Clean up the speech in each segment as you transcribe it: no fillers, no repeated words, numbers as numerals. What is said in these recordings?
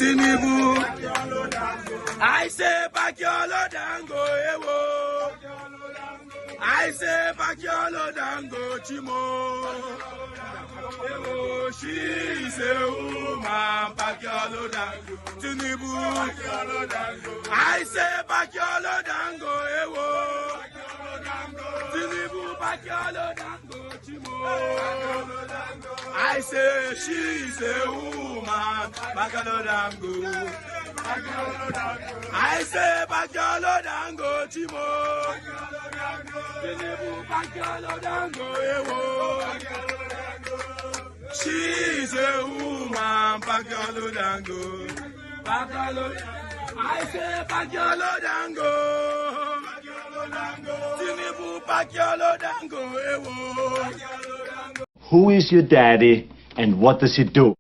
Tinubu. I say Bakiolo Dango Ewo. I say Bakiolo Dango Chimo. Ewo, she is a woman. Bakiolo Dango Tinubu. I say Bakiolo Dango Ewo. Tinubu Bakiolo Dango Chimo. I say she is a woman. Bakiolo Dango. I say Bakiolo Dango Chimo. Bakiolo Dango Ewo. She's a woman. Bakiolo Dango. I say Bakiolo Dango. Tinubu Bakiolo Dango Ewo. Who is your daddy and what does he do?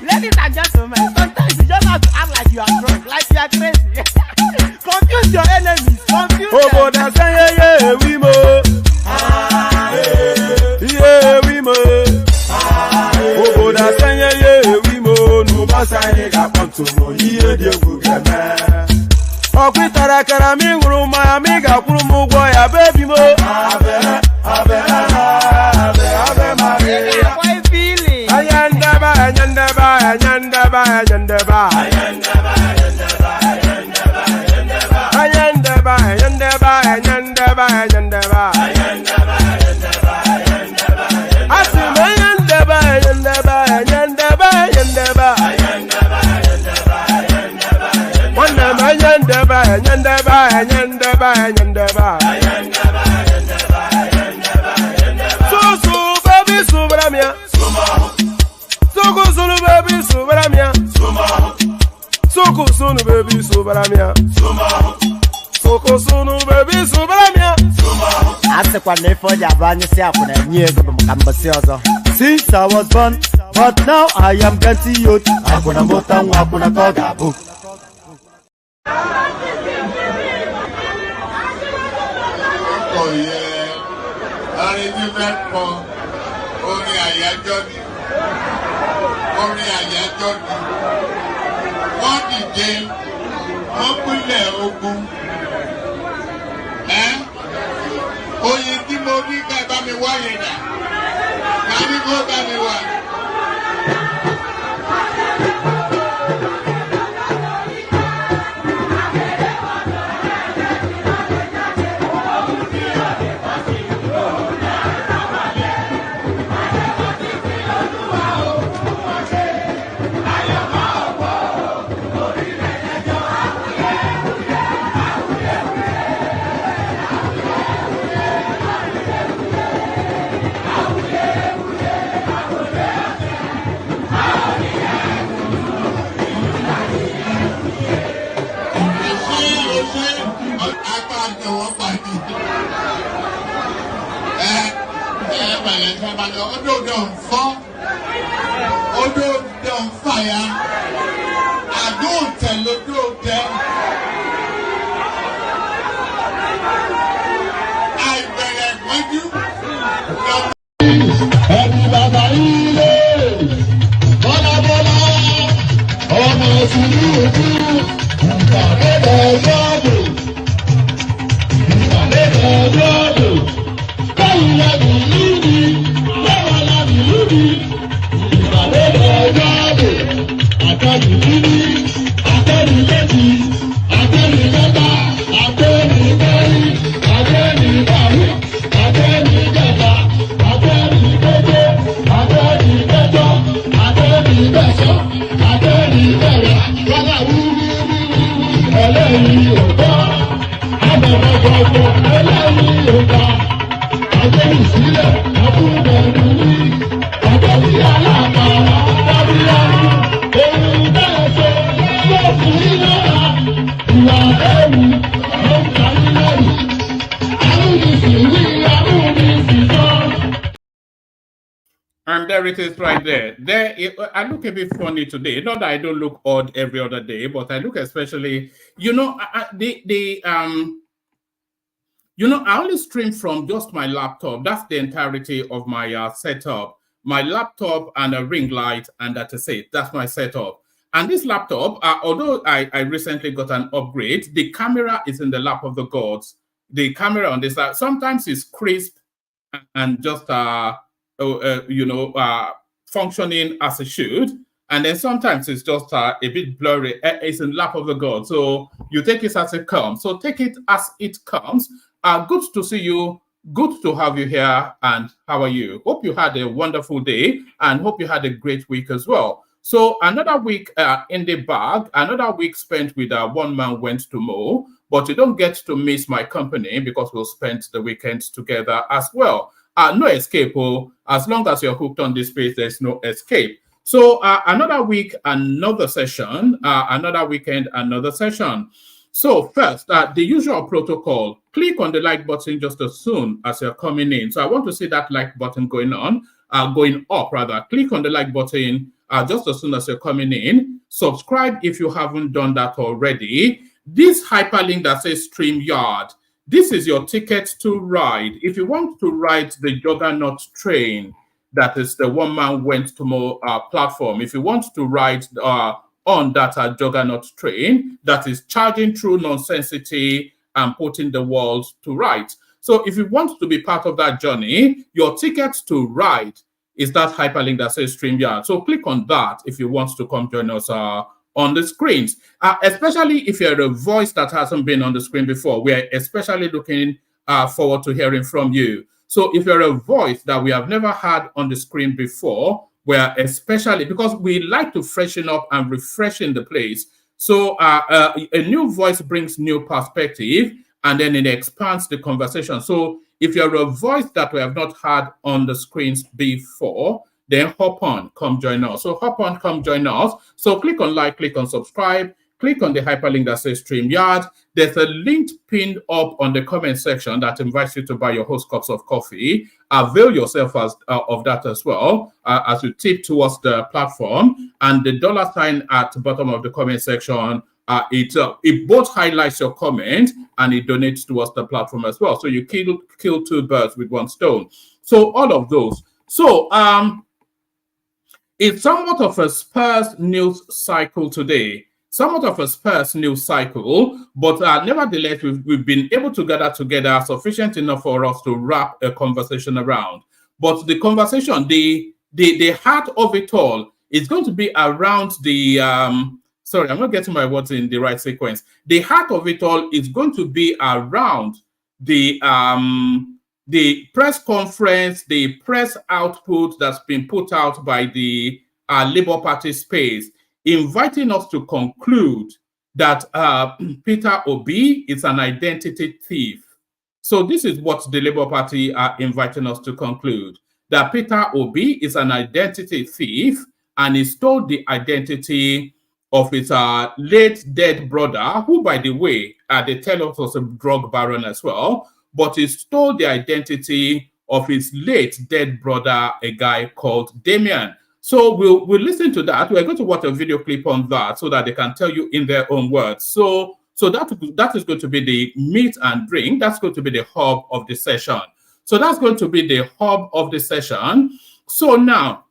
Ladies and gentlemen, sometimes you just have to act like you are drunk, like you are crazy. Confuse your enemies, confuse them. Since I was born, But now I am getting youth. Hakuna motangu, hakuna kogabu. Oh yeah, arrangement for orin àyájọ́ ni, orin àyájọ́ ni. Wọ́n dìde, wọ́n pínlẹ̀ ogun. Oyin tí mo ní ká bá mi wá yẹn dà, ká ní kó bá mi wá. And there it is right there. I look a bit funny today. Not that I don't look odd every other day, but I look especially, I only stream from just my laptop. That's the entirety of my setup. My laptop and a ring light, and that is it. That's my setup. And this laptop, although I recently got an upgrade, the camera is in the lap of the gods. The camera on this side, sometimes it's crisp and just functioning as it should, and then sometimes it's just a bit blurry. It's in the lap of the god, so you take it as it comes. So take it as it comes. Good to see you, good to have you here, and how are you? Hope you had a wonderful day, and hope you had a great week as well. So another week in the bag, another week spent with one man went to Mo, but you don't get to miss my company because we'll spend the weekend together as well. No escape. As long as you're hooked on this space, there's no escape. So another week, another session, another weekend, another session. So first, the usual protocol, click on the like button just as soon as you're coming in. So I want to see that like button going up rather. Click on the like button just as soon as you're coming in. Subscribe if you haven't done that already. This hyperlink that says StreamYard, this is your ticket to ride. If you want to ride the Juggernaut train, that is the one man went to more platform. If you want to ride on that Juggernaut train, that is charging through nonsensity and putting the world to right. So if you want to be part of that journey, your ticket to ride is that hyperlink that says StreamYard. So click on that if you want to come join us on the screens, especially if you're a voice that hasn't been on the screen before. We're especially looking forward to hearing from you. So if you're a voice that we have never had on the screen before, we're especially, because we like to freshen up and refreshing the place. So a new voice brings new perspective, and then it expands the conversation. So if you're a voice that we have not had on the screens before, then hop on, come join us. So hop on, come join us. So click on like, click on subscribe, click on the hyperlink that says StreamYard. There's a link pinned up on the comment section that invites you to buy your host cups of coffee. Avail yourself of that as well as you tip towards the platform. And the $sign at the bottom of the comment section, it both highlights your comment and it donates towards the platform as well. So you kill two birds with one stone. So all of those. So it's somewhat of a sparse news cycle today. Somewhat of a sparse news cycle, but nevertheless, we've been able to gather together sufficient enough for us to wrap a conversation around. But the conversation, the heart of it all is going to be around the sorry, I'm not getting my words in the right sequence. The heart of it all is going to be around the press conference, the press output that's been put out by the Labour Party space, inviting us to conclude that Peter Obi is an identity thief. So this is what the Labour Party are inviting us to conclude, that Peter Obi is an identity thief and he stole the identity of his late dead brother, who, by the way, they tell us was a drug baron as well, but he stole the identity of his late dead brother, a guy called Damian. So we'll listen to that. We're going to watch a video clip on that so that they can tell you in their own words. So that is going to be the meat and drink. That's going to be the hub of the session. So that's going to be the hub of the session. So now,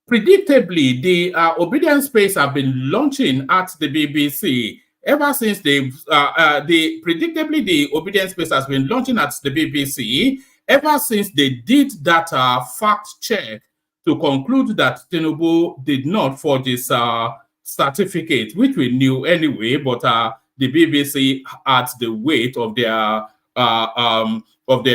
predictably, the obedience space have been launching at the BBC ever since predictably the obedience space has been launching at the BBC ever since they did that fact check to conclude that Tinubu did not forge his certificate, which we knew anyway, but the BBC adds the weight of their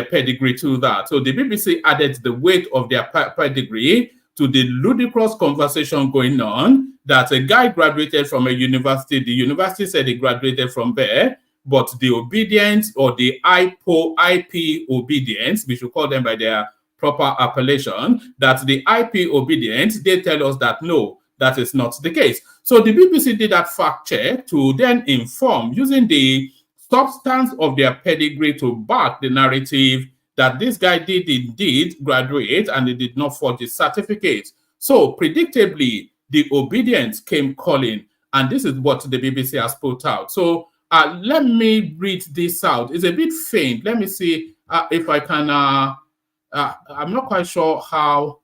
pedigree to that. So the BBC added the weight of their pedigree to the ludicrous conversation going on that a guy graduated from a university. The university said he graduated from there, but the obedience or the IP obedience, we should call them by their proper appellation, that the IP obedience, they tell us that no, that is not the case. So the BBC did that fact check to then inform, using the substance of their pedigree to back the narrative that this guy did indeed graduate and he did not forge his certificate. So predictably, the obedience came calling, and this is what the BBC has put out. So let me read this out. It's a bit faint. Let me see if I can. I'm not quite sure how.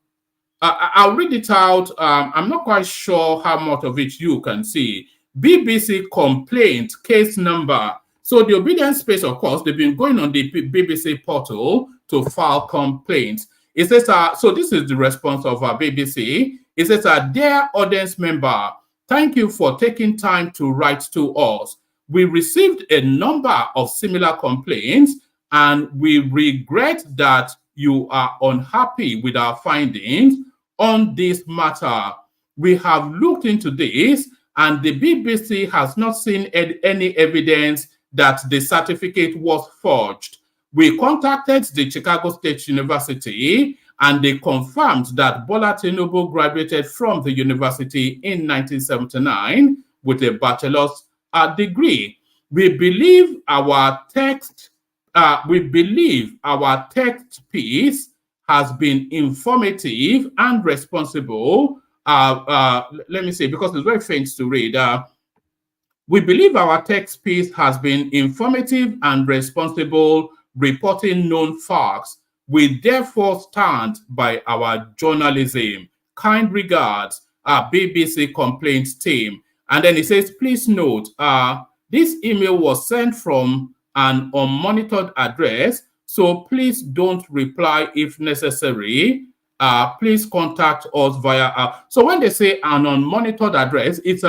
I'll read it out. I'm not quite sure how much of it you can see. BBC complaint case number. So the obedience space, of course, they've been going on the BBC portal to file complaints. It says, so this is the response of our BBC. It says, dear audience member, thank you for taking time to write to us. We received a number of similar complaints, and we regret that you are unhappy with our findings on this matter. We have looked into this, and the BBC has not seen any evidence that the certificate was forged. We contacted the Chicago State University, and they confirmed that Bola Tinubu graduated from the university in 1979 with a bachelor's degree. We believe our text piece has been informative and responsible. Let me say, because it's very faint to read. We believe our text piece has been informative and responsible, reporting known facts. We therefore stand by our journalism. Kind regards, our BBC complaints team. And then it says, please note, this email was sent from an unmonitored address, so please don't reply if necessary. Please contact us via. So when they say an unmonitored address, it's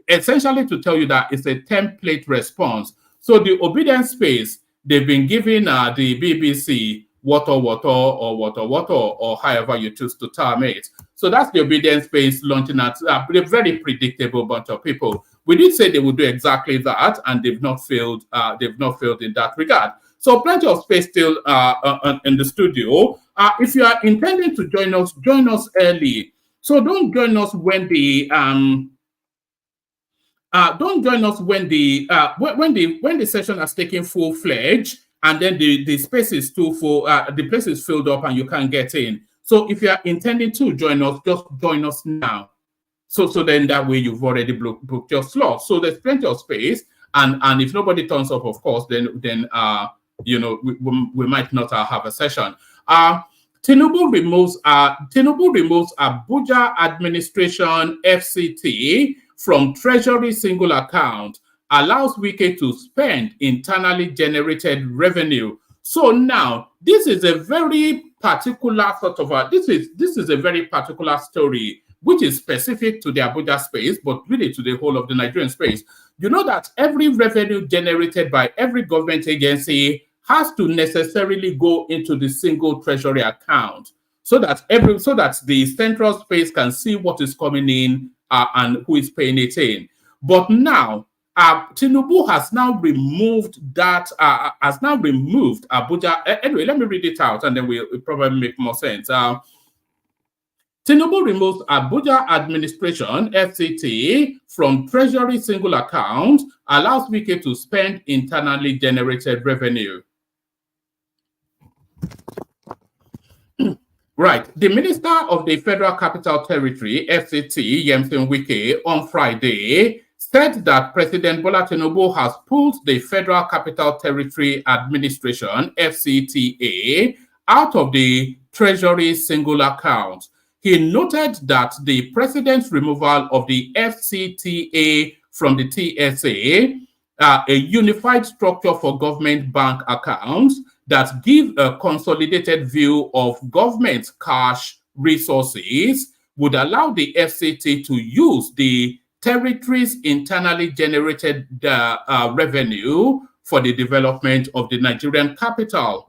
essentially to tell you that it's a template response. So the obedience space, they've been giving the BBC water, or however you choose to term it. So that's the obedience space launching at a very predictable bunch of people. We did say they would do exactly that, and they've not failed. They've not failed in that regard. So plenty of space still in the studio. If you are intending to join us early. So don't join us when the Don't join us when the session has taken full-fledged and then the space is too full, the place is filled up and you can't get in. So if you are intending to join us, just join us now. So then that way you've already booked your slot. So there's plenty of space, and if nobody turns up, of course, then you know, we might not have a session. Tinubu removes Abuja Administration FCT from Treasury single account, allows Wike to spend internally generated revenue. So now this is a very particular sort of this is a very particular story which is specific to the Abuja space, but really to the whole of the Nigerian space. You know that every revenue generated by every government agency has to necessarily go into the single treasury account, so that the central space can see what is coming in and who is paying it in. But now, Tinubu has now removed that. Has now removed Abuja. Anyway, let me read it out, and then we'll probably make more sense. Tinubu removes Abuja Administration FCT from Treasury single account, allows Wike to spend internally generated revenue. Right. The Minister of the Federal Capital Territory, FCT, Yemson Wike, on Friday, said that President Bola Tinubu has pulled the Federal Capital Territory Administration, FCTA, out of the Treasury single account. He noted that the president's removal of the FCTA from the TSA, a unified structure for government bank accounts that give a consolidated view of government cash resources, would allow the FCT to use the territory's internally generated revenue for the development of the Nigerian capital.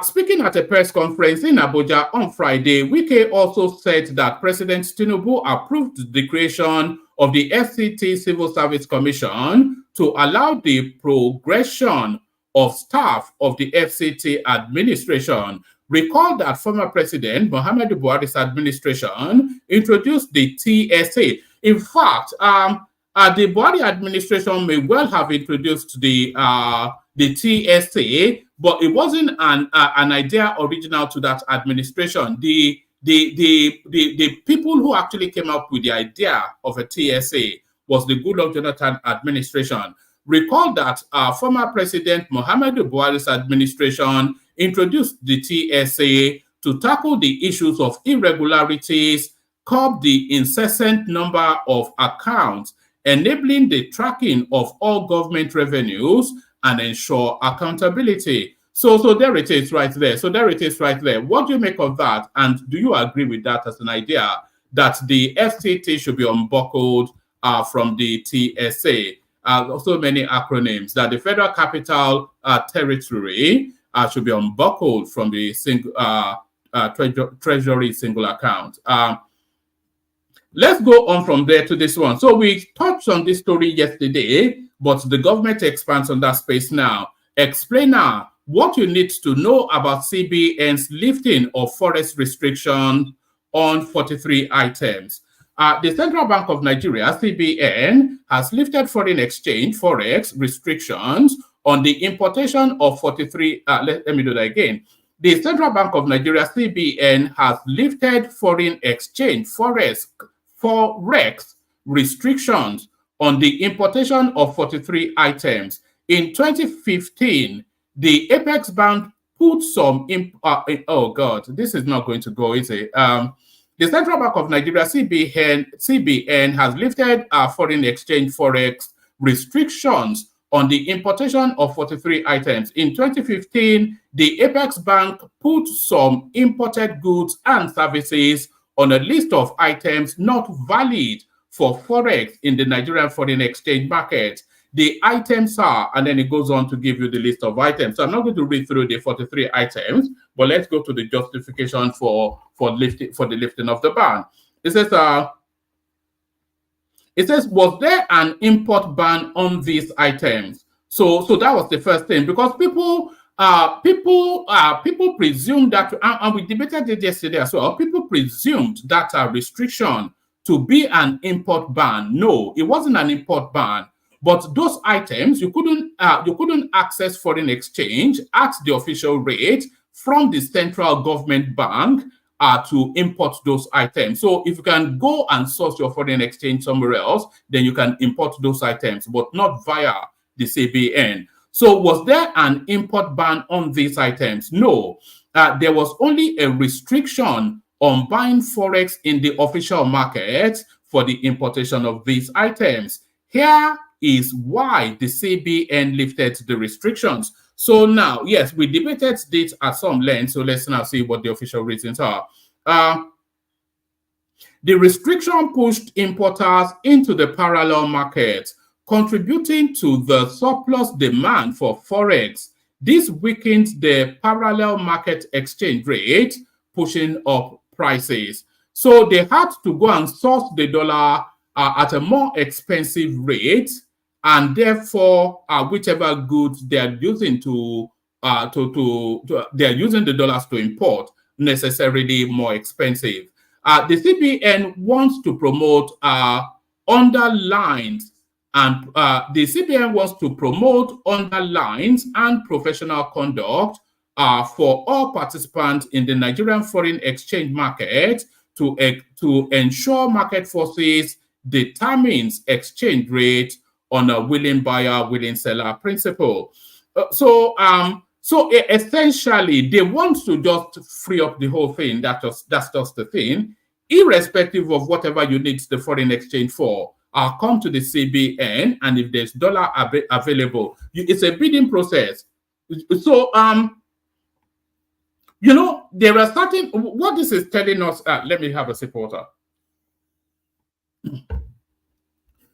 Speaking at a press conference in Abuja on Friday, Wike also said that President Tinubu approved the creation of the FCT Civil Service Commission to allow the progression of staff of the FCT administration. Recall that former President Muhammadu Buhari's administration introduced the TSA. In fact, the Buhari administration may well have introduced the TSA, but it wasn't an idea original to that administration. The people who actually came up with the idea of a TSA was the Goodluck Jonathan administration. Recall that former President Muhammadu Buhari's administration introduced the TSA to tackle the issues of irregularities, curb the incessant number of accounts, enabling the tracking of all government revenues, and ensure accountability. So there it is right there. So there it is right there. What do you make of that? And do you agree with that as an idea that the FCT should be unbuckled from the TSA? So many acronyms, that the Federal Capital Territory should be unbuckled from the Treasury single account. Let's go on from there to this one. So we touched on this story yesterday, but the government expands on that space now. Explain now what you need to know about CBN's lifting of forex restriction on 43 items. The Central Bank of Nigeria, CBN, has lifted foreign exchange, forex restrictions on the importation of 43. Let me do that again. The Central Bank of Nigeria, CBN, has lifted foreign exchange, forex restrictions on the importation of 43 items. In 2015, the Apex Bank put some, oh God, this is not going to go, is it? The Central Bank of Nigeria, CBN, has lifted foreign exchange forex restrictions on the importation of 43 items. In 2015, the Apex Bank put some imported goods and services on a list of items not valid for forex in the Nigerian foreign exchange market. The items are, and then it goes on to give you the list of items. So I'm not going to read through the 43 items, but let's go to the justification for the lifting of the ban. It says, was there an import ban on these items? So that was the first thing, because people presumed that, and we debated it yesterday as well. People presumed that a restriction to be an import ban. No, it wasn't an import ban. But those items, you couldn't access foreign exchange at the official rate from the central government bank to import those items. So if you can go and source your foreign exchange somewhere else, then you can import those items, but not via the CBN. So was there an import ban on these items? No. There was only a restriction on buying forex in the official market for the importation of these items. Here is why the CBN lifted the restrictions. So now, yes, we debated this at some length, so let's now see what the official reasons are. The restriction pushed importers into the parallel market, contributing to the surplus demand for forex. This weakened the parallel market exchange rate, pushing up prices. So they had to go and source the dollar at a more expensive rate, and therefore whichever goods they are using they are using the dollars to import necessarily more expensive. The CBN wants to promote underlines and professional conduct for all participants in the Nigerian foreign exchange market to ensure market forces determines exchange rate on a willing buyer, willing seller principle. So essentially, they want to just free up the whole thing. That's just the thing. Irrespective of whatever you need the foreign exchange for, come to the CBN, and if there's dollar available, it's a bidding process. So, you know, there are certain, what this is telling us, let me have a sip of water.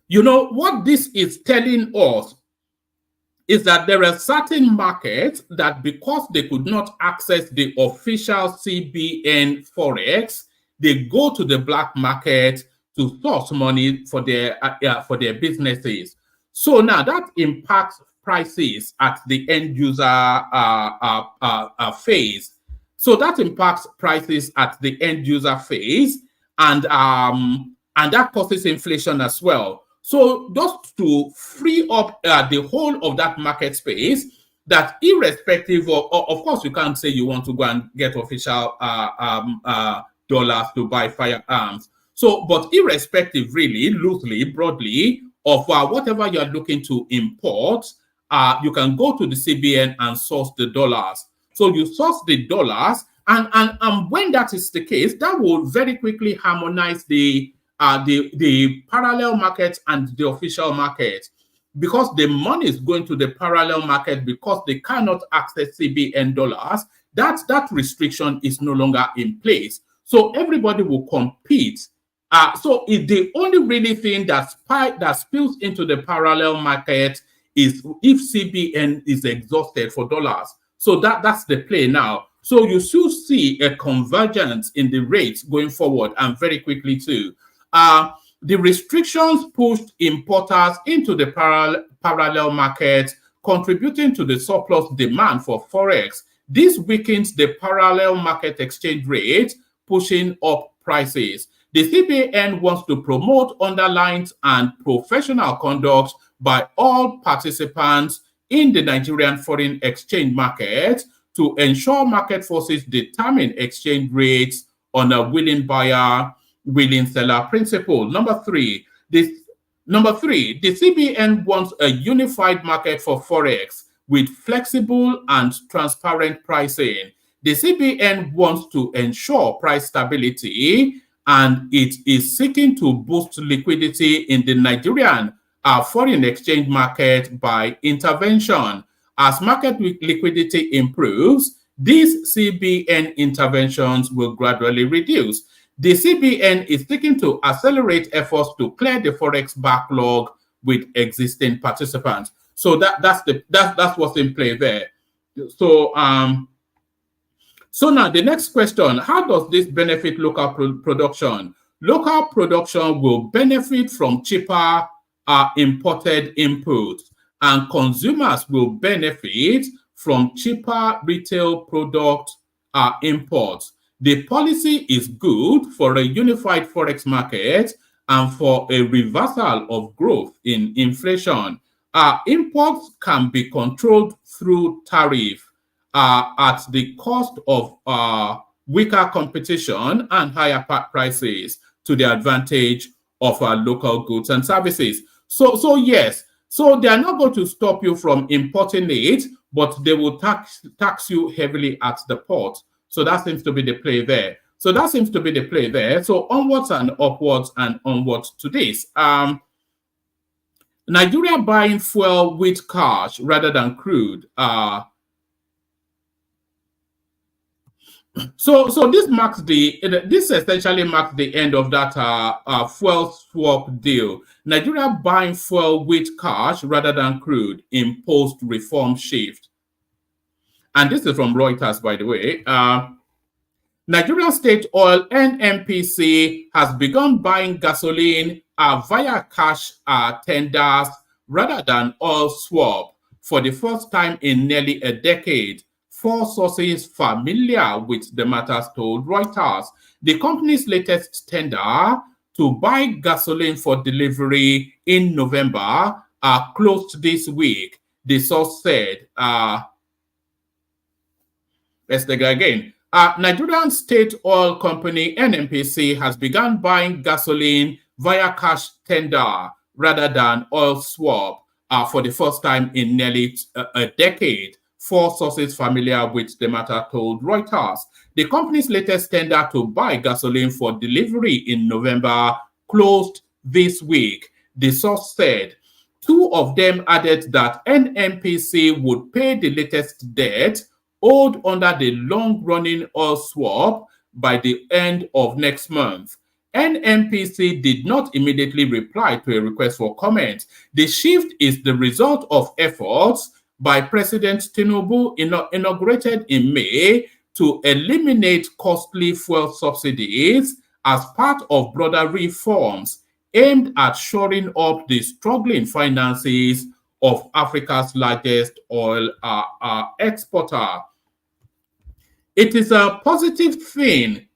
You know, what this is telling us is that there are certain markets that, because they could not access the official CBN forex, they go to the black market to source money for their businesses. So now that impacts prices at the end user phase. So that impacts prices at the end user phase, and that causes inflation as well. So just to free up the whole of that market space, that irrespective of course, you can't say you want to go and get official dollars to buy firearms. So, but irrespective, really, loosely, broadly, of whatever you're looking to import, you can go to the CBN and source the dollars. So you source the dollars, and when that is the case, that will very quickly harmonize the parallel market and the official market, because the money is going to the parallel market because they cannot access CBN dollars. That restriction is no longer in place. So everybody will compete. So the only really thing that spills into the parallel market is if CBN is exhausted for dollars. So that's the play now. So you should see a convergence in the rates going forward, and very quickly too. The restrictions pushed importers into the parallel market, contributing to the surplus demand for forex. This weakens the parallel market exchange rate, pushing up prices. The CBN wants to promote underlines and professional conduct by all participants in the Nigerian foreign exchange market to ensure market forces determine exchange rates on a willing buyer, willing seller principle. Number three, the CBN wants a unified market for forex with flexible and transparent pricing. The CBN wants to ensure price stability, and it is seeking to boost liquidity in the Nigerian foreign exchange market by intervention. As market liquidity improves, these CBN interventions will gradually reduce. The CBN is seeking to accelerate efforts to clear the forex backlog with existing participants. So that's what's in play there. So so now the next question: how does this benefit local production? Local production will benefit from cheaper imported inputs, and consumers will benefit from cheaper retail product imports. The policy is good for a unified forex market and for a reversal of growth in inflation. Imports can be controlled through tariff at the cost of weaker competition and higher prices to the advantage of our local goods and services. So yes, so they are not going to stop you from importing it, but they will tax you heavily at the port. So that seems to be the play there. So onwards and upwards and onwards to this. Nigeria buying fuel with cash rather than crude. So this essentially marks the end of that fuel swap deal. Nigeria buying fuel with cash rather than crude in post-reform shift. And this is from Reuters, by the way. Nigeria State Oil NNPC has begun buying gasoline via cash tenders rather than oil swap for the first time in nearly a decade. 4 sources familiar with the matters told Reuters. The company's latest tender to buy gasoline for delivery in November closed this week, the source said. Let's take it again. Nigerian State Oil Company, NNPC, has begun buying gasoline via cash tender rather than oil swap for the first time in nearly a decade. 4 sources familiar with the matter told Reuters. The company's latest tender to buy gasoline for delivery in November closed this week, the source said. 2 of them added that NNPC would pay the latest debt owed under the long-running oil swap by the end of next month. NNPC did not immediately reply to a request for comment. The shift is the result of efforts by President Tinubu inaugurated in May to eliminate costly fuel subsidies as part of broader reforms aimed at shoring up the struggling finances of Africa's largest oil exporter. It is a positive thing.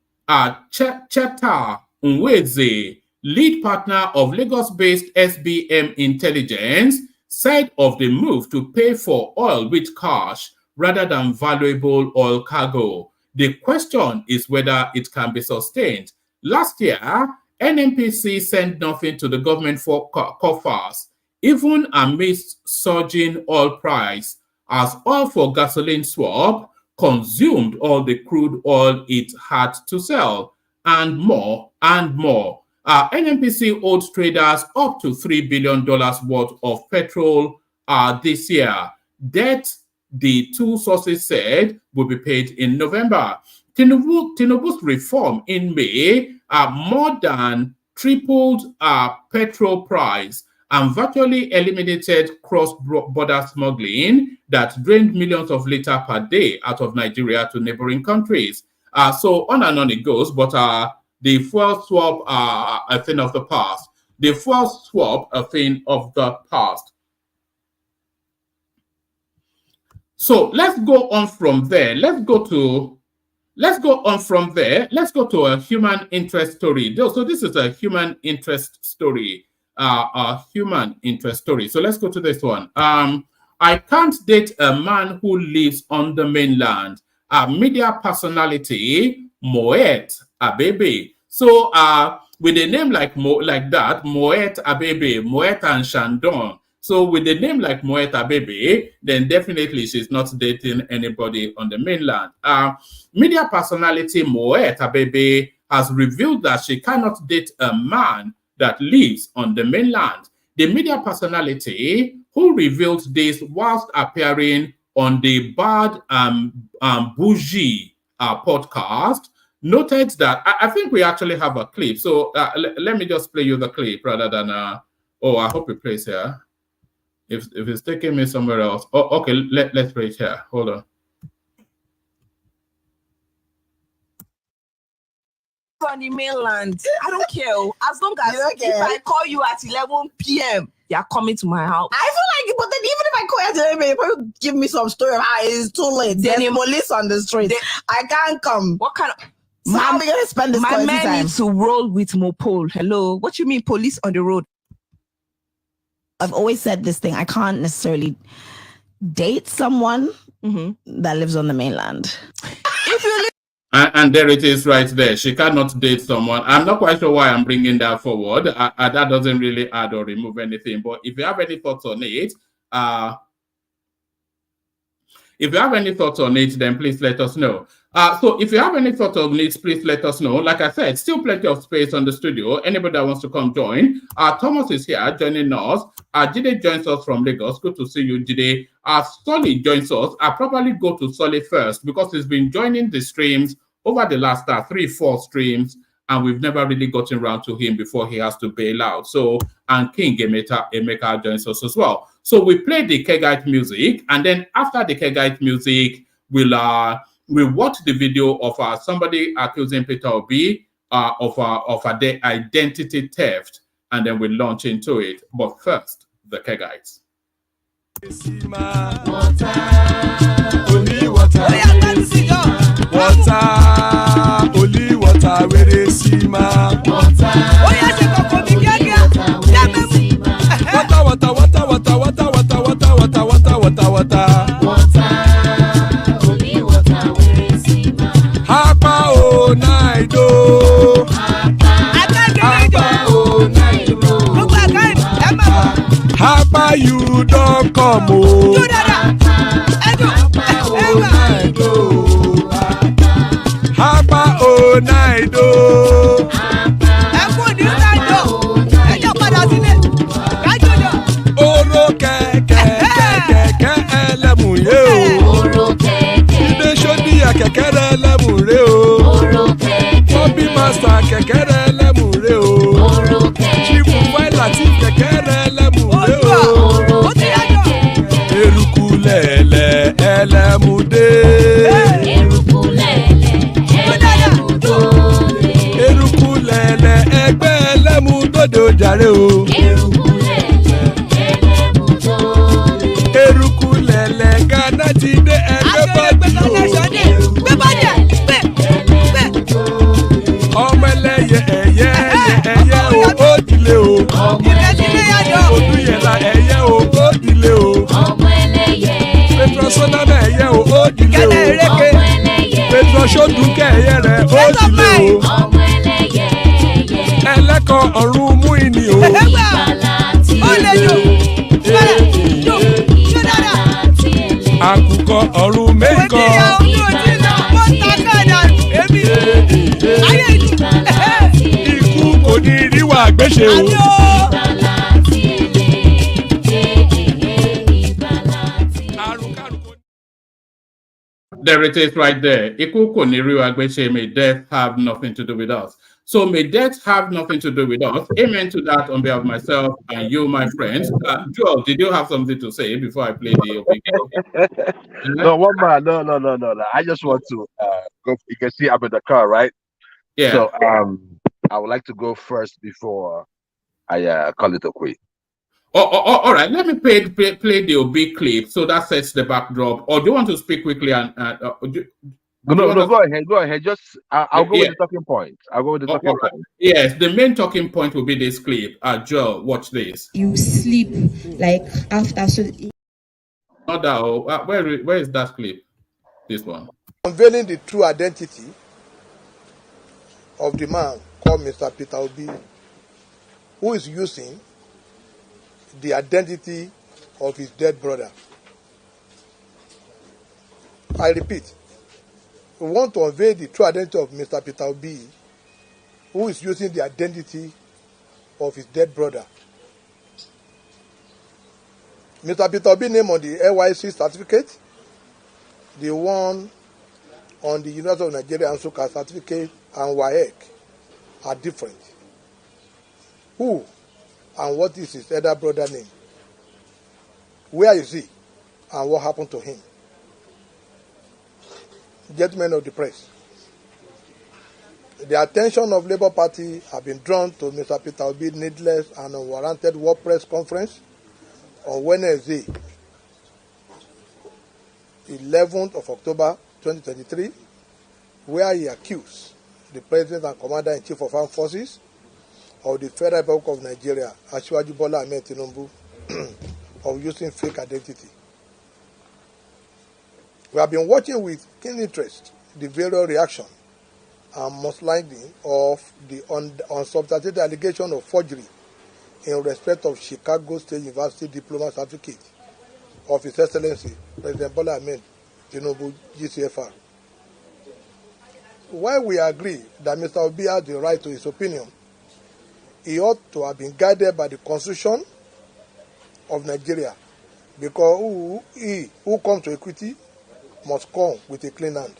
Cheta Nweze, lead partner of Lagos-based SBM Intelligence, said of the move to pay for oil with cash rather than valuable oil cargo. The question is whether it can be sustained. Last year, NNPC sent nothing to the government for coffers, even amidst surging oil price, as oil for gasoline swap consumed all the crude oil it had to sell, and more and more. NNPC owed traders up to $3 billion worth of petrol this year. Debt, the 2 sources said, will be paid in November. Tinubu's reform in May more than tripled petrol price and virtually eliminated cross-border smuggling that drained millions of liters per day out of Nigeria to neighboring countries. So on and on it goes, but the fuel swap a thing of the past. The fuel swap a thing of the past. So let's go on from there. Let's go to a human interest story. So this is a human interest story. A human interest story. So let's go to this one. I can't date a man who lives on the mainland. Media personality Moet Abebe. So with a name like that, Moet Abebe, Moet and Shandon. So with a name like Moet Abebe, then definitely she's not dating anybody on the mainland. Media personality Moet Abebe has revealed that she cannot date a man that lives on the mainland. The media personality who revealed this whilst appearing on the Bad Bougie podcast noted that I think we actually have a clip. So let me just play you the clip rather than I hope it plays here. If it's taking me somewhere else. Oh, okay, let's play it here. Hold on. On the mainland, I don't care. As long as if I call you at 11 p.m., you're coming to my house. I feel like, but then even if I call you at 11 p.m., you probably give me some story of how it's too late. Then police on the street. I can't come. What kind of... So how are we gonna spend this My quality man time? needs to roll with Mopol. Hello, what you mean police on the road? I've always said this thing. I can't necessarily date someone that lives on the mainland. If you live And there it is right there. She cannot date someone. I'm not quite sure why I'm bringing that forward. That doesn't really add or remove anything. But if you have any thoughts on it, then please let us know. So if you have any thoughts on it, please let us know. Like I said, still plenty of space on the studio. Anybody that wants to come join. Thomas is here joining us. Jide joins us from Lagos. Good to see you, Jide. Solly joins us. I'll probably go to Solly first because he's been joining the streams over the last 3-4 streams, and we've never really gotten around to him before he has to bail out. So, and King Emeka joins us as well. So we play the Kegite music, and then after the Kegite music, we'll watch the video of somebody accusing Peter Obi of the identity theft, and then we'll launch into it. But first, the Kegites. Only water, where they see my water. Oh yeah, she go for me, yeah. Water. Only water, where they see my. Hapa o naido. Hapa you don't come o. Hapa o naido. Oro keke elemuye o. Ide shodi ya kekere elemure o. Obi master kekere elemure o. Chifu Latif kekere elemure o. Eruku lele elemude. Eruku lele egbe elemudodo jare o. Eruku lele Ghana ti de everybody o. Ọmọ ẹlẹ́yẹ ẹ̀yẹ o ó dilé o. Odúyẹ̀lá ẹ̀yẹ o ó dilé o. Petrosoname ẹ̀yẹ o ó dilé o. Petrosodunke ẹ̀yẹ rẹ̀ ó dilé o. Ẹlẹ́kọ̀ ọ̀run mú ìní o. Àkùkọ ọ̀run méjìkọ. Ikú kò ní ríwà gbéṣe o. There it is right there. Iku kò ní rí wa gbéṣe, may death have nothing to do with us. So may death have nothing to do with us. Amen to that on behalf of myself and you, my friends. Joel, did you have something to say before I play the video? No, one man. No. I just want to go. You can see I'm in the car, right? Yeah. So I would like to go first before I call it a quit. All right. Let me play the OB clip so that sets the backdrop. Or do you want to speak quickly and No, go ahead. Just I'll go with the talking point. I'll go with the talking point. Yes, the main talking point will be this clip. Joe, watch this. You sleep like after. So not that. Where is that clip? This one. Unveiling the true identity of the man called Mr. Peter Obi, who is using the identity of his dead brother. I repeat, we want to unveil the true identity of Mr. Peter Obi, who is using the identity of his dead brother. Mr. Peter Obi name on the NYC certificate, the one on the University of Nigeria and Nsukka certificate and WAEC are different. Who and what is his elder brother name? Where is he and what happened to him? Gentlemen of the press, the attention of Labour Party have been drawn to Mr. Peter Obi's needless and unwarranted war press conference on Wednesday, 11th of October 2023, where he accused the President and Commander-in-Chief of Armed Forces of the Federal Republic of Nigeria, Asiwaju Bola Ahmed Tinubu, of using fake identity. We have been watching with keen interest the various reaction and mudsliding of the unsubstantiated allegation of forgery in respect of Chicago State University diploma certificate of His Excellency President Bola Ahmed Tinubu, GCFR. While we agree that Mr. Obi has the right to his opinion, he ought to have been guided by the Constitution of Nigeria, because who comes to equity must come with a clean hand.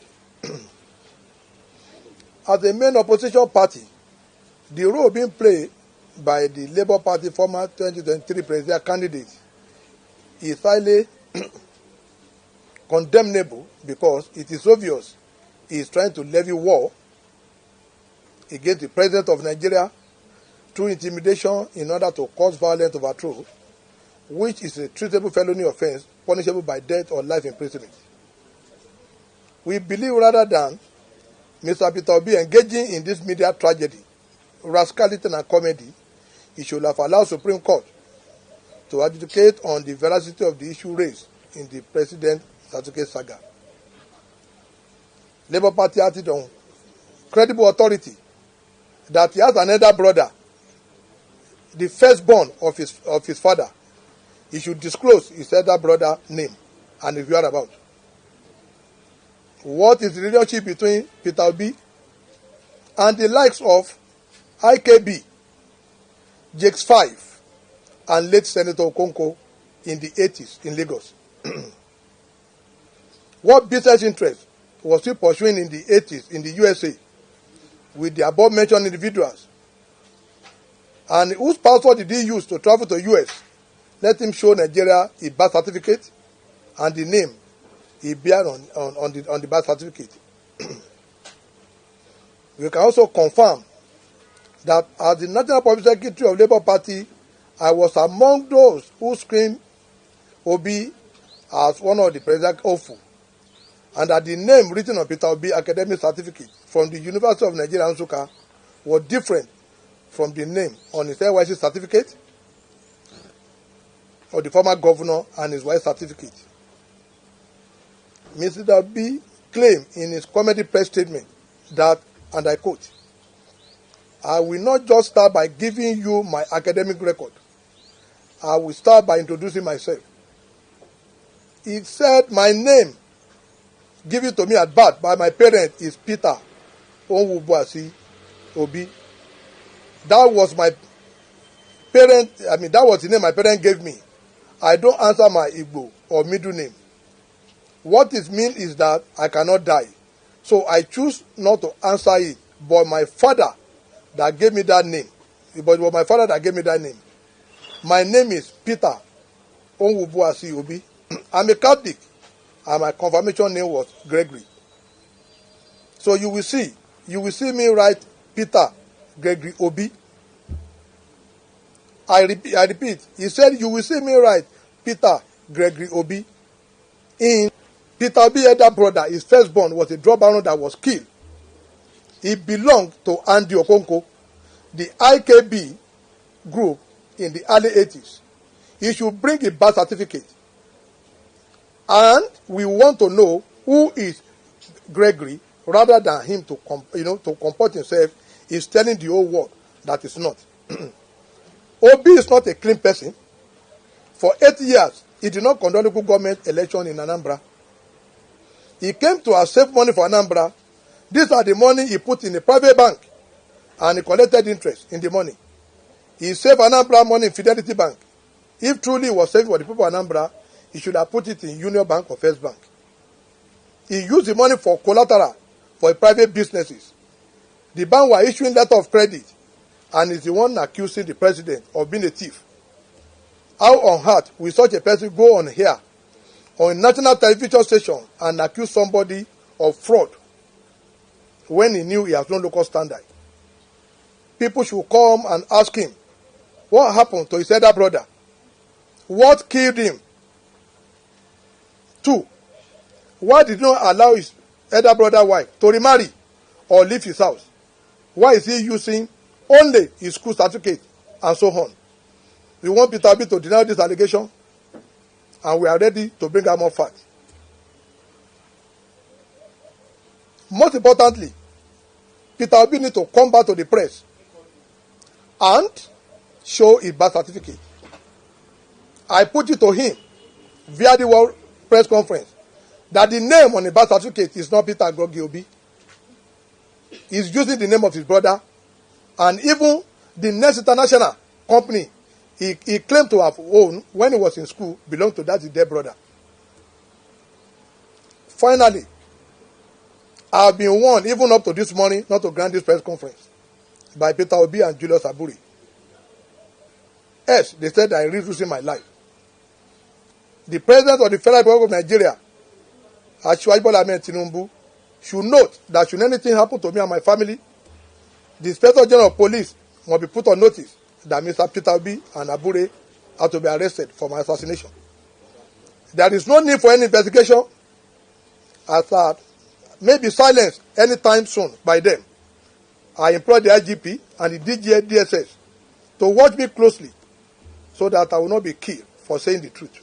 As the main opposition party, the role being played by the Labour Party former 2023 presidential candidate is highly condemnable, because it is obvious he is trying to levy war against the President of Nigeria through intimidation in order to cause violent overthrow, which is a treatable felony offense punishable by death or life imprisonment. We believe rather than Mr. Peter Obi engaging in this media tragedy, rascality and comedy, he should have allowed Supreme Court to adjudicate on the veracity of the issue raised in the President certificate saga. Labour Party acted on credible authority that he has another brother, the firstborn of his father. He should disclose his elder brother's name and his whereabouts. What is the relationship between Peter Obi and the likes of IKB, Jakes 5, and late Senator Okonkwo in the 80s in Lagos? What business interest was he pursuing in the 80s in the USA with the above-mentioned individuals? And whose passport did he use to travel to US? Let him show Nigeria a birth certificate and the name he bear on the birth certificate. We can also confirm that as the National Public Secretary of Labour Party, I was among those who screened Obi as one of the president's hopeful, and that the name written on Peter Obi academic certificate from the University of Nigeria, Nsukka, was different from the name on his NYC certificate of the former governor and his wife's certificate. Mr. Obi claimed in his comedy press statement that, and I quote, "I will not just start by giving you my academic record. I will start by introducing myself." He said, "My name, given to me at birth by my parents, is Peter Onwubuasi Obi. That was my that was the name my parents gave me. I don't answer my Igbo or middle name. What it means is that I cannot die. So I choose not to answer it, but my father that gave me that name. But it was my father that gave me that name. My name is Peter Onwubuasi Obi. I'm a Catholic, and my confirmation name was Gregory. So you will see me write Peter Gregory Obi. I repeat, he said you will see me write Peter Gregory Obi. In Peter Obi's elder brother, his firstborn, was a drug baron that was killed. He belonged to Andy Okonkwo, the IKB group in the early 80s. He should bring a birth certificate. And we want to know who is Gregory, rather than him to comport himself. He's telling the whole world that it's not. Obi is not a clean person. For 8 years, he did not conduct local government election in Anambra. He came to save money for Anambra. These are the money he put in a private bank, and he collected interest in the money. He saved Anambra money in Fidelity Bank. If truly he was saving for the people of Anambra, he should have put it in Union Bank or First Bank. He used the money for collateral for private businesses. The bank were issuing letter of credit, and is the one accusing the president of being a thief. How on earth will such a person go on here on a national television station and accuse somebody of fraud when he knew he has no local standard? People should come and ask him what happened to his elder brother. What killed him? 2, why did he not allow his elder brother's wife to remarry or leave his house? Why is he using only his school certificate and so on? We want Peter Obi to deny this allegation, and we are ready to bring out more facts. Most importantly, Peter Obi needs to come back to the press and show his birth certificate. I put it to him via the World Press Conference that the name on the birth certificate is not Peter Grogi Obi. He's using the name of his brother, and even the Next International company he claimed to have owned when he was in school belonged to that dead brother. Finally, I have been warned, even up to this morning, not to grant this press conference by Peter Obi and Julius Aburi. Yes, they said I risk losing my life. The President of the Federal Republic of Nigeria, Asiwaju Bola Ahmed Tinubu, should note that should anything happen to me and my family, the Inspector General of Police must be put on notice that Mr. Peter Obi and Abure are to be arrested for my assassination. There is no need for any investigation, as that may be silenced anytime soon by them. I implore the IGP and the DSS to watch me closely so that I will not be killed for saying the truth.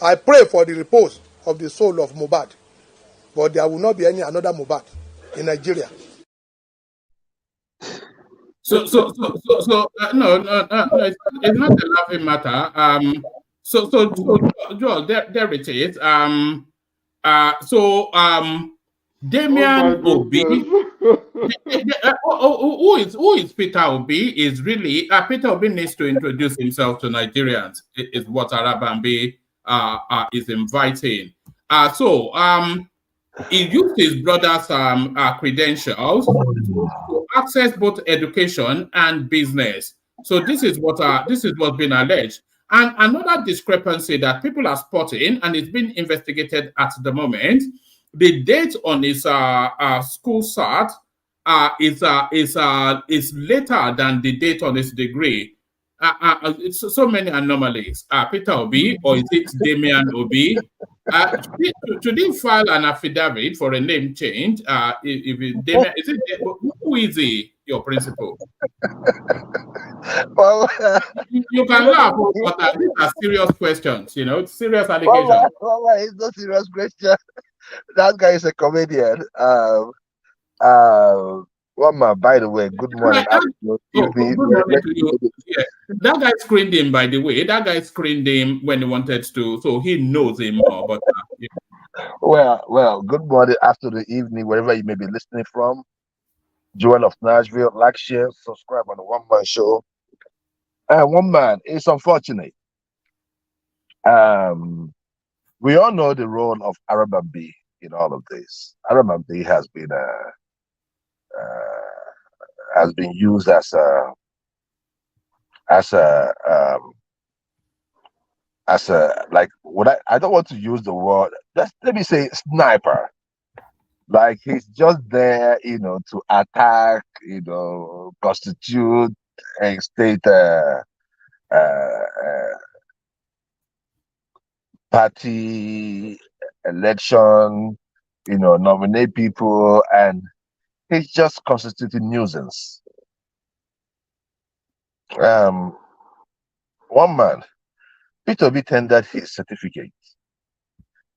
I pray for the repose of the soul of Mohbad, but there will not be any another Mohbad in Nigeria. No, it's not a laughing matter. Joel, there it is. Damian Obi, who is Peter Obi? Is really Peter Obi needs to introduce himself to Nigerians. Is what Arabambi is inviting. He used his brother's credentials to access both education and business. So this is what's been alleged. And another discrepancy that people are spotting, and it's been investigated at the moment, the date on his school cert is later than the date on his degree. It's so many anomalies. Peter Obi, or is it Damian Obi? Should he file an affidavit for a name change? If Damian, who is he? Your principal? Well, you can laugh, but these are serious questions. You know, serious allegations. It's not serious question. That guy is a comedian. One man, by the way, good morning. Good morning to you. Yeah. That guy screened him, by the way. That guy screened him when he wanted to, so he knows him more. But yeah. Well, good morning, afternoon, evening, wherever you may be listening from. Joel of Nashville, like, share, subscribe on the One Man Show. One man, it's unfortunate. We all know the role of Arabambi in all of this. Arabambi has been used as a like what I don't want to use the word. Just let me say sniper. Like he's just there, to attack, constitute a state party election, nominate people, and he's just constituting nuisance. One man, Peter Obi tendered his certificate.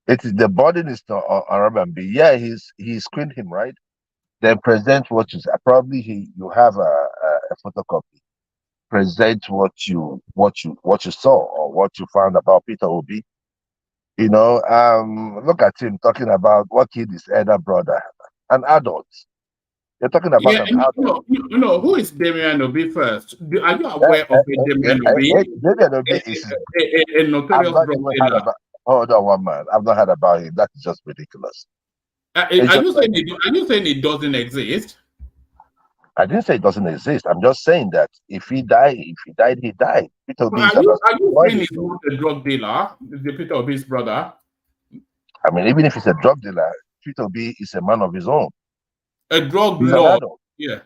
It is the burden is on Arabambi. Yeah, he screened him, right? Then present what you probably you have a photocopy. Present what you saw or what you found about Peter Obi. Look at him talking about what killed his elder brother, an adult. You're talking about an adult. No, who is Damian Obi first? Are you aware of Damian Obi? Damian Obi is a notorious broadcaster. Hold on, one man. I've not heard about him. That's just ridiculous. Are you saying it doesn't exist? I didn't say it doesn't exist. I'm just saying that if he died, he died. Peter Obi are you saying he's not a drug dealer? The Peter Obi's brother? I mean, even if he's a drug dealer, Peter Obi is a man of his own. A drug lord. Yeah.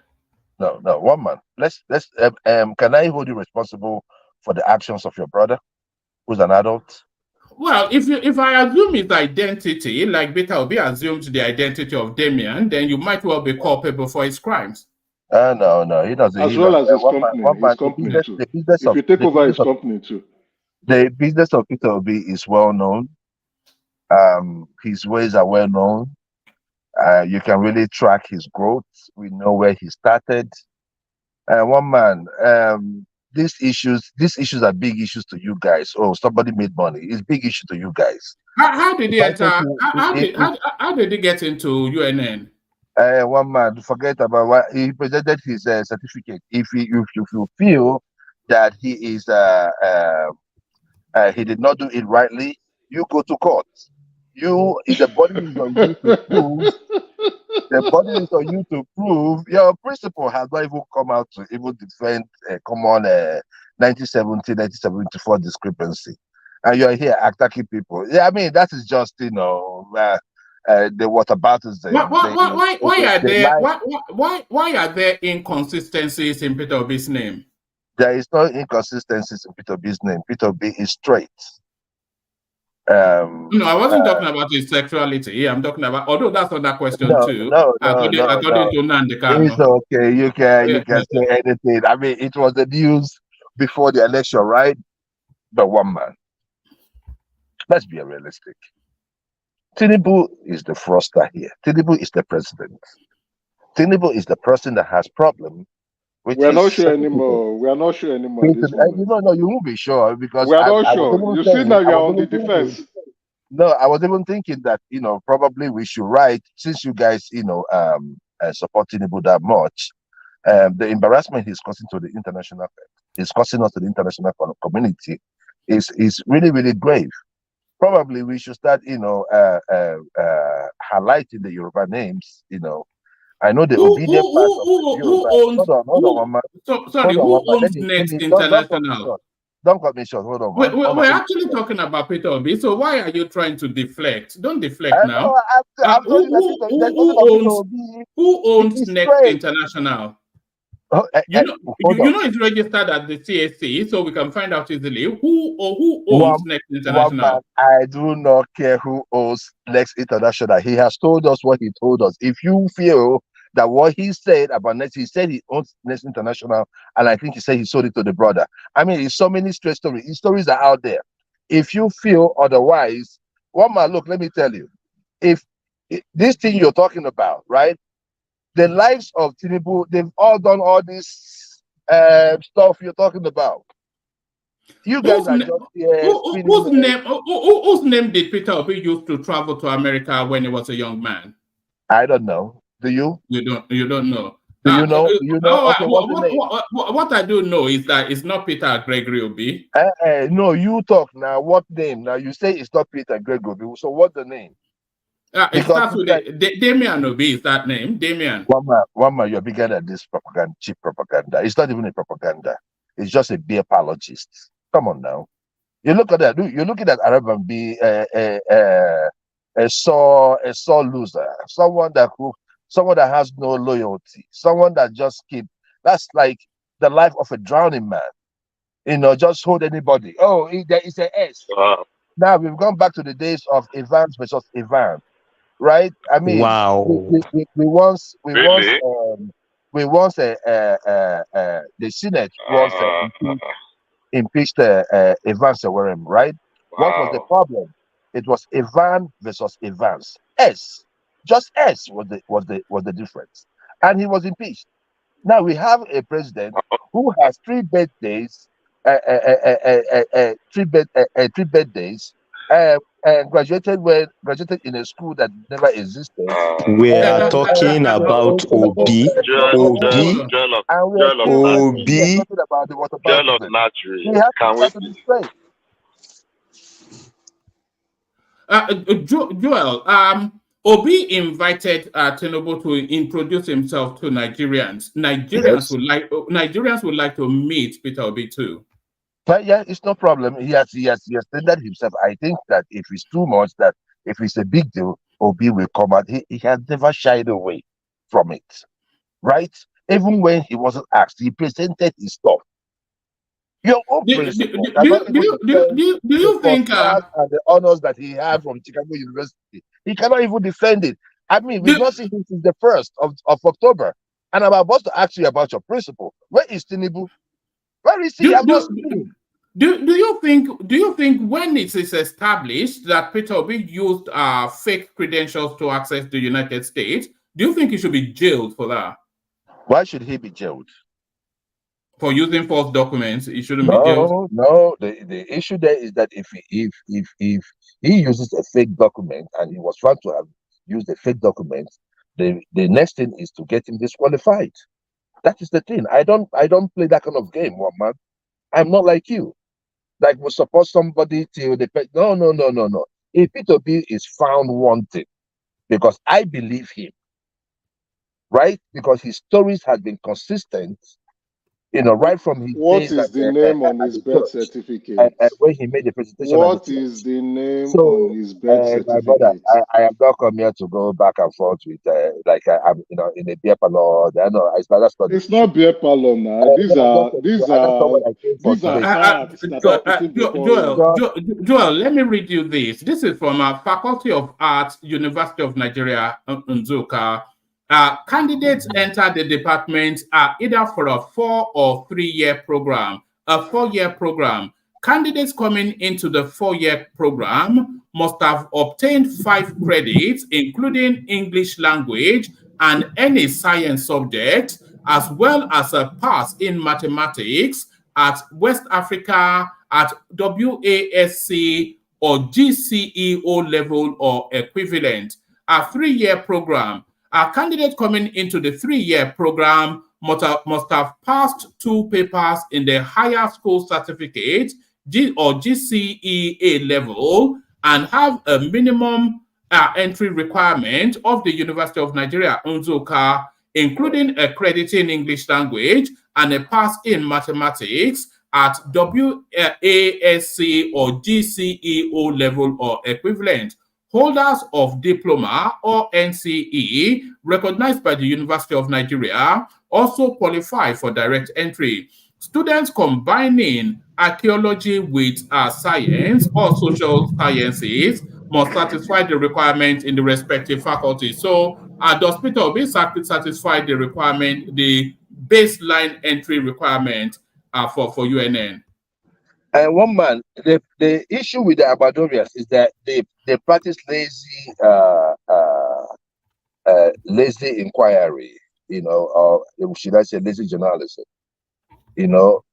No, one man. Let's can I hold you responsible for the actions of your brother, who's an adult? Well, if I assume his identity, like Peter Obi assumed the identity of Damian, then you might well be culpable for his crimes. No, he doesn't. As He well doesn't. as his One company, man, too. the business If of you take the over business his of company too. the business of Peter Obi is well known. His ways are well known. You can really track his growth. We know where he started. One man, these issues are big issues to you guys. Oh, somebody made money. It's big issue to you guys. How did he If I enter? take you- How did he get into UNN? one man, forget about what he presented his certificate. If you feel that he is he did not do it rightly, you go to court. The body is on you to prove. The body is on you to prove. Your principal has not even come out to even defend a common 1970, 1974 discrepancy, and you're here attacking people. Yeah, I mean that is just the whataboutism. Why are there inconsistencies in Peter Obi's name? There is no inconsistencies in Peter Obi's name. Peter Obi is straight. No, I wasn't talking about his sexuality. I'm talking about, although that's another question too. According to Nandekano. It's okay. You can say anything. I mean, it was the news before the election, right? But one man. Let's be realistic. Tinubu is the froster here. Tinubu is the president. Tinubu is the person that has problem. We are not sure anymore. We are not sure anymore. No, you won't be sure because we are not sure. You see now you are on the defense. No, I was even thinking that probably we should write, since you guys support Tinubu that much, the embarrassment he's causing to the international, is causing us to the international community, is really, really grave. Probably we should start highlighting the Yoruba names. I know the obedient part of Yoruba. Hold on, one man. Sorry, who owns Next International? Don't cut me short. Hold on. We're actually talking about Peter Obi. So why are you trying to deflect? Don't deflect now. Who owns Next International? You know it's registered at the CAC, so we can find out easily who owns Next International. I do not care who owns Next International. He has told us what he told us. If you feel that what he said about Next, he said he owns Next International, and I think he said he sold it to the brother. I mean, it's so many straight stories. His stories are out there. If you feel otherwise, one man, look, let me tell you, if this thing you're talking about, right? The lives of Tinubu, they've all done all this stuff you're talking about. You guys are just here. Whose name did Peter Obi use to travel to America when he was a young man? I don't know. Do you? You don't know. Do you know? Okay, what I do know is that it's not Peter Gregory Obi. No, you talk now. What name? Now you say it's not Peter Gregory Obi. So what's the name? It starts with Damian Obi. Is that name? Damian. One man, you're bigger than this propaganda, cheap propaganda. It's not even a propaganda. It's just a beer apologist. Come on now. You look at that. You're looking at Arab and be a sore loser, someone that has no loyalty, someone that just that's like the life of a drowning man. Just hold anybody. Oh, there is an S. Wow. Now we've gone back to the days of Evans versus Ivan, right? I mean, wow. We once really? The Senate once impeached Evans, right? Wow. What was the problem? It was Ivan versus Evans. S, just S was the difference, and he was impeached. Now we have a president who has 3 birthdays, 3 birthdays, and graduated in a school that never existed. We are talking about Obi. Obi. Joel, Obi invited Tinubu to introduce himself to Nigerians. Nigerians would like to meet Peter Obi too. But yeah, it's no problem. He has tendered himself. I think that if it's too much, that if it's a big deal, Obi will come out. He has never shied away from it, right? Even when he wasn't asked, he presented his stuff. Your own principal cannot even defend do you the think first class and the honors that he had from Chicago University. He cannot even defend it. I mean, we've not seen him since the 1st of October. And I'm about to ask you about your principal. Where is Tinubu? Where is he? I've not seen him. Do you think when it is established that Peter Obi used fake credentials to access the United States, do you think he should be jailed for that? Why should he be jailed? For using false documents, he shouldn't be jailed. No. The issue there is that if he uses a fake document and he was found to have used a fake document, the next thing is to get him disqualified. That is the thing. I don't play that kind of game, one man. I'm not like you. Like we support somebody till the no. If Peter B is found wanted, because I believe him, right? Because his stories have been consistent. Right from his what days is the name on his birth certificate? When he made the presentation. What is the name on his birth certificate? My brother, I am not come here to go back and forth with I'm in a beer parlor. No, it's not beer parlor now. These are facts that are putting before Joel, let me read you this. This is from Faculty of Arts, University of Nigeria, Nsukka. Candidates enter the department either for a 4 or 3 year program. A 4-year program. Candidates coming into the 4-year program must have obtained 5 credits, including English language and any science subject, as well as a pass in mathematics at West Africa at WASC or GCE O level or equivalent. A 3-year program. A candidate coming into the 3-year program must have passed 2 papers in the higher school certificate or GCE A level and have a minimum entry requirement of the University of Nigeria, Nsukka, including a credit in English language and a pass in mathematics at WASC or GCE O level or equivalent. Holders of diploma or NCE recognized by the University of Nigeria also qualify for direct entry. Students combining archaeology with science or social sciences must satisfy the requirement in the respective faculty. So, does Peter Obi satisfy the requirement, the baseline entry requirement for UNN? One man, the issue with the Abadorians is that they practice lazy inquiry, or should I say lazy journalism.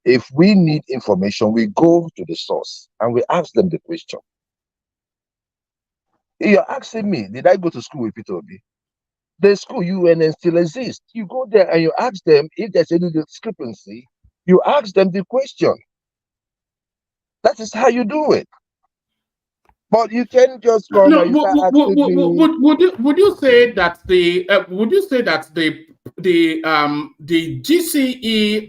If we need information, we go to the source and we ask them the question. You're asking me, did I go to school with Peter Obi? The school UNN still exists. You go there and you ask them if there's any discrepancy. You ask them the question. That is how you do it. But you can just come and start asking me. Would you say that the GCE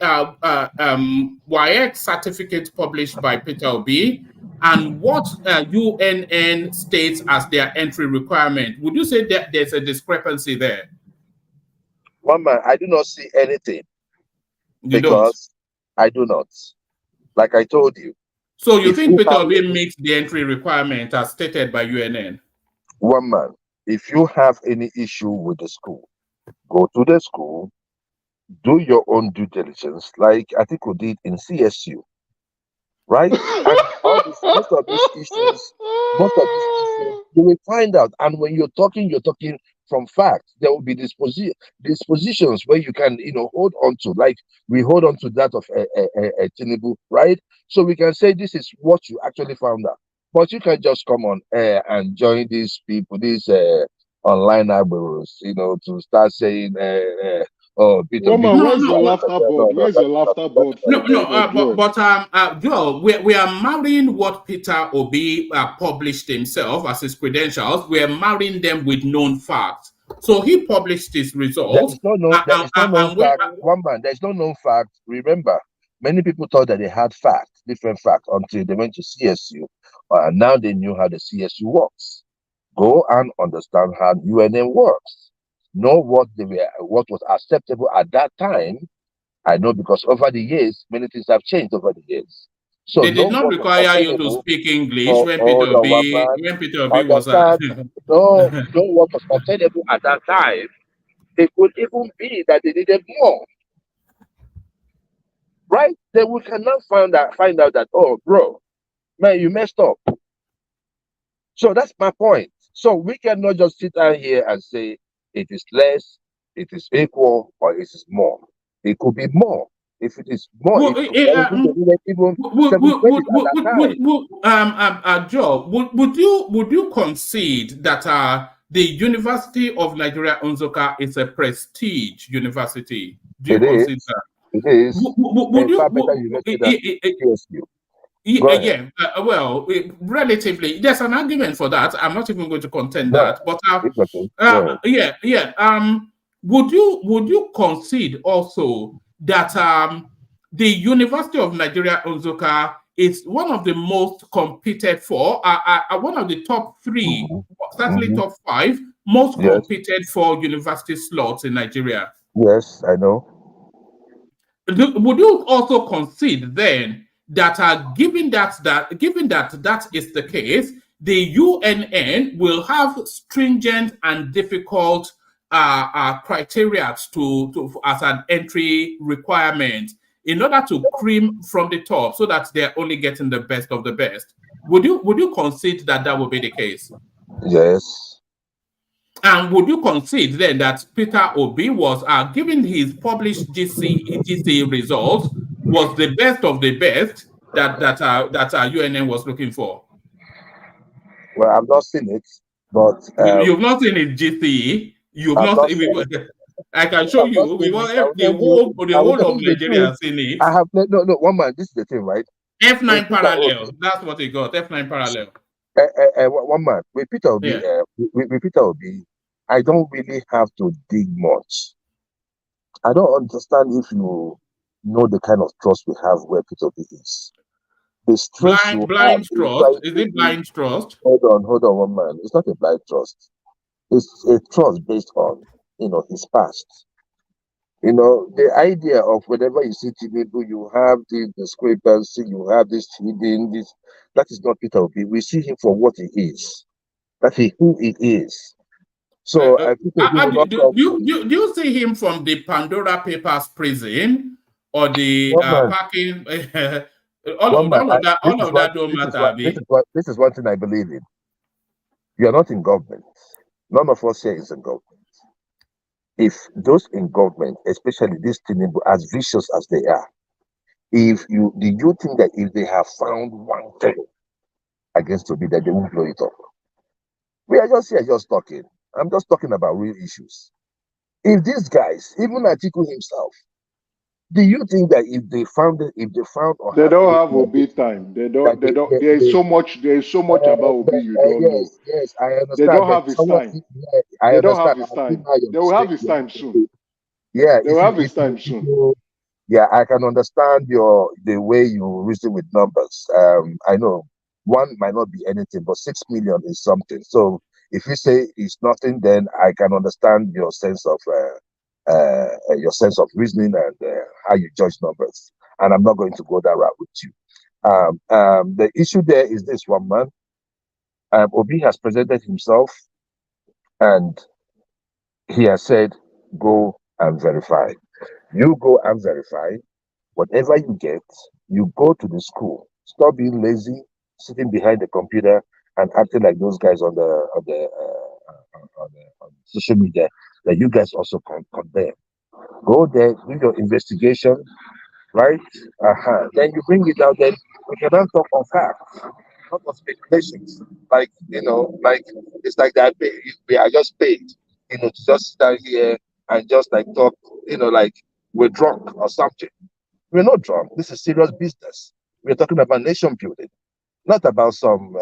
WAEC certificate published by Peter Obi and what UNN states as their entry requirement, would you say that there's a discrepancy there? One man, I do not see anything. You don't? I do not. Like I told you. So you think Peter Obi meets the entry requirement as stated by UNN? One man, if you have any issue with the school, go to the school, do your own due diligence, like I think we did in CSU, right? And most of these issues, you will find out. And when you're talking from facts. There will be dispositions where you can, hold on to, like we hold on to that of Tinubu, right? So we can say this is what you actually found out. But you can just come on air and join these people, these online abos, to start saying, oh, Peter. Where's your laughter board? Where's your laughter board? Joel, we are marrying what Peter Obi published himself as his credentials. We are marrying them with known facts. So he published his results. There's no known fact. One man, there's no known fact. Remember, many people thought that they had facts, different facts, until they went to CSU. And now they knew how the CSU works. Go and understand how UNN works. Know what was acceptable at that time, I know because over the years, many things have changed over the years. So they did not was require you to speak English when Peter Obi was understand, no one was obtainable at that time. It could even be that they needed more. Right? Then we cannot find out that, oh, bro, man, you messed up. So that's my point. So we cannot just sit down here and say it is less, it is equal, or it is more. It could be more. If it is more, Joe, would you concede that the University of Nigeria Nsukka is a prestige university? Do you concede that? It is. Well, relatively, there's an argument for that. I'm not even going to contend that. But would you concede also that the University of Nigeria Nsukka is one of the most competed for, one of the top 3, certainly top 5 most competed for university slots in Nigeria? Yes, I know. Would you also concede then that given that is the case, the UNN will have stringent and difficult criteria to as an entry requirement in order to cream from the top, so that they're only getting the best of the best? Would you concede that will be the case? Yes. And would you concede then that Peter Obi was, given his published GCE results, was the best of the best that UNN was looking for? Well, I've not seen it, but you've not seen his GCE. You've not seen it. I can show you. The whole of Nigeria has seen it. I have no. One man. This is the thing, right? F9 parallel. That's what he got. F9 parallel. One man with Peter Obi. With Peter Obi, I don't really have to dig much. I don't understand if you know the kind of trust we have where Peter Obi is. Blind trust. Is it blind trust? Hold on, one man. It's not a blind trust. It's a trust based on his past. The idea of whenever you see Tinubu, you have the discrepancy, you have this hidden, this. That is not Peter Obi. We see him for what he is. That's who he is. So do you see him from the Pandora Papers prison or the parking? all of that don't matter. This is one thing I believe in. You are not in government. None of us here is in government. If those in government, especially this Tinubu, as vicious as they are, do you think that if they have found one thing against Obi, that they won't blow it up? We are just here just talking. I'm just talking about real issues. If these guys, even Atiku himself, do you think that if they found they don't have Obi time? They don't. There is so much about Obi you don't know. Yes, I understand. They don't have his time. They don't have his time. They will have his time soon. Yeah, they will have his time soon. Yeah, I can understand the way you reason with numbers. I know one might not be anything, but 6 million is something. So if you say it's nothing, then I can understand your sense of reasoning and how you judge numbers. And I'm not going to go that route with you. The issue there is this, one man. Obi has presented himself and he has said, go and verify. You go and verify. Whatever you get, you go to the school. Stop being lazy, sitting behind the computer and acting like those guys on social media that you guys also condemn. Go there, do your investigation, right? Then you bring it out. Then we cannot talk of facts, not of speculations. Like it's like that. We are just paid, to just stand here and just like talk, like we're drunk or something. We're not drunk. This is serious business. We're talking about nation building, not about some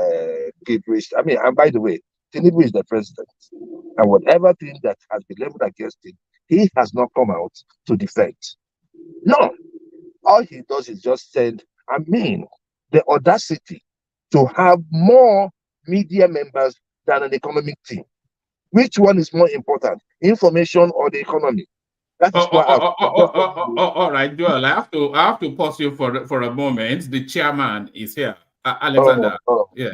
gibberish. I mean, and by the way, Tinubu is the president, and whatever thing that has been leveled against him, he has not come out to defend. No, all he does is just send. The audacity to have more media members than an economic team. Which one is more important, information or the economy? That's why all right, Joel. I have to pause you for a moment. The chairman is here, Alexander. Yeah.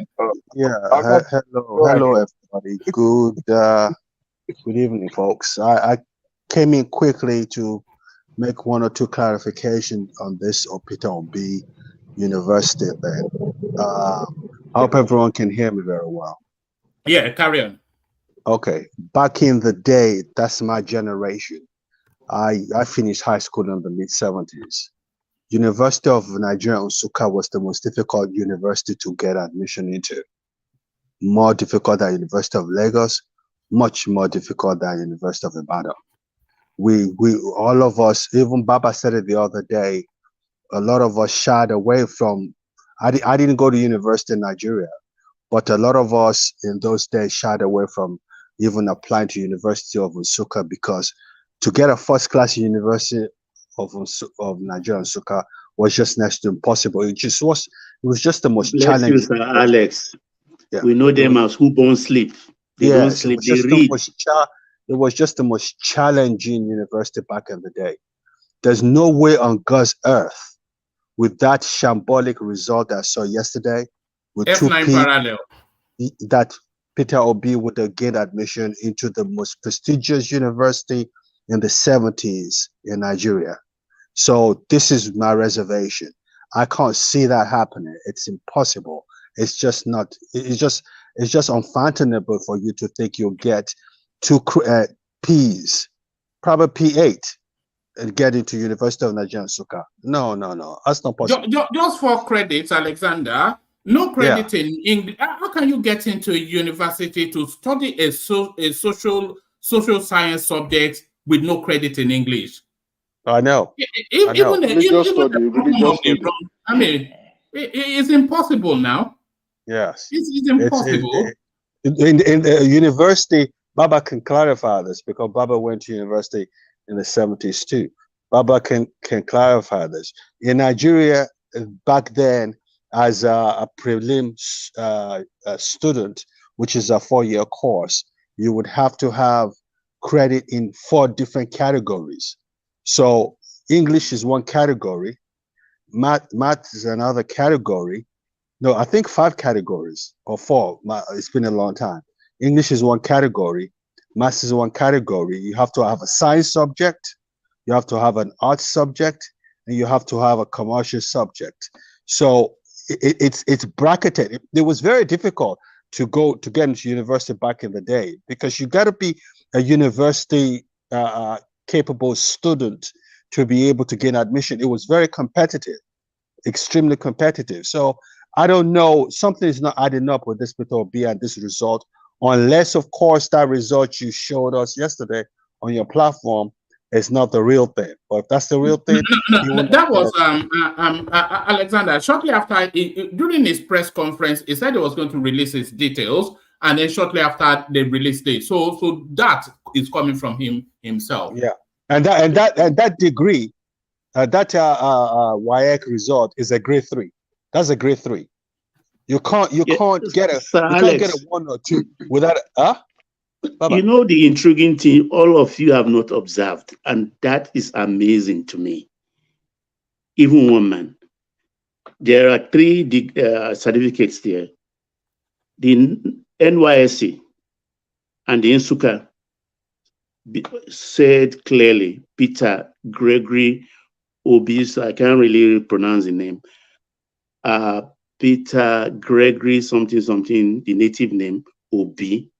Hello, everybody. Good evening, folks. I came in quickly to make one or two clarifications on this Peter Obi University thing. I hope everyone can hear me very well. Yeah, carry on. Okay. Back in the day, that's my generation. I finished high school in the mid-70s. University of Nigeria Nsukka was the most difficult university to get admission into. More difficult than University of Lagos, much more difficult than University of Ibadan. We all of us, even Baba said it the other day, a lot of us shied away from, I didn't go to university in Nigeria, but a lot of us in those days shied away from even applying to University of Nsukka, because to get a first-class University of Nigeria Nsukka was just next to impossible. It was just the most challenging. Sir Alex. Yeah. We know them as who don't sleep. They don't sleep, they read. It was just the most challenging university back in the day. There's no way on God's earth with that shambolic result that I saw yesterday with F9 parallel that Peter Obi would have gained admission into the most prestigious university in the 70s in Nigeria. So this is my reservation. I can't see that happening. It's impossible. It's just not. It's just unfathomable for you to think you'll get 2 P's, probably P8, and get into University of Nigeria Nsukka. No, that's not possible. Just for credits, Alexander. No credit in English. How can you get into a university to study a social science subject with no credit in English? I know. I mean, it's impossible now. Yes, it's impossible. In the university, Baba can clarify this because Baba went to university in the 70s too. Baba can clarify this. In Nigeria, back then, as a prelim student, which is a 4-year course, you would have to have credit in 4 different categories. So English is one category, math is another category. No, I think 5 categories or 4. It's been a long time. English is one category, math is one category. You have to have a science subject, you have to have an arts subject, and you have to have a commercial subject. So it's bracketed. It was very difficult to get into university back in the day because you got to be a university capable student to be able to gain admission. It was very competitive, extremely competitive. So I don't know, something is not adding up with this Peter Obi and this result, unless of course that result you showed us yesterday on your platform is not the real thing. But if that's the real thing, that was Alexander. Shortly after, during his press conference, he said he was going to release his details, and then shortly after they released it. So that is coming from himself. Yeah, and that degree, that WAEC result is a grade 3. That's a grade 3. You can't get a 1 or 2 without You know the intriguing thing all of you have not observed, and that is amazing to me. Even one man. There are 3 certificates there. The NYSC and the Nsukka said clearly, Peter Gregory Obi, so I can't really pronounce the name. Peter Gregory something, the native name, Obi.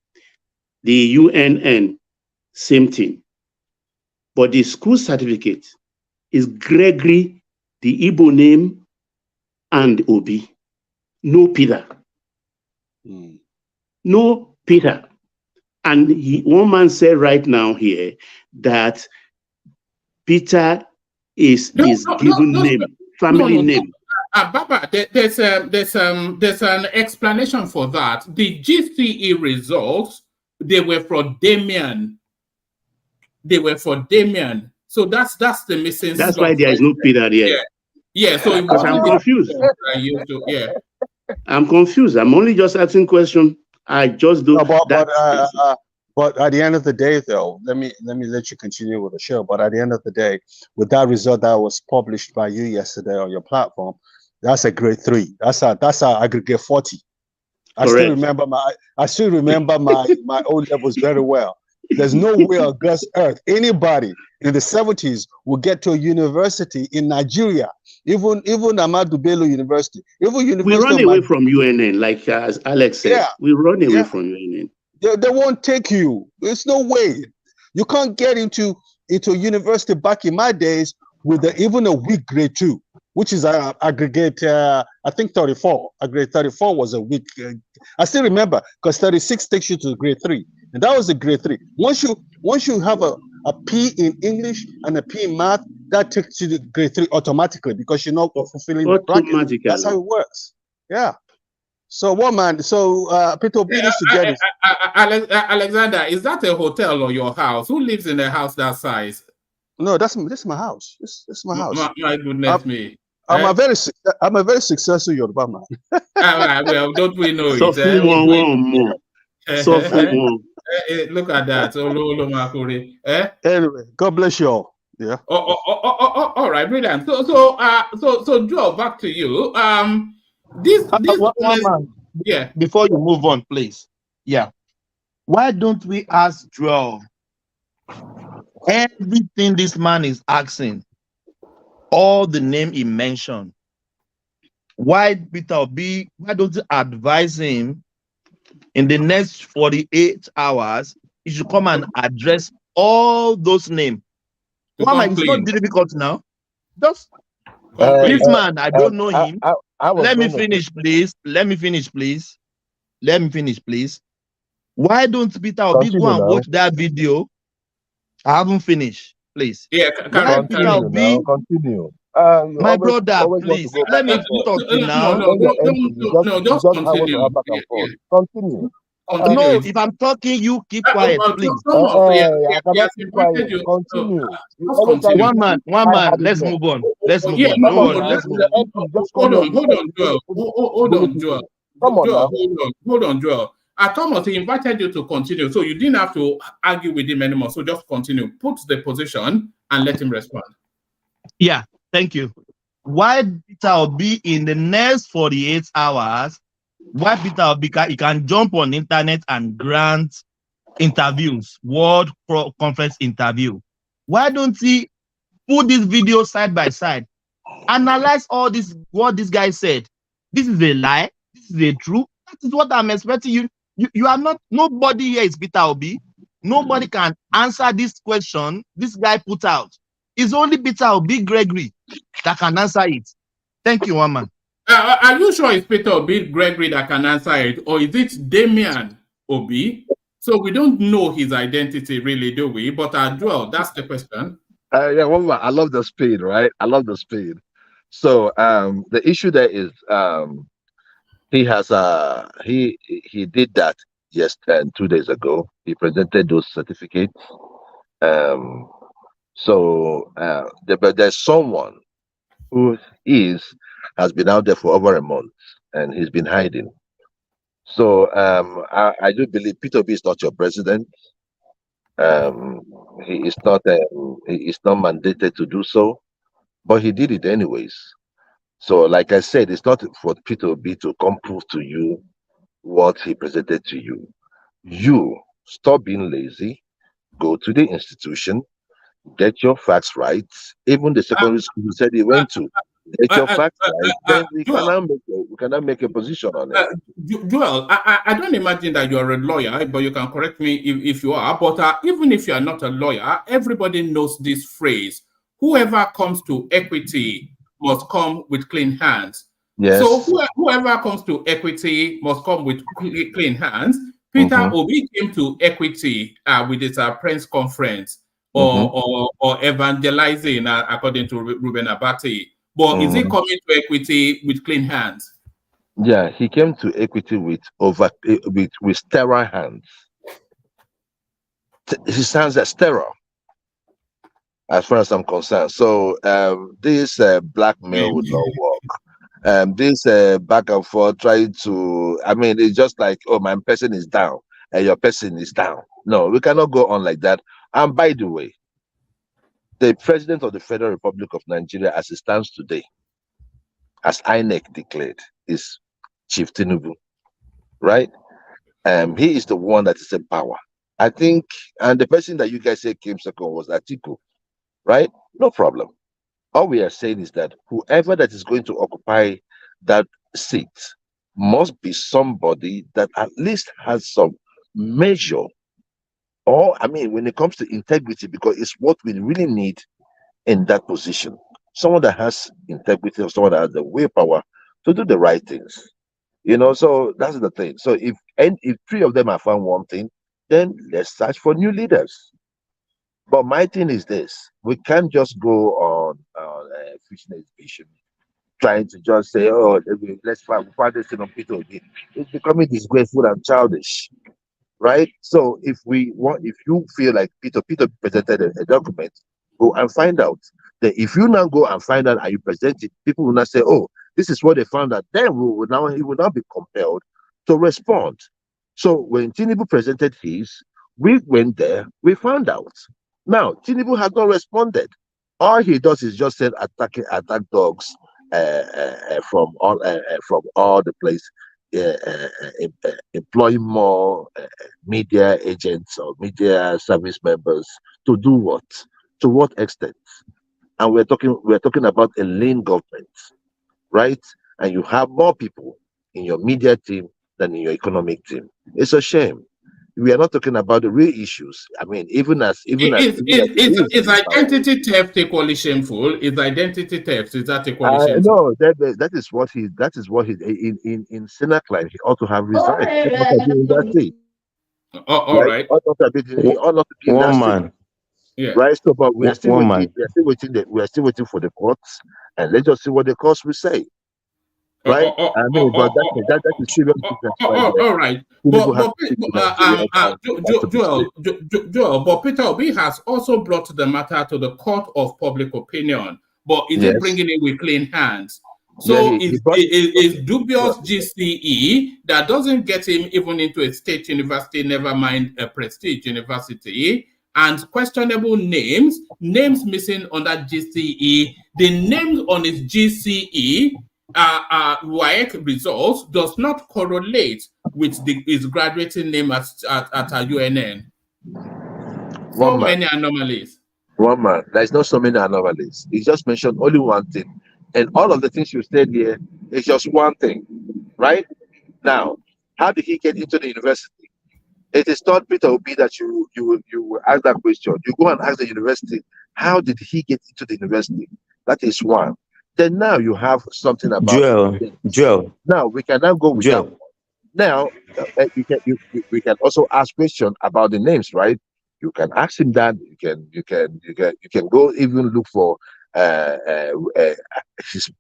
The UNN, same thing. But the school certificate is Gregory, the Igbo name, and Obi. No Peter. No Peter. And one man said right now here that Peter is his given name, family name. Baba, there's an explanation for that. The GCE results, they were for Damian. So that's the missing. That's why there is no Peter there. Yeah. So because I'm confused. Yeah. I'm confused. I'm only just asking questions. I just don't. But at the end of the day, though, let me let you continue with the show. But at the end of the day, with that result that was published by you yesterday on your platform, that's a grade 3. That's a aggregate 40. I still remember my my O levels very well. There's no way on God's earth anybody in the 70s will get to a university in Nigeria, even Ahmadu Bello University, even University. We run away from UNN, like as Alex said. Yeah. We run away from UNN. They won't take you. There's no way. You can't get into university back in my days with even a weak grade 2, which is aggregate, I think 34. Aggregate 34 was a weak. I still remember because 36 takes you to grade 3, and that was a grade 3. Once you have a P in English and a P in math, that takes you to grade 3 automatically because you're not fulfilling the bracket. That's how it works. Yeah. So what man? So Peter Obi needs to get it. Alexander, is that a hotel or your house? Who lives in a house that size? No, this is my house. This is my house. My goodness me. I'm a very successful Yoruba man. Well, don't we know so it? So look at that. Anyway, God bless you all. Yeah. All right, brilliant. So Joe, back to you. This one man. Yeah. Before you move on, please. Yeah. Why don't we ask Joel everything this man is asking? All the name he mentioned. Why Peter Obi? Why don't you advise him in the next 48 hours? He should come and address all those names. It's not difficult now. Just this man, I don't know him. Let me finish, please. Let me finish, please. Why don't Peter Obi go and watch that video? I haven't finished, please. Yeah, continue. My brother, please. Let me talk now. No, just continue. Continue. No, if I'm talking, you keep quiet, please. Continue. One man. Let's move on. Hold on, Joel. Hold on, Joel. Thomas, he invited you to continue, so you didn't have to argue with him anymore. So just continue. Put the position and let him respond. Yeah, thank you. Why Peter Obi in the next 48 hours? Why Peter Obi he can jump on internet and grant interviews, World Conference interview? Why don't he put this video side by side, analyze all this, what this guy said? This is a lie. This is a truth. That is what I'm expecting you. You are not. Nobody here is Peter Obi. Nobody can answer this question this guy put out. It's only Peter Obi Gregory that can answer it. Thank you, one man. Are you sure it's Peter Obi Gregory that can answer it, or is it Damian Obi? So we don't know his identity, really, do we? But Joel, that's the question. Yeah, well, I love the speed, right? I love the speed. So the issue there is he has he did that 2 days ago. He presented those certificates. But there's someone who has been out there for over a month and he's been hiding. So I do believe Peter Obi is not your president. He is not mandated to do so, but he did it anyways. So like I said, it's not for Peter Obi to come prove to you what he presented to you. You stop being lazy, go to the institution, get your facts right. Even the secondary school you said he went to, get your facts right. Then we cannot make a position on it. Joel, I don't imagine that you're a lawyer, but you can correct me if you are. But even if you are not a lawyer, everybody knows this phrase: whoever comes to equity must come with clean hands. Yes. So whoever comes to equity must come with clean hands. Peter Obi came to equity with his press conference or evangelizing, according to Ruben Abati. But is he coming to equity with clean hands? Yeah, he came to equity with sterile hands. His hands are sterile, as far as I'm concerned. So this blackmail would not work. This back and forth trying to, it's just like, oh, my person is down your person is down. No, we cannot go on like that. And by the way, the president of the Federal Republic of Nigeria, as it stands today, as INEC declared, is Chief Tinubu, right? He is the one that is in power. I think, and the person that you guys say came second was Atiku, right? No problem. All we are saying is that whoever that is going to occupy that seat must be somebody that at least has some measure, or I mean, when it comes to integrity, because it's what we really need in that position. Someone that has integrity, or someone that has the willpower to do the right things. You know, so that's the thing. So if three of them have found one thing, then let's search for new leaders. But my thing is this: we can't just go on fishing expedition, trying to just say, "Oh, let's find this thing on Peter again." It's becoming disgraceful and childish, right? So if you feel like Peter presented a document, go and find out. Then if you now go and find out and you present it, people will not say, "Oh, this is what they found out." Then he will now be compelled to respond. So when Tinubu presented his, we went there, we found out. Now Tinubu has not responded. All he does is just send attack dogs from all the place, employing more media agents or media service members to do what? To what extent? And we're talking about a lean government, right? And you have more people in your media team than in your economic team. It's a shame. We are not talking about the real issues. I mean, is identity theft equally shameful? Is identity theft, is that equally shameful? No, that is what he in Senate he ought to have resigned. All right. One man. Yeah. Right. So, but we are still waiting. We are still waiting for the courts, and let's just see what the courts will say. Right. I mean, but that is serious business. All right. Joel, but Peter Obi has also brought the matter to the court of public opinion. But is he bringing it with clean hands? So it's dubious GCE that doesn't get him even into a state university, never mind a prestige university, and questionable names missing on that GCE. The names on his GCE WAEC results does not correlate with his graduating name at UNN. Many anomalies. One man. There's not so many anomalies. He just mentioned only one thing. And all of the things you said here is just one thing. Right? Now, how did he get into the university? It is not Peter Obi that you will ask that question. You go and ask the university, how did he get into the university? That is one. Then now you have something about Joel. Now we can now go with that one. Now we can also ask questions about the names, right? You can ask him that. You can go even look for his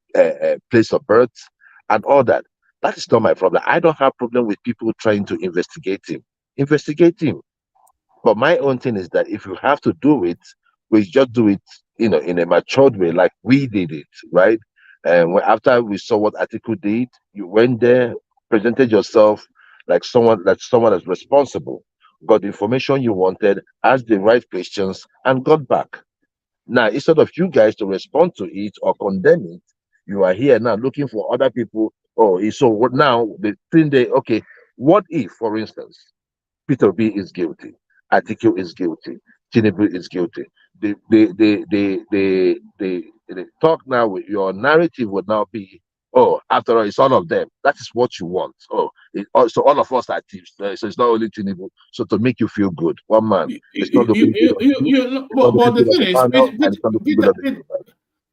place of birth and all that. That is not my problem. I don't have problem with people trying to investigate him. Investigate him. But my own thing is that if you have to do it, we just do it, in a matured way, like we did it, right? And after we saw what Atiku did, you went there, presented yourself like someone that's responsible, got the information you wanted, asked the right questions, and got back. Now, instead of you guys to respond to it or condemn it, you are here now looking for other people. Oh, so what now? The thing okay, what if, for instance, Peter B is guilty, Atiku is guilty, Tinubu is guilty? The talk now with your narrative would now be, oh, after all, it's all of them. That is what you want. So all of us are thieves. So it's not only Tinubu. So to make you feel good, one man. It's not the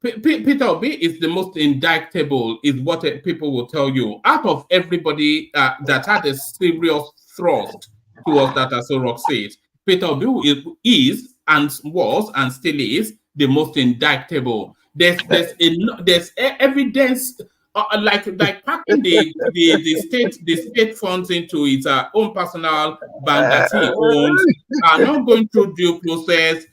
Peter Obi is the most indictable, is what people will tell you. Out of everybody that had a serious thrust towards that, as Rock says, Peter Obi is and was and still is the most indictable. There's evidence, like packing the state funds into its own personal bank that he owns, not going through due process,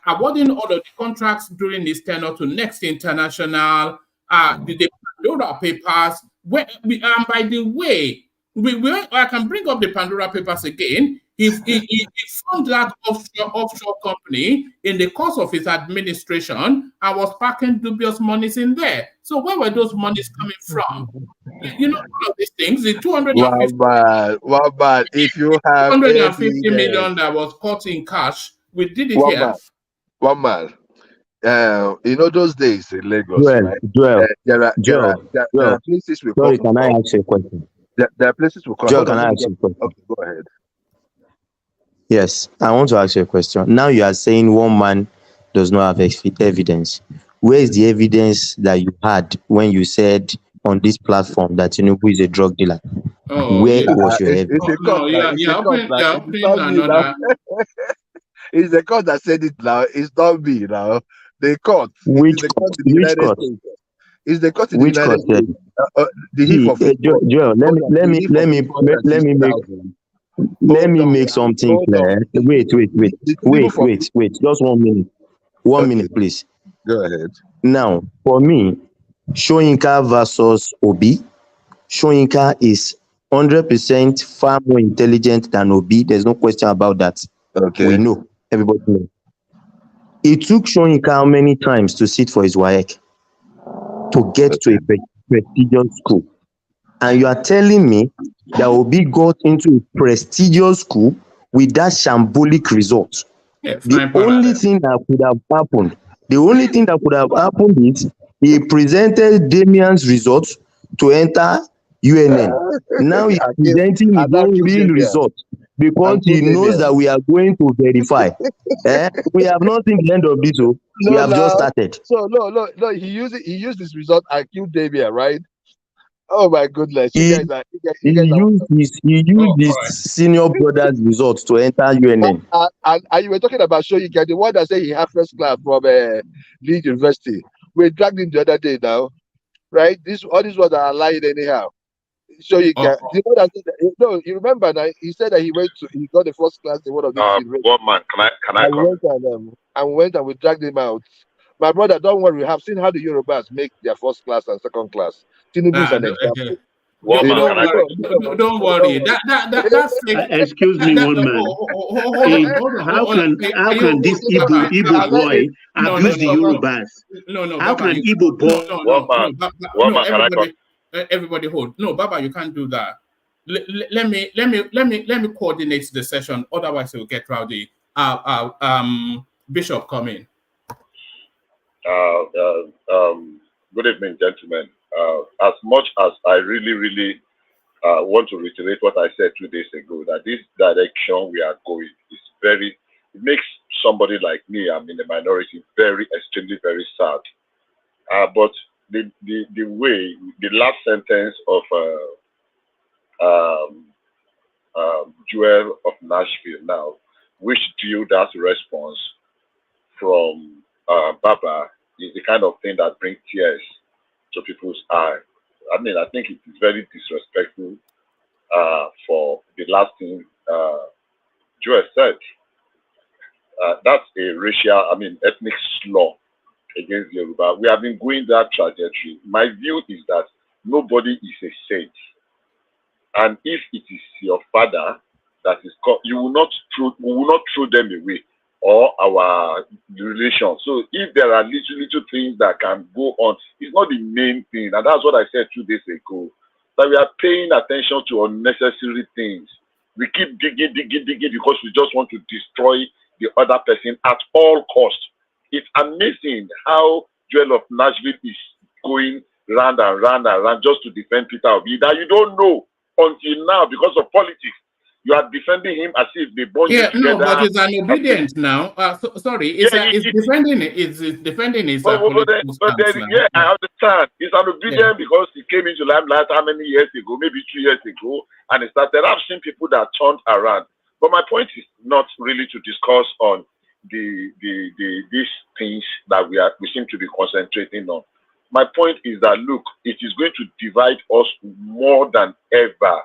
awarding all of the contracts during his tenure to Next International, the Pandora papers. By the way, I can bring up the Pandora Papers again. He formed that offshore company in the course of his administration and was packing dubious monies in there. So where were those monies coming from? You know, all of these things, the 250 if you have 250 million that was caught in cash, we did it here. One man. You know those days in Lagos, right? Joel, There are places we sorry, call. can I ask you a question? There are places we call. Joel, can I ask you a question? Okay, go ahead. Yes, I want to ask you a question. Now you are saying one man does not have evidence. Where is the evidence that you had when you said on this platform that Tinubu is a drug dealer? Where was your evidence? It's the court that said it now. It's not me now. The court. Which the court? Court in the Which United court? States. It's the court in Which the United court? States. Joel, let me make something clear. Wait. Just 1 minute. One minute, please. Go ahead. Now, for me, Soyinka versus Obi, Soyinka is 100% far more intelligent than Obi. There's no question about that. Okay. We know. Everybody knows. It took Soyinka how many times to sit for his WAEC to get to a prestigious school? And you are telling me that Obi got into a prestigious school with that shambolic result. The only thing that could have happened is he presented Damian'S results to enter UNN. Now he's presenting his own real results because he knows that we are going to verify. We have not seen the end of this, so we have just started. So no. He used this result and killed Damian, right? Oh my goodness! He used his senior brother's results to enter UNN. And you were talking about Soyinka, the one that said he had first class from Leeds University. We dragged him the other day now, right? All these ones are lying anyhow. Soyinka, you remember now? He said that he got the first class in one of these universities. One man, can I come? And went and we dragged him out. My brother, don't worry. We have seen how the Yorubas make their first class and second class. Tinubu is an example. Don't worry. That's excuse me, one man. How can this Igbo boy abuse the Yorubas? No. How can Igbo boy? Everybody hold. No, Baba, you can't do that. Let me coordinate the session. Otherwise, it will get rowdy. Bishop, come in. Good evening, gentlemen. As much as I really want to reiterate what I said 2 days ago, that this direction we are going is it makes somebody like me, I'm in the minority, extremely very sad. But the way, the last sentence of Joel of Nashville now, which drew that response from Baba, is the kind of thing that brings tears to people's eyes. I mean, I think it is very disrespectful for the last thing Joel said. That's a ethnic slur against Yoruba. We have been going that trajectory. My view is that nobody is a saint. And if it is your father that is called, we will not throw them away, or our relation. So if there are little things that can go on, it's not the main thing. And that's what I said 2 days ago, that we are paying attention to unnecessary things. We keep digging because we just want to destroy the other person at all costs. It's amazing how Joel of Nashville is going round and round just to defend Peter Obi that you don't know until now because of politics. You are defending him as if they bond together. No, but it's an obedience now. It's defending it. It's defending his political stance now. Yeah, I understand. It's an obedience because he came into limelight how many years ago, maybe 2 years ago, and it started. I've seen people that turned around. But my point is not really to discuss on these things that we seem to be concentrating on. My point is that look, it is going to divide us more than ever.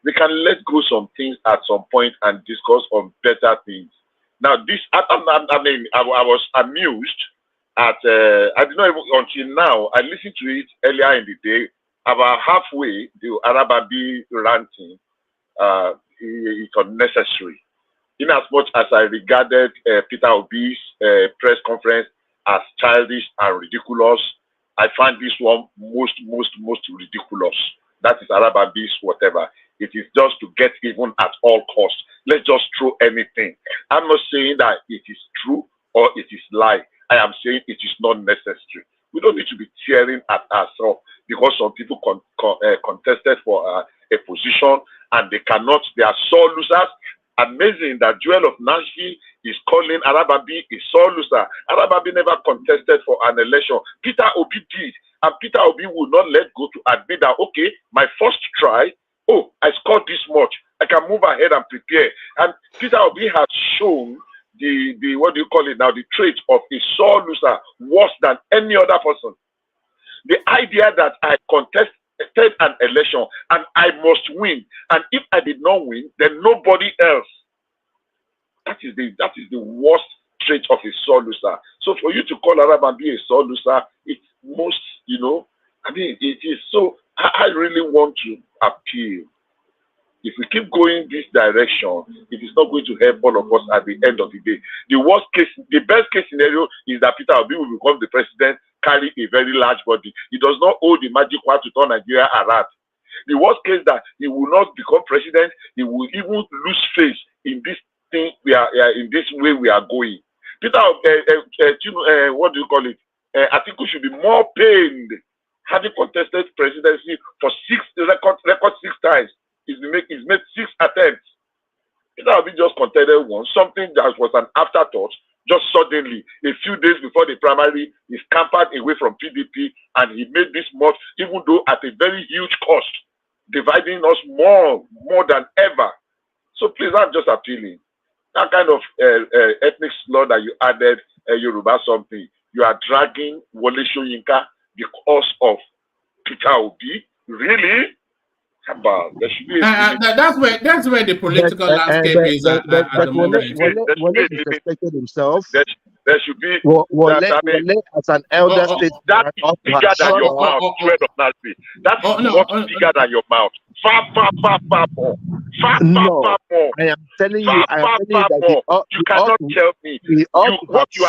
We can let go some things at some point and discuss on better things. Now, I was amused at, I did not even, until now, I listened to it earlier in the day, About halfway, the Arababi ranting, it's unnecessary. In as much as I regarded Peter Obi's press conference as childish and ridiculous, I find this one most ridiculous. That is Arababi's whatever. It is just to get even at all costs. Let's just throw anything. I'm not saying that it is true or it is lie. I am saying it is not necessary. We don't need to be tearing at ourselves because some people contested for a position and they are sore losers. Amazing that Joel of Nashville is calling Arababi a sore loser. Arababi never contested for an election. Peter Obi did. And Peter Obi will not let go to admit that, okay, my first try, oh, I scored this much. I can move ahead and prepare. And Peter Obi has shown the what do you call it now, the trait of a sore loser worse than any other person. The idea that I contested an election and I must win, and if I did not win, then nobody else. That is the worst trait of a sore loser. So for you to call Arababi a sore loser, it's most, I mean, it is so. I really want to appeal. If we keep going this direction, it is not going to help all of us at the end of the day. The best case scenario is that Peter Obi will become the president, carry a very large body. He does not hold the magic wand to turn Nigeria around. The worst case that he will not become president, he will even lose face in this thing in this way we are going. Peter, what do you call it? Atiku should be more pained having contested presidency for record 6 times. He's made 6 attempts. Peter Obi just contested once, something that was an afterthought. Just suddenly, a few days before the primary, he scampered away from PDP and he made this much, even though at a very huge cost, dividing us more than ever. So please, I'm just appealing. That kind of ethnic slur that you added, Yoruba something, you are dragging Wole Soyinka because of Peter Obi. Really? There should be that's where the political landscape is at the moment. Wole disrespected himself. There should be Wole as an elder statesman. That is bigger than your mouth. That is bigger than your mouth. Far more. Far more. I am telling you that you cannot tell me. What you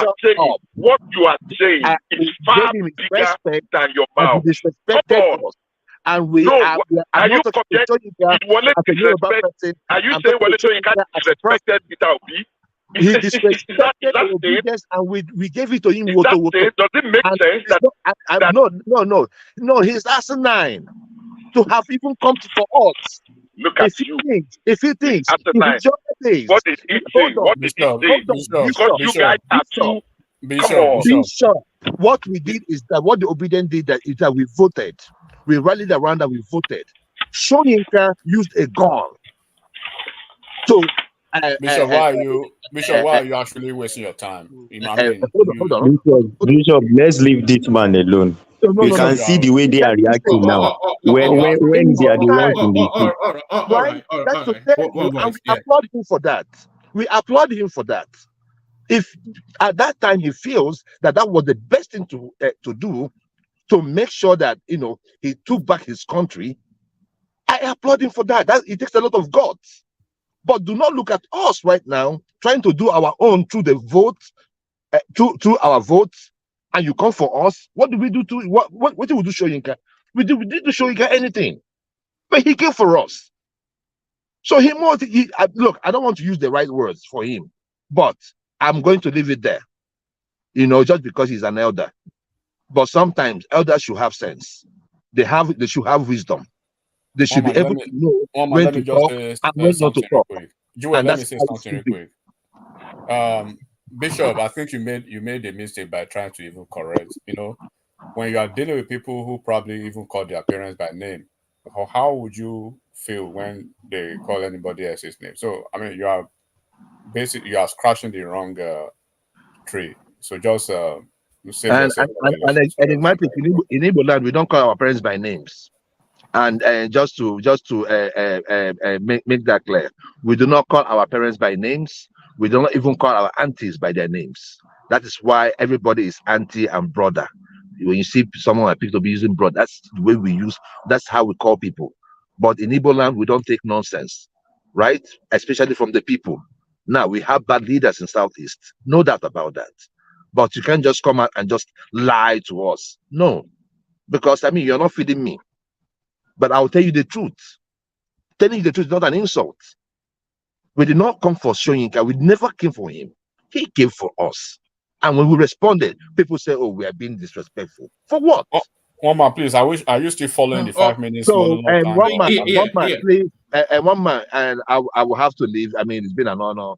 are saying is far bigger than your mouth. Come on. And we are you saying Wole Soyinka disrespected Peter Obi? He disrespected obedience, and we gave it to him. Does it make sense? No, he's asinine to have even come for us. Look at you. If he thinks, what did he say? What did he say? Because you guys are too. Bishop, what we did is that what the obedient did is that we voted. We rallied around and we voted. Soyinka used a gun. So, Bishop, why are you actually wasting your time? Hold on. Bishop, let's leave this man alone. You can see the way they are reacting now. When they are the ones in the we applaud him for that. We applaud him for that. If at that time he feels that was the best thing to do, to make sure that he took back his country, I applaud him for that. It takes a lot of guts. But do not look at us right now trying to do our own through the vote, through our votes, and you come for us. What do we do to what did we do, Soyinka? We didn't do Soyinka anything, but he came for us. So look, I don't want to use the right words for him, but I'm going to leave it there. Just because he's an elder. But sometimes elders should have sense. They should have wisdom. They should be able to know when to talk and when not to talk. Joel, let me say something real quick. Bishop, I think you made a mistake by trying to even correct. When you are dealing with people who probably even call their parents by name, how would you feel when they call anybody else's name? So I mean, you are scratching the wrong tree. So just and in my opinion, in Igbo land, we don't call our parents by names. And just to make that clear, we do not call our parents by names. We do not even call our aunties by their names. That is why everybody is auntie and brother. when you see someone like Peter be using bro, that's the way we use. That's how we call people. But in Igbo land, we don't take nonsense, right? Especially from the people. Now we have bad leaders in Southeast, no doubt about that. But you can't just come out and just lie to us. No, because I mean you're not feeding me. But I'll tell you the truth. Telling you the truth is not an insult. We did not come for Soyinka. We never came for him. He came for us. And when we responded, people say, "Oh, we are being disrespectful." For what? Oh, one man, please. Are you still following the 5 minutes So, monologue and time? one man, please, and one man, and I will have to leave. I mean, it's been an honor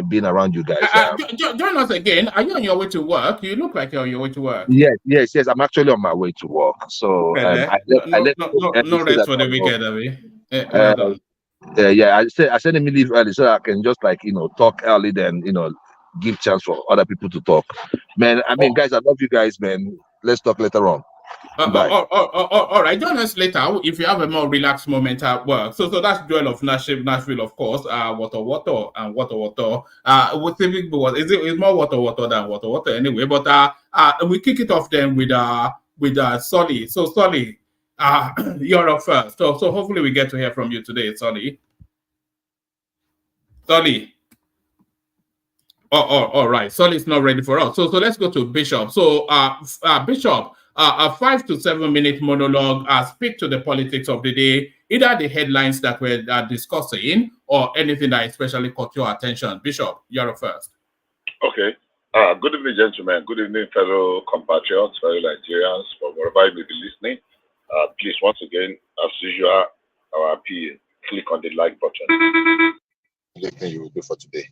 being around you guys. Join us again. Are you on your way to work? You look like you're on your way to work. Yes. I'm actually on my way to work. So I let no rest for the weekend, I mean. I said let me leave early so I can just talk early, then give chance for other people to talk. Man, I mean, guys, I love you guys, man. Let's talk later on. Bye. All right, join us later if you have a more relaxed moment at work. So that's Joel of Nashville, of course. Water and water. What it's more water than water anyway. But we kick it off then with Solly. So Solly, you're up first. So hopefully we get to hear from you today, Solly. Solly. All right. Solly's not ready for us. So let's go to Bishop. So Bishop, a 5 to 7 minute monologue. Speak to the politics of the day, either the headlines that we're discussing or anything that especially caught your attention. Bishop, you're up first. Okay. Good evening, gentlemen. Good evening, fellow compatriots, fellow Nigerians, from wherever you may be listening. Please, once again, as usual, our appeal, click on the like button. Anything you will do for today.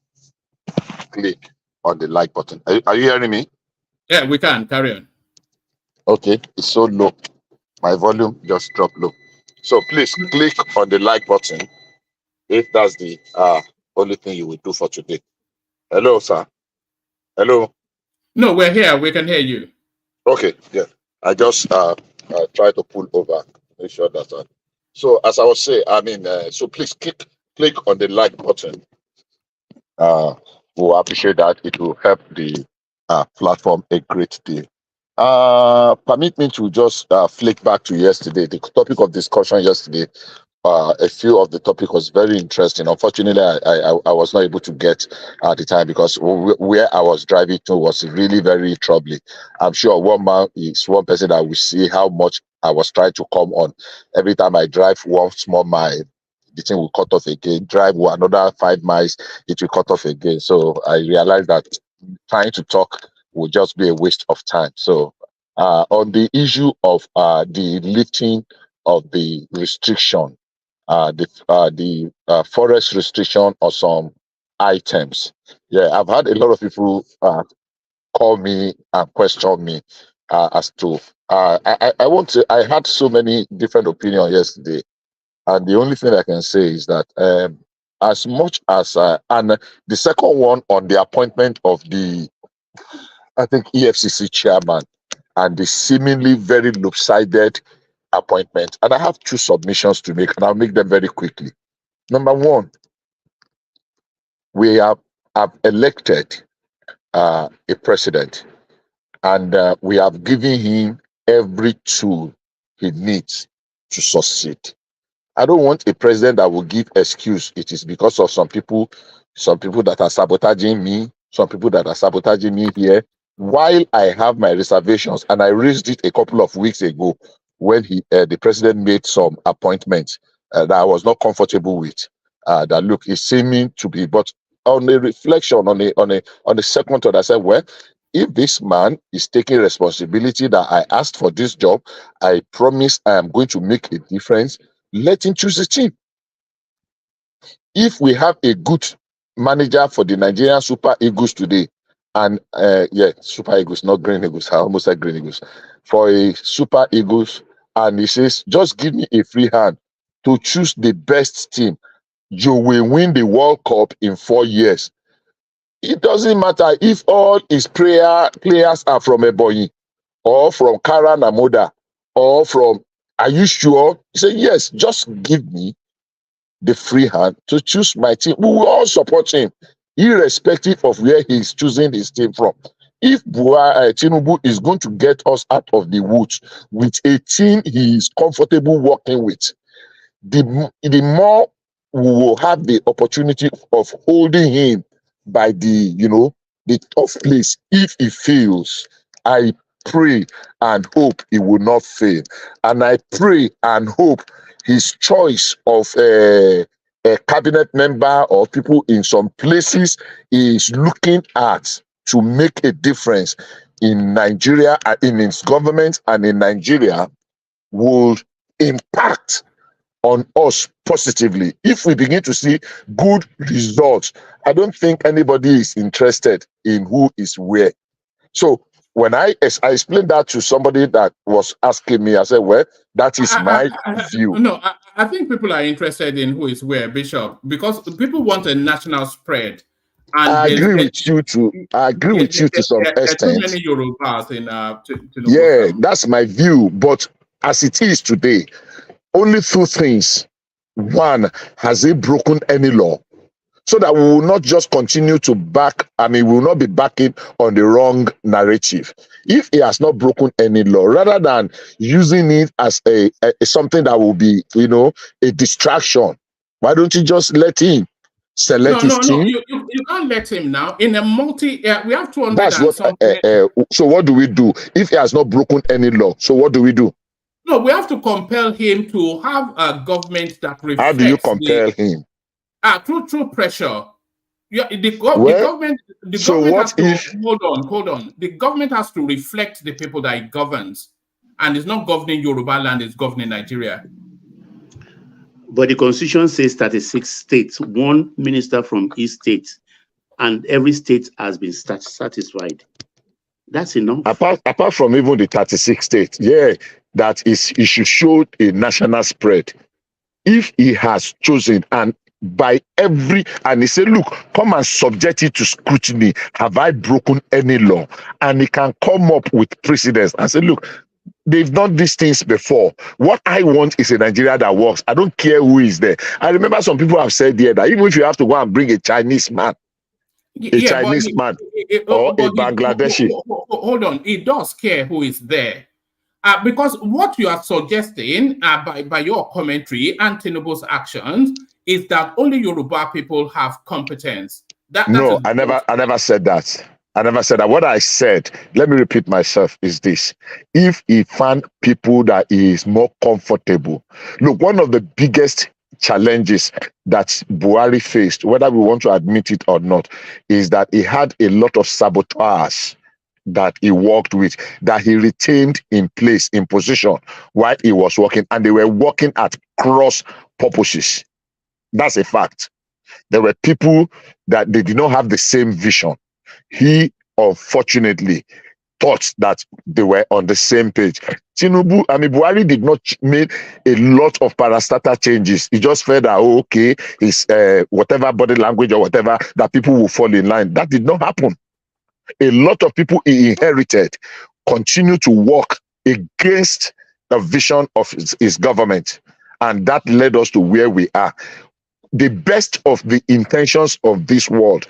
Click on the like button. Are you hearing me? Yeah, we can. Carry on. Okay, it's so low. My volume just dropped low. So please click on the like button if that's the only thing you will do for today. Hello, sir. Hello. No, we're here. We can hear you. Okay, yeah. I just try to pull over, make sure that. So as I was saying, I mean, so please click on the like button. We'll appreciate that. It will help the platform a great deal. Permit me to just flick back to yesterday. The topic of discussion yesterday, a few of the topic was very interesting. Unfortunately, I was not able to get at the time because where I was driving to was really very troubling. I'm sure one man is one person that will see how much I was trying to come on. Every time I drive 1 small mile, the thing will cut off again. Drive another 5 miles, it will cut off again. So I realized that trying to talk will just be a waste of time. So on the issue of the lifting of the restriction, the forest restriction or some items. Yeah, I've had a lot of people call me and question me as to I had so many different opinions yesterday, and the only thing I can say is that as much as and the second one on the appointment of the I think EFCC chairman and the seemingly very lopsided appointment. And I have 2 submissions to make, and I'll make them very quickly. Number 1, we have elected a president, and we have given him every tool he needs to succeed. I don't want a president that will give excuse. It is because of some people that are sabotaging me, some people that are sabotaging me here. While I have my reservations, and I raised it a couple of weeks ago when the president made some appointments that I was not comfortable with. That look is seeming to be, but on a reflection, on a second thought, I said, well, if this man is taking responsibility that I asked for this job, I promise I am going to make a difference. Let him choose a team. If we have a good manager for the Nigerian Super Eagles today, and Super Eagles, not Green Eagles, I almost said Green Eagles, for a Super Eagles, and he says, just give me a free hand to choose the best team, you will win the World Cup in 4 years. It doesn't matter if all his players are from Ebonyi, or from Kara Namoda, or from, are you sure? He said, yes, just give me the free hand to choose my team. We will all support him, irrespective of where he's choosing his team from. if Tinubu is going to get us out of the woods with a team he is comfortable working with, the more we will have the opportunity of holding him by the tough place. If he fails, I pray and hope he will not fail, and I pray and hope his choice of a cabinet member or people in some places is looking at to make a difference in Nigeria, in its government and in Nigeria, will impact on us positively. If we begin to see good results, I don't think anybody is interested in who is where. So when I explained that to somebody that was asking me, I said, well, that is my view. No, I think people are interested in who is where, Bishop, because people want a national spread. And I agree with you to some extent. There are too many Yorubas in yeah, that's my view. But as it is today, only two things. One, has he broken any law? So that we will not just continue to we will not be backing on the wrong narrative. If he has not broken any law, rather than using it as a something that will be, a distraction, why don't you just let him select his team? No, you can't let him now. In a we have 200. That's what. So what do we do if he has not broken any law? So what do we do? No, we have to compel him to have a government that reflects. How do you compel him? Through pressure. The government hold on. The government has to reflect the people that it governs, and it's not governing Yoruba land; it's governing Nigeria. But the constitution says 36 states, one minister from each state, and every state has been satisfied. That's enough. Apart from even the 36 states, that is, he should show a national spread. If he has chosen and he said, look, come and subject it to scrutiny. Have I broken any law? And he can come up with precedents and say, look, they've done these things before. What I want is a Nigeria that works. I don't care who is there. I remember some people have said here that even if you have to go and bring a Chinese man, or a Bangladeshi. Hold on, it does care who is there. Because what you are suggesting by your commentary and Tinubu's actions is that only Yoruba people have competence. I never said that. I never said that. What I said, let me repeat myself, is this. If he found people that he is more comfortable. Look, one of the biggest challenges that Buhari faced, whether we want to admit it or not, is that he had a lot of saboteurs that he worked with, that he retained in place, in position while he was working, and they were working at cross purposes. That's a fact. There were people that they did not have the same vision. He, unfortunately, thought that they were on the same page. Buhari did not make a lot of parastatal changes. He just felt that, okay, his whatever body language or whatever, that people will fall in line. That did not happen. A lot of people he inherited continue to work against the vision of his government. And that led us to where we are. The best of the intentions of this world,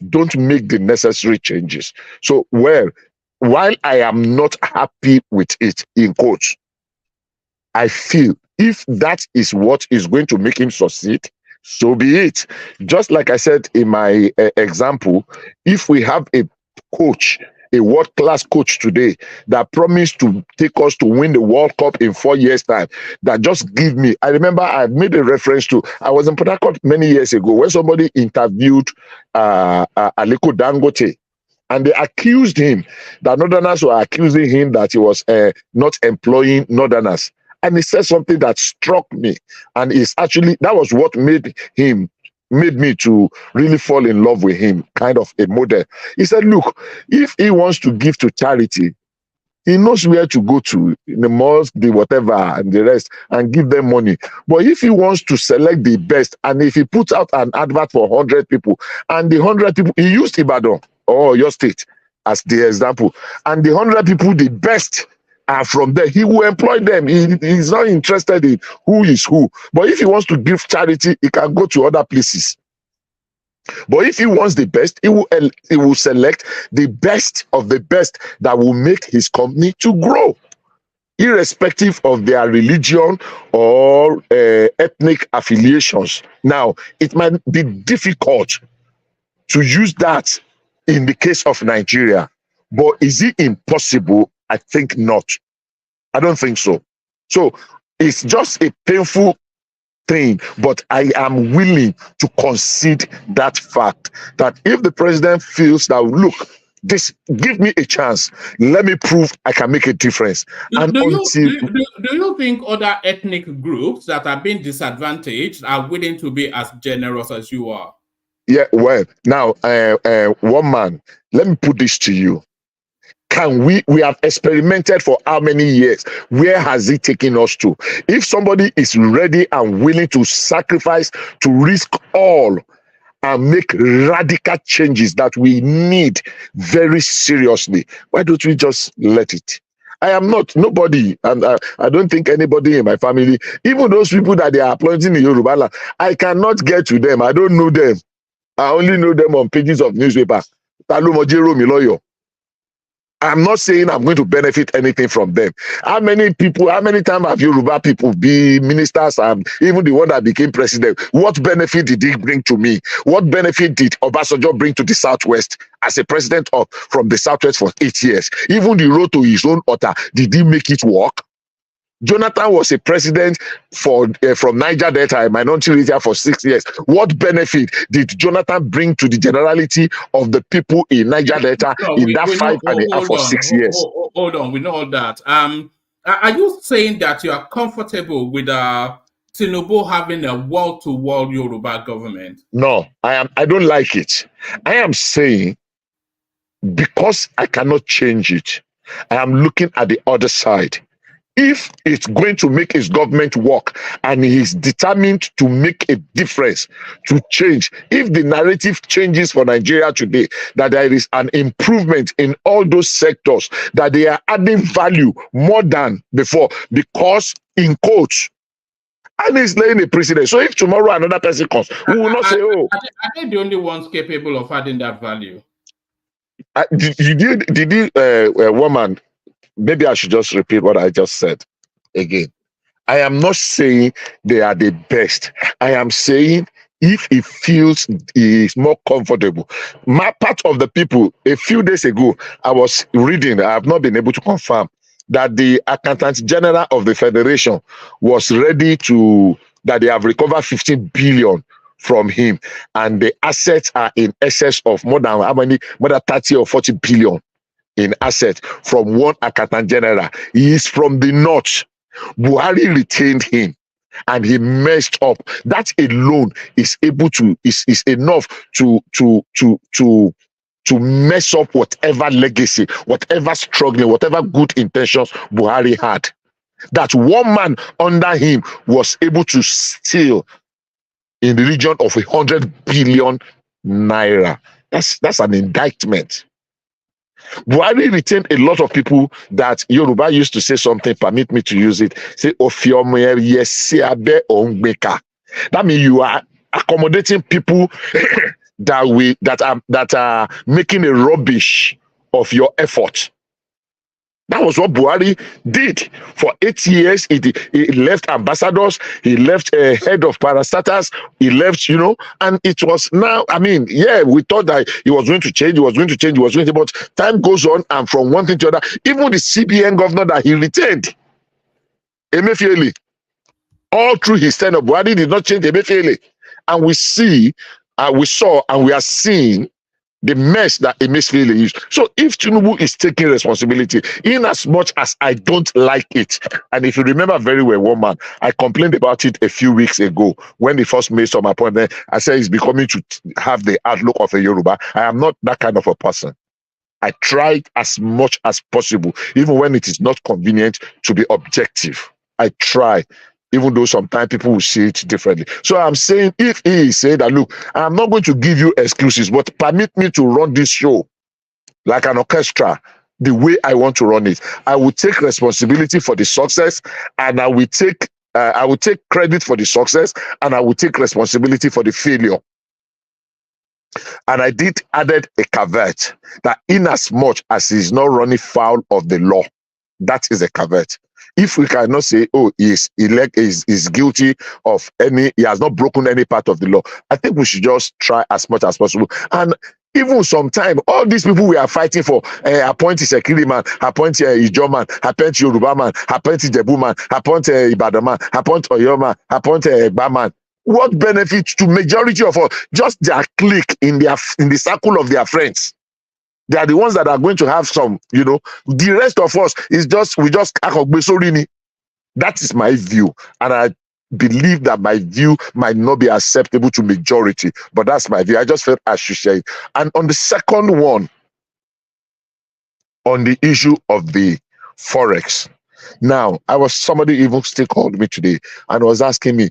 don't make the necessary changes. So, while I am not happy with it, in quotes, I feel if that is what is going to make him succeed, so be it. Just like I said in my example, if we have a coach, a world-class coach today that promised to take us to win the World Cup in 4 years' time, that just give me. I remember I made a reference to, I was in Port Harcourt many years ago when somebody interviewed Aliko Dangote, and they accused him, that Northerners were accusing him that he was not employing Northerners. And he said something that struck me. And that was what made me to really fall in love with him, kind of a model. He said, look, if he wants to give to charity, he knows where to go to, in the mosque, the whatever, and the rest, and give them money. But if he wants to select the best, and if he puts out an advert for 100 people, and the 100 people, he used Ibadan or your state as the example, and the 100 people, the best, are from there, he will employ them. He's not interested in who is who. But if he wants to give charity, he can go to other places. But if he wants the best, he will select the best of the best that will make his company to grow, irrespective of their religion or ethnic affiliations. Now, it might be difficult to use that in the case of Nigeria, but is it impossible? I think not. I don't think so. So it's just a painful thing, but I am willing to concede that fact that if the president feels that, look, this, give me a chance, let me prove I can make a difference. And do you think other ethnic groups that are being disadvantaged are willing to be as generous as you are? Yeah, well, now, one man, let me put this to you. Can we have experimented for how many years? Where has it taken us to? If somebody is ready and willing to sacrifice, to risk all and make radical changes that we need very seriously, why don't we just let it? I am not nobody, and I don't think anybody in my family, even those people that they are appointing in Yoruba land, I cannot get to them. I don't know them. I only know them on pages of newspaper. I'm not saying I'm going to benefit anything from them. How many times have Yoruba people be ministers and even the one that became president? What benefit did he bring to me? What benefit did Obasanjo bring to the Southwest as a president from the Southwest for 8 years? Even the road to his own altar, did he make it work? Jonathan was a president from Niger Delta, a minority region, for 6 years. What benefit did Jonathan bring to the generality of the people in Niger Delta in that 5.5 or 6 years? Hold on, we know all that. Are you saying that you are comfortable with Tinubu having a wall-to-wall Yoruba government? No, I don't like it. I am saying, because I cannot change it, I am looking at the other side. If it's going to make his government work and he's determined to make a difference, to change, if the narrative changes for Nigeria today, that there is an improvement in all those sectors, that they are adding value more than before, because in quotes, and he's laying a precedent. So if tomorrow another person comes, we will not say, oh. Are they the only ones capable of adding that value? Did you, woman, maybe I should just repeat what I just said again. I am not saying they are the best. I am saying if he feels he is more comfortable. My part of the people, a few days ago, I was reading, I have not been able to confirm, that the Accountant General of the Federation was ready to, that they have recovered 15 billion from him, and the assets are in excess of more than 30 or 40 billion in assets from one Accountant General. He is from the north. Buhari retained him and he messed up. That alone is enough to mess up whatever legacy, whatever struggling, whatever good intentions Buhari had. That one man under him was able to steal in the region of 100 billion naira. That's an indictment. Buhari retained a lot of people that Yoruba used to say something, permit me to use it, say, that means you are accommodating people that are making a rubbish of your effort. That was what Buhari did for 8 years. He left ambassadors, he left head of parastatals, he left, and it was now, we thought that he was going to change, but time goes on, and from one thing to another, even the CBN governor that he retained, Emefiele, all through his tenure, Buhari did not change Emefiele. And we saw, and we are seeing the mess that Emefiele is. So if Tinubu is taking responsibility, in as much as I don't like it, and if you remember very well, woman, I complained about it a few weeks ago when he first made some appointment. I said he's becoming to have the outlook of a Yoruba. I am not that kind of a person. I try as much as possible, even when it is not convenient, to be objective. I try, even though sometimes people will see it differently. So I'm saying, if he is saying that, look, I'm not going to give you excuses, but permit me to run this show like an orchestra the way I want to run it. I will take responsibility for the success, and I will take credit for the success, and I will take responsibility for the failure. And I did added a caveat that in as much as he's not running foul of the law, that is a caveat. If we cannot say, oh, is guilty of any, he has not broken any part of the law, I think we should just try as much as possible. And even sometimes, all these people we are fighting for, appoint a Sekiri man, appoint a Ijo man, appoint Yoruba man, appoint a Jebu man, appoint a Ibadan man, appoint Oyo man, appoint a Egba man. What benefits to majority of us? Just their clique in the circle of their friends. They are the ones that are going to have some, the rest of us is we just that is my view. And I believe that my view might not be acceptable to majority, but that's my view. I just felt I should share it. And on the second one, on the issue of the Forex. Now, somebody even still called me today and was asking me,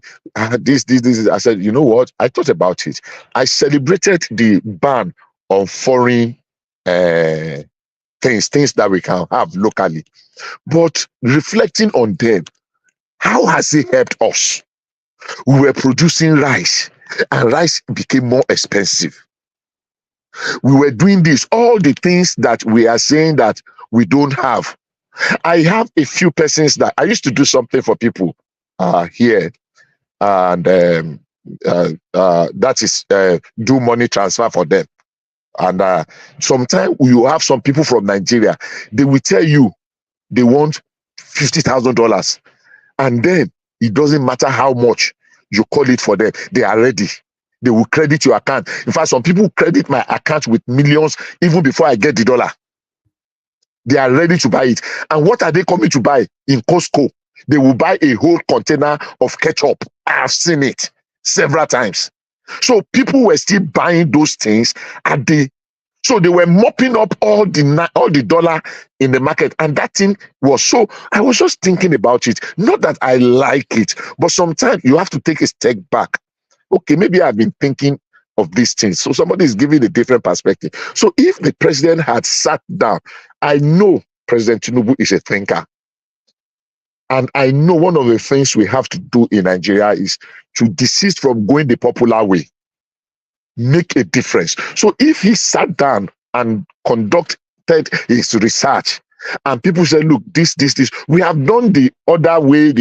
this. I said, you know what? I thought about it. I celebrated the ban on foreign things that we can have locally. But reflecting on them, how has it helped us? We were producing rice and rice became more expensive. We were doing this, all the things that we are saying that we don't have. I have a few persons that I used to do something for people here, and that is do money transfer for them. And sometimes you have some people from Nigeria, they will tell you they want $50,000, and then it doesn't matter how much you call it for them, they are ready. They will credit your account. In fact, some people credit my account with millions even before I get the dollar. They are ready to buy it. And what are they coming to buy in Costco? They will buy a whole container of ketchup. I have seen it several times. So people were still buying those things so they were mopping up all the dollar in the market. And that thing was so, I was just thinking about it. Not that I like it, but sometimes you have to take a step back. Okay, maybe I've been thinking of these things. So somebody is giving a different perspective. So if the president had sat down, I know President Tinubu is a thinker. And I know one of the things we have to do in Nigeria is to desist from going the popular way. Make a difference. So if he sat down and conducted his research, and people say, look, this, we have done the other way.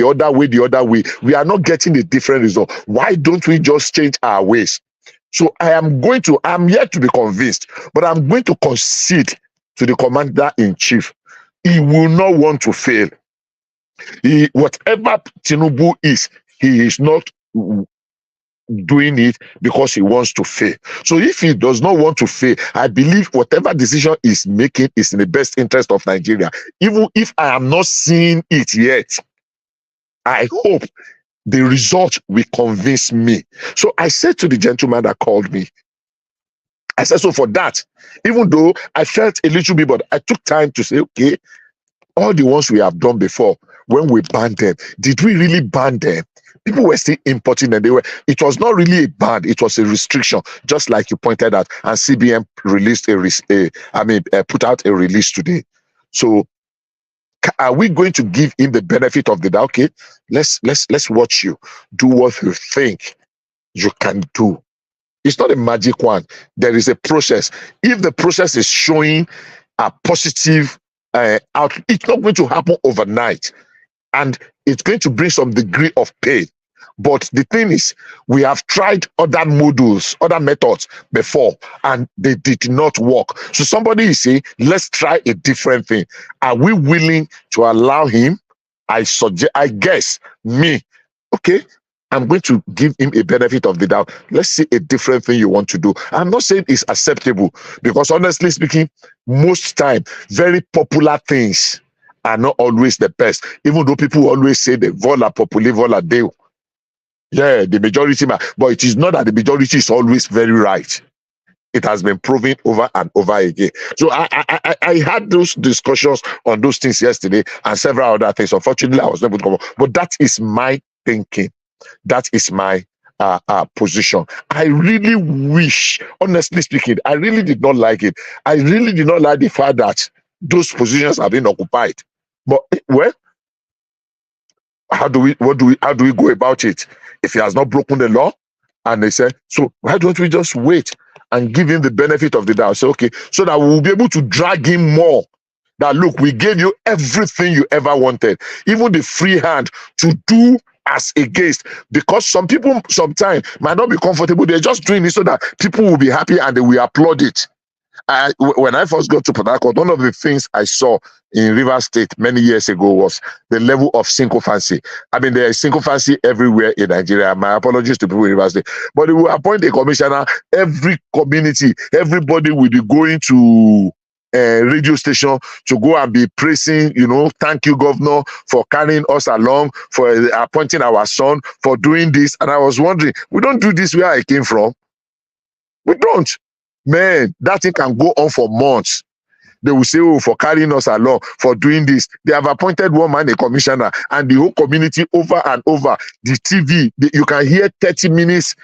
We are not getting the different result. Why don't we just change our ways? So I'm yet to be convinced, but I'm going to concede to the commander-in-chief. He will not want to fail. Whatever Tinubu is, he is not doing it because he wants to fail. So if he does not want to fail, I believe whatever decision he's making is in the best interest of Nigeria. Even if I am not seeing it yet, I hope the result will convince me. So I said to the gentleman that called me, I said, so for that, even though I felt a little bit, but I took time to say, okay, all the ones we have done before, when we banned them, did we really ban them? People were still importing and it was not really a ban, it was a restriction, just like you pointed out, and CBN released put out a release today. So are we going to give him the benefit of the doubt? Okay, let's watch you do what you think you can do. It's not a magic one. There is a process. If the process is showing a positive out, it's not going to happen overnight, and it's going to bring some degree of pain. But the thing is, we have tried other modules, other methods before, and they did not work. So somebody is saying, let's try a different thing. Are we willing to allow him? I guess me, okay, I'm going to give him a benefit of the doubt. Let's see a different thing you want to do. I'm not saying it's acceptable, because honestly speaking, most time, very popular things are not always the best. Even though people always say the vola populi vola deo. Yeah, the majority, but it is not that the majority is always very right. It has been proven over and over again. So I had those discussions on those things yesterday and several other things. Unfortunately, I was not able to come up. But that is my thinking. That is my position. I really wish, honestly speaking, I really did not like it. I really did not like the fact that those positions have been occupied. But well, how do we go about it? If he has not broken the law, and they say, so why don't we just wait and give him the benefit of the doubt. Say, okay, so that we'll be able to drag him more. That look, we gave you everything you ever wanted, even the free hand to do as against, because some people sometimes might not be comfortable. They're just doing it so that people will be happy and they will applaud it. When I first got to Port Harcourt, one of the things I saw in Rivers State many years ago was the level of sycophancy. I mean, there is sycophancy everywhere in Nigeria. My apologies to people in Rivers State. But they will appoint a commissioner. Every community, everybody will be going to a radio station to go and be praising, thank you, governor, for carrying us along, for appointing our son, for doing this. And I was wondering, we don't do this where I came from. We don't. Man, that thing can go on for months. They will say, oh, for carrying us along, for doing this. They have appointed one man a commissioner, and the whole community over and over. The TV, you can hear 30 minutes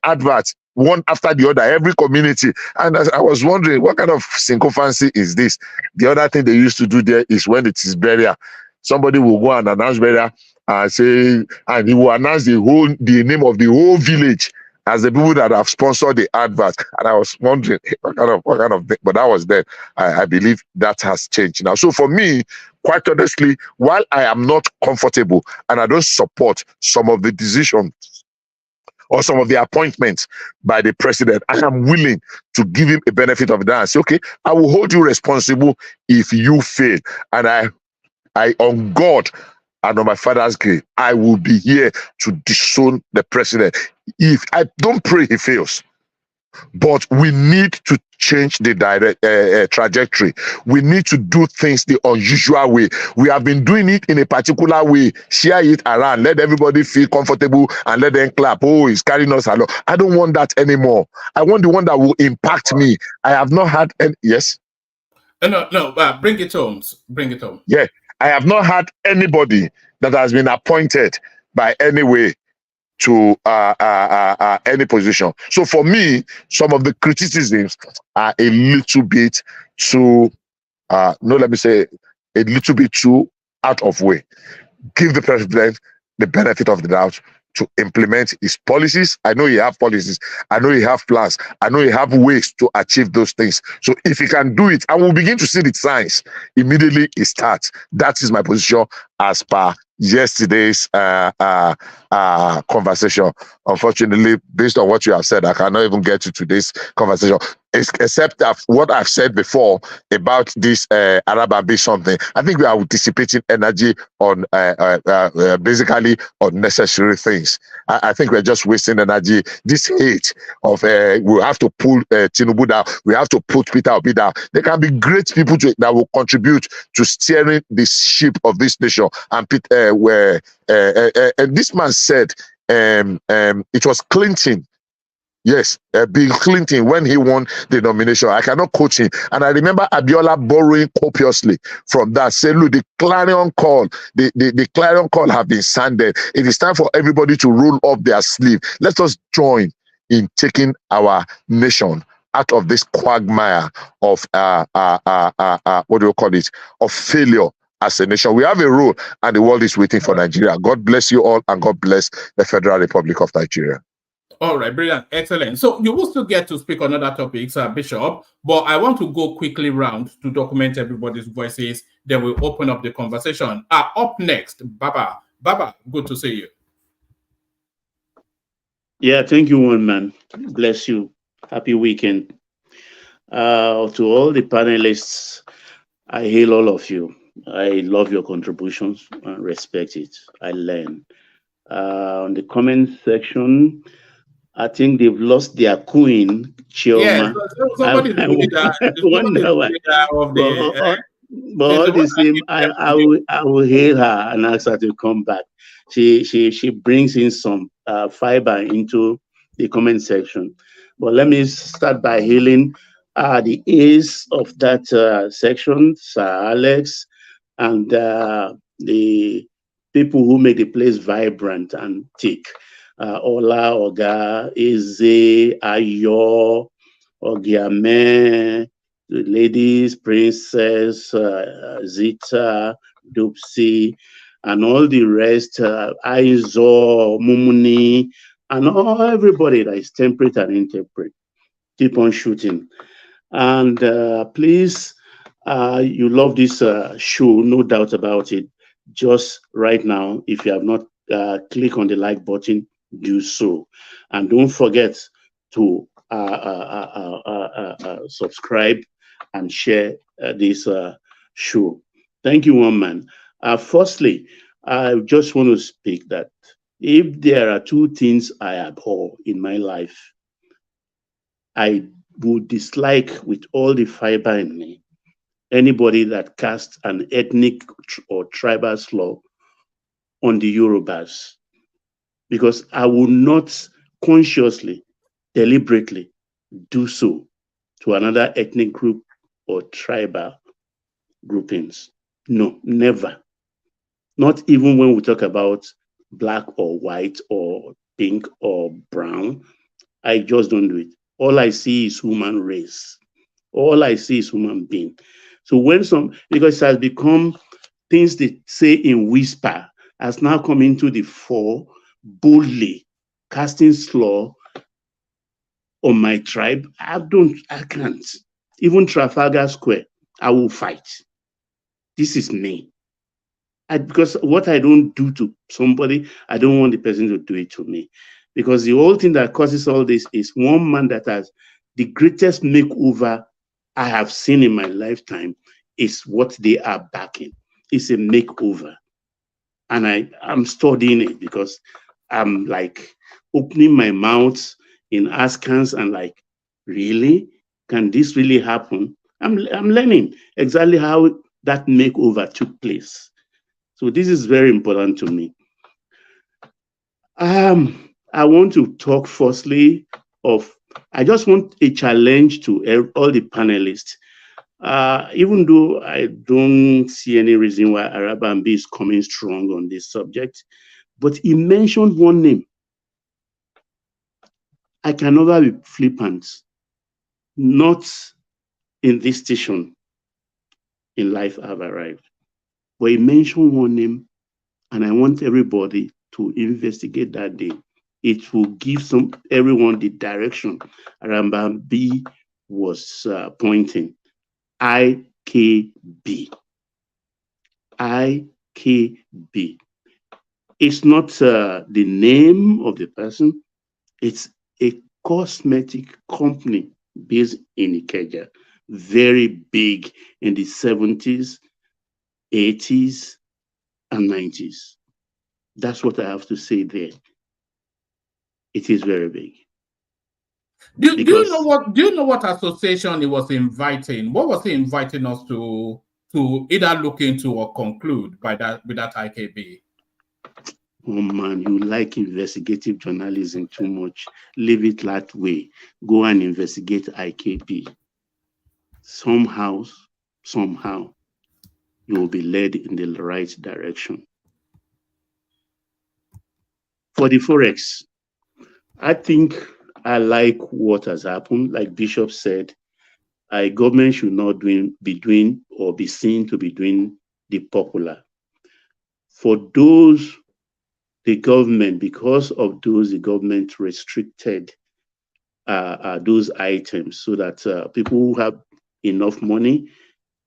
adverts, one after the other, every community. And I was wondering, what kind of sycophancy is this? The other thing they used to do there is when it is burial, somebody will go and announce burial and say, and he will announce the name of the whole village as the people that have sponsored the advert. And I was wondering what kind of thing, but that was then. I believe that has changed now. So for me, quite honestly, while I am not comfortable and I don't support some of the decisions or some of the appointments by the president, I am willing to give him a benefit of the doubt and say, okay, I will hold you responsible if you fail. And I on God and on my father's grave, I will be here to disown the president. If I don't pray he fails, but we need to change the trajectory. We need to do things the unusual way. We have been doing it in a particular way. Share it around. Let everybody feel comfortable and let them clap. Oh, he's carrying us along. I don't want that anymore. I want the one that will impact me. I have not had any. Yes? No, bring it home. Bring it home. Yeah. I have not had anybody that has been appointed by any way to any position. So for me, some of the criticisms are a little bit too, let me say, a little bit too out of way. Give the president the benefit of the doubt to implement his policies. I know he have policies. I know he have plans. I know he have ways to achieve those things. So if he can do it, and we'll begin to see the signs, immediately it starts. That is my position as per yesterday's conversation. Unfortunately, based on what you have said, I cannot even get to today's conversation, except that what I've said before about this Arab something. I think we are dissipating energy on basically unnecessary things. I think we're just wasting energy. This hate of we have to pull Tinubu down, we have to put Peter Obi down. There can be great people that will contribute to steering the ship of this nation. And this man said it was Clinton. Yes, Bill Clinton, when he won the nomination. I cannot quote him. And I remember Abiola borrowing copiously from that. Say, look, the clarion call, the clarion call have been sounded. It is time for everybody to roll up their sleeve. Let us join in taking our nation out of this quagmire of what do you call it? Of failure as a nation. We have a role, and the world is waiting for Nigeria. God bless you all, and God bless the Federal Republic of Nigeria. All right, brilliant, excellent. So you will still get to speak on other topics, Bishop, but I want to go quickly round to document everybody's voices. Then we'll open up the conversation. Up next, Baba. Baba, good to see you. Yeah, thank you, one man. Bless you. Happy weekend. To all the panelists, I hail all of you. I love your contributions and respect it. I learn. On the comment section, I think they've lost their queen, Chioma. Yeah, somebody but all the same, I will hail her and ask her to come back. She brings in some fiber into the comment section. But let me start by hailing the ace of that section, Sir Alex, and the people who make the place vibrant and thick. Ola, Oga, Eze, Ayo, Ogiame, the ladies, Princess, Zita, Dupsy, and all the rest, Aizo, Mumuni, and everybody that is temperate and interpret. keep on shooting. And please, you love this show, no doubt about it. Just right now, if you have not click on the like button, do so. And don't forget to subscribe and share this show. Thank you, one man. Firstly, I just want to speak that if there are two things I abhor in my life, I would dislike with all the fiber in me anybody that casts an ethnic or tribal slur on the Yorubas, because I will not consciously, deliberately do so to another ethnic group or tribal groupings. No, never. Not even when we talk about black or white or pink or brown. I just don't do it. All I see is human race. All I see is human being. So when because it has become things they say in whisper, has now come into the fore boldly, casting slur on my tribe. I can't. Even Trafalgar Square, I will fight. This is me. Because what I don't do to somebody, I don't want the person to do it to me. Because the whole thing that causes all this is one man that has the greatest makeover I have seen in my lifetime is what they are backing. It's a makeover. And I'm studying it because I'm like opening my mouth in askance and like, really? Can this really happen? I'm learning exactly how that makeover took place. So this is very important to me. I want to talk firstly of, I just want a challenge to all the panelists. Even though I don't see any reason why Arabambi is coming strong on this subject, but he mentioned one name. I can never be flippant, not in this station in life I've arrived. But he mentioned one name, and I want everybody to investigate that name. It will give everyone the direction Arabambi was pointing. IKB. IKB. It's not the name of the person. It's a cosmetic company based in Ikeja, very big in the 70s, 80s, and 90s. That's what I have to say there. It is very big. Do you know what association he was inviting? What was he inviting us to either look into or conclude with that IKB? Oh man, you like investigative journalism too much. Leave it that way. Go and investigate IKB. Somehow, you will be led in the right direction. For the Forex, I think I like what has happened. Like Bishop said, government should not be seen to be doing the popular. For those, the government restricted those items so that people who have enough money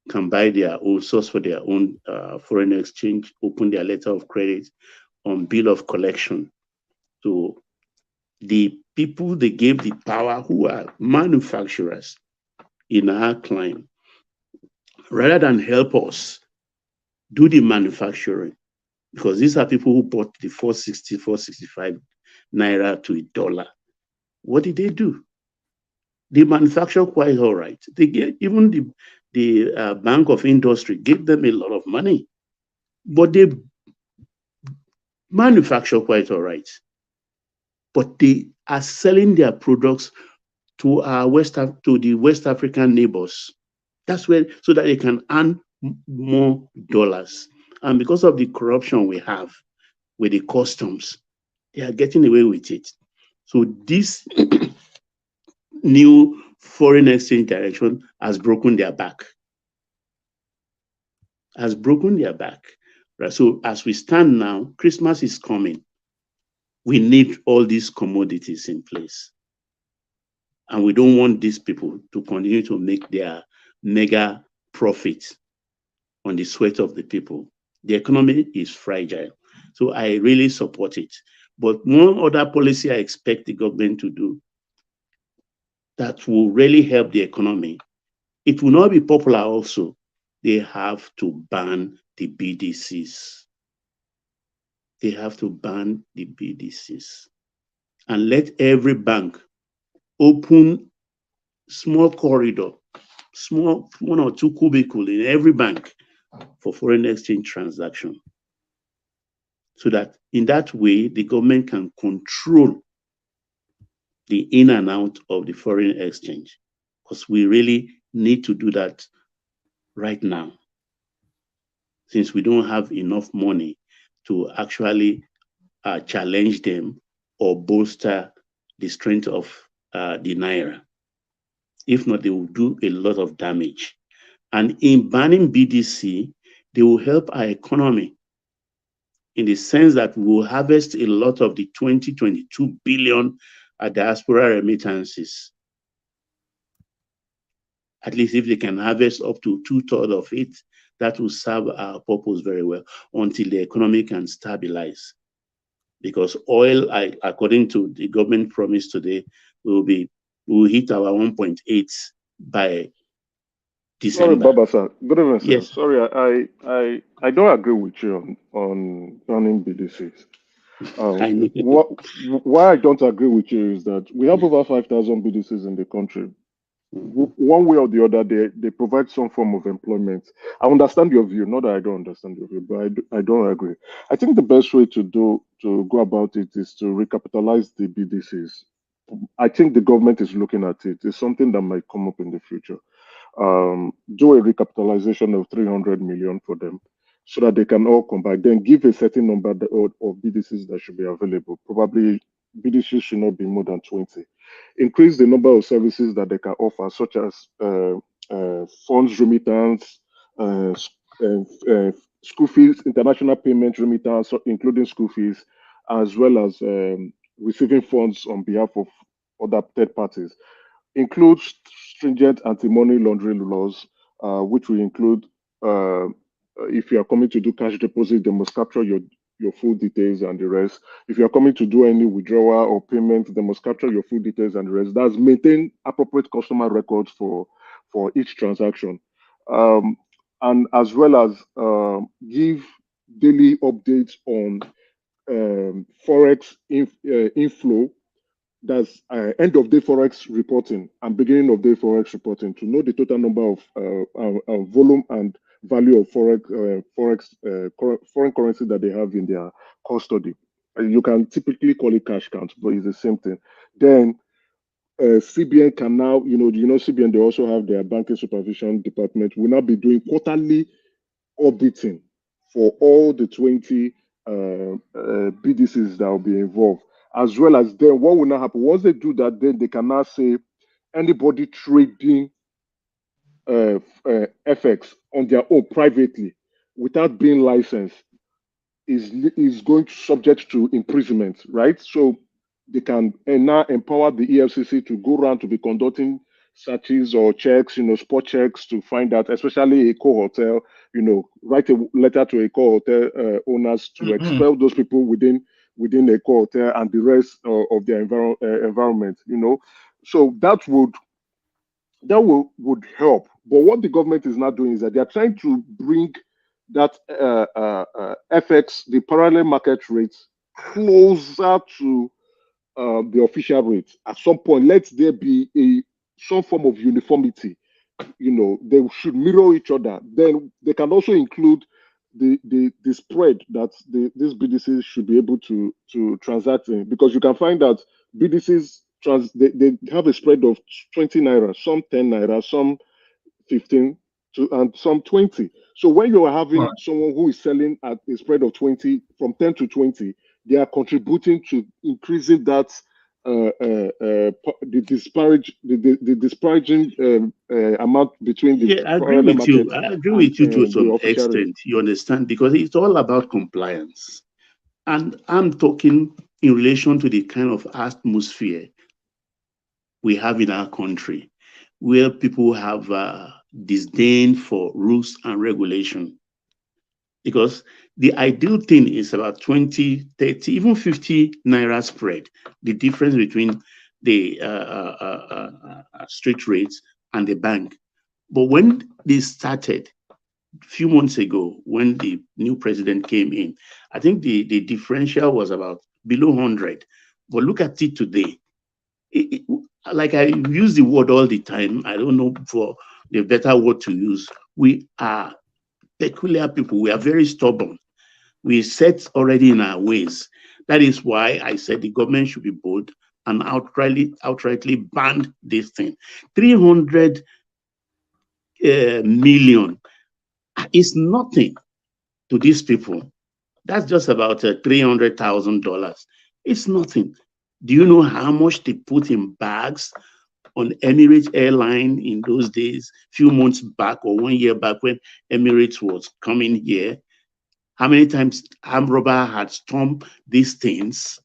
can buy their own source for their own foreign exchange, open their letter of credit on bill of collection. So the people they gave the power, who are manufacturers in our clime, rather than help us do the manufacturing, because these are people who bought the 460, 465 naira to $1. What did they do? They manufacture quite all right. They get, even the Bank of Industry gave them a lot of money, but they manufacture quite all right. But they are selling their products to the West African neighbors. That's where, so that they can earn more dollars. And because of the corruption we have with the customs, they are getting away with it. So this new foreign exchange direction has broken their back. Right? So as we stand now, Christmas is coming. We need all these commodities in place. And we don't want these people to continue to make their mega profits on the sweat of the people. The economy is fragile. So I really support it. But one other policy I expect the government to do that will really help the economy, it will not be popular also. They have to ban the BDCs. They have to ban the BDCs and let every bank open small corridor, small 1 or 2 cubicle in every bank for foreign exchange transaction. So that in that way, the government can control the in and out of the foreign exchange. Because we really need to do that right now, since we don't have enough money to actually challenge them or bolster the strength of the Naira. If not, they will do a lot of damage. And in banning BDC, they will help our economy in the sense that we will harvest a lot of the 22 billion diaspora remittances. At least if they can harvest up to 2/3 of it, that will serve our purpose very well until the economy can stabilize. Because oil, according to the government promise today, will hit our 1.8 by December. Sorry, Baba sir. Good evening, sir. Yes. Sorry, I don't agree with you on banning BDCs. Why I don't agree with you is that we have over 5,000 BDCs in the country. One way or the other, they provide some form of employment. I understand your view, not that I don't understand your view, but I don't agree. I think the best way to go about it is to recapitalize the BDCs. I think the government is looking at it. It's something that might come up in the future. Do a recapitalization of 300 million for them so that they can all come back. Then give a certain number of BDCs that should be available. Probably BDCs should not be more than 20. Increase the number of services that they can offer, such as funds remittance, school fees, international payment remittance, including school fees, as well as receiving funds on behalf of other third parties. Includes stringent anti-money laundering laws, which will include if you are coming to do cash deposit, they must capture your full details and the rest. If you are coming to do any withdrawal or payment, they must capture your full details and the rest. That's maintain appropriate customer records for each transaction, and as well as give daily updates on forex inflow. That's end of day forex reporting and beginning of day forex reporting to know the total number of volume and value of foreign currency that they have in their custody. You can typically call it cash count, but it's the same thing. Then CBN can now, CBN, they also have their banking supervision department. Will now be doing quarterly auditing for all the 20 BDCs that will be involved. As well as then what will now happen once they do that, then they can now say anybody trading FX on their own privately without being licensed is going to subject to imprisonment, right? So they can now empower the EFCC to go around to be conducting searches or checks, spot checks to find out, especially a co-hotel, write a letter to a co-hotel owners to expel those people within a co-hotel and the rest of their environment, So that would help. But what the government is not doing is that they are trying to bring that FX, the parallel market rates, closer to the official rates. At some point, let there be some form of uniformity. They should mirror each other. Then they can also include the spread that these BDCs should be able to transact in, because you can find that BDCs they have a spread of 20 naira, some 10 naira, some 15 and some 20. So when you are having someone who is selling at a spread of 20, from 10 to 20, they are contributing to increasing that the disparaging amount between the I agree with you. I agree with you to some extent. You understand, because it's all about compliance, and I'm talking in relation to the kind of atmosphere we have in our country, where people have disdain for rules and regulation. Because the ideal thing is about 20, 30, even 50 naira spread, the difference between the street rates and the bank. But when they started a few months ago, when the new president came in, I think the differential was about below 100. But look at it today. Like I use the word all the time, I don't know for the better word to use. We are peculiar people. We are very stubborn. We set already in our ways. That is why I said the government should be bold and outrightly ban this thing. 300 million is nothing to these people. That's just about $300,000. It's nothing. Do you know how much they put in bags on Emirates airline in those days, few months back or 1 year back when Emirates was coming here? How many times armed robber had stormed these things?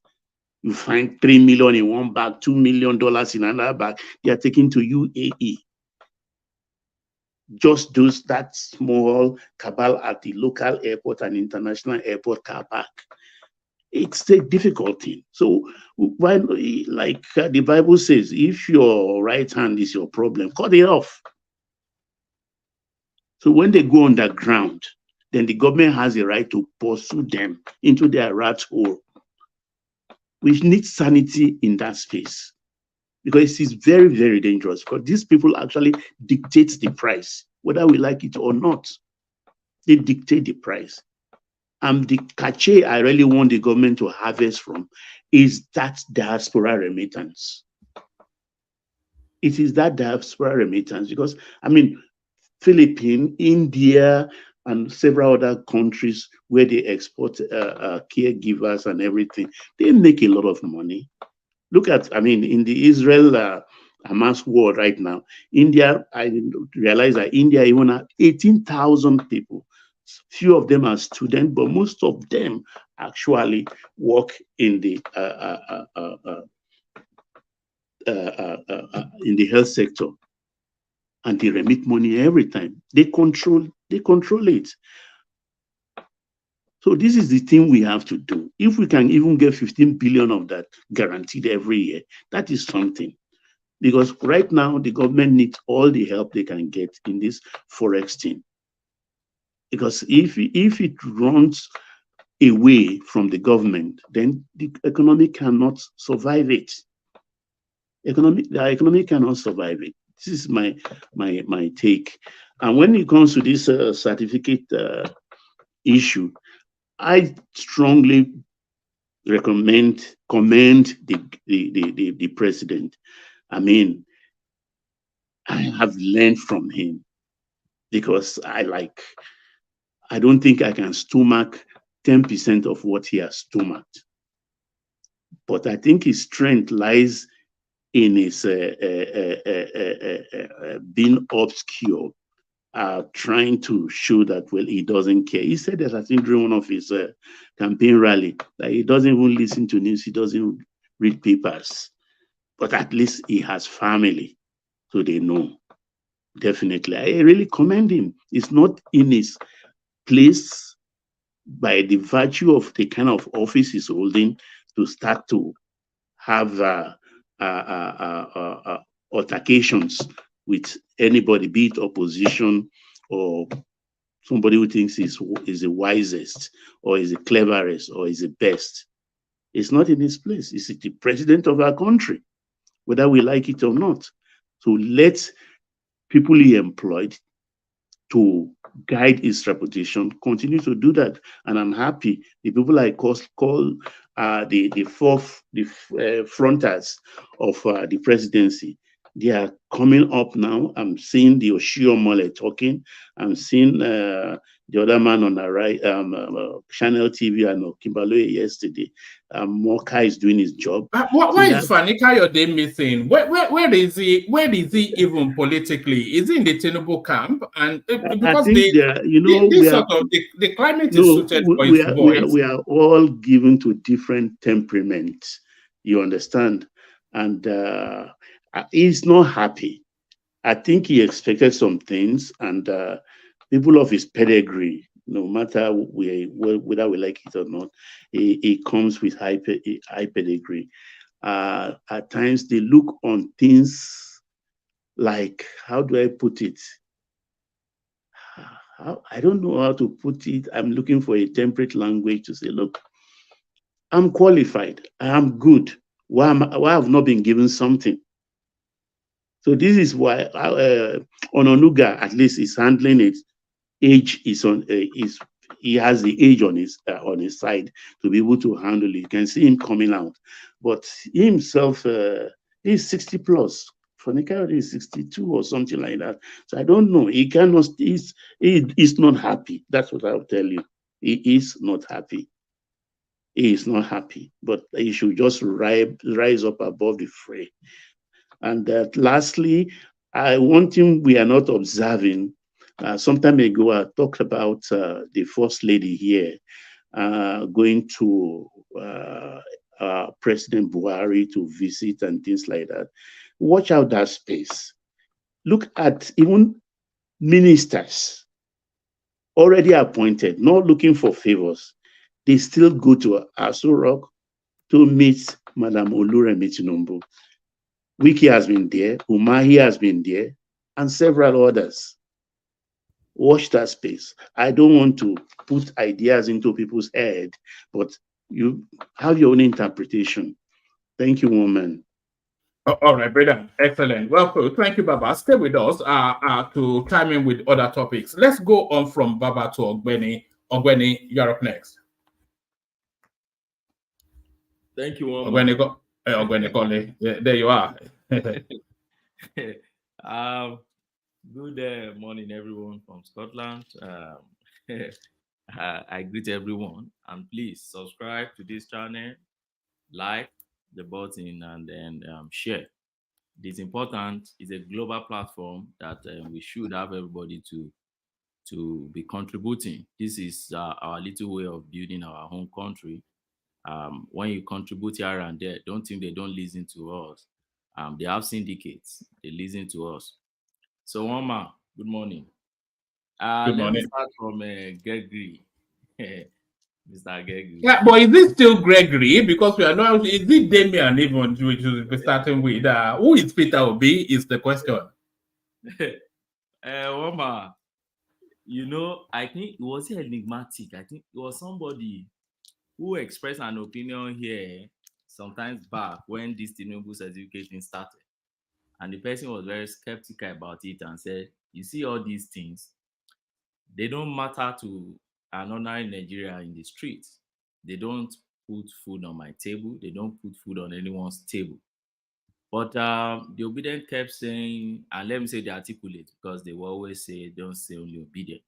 You find 3 million in one bag, $2 million in another bag. They are taken to UAE. Just those that small cabal at the local airport and international airport car park. It's a difficult thing. So, why, like the Bible says, if your right hand is your problem, cut it off. So when they go underground, then the government has a right to pursue them into their rat hole. We need sanity in that space, because it is very, very dangerous, because these people actually dictate the price, whether we like it or not. They dictate the price. The cachet I really want the government to harvest from is that diaspora remittance. It is that diaspora remittance, because, I mean, Philippines, India, and several other countries where they export caregivers and everything, they make a lot of money. Look at, I mean, in the Israel Hamas war right now, India, I realize that India even have 18,000 people. Few of them are students, but most of them actually work in the health sector, and they remit money every time. They control it. So this is the thing we have to do. If we can even get 15 billion of that guaranteed every year, that is something. Because right now the government needs all the help they can get in this forex thing. Because if it runs away from the government, then the economy cannot survive it. The economy cannot survive it. This is my take. And when it comes to this certificate issue, I strongly commend the president. I mean, I have learned from him, because I don't think I can stomach 10% of what he has stomached. But I think his strength lies in his being obscure, trying to show that, well, he doesn't care. He said that, I think, during one of his campaign rally, that he doesn't even listen to news, he doesn't read papers. But at least he has family, so they know. Definitely. I really commend him. It's not in his place, by the virtue of the kind of office he's holding, to start to have altercations with anybody, be it opposition or somebody who thinks is the wisest or is the cleverest or is the best. It's not in his place. It's the president of our country, whether we like it or not. So let people he employed to guide his reputation continue to do that, and I'm happy the people I call the fronters of the presidency, they are coming up now. I'm seeing the Oshiomhole talking. I'm seeing the other man on the right, Channel TV, and Kimbaloye yesterday. Moka is doing his job. Why is Fani Kayode missing? Where is he? Where is he even politically? Is he in the Tinubu camp? And because the climate is suited for his voice. We are all given to different temperaments. You understand? And He's not happy. I think he expected some things, and people of his pedigree, no matter whether we like it or not, he comes with high pedigree. At times, they look on things like, how do I put it? I don't know how to put it. I'm looking for a temperate language to say, look, I'm qualified. I am good. Why have I not been given something? So this is why Ononuga at least is handling it. Age is he has the age on his side to be able to handle it. You can see him coming out, but he himself he's 60 plus. Fonika is 62 or something like that. So I don't know. He cannot. He's not happy. That's what I'll tell you. He is not happy. He is not happy. But he should just rise up above the fray. And lastly, one thing we are not observing. Some time ago, I talked about the First Lady here going to President Buhari to visit and things like that. Watch out that space. Look at even ministers already appointed, not looking for favors. They still go to Aso Rock to meet Madam Oluremi Tinubu. Wiki has been there, Umahi has been there, and several others. Watch that space. I don't want to put ideas into people's head, but you have your own interpretation. Thank you, woman. All right, brother. Excellent. Well put. Thank you, Baba. Stay with us to chime in with other topics. Let's go on from Baba to Ogbeni. Ogbeni, you're up next. Thank you, woman. Ogbeni Kole. Yeah, there you are. Good morning, everyone from Scotland. I greet everyone, and please subscribe to this channel, like the button, and then share. It is important. It's a global platform that we should have everybody to be contributing. This is our little way of building our home country. When you contribute here and there, don't think they don't listen to us. They have syndicates. They listen to us. So, Wama, good morning. Let me start from Gregory. Mr. Gregory. Yeah, but is it still Gregory? Because we are not. Is it Damian even? Which is starting with who is Peter Obi? Is the question. Wama, I think it was enigmatic. I think it was somebody who expressed an opinion here sometimes back when this Tinubu certification started. And the person was very skeptical about it and said, you see all these things, they don't matter to an ordinary Nigeria in the streets. They don't put food on my table. They don't put food on anyone's table. But the obedient kept saying, and let me say the articulate, because they will always say, don't say only obedient.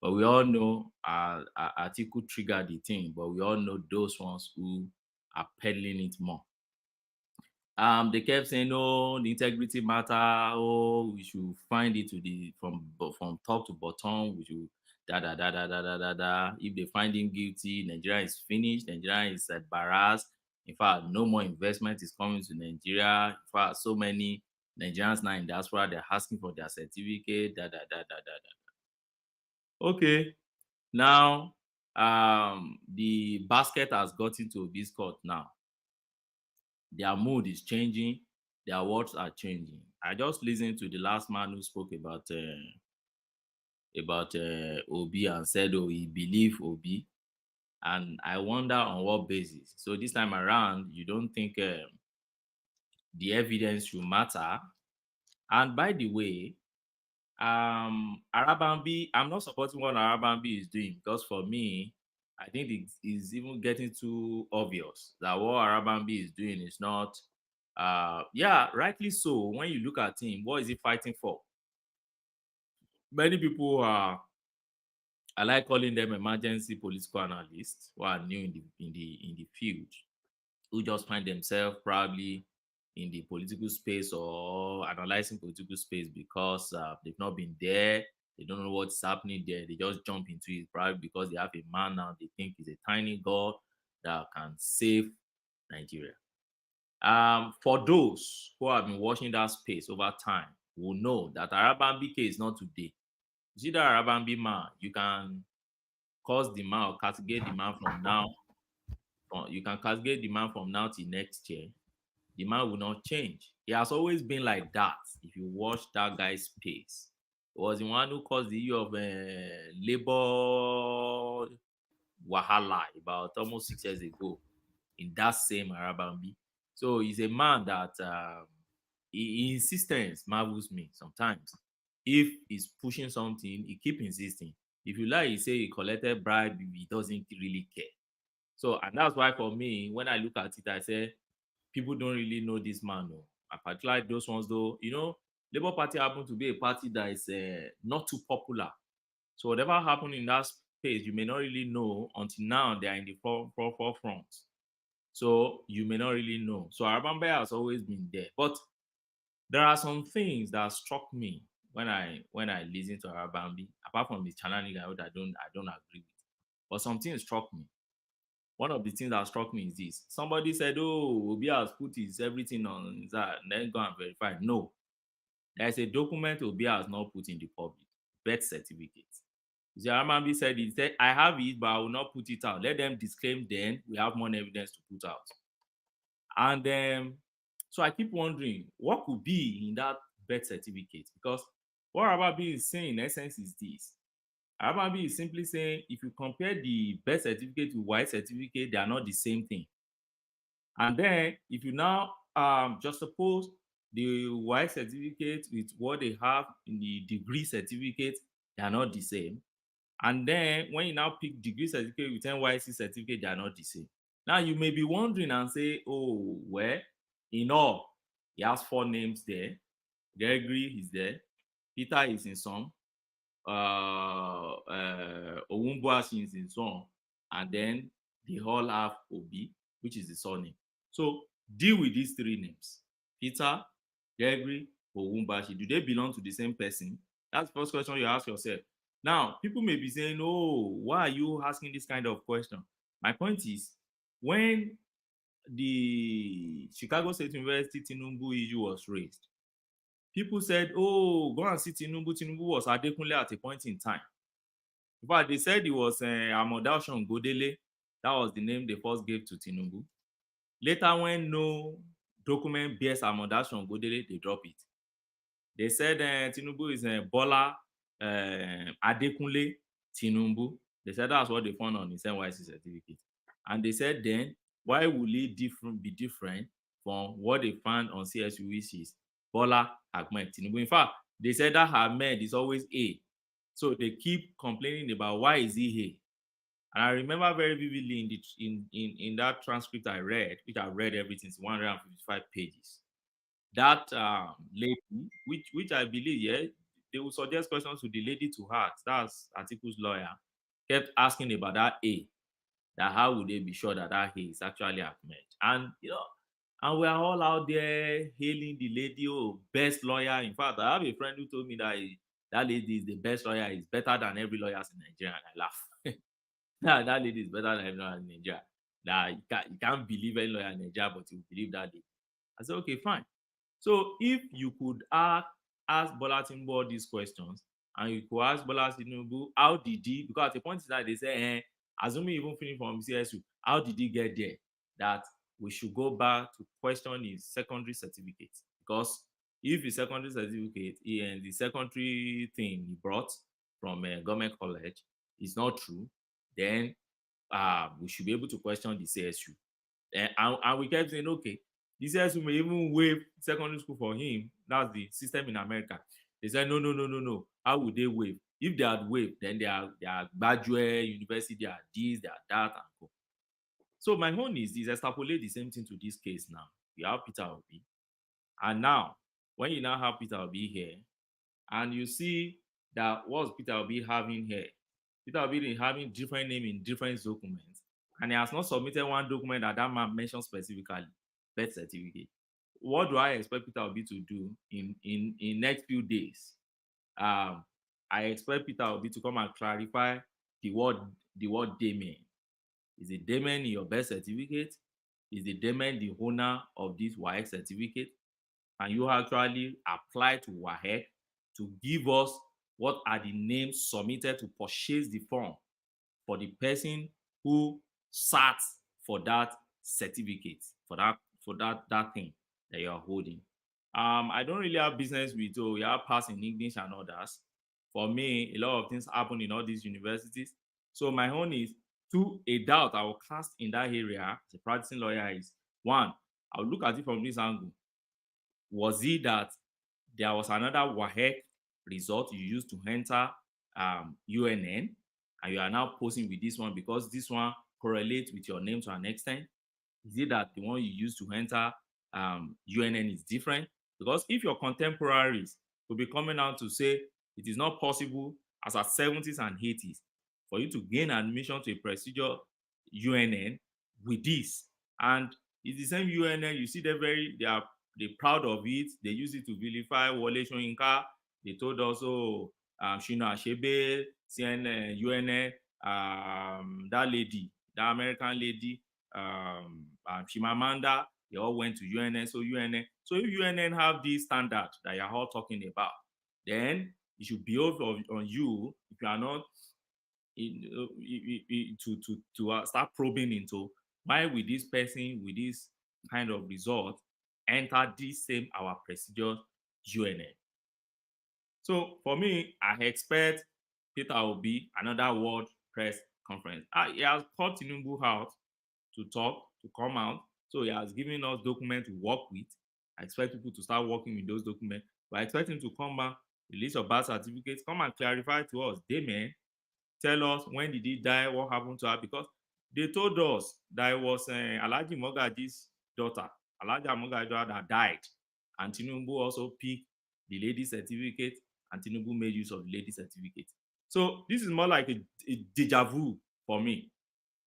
But we all know article triggered the thing, but we all know those ones who are peddling it more. They kept saying, "No, the integrity matter. Oh, we should find it from top to bottom. We should da da da da da da da da. If they find him guilty, Nigeria is finished. Nigeria is embarrassed. In fact, no more investment is coming to Nigeria. In fact, so many Nigerians now in diaspora, they're asking for their certificate. Da da da da da da. Okay, now the basket has gotten to this court now. Their mood is changing. Their words are changing. I just listened to the last man who spoke about Obi and said, oh, he believed Obi. And I wonder on what basis. So this time around, you don't think the evidence should matter. And by the way, Arabambi, I'm not supporting what Arabambi is doing, because for me, I think it is even getting too obvious that what Arabambi is doing is not, rightly so. When you look at him, what is he fighting for? Many people I like calling them emergency political analysts who are new in the field, who just find themselves probably in the political space or analyzing political space because they've not been there. They don't know what's happening there. They just jump into it, probably because they have a man now they think is a tiny god that can save Nigeria. For those who have been watching that space over time, will know that Arabambi case is not today. You see that Arabambi man, you can cause the man or castigate the man from now. You can castigate the man from now till next year. The man will not change. He has always been like that. If you watch that guy's pace, he was the one who caused the issue of labor wahala about almost 6 years ago in that same Arabambi. So he's a man that his insistence marvels me sometimes. If he's pushing something, he keep insisting. If you like, he say he collected bribe, he doesn't really care. So, and that's why for me, when I look at it, I say people don't really know this man. No. I particularly those ones though, Labour Party happen to be a party that is not too popular. So whatever happened in that space, you may not really know until now they are in the forefront. So you may not really know. So Arabambe has always been there. But there are some things that struck me when I listen to Arabambi, apart from the channeling I don't agree with. But something struck me. One of the things that struck me is this. Somebody said, oh, Obi has put his everything on that, then go and verify. No. There's a document Obi has not put in the public, birth certificate. Arabambi said, I have it, but I will not put it out. Let them disclaim, then we have more evidence to put out. And so I keep wondering, what could be in that birth certificate? Because what Arabambi is saying, in essence, is this. Arabambi is simply saying, if you compare the birth certificate to white certificate, they are not the same thing. And then, if you now just suppose the white certificate with what they have in the degree certificate, they are not the same. And then, when you now pick degree certificate with NYC certificate, they are not the same. Now, you may be wondering and say, oh, well, in all, he has 4 names there. Gregory is there. Peter is in some. Owumbuashi is in some. And then they all have Obi, which is the surname. So, deal with these 3 names. Peter, Gregory, Owumbuashi. Do they belong to the same person? That's the first question you ask yourself. Now, people may be saying, oh, why are you asking this kind of question? My point is, when the Chicago State University Tinubu issue was raised, people said, oh, go and see Tinubu. Tinubu was Adekunle at a point in time. In fact, they said it was Amodashon Godele. That was the name they first gave to Tinubu. Later, when no document bears Amodashon Godele, they drop it. They said Tinubu is Bola Adekunle Tinubu. They said that's what they found on his NYC certificate. And they said then, why will it be different from what they found on CSU, which is Bola Ahmed Tinubu? In fact, they said that Ahmed is always A. So they keep complaining about why is he A. And I remember very vividly in that transcript I read, which I read everything, it's 155 pages. That lady, which I believe, yeah, they will suggest questions to the lady to her. That's Atiku's lawyer. Kept asking about that A. That how would they be sure that A is actually Ahmed? And and we are all out there hailing the lady, oh, best lawyer. In fact, I have a friend who told me that that lady is the best lawyer, is better than every lawyer in Nigeria. And I laugh. that lady is better than every lawyer in Nigeria. That you can't believe any lawyer in Nigeria, but you believe that lady. I said, okay, fine. So if you could ask Bola Tinubu all these questions, and you could ask Bola Tinubu, how did he, because at the point that they say, assuming even finished from CSU, how did he get there? That we should go back to question his secondary certificate. Because if his secondary certificate and the secondary thing he brought from government college is not true, then we should be able to question the CSU. And we kept saying, okay, the CSU may even waive secondary school for him. That's the system in America. They said, no. How would they waive? If they had waived, then they are graduate university, they are this, they are that, and go. So my own is extrapolate the same thing to this case now. You have Peter Obi. And now, when you now have Peter Obi here, and you see that what's Peter Obi having here? Peter Obi is having different name in different documents. And he has not submitted one document that man mentioned specifically, birth certificate. What do I expect Peter Obi to do in next few days? I expect Peter Obi to come and clarify the word Damian. Is it Damian in your birth certificate? is the Damian the owner of this WAEC certificate? Can you actually apply to WAEC to give us what are the names submitted to purchase the form for the person who sat for that certificate, for that thing that you are holding? I don't really have business with we have pass in English and others. For me, a lot of things happen in all these universities. So my own is, to a doubt I will cast in that area as a practicing lawyer is, one, I will look at it from this angle. Was it that there was another WAEC result you used to enter UNN, and you are now posing with this one because this one correlates with your name to an extent? Is it that the one you used to enter UNN is different? Because if your contemporaries will be coming out to say it is not possible as at 70s and 80s for you to gain admission to a prestigious UNN with this, and it's the same UNN, you see they're proud of it. They use it to vilify Wole Soyinka. They told also Shina Achebe, CNN, UNN, that lady, that American lady, Chimamanda, they all went to UNN. So if UNN have this standard that you're all talking about, then it should be over on you, if you are not to start probing into why will this person with this kind of result enter this same our prestigious UNN. So for me, I expect Peter Obi another World Press Conference. He has called Tinubu out to talk, to come out. So he has given us documents to work with. I expect people to start working with those documents. But I expect him to come back, release your birth certificates, come and clarify to us, Damian, tell us when did he die, what happened to her, because they told us that it was Alhaji Mogaji's daughter, Alhaji Mogaji's daughter, that died, and Tinubu also picked the lady certificate, and Tinubu made use of the lady certificate. So this is more like a deja vu for me.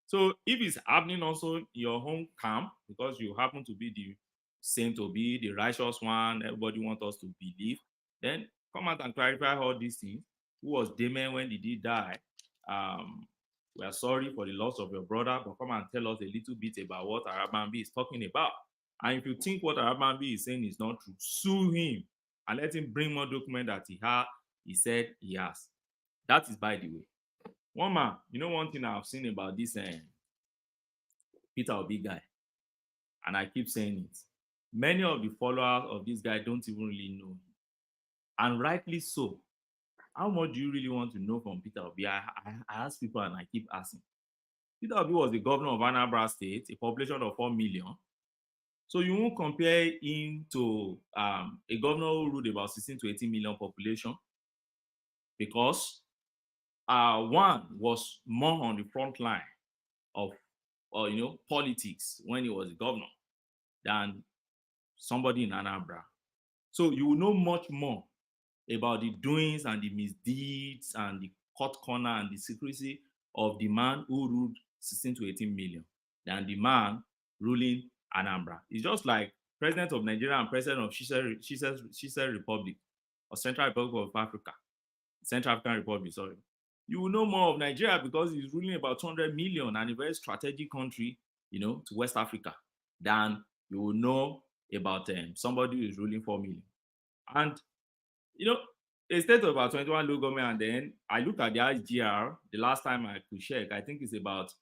So if it's happening also in your home camp, because you happen to be the saint to be the righteous one, everybody wants us to believe, then come out and clarify all these things. Who was Damian? When did he die? We are sorry for the loss of your brother, but come and tell us a little bit about what Arabambi is talking about. And if you think what Arabambi is saying is not true, sue him and let him bring more document that he said he has. That is by the way. One man, one thing I've seen about this Peter Obi guy, and I keep saying it, many of the followers of this guy don't even really know him. And rightly so. How much do you really want to know from Peter Obi? I ask people and I keep asking. Peter Obi was the governor of Anambra State, a population of 4 million. So you won't compare him to a governor who ruled about 16 to 18 million population, because one was more on the front line of politics when he was the governor than somebody in Anambra. So you will know much more about the doings and the misdeeds and the cut corner and the secrecy of the man who ruled 16 to 18 million than the man ruling Anambra. It's just like President of Nigeria and President of Shisha Republic, or Central Republic of Africa, Central African Republic, sorry. You will know more of Nigeria because he's ruling about 200 million and a very strategic country, to West Africa, than you will know about somebody who is ruling 4 million. And a state of about 21 local government, and then I look at the IGR, the last time I could check, I think it's about,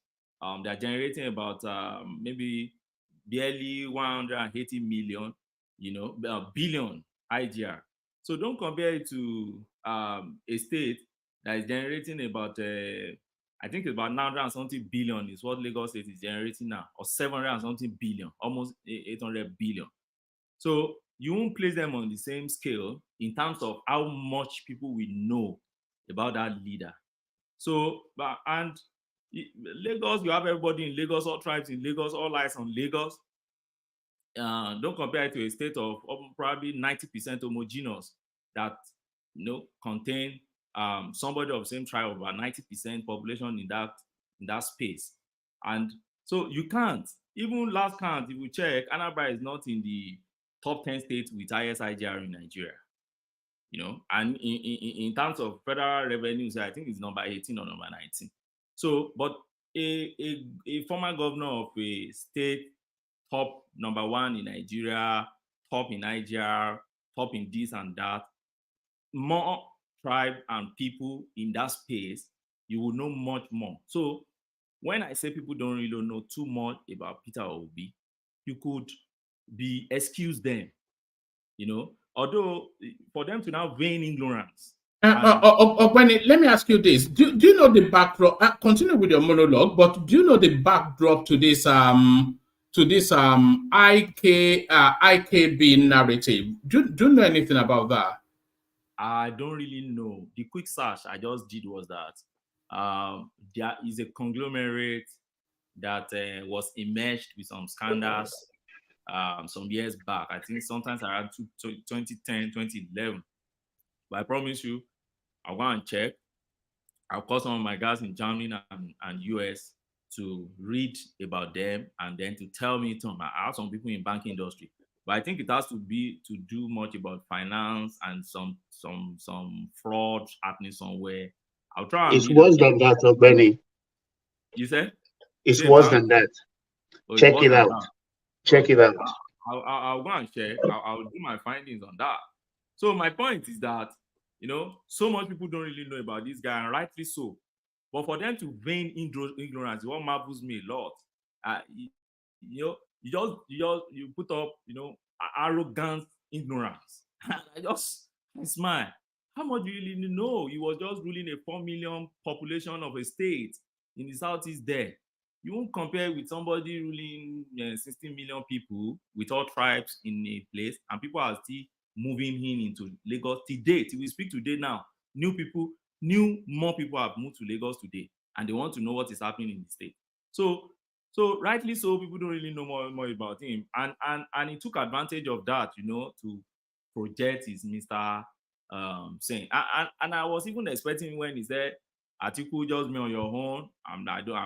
they're generating about maybe barely 180 million, billion IGR. So don't compare it to a state that is generating about, I think about 900 and something billion is what Lagos State is generating now, or 700 and something billion, almost 800 billion. So you won't place them on the same scale in terms of how much people will know about that leader. So, and Lagos, you have everybody in Lagos, all tribes in Lagos, all eyes on Lagos. Don't compare it to a state of probably 90% homogeneous that contain somebody of the same tribe, about 90% population in that space. And so you can't. Even last count, if you check, Anambra is not in the top 10 states with highest IGR in Nigeria. And in terms of federal revenues, I think it's number 18 or number 19. So, but a former governor of a state top number one in Nigeria, top in Nigeria, top in this and that, more tribe and people in that space, you will know much more. So when I say people don't really know too much about Peter Obi, you could be excuse them, you know, although for them to now vain ignorance. Let me ask you this: Do you know the backdrop? Continue with your monologue, but do you know the backdrop to this IKB narrative? Do you know anything about that? I don't really know. The quick search I just did was that there is a conglomerate that was emerged with some scandals some years back. I think sometimes around 2010, 2011. But I promise you, I'll go and check. I'll call some of my guys in Germany and US to read about them and then to tell me. I have some people in banking industry, but I think it has to do much about finance and some fraud happening somewhere. I'll try. It's worse than that, Benny. You said? It's worse than that. Check it out. Check it out. I'll go and check. I'll do my findings on that. So my point is that, you know, so much people don't really know about this guy, and rightly so. But for them to vain ignorance, what marvels me a lot. You know, you put up, you know, arrogant ignorance. I smile. How much do you really know? You was just ruling a 4 million population of a state in the southeast there. You won't compare with somebody ruling 16 million people with all tribes in a place, and people are still moving into Lagos today. Till we speak today now, more people have moved to Lagos today, and they want to know what is happening in the state. So rightly so, people don't really know more about him, and he took advantage of that, you know, to project his Mr. Saying. And I was even expecting when he said, Atiku, just be on your own. I'm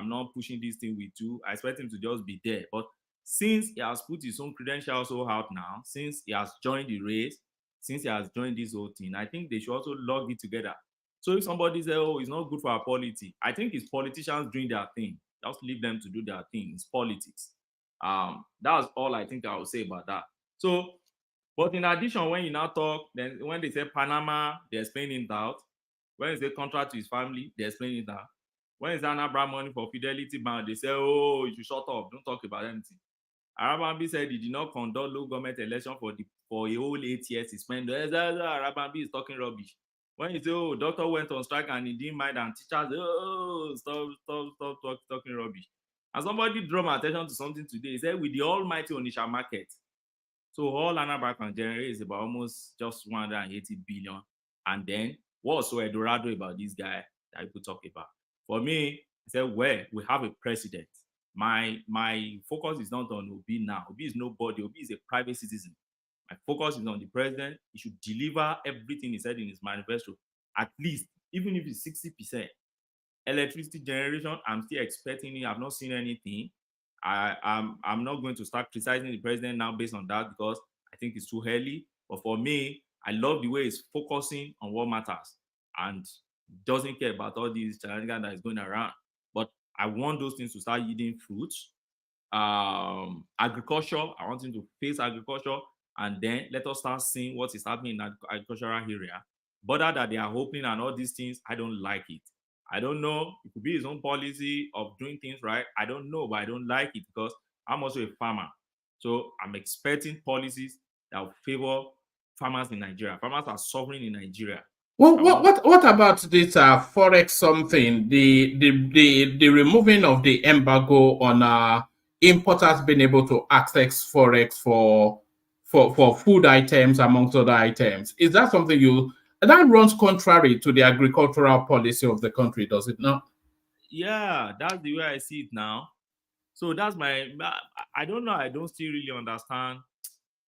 not pushing this thing with you. I expect him to just be there. But since he has put his own credentials all out now, since he has joined the race, since he has joined this whole thing, I think they should also log it together. So if somebody says, oh, it's not good for our polity, I think it's politicians doing their thing. Just leave them to do their thing. It's politics. That's all I think I will say about that. So, but in addition, when you now talk, then when they say Panama, they're explaining it out. When they say contract to his family, they're explaining it out. When it's Anambra money for Fidelity Bank, they say, oh, you should shut up. Don't talk about anything. Arabambi said he did not conduct local government election for a whole 8 years. He spent. Arabambi is talking rubbish. When you say, oh, doctor went on strike and he didn't mind, and teachers, oh, stop talking rubbish. And somebody drew my attention to something today. He said, with the almighty Onitsha market, so all Anambra can generate is about almost just 180 billion. And then what's so Eldorado about this guy that people talk about? For me, I said, well, we have a president. My focus is not on Obi now. Obi is nobody. Obi is a private citizen. My focus is on the president. He should deliver everything he said in his manifesto, at least, even if it's 60%. Electricity generation, I'm still expecting it. I've not seen anything. I'm not going to start criticizing the president now based on that, because I think it's too early. But for me, I love the way he's focusing on what matters and doesn't care about all these challenges that is going around. But I want those things to start yielding fruits. Agriculture, I want him to face agriculture, and then let us start seeing what is happening in that agricultural area. But that they are opening and all these things, I don't like it. I don't know. It could be his own policy of doing things right. I don't know, but I don't like it because I'm also a farmer. So I'm expecting policies that will favor farmers in Nigeria. Farmers are suffering in Nigeria. Well, what about this forex something? The removing of the embargo on importers being able to access forex for food items amongst other items. Is that something that runs contrary to the agricultural policy of the country, does it not? Yeah, that's the way I see it now. So that's I don't know. I don't still really understand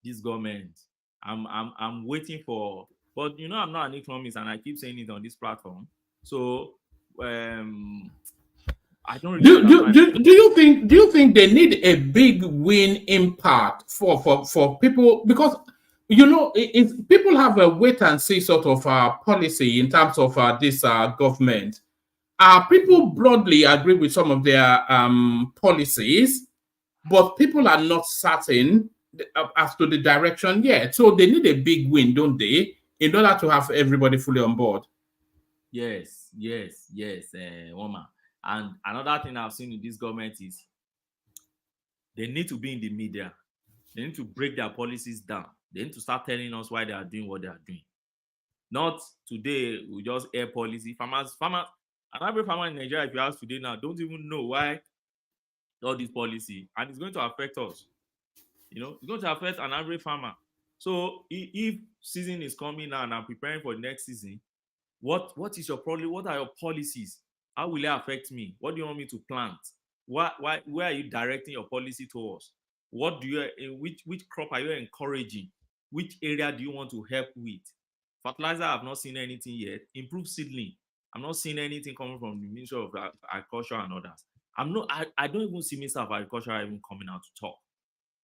this government. I'm waiting for, but you know, I'm not an economist and I keep saying it on this platform. So I don't really do you think they need a big win impact for people? Because you know, if people have a wait and see sort of policy in terms of this government, people broadly agree with some of their policies, but people are not certain as to the direction yet. So they need a big win, don't they, in order to have everybody fully on board? Yes, woman. And another thing I've seen in this government is they need to be in the media. They need to break their policies down. They need to start telling us why they are doing what they are doing. Not today, we just air policy. Farmers, and every farmer in Nigeria, if you ask today now, don't even know why all this policy, and it's going to affect us. It's going to affect an average farmer. So if season is coming now and I'm preparing for the next season, what is your problem? What are your policies? How will it affect me? What do you want me to plant? Where are you directing your policy towards? What do you which crop are you encouraging? Which area do you want to help with? Fertilizer, I've not seen anything yet. Improved seedling, I'm not seeing anything coming from the Ministry of Agriculture and others. I don't even see Minister of Agriculture even coming out to talk.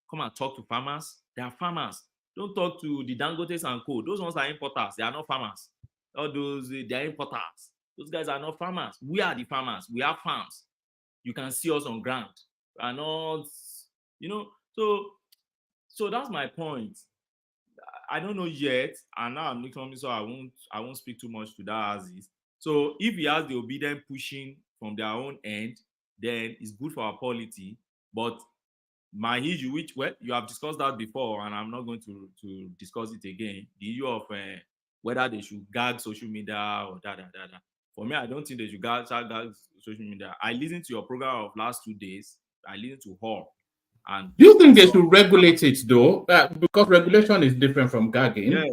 Come and talk to farmers. They are farmers. Don't talk to the Dangotes and co. Those ones are importers. They are not farmers. All those, they are importers. Those guys are not farmers. We are the farmers. We have farms. You can see us on ground. We are not, so that's my point. I don't know yet, and now I'm economic, so I won't speak too much to that as is. So if he has the obedient pushing from their own end, then it's good for our polity. But my issue, which you have discussed that before, and I'm not going to discuss it again, the issue of whether they should gag social media or da. For me, I don't think they should gag social media. I listened to your program of last 2 days. I listened to her. And do you think they should regulate it though? Because regulation is different from gagging. Yeah.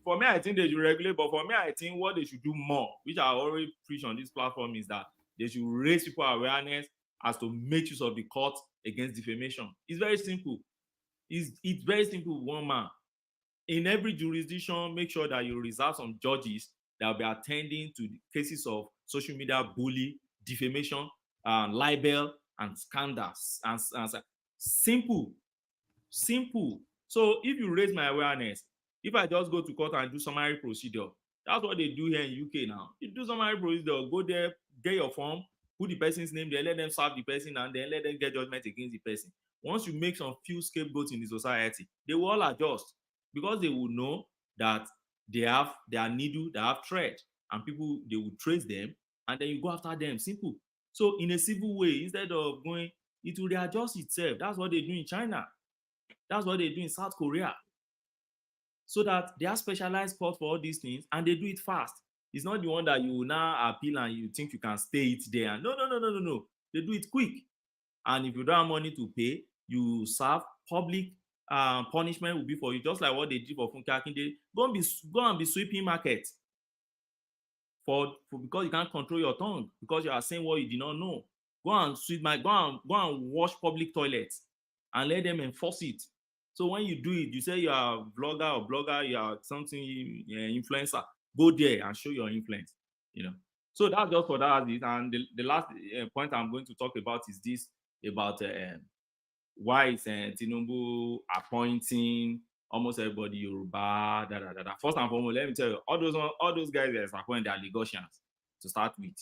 For me, I think they should regulate, but for me, I think what they should do more, which I already preach on this platform, is that they should raise people awareness as to make use of the court against defamation. It's very simple. It's very simple, one man. In every jurisdiction, make sure that you reserve some judges that will be attending to the cases of social media bully, defamation, libel, and scandals. And simple. So if you raise my awareness, if I just go to court and do summary procedure, that's what they do here in UK now. You do summary procedure, go there, get your form, put the person's name there, let them serve the person, and then let them get judgment against the person. Once you make some few scapegoats in the society, they will all adjust, because they will know that they have their needle, they have thread, and people, they will trace them, and then you go after them. Simple. So in a civil way, instead of going, it will readjust itself. That's what they do in China. That's what they do in South Korea. So that they have specialized court for all these things, and they do it fast. It's not the one that you now appeal and you think you can stay it there. No. They do it quick. And if you don't have money to pay, you serve public punishment will be for you, just like what they did for Funke Akinde. Go and be sweeping market for because you can't control your tongue, because you are saying what you did not know. Go and sweep go and wash public toilets and let them enforce it. So when you do it, you say you are a blogger, you are something influencer. Go there and show your influence. So that's just for that. And the last point I'm going to talk about is this, about why is Tinubu appointing almost everybody Yoruba, da. First and foremost, let me tell you, all those guys that are appointing, they are Lagosians to start with.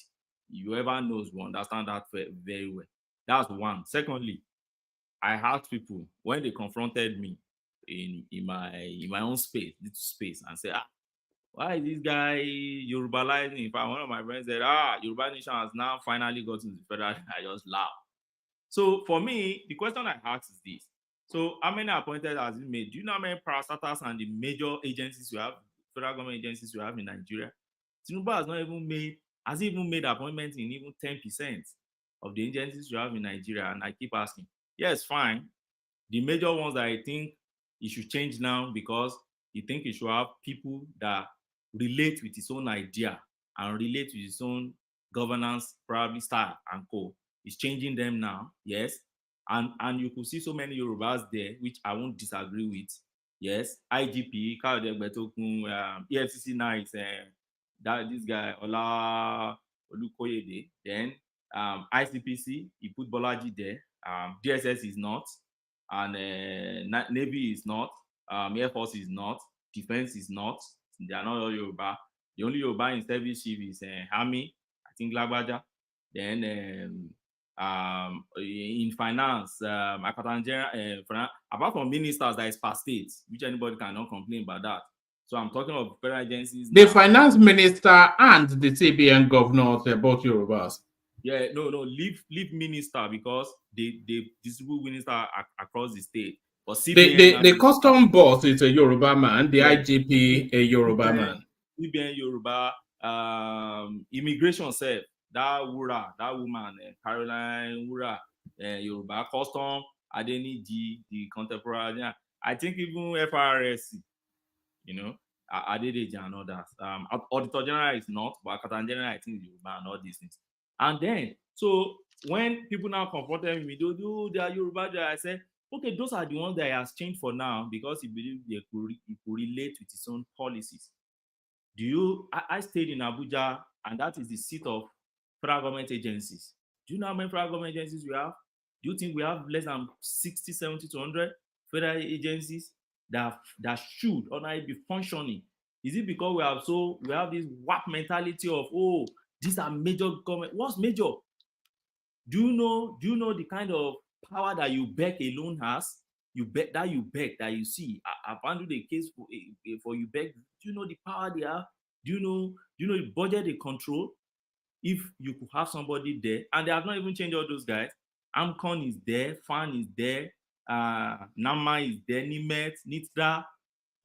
Whoever knows will understand that very well. That's one. Secondly, I asked people when they confronted me in my own space, little space, and said, why is this guy Yorubalizing? In fact, one of my friends said, Yoruba Nation has now finally gotten to the federal. I just laughed. So for me, the question I ask is this. So how many appointed has it made? Do you know how many parastatals and the major agencies we have, federal government agencies we have in Nigeria? Tinubu has even made appointments in even 10% of the agencies we have in Nigeria. And I keep asking, yes, fine. The major ones that I think it should change now, because you think it should have people that relate with his own idea and relate with his own governance, probably style and co. It's changing them now, yes. And you could see so many Yorubas there, which I won't disagree with. Yes, IGP, EFCC now is this guy, Ola Olukoyede. Then ICPC, he put Bolaji there. DSS is not. And Navy is not. Air Force is not. Defense is not. They are not all Yoruba. The only Yoruba in service chief is Army, I think Lagbaja. Then in finance, apart from ministers that is per state, which anybody cannot complain about that. So I'm talking of federal agencies. The finance minister and the CBN governor, they're both Yorubas. Yeah, no, leave minister because they distribute minister across the state. But CBN The custom boss is a Yoruba man, the IGP a Yoruba man. CBN Yoruba, immigration self, that woman, Caroline Wura, Yoruba, custom, Adeniji, the contemporary. I think even FRSC, Adedeji and others. Auditor General is not, but Accountant General, I think, is Yoruba and all these things. And then, so when people now confronted me, they are Yoruba, I said, okay, those are the ones that he has changed for now because he believes he could relate with his own policies. I stayed in Abuja, and that is the seat of federal government agencies. Do you know how many federal government agencies we have? Do you think we have less than 60, 70 to 100 federal agencies that should or not be functioning? Is it because we have this WAP mentality of, oh, these are major government? What's major? Do you know the kind of power that UBEC alone has? UBEC that you see. I've handled a case for UBEC. Do you know the power they have? Do you know the budget they control? If you could have somebody there, and they have not even changed all those guys. Amcon is there, FAN is there, Nama is there, Nimet, Nitra.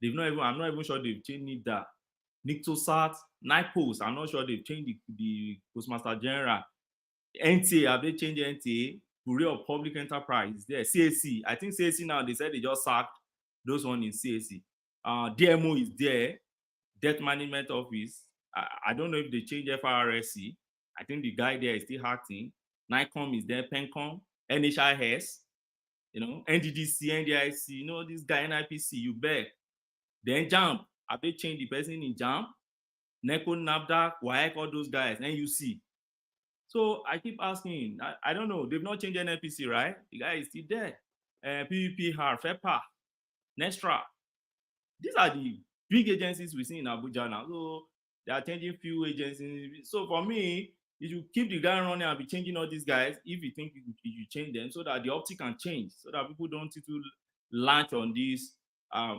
I'm not even sure they've changed Nitra. Nictosat, NIPOS, I'm not sure they've changed the Postmaster General. NTA, have they changed NTA? Bureau of Public Enterprise is there. CAC, I think CAC now, they said they just sacked those one in CAC. DMO is there. Debt Management Office. I don't know if they changed FRSC. I think the guy there is still acting. NICOM is there. PENCOM, NHIS, NDDC, NDIC, this guy, NIPC, UBEC. Then JAMP. Have they changed the person in JAMP? NECO, NABDAC, WAEC, all those guys, NUC. So I keep asking, I don't know, they've not changed NNPC, right? The guy is still there. PVPR, FEPA, Nestra. These are the big agencies we see in Abuja now. So they are changing few agencies. So for me, you should keep the guy running and be changing all these guys if you think you change them so that the optic can change, so that people don't need to launch on this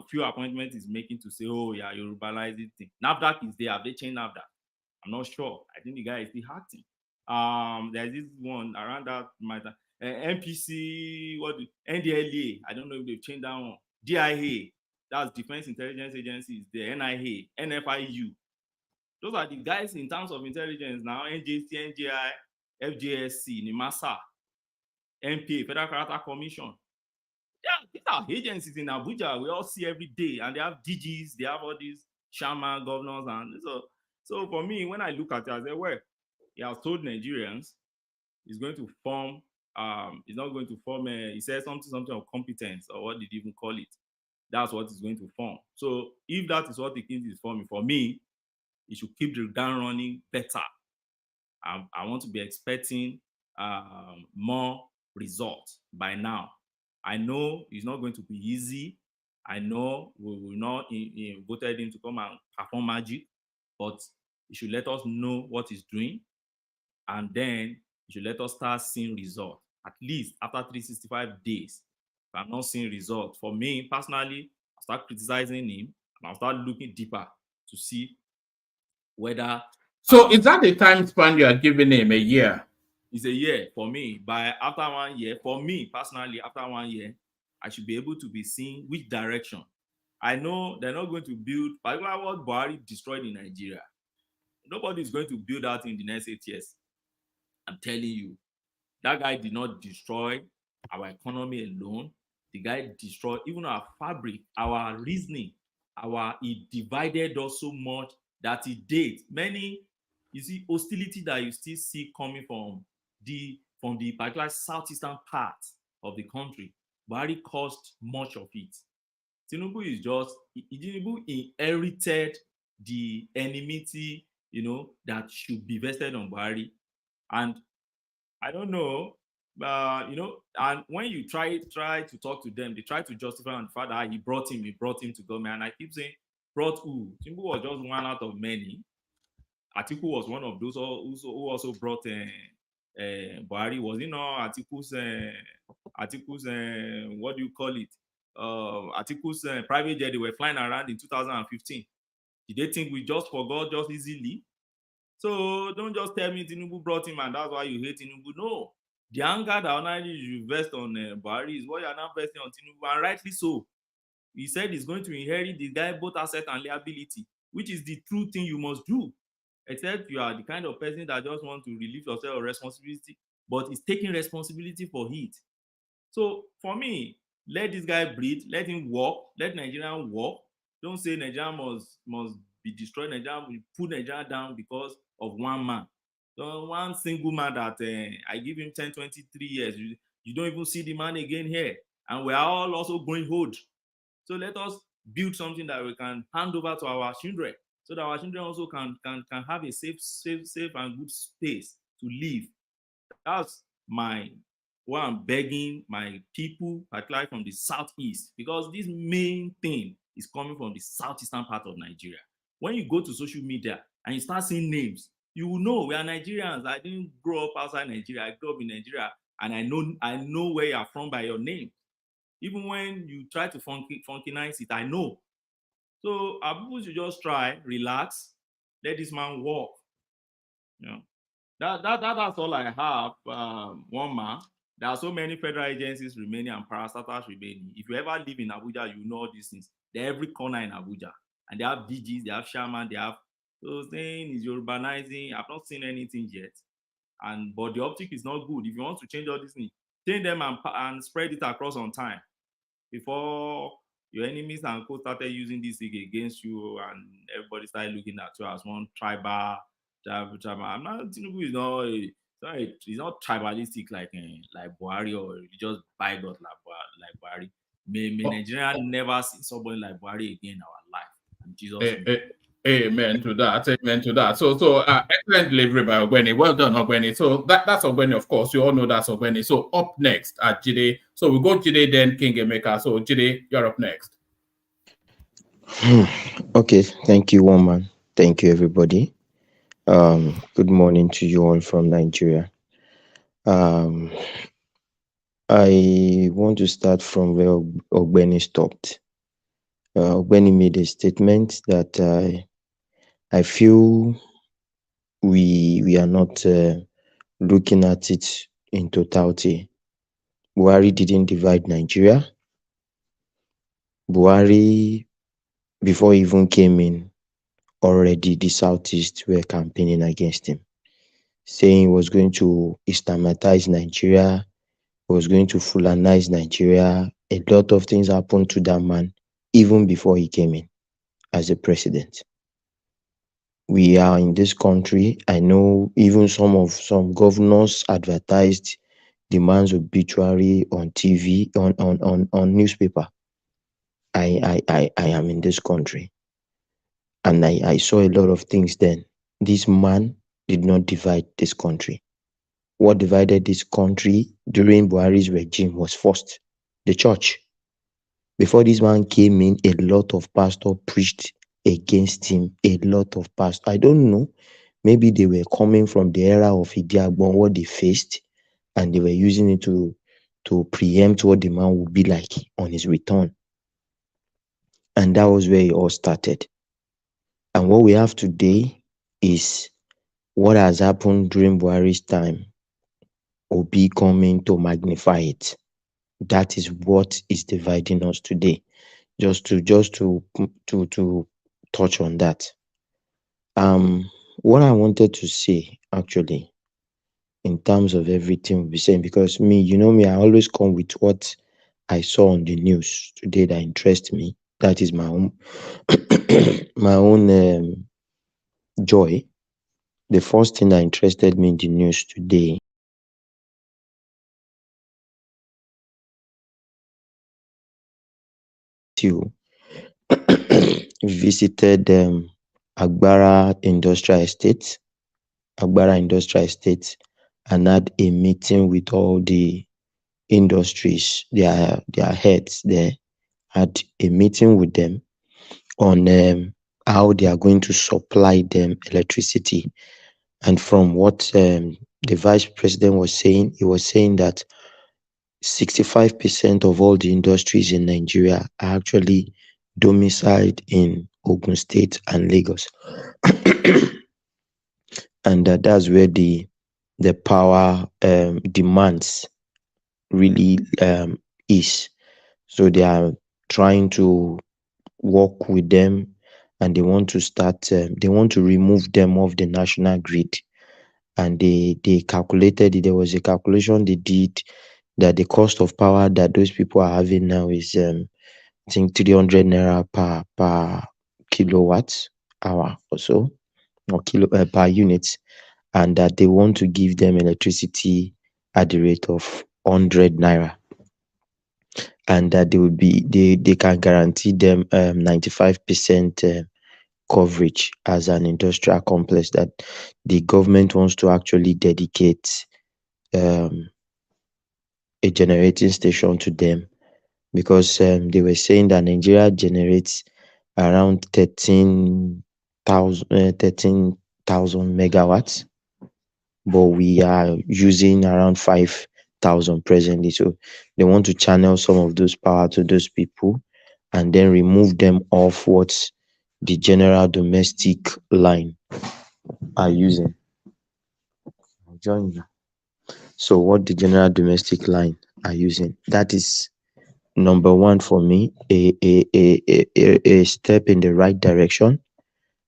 few appointments is making to say, oh yeah, you Yorubanize this thing. NAFDAC is there. Have they changed NAFDAC? I'm not sure. I think the guy is still acting. There's this one around that matter. NPC, NDLA. I don't know if they've changed that one. DIA, that's Defense Intelligence Agency, is there. NIA, NFIU. Those are the guys in terms of intelligence now. NJC, NJI, FJSC, NIMASA, NPA, Federal Character Commission. Yeah, these are agencies in Abuja we all see every day, and they have DGs, they have all these shaman governors, and so for me, when I look at it, I say, well, he has told Nigerians he's going to form, he's not going to form he said something of competence, or what did he even call it? That's what he's going to form. So if that is what the king is forming, for me, he should keep the gun running better. I want to be expecting more results by now. I know it's not going to be easy. I know we will not voted him to come and perform magic, but he should let us know what he's doing, and then he should let us start seeing results. At least after 365 days, if I'm not seeing results, for me personally, I'll start criticizing him and I'll start looking deeper to see whether. So is that the time span you are giving him, a year? It's a year for me. After 1 year, for me personally, after 1 year, I should be able to be seeing which direction. I know they're not going to build, particularly what Buhari destroyed in Nigeria. Nobody is going to build that in the next 8 years. I'm telling you, that guy did not destroy our economy alone. The guy destroyed even our fabric, our reasoning, he divided us so much that he did many, you see, hostility that you still see coming from the particular southeastern part of the country. Buhari caused much of it. Tinubu is just, Tinubu inherited the enmity, that should be vested on Buhari. And I don't know, and when you try to talk to them, they try to justify on the fact that he brought him to government. And I keep saying, brought who? Tinubu was just one out of many. Atiku was one of those who also brought Buhari, was it not Atiku's what do you call it? Atiku's private jet, they were flying around in 2015. Did they think we just forgot just easily? So don't just tell me Tinubu brought him and that's why you hate Tinubu. No. The anger that ordinarily you vest on Buhari is what you are now vesting on Tinubu, and rightly so. He said he's going to inherit the guy both asset and liability, which is the true thing you must do. Except you are the kind of person that just want to relieve yourself of responsibility, but is taking responsibility for it. So for me, let this guy breathe, let him walk, let Nigeria walk. Don't say Nigeria must be destroyed. Nigeria will put Nigeria down because of one man. So one single man that I give him 10, 23 years. You don't even see the man again here. And we are all also going old. So let us build something that we can hand over to our children, so that our children also can have a safe and good space to live. That's what I'm begging my people, particularly from the southeast, because this main thing is coming from the southeastern part of Nigeria. When you go to social media and you start seeing names, you will know we are Nigerians. I didn't grow up outside Nigeria. I grew up in Nigeria, and I know where you are from by your name. Even when you try to funkynize it, I know. So our people should just try, relax, let this man walk. You know, that's all I have. One man. There are so many federal agencies remaining and parastatals remaining. If you ever live in Abuja, you know all these things. They're every corner in Abuja, and they have DGs, they have shaman, they have. So saying is urbanizing. I've not seen anything yet, but the optic is not good. If you want to change all these things, change them and spread it across on time, before your enemies and co started using this thing against you, and everybody started looking at you as one tribal. I'm not. Tinubu is not. It's not tribalistic like Buhari, or religious bigot like Buhari. May Nigeria never see somebody like Buhari again in our life. In Jesus' Amen to that. Amen to that. So excellent delivery by Ogweni. Well done, Ogweni. So that's Ogweni, of course. You all know that's Ogweni. So up next at Jide. So we go Jide, then King Emeka. So Jide, you're up next. Okay, thank you, woman. Thank you, everybody. Good morning to you all from Nigeria. I want to start from where Ogweni stopped. Ogweni made a statement that I feel we are not looking at it in totality. Buhari didn't divide Nigeria. Buhari, before he even came in, already the Southeast were campaigning against him, saying he was going to Islamitize Nigeria, he was going to Fulanize Nigeria. A lot of things happened to that man even before he came in as a president. We are in this country. I know even some governors advertised the man's obituary on TV, on newspaper. I am in this country, and I saw a lot of things then. This man did not divide this country. What divided this country during Buhari's regime was first the church. Before this man came in, a lot of pastors preached against him. A lot of pastors. I don't know. Maybe they were coming from the era of Idiagbon, what they faced, and they were using it to preempt what the man would be like on his return. And that was where it all started. And what we have today is what has happened during Buhari's time. Obi coming to magnify it. That is what is dividing us today. Just to touch on that. What I wanted to say actually, in terms of everything we'll be saying, because me, you know me, I always come with what I saw on the news today that interests me. That is my own my own joy. The first thing that interested me in the news today visited Agbara Industrial Estate, and had a meeting with all the industries, their heads there, had a meeting with them on how they are going to supply them electricity. And from what the vice president was saying. He was saying that 65% of all the industries in Nigeria are actually domiciled in Ogun State and Lagos, and that's where the power demands really is. So they are trying to work with them, and they want to start. They want to remove them off the national grid, and they calculated it. There was a calculation they did that the cost of power that those people are having now is I think 300 naira per kilowatt hour or so, or kilo per unit, and that they want to give them electricity at the rate of 100 naira, and that they can guarantee them 95% coverage as an industrial complex, that the government wants to actually dedicate a generating station to them, because they were saying that Nigeria generates around 13,000 megawatts, but we are using around 5,000 presently. So they want to channel some of those power to those people and then remove them off what the general domestic line are using. So what the general domestic line are using, that is number one for me, a step in the right direction.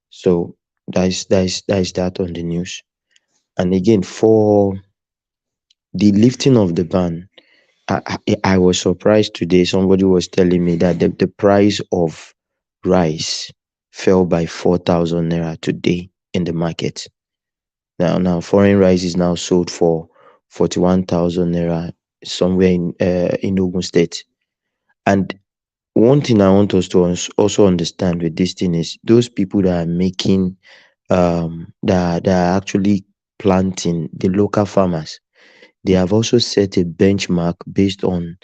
So that is that on the news. And again, for the lifting of the ban, I was surprised today. Somebody was telling me that the price of rice fell by 4,000 naira today in the market. Now foreign rice is now sold for 41,000 naira somewhere in Ogun State. And one thing I want us to also understand with this thing is those people that are making that are actually planting, the local farmers, they have also set a benchmark based on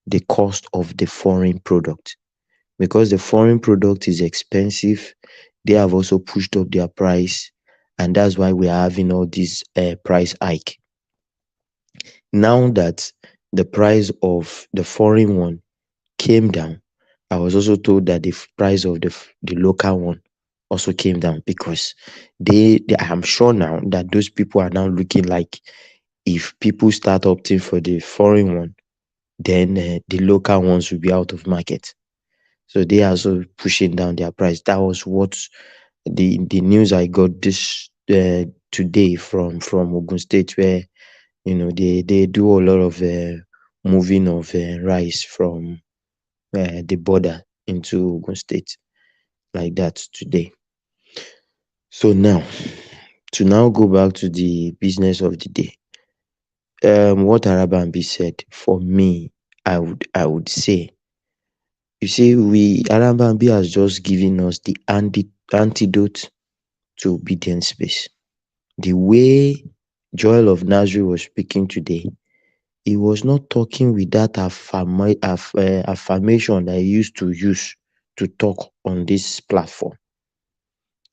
the cost of the foreign product. Because the foreign product is expensive, they have also pushed up their price, and that's why we are having all this price hike. Now that the price of the foreign one came down, I was also told that the price of the local one also came down, because I'm sure now that those people are now looking like, if people start opting for the foreign one, then the local ones will be out of market. So they are also pushing down their price. That was what the news I got this today from Ogun State, where they do a lot of moving of rice from the border into Ogun State, like that today. So now, to go back to the business of the day, what Arabambi said, for me, I would say, you see, Arabambi has just given us the antidote to obedience space. The way Joel of Nazareth was speaking today, he was not talking with that affirmation that he used to use to talk on this platform.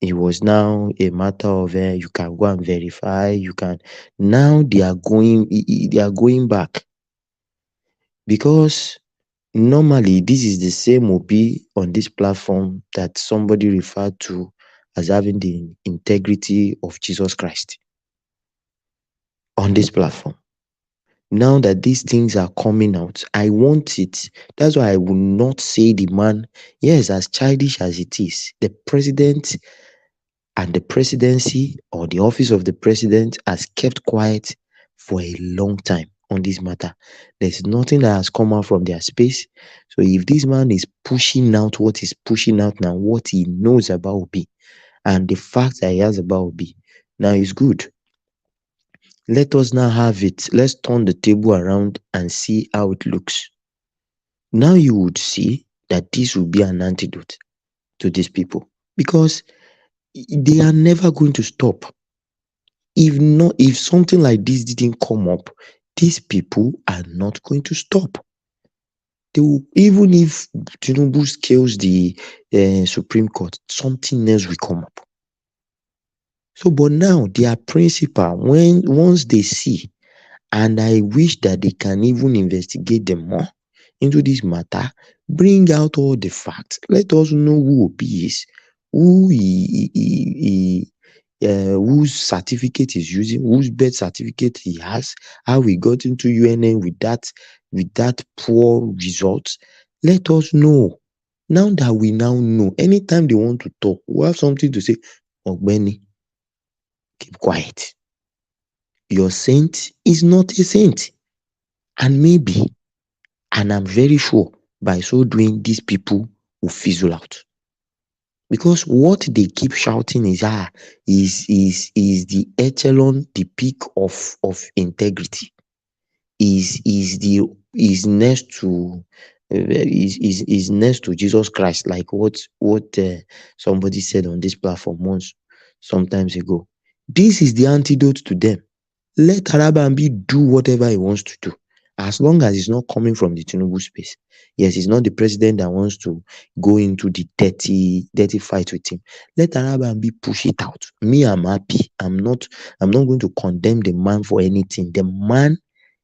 It was now a matter of you can go and verify. You can now they are going back, because normally this is the same Obi on this platform that somebody referred to as having the integrity of Jesus Christ on this platform. Now that these things are coming out, I want it. That's why I will not say the man, yes, as childish as it is, the president and the presidency or the office of the president has kept quiet for a long time on this matter. There's nothing that has come out from their space. So if this man is pushing out what he's pushing out now, what he knows about Obi, and the facts that he has about Obi, now is good. Let us now have it. Let's turn the table around and see how it looks. Now you would see that this will be an antidote to these people, because they are never going to stop. If something like this didn't come up, these people are not going to stop. They will, even if Tinubu scales the Supreme Court, something else will come up. So, but now their principal, once they see, and I wish that they can even investigate them more into this matter, bring out all the facts. Let us know who Obi is, who whose certificate is using, whose birth certificate he has, how he got into UNN with that poor results. Let us know. Now that we now know, anytime they want to talk, we have something to say. Ogbeni, keep quiet. Your saint is not a saint. And maybe, and I'm very sure, by so doing, these people will fizzle out. Because what they keep shouting is the echelon, the peak of integrity. Is next to is next to Jesus Christ, like what somebody said on this platform sometimes ago. This is the antidote to them. Let Arabambi do whatever he wants to do, as long as it's not coming from the Tinubu space. Yes, he's not the president that wants to go into the dirty fight with him. Let Arabambi push it out. Me, I'm happy. I'm not going to condemn the man for anything. The man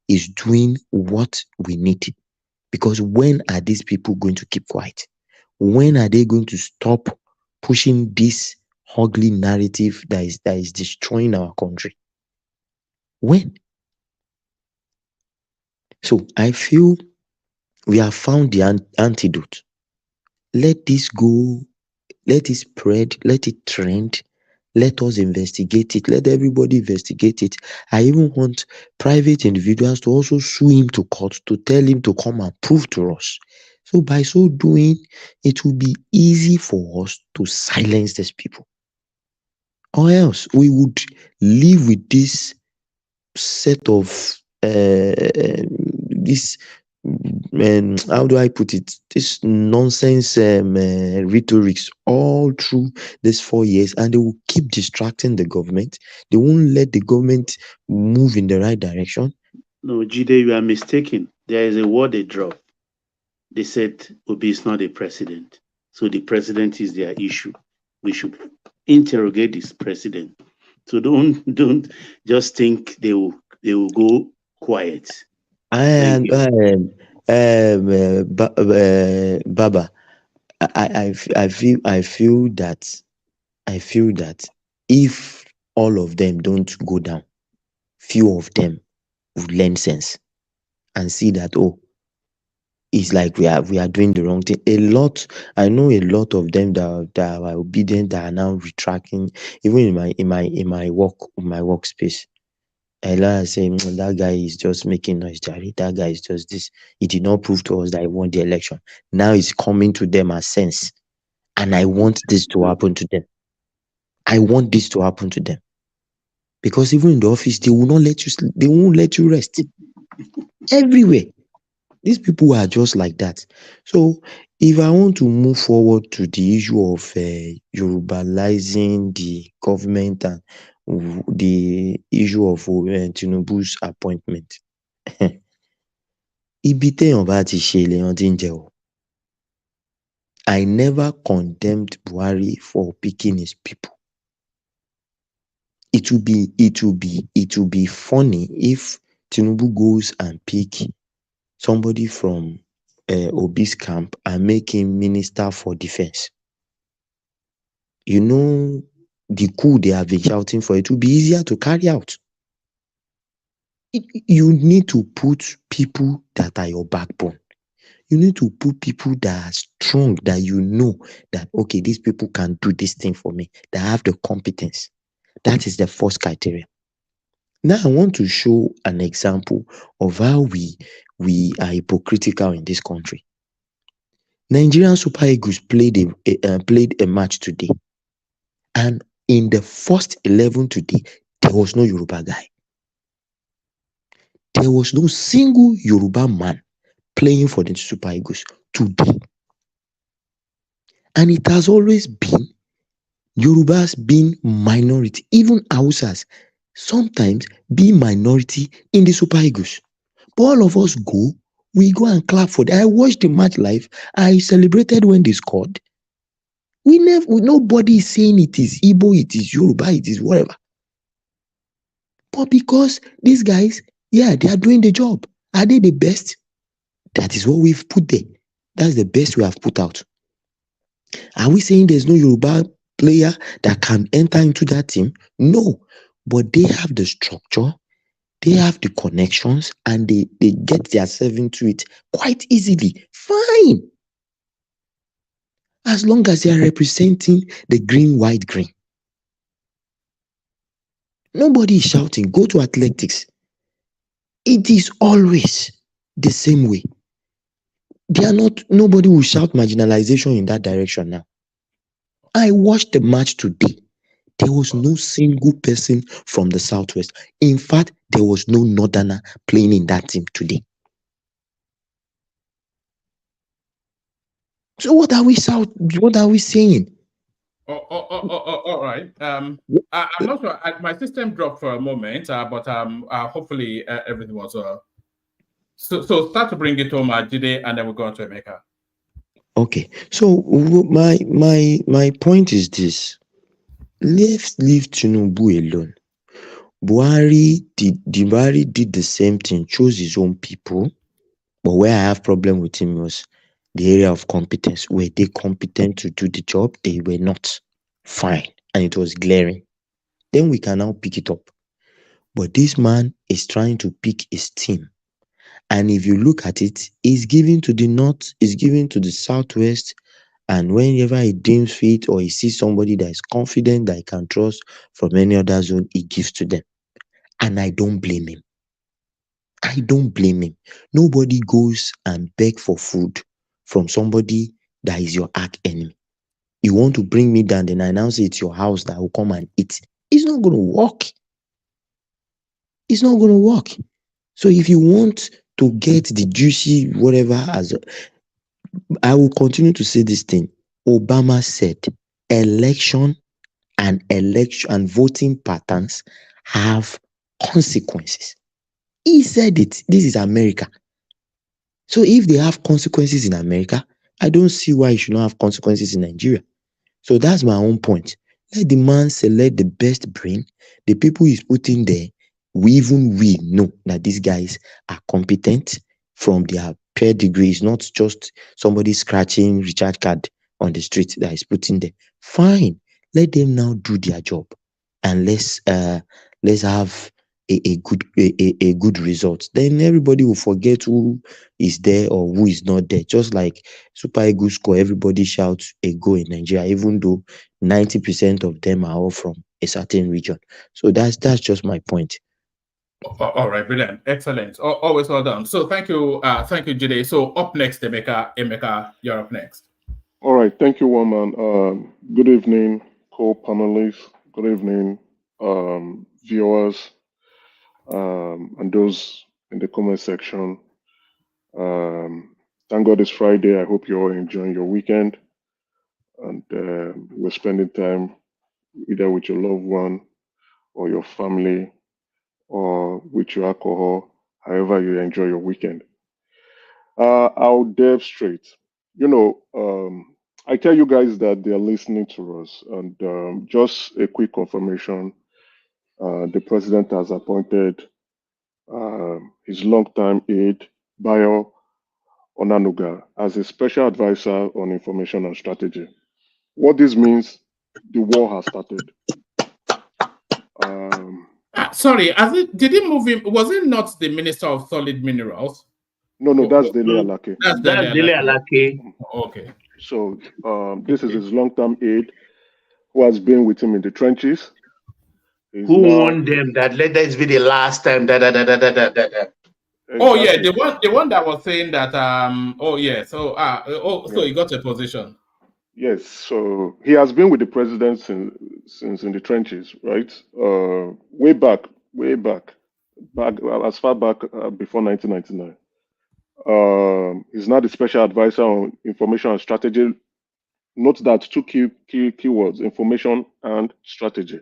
is doing what we need. Because when are these people going to keep quiet? When are they going to stop pushing this ugly narrative that is destroying our country? When? So I feel we have found the antidote. Let this go, let it spread, let it trend, let us investigate it, let everybody investigate it. I even want private individuals to also sue him to court to tell him to come and prove to us. So by so doing, it will be easy for us to silence these people. Or else we would live with this set of this how do I put it, this nonsense rhetorics all through these 4 years, and they will keep distracting the government. They won't let the government move in the right direction. No, Jide, you are mistaken. There is a word they dropped. They said Obi is not a president, so the president is their issue. We should interrogate this president. So don't just think they will go quiet. And Baba, I feel that if all of them don't go down, few of them would learn sense and see that, oh, it's like we are doing the wrong thing. I know a lot of them that are obedient, that are now retracting. Even in my workspace, a lot are saying that guy is just making noise, Jerry. That guy is just this. He did not prove to us that he won the election. Now it's coming to them as sense, and I want this to happen to them. I want this to happen to them, because even in the office, they will not let you sleep. They won't let you rest. Everywhere. These people are just like that. So if I want to move forward to the issue of Yorubalizing the government and the issue of Tinubu's appointment, ibi téèyàn bá ti ṣe lèèyàn ti ń jẹ o. I never condemned Buhari for picking his people. It will be funny if Tinubu goes and pick somebody from Obi's camp and make him Minister for Defense. You know, the coup they have been shouting for, it will be easier to carry out. You need to put people that are your backbone. You need to put people that are strong, that you know that, okay, these people can do this thing for me, that have the competence. That is the first criteria. Now I want to show an example of how we are hypocritical in this country. Nigerian Super Eagles played a match today, and in the first 11 today, there was no Yoruba guy. There was no single Yoruba man playing for the Super Eagles today. And it has always been Yorubas being minority, even Hausas sometimes be minority in the Super Eagles. But all of us we go and clap for them. I watched the match live. I celebrated when they scored. Nobody is saying it is Igbo, it is Yoruba, it is whatever. But because these guys, yeah, they are doing the job. Are they the best? That is what we've put there. That's the best we have put out. Are we saying there's no Yoruba player that can enter into that team? No. But they have the structure, they have the connections, and they get themselves into it quite easily. Fine. As long as they are representing the green, white, green. Nobody is shouting, go to athletics. It is always the same way. Nobody will shout marginalization in that direction now. I watched the match today. There was no single person from the Southwest. In fact, there was no Northerner playing in that team today. So what are we saying? All right. I'm not sure. My system dropped for a moment, but hopefully everything was So start to bring it home, Jide, and then we'll go on to Emeka. Okay. So my point is this: let's leave Tinubu alone. Buhari did the same thing, chose his own people, but where I have problem with him was the area of competence. Were they competent to do the job? They were not. Fine. And it was glaring. Then we can now pick it up. But this man is trying to pick his team. And if you look at it, he's giving to the north, he's giving to the southwest, and whenever he deems fit or he sees somebody that is confident that he can trust from any other zone, he gives to them. And I don't blame him. I don't blame him. Nobody goes and beg for food from somebody that is your arch enemy. You want to bring me down, then I announce it's your house that will come and eat. It's not going to work. It's not going to work. So if you want to get the juicy whatever, I will continue to say this thing. Obama said election and voting patterns have consequences. He said it. This is America. So if they have consequences in America, I don't see why it should not have consequences in Nigeria. So that's my own point. Let the man select the best brain. The people he's putting there, we know that these guys are competent from their pedigree. It's not just somebody scratching recharge card on the street that is putting there. Fine. Let them now do their job. And let's have a good result. Then everybody will forget who is there or who is not there. Just like Super Eagles score, everybody shouts a goal in Nigeria, even though 90% of them are all from a certain region. So that's just my point. All right, brilliant, excellent, always well done. So thank you, Jide. So up next, Emeka, you're up next. All right, thank you, Woman. Good evening, co-panelists. Good evening, viewers, and those in the comment section. Thank God it's Friday. I hope you're all enjoying your weekend, and we're spending time either with your loved one or your family or with your alcohol, however you enjoy your weekend. I'll delve straight. I tell you guys that they're listening to us, and just a quick confirmation. The president has appointed his longtime aide, Bayo Onanuga, as a special advisor on information and strategy. What this means, the war has started. Sorry, did he move him? Was it not the Minister of Solid Minerals? No, that's Dele Alake. That's Dele Alake. Okay. So this is his long-term aide who has been with him in the trenches. Who warned them that let this be the last time? Exactly. Oh yeah, the one that was saying that. So he got a position. Yes, so he has been with the president since in the trenches, right? Way back as far back before 1999. He's now the special advisor on information and strategy. Note that two keywords: information and strategy.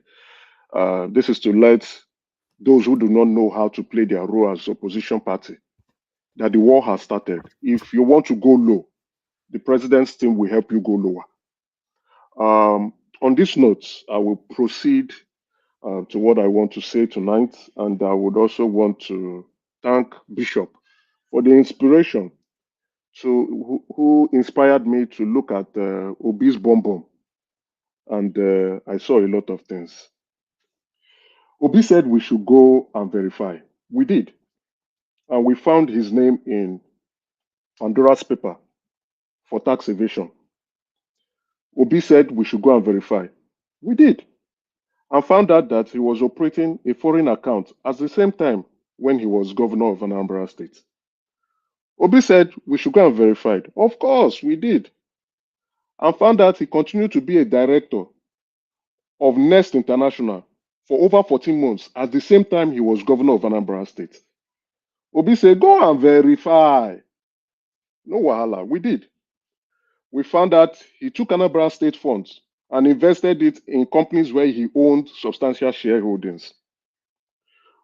This is to let those who do not know how to play their role as opposition party that the war has started. If you want to go low, the president's team will help you go lower. On this note, I will proceed to what I want to say tonight, and I would also want to thank Bishop for the inspiration who inspired me to look at Obi's Bomb Bomb, and I saw a lot of things. Obi said we should go and verify. We did, and we found his name in Pandora's paper for tax evasion. Obi said we should go and verify. We did, and found out that he was operating a foreign account at the same time when he was governor of Anambra State. Obi said we should go and verify. Of course, we did, and found out he continued to be a director of Nest International for over 14 months at the same time he was governor of Anambra State. Obi said, go and verify. No wahala. We did. We found out he took Anambra State funds and invested it in companies where he owned substantial shareholdings.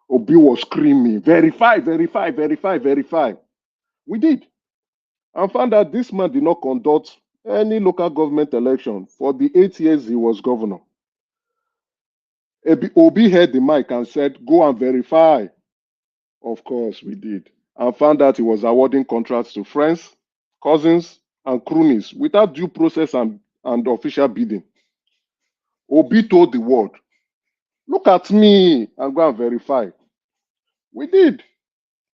Obi was screaming, verify, verify, verify, verify. We did. And found out this man did not conduct any local government election for the 8 years he was governor. Obi heard the mic and said, go and verify. Of course, we did. And found out he was awarding contracts to friends, cousins, and cronies without due process and official bidding. Obi told the world, look at me and go and verify. We did.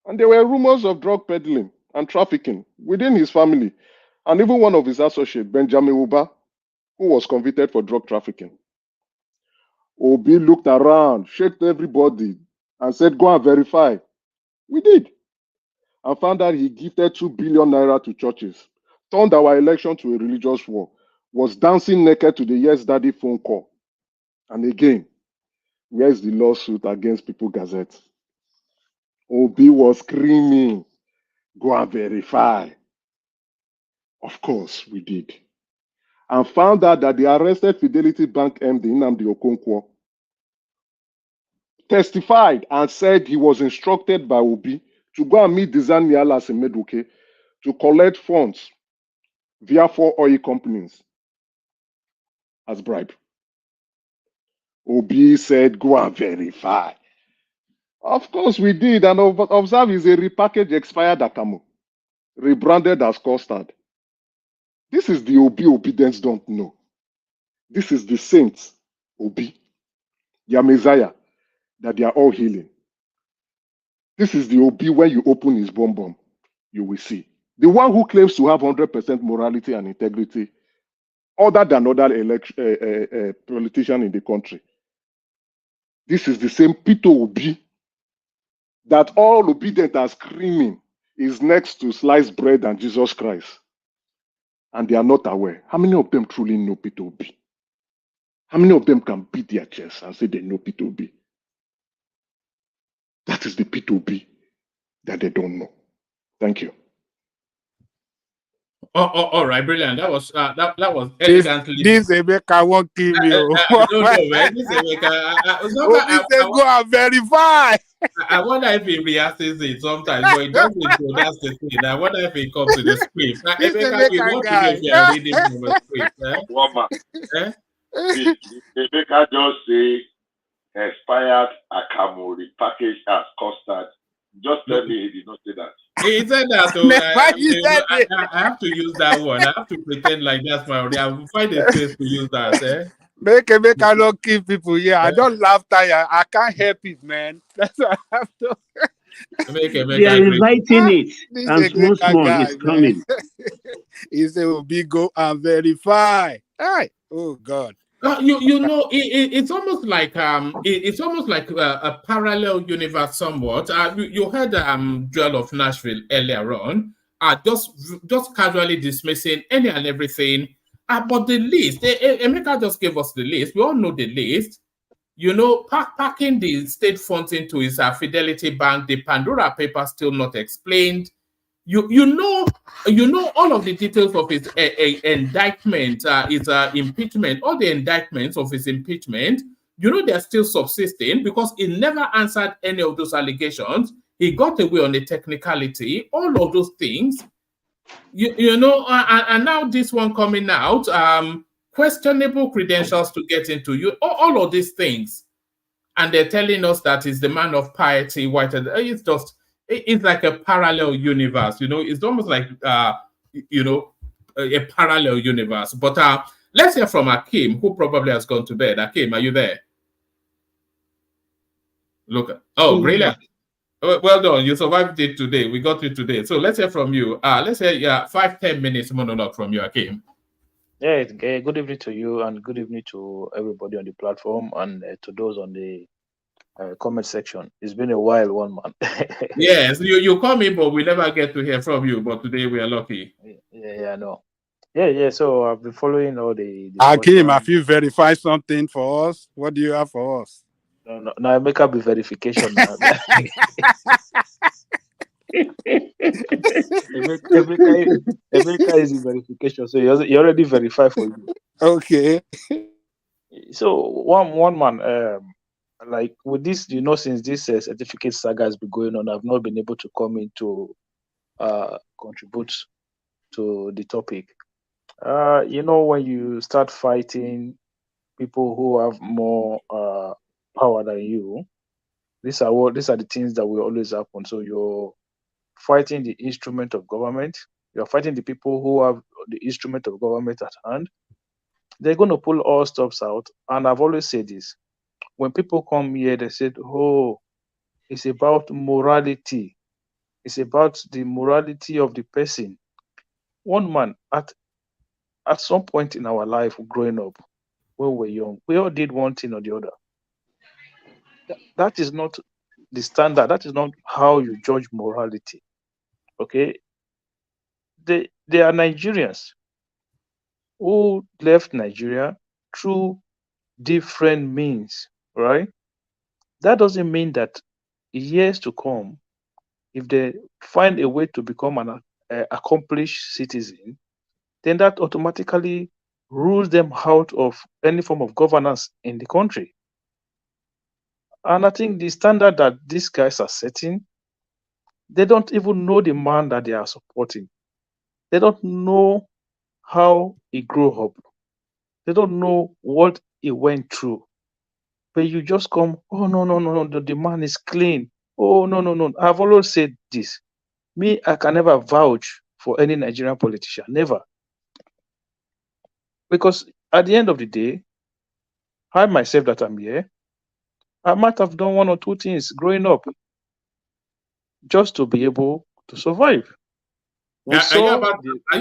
And there were rumors of drug peddling and trafficking within his family, and even one of his associates, Benjamin Uba, who was convicted for drug trafficking. Obi looked around, shook everybody, and said, go and verify. We did. And found out he gifted 2 billion naira to churches, turned our election to a religious war, was dancing naked to the Yes Daddy phone call. And again, where's the lawsuit against People Gazette? Obi was screaming, go and verify. Of course, we did. And found out that the arrested Fidelity Bank MD, Nnamdi Okonkwo, testified and said he was instructed by Obi to go and meet Dizan Nialas in Meduke to collect funds via 4 oil companies as bribe. Obi said, go and verify. Of course we did, and observe is a repackaged expired Akamo, rebranded as custard. This is the Obi obedience don't know. This is the saints, Obi, their Messiah, that they are all healing. This is the Obi when you open his bomb bomb, you will see. The one who claims to have 100% morality and integrity, other than other politicians in the country. This is the same Peter Obi that all obedient are screaming is next to sliced bread and Jesus Christ. And they are not aware. How many of them truly know Peter Obi? How many of them can beat their chest and say they know Peter Obi? That is the Peter Obi that they don't know. Thank you. All right, brilliant. That was elegantly. This Emeka won't kill you. No, man. This Emeka. Go and verify. I wonder if he reacts it sometimes, but he doesn't. So that's the thing. I wonder if he comes to the script. Emeka, we want to know if you are reading from the script. Woman. Emeka just say expired Akamo repackaged as custard. Just tell me he did not say that. He said that. So I have to use that one. I have to pretend like that's my. I will find a place to use that. Make not kill people. Yeah, I don't laugh tire. I can't help it, man. That's what I have to. They are inviting it, and small is coming. He said, "Will be go and verify." Right. Oh God. You know, it's almost like a parallel universe somewhat. You heard Joel of Nashville earlier on, just casually dismissing any and everything. But the list, Emeka just gave us the list. We all know the list. You know, packing the state funds into his Fidelity Bank, the Pandora Papers still not explained. You know all of the details of his indictment, his impeachment, all the indictments of his impeachment. You know they're still subsisting because he never answered any of those allegations. He got away on a technicality. All of those things, you know, and now this one coming out, questionable credentials to get into. All of these things. And they're telling us that he's the man of piety, it's like a parallel universe, it's almost like, a parallel universe. But let's hear from Akim, who probably has gone to bed. Akim, are you there? Look, brilliant. Well done. You survived it today. We got it today. So let's hear from you. Let's hear 5-10 minutes monologue from you, Akim. Yeah, good evening to you, and good evening to everybody on the platform, and to those on the comment section. It's been a while, one man. Yes, you call me, but we never get to hear from you. But today we are lucky. Yeah, I know. Yeah. So I've been following all the Akim, have you verified something for us? What do you have for us? No, I make up the verification now. America is the verification, so he already verified for you. Okay. So one man, like with this, since this certificate saga has been going on, I've not been able to come in to contribute to the topic. When you start fighting people who have more power than you, these are the things that will always happen. So you're fighting the instrument of government. You're fighting the people who have the instrument of government at hand. They're going to pull all stops out. And I've always said this. When people come here, they said, oh, it's about morality. It's about the morality of the person. One man, at some point in our life growing up, when we were young, we all did one thing or the other. That is not the standard. That is not how you judge morality. Okay? They are Nigerians who left Nigeria through different means, right? That doesn't mean that years to come, if they find a way to become an accomplished citizen, then that automatically rules them out of any form of governance in the country. And I think the standard that these guys are setting, they don't even know the man that they are supporting. They don't know how he grew up. They don't know what he went through. But you just come, oh, no, the man is clean. Oh, no. I've always said this. Me, I can never vouch for any Nigerian politician. Never. Because at the end of the day, I myself that I'm here, I might have done one or two things growing up just to be able to survive. Are you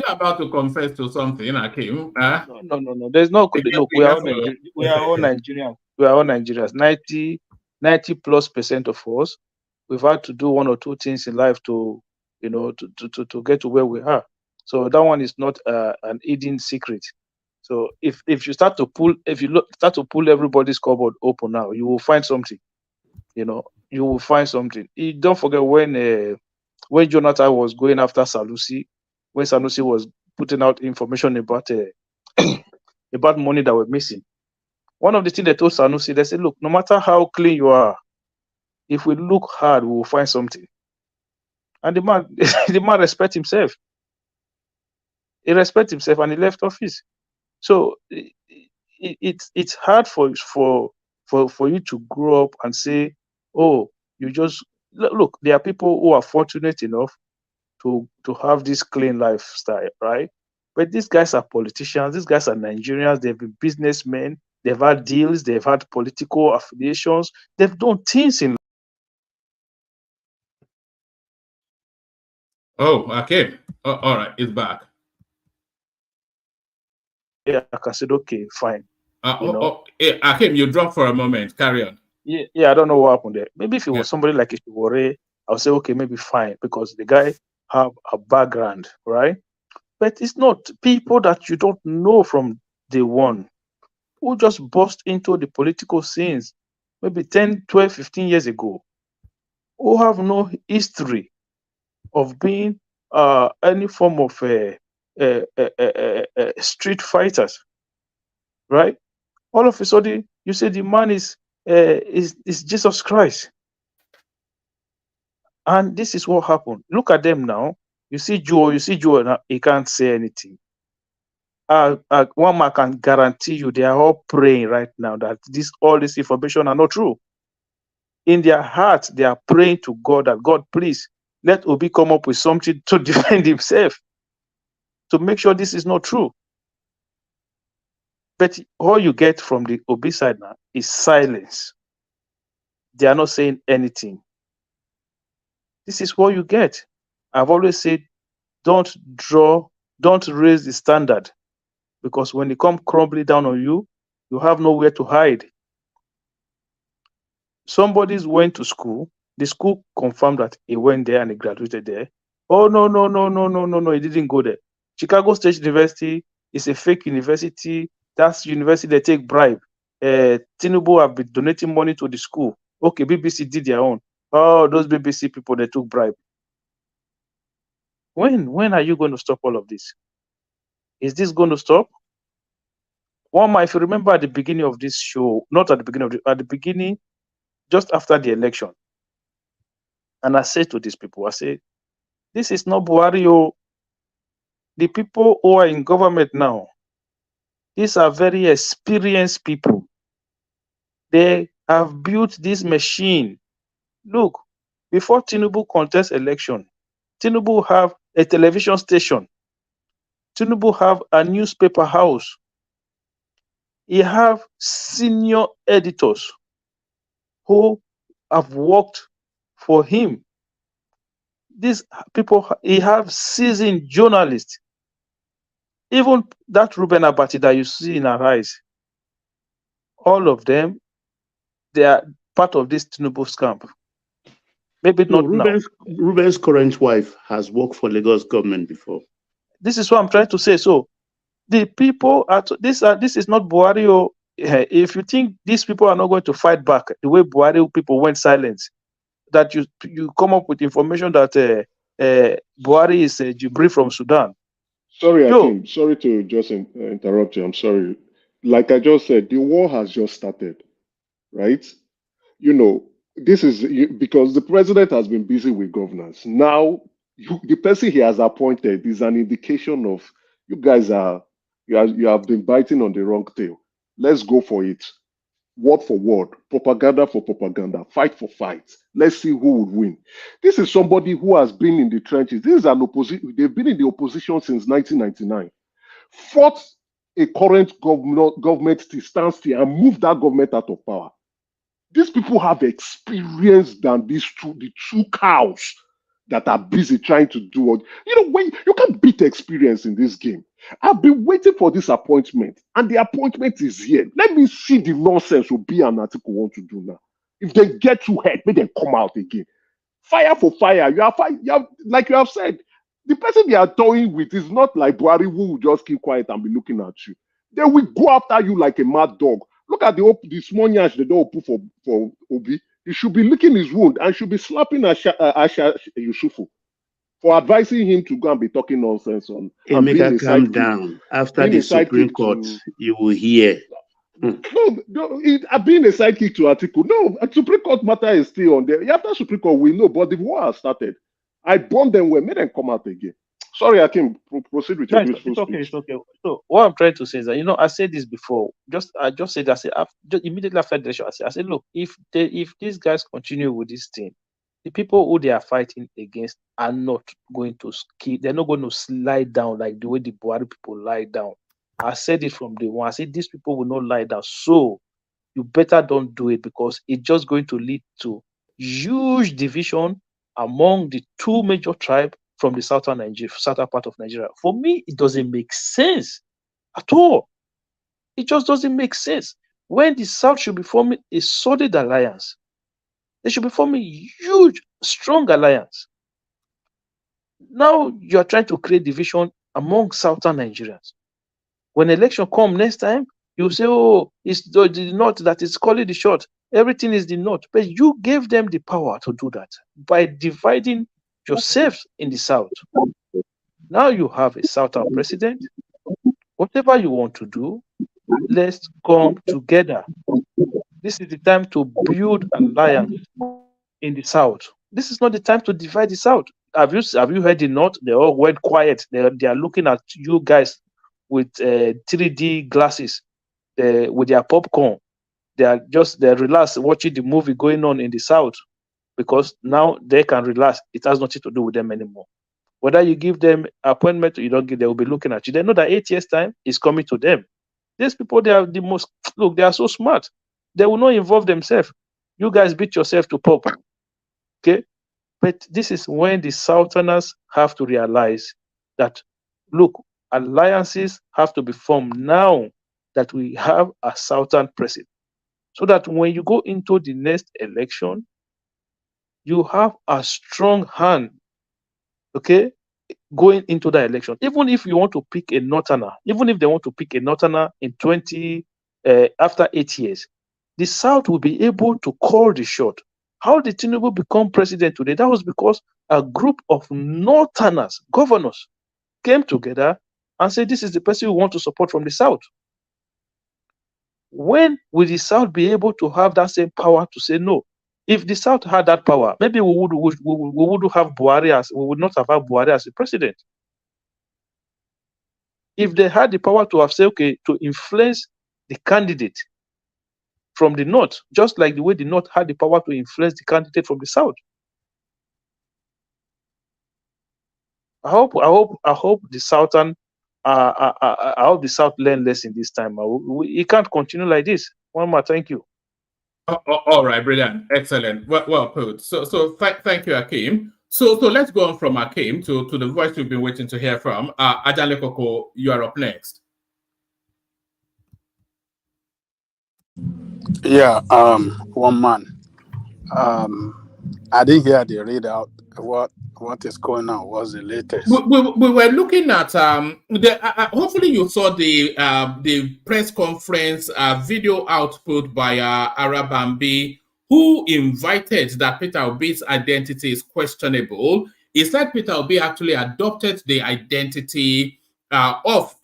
about to confess to something, Akim? No. There's no. Look, we are all Nigerians. We are all Nigerians. 90+% of us, we've had to do one or two things in life to get to where we are. So that one is not an hidden secret. So if you start to pull everybody's cupboard open now, you will find something. You will find something. Don't forget when Jonathan was going after Sanusi, when Sanusi was putting out information about about money that were missing. One of the things they told Sanusi, they said, look, no matter how clean you are, if we look hard, we will find something. And the man respect himself. He respect himself and he left office. So it's hard for you to grow up and say, oh, you just look. There are people who are fortunate enough to have this clean lifestyle, right? But these guys are politicians. These guys are Nigerians. They've been businessmen. They've had deals. They've had political affiliations. They've done things in. Oh, okay. All right, it's back. Yeah, I said, okay, fine. Akim, you dropped for a moment. Carry on. Yeah, I don't know what happened there. Maybe if it was somebody like Ishiwore, I'll say, okay, maybe fine, because the guy have a background, right? But it's not people that you don't know from day one who just burst into the political scenes maybe 10, 12, 15 years ago, who have no history of being any form of street fighters, right? All of a sudden, you say the man is Jesus Christ. And this is what happened. Look at them now. You see Joe now, he can't say anything. one man can guarantee you they are all praying right now that all this information are not true. In their hearts, they are praying to God that God, please let Obi come up with something to defend himself, to make sure this is not true. But all you get from the Obi side now is silence. They are not saying anything. This is what you get. I've always said, don't raise the standard, because when it come crumbling down on you, you have nowhere to hide. Somebody went to school, the school confirmed that he went there and he graduated there. Oh, no, he didn't go there. Chicago State University is a fake university. That's university they take bribe. Tinubu have been donating money to the school. Okay, BBC did their own. Oh, those BBC people, they took bribe. When are you going to stop all of this? Is this going to stop? One man, if you remember at the beginning of this show, not at the beginning at the beginning, just after the election, and I said to these people, I said, this is not Buhari. The people who are in government now, these are very experienced people. They have built this machine. Look, before Tinubu contest election, Tinubu have a television station. Tinubu have a newspaper house. He have senior editors who have worked for him. These people, he have seasoned journalists. Even that Ruben Abati that you see in our eyes, all of them, they are part of this Tinubu's camp. Maybe No, not now. Ruben's current wife has worked for Lagos government before. This is what I'm trying to say. So the people this is not Buhari. If you think these people are not going to fight back the way Buhari people went silent, that you come up with information that Buhari is Jibril from Sudan. Sorry, Akim. Sorry to just interrupt you. I'm sorry. Like I just said, the war has just started, right? You know, this is because the president has been busy with governance. Now, the person he has appointed is an indication of you guys you have been biting on the wrong tail. Let's go for it. Word for word, propaganda for propaganda, fight for fight. Let's see who would win. This is somebody who has been in the trenches. This is an opposition. They've been in the opposition since 1999. Fought a current government to stand still and move that government out of power. These people have experience than the two cows that are busy trying to do what when you can't beat experience in this game. I've been waiting for this appointment, and the appointment is here. Let me see the nonsense Obi and Atiku want to do now. If they get too head, may they come out again. Fire for fire. You have, like you have said, the person they are toying with is not like Buhari, who will just keep quiet and be looking at you. They will go after you like a mad dog. Look at the small nyash they don't put for Obi. He should be licking his wound and should be slapping Asha Yusufu for advising him to go and be talking nonsense on. Emeka, calm down. After the Supreme Court, you will hear. No, being a sidekick to Atiku. No, a Supreme Court matter is still on there. After Supreme Court, we know, but the war has started. I bond them well, make them come out again. Sorry, Akim, proceed with your useful speech. It's okay. So what I'm trying to say is that, I said this before. I just said, immediately after the election, I said, look, if these guys continue with this thing, the people who they are fighting against are not going to they're not going to slide down like the way the Buhari people lie down. I said it from day one. I said these people will not lie down. So you better don't do it, because it's just going to lead to huge division among the two major tribes from the southern part of Nigeria. For me, it doesn't make sense at all. It just doesn't make sense. When the South should be forming a solid alliance, they should be forming a huge, strong alliance. Now you are trying to create division among southern Nigerians. When election come next time, you say, oh, it's the north that is calling the shot. Everything is the north. But you gave them the power to do that by dividing yourselves in the south. Now you have a southern president. Whatever you want to do, let's come together. This is the time to build an alliance in the south. This is not the time to divide the south. Have you heard the north? They all went quiet. They are looking at you guys with 3D glasses, with their popcorn. They're relaxed watching the movie going on in the South, because now they can relax. It has nothing to do with them anymore. Whether you give them appointment or you don't give, they will be looking at you. They know that 8 years' time is coming to them. These people, they are the most, look, they are so smart. They will not involve themselves. You guys beat yourself to pop. Okay? But this is when the Southerners have to realize that, look, alliances have to be formed now that we have a Southern president. So that when you go into the next election, you have a strong hand, okay, going into the election. Even if you want to pick a Northerner, even if they want to pick a Northerner in after 8 years, the South will be able to call the shot. How did Tinubu become president today? That was because a group of Northerners, governors, came together and said, this is the person we want to support from the South. When will the South be able to have that same power to say no? If the South had that power, maybe we would have Buhari as, we would not have had Buhari as the president. If they had the power to have said, okay, to influence the candidate from the North, just like the way the North had the power to influence the candidate from the South. I hope the Southern, I hope the South learn lesson this time. It can't continue like this. One more, thank you. All right, brilliant, excellent, well put. So thank you, Akeem. So let's go on from Akeem to the voice we've been waiting to hear from. Ajale Koko, you are up next. Yeah, one man. I didn't hear the readout. What is going on? What's the latest? We were looking at hopefully you saw the press conference video output by Arabambi, who invited that Peter Obi's identity is questionable. He said Peter Obi actually adopted the identity of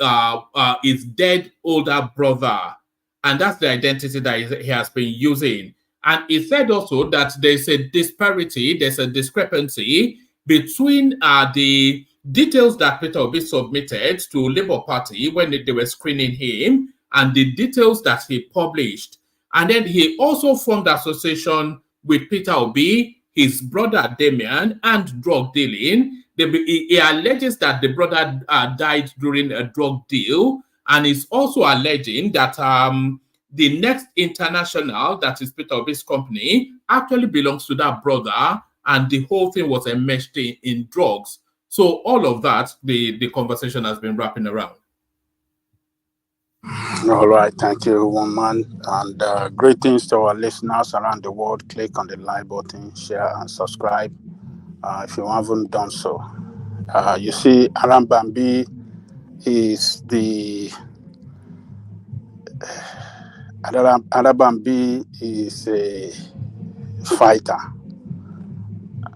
his dead older brother, and that's the identity that he has been using. And he said also that there's a disparity, there's a discrepancy between the details that Peter Obi submitted to Labour Party when they were screening him and the details that he published. And then he also formed association with Peter Obi, his brother Damian, and drug dealing. He alleges that the brother died during a drug deal, and is also alleging that the Next International, that is Peter Obi's company, actually belongs to that brother, and the whole thing was enmeshed in drugs. So all of that, the conversation has been wrapping around. All right, thank you, woman. And greetings to our listeners around the world. Click on the like button, share, and subscribe if you haven't done so. You see, Arabambi is Arabambi is a fighter.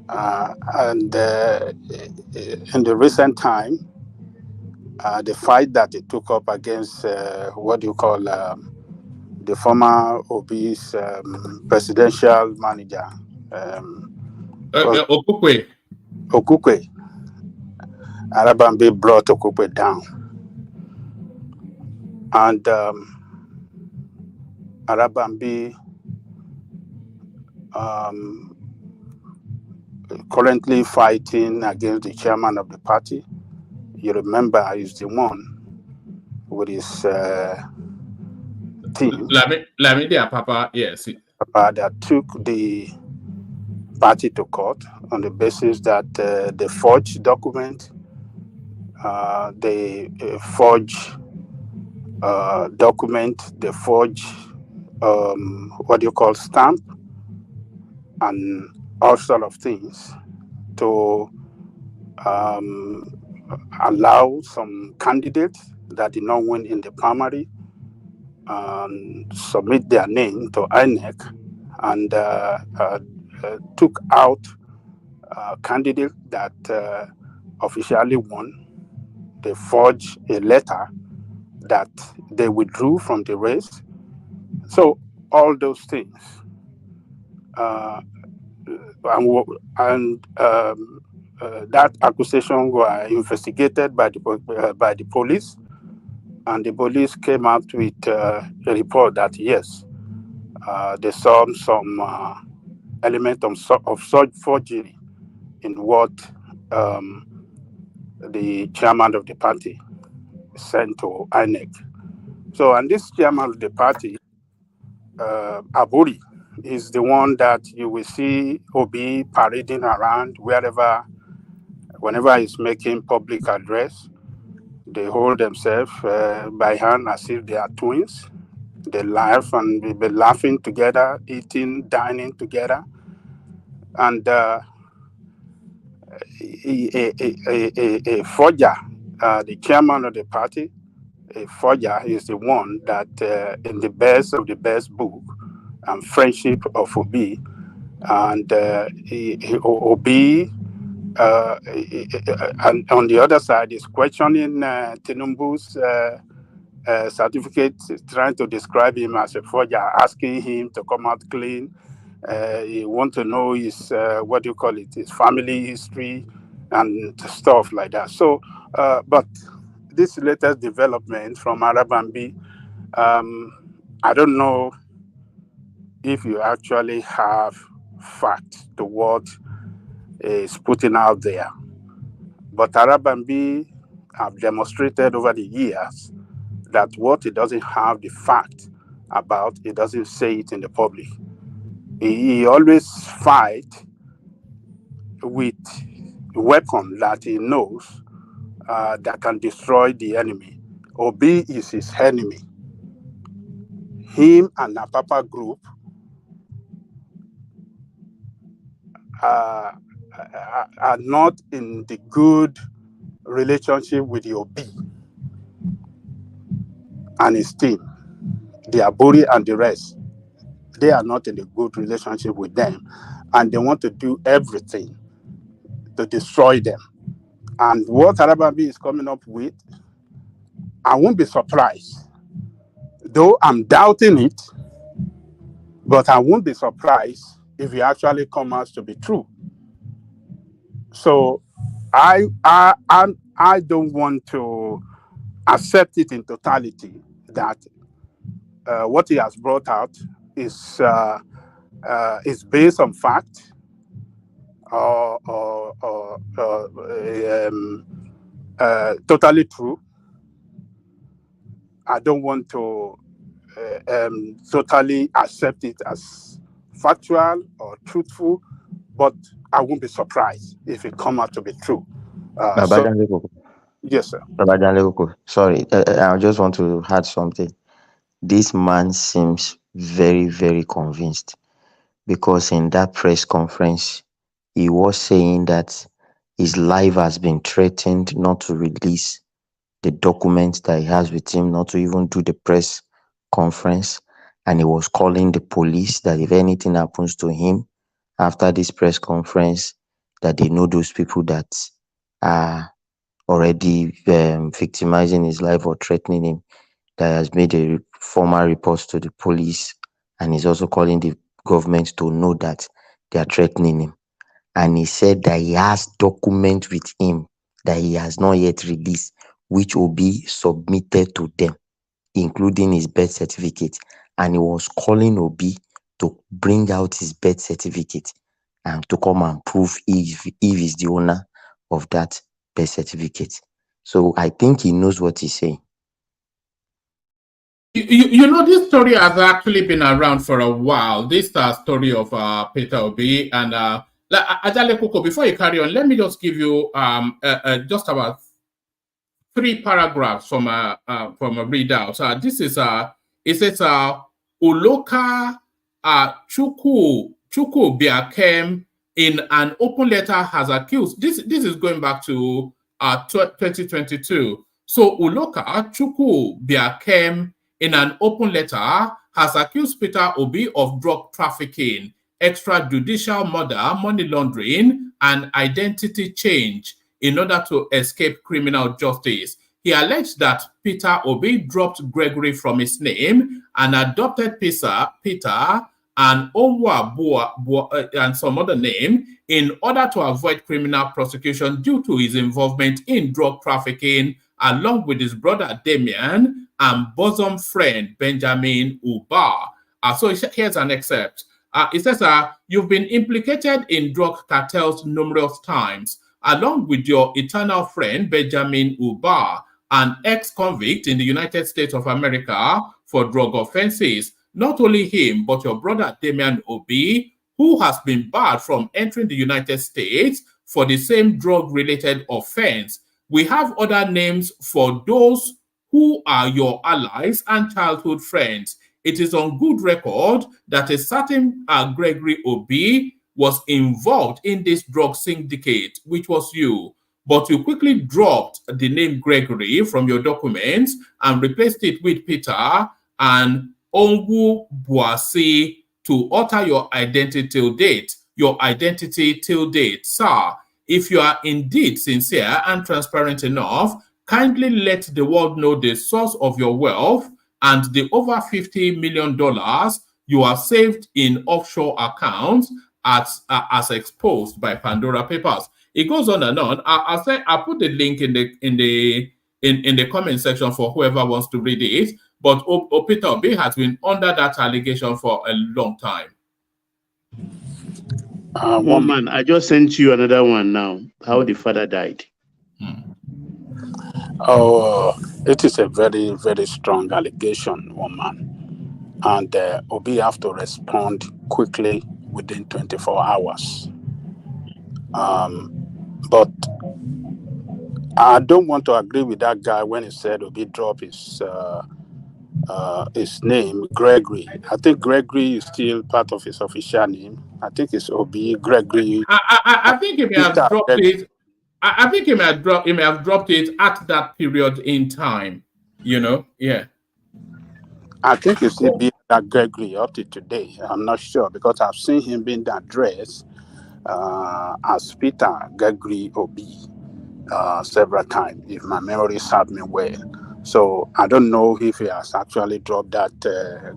And in the recent time, the fight that he took up against the former Obi's presidential manager, Okukwe. Arabambi brought Okukwe down. And Arabambi currently fighting against the chairman of the party. You remember he's the one with his team. Lamidi Papa, yes. That took the party to court on the basis that they forged document, they forge stamp, and all sort of things to allow some candidates that did not win in the primary submit their name to INEC, and took out candidates that officially won. They forged a letter that they withdrew from the race. So all those things. That accusation were investigated by the police, and the police came out with a report that yes, they saw some element of forgery in what the chairman of the party sent to INEC. So, and this chairman of the party, Aburi, is the one that you will see Obi parading around whenever he's making public address. They hold themselves by hand as if they are twins. They laugh and we be laughing together, eating, dining together. And a forger, the chairman of the party, a forger is the one that in the best of the best book, Friendship of Obi, and Obi, and on the other side is questioning Tinubu's certificate, trying to describe him as a forger, asking him to come out clean. He want to know his his family history and stuff like that. So, but this latest development from Arabambi, I don't know if you actually have facts to what is putting out there. But Arabambi have demonstrated over the years that what he doesn't have the fact about, he doesn't say it in the public. He always fight with weapon that he knows that can destroy the enemy. Obi is his enemy. Him and the Papa group are not in the good relationship with the Obi and his team. The Aburi and the rest, they are not in a good relationship with them, and they want to do everything to destroy them. And what Arabambi is coming up with, I won't be surprised. Though I'm doubting it, but I won't be surprised if it actually comes out to be true. So I don't want to accept it in totality that what he has brought out is based on fact or totally true. I don't want to totally accept it as factual or truthful, but I won't be surprised if it come out to be true. Yes, sir. Sorry, I just want to add something. This man seems very, very convinced, because in that press conference, he was saying that his life has been threatened not to release the documents that he has with him, not to even do the press conference. And he was calling the police that if anything happens to him after this press conference, that they know those people that are already victimizing his life or threatening him, that has made a formal report to the police, and he's also calling the government to know that they are threatening him. And he said that he has documents with him that he has not yet released, which will be submitted to them, including his birth certificate. And he was calling Obi to bring out his birth certificate and to come and prove if he's the owner of that birth certificate. So I think he knows what he's saying. You know, this story has actually been around for a while. This story of Peter Obi and Ajale Koko. Before you carry on, let me just give you just about 3 paragraphs from a readout. This is it says Uloka Chukwu Biakem in an open letter has accused. This is going back to 2022. So Uloka Chukwu Biakem in an open letter has accused Peter Obi of drug trafficking, extrajudicial murder, money laundering, and identity change in order to escape criminal justice. He alleged that Peter Obi dropped Gregory from his name and adopted Peter and Onwa and some other name in order to avoid criminal prosecution due to his involvement in drug trafficking along with his brother Damian and bosom friend Benjamin Ubah. So here's an excerpt. It says, you've been implicated in drug cartels numerous times, along with your eternal friend Benjamin Ubah, an ex-convict in the United States of America for drug offenses. Not only him, but your brother Damian Obi, who has been barred from entering the United States for the same drug-related offense. We have other names for those who are your allies and childhood friends. It is on good record that a certain Gregory Obi was involved in this drug syndicate, which was you. But you quickly dropped the name Gregory from your documents and replaced it with Peter and Ongu Boasi to alter your identity till date. Sir, if you are indeed sincere and transparent enough, kindly let the world know the source of your wealth and the over $50 million you have saved in offshore accounts as exposed by Pandora Papers. It goes on and on. I'll put the link in the comment section for whoever wants to read it. But Peter Obi has been under that allegation for a long time. Woman, I just sent you another one now. How the father died. Oh, it is a very, very strong allegation, woman. And Obi have to respond quickly within 24 hours. But I don't want to agree with that guy when he said Obi dropped his name, Gregory. I think Gregory is still part of his official name. I think it's Obi Gregory. I think he may have dropped it. I think he may have dropped it at that period in time. Yeah. I think it's still be that Gregory up to today. I'm not sure because I've seen him being addressed as Peter Gregory Obi several times, if my memory serves me well. So I don't know if he has actually dropped that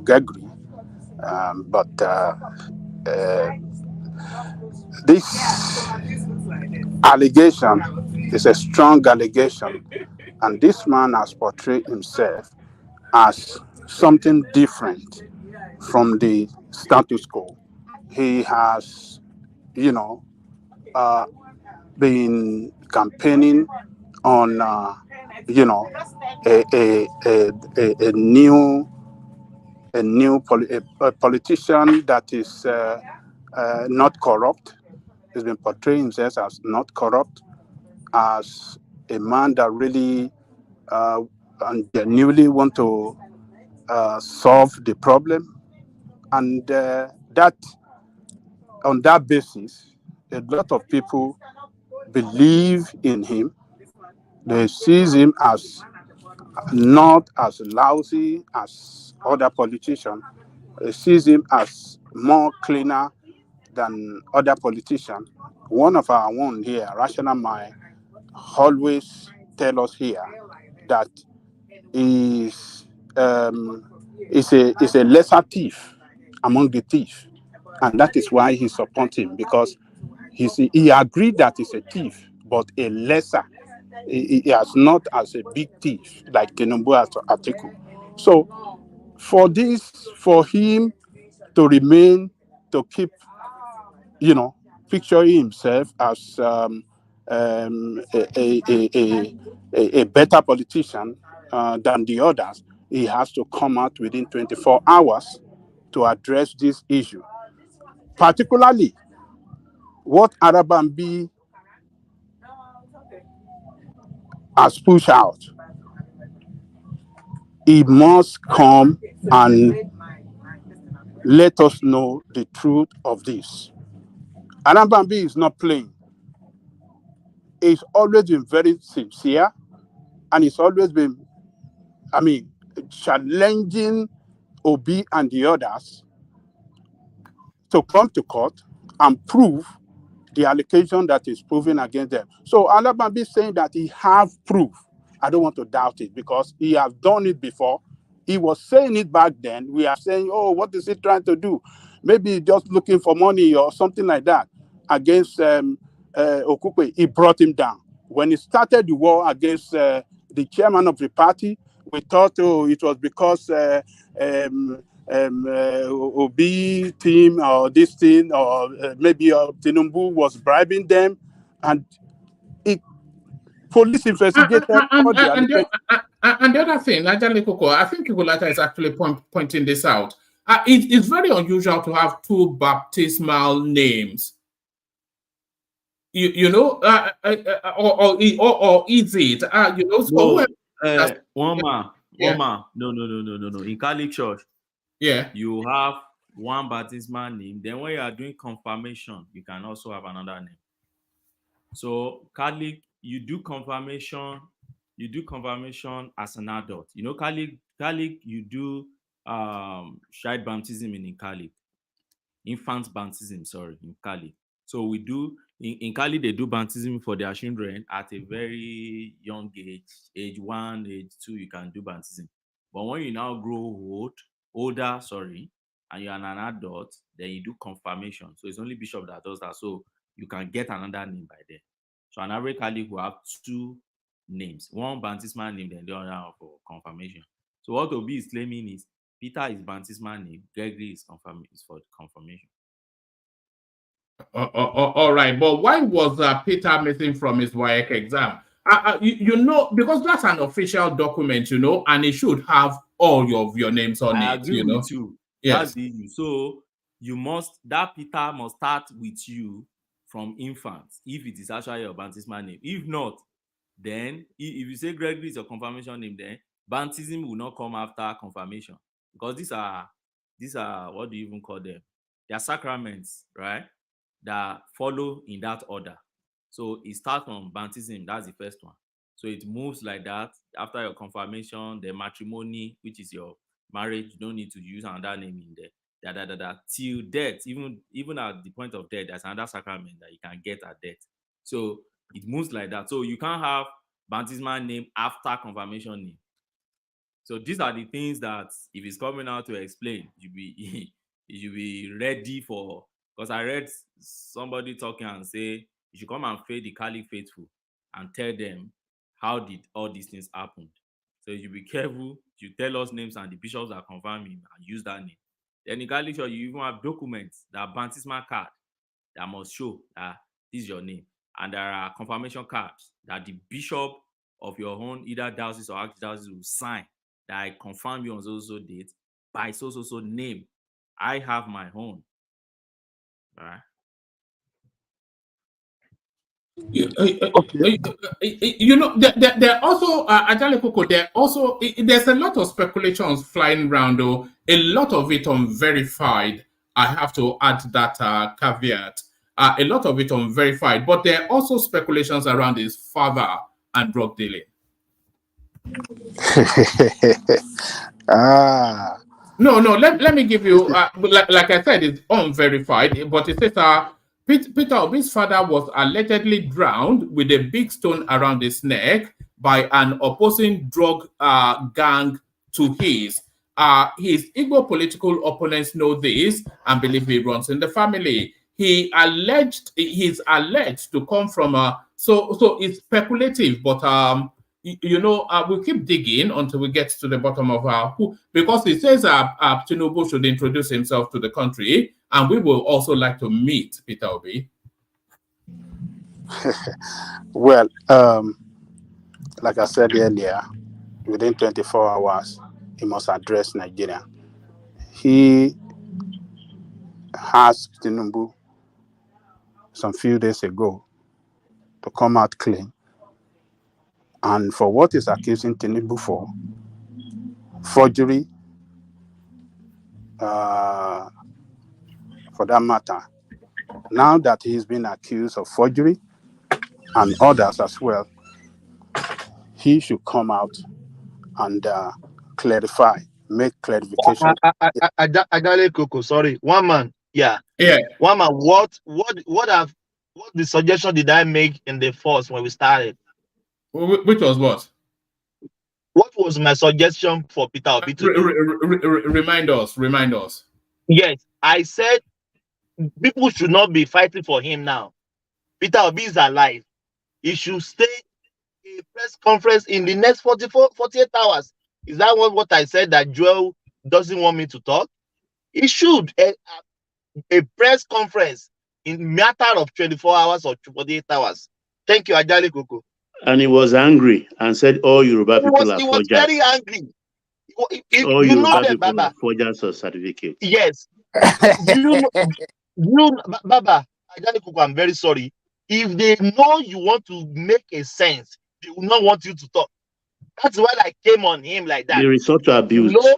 Gregory, but this allegation is a strong allegation, and this man has portrayed himself as something different from the status quo. He has, been campaigning on, a politician that is not corrupt. He's been portraying himself as not corrupt, as a man that really and genuinely want to solve the problem, and that on that basis, a lot of people believe in him. They see him as not as lousy as other politicians. They see him as more cleaner than other politicians. One of our own here, Rational Mind, always tell us here that is a lesser thief among the thieves, and that is why he supports him, because he agreed that he's a thief, but a lesser. He is not as a big thief like Tinubu Atiku. So for him to remain, to keep, picturing himself as a better politician than the others, he has to come out within 24 hours to address this issue. Particularly, what Arabambi has pushed out, he must come and let us know the truth of this. Arabambi is not playing. He's always been very sincere, and he's always been, challenging Obi and the others to come to court and prove the allegation that is proven against them. So Arabambi is saying that he have proof. I don't want to doubt it because he has done it before. He was saying it back then. We are saying, oh, what is he trying to do? Maybe just looking for money or something like that against Okupe. He brought him down. When he started the war against the chairman of the party. We thought, oh, it was because Obi team or this thing, or maybe Tinubu was bribing them, and police investigated all the allegations. And the other thing, Ajali Koko, I think Igolata is actually pointing this out. It's very unusual to have two baptismal names. You know, or is it? You know, so no, one man. No. In Catholic Church, you have one baptismal name. Then when you are doing confirmation, you can also have another name. So Catholic, you do confirmation as an adult. You know, Catholic, you do child baptism in Catholic, infant baptism, in Catholic. So we do in Catholic, they do baptism for their children at a very young age 1, age 2, you can do baptism. But when you now grow older, and you're an adult, then you do confirmation. So it's only bishop that does that. So you can get another name by then. So an average Catholic will have two names, one baptismal name, then the other for confirmation. So what Obi is claiming is Peter is baptismal name, Gregory is for confirmation. All right, but why was Peter missing from his WAEC exam? You know, because that's an official document, you know, and it should have all of your names on it. I agree with you. Yes. That's the issue. So that Peter must start with you from infants, if it is actually your baptismal name. If not, then if you say Gregory is your confirmation name, then baptism will not come after confirmation, because these are what do you even call them? They are sacraments, right? That follow in that order. So it starts from baptism, that's the first one. So it moves like that. After your confirmation, the matrimony, which is your marriage, you don't need to use another name in there. Till death, even at the point of death, there's another sacrament that you can get at death. So it moves like that. So you can't have baptismal name after confirmation name. So these are the things that if it's coming out to explain, you be ready for. Because I read somebody talking and say you should come and face the Catholic faithful and tell them how did all these things happen. So you be careful. You tell us names and the bishops are confirming and use that name. Then in Catholic Church, you even have documents, that baptismal card that must show that this is your name. And there are confirmation cards that the bishop of your own, either diocese or archdiocese, will sign that I confirm you on so date by so name. I have my own. All right. You know, there also Ajale Koko, there's a lot of speculations flying around, though, a lot of it unverified. I have to add that caveat. A lot of it unverified, but there are also speculations around his father and drug dealing. No, let me give you, like I said, it's unverified, but it says Peter Obi's father was allegedly drowned with a big stone around his neck by an opposing drug gang to his. His Igbo political opponents know this and believe he runs in the family. He's alleged to come from so it's speculative, but you know, we'll keep digging until we get to the bottom of who, because it says Tinubu should introduce himself to the country, and we will also like to meet Peter Obi. Well, like I said earlier, within 24 hours, he must address Nigeria. He asked Tinubu some few days ago to come out clean. And for what he's accusing Tinubu for, forgery, for that matter, now that he's been accused of forgery and others as well, he should come out and clarify, make clarification. Adale Koko, sorry, one man, one man. What the suggestion did I make in the first when we started? Which was what? What was my suggestion for Peter Obi to do? Remind us. Yes, I said people should not be fighting for him now. Peter Obi is alive. He should stay a press conference in the next 48 hours. Is that what I said, that Joel doesn't want me to talk? He should. A press conference in matter of 24 hours or 48 hours. Thank you, Ajali Koko. And he was angry and said all Yoruba people are He was forgers. very angry. All You know Yoruba that, people Baba. are forgers of certificates. Yes. Baba, Ajali Koko, I'm very sorry. If they know you want to make a sense, they will not want you to talk. That's why I came on him like that. They resort to abuse. You know,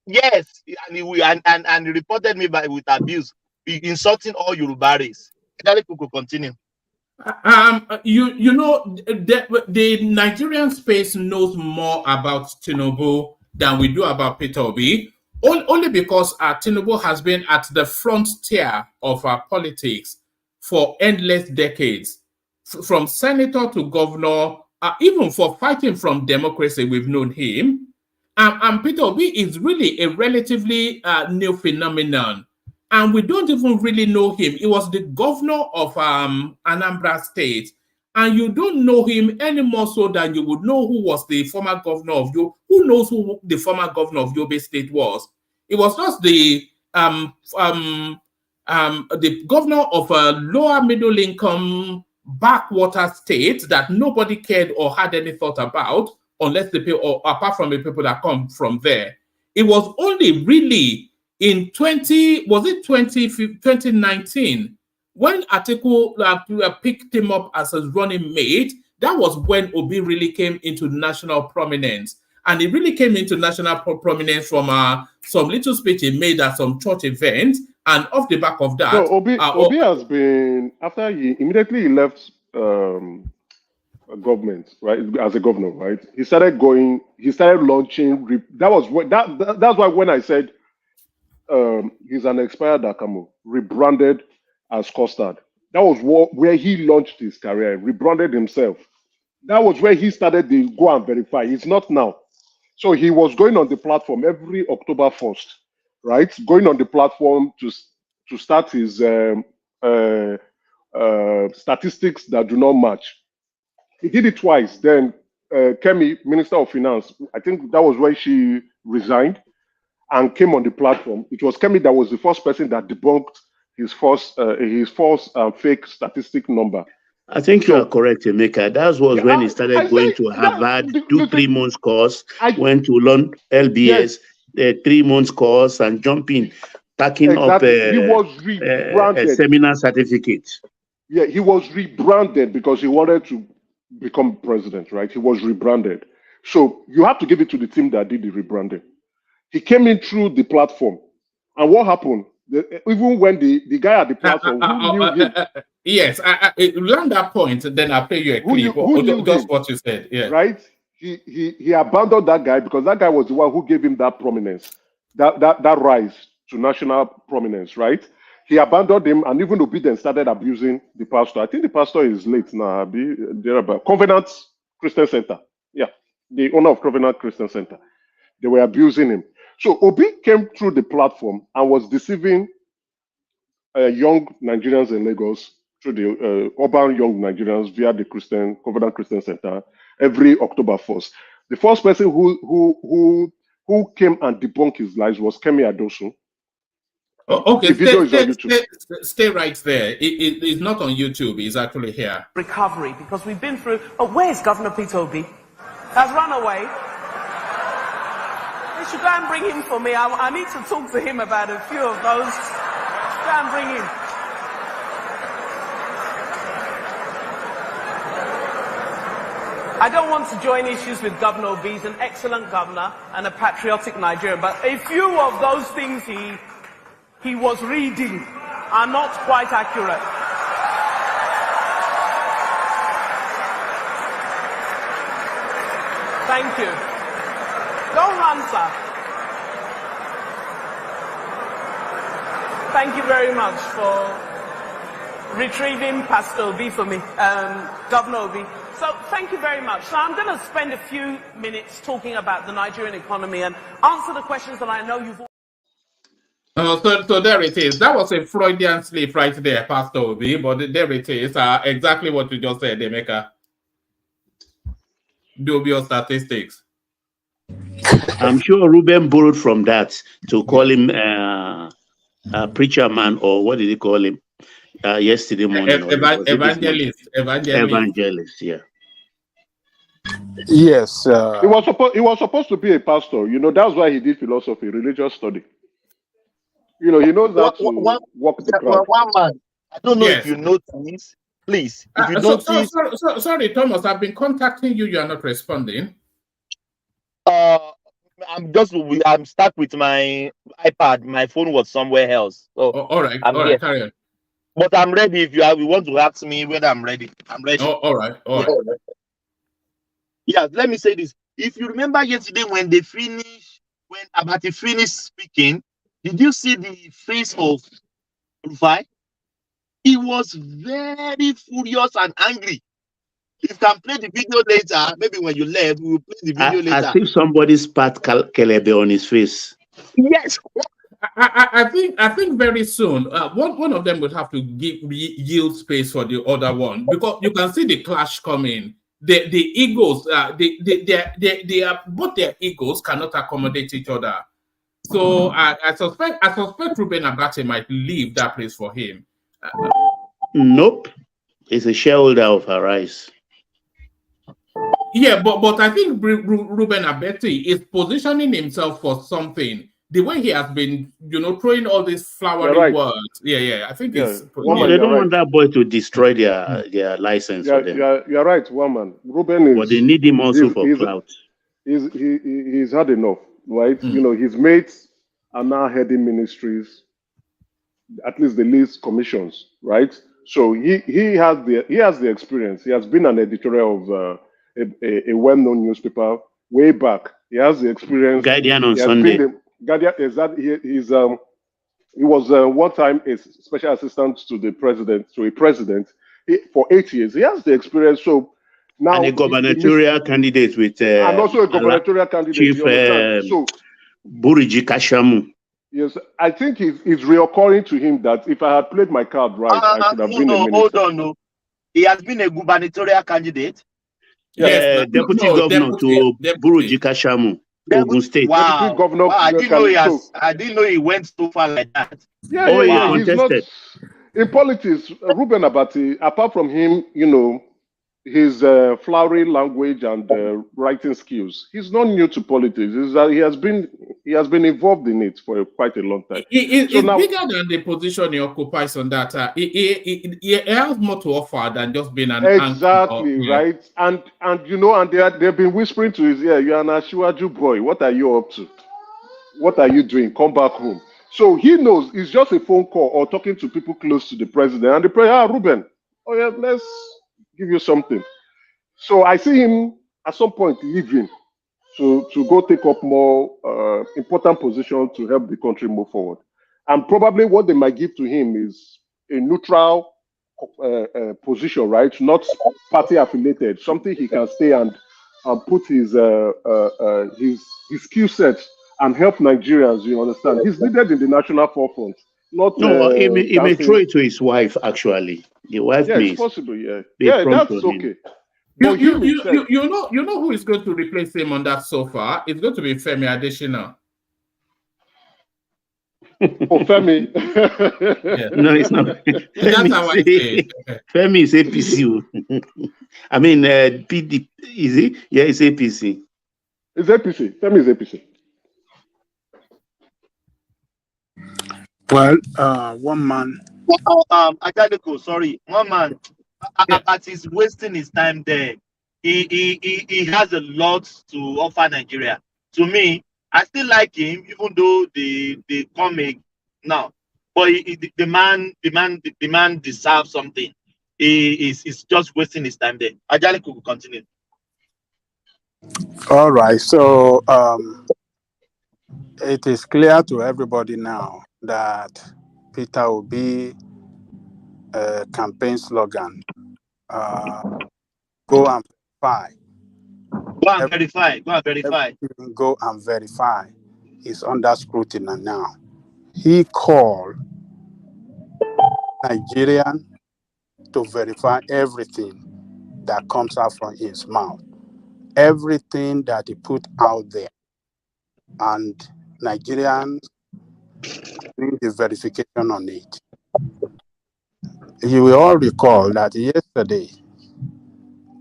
yes, and he reported me with abuse, insulting all Yoruba race. Ajali Koko, continue. You know, the Nigerian space knows more about Tinubu than we do about Peter Obi, only because Tinubu has been at the frontier of our politics for endless decades, from senator to governor, even for fighting from democracy, we've known him. And Peter Obi is really a relatively new phenomenon. And we don't even really know him. He was the governor of Anambra State. And you don't know him any more so than you would know who was the former governor of Yobe. Who knows who the former governor of Yobe State was? It was just the governor of a lower middle income backwater state that nobody cared or had any thought about, unless the people, or apart from the people that come from there. It was only really in 2019 when Atiku picked him up as his running mate. That was when Obi really came into national prominence, and he really came into national prominence from some little speech he made at some church event, and off the back of that, No, Obi has been, after he immediately left government, right, as a governor, right, he started launching. That's why when I said he's an expired Akamo, rebranded as Custard. That was where he launched his career, rebranded himself. That was where he started the go and verify. It's not now. So he was going on the platform every October 1st, right? Going on the platform to start his statistics that do not match. He did it twice. Then Kemi, Minister of Finance, I think that was when she resigned and came on the platform. It was Kemi that was the first person that debunked his false fake statistic number. I think you are correct, Emeka. That was when he started going to Harvard, do 3 months course, went to learn LBS, 3 months course, and jumping, packing up a seminar certificate. Yeah, he was rebranded because he wanted to become president, right? He was rebranded. So you have to give it to the team that did the rebranding. He came in through the platform. And what happened? Even when the guy at the platform who knew him. Yes, around that point, then I'll play you a clip. Just what you said. Yeah. Right? He abandoned that guy because that guy was the one who gave him that prominence, that rise to national prominence, right? He abandoned him, and even Obi then started abusing the pastor. I think the pastor is late now. Covenant Christian Center. Yeah, the owner of Covenant Christian Center. They were abusing him. So Obi came through the platform and was deceiving young Nigerians in Lagos through the urban young Nigerians via the Covenant Christian Center every October 1st. The first person who came and debunked his lies was Kemi Adosu. Okay, stay right there. It's not on YouTube. It's actually here. Recovery, because we've been through. Oh, where's Governor Peter Obi? Has run away. You should go and bring him for me. I need to talk to him about a few of those. Go and bring him. I don't want to join issues with Governor Obi. He's an excellent governor and a patriotic Nigerian. But a few of those things he was reading are not quite accurate. Thank you. Don't run, sir. Thank you very much for retrieving Pastor Obi for me, Governor Obi. So thank you very much. So I'm going to spend a few minutes talking about the Nigerian economy and answer the questions that I know you've. So there it is. That was a Freudian slip right there, Pastor Obi. But there it is. Exactly what you just said, Emeka. dubious statistics. I'm sure Ruben borrowed from that to call him preacher man, or what did he call him yesterday morning? Evangelist, yeah. Yes. He was supposed to be a pastor. You know, that's why he did philosophy, religious study. You know, he knows how to walk the crowd. One man. I don't know if Yes. you notice. Please, if you notice. Sorry, Thomas. I've been contacting you. You are not responding. I'm stuck with my iPad. My phone was somewhere else. So all right, carry on. But I'm ready. If you want to ask me whether I'm ready, I'm ready. Oh, all right. Yeah, let me say this. If you remember yesterday when Abati finished speaking, did you see the face of Rufai? He was very furious and angry. If you can play the video later, maybe when you left, we will play the video later. I think somebody spat Kelebe on his face. Yes. I think very soon one of them will have to yield space for the other one, because you can see the clash coming. The egos, they are both their egos cannot accommodate each other. So I suspect Ruben Abati might leave that place for him. Nope, he's a shareholder of Arise. Yeah, but I think Ruben Abati is positioning himself for something. The way he has been, throwing all these flowery words. Yeah. I think it's. They don't want that boy to destroy their license for them. You're right, woman. Ruben is. But they need him also for clout. He's had enough, right? His mates are now heading ministries, at least the least commissions, right? So he has the experience. He has been an editorial of a well-known newspaper way back. He has the experience. Guardian on Sunday. Guardian is that he was one time a special assistant to a president for 8 years. He has the experience. So now and a gubernatorial candidate with and also a gubernatorial candidate. Chief Buriji Kashamu. Yes, I think it's reoccurring to him that if I had played my card right, I should have been a minister. Hold on, no. He has been a gubernatorial candidate. Yes, deputy governor to Buriji Kashamu, Ogun State. Wow. Deputy governor. Wow, I didn't know he went so far like that. Yeah. He's not in politics. Ruben Abati, apart from him, his flowery language and writing skills, he's not new to politics. He has been involved in it for quite a long time. It's bigger than the position he occupies on that. He has more to offer than just being an exactly anchor, right. And they've been whispering to his ear, "You're an Ashiwaju boy. What are you up to? What are you doing? Come back home." So he knows it's just a phone call or talking to people close to the president, and the president, Ruben, oh yeah, let's give you something. So I see him at some point leaving to go take up more important position to help the country move forward. And probably what they might give to him is a neutral position, right? Not party affiliated, something he can stay and put his skill set and help Nigerians. You understand? He's needed in the national forefront. He may throw it to his wife. Actually, the wife. Yeah, it's possible. Yeah, that's okay. You know who is going to replace him on that sofa? It's going to be Femi Adesina. Oh, Femi. Yeah. No, it's not. That's how I say it. Femi is APC. I mean, PD. Is he? Yeah, it's APC. It's APC. Femi is APC. Well, one man. Ajadeko, sorry, one man. But he's wasting his time there. He has a lot to offer Nigeria. To me, I still like him, even though they come now. But the man deserves something. He's just wasting his time there. Ajadeko will continue. All right, so it is clear to everybody now that Peter Obi campaign slogan, go and verify. Go and verify is under scrutiny now. He called Nigerian to verify everything that comes out from his mouth. everything that he put out there, and Nigerians need the verification on it. You will all recall that yesterday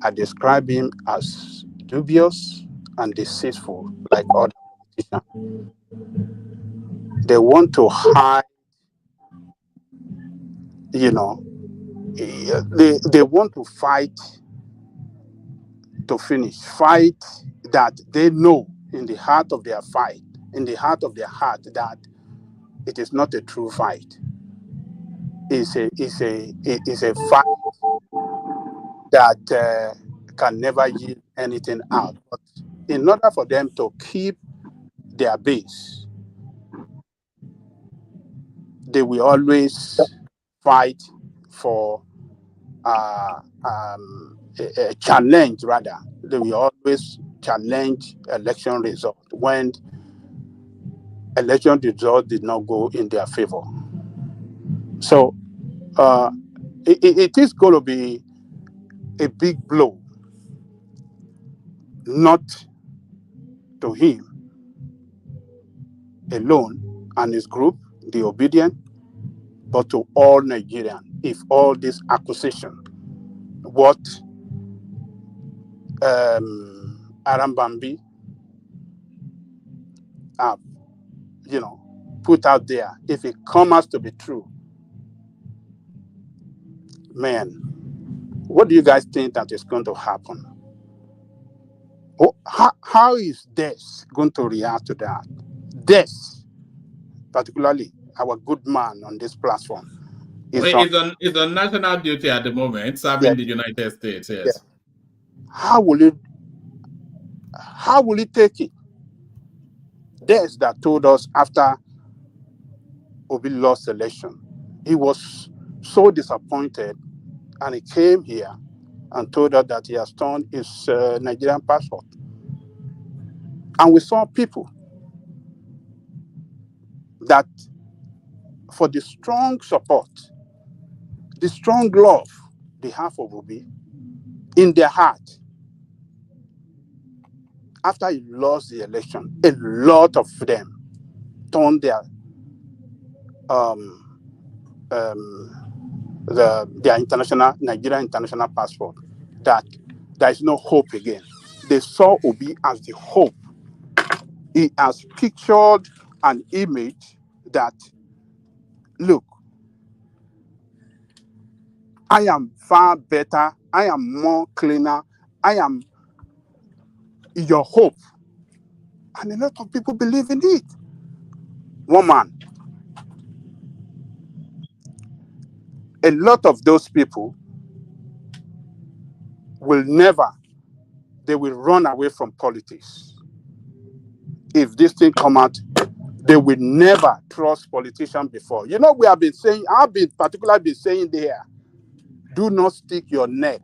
I described him as dubious and deceitful, like other politicians. They want to hide, you know, they want to fight to finish, fight that they know in the heart of their fight, in the heart of their heart, that it is not a true fight. It's a fight that can never yield anything out. But in order for them to keep their base, they will always fight for a challenge, rather. They will always challenge election result when election result did not go in their favor. So it is going to be a big blow, not to him alone and his group, the obedient, but to all Nigerians. If all this accusation, what Arambambi have, put out there, if it comes out to be true, man, what do you guys think that is going to happen? How is Des going to react to that? Des, particularly our good man on this platform, It's on national duty at the moment, serving the United States. Yes. Yeah. How will he take it? Des that told us after Obi lost election, he was so disappointed, and he came here and told us that he has turned his Nigerian passport. And we saw people that, for the strong support, the strong love they have for Obi in their heart, after he lost the election, a lot of them turned their their Nigerian international passport, that there is no hope again. They saw Obi as the hope. He has pictured an image that, look, I am far better, I am more cleaner, I am your hope. And a lot of people believe in it. One man. A lot of those people will they will run away from politics. If this thing come out, they will never trust politicians before. We have been saying, I've been particularly been saying there, do not stick your neck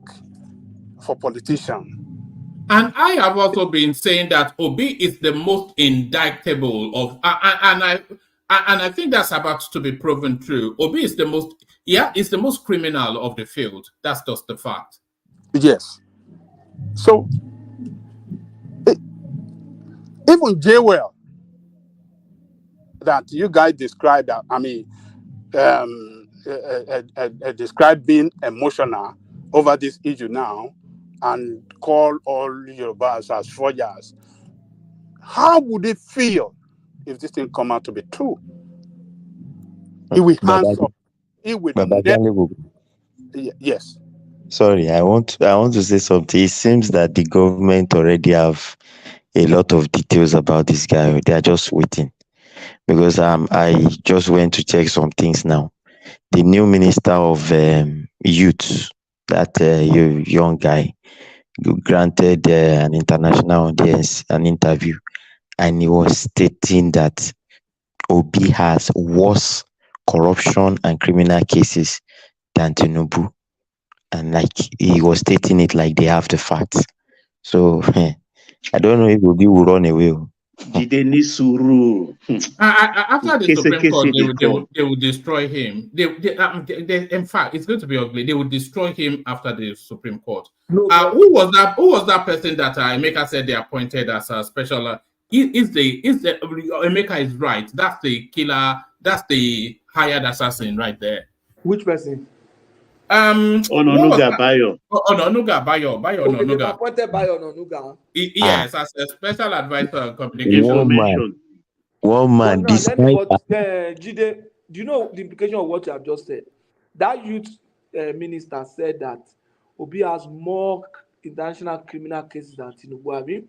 for politicians. And I have also been saying that Obi is the most indictable of, and I think that's about to be proven true. Obi is the most criminal of the field. That's just the fact. Yes. So, even J-Well, that you guys described, described being emotional over this issue now, and call all Yorubas as forgers. How would it feel if this thing come out to be true? He will hands up. He will never. Yes. Sorry, I want to say something. It seems that the government already have a lot of details about this guy. They are just waiting, because I just went to check some things now. The new minister of youth, that young guy, granted an international audience an interview, and he was stating that Obi has worse corruption and criminal cases than Tinubu, and he was stating it like they have the facts. So I don't know if Obi will run away. Jide Suru. After the Supreme Court, they would destroy him. In fact, it's going to be ugly. They would destroy him after the Supreme Court. No, who was that person that Emeka said they appointed as a special? Emeka is right. That's the killer. That's the hired assassin right there. Which person? Ononuga Bayo. Ononuga Bayo. Okay, they've appointed Bayo Ononuga. Yes, as a special advisor on communication. One man. Jide, do you know the implication of what you have just said? That youth minister said that Obi has more international criminal cases than Tinubu. I mean,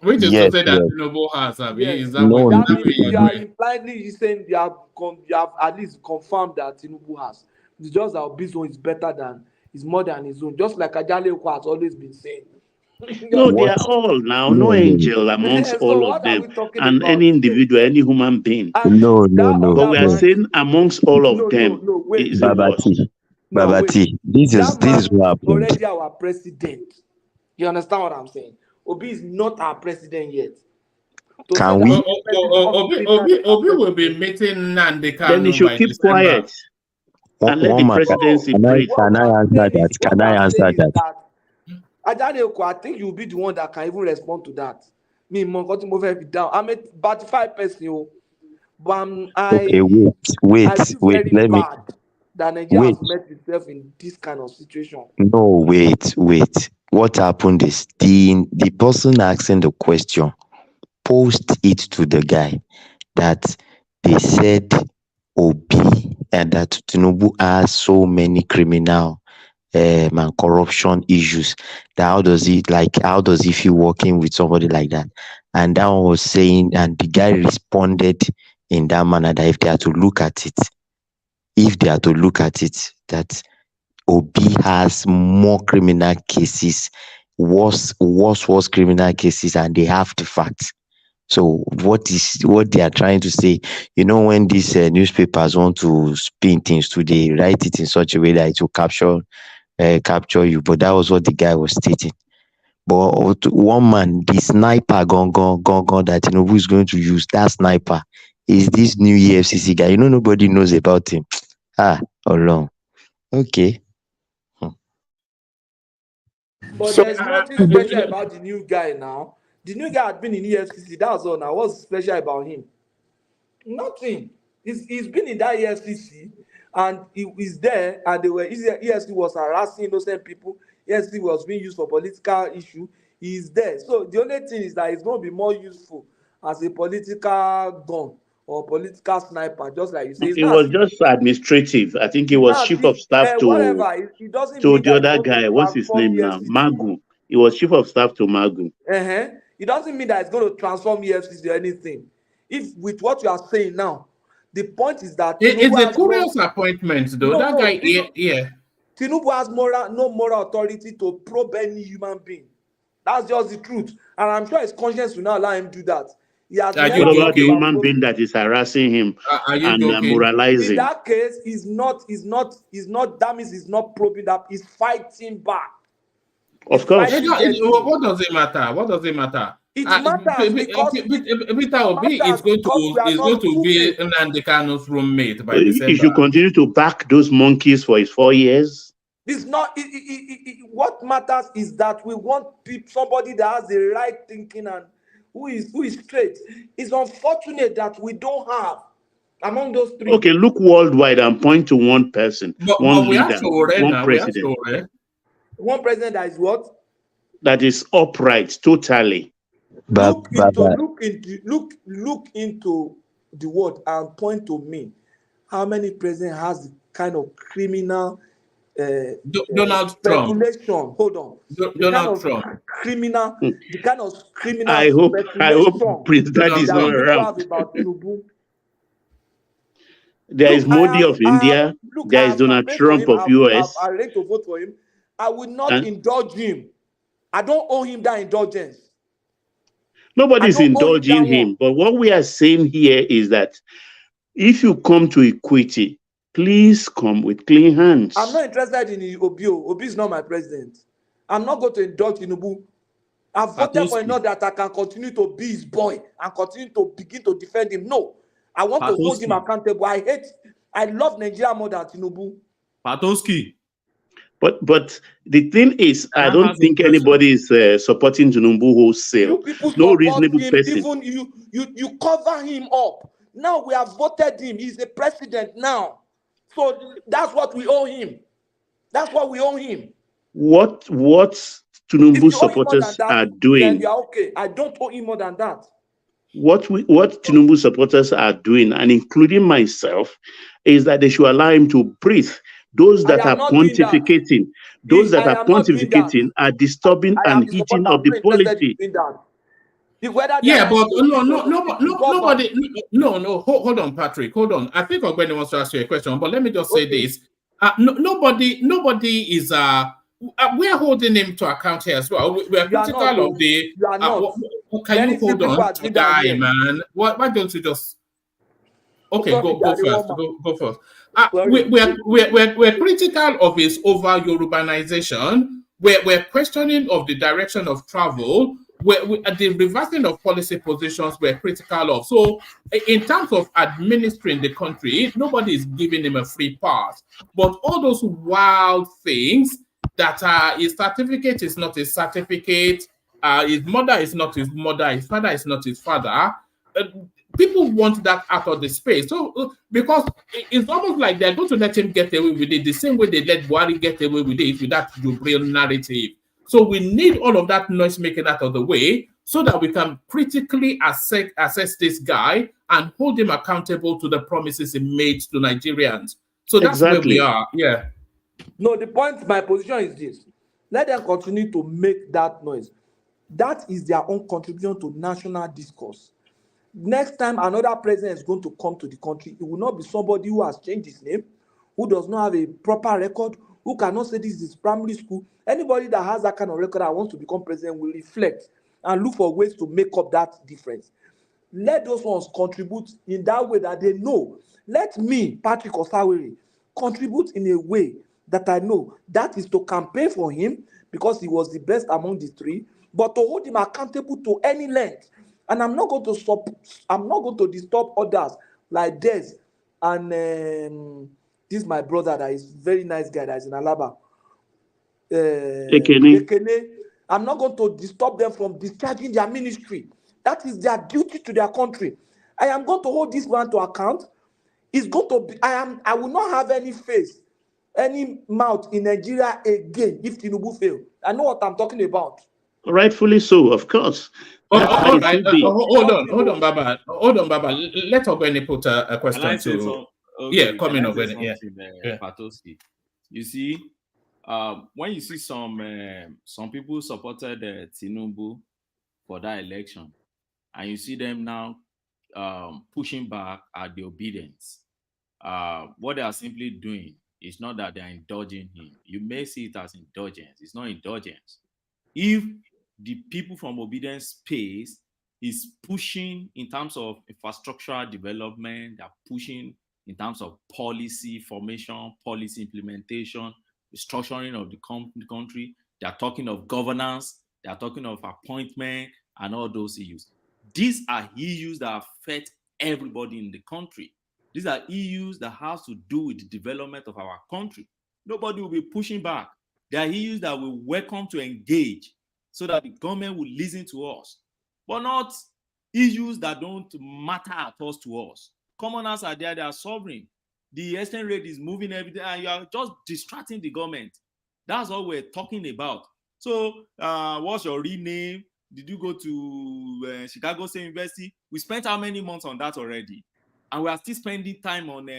which is to say that Tinubu has. Yes. That means you are impliedly saying you have at least confirmed that Tinubu has. It's just that Obi's own is more than his own. Just like Ajale has always been saying. No, they are all now. No angel amongst all of them, and any individual, any human being. No. But we are saying amongst all of them. Babati, this is what happened. Already our president. You understand what I'm saying? Obi is not our president yet. Can we? Obi will be meeting Nnamdi Kanu. Then he should keep quiet and let the presidency breathe. Can I answer that? I think you'll be the one that can even respond to that. Me, down. I'm a 35 person, but okay, wait. Let me. That Nigeria has met itself in this kind of situation. No, wait. What happened is the person asking the question posed it to the guy that they said Obi and that Tinubu has so many criminal and corruption issues. That how does he feel working with somebody like that? And that one was saying, and the guy responded in that manner that if they are to look at it, that Obi has more criminal cases, worse criminal cases, and they have the facts. So what they are trying to say, when these newspapers want to spin things, they write it in such a way that it will capture you. But that was what the guy was stating. But one man, the sniper gone that Tinubu is going to use, that sniper is this new EFCC guy. Nobody knows about him. Long. Okay. But there's nothing special about the new guy now. The new guy had been in EFCC. That's all now. What's special about him? Nothing. He's been in that EFCC and he is there, and EFCC was harassing innocent people. EFCC was being used for political issue. He is there. So the only thing is that it's going to be more useful as a political gun or political sniper, just like you say. It was just administrative. I think he was chief of staff to the other guy. What's his name now? Magu. He was chief of staff to Magu. It doesn't mean that it's going to transform EFCC or anything. If with what you are saying now, the point is that it's a curious appointment, though. That guy, Tinubu has no moral authority to probe any human being. That's just the truth, and I'm sure his conscience will not allow him to do that. Are you about the human being that is harassing him and moralizing? In that case, he's not. That means he's not probing that. He's fighting back. Of course. What does it matter? It matters because Peter Obi is going to be Nnamdi Kanu's roommate by December. He should continue to back those monkeys for his 4 years. It's not. What matters is that we want somebody that has the right thinking and who is straight. It's unfortunate that we don't have among those three. Okay, look worldwide and point to one person, one leader, one president. One president that is what? That is upright, totally. Look into the word and point to me. How many president has the kind of criminal Donald Trump. Hold on. Donald Trump. Criminal. The kind of criminal. I hope President is not around. There is Modi of India. There is Donald Trump of US. I ready to vote for him. I will not indulge him. I don't owe him that indulgence. Nobody's indulging him. But what we are saying here is that if you come to equity, please come with clean hands. I'm not interested in Obi. Obi is not my president. I'm not going to indulge Tinubu. I've voted for enough that I can continue to be his boy and continue to begin to defend him. No, I want to hold him accountable. I love Nigeria more than Tinubu. Patoski. But the thing is, I don't think anybody is supporting Tinubu wholesale. You people No support reasonable him, person. even you cover him up. Now we have voted him. He's the president now. So that's what we owe him. That's what we owe him. What Tinubu supporters are doing? Then you are okay. I don't owe him more than that. What Tinubu supporters are doing, and including myself, is that they should allow him to breathe. Those that are pontificating, are disturbing and heating up the polity. Yeah, but no. Hold on, Patrick. Hold on. I think Ogbeni wants to ask you a question, but let me just say this: nobody is we are holding him to account here as well. We are critical of the. Can you hold on to die, man? Why don't you just? Okay, go first. Go first. We're critical of his over Yorubanization. We're questioning of the direction of travel. The reversing of policy positions we're critical of. So, in terms of administering the country, nobody is giving him a free pass. But all those wild things that his certificate is not his certificate, his mother is not his mother, his father is not his father. People want that out of the space. So, because it's almost like they're going to let him get away with it the same way they let Buhari get away with it with that real narrative. So we need all of that noise making out of the way so that we can critically assess this guy and hold him accountable to the promises he made to Nigerians. So that's where we are. Yeah. No, my position is this. Let them continue to make that noise. That is their own contribution to national discourse. Next time another president is going to come to the country, it will not be somebody who has changed his name, who does not have a proper record, who cannot say this is primary school. Anybody that has that kind of record and wants to become president will reflect and look for ways to make up that difference. Let those ones contribute in that way that they know. Let me, Patrick Osawere, contribute in a way that I know. That is to campaign for him because he was the best among the three, but to hold him accountable to any length. And I'm not going to stop. I'm not going to disturb others like Des and this is my brother that is very nice guy that is in Alaba. Ekene. I'm not going to disturb them from discharging their ministry. That is their duty to their country. I am going to hold this man to account. It's going to be. I will not have any face, any mouth in Nigeria again if Tinubu fail. I know what I'm talking about. Rightfully so, of course. Hold on, Baba. Let Ogbeni put a question to. Yeah, coming Ogbeni. Yeah. Patoski. You see, when you see some people supported Tinubu for that election, and you see them now pushing back at the obedience, what they are simply doing is not that they are indulging him. You may see it as indulgence. It's not indulgence. If the people from obedience space is pushing in terms of infrastructural development, they're pushing in terms of policy formation, policy implementation, structuring of the country. They're talking of governance, they're talking of appointment and all those issues. These are issues that affect everybody in the country. These are issues that have to do with the development of our country. Nobody will be pushing back. There are issues that we welcome to engage so that the government will listen to us, but not issues that don't matter at all to us. Commoners are there, they are sovereign. The exchange rate is moving every day, and you are just distracting the government. That's all we're talking about. So, what's your real name? Did you go to Chicago State University? We spent how many months on that already? And we are still spending time on,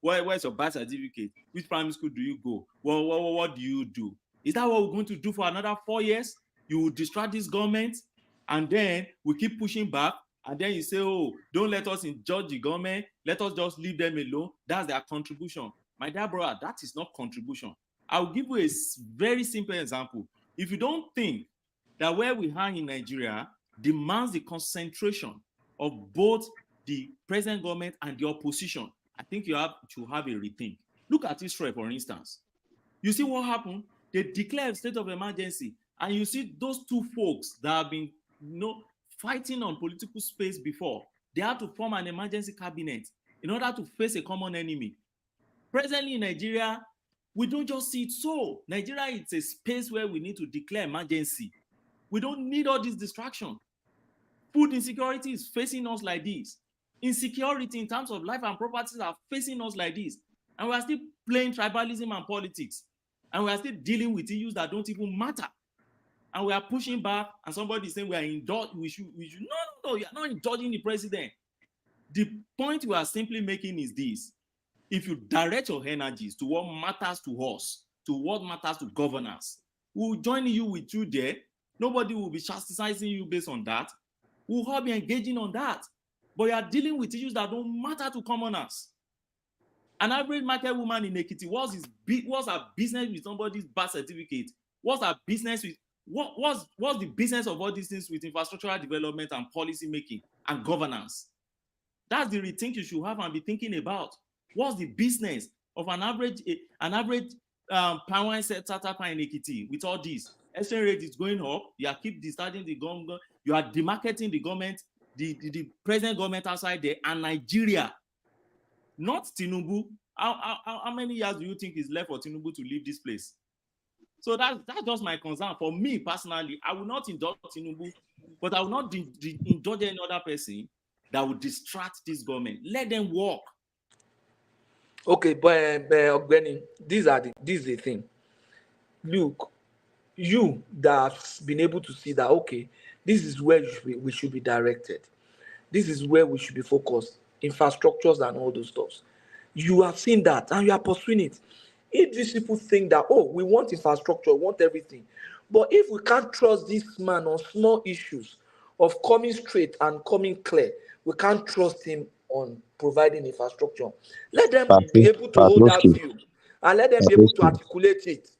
where's your birth certificate? Which primary school do you go? What do you do? Is that what we're going to do for another 4 years? You will distract this government, and then we keep pushing back, and then you say, oh, don't let us judge the government. Let us just leave them alone. That's their contribution. My dear brother, that is not contribution. I'll give you a very simple example. If you don't think that where we are in Nigeria demands the concentration of both the present government and the opposition, I think you have to have a rethink. Look at Israel, for instance. You see what happened? They declared a state of emergency, And you see those two folks that have been, fighting on political space before, they had to form an emergency cabinet in order to face a common enemy. Presently in Nigeria, we don't just see it so. Nigeria is a space where we need to declare emergency. We don't need all this distraction. Food insecurity is facing us like this. Insecurity in terms of life and properties are facing us like this. And we are still playing tribalism and politics. And we are still dealing with issues that don't even matter. And we are pushing back, and somebody is saying we should. No, you are not indulging the president. The point we are simply making is this. If you direct your energies to what matters to us, to what matters to governance, we'll join you with you there. Nobody will be chastising you based on that. We'll all be engaging on that. But you are dealing with issues that don't matter to commoners. An average market woman in Ekiti, what's her business with somebody's birth certificate? What's her business with what's the business of all these things with infrastructural development and policy making and governance? That's the rethink you should have and be thinking about. What's the business of an average palm wine startup in Ekiti with all this? Exchange rate is going up. You are keep distorting the government. You are demarketing the government, the present government outside there, and Nigeria, not Tinubu. How many years do you think is left for Tinubu to leave this place? So that's just my concern. For me personally, I will not indulge Tinubu, but I will not indulge any other person that will distract this government. Let them work. Okay, but Ogbeni, this is the thing. Look, you that have been able to see that, okay, this is where we should be directed. This is where we should be focused. Infrastructures and all those stuff. You have seen that and you are pursuing it. If these people think that, oh, we want infrastructure, we want everything, but if we can't trust this man on small issues of coming straight and coming clear, we can't trust him on providing infrastructure. Let them be able to hold that view and let them be able to articulate it.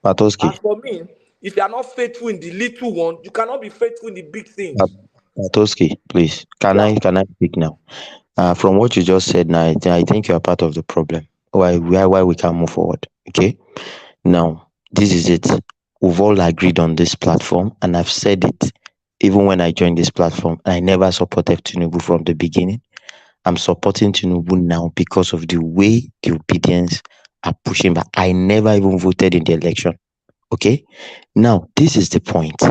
As for me, if you are not faithful in the little one, you cannot be faithful in the big things. Patoski, please, can I speak now? From what you just said now, I think you are part of the problem. Why we can't move forward? Okay, now this is it. We've all agreed on this platform, and I've said it even when I joined this platform. I never supported Tinubu from the beginning. I'm supporting Tinubu now because of the way the obedience are pushing back. I never even voted in the election. Okay, now this is the point.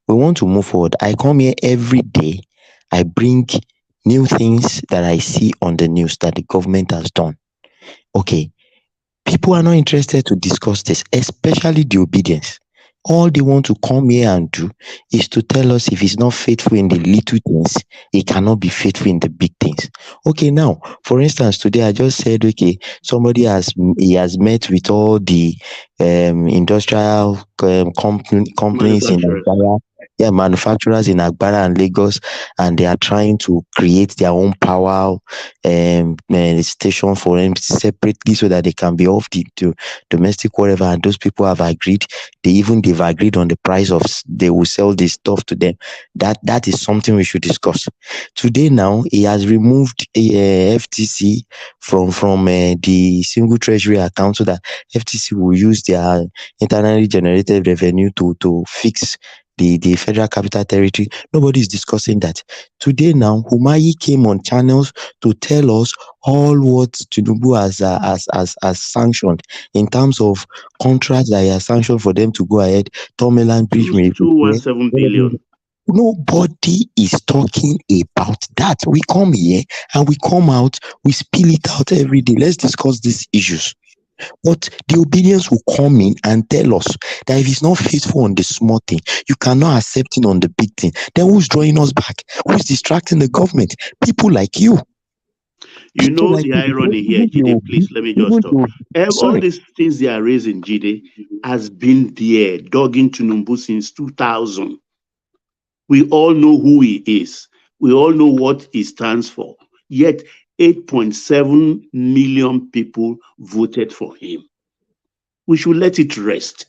We want to move forward. I come here every day. I bring new things that I see on the news that the government has done. Okay, people are not interested to discuss this, especially the obedience. All they want to come here and do is to tell us if he's not faithful in the little things, he cannot be faithful in the big things. Okay, now, for instance, today I just said, okay, somebody has met with all the industrial companies in Agbara, manufacturers in Agbara and Lagos, and they are trying to create their own power station for them separately so that they can be off the domestic whatever, and those people have agreed. They've agreed on the price of they will sell this stuff to them. That is something we should discuss. Today now, he has removed FTC from the single treasury account so that FTC will use their internally generated revenue to fix the Federal Capital Territory. Nobody is discussing that. Today now, Humayi came on channels to tell us all what Tinubu has sanctioned in terms of contracts that he has sanctioned for them to go ahead. Tomeland Bridge, 217 billion. Nobody is talking about that. We come here and we come out, we spill it out every day. Let's discuss these issues. But the obedience will come in and tell us that if he's not faithful on the small thing, you cannot accept him on the big thing. Then who's drawing us back? Who's distracting the government? People like you. You know the irony here, Jide, please, let me just stop. All these things they are raising, Jide, has been there, dogging Tinubu since 2000. We all know who he is. We all know what he stands for. Yet 8.7 million people voted for him. We should let it rest.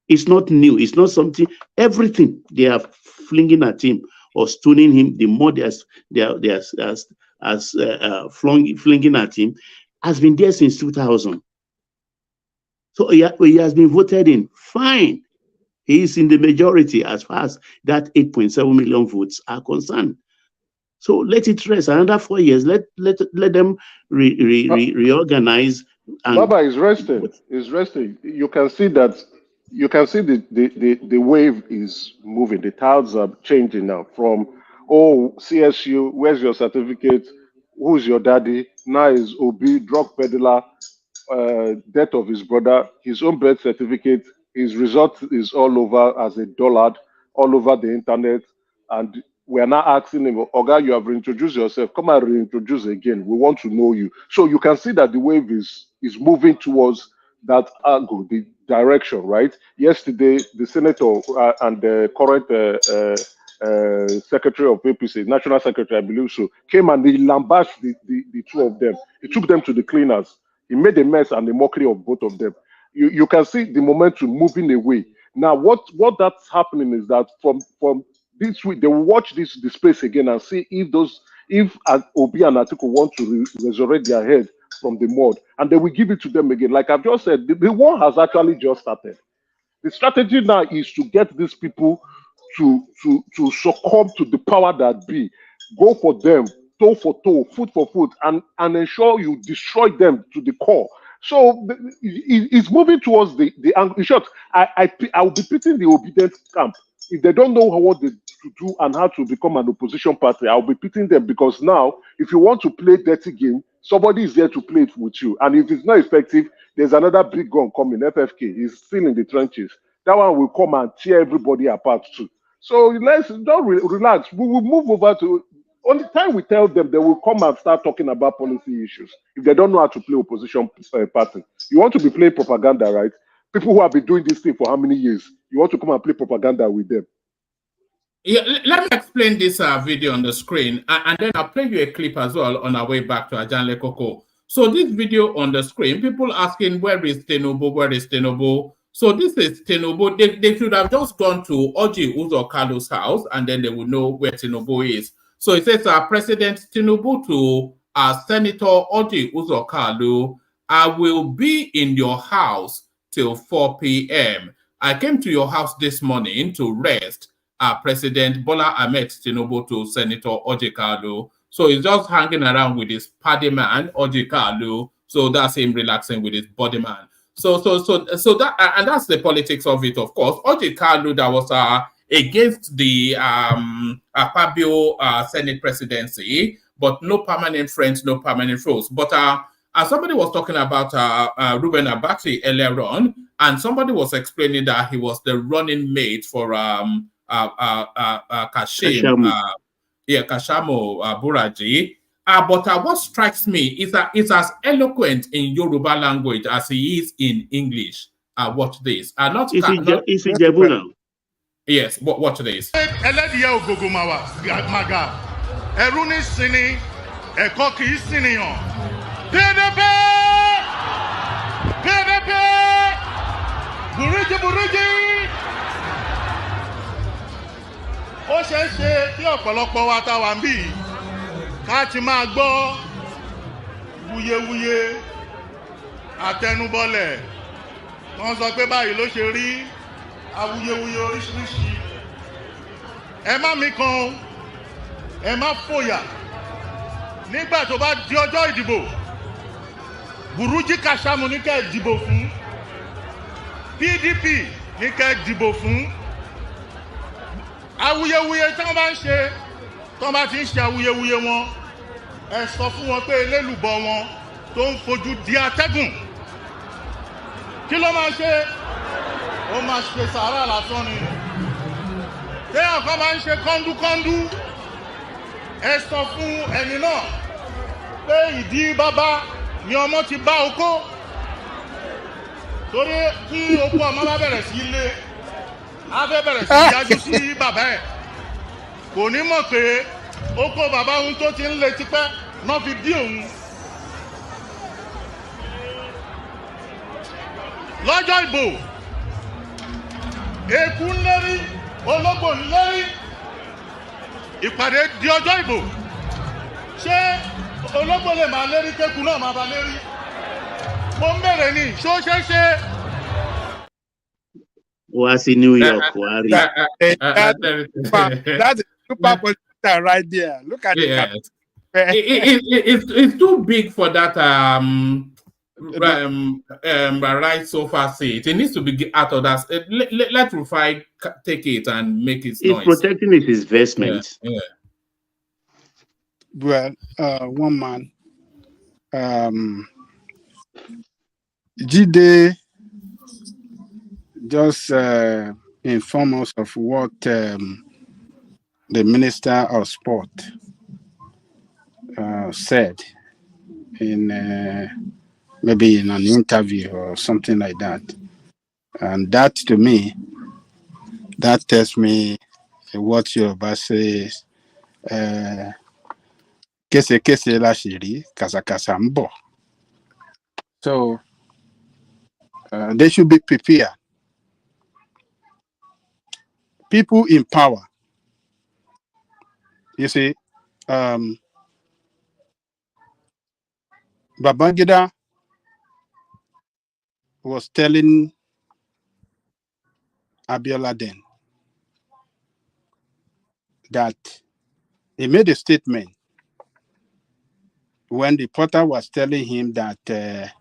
It's not new. It's not something. Everything they are flinging at him or stoning him, the more they are flinging at him, has been there since 2000. So he has been voted in. Fine. He is in the majority as far as that 8.7 million votes are concerned. So let it rest another 4 years. Let them reorganize. And Baba is resting. Is resting. You can see that. You can see the wave is moving. The tides are changing now. From CSU, where's your certificate? Who's your daddy? Now is Obi, drug peddler, death of his brother, his own birth certificate. His result is all over as a dullard, all over the internet, and we are now asking him, Oga, you have reintroduced yourself. Come and reintroduce again. We want to know you. So you can see that the wave is moving towards that angle, the direction, right? Yesterday, the senator and the current secretary of APC, national secretary, I believe so, came and he lambasted the two of them. He took them to the cleaners. He made a mess and a mockery of both of them. You can see the momentum moving away. Now, what that's happening is that from this week, they will watch the space again and see if Obi and Atiku want to resurrect their head from the mud, and they will give it to them again. Like I've just said, the war has actually just started. The strategy now is to get these people to succumb to the power that be. Go for them, toe for toe, foot for foot, and ensure you destroy them to the core. So it's moving towards the angle. In short, I will be pitting the obedient camp. If they don't know what to do and how to become an opposition party, I'll be pitting them, because now, if you want to play dirty game, somebody is there to play it with you. And if it's not effective, there's another big gun coming, FFK. He's still in the trenches. That one will come and tear everybody apart too. So don't relax. We will move over to, on the time we tell them, they will come and start talking about policy issues if they don't know how to play opposition party. You want to be playing propaganda, right? People who have been doing this thing for how many years? You want to come and play propaganda with them? Yeah, let me explain this video on the screen, and then I'll play you a clip as well on our way back to Ajanle Koko. So this video on the screen, people asking, where is Tinubu? Where is Tinubu? So this is Tinubu. They should have just gone to Orji Uzor Kalu's house, and then they would know where Tinubu is. So it says, President Tinubu to Senator Orji Uzor Kalu, I will be in your house till 4 p.m. I came to your house this morning to rest. President Bola Ahmed Tinubu to Senator Orji Kalu. So he's just hanging around with his paddy man, Orji Kalu. So that's him relaxing with his body man. So that, and that's the politics of it, of course. Orji Kalu, that was against the Akpabio Senate presidency, but no permanent friends, no permanent foes. But as somebody was talking about Ruben Abati earlier on, and somebody was explaining that he was the running mate for Kashamo Buraji. But what strikes me is that it's as eloquent in Yoruba language as he is in English. Watch this. It's in Jebuna. Yes, watch this. Ó ṣeé ṣe kí ọ̀pọ̀lọpọ̀ wa tá wà ń bí ká ti máa gbọ́ wuyewuye àtẹnubọlẹ̀ wọ́n sọ pé báyìí ló ṣe rí awuyewuye oríṣiríṣi. Ẹ má mikàn, ẹ má fòyà. Nígbà tó bá di ọjọ́ ìdìbò, Buruji Kashamu ní kẹ́ dìbò fún, PDP ní kẹ́ dìbò fún. Awuyewuye tí wọ́n bá ń ṣe, tí wọ́n bá ti ń ṣe awuyewuye wọn, ẹ sọ fún wọn pé elélùbọ́ wọn tó ń fojú di atẹ́gùn. Kí ló máa ṣe? Ó máa ṣe sàárà lásán ni. Téèyàn kan máa ń ṣe kọ́ńdúkọ́ńdú, ẹ sọ fún ẹni náà pé ìdí bàbá ni ọmọ ti bá oko. Torí tí okú ọmọ bá bẹ̀rẹ̀ sí ilé, a fẹ́ bẹ̀rẹ̀ sí yájú sí bàbá ẹ̀. Kò ní mọ̀ pé oko bàbá òun tó ti ń lé tipẹ́ náà fi bí òun. Lọ́jọ́ ìbò, eku ń lérí, ológbò ń lérí. Ìpàdé di ọjọ́ ìbò. Ṣé ológbò lè máa lérí kéku náà máa bá lérí? Mo ń bèrè ni, ṣó ṣeé ṣe? Was in New York, Wari. That's a super politician right there. Look at yes. It's too big for that right sofa seat. It needs to be out of that. Let Rufai take it and make its noise. He's protecting his investment. Yeah. Well, one man, Jide just inform us of what the Minister of Sport said in maybe in an interview or something like that. And that to me, that tells me what Yoruba says, kese kese la shiri, kasa kasa mbo. So they should be prepared. People in power, you see, Babangida was telling Abiola then that he made a statement when the reporter was telling him that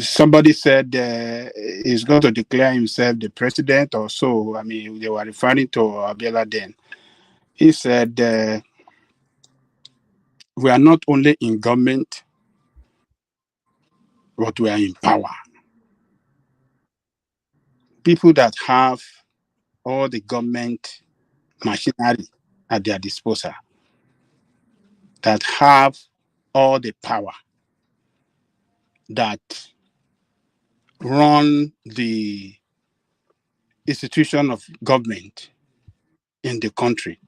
somebody said he's going to declare himself the president or so. I mean, they were referring to Abiola then. He said, we are not only in government, but we are in power. People that have all the government machinery at their disposal, that have all the power, that run the institution of government in the country.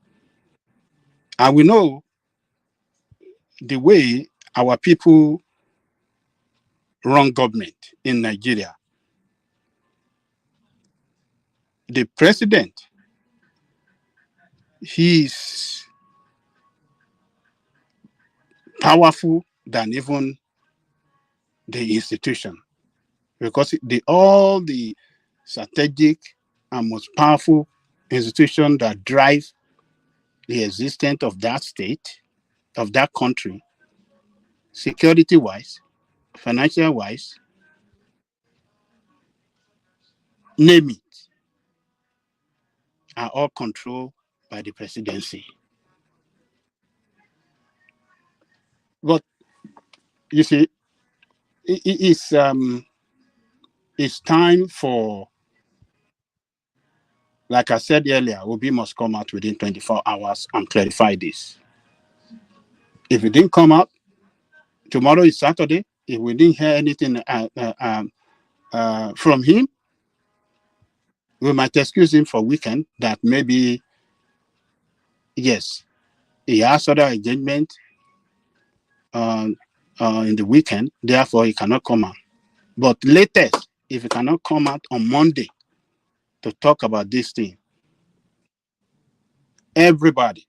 And we know the way our people run government in Nigeria. The president, he's powerful than even the institution, because all the strategic and most powerful institution that drive the existence of that state, of that country, security-wise, financial-wise, name it, are all controlled by the presidency. But you see, it's time for, like I said earlier, Obi must come out within 24 hours and clarify this. If it didn't come out, tomorrow is Saturday. If we didn't hear anything from him, we might excuse him for weekend that maybe, yes, he has other engagement in the weekend, therefore he cannot come out. But latest, if he cannot come out on Monday to talk about this thing, everybody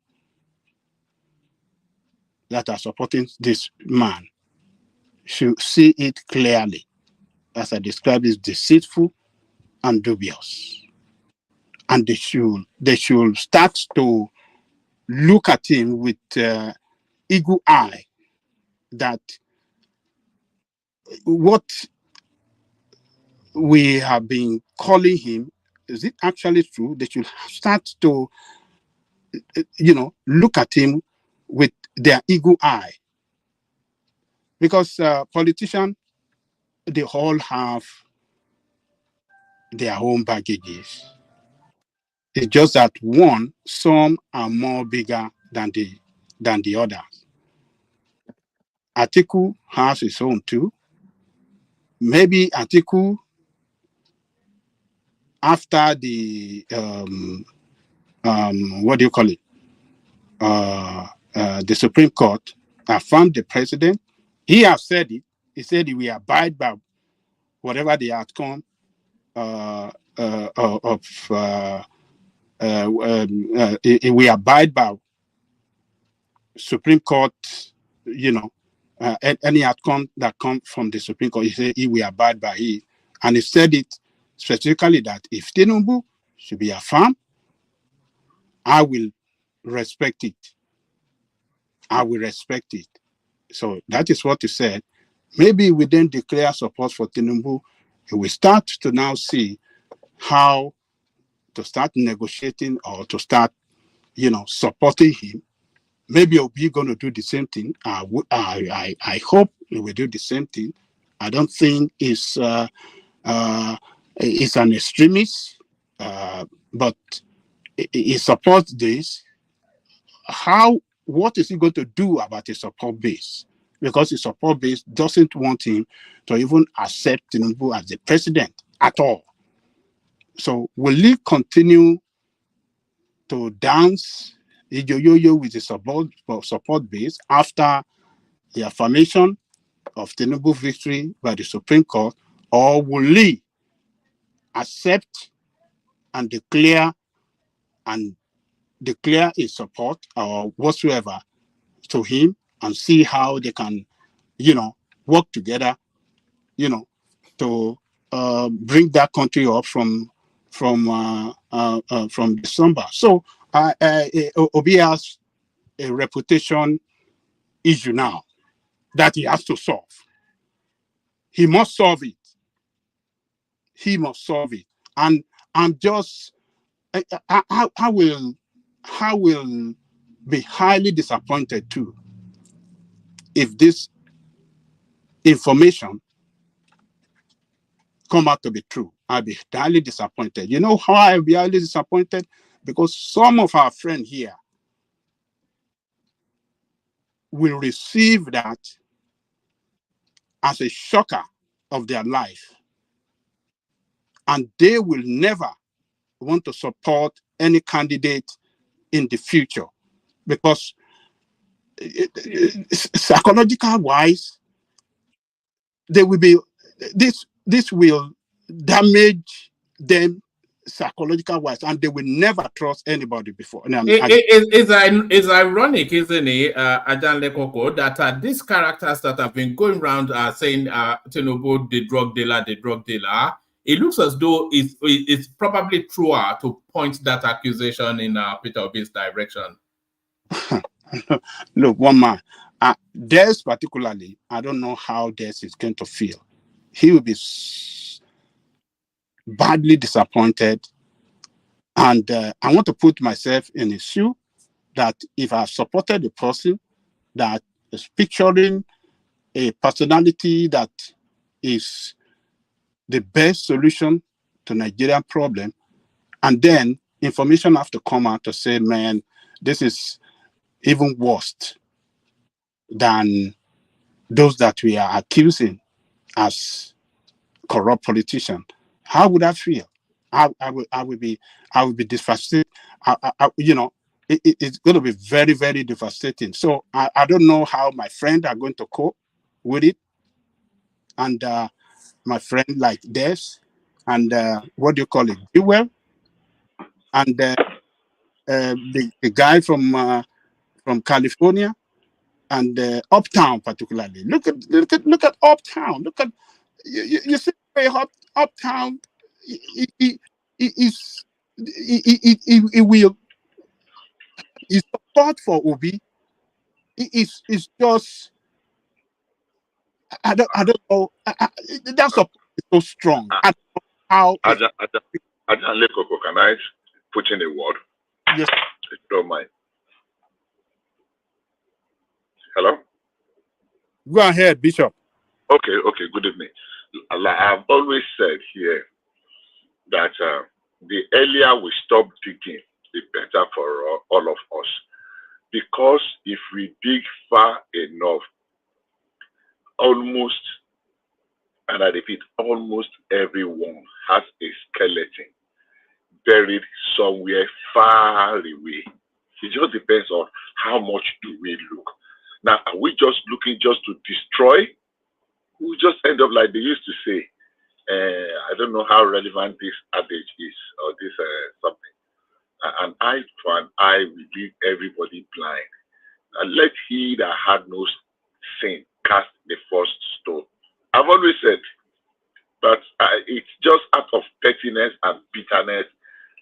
that are supporting this man should see it clearly. As I described, is deceitful and dubious. And they should start to look at him with eagle eye, that what we have been calling him, is it actually true? They should start to, look at him with their eagle eye. Because politicians, they all have their own baggages. It's just that some are more bigger than the others. Atiku has his own too. Maybe Atiku, after the what do you call it? The Supreme Court affirmed the president. He has said it. He said he will abide by whatever the outcome we abide by Supreme Court, any outcome that comes from the Supreme Court, he said he will abide by it. And he said it specifically that if Tinubu should be affirmed, I will respect it. I will respect it. So that is what he said. Maybe we then declare support for Tinubu. We start to now see how to start negotiating or to start, supporting him. Maybe Obi going to do the same thing. I hope he will do the same thing. I don't think it's an extremist, but he supports this. What is he going to do about his support base? Because his support base doesn't want him to even accept Tinubu as the president at all. So will he continue to dance yo-yo with the support base after the affirmation of Tinubu victory by the Supreme Court, or will he accept and declare his support or whatsoever to him and see how they can, work together, to bring that country up from December. So Obi has a reputation issue now that he has to solve. He must solve it. He must solve it. And I'm just, I will be highly disappointed too if this information come out to be true. I'll be highly disappointed. You know how I'll be highly disappointed? Because some of our friends here will receive that as a shocker of their life. And they will never want to support any candidate in the future because psychological wise, they will be, this will damage them psychological wise, and they will never trust anybody before. It's ironic, isn't it, Ajan Lekoko, that these characters that have been going around saying Tinubu the drug dealer, it looks as though it's probably truer to point that accusation in Peter Obi's direction. Look, one man, Des particularly, I don't know how Des is going to feel. He will be badly disappointed. And I want to put myself in his shoe that if I supported a person that is picturing a personality that is the best solution to Nigerian problem, and then information have to come out to say, man, this is even worse than those that we are accusing as corrupt politicians. How would I feel? I would be devastated. It's going to be very, very devastating. So I don't know how my friends are going to cope with it. And my friend like Des, and what do you call it, Jewel, and the guy from California, and Uptown particularly. Look at Uptown. Look at you see Uptown. He will. His support for Obi is just. I don't know. That support is so strong. I don't know how. Ajan Lekoko, can I put in a word? Yes. If you don't mind. Hello? Go ahead, Bishop. Okay, good evening. I've always said here that the earlier we stop digging, the better for all of us. Because if we dig far enough, almost, and I repeat, almost everyone has a skeleton buried somewhere far away. It just depends on how much do we look. Now, are we just looking just to destroy? We just end up like they used to say. I don't know how relevant this adage is or this something. An eye for an eye will leave everybody blind. And let he that had no sin cast the first stone. I've always said that it's just out of pettiness and bitterness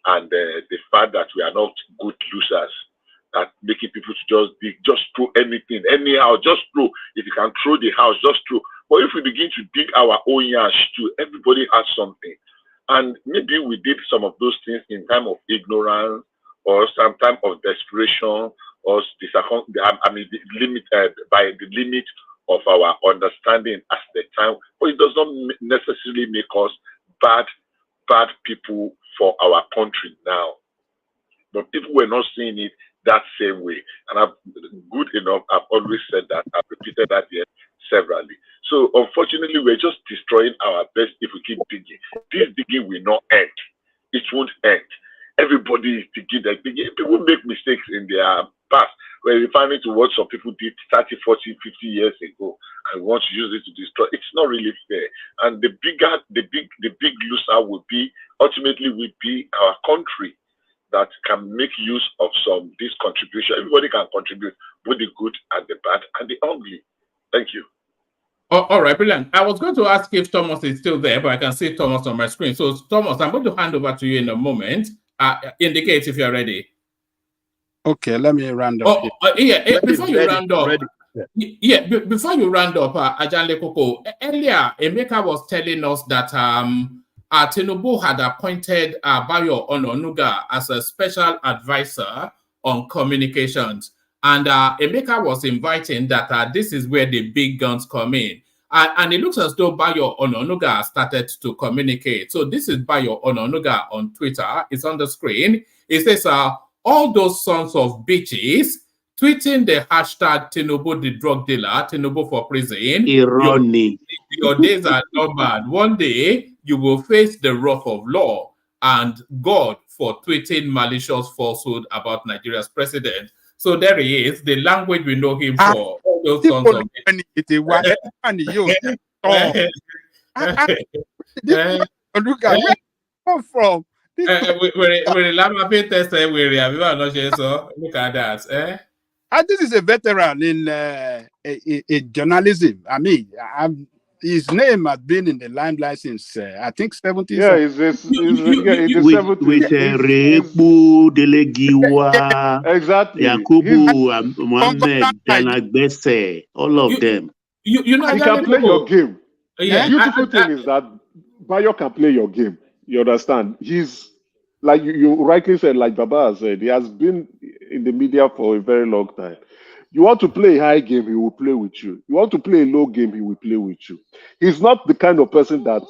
and the fact that we are not good losers that making people to just throw anything, anyhow, just throw. If you can throw the house, just throw. But if we begin to dig our own yash too, everybody has something. And maybe we did some of those things in time of ignorance or some time of desperation or by the limit of our understanding at the time. But it does not necessarily make us bad people for our country now. But people were not seeing it that same way. And good enough, I've always said that. I've repeated that here severally. So unfortunately, we're just destroying our best if we keep digging. This digging will not end. It won't end. Everybody is digging. People make mistakes in their past. We're referring to what some people did 30, 40, 50 years ago and want to use it to destroy. It's not really fair. And the big loser ultimately will be our country that can make use of this contribution. Everybody can contribute, both the good and the bad and the ugly. Thank you. All right, brilliant. I was going to ask if Thomas is still there, but I can see Thomas on my screen. So, Thomas, I'm going to hand over to you in a moment. Indicate if you're ready. Okay, let me round up. Before you round up, before you round up, Ajanle Koko, earlier, Emeka was telling us that Tinubu had appointed Bayo Ononuga as a special advisor on communications. And Emeka was inviting that this is where the big guns come in. And it looks as though Bayo Ononuga started to communicate. So this is Bayo Ononuga on Twitter. It's on the screen. It says, all those sons of bitches tweeting the hashtag Tinubu the drug dealer, Tinubu for prison. Irony. Your days are numbered. One day, you will face the wrath of law and God for tweeting malicious falsehood about Nigeria's president. So there he is, the language we know him for. All those sons of bitches. Look at where come from. Look at that. This is a veteran in journalism. I mean, his name has been in the limelight since I think 70s. Yeah, it's the 70s. With Rebu Delegiwa, exactly. Yakubu, Mohammed, Danagbese, all of them. You know, he can play your game. The beautiful thing is that Bayo can play your game. You understand? He's like you rightly said, like Baba has said, he has been in the media for a very long time. You want to play a high game, he will play with you. You want to play a low game, he will play with you. He's not the kind of person that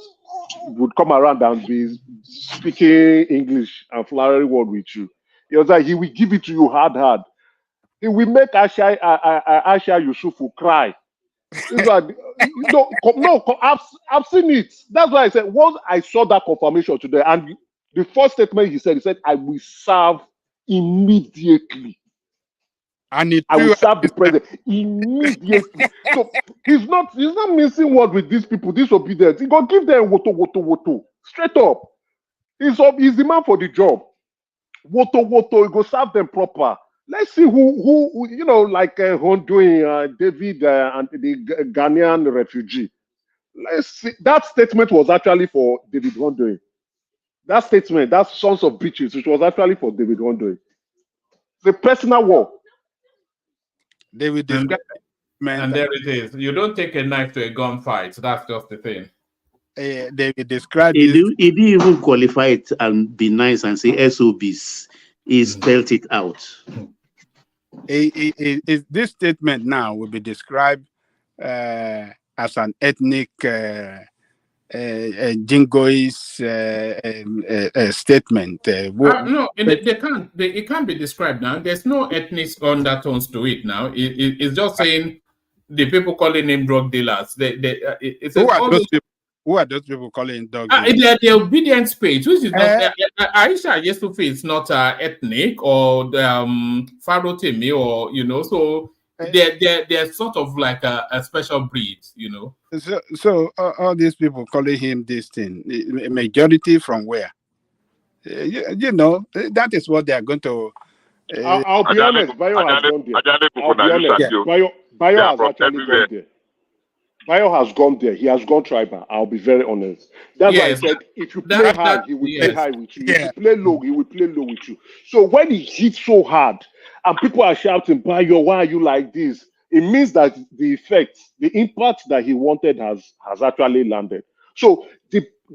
would come around and be speaking English and flowery word with you. You know, he will give it to you hard. He will make Aisha Yusufu cry. It's like, I've seen it. That's why I said, once I saw that confirmation today, and the first statement he said, I will serve immediately. And I will serve the president immediately. So he's not missing word with these people, disobedience. He gonna give them woto. Straight up. He's the man for the job. Woto, he go serve them proper. Let's see who you know, like Honduran, David and the Ghanaian refugee. Let's see. That statement was actually for David Honduran. That statement, that sons of bitches, which was actually for David Honduran. The personal war. They will describe and there it is. You don't take a knife to a gunfight. That's just the thing. They will describe he didn't even qualify it and be nice and say SOBs. He spelled it out. This statement now will be described as an ethnic jingoist statement. No, it can't be described now. There's no ethnic undertones to it now. It's just saying the people calling him drug dealers. Who are those people calling drug dealers? The obedience page, which is not Aisha Yesufi is not ethnic or Pharaoh Temi or so. They're sort of like a special breed, So all these people calling him this thing, majority from where? That is what they are going to. I'll be honest. Bayo has gone there. Bayo has actually gone there. Bayo has gone there. He has gone tribal. I'll be very honest. That's why I Yes, said if you play high, he will play yes. high with you. If you play low, he will play low with you. So when he hits so hard and people are shouting, Bayo, why are you like this? It means that the effect, the impact that he wanted has actually landed. So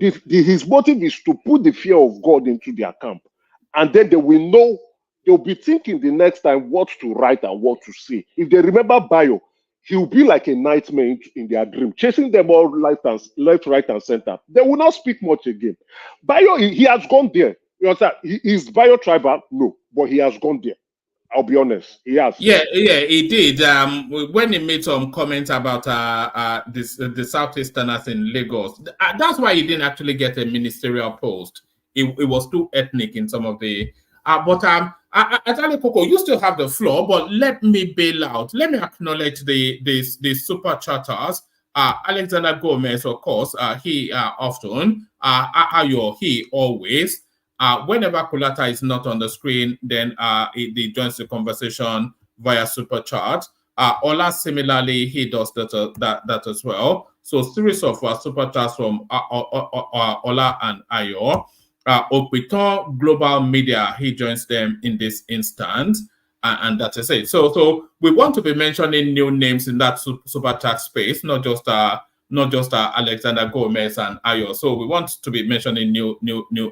his motive is to put the fear of God into their camp. And then they will know, they'll be thinking the next time what to write and what to say. If they remember Bayo, he'll be like a nightmare in their dream, chasing them all left, right, and center. They will not speak much again. Bayo, he has gone there. You understand? Is Bayo tribal? No, but he has gone there. I'll be honest. He has. Yeah, he did. When he made some comments about the Southeasterners in Lagos, that's why he didn't actually get a ministerial post. It was too ethnic in some of the. But Atali Koko, you still have the floor, but let me bail out. Let me acknowledge the super chatters. Alexander Gomez, of course, he often. Ayo, he always. Whenever Kulata is not on the screen, then he joins the conversation via super chat. Ola, similarly, he does that as well. So series of super chats from Ola and Ayo. Opiton Global Media, he joins them in this instance. And that is it. So we want to be mentioning new names in that super chat space, not just Alexander Gomez and Ayo. So we want to be mentioning new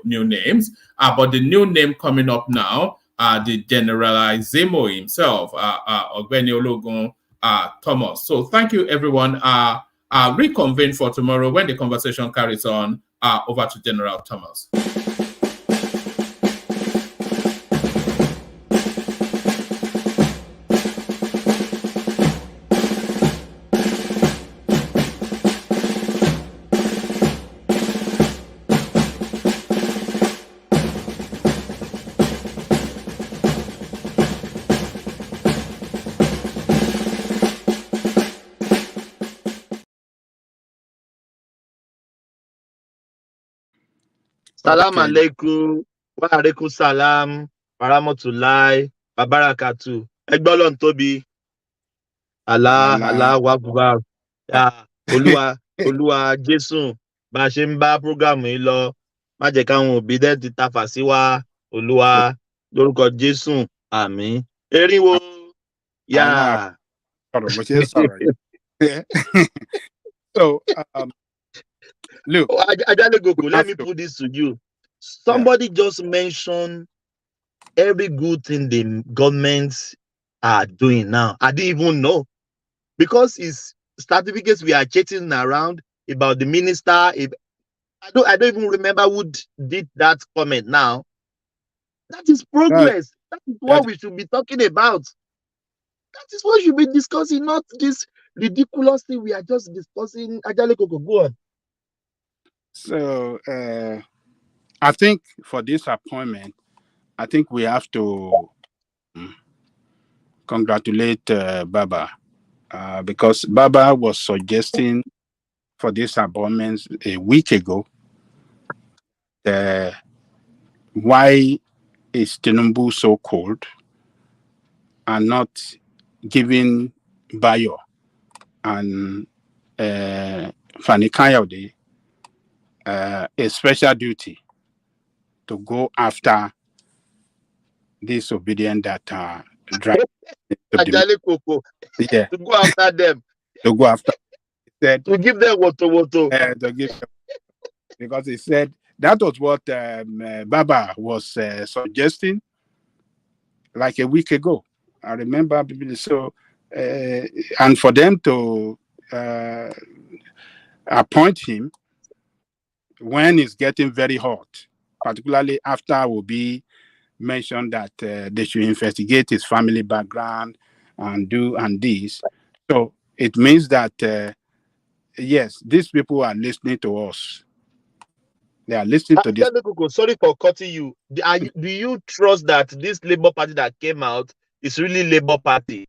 names. But the new name coming up now, the Generalizemo himself, Ogbeni Ologun Thomas. So thank you, everyone. Reconvene for tomorrow when the conversation carries on. Over to General Thomas. Salam alaikum, wa alaikum salam, warahmatullahi, wabarakatuh. Egbolon Tobi, Allah Akbar. Olúwa Jésù, bá ṣe ń bá program yìí lọ, má jẹ́ káwọn òbí dẹ́ ti tafà sí wa, Olúwa lórúkọ Jésù, àmín. Eriwo, yeah. So, look, Ajalekoko, let me put this to you. Somebody just mentioned every good thing the governments are doing now. I didn't even know, because it's certificates we are chatting around about the minister. I don't even remember who did that comment now. That is progress. That is what we should be talking about. That is what we should be discussing, not this ridiculous thing we are just discussing. Ajalekoko, go on. So I think for this appointment, I think we have to congratulate Baba because Baba was suggesting for this appointment a week ago. Why is Tinubu so cold and not giving Bayo and Fani Kayode a special duty to go after this obedient that drive to go after them. To go after. He said, to give them woto. To give them, because he said that was what Baba was suggesting like a week ago. I remember. So, and for them to appoint him when it's getting very hot, particularly after Obi mentioned that they should investigate his family background and this. So it means that, yes, these people are listening to us. They are listening to this. Sorry for cutting you. Do you trust that this Labour Party that came out is really Labour Party?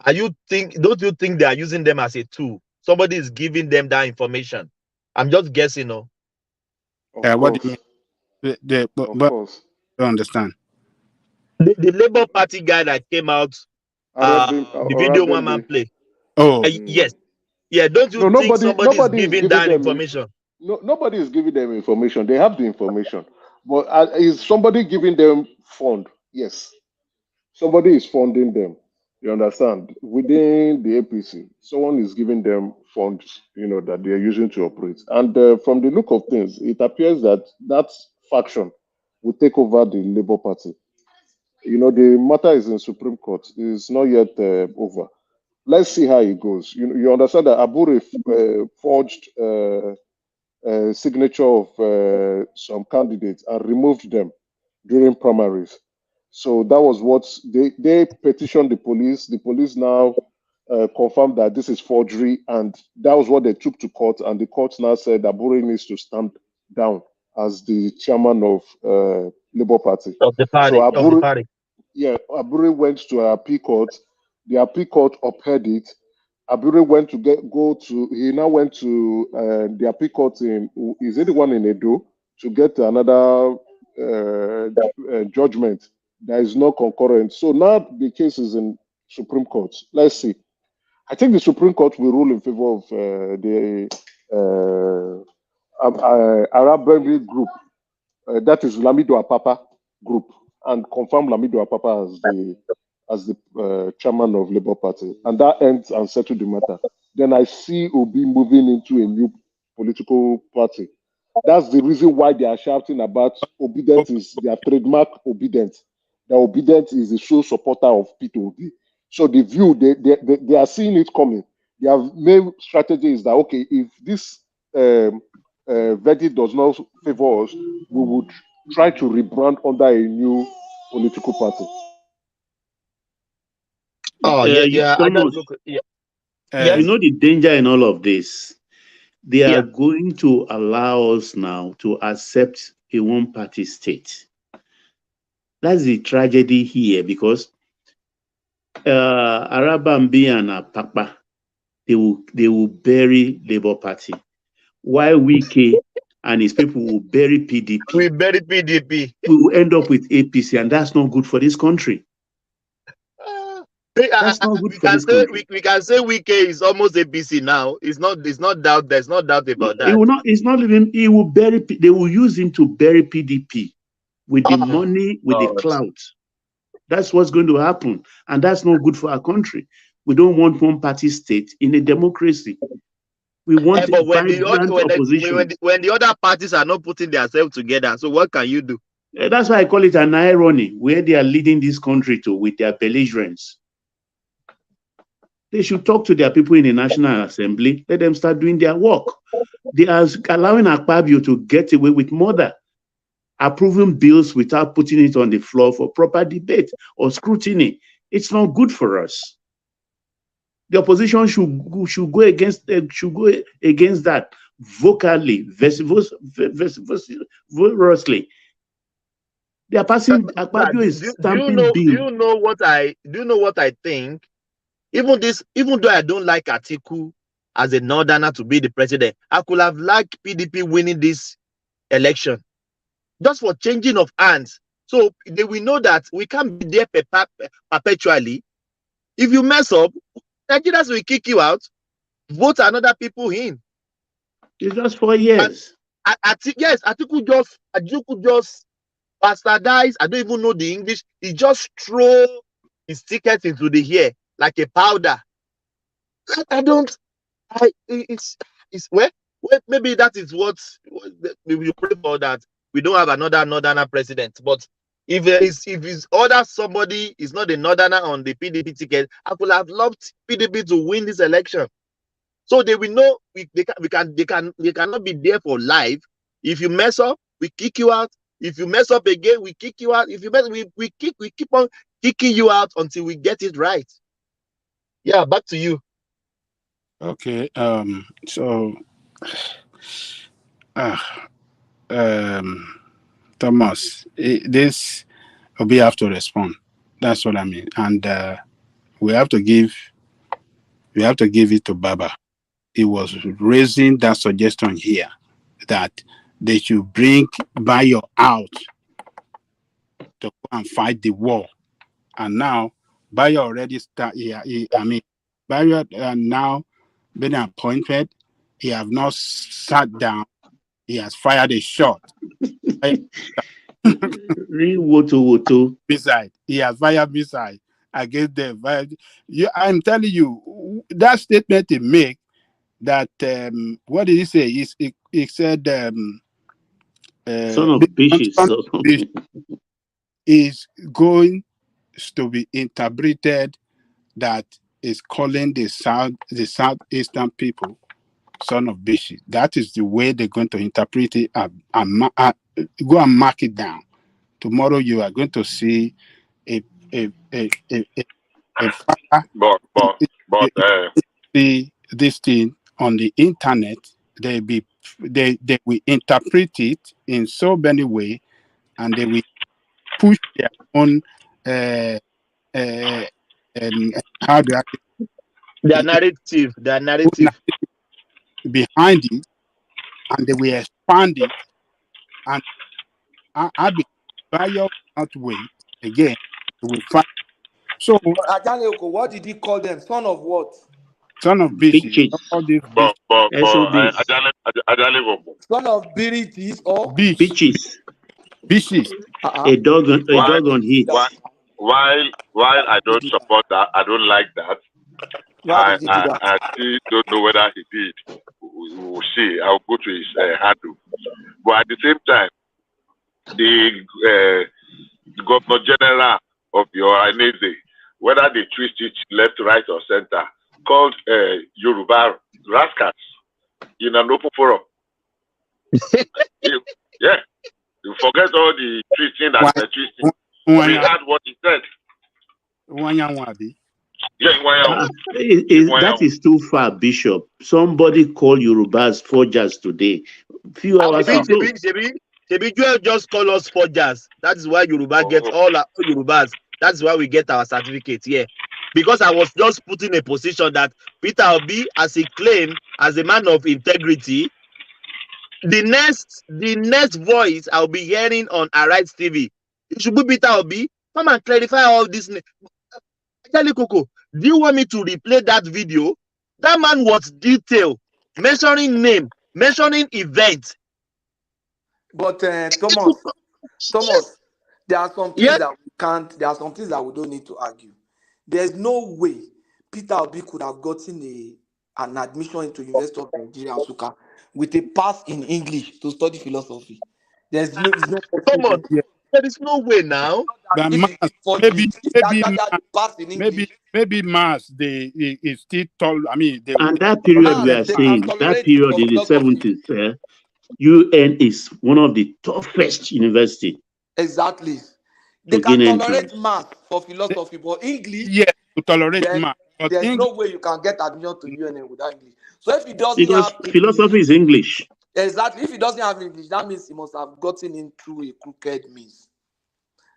Don't you think they are using them as a tool? Somebody is giving them that information. I'm just guessing, no? What do you mean? But don't understand. The Labour Party guy that came out, the video one man play. Oh, yes. Yeah, don't you think somebody is giving that them information? Nobody is giving them information. They have the information, but is somebody giving them fund? Yes, somebody is funding them. You understand? Within the APC, someone is giving them funds, that they are using to operate. And from the look of things, it appears that that faction will take over the Labour Party. The matter is in Supreme Court. It's not yet over. Let's see how it goes. You understand that Abure forged signature of some candidates and removed them during primaries. So that was what they petitioned the police. The police now confirmed that this is forgery, and that was what they took to court. And the court now said that Abure needs to stand down as the chairman of Labour Party. Of the party. So Of the party. yeah, Abure went to a appeal court. The appeal court upheld it. Abure went to he now went to the appeal court is it the one in Edo, to get another judgment. There is no concurrent. So now the case is in Supreme Court. Let's see. I think the Supreme Court will rule in favor of the Arab group. That is Lamido Apapa group, and confirm Lamido Apapa as the chairman of Labour Party, and that ends and settles the matter. Then I see Obi moving into a new political party. That's the reason why they are shouting about obedience is their trademark obedience. The obedience is the sole supporter of Peter Obi. So the view they are seeing it coming. Their main strategy is that okay, if this verdict does not favor us, we would try to rebrand under a new political party. Oh yeah. Thomas, Yes? You know the danger in all of this. They are going to allow us now to accept a one-party state. That's the tragedy here, because Arabambi and Apapa, they will bury Labour Party, while Wike and his people will bury PDP. We bury PDP. We will end up with APC, and that's not good for this country. That's not good for this country. We can say Wike is almost APC now. There's no doubt about that. It will not. It's not even. He will bury. They will use him to bury PDP with the money, with the clout. That's what's going to happen, and that's not good for our country. We don't want one-party state in a democracy. We want but when opposition. When the other parties are not putting themselves together, so what can you do? That's why I call it an irony, where they are leading this country to with their belligerence. They should talk to their people in the National Assembly. Let them start doing their work. They are allowing Akpabio to get away with murder, approving bills without putting it on the floor for proper debate or scrutiny. It's not good for us. The opposition should go against that vocally, vociferously. They are passing. Akpabio is stamping bill. Do you know what I think? Even though I don't like Atiku as a northerner to be the president, I could have liked PDP winning this election, just for changing of hands. So they will know that we can't be there perpetually. If you mess up, Nigerians will kick you out, vote another people in. It's just 4 years. Atiku just bastardize. I don't even know the English. He just throw his ticket into the air like a powder. Maybe that is what we pray for, that we don't have another northerner president. But if it's other somebody is not a northerner on the PDP ticket, I would have loved PDP to win this election. So they will know they cannot be there for life. If you mess up, we kick you out. If you mess up again, we kick you out. If you mess, we keep on kicking you out until we get it right. Yeah, back to you. Okay. So, Thomas, this we have to respond. That's what I mean, and we have to give it to Baba. He was raising that suggestion here that they should bring Bayo out to go and fight the war, and now Bayo already start. Bayo now been appointed. He have not sat down. He has fired a shot. Missile. He has fired missile against them. I'm telling you, that statement he make that what did he say? He said son of bitches is going to be interpreted that is calling the southeastern people son of bitches. That is the way they're going to interpret it. Go and mark it down. Tomorrow you are going to see a father see this thing on the internet. They will interpret it in so many ways, and they will push their own how do I their narrative behind it, and they will expand it, and I be by your outweight again. They will find. So Ajaleko, what did he call them? Son of what? Son of bitches. All these Son of biritis or bitches. A dog on heat. While I don't support that, I don't like that. Why did he do that? I still don't know whether he did. We'll see. I'll go to his handle. But at the same time, the Governor General of your Ineze, whether they twist it left, right, or center, called Yoruba rascals in an open forum. Yeah. You forget all the twisting and the twisting. We heard what he said. That is too far, Bishop. Somebody called Yorubas forgers today. Few hours ago. Shebi Joel just call us forgers. That is why Yoruba gets all our Yorubas. That's why we get our certificate here. Because I was just put in a position that Peter Obi, as he claimed, as a man of integrity, the next voice I'll be hearing on Arise TV, it should be Peter Obi. Come and clarify all this. Coco, do you want me to replay that video? That man was detailed, mentioning name, mentioning event. But Thomas, there are some things that we can't. There are some things that we don't need to argue. There's no way Peter Obi could have gotten an admission into University of Nigeria, Nsukka, with a pass in English to study philosophy. There's no Thomas, there is no way now. Maybe mass they is still tall. I mean, and that period we are saying, that period in the 70s, UN is one of the toughest universities. Exactly. They can tolerate math for philosophy, but English, to tolerate math. There's no way you can get admission to UNN without English. So if he doesn't because have philosophy is English. Exactly. If he doesn't have English, that means he must have gotten in through a crooked means.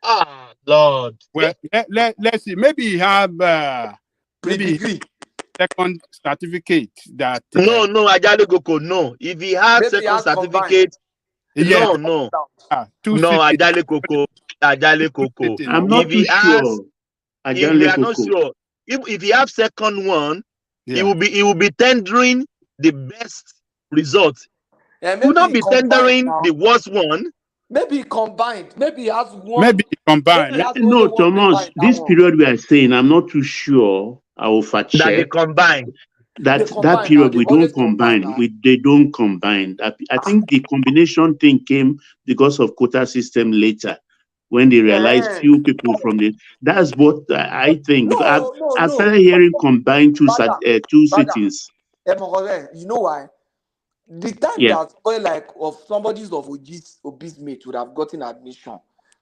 Ah, Lord. Well, let's see. Maybe he have pre-degree, second certificate that. No, Ajalekoko, no. If he has maybe second certificate, no. No, Ajalekoko. I'm not too sure. If we are not sure, if he have second one, he will be tendering the best result. He will not be tendering the worst one. Maybe combined. Maybe he has one. Maybe combined. No, Thomas, this period we are saying, I'm not too sure. I will fact check. That they combine. That period we don't combine. They don't combine. I think the combination thing came because of quota system later, when they realized few people from the. That's what I think. I started hearing combined two sittings. You know why? The time that like of somebody's of obese mate would have gotten admission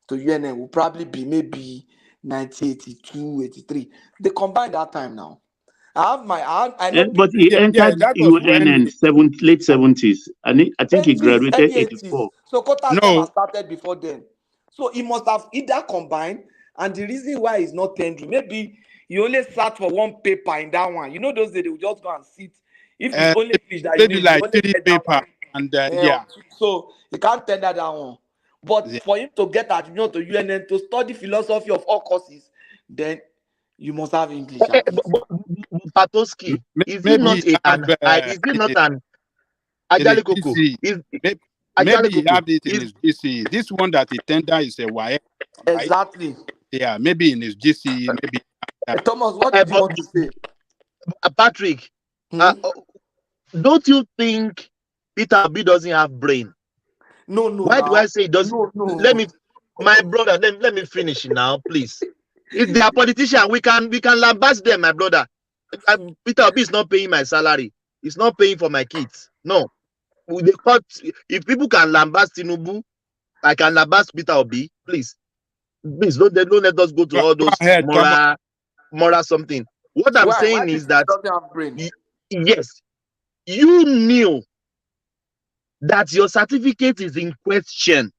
to UNN will probably be maybe 1982, 83. They combined that time now. But he entered UNN in late 70s. I think he graduated 84. So quota system started before then. So he must have either combined, and the reason why he's not tendering, maybe he only sat for one paper in that one. You know those days they will just go and sit. If it's only fish that you need, like 3 paper and so you can't tender that one. But for him to get admission to UNN to study philosophy of all courses, then You must have English at least. Patoski, is it Maybe not he have is it not an in his Ajalikoko? GC. Is Maybe he Ajalikoko? have it in his GC. This one that he tender is a YF, right? Exactly. Yeah, maybe in his GC, maybe. Thomas, what did you want to say? Patrick, don't you think Peter Obi doesn't have brain? No. Why do I say he doesn't? No. Let me, my brother. Let me finish now, please. If they are politicians, we can lambast them, my brother. Peter Obi is not paying my salary. He's not paying for my kids. No. If people can lambast Tinubu, I can lambast Peter Obi. Please don't let us go to all those moral something. What I'm saying is that yes, you knew that your certificate is in question.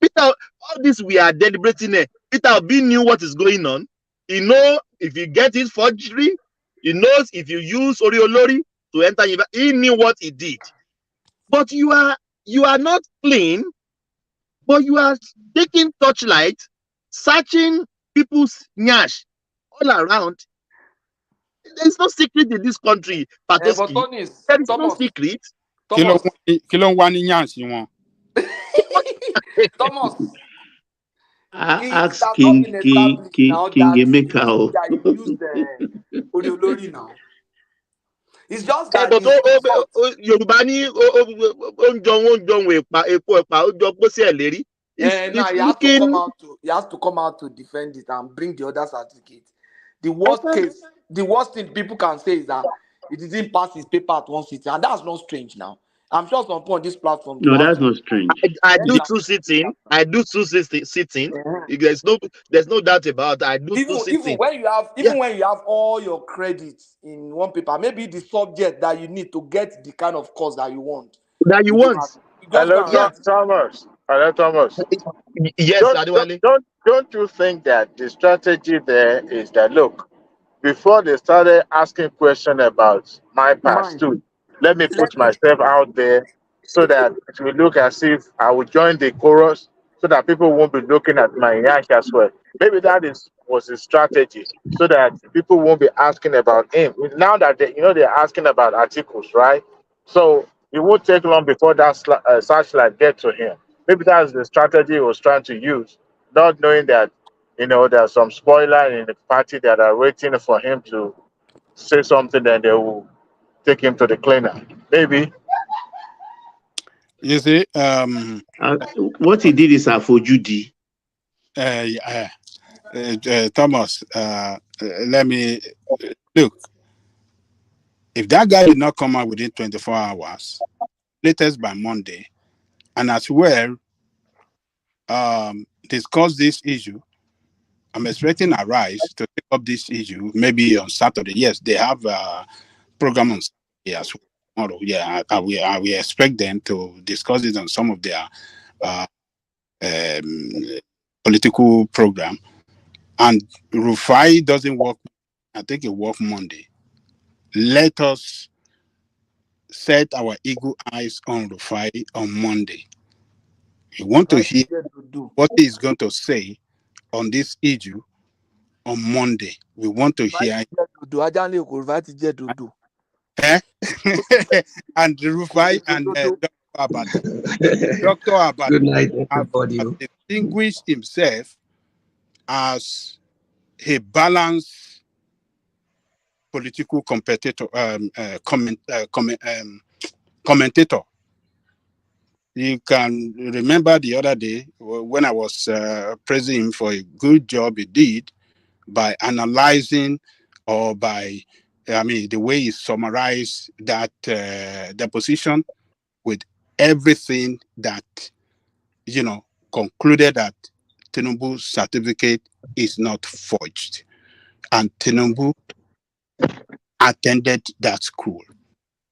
Peter, all this we are deliberating here. Peter Obi knew what is going on. He knows if you get it forgery. He knows if you use Oriolori to enter. He knew what he did. But you are not clean. But you are taking torchlight, searching people's nyash all around. There is no secret in this country, Patoski. There is no secret. Thomas. Ask King Emeka. Now. It's just that he has to come out to defend it and bring the other certificate. The worst thing people can say is that it didn't pass his paper at one sitting, and that's not strange now. I'm sure some point on this platform. No, that's not strange. I do two sitting. There's no doubt about it. I do two sitting. Even when you have all your credits in one paper, maybe the subject that you need to get the kind of course that you want. Hello, Thomas. Yes, don't you think that the strategy there is that, look, before they started asking questions about my past too, let me put myself out there so that it will look as if I will join the chorus so that people won't be looking at my yank as well. Maybe that was a strategy so that people won't be asking about him. Now that they're asking about articles, right? So it won't take long before that searchlight get to him. Maybe that's the strategy he was trying to use, not knowing that there's some spoiler in the party that are waiting for him to say something, then they will take him to the cleaner. Maybe. You see, what he did is for Judy. Thomas, let me look. If that guy did not come out within 24 hours, latest by Monday, and as well discuss this issue, I'm expecting Arise to pick up this issue maybe on Saturday. Yes, they have a program on Saturday as well. Tomorrow. Yeah, we expect them to discuss it on some of their political program. And Rufai doesn't work. I think it works Monday. Let us set our eagle eyes on Rufai on Monday. We want to hear what he is going to say on this issue on Monday. We want to hear. And Rufai and Dr. Abad have distinguished himself as a balanced political commentator. You can remember the other day when I was praising him for a good job he did by analyzing or by, the way he summarized that deposition with everything that, concluded that Tinubu's certificate is not forged. And Tinubu attended that school.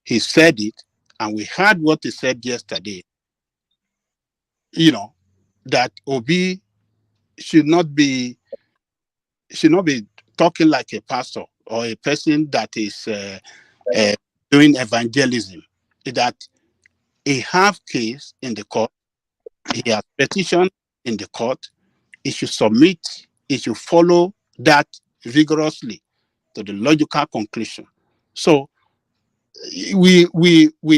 He said it, and we heard what he said yesterday. That Obi should not be talking like a pastor or a person that is doing evangelism. That he have case in the court, he has petition in the court, he should submit, he should follow that vigorously to the logical conclusion. So we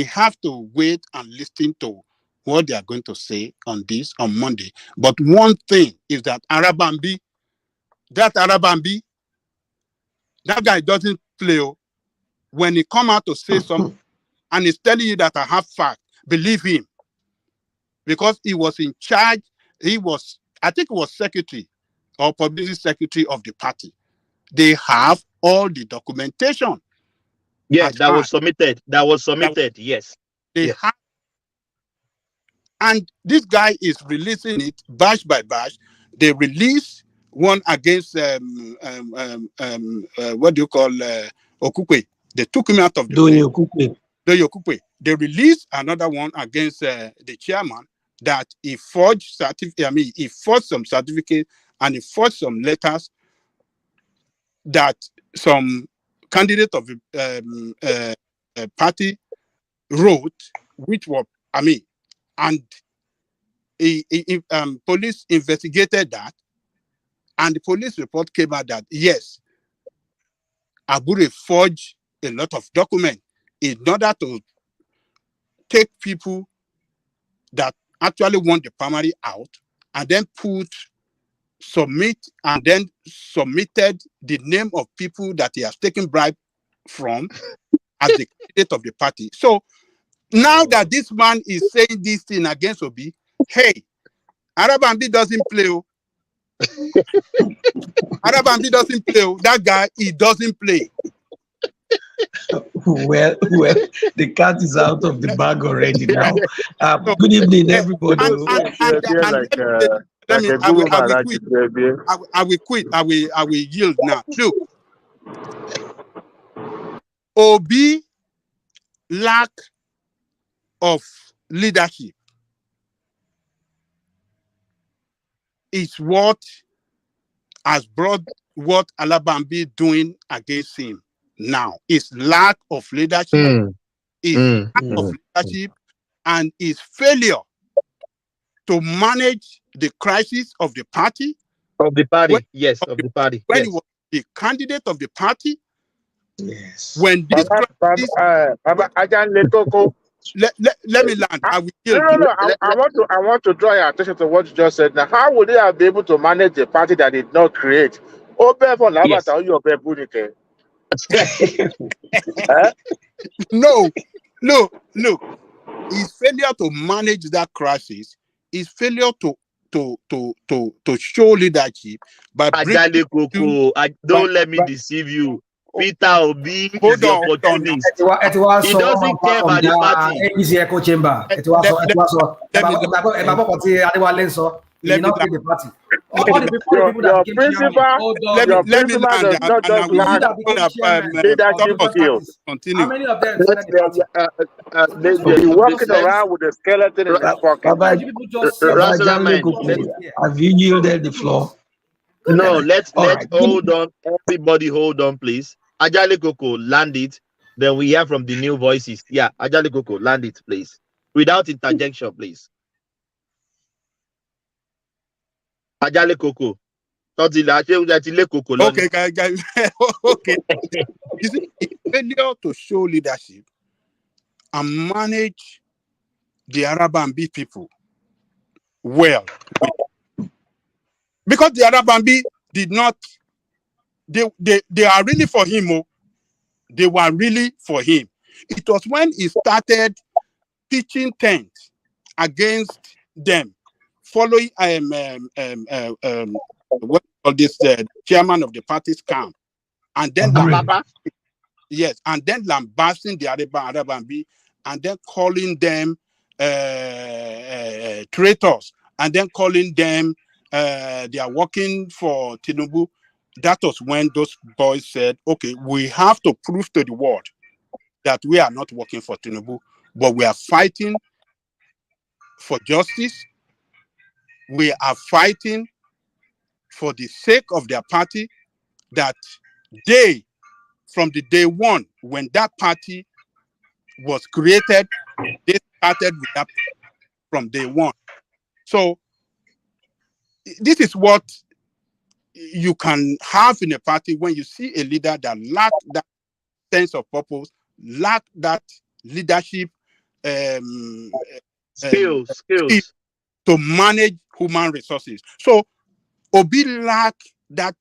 have to wait and listen to what they are going to say on this on Monday. But one thing is that Arabambi, that guy doesn't play. When he come out to say something and he's telling you that I have fact, believe him. Because he was in charge, I think he was secretary or publicity secretary of the party. They have all the documentation. Yeah, that was submitted. Yes. They have, and this guy is releasing it batch by batch. They release one against what do you call Okukwe? They took him out of the Okukwe. Okukwe. They released another one against the chairman that he forged he forged some certificate and he forged some letters that some candidate of the party wrote, which were, and police investigated that, and the police report came out that yes, Abure forged a lot of documents in order to take people that actually want the primary out, and then submitted the name of people that he has taken bribe from as the candidate of the party. So now that this man is saying this thing against Obi, hey, Arabambi doesn't play. Arabambi doesn't play. That guy, he doesn't play. Well, the cat is out of the bag already now. Good evening, everybody. I will quit. I will yield now. Look, Obi lack of leadership is what has brought what Alabambi doing against him now. Is lack of leadership, and his failure to manage the crisis of the party. Of the party, When he was the candidate of the party. Yes. When this let me land. I will yield. I want to draw your attention to what you just said. Now, how would they have been able to manage a party that did not create? Yes. No, look. His failure to manage that crisis, his failure to show leadership by Ajale Koko, don't let me deceive you. Peter Obi is the opportunist. He doesn't care about the party. Continue. How many of them be walking around with a skeleton in his pocket? Have you yielded the floor? No, let's hold on. Everybody hold on, please. Ajale Koko, land it. Then we hear from the new voices. Yeah, Ajale Koko, land it, please. Without interjection, please. Ajale Koko. Okay, guys. Okay. You see, failure to show leadership and manage the Arabambi people well. Because the Arabambi did not, they are really for him. They were really for him. It was when he started pitching tents against them, following what this chairman of the party's camp, and then and then lambasting the Arabambi, and then calling them traitors, and then calling them they are working for Tinubu. That was when those boys said, okay, we have to prove to the world that we are not working for Tinubu, but we are fighting for justice. We are fighting for the sake of their party, that they, from the day one, when that party was created, they started with that from day one. So this is what you can have in a party when you see a leader that lack that sense of purpose, lack that leadership skills to manage human resources. So Obi lack that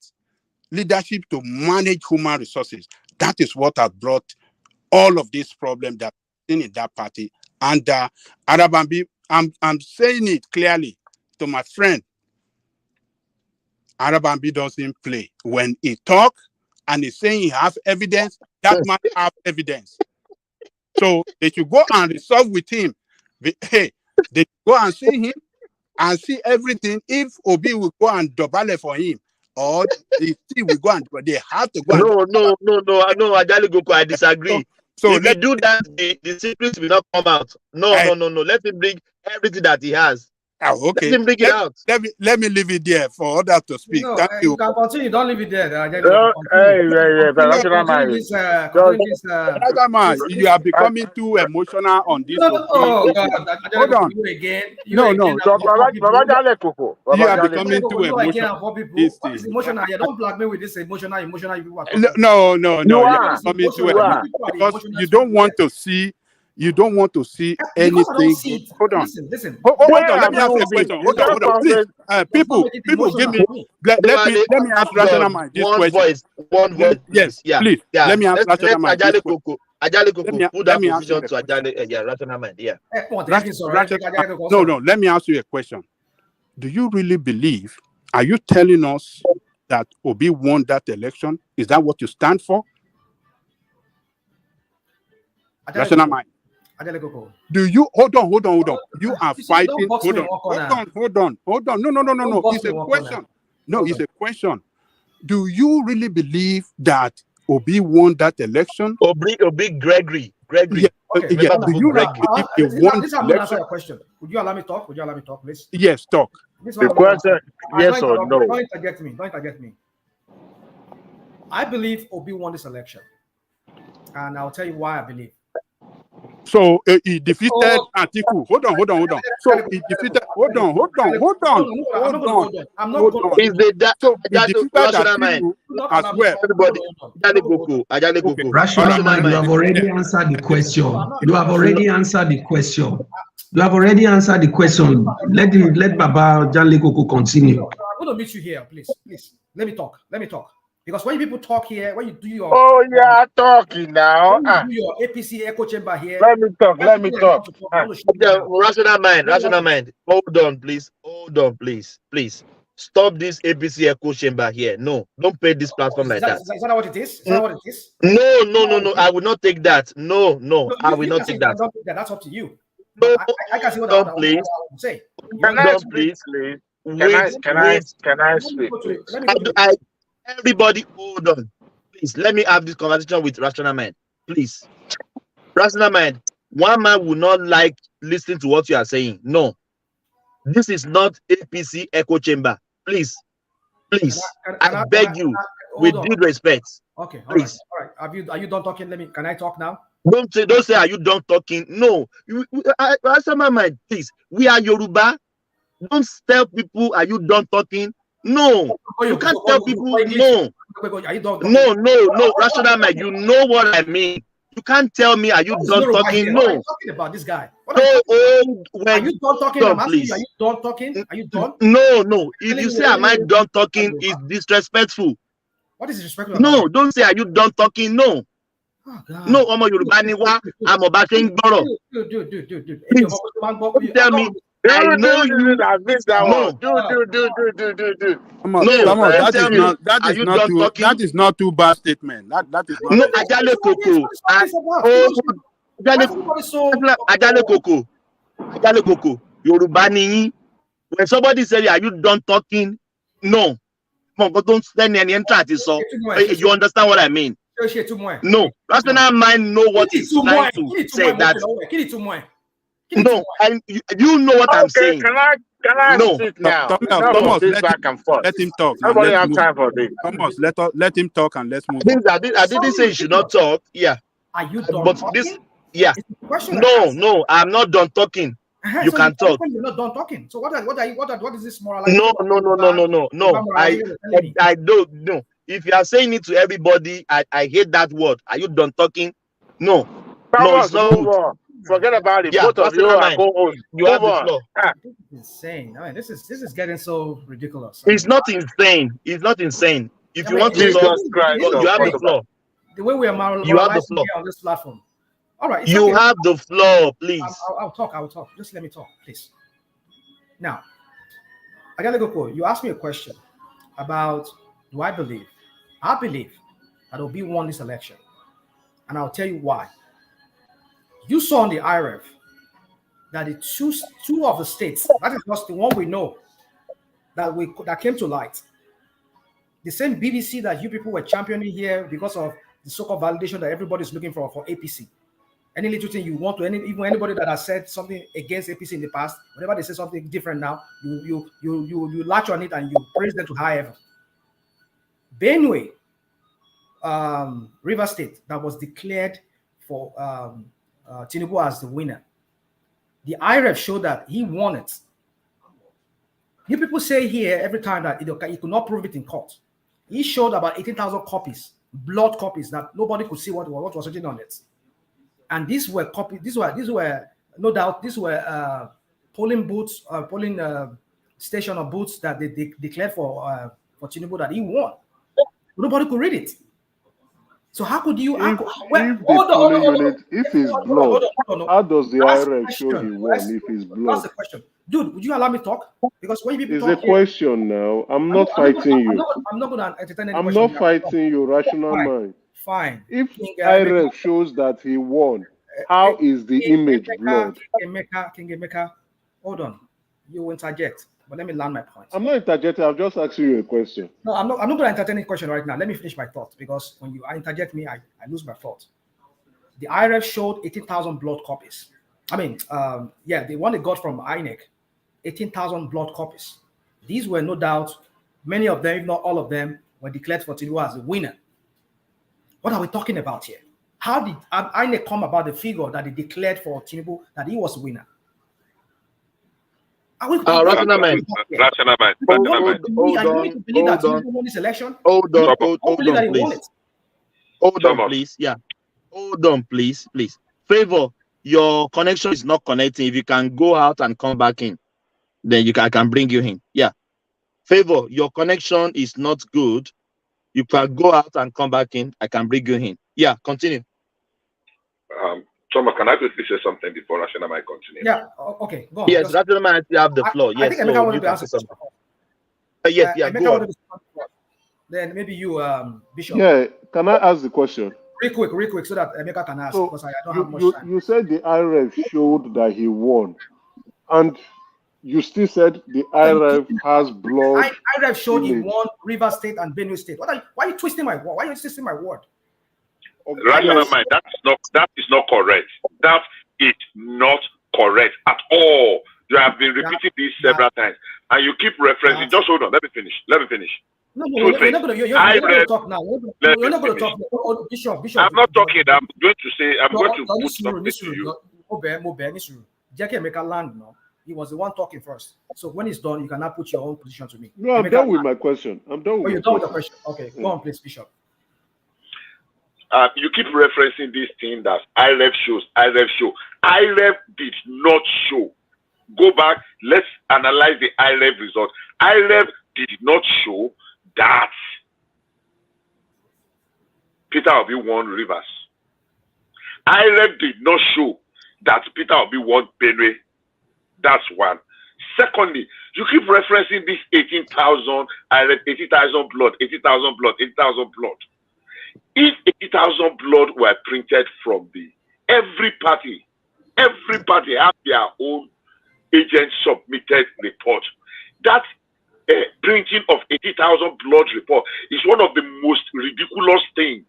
leadership to manage human resources. That is what has brought all of these problems that in that party. And Arabambi, I'm saying it clearly to my friend. Arabambi doesn't play. When he talk and he's saying he has evidence, that man have evidence. So they should go and resolve with him. Hey, they go and see him and see everything. If Obi will go and double for him, or the team will go and they have to go. No, Ajali Goko, I disagree. So if we do that, the secret will not come out. No. Let him bring everything that he has. Oh, okay. Let him bring it out. Let me leave it there for others to speak. No, Thank you. You can continue. Don't leave it there. You are becoming too emotional on this. Oh God! Hold on. You again. No. You are becoming too emotional. What is emotional? You don't black me with this emotional. No. You are becoming too emotional because you don't want to see. You don't want to see anything. Hold on. Listen. Hold on. Let me ask you a question. Hold on. Please, people, give me. Let me ask Rational Mind this question. One voice. Yes. Yeah. Please. Yeah. Let me ask Rational Mind this question. Ajali Koko, put that position to Ajali. Rational Mind. Yeah. No. Let me ask you a question. Do you really believe? Are you telling us that Obi won that election? Is that what you stand for? Rational Mind. Do you hold on? You are fighting. Hold on. No. It's a question. No, it's a question. Do you really believe that Obi won that election? Obi Gregory. Yeah. Okay. Yeah. Do you really believe he won this is I'm answer your question. Would you allow me talk? Please? Yes, talk. The question, yes or no? Don't interject me. I believe Obi won this election, and I'll tell you why I believe. So he defeated Atiku. Hold on. So he defeated. Hold on. I'm not going to. Is the so he defeated Atiku as well. Everybody, Ajali Koko. Rational Mind, you have already answered the question. Let Baba Janle Koko continue. I'm going to meet you here, please. Let me talk. Because when people talk here, when you do your talking now. When you do your APC echo chamber here. Let me talk. Rational Mind. Hold on, please. Stop this APC echo chamber here. No, don't pay this platform like that. Is that what it is? No. I will not take that. No, I will not take that. That's up to you. No, I can see what I want to say. Can I speak, please? Can I speak? Everybody, hold on. Please, let me have this conversation with Rational Mind. Please. Rational Mind, one man will not like listening to what you are saying. No. This is not APC echo chamber. Please. I beg you, with due respect. Okay, please. All right. Are you done talking? Can I talk now? Don't say, are you done talking? No. Rational Mind, please. We are Yoruba. Don't tell people, are you done talking? No, you can't tell people no. No, Rational Mind, you know what I mean. You can't tell me, are you done talking? No. What are you talking about this guy? Are you done talking? I'm asking you, are you done talking? Are you done? No. If you say, am I done talking, it's disrespectful. What is disrespectful? No, don't say, are you done talking? No. Oh, God. No, Omo Yoruba ni wa, I'm about saying boro. Dude. Please tell me. I know you. I missed that one. Dude. No, that is not too bad statement. That is not. No, Ajale Koko. Yoruba ni. When somebody says, are you done talking? No. Don't send any entrance. So you understand what I mean? No. Rational Mind know what he's trying to say. That. No, and you know what I'm saying. Can I speak now? Thomas, back and forth. Let him talk. Nobody have time for this. Thomas, let him talk and let's move on. I didn't say you should not talk. Yeah. Are you done but talking? This, yeah. No, I'm not done talking. You can talk. You're not done talking. So what is this moralizing? No. I don't know. If you are saying it to everybody, I hate that word. Are you done talking? No, it's not Move good. on. Forget about it. Yeah, Both of you are co-hosts. you Move have the on. floor. Insane. I mean, this is getting so ridiculous. It's not insane. It's not insane. If you want to Jesus talk, Christ, you have the floor. The way we are You have the moralizing floor. here on this platform. All right. It's You okay. have the floor, please. I'll talk. Just let me talk, please. Now, I gotta go. You asked me a question about do I believe? I believe that Obi won this election, and I'll tell you why. You saw on the IRF that the two of the states, that is just the one we know that came to light. The same BBC that you people were championing here because of the so-called validation that everybody's looking for APC. Any little thing you want to, even anybody that has said something against APC in the past, whenever they say something different now, you latch on it and you praise them to high heaven. Benue, River State, that was declared for Tinubu as the winner. The IRF showed that he won it. You people say here every time that he could not prove it in court. He showed about 18,000 copies, blood copies, that nobody could see what was written on it. And these were copies. These were no doubt. These were polling booths, polling station or booths that they declared for Tinubu that he won. Nobody could read it. So how could you? If it's blood, how does the IRF show he won if it's blood? That's the question. Dude, would you allow me to talk? Because when people It's talk a question now. I'm not fighting you. I'm not going to entertain any I'm question. not fighting your rational mind. Fine. If IRF shows that he won, how is the image blood? King Emeka, hold on. You interject, but let me land my point. I'm not interjecting. I'm just asking you a question. No, I'm not going to entertain any question right now. Let me finish my thought, because when you interject me, I lose my thought. The IRF showed 18,000 blood copies. I mean, the one they got from INEC, 18,000 blood copies. These were no doubt, many of them, if not all of them, were declared for Tinubu as the winner. What are we talking about here? How did INEC come about the figure that they declared for Tinubu that he was the winner? Rational mind. Hold on, please. Yeah. Hold on, please. Favor, your connection is not connecting. If you can go out and come back in, then I can bring you in. Yeah. Favor, your connection is not good. You can go out and come back in. I can bring you in. Yeah, continue. Thomas, can I quickly say something before Rational might continue? Yeah, okay, go on. Yes, Rational might have the floor. Yes, I think Emeka wanted to answer something. Yes, go on. Then maybe you, Bishop. Yeah, can I ask the question? Real quick, so that Emeka can ask, because I don't have much time. You said the IRF showed that he won, and you still said the IRF has blood. IRF showed he won River State and Benue State. Why are you twisting my word? Why are you twisting my word? Rational mind, that is not correct. That is not correct at all. You have been repeating this several times, and you keep referencing. Just hold on. Let me finish. No, you're not going to talk now. You're not going to talk. Bishop. I'm not talking. I'm going to say. I'm going to put something to you. He was the one talking first. So when it's done, you cannot put your own position to me. No, I'm done with my question. You're done with the question. Okay, go on, please, Bishop. You keep referencing this thing that IRF shows. IRF did not show. Go back. Let's analyze the IRF result. IRF did not show that Peter Obi won Rivers. IRF did not show that Peter Obi won Benue. That's one. Secondly, you keep referencing this 18,000 IRF, 80,000 blood, 80,000 blood, 80,000 blood. If 80,000 blood were printed from every party have their own agent submitted report. That printing of 80,000 blood report is one of the most ridiculous things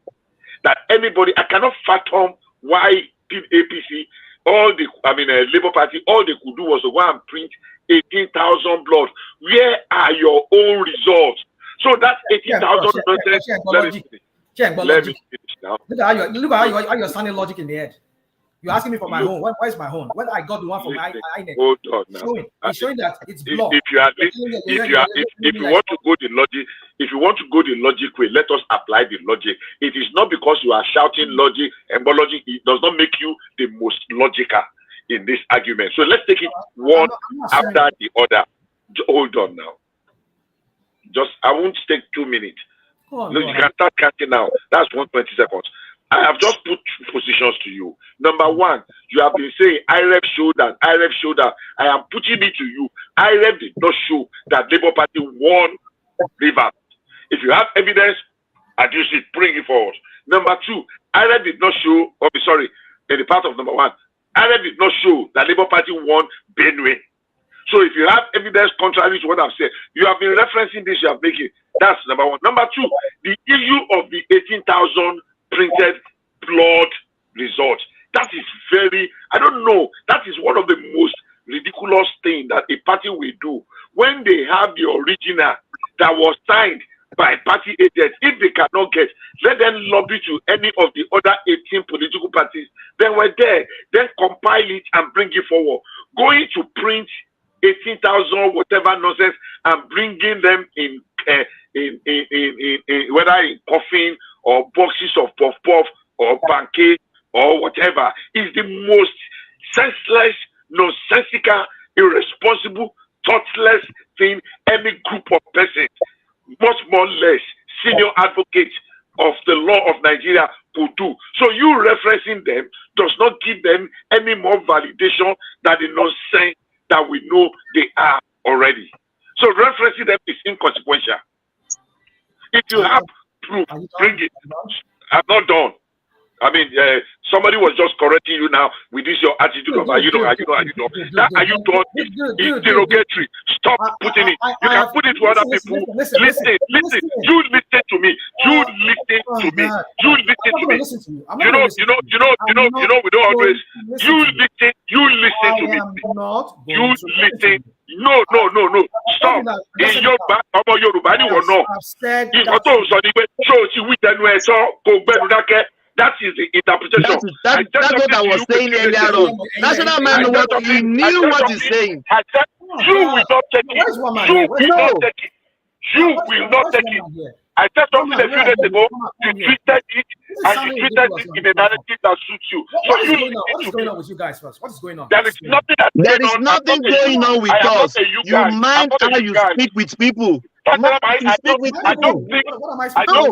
that anybody. I cannot fathom why did APC, Labour Party, all they could do was to go and print 18,000 blood. Where are your own results? So that 80,000 Let me finish now. Look at how you're sounding logic in the head. You're asking me for my own. Where's my own? When I got the one from INEC, Hold on now. it's showing that it's blocked. If you want to go the logic, if you want to go the logic way, let us apply the logic. It is not because you are shouting logic and logic. It does not make you the most logical in this argument. So let's take it one after the other. Hold on now. I won't take 2 minutes. Look, you can start counting now. That's 120 seconds. I have just put positions to you. Number one, you have been saying IREF showed that. I am putting it to you. IREF did not show that Labour Party won Rivers. If you have evidence, adduce it, bring it forward. Number two, IREF did not show, in the part of number one, IREF did not show that Labour Party won Benue. So if you have evidence contrary to what I've said, you have been referencing this, you are making. That's number one. Number two, the issue of the 18,000 printed blood results. That is I don't know, that is one of the most ridiculous things that a party will do. When they have the original that was signed by party agents, if they cannot get, let them lobby to any of the other 18 political parties. Then we're there, then compile it and bring it forward. Going to print 18,000 whatever nonsense and bringing them in whether in coffin or boxes of puff or pancake or whatever is the most senseless, nonsensical, irresponsible, thoughtless thing any group of persons, much more less senior advocates of the law of Nigeria could do. So you referencing them does not give them any more validation than the nonsense that we know they are already. So referencing them is inconsequential. If you have proof, bring it. I'm not done. I mean, somebody was just correcting you now with this your attitude of are you done? That are you done? It's derogatory. Stop putting it. You can put it to other people. Listen. You listen to me. You listen to me. You know. We don't always. You listen to me. You listen. No. Stop. In your back, Yoruba, you will know. That is the interpretation. That's what I was saying earlier on. National man, he knew what he's saying. I said, you will not take it. You will not take it. You will not take it. I said something a few days ago. You treated it, and you treated it in a narrative that suits you. What is going on with you guys first? What is going on? There is nothing going on with us. You mind how you speak with people. I don't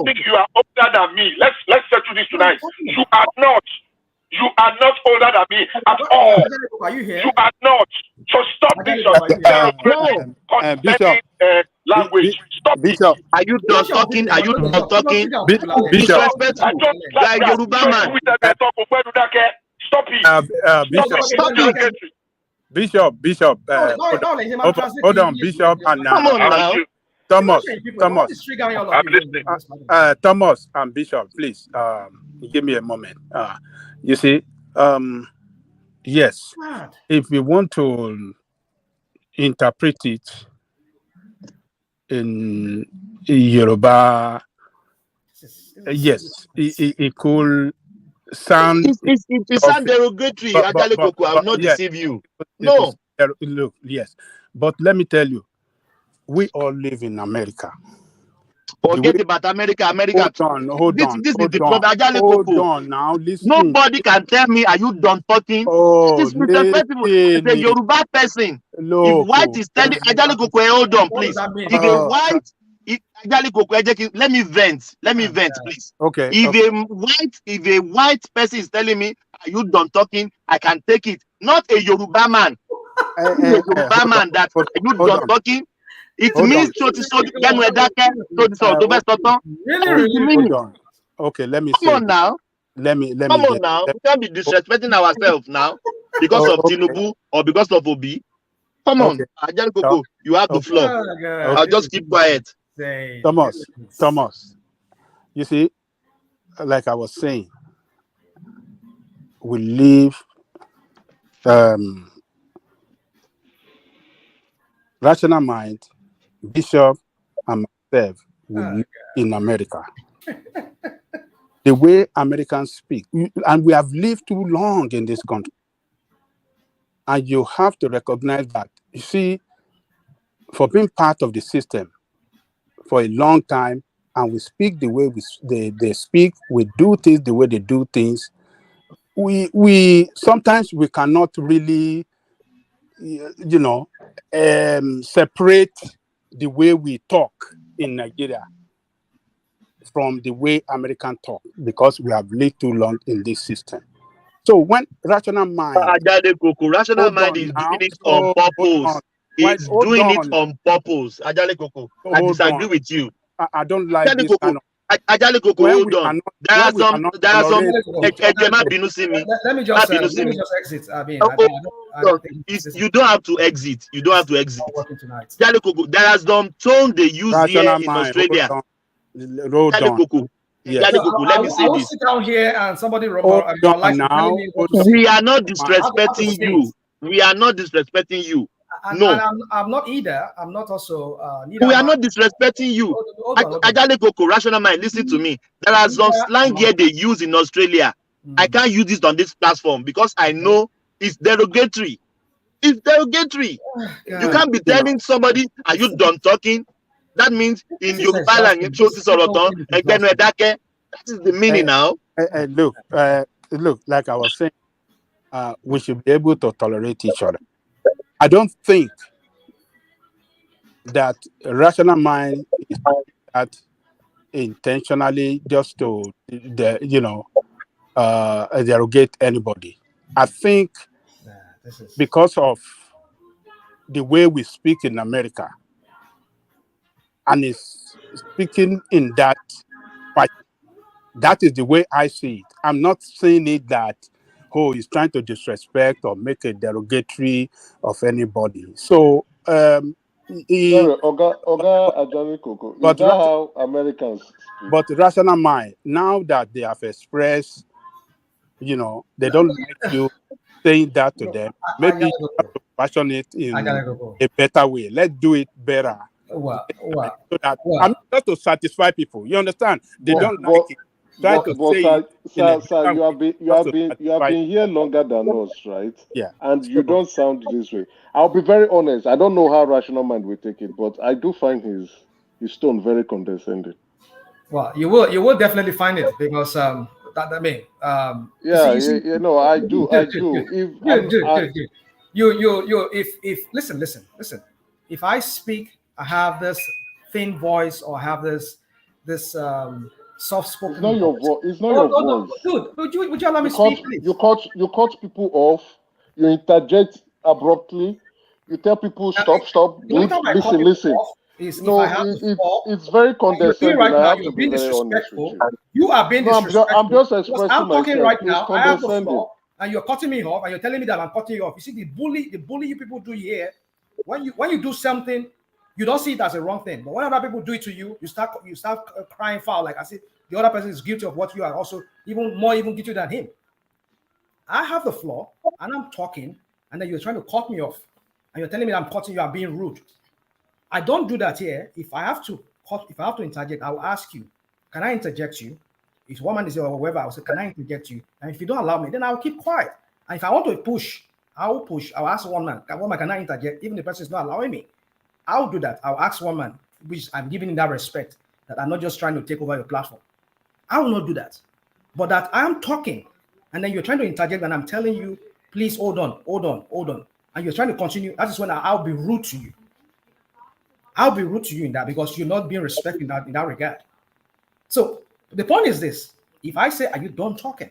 think you are older than me. Let's settle this tonight. You are not older than me at all. Are you here? You are not. So stop this Bishop. Language. Stop Bishop. Are you done talking? Are you done talking? Bishop. Like Yoruba man. Stop it. Bishop. Hold on, Bishop, and come on now. Thomas and Bishop, please give me a moment. You see, yes, if we want to interpret it in Yoruba, yes, it could sound. It sounds derogatory. I will not deceive you. No. Look, yes, but let me tell you. We all live in America. Forget about America. Hold on. This is the problem. Hold on now. Listen. Nobody can tell me, are you done talking? This is it's a Yoruba person. If white is telling Ajale Kokwe, hold on, please. If a white, let me vent, please. Okay. If a white person is telling me, are you done talking? I can take it. Not a Yoruba man. A Yoruba man that are you done talking? It means Really? Okay, let me Come on now. Let me Come on now. We can't be disrespecting ourselves now because of Tinubu or because of Obi. Come on. You have the floor. I'll just keep quiet. Thomas. You see, like I was saying, we live rational mind. Bishop and myself will live in America. the way Americans speak. And we have lived too long in this country. And you have to recognize that. You see, for being part of the system for a long time, and we speak the way they speak, we do things the way they do things, we sometimes we cannot really, separate the way we talk in Nigeria from the way Americans talk, because we have lived too long in this system. So when rational mind, rational mind is doing it on purpose. It's doing it on purpose. Ajale Koko, I disagree with you. I don't like this kind of. Ajale Koko, hold on. There are some. Let me just exit. I mean, I don't think you don't have to exit. You don't have to exit. Ajale Koko, there are some tone they use here in Australia. Hold on. Yes. Let me say this. Sit down here and somebody we are not disrespecting you. We are not disrespecting you. No, and I'm not either. I'm not also. We are not disrespecting you. Ajale Koko, rational mind, listen to me. There are some slang here they use in Australia. I can't use this on this platform because I know it's derogatory. It's derogatory. You can't be telling somebody, "Are you done talking?" That means in Yoruba language, that is the meaning now. Look, like I was saying, we should be able to tolerate each other. I don't think that a rational mind is that intentionally just to derogate anybody. I think because of the way we speak in America, and is speaking in that fight. That is the way I see it. I'm not saying it that, he's trying to disrespect or make a derogatory of anybody. So, Sorry, Oga Ajale Koko. Is that how Americans speak? But rational mind, now that they have expressed, they don't like you saying that to them, maybe you have to fashion it in a better way. Let's do it better. So that I'm not to satisfy people. You understand? They don't like it. Try to say sir, you have been here longer than us, right? Yeah. And you don't sound this way. I'll be very honest. I don't know how rational mind will take it, but I do find his tone very condescending. Well, you will definitely find it because I do. If listen. If I speak, I have this thin voice or have this soft spoken. It's not your voice. It's not your voice. Dude, would you allow me to speak, please? You cut people off. You interject abruptly. You tell people stop. Listen. It's very condescending. Right I have now, to be very honest with you. You are being disrespectful. I'm just expressing I'm talking myself. right now. It's I have the condescending. floor, and you're cutting me off, and you're telling me that I'm cutting you off. You see the bully you people do here. When you do something, you don't see it as a wrong thing. But when other people do it to you, you start crying foul, like I said, the other person is guilty of what you are also even guilty than him. I have the floor, and I'm talking, and then you're trying to cut me off, and you're telling me I'm cutting you, I'm being rude. I don't do that here. If I have to interject, I will ask you, can I interject you? If one man is or whoever, I will say, can I interject you? And if you don't allow me, then I'll keep quiet. And if I want to push, I will push. I'll ask one man, can I interject? Even if the person is not allowing me, I'll do that. I'll ask one man, which I'm giving him that respect, that I'm not just trying to take over your platform. I will not do that. But that I'm talking, and then you're trying to interject, and I'm telling you, please hold on. And you're trying to continue. That is when I'll be rude to you. I'll be rude to you in that because you're not being respected in that regard. So the point is this: if I say, "Are you done talking?"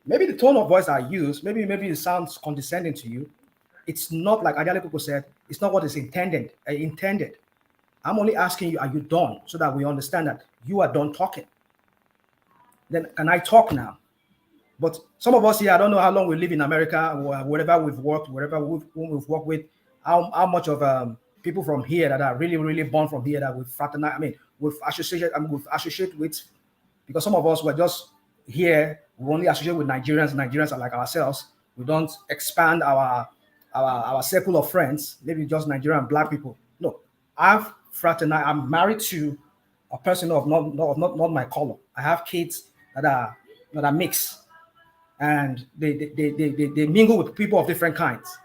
Maybe the tone of voice I use, maybe it sounds condescending to you. It's not like Ajale Koko said. It's not what is intended. I'm only asking you, "Are you done?" So that we understand that you are done talking. Then can I talk now? But some of us here, I don't know how long we live in America, or wherever we've worked, whom we've worked with, how much of people from here that are really, really born from here that we fraternize. We've associate with, because some of us were just here. We only associate with Nigerians. Nigerians are like ourselves. We don't expand our circle of friends. Maybe just Nigerian black people. No, I've fraternized. I'm married to a person of not my color. I have kids that are mixed, and they mingle with people of different kinds.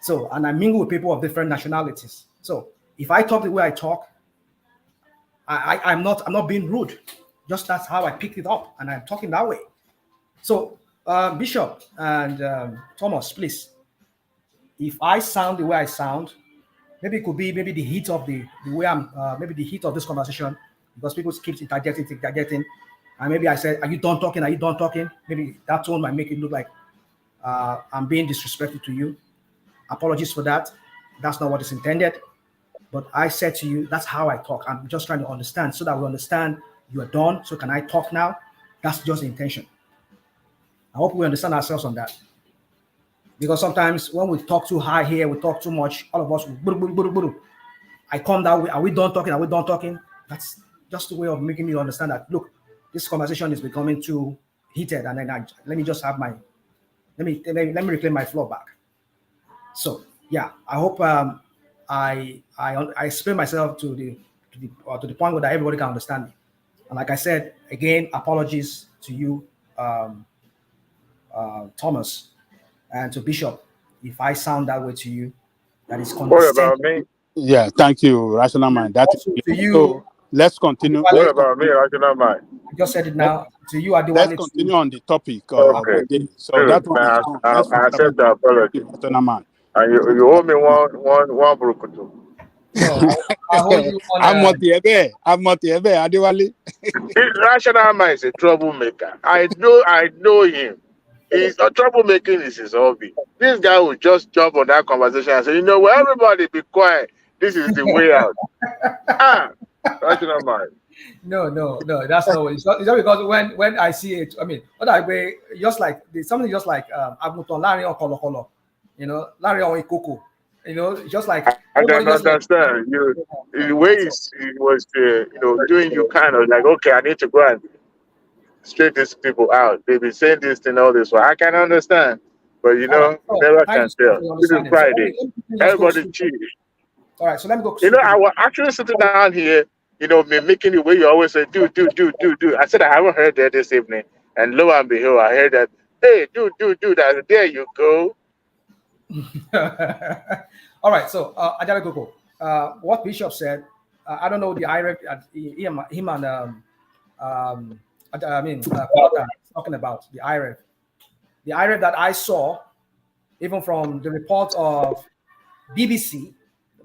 So, and I mingle with people of different nationalities. So, if I talk the way I talk, I'm not being rude. Just that's how I picked it up, and I'm talking that way. So, Bishop and Thomas, please, if I sound the way I sound, maybe it could be maybe the heat of the way I'm, maybe the heat of this conversation, because people keep interjecting, and maybe I said, "Are you done talking? Are you done talking?" Maybe that tone might make it look like I'm being disrespectful to you. Apologies for that. That's not what is intended. But I said to you, that's how I talk. I'm just trying to understand so that we understand you are done. So can I talk now? That's just the intention. I hope we understand ourselves on that. Because sometimes when we talk too high here, we talk too much, all of us, I come that way. Are we done talking? Are we done talking? That's just a way of making me understand that, look, this conversation is becoming too heated. And then let me just have my, let me reclaim my floor back. So yeah, I hope I explain myself to the point where everybody can understand me. And like I said, again, apologies to you, Thomas, and to Bishop, if I sound that way to you, that is What about me? Yeah, thank you, Rational Mind. That is to you. So let's continue. What about me, Rational Mind? I just said it now. To you, Let's continue on the topic Okay. of the day. So Good. that one is done. I Let's forget accept about the apology. Rational Mind. And you owe me one brukutu. No, I hold you on. I'm not Adewale. Rational Mind is a troublemaker. I know him. He's a troublemaking is his hobby. This guy will just jump on that conversation and say, you know, well, everybody be quiet. This is the way out. Rational Mind. No, that's not what it's not because when I see it, I mean, what I way just like something just like Aguton Larry or Kolo, you know, Larry or Ikoko, you know, just like I can understand you. The way he was, doing you kind of like, okay, I need to go and straight these people out. They've been saying this thing all this while. I can understand, but you never can tell. This is Friday. Everybody cheat. All right, so let me go. I was actually sitting down here, making the way you always say, do. I said I haven't heard that this evening, and lo and behold, I heard that. Hey, do that. There you go. All right, so Ajala Koko, what Bishop said, I don't know the IREF, him and talking about the IREF. The IREF that I saw, even from the report of BBC,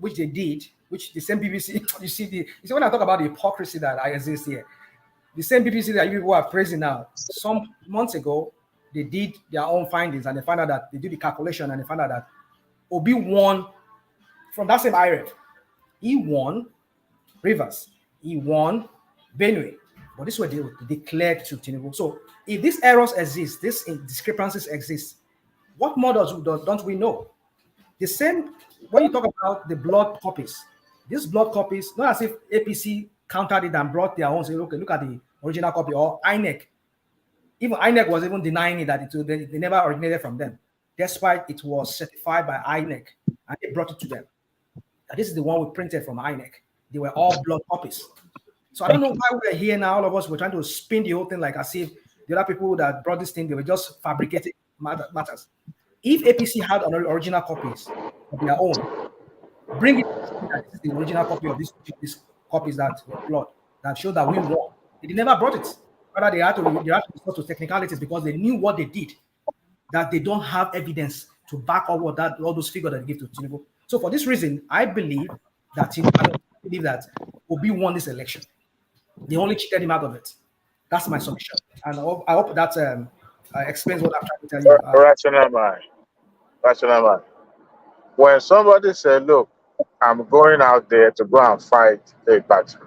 which they did, which the same BBC, you see when I talk about the hypocrisy that I exist here, the same BBC that you people are praising now, some months ago, they did their own findings and they found out that they did the calculation and they found out that Obi won from that same IREF. He won Rivers, he won Benue, but this was they declared to Tinubu. So if these errors exist, these discrepancies exist, what more don't we know? The same when you talk about the blood copies, these blood copies, not as if APC countered it and brought their own, say, okay, look at the original copy, or INEC. Even INEC was even denying it that they never originated from them, despite it was certified by INEC and they brought it to them. And this is the one we printed from INEC. They were all blood copies. So I don't know why we're here now. All of us were trying to spin the whole thing like as if the other people that brought this thing, they were just fabricating matters. If APC had original copies of their own, bring it. This is the original copy of these copies that were blood that show that we won. They never brought it. Rather, they had to resort to technicalities because they knew what they did. That they don't have evidence to back up what all those figures that they give to Tinubu. So for this reason, I believe that Obi won this election. They only cheated him out of it. That's my submission, and I hope that explains what I'm trying to tell you. Rational mind. When somebody said, "Look, I'm going out there to go and fight a battle,"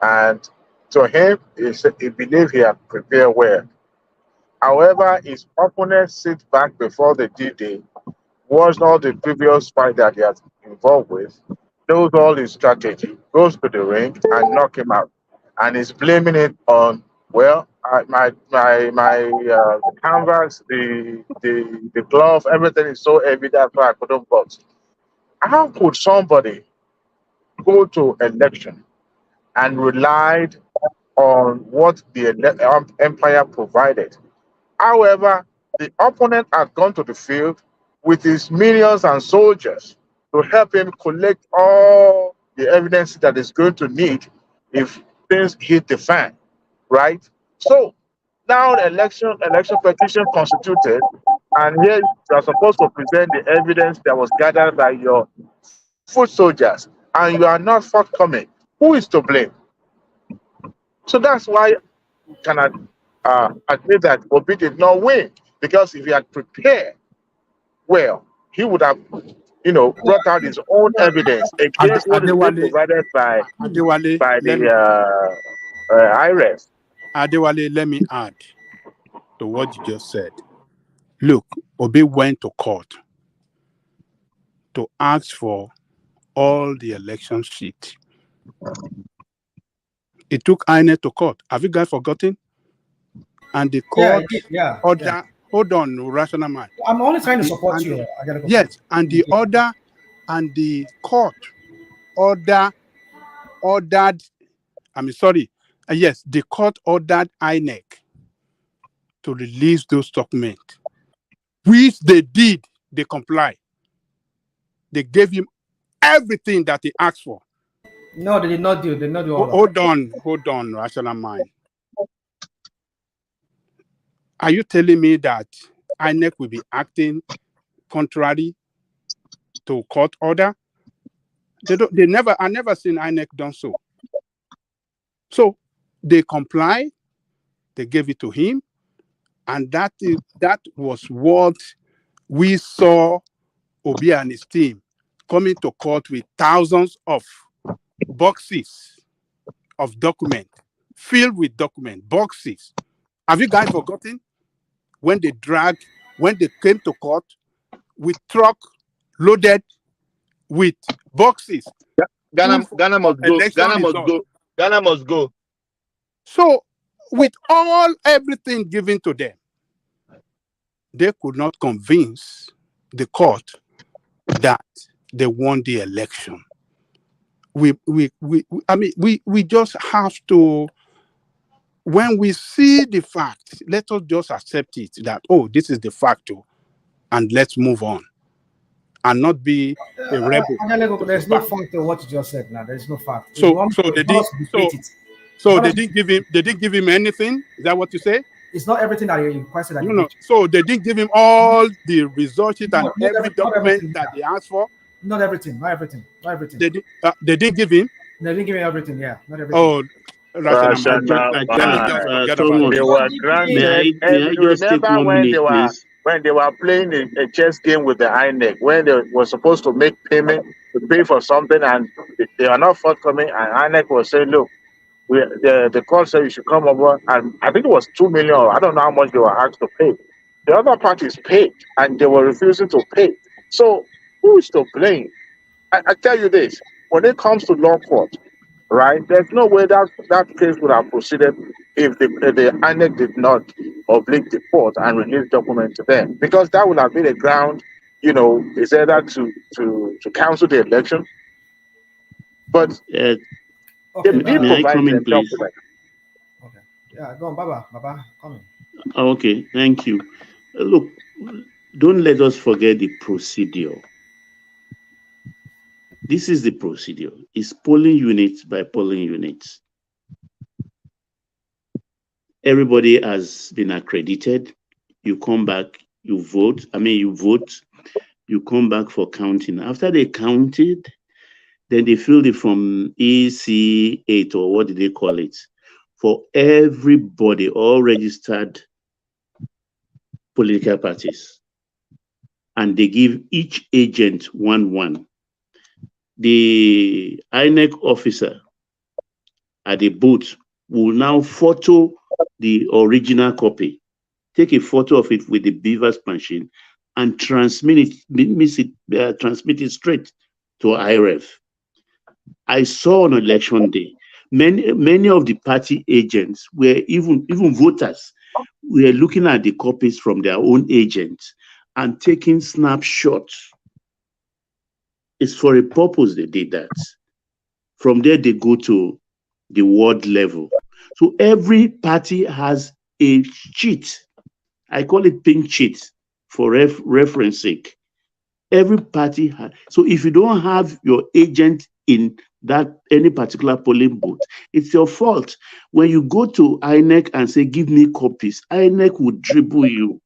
and to him, he believed he had prepared well. However, his opponent sit back before the D-Day, watched all the previous fight that he has involved with, knows all his strategy, goes to the ring and knock him out, and is blaming it on my canvas, the glove, everything is so heavy that's why I couldn't box. How could somebody go to election and relied on what the empire provided. However, the opponent had gone to the field with his millions and soldiers to help him collect all the evidence that is going to need if things hit the fan, right? So now the election petition constituted, and here you are supposed to present the evidence that was gathered by your foot soldiers, and you are not forthcoming. Who is to blame? So that's why we cannot admit that Obi did not win, because if he had prepared well, he would have, brought out his own evidence against what is being provided by the IRS. Adewale, let me add to what you just said. Look, Obi went to court to ask for all the election sheet. It took INEC to court. Have you guys forgotten? And the court order. Hold on, rational man. I'm only trying to support you. Yes, and the order and the court ordered. Yes, the court ordered INEC to release those documents, which they did. They comply. They gave him everything that he asked for. No, they did not do. They did not do all Hold on, rational mind. Are you telling me that INEC will be acting contrary to court order? I never seen INEC done so. So they comply, they gave it to him, and that was what we saw Obi and his team coming to court with thousands of boxes of documents, filled with document boxes. Have you guys forgotten when they came to court with truck loaded with boxes? Ghana must go. So with everything given to them, they could not convince the court that they won the election. We just have to, when we see the fact, let us just accept it that, this is the fact, and let's move on and not be a rebel. There's no fact to what you just said now. There's no fact. So they didn't give him anything. Is that what you say? It's not everything that he requested. No. So they didn't give him all the result sheet and every document that he asked for. Not everything. They didn't give him. They didn't give him everything. Yeah, not everything. Oh, They were granted. Remember when they were playing a chess game with the INEC, when they were supposed to make payment to pay for something, and they are not forthcoming, and INEC was saying, "Look, the court said you should come over," and I think it was 2 million. I don't know how much they were asked to pay. The other parties paid, and they were refusing to pay. So who is to blame? I tell you this: when it comes to law court, right? There's no way that case would have proceeded if the INEC did not oblige the court and release documents to them, because that would have been a ground, is either to cancel the election. But they did provide them documents. Okay. Yeah, go on, Baba, come in. Okay, thank you. Look, don't let us forget the procedure. This is the procedure. It's polling units by polling units. Everybody has been accredited. You come back, you vote. You come back for counting. After they counted, then they filled it from EC8, or what did they call it? For everybody, all registered political parties. And they give each agent 1-1. The INEC officer at the booth will now photo the original copy, take a photo of it with the beaver's machine, and transmit it straight to IRF. I saw on election day, many of the party agents were even voters were looking at the copies from their own agents and taking snapshots. It's for a purpose they did that. From there, they go to the world level. So every party has a cheat. I call it pink cheat for reference sake. Every party has. So if you don't have your agent in that any particular polling booth, it's your fault. When you go to INEC and say, give me copies, INEC will dribble you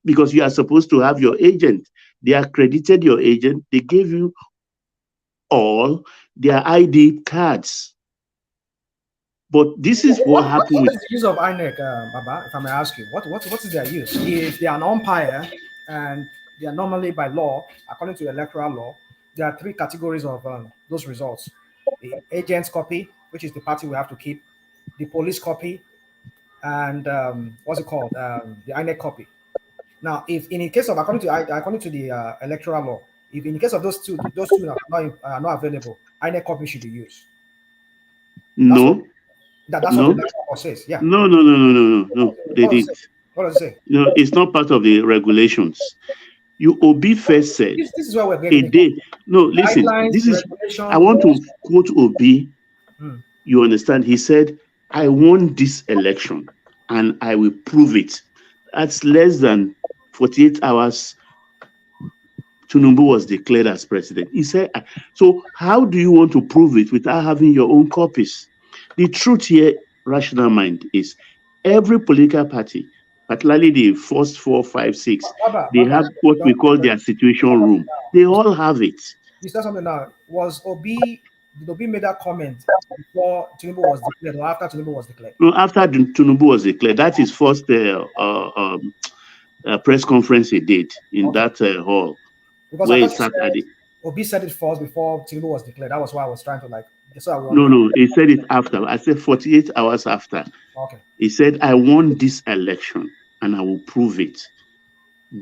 because you are supposed to have your agent. They accredited your agent. They gave you all their ID cards. But this is what happened What with is the use of INEC, Baba, if I may ask you? What is their use? If they are an umpire and they are normally by law, according to the electoral law, there are three categories of those results. The agent's copy, which is the party we have to keep, the police copy, and what's it called? The INEC copy. Now, if in the case of according to the electoral law, if in the case of those two are not available, INEC copy should be used. no. That's what the electoral law says. Yeah. No. They did. What does it say? No, it's not part of the regulations. You Obi first said This is where we're getting a day. No, listen. Guidelines, This is. regulations, I want to quote Obi. Hmm. You understand? He said, "I won this election, and I will prove it." That's less than 48 hours. Tinubu was declared as president. He said, "So how do you want to prove it without having your own copies?" The truth here, rational mind, is every political party, particularly the first 4, 5, 6, they have what we call their situation room. They all have it. You said something now. Did Obi make that comment before Tinubu was declared or after Tinubu was declared? No, after Tinubu was declared, that is first press conference he did in that hall. Because where I he thought sat Obi said it first before Tinubu was declared. That was why I was trying to No, he said it after. I said 48 hours after. Okay. He said, "I won this election and I will prove it."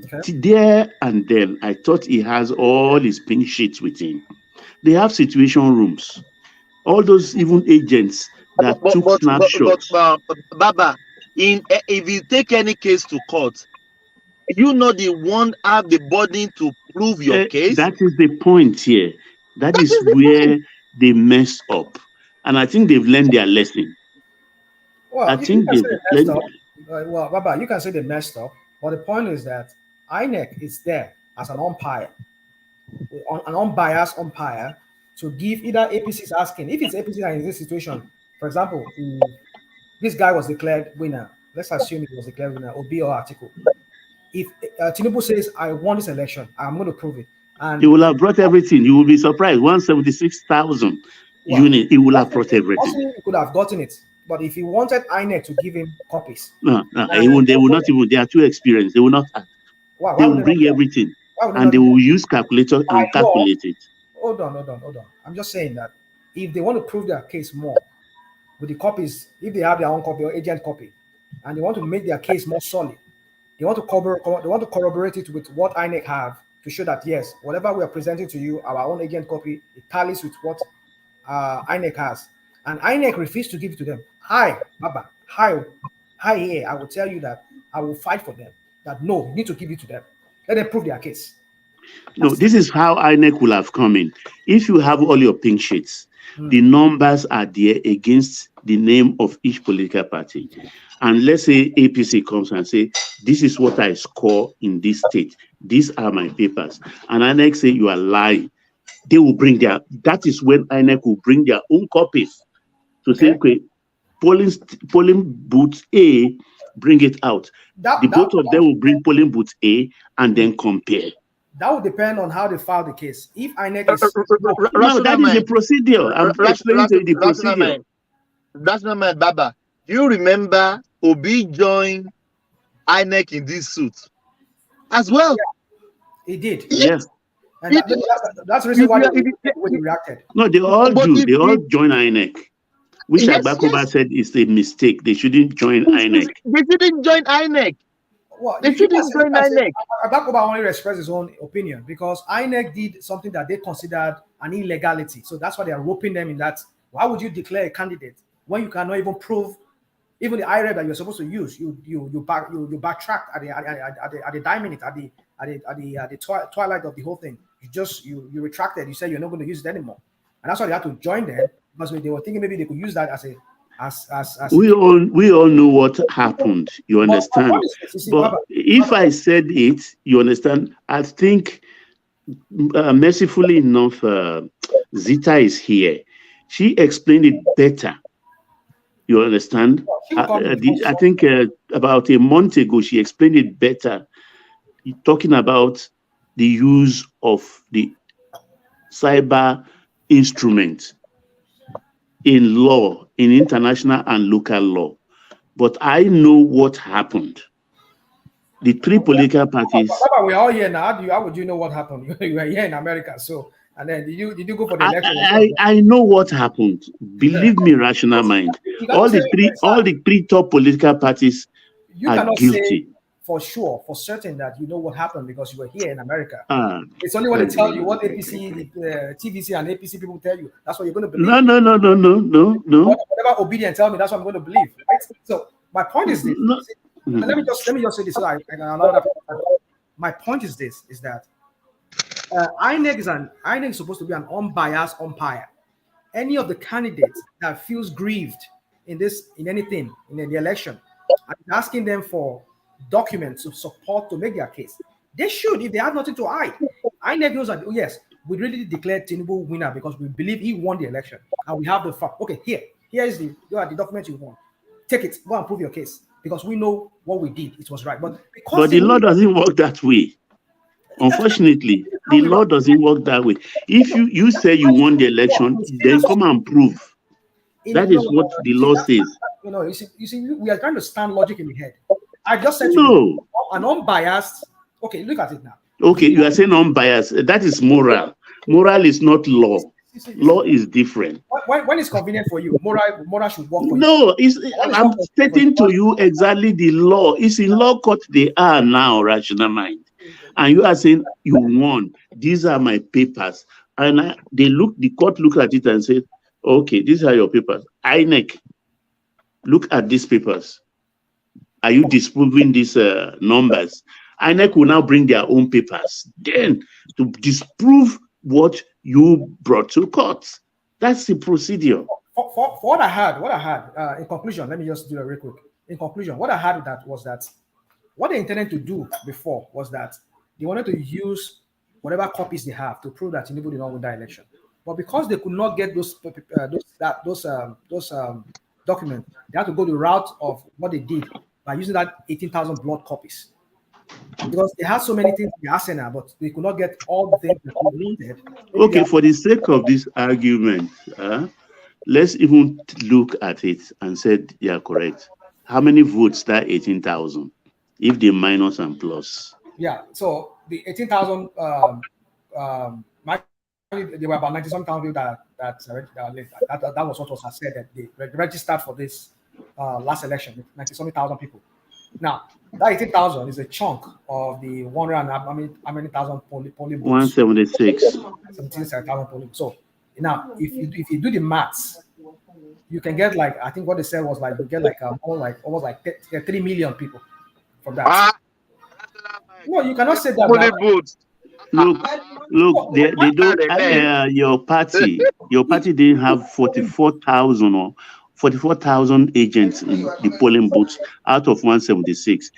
Okay. There and then, I thought he has all his pink sheets with him. They have situation rooms. All those even agents that took snapshots. But Baba, if you take any case to court, you know the one have the burden to prove your case. That is the point here. That is where they messed up. And I think they've learned their lesson. Well, I think they've learned. Well, Baba, you can say they messed up, but the point is that INEC is there as an umpire, an unbiased umpire, to give either APC is asking. If it's APC in this situation, for example, this guy was declared winner. Let's assume he was declared winner, Obi or Atiku. If Tinubu says, "I won this election, I'm going to prove it," and he will have brought everything. You will be surprised. 176,000 units. He will have brought everything. He could have gotten it, but if he wanted INEC to give him copies, no, they will not even. They are too experienced. They will not. They will bring everything, and they will use calculator and calculate it. Hold on. I'm just saying that if they want to prove their case more with the copies, if they have their own copy or agent copy, and they want to make their case more solid, they want to corroborate it with what INEC have to show that yes, whatever we are presenting to you, our own agent copy, it tallies with what INEC has, and INEC refused to give it to them. Hi, Baba. Hi, here. I will tell you that I will fight for them. That no, you need to give it to them. Let them prove their case. No, this is how INEC will have come in. If you have all your pink sheets, the numbers are there against the name of each political party. And let's say APC comes and say, "This is what I score in this state. These are my papers." And INEC say you are lying. They will bring that is when INEC will bring their own copies to say, "Okay, polling booth A, bring it out." Both of them will bring polling booth A and then compare. That would depend on how they file the case. If INEC is no, that is the procedure. I'm explaining to you the procedure. That's not my Baba. Do you remember Obi joined INEC in this suit as well? Yeah, he did. Yes. And that's the reason why they reacted. No, they all do. They all join INEC. Which Agbakoba said is a mistake. They shouldn't join INEC. They shouldn't join INEC. Well, they shouldn't join INEC. Agbakoba only expressed his own opinion because INEC did something that they considered an illegality. So that's why they are roping them in that. Why would you declare a candidate when you cannot even prove even the IREB that you're supposed to use? You backtrack at the diamond, at the twilight of the whole thing. You retracted. You said you're not going to use it anymore, and that's why they had to join them because they were thinking maybe they could use that as a we all know what happened. You understand? But if I said it, you understand? I think mercifully enough, Zita is here. She explained it better. You understand? I think about a month ago, she explained it better, talking about the use of the cyber instrument in law, in international and local law. But I know what happened. The three political parties. We're all here now. How would you know what happened? You were here in America, so and then did you go for the election? I know what happened. Believe me, rational mind. All the three top political parties are guilty. Say for sure, for certain that you know what happened because you were here in America. It's only when they tell you what APC, TVC, and APC people tell you. That's what you're going to believe. No. Whatever obedient tell me, that's what I'm going to believe. Right? So my point is this. Let me just say this. So my point is this: is that INEC is supposed to be an unbiased umpire. Any of the candidates that feels grieved in the election, I'm asking them for documents of support to make their case. They should, if they have nothing to hide. INEC knows that, oh yes, we really declared Tinubu winner because we believe he won the election. And we have the fact. Okay, here is the document you want. Take it, go and prove your case. Because we know what we did, it was right. But the law doesn't work that way. Unfortunately, the law doesn't work that way. If you say you won the election, then come and prove. That is what the law says. You see, we are trying to stand logic in the head. I just said to you, an unbiased. Okay, look at it now. Okay, you are saying unbiased. That is moral. Moral is not law. Law is different. When it's convenient for you, moral should work for you. No, I'm stating to you exactly the law. It's in law court they are now, rational mind. And you are saying you won. These are my papers. And the court looked at it and said, okay, these are your papers. INEC, look at these papers. Are you disproving these numbers? INEC will now bring their own papers. Then to disprove what you brought to court. That's the procedure. For what I had, in conclusion, let me just do it real quick. In conclusion, what I had was that what they intended to do before was that they wanted to use whatever copies they have to prove that Tinubu did not win that election. But because they could not get those documents, they had to go the route of what they did by using that 18,000 blood copies. Because they had so many things in the arsenal, but they could not get all the things that they wanted. Okay, for the sake of this argument, let's even look at it and say they are correct. How many votes that 18,000? If they minus and plus. Yeah, so the 18,000, there were about 97,000 that was what was said that they registered for this last election, 97,000 people. Now, that 18,000 is a chunk of the 100,000 polling booths. 176. 17,000 polling. So now, if you do the maths, you can get like, I think what they said was like you get like almost like 3 million people from that. No, you cannot say that. Look, they don't. Your party didn't have 44,000 agents in the polling booths out of 176.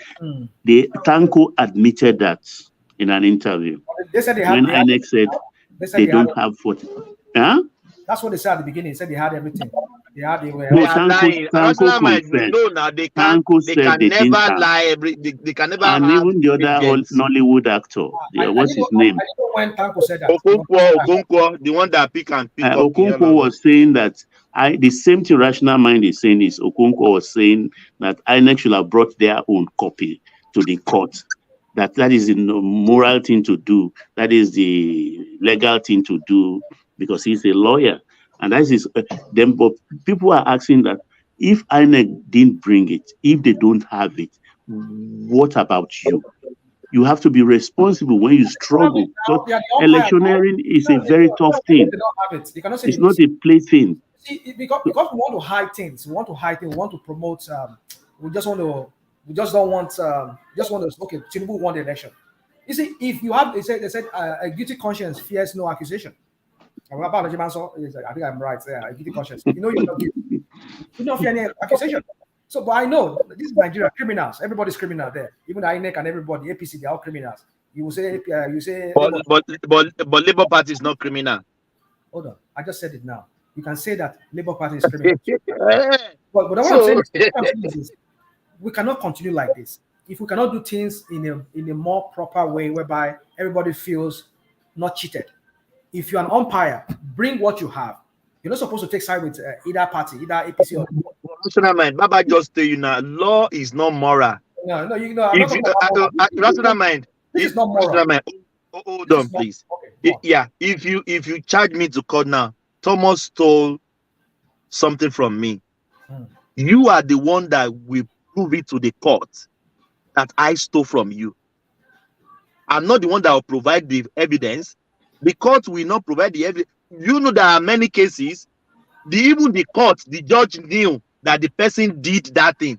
The Tanko admitted that in an interview. They said when INEC said they don't have 40. Huh? That's what they said at the beginning. They said they had everything. They were. No, they can never lie. They can never. And even the other Nollywood actor, what's his name? When Tanko said that. Okonkwo, the one that pick up. Okonkwo was saying that the same thing rational mind is saying is Okonkwo was saying that INEC should have brought their own copy to the court. That is the moral thing to do. That is the legal thing to do because he's a lawyer. And that is them. But people are asking that if INEC didn't bring it, if they don't have it, what about you? You have to be responsible when you struggle. So electioneering is a very tough thing. It's not a plaything. See, because we want to hide things. We want to promote. We just want to. Okay, Tinubu won the election. You see, if you have, they said a guilty conscience fears no accusation. I think I'm right. Yeah, guilty conscience. You know you're not guilty. You don't fear any accusation. So, but I know this is Nigeria, criminals. Everybody's criminal there. Even the INEC and everybody, APC, they're all criminals. You will say, but Labour Party is not criminal. Hold on, I just said it now. You can say that Labour Party is criminal. but what I'm saying is, we cannot continue like this. If we cannot do things in a more proper way, whereby everybody feels not cheated. If you're an umpire, bring what you have. You're not supposed to take side with either party, either APC or. Rational mind, Baba just tell you now, law is not moral. No, you know, I'm not rational mind. This is not moral. Rational mind. Hold on, please. Okay, yeah, if you charge me to court now, Thomas stole something from me. You are the one that will prove it to the court that I stole from you. I'm not the one that will provide the evidence. The court will not provide the evidence. You know there are many cases. Even the court, the judge knew that the person did that thing.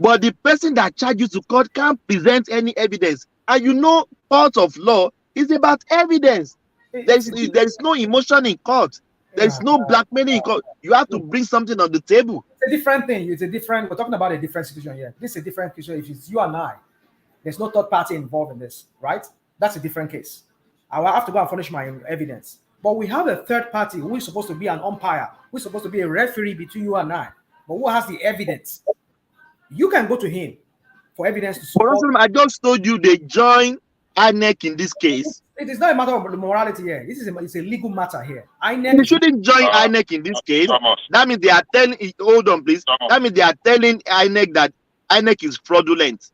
But the person that charged you to court can't present any evidence. And you know, court of law is about evidence. There's no emotion in court. There's no blackmailing in court. You have to bring something on the table. It's a different thing. We're talking about a different situation here. This is a different situation. If it's you and I, there's no third party involved in this, right? That's a different case. I will have to go and furnish my evidence. But we have a third party who is supposed to be an umpire, who is supposed to be a referee between you and I, but who has the evidence. You can go to him for evidence to support. I just told you they join INEC in this case. It is not a matter of morality here. It's a legal matter here. INEC. They shouldn't join INEC in this case. That means they are telling. Hold on, please. That means they are telling INEC that INEC is fraudulent.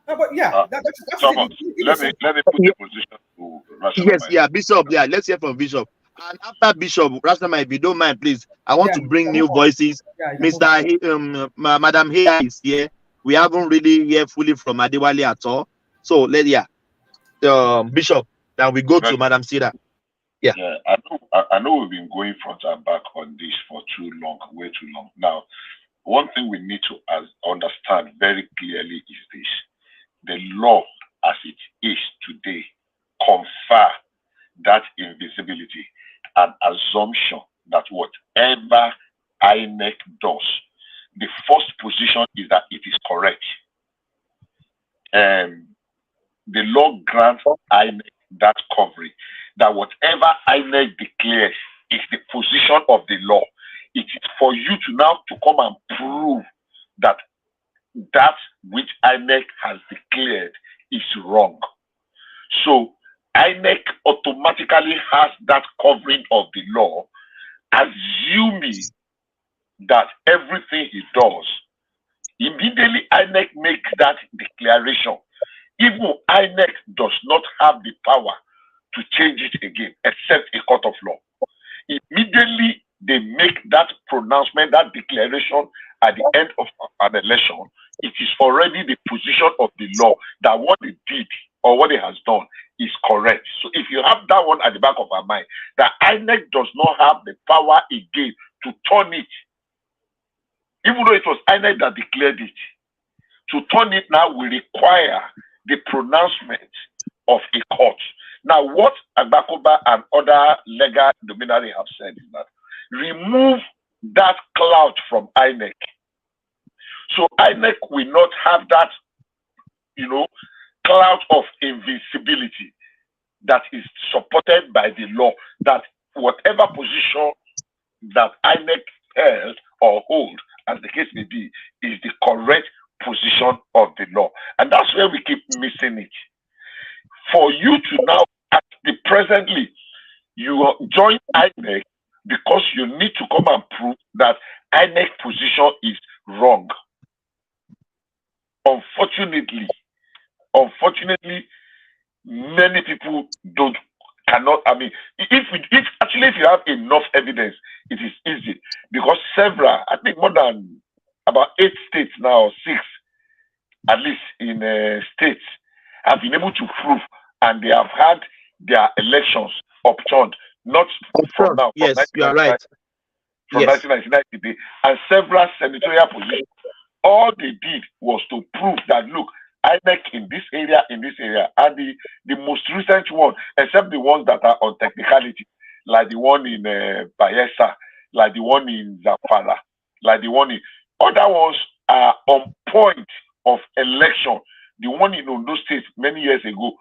No, but yeah, let me put the position to Rational Yes, mind. yeah, Bishop. Yeah, let's hear from Bishop. And after Bishop, Rational mind, if you don't mind, please, I want to bring new voices. Madam Hea is here. We haven't really heard fully from Adewale at all. So Bishop. Then we go to Madam Sira. Yeah, I know we've been going front and back on this for too long, way too long. Now, one thing we need to understand very clearly is this. The law as it is today confer that invisibility and assumption that whatever INEC does, the first position is that it is correct. The law grants INEC that coverage, that whatever INEC declares is the position of the law. It is for you to now to come and prove that that which INEC has declared is wrong. So INEC automatically has that covering of the law, assuming that everything he does, immediately INEC makes that declaration. Even INEC does not have the power to change it again, except a court of law. Immediately they make that pronouncement, that declaration at the end of an election, it is already the position of the law that what they did or what it has done is correct. So if you have that one at the back of our mind, that INEC does not have the power again to turn it, even though it was INEC that declared it, to turn it now will require the pronouncement of a court. Now, what Agbakoba and other legal luminaries have said is that remove that cloud from INEC. So INEC will not have that, cloud of invincibility that is supported by the law, that whatever position that INEC held or hold, as the case may be, is the correct position of the law. And that's where we keep missing it. For you to now, at the presently, you join INEC because you need to come and prove that INEC position is wrong. Unfortunately, many people cannot. I mean, if you have enough evidence, it is easy, because several, I think more than about 8 states now, 6 at least in states, have been able to prove, and they have had their elections upturned, not from now. Yes, you are right. From 1999, and several senatorial positions. All they did was to prove that, look, INEC in this area, and the most recent one, except the ones that are on technicality, like the one in Bayelsa, like the one in Zamfara, like the one in other ones are on point of election. The one in Ondo State many years ago,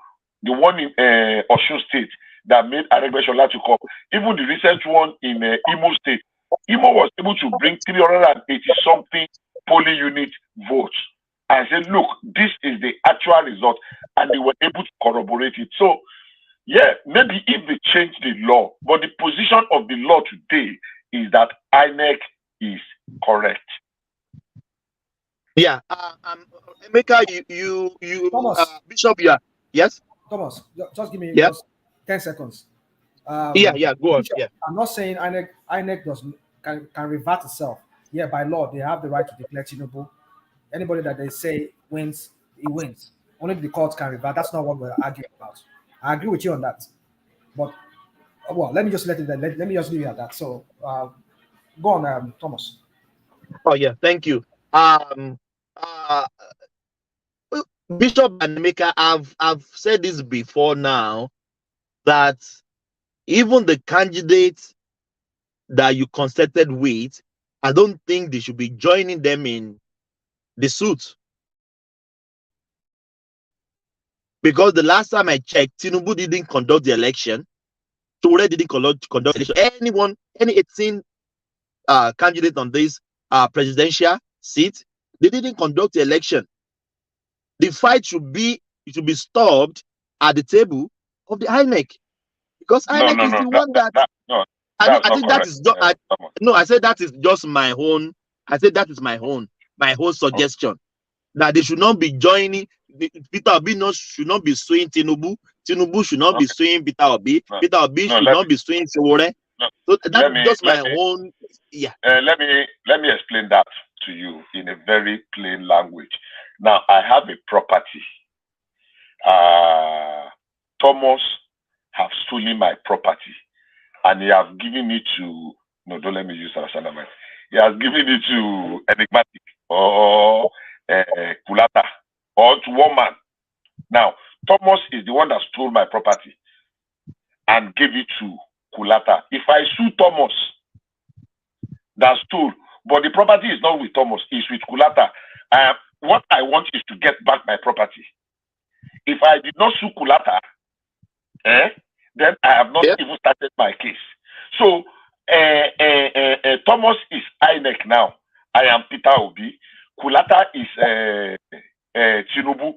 the one in Osun State that made Aregbesola to come. Even the recent one in Imo State, Imo was able to bring 380 something polling unit votes. I said, look, this is the actual result, and they were able to corroborate it. So, yeah, maybe if they change the law, but the position of the law today is that INEC is correct. Yeah, Emeka, Thomas. Bishop, yeah, yes. Thomas, just give me Yeah. just 10 seconds. Yeah, go on. Bishop, Yeah. I'm not saying INEC can revert itself. Yeah, by law, they have the right to declare Tinubu. Anybody that they say wins, he wins. Only the courts can revert. That's not what we're arguing about. I agree with you on that. But, well, let me just let me just leave it at that. So, go on, Thomas. Oh, yeah, thank you. Bishop and Emeka, I've said this before now, that even the candidates that you consulted with, I don't think they should be joining them in the suit. Because the last time I checked, Tinubu didn't conduct the election. Toure didn't conduct the election. Any 18 candidate on this presidential seat, they didn't conduct the election. The fight should be stopped at the table of the INEC, because INEC is the one that. I think that is just. I said that is just my own. I said that is my own suggestion. That they should not be joining. Peter Obi should not be suing Tinubu. Tinubu should not be suing Peter Obi. Peter Obi should not be suing Sowore. So that's just my own. Yeah. Let me explain that to you in a very plain language. Now, I have a property. Thomas have stolen my property, and he has given it to. No, don't let me use Salaman. He has given it to Enigmatic or Kulata or to one man. Now, Thomas is the one that stole my property and gave it to Kulata. If I sue Thomas that stole, but the property is not with Thomas, it's with Kulata, what I want is to get back my property. If I did not sue Kulata, then I have not even started my case. So, Thomas is INEC now. I am Peter Obi. Kulata is Tinubu.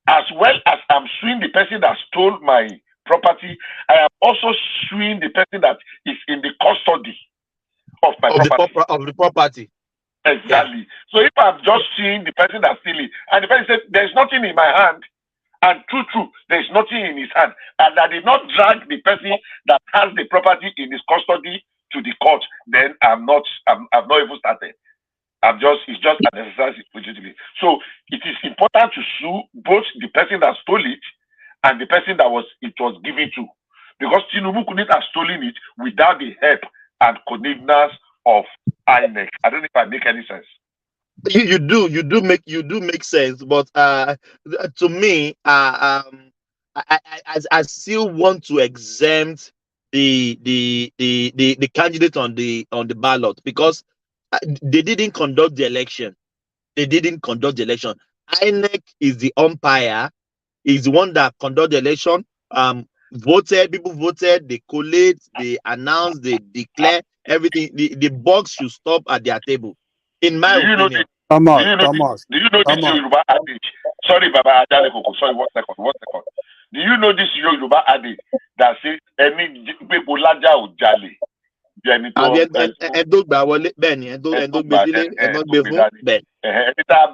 As well as I'm suing the person that stole my property, I am also suing the person that is in the custody of my property. Of the property. Exactly. Yeah. So if I'm just suing the person that stole it, and the person said, there's nothing in my hand, and true, there's nothing in his hand, and I did not drag the person that has the property in his custody to the court, then I've not even started. It's just an exercise in fugitivity. So it is important to sue both the person that stole it and the person that it was given to, because Tinubu couldn't have stolen it without the help and connivance of INEC. I don't know if I make any sense. You do make sense, but to me, I still want to exempt the candidate on the ballot, because they didn't conduct the election. INEC is the umpire, is the one that conduct the election. People voted, they collate, they announce, they declare everything. The box should stop at their table, in my opinion. Thomas. Do you know this Yoruba adage? Sorry, Baba Ajalekoko. Sorry, one second. Do you know this Yoruba adage that says any people laja o jale? Ẹni tá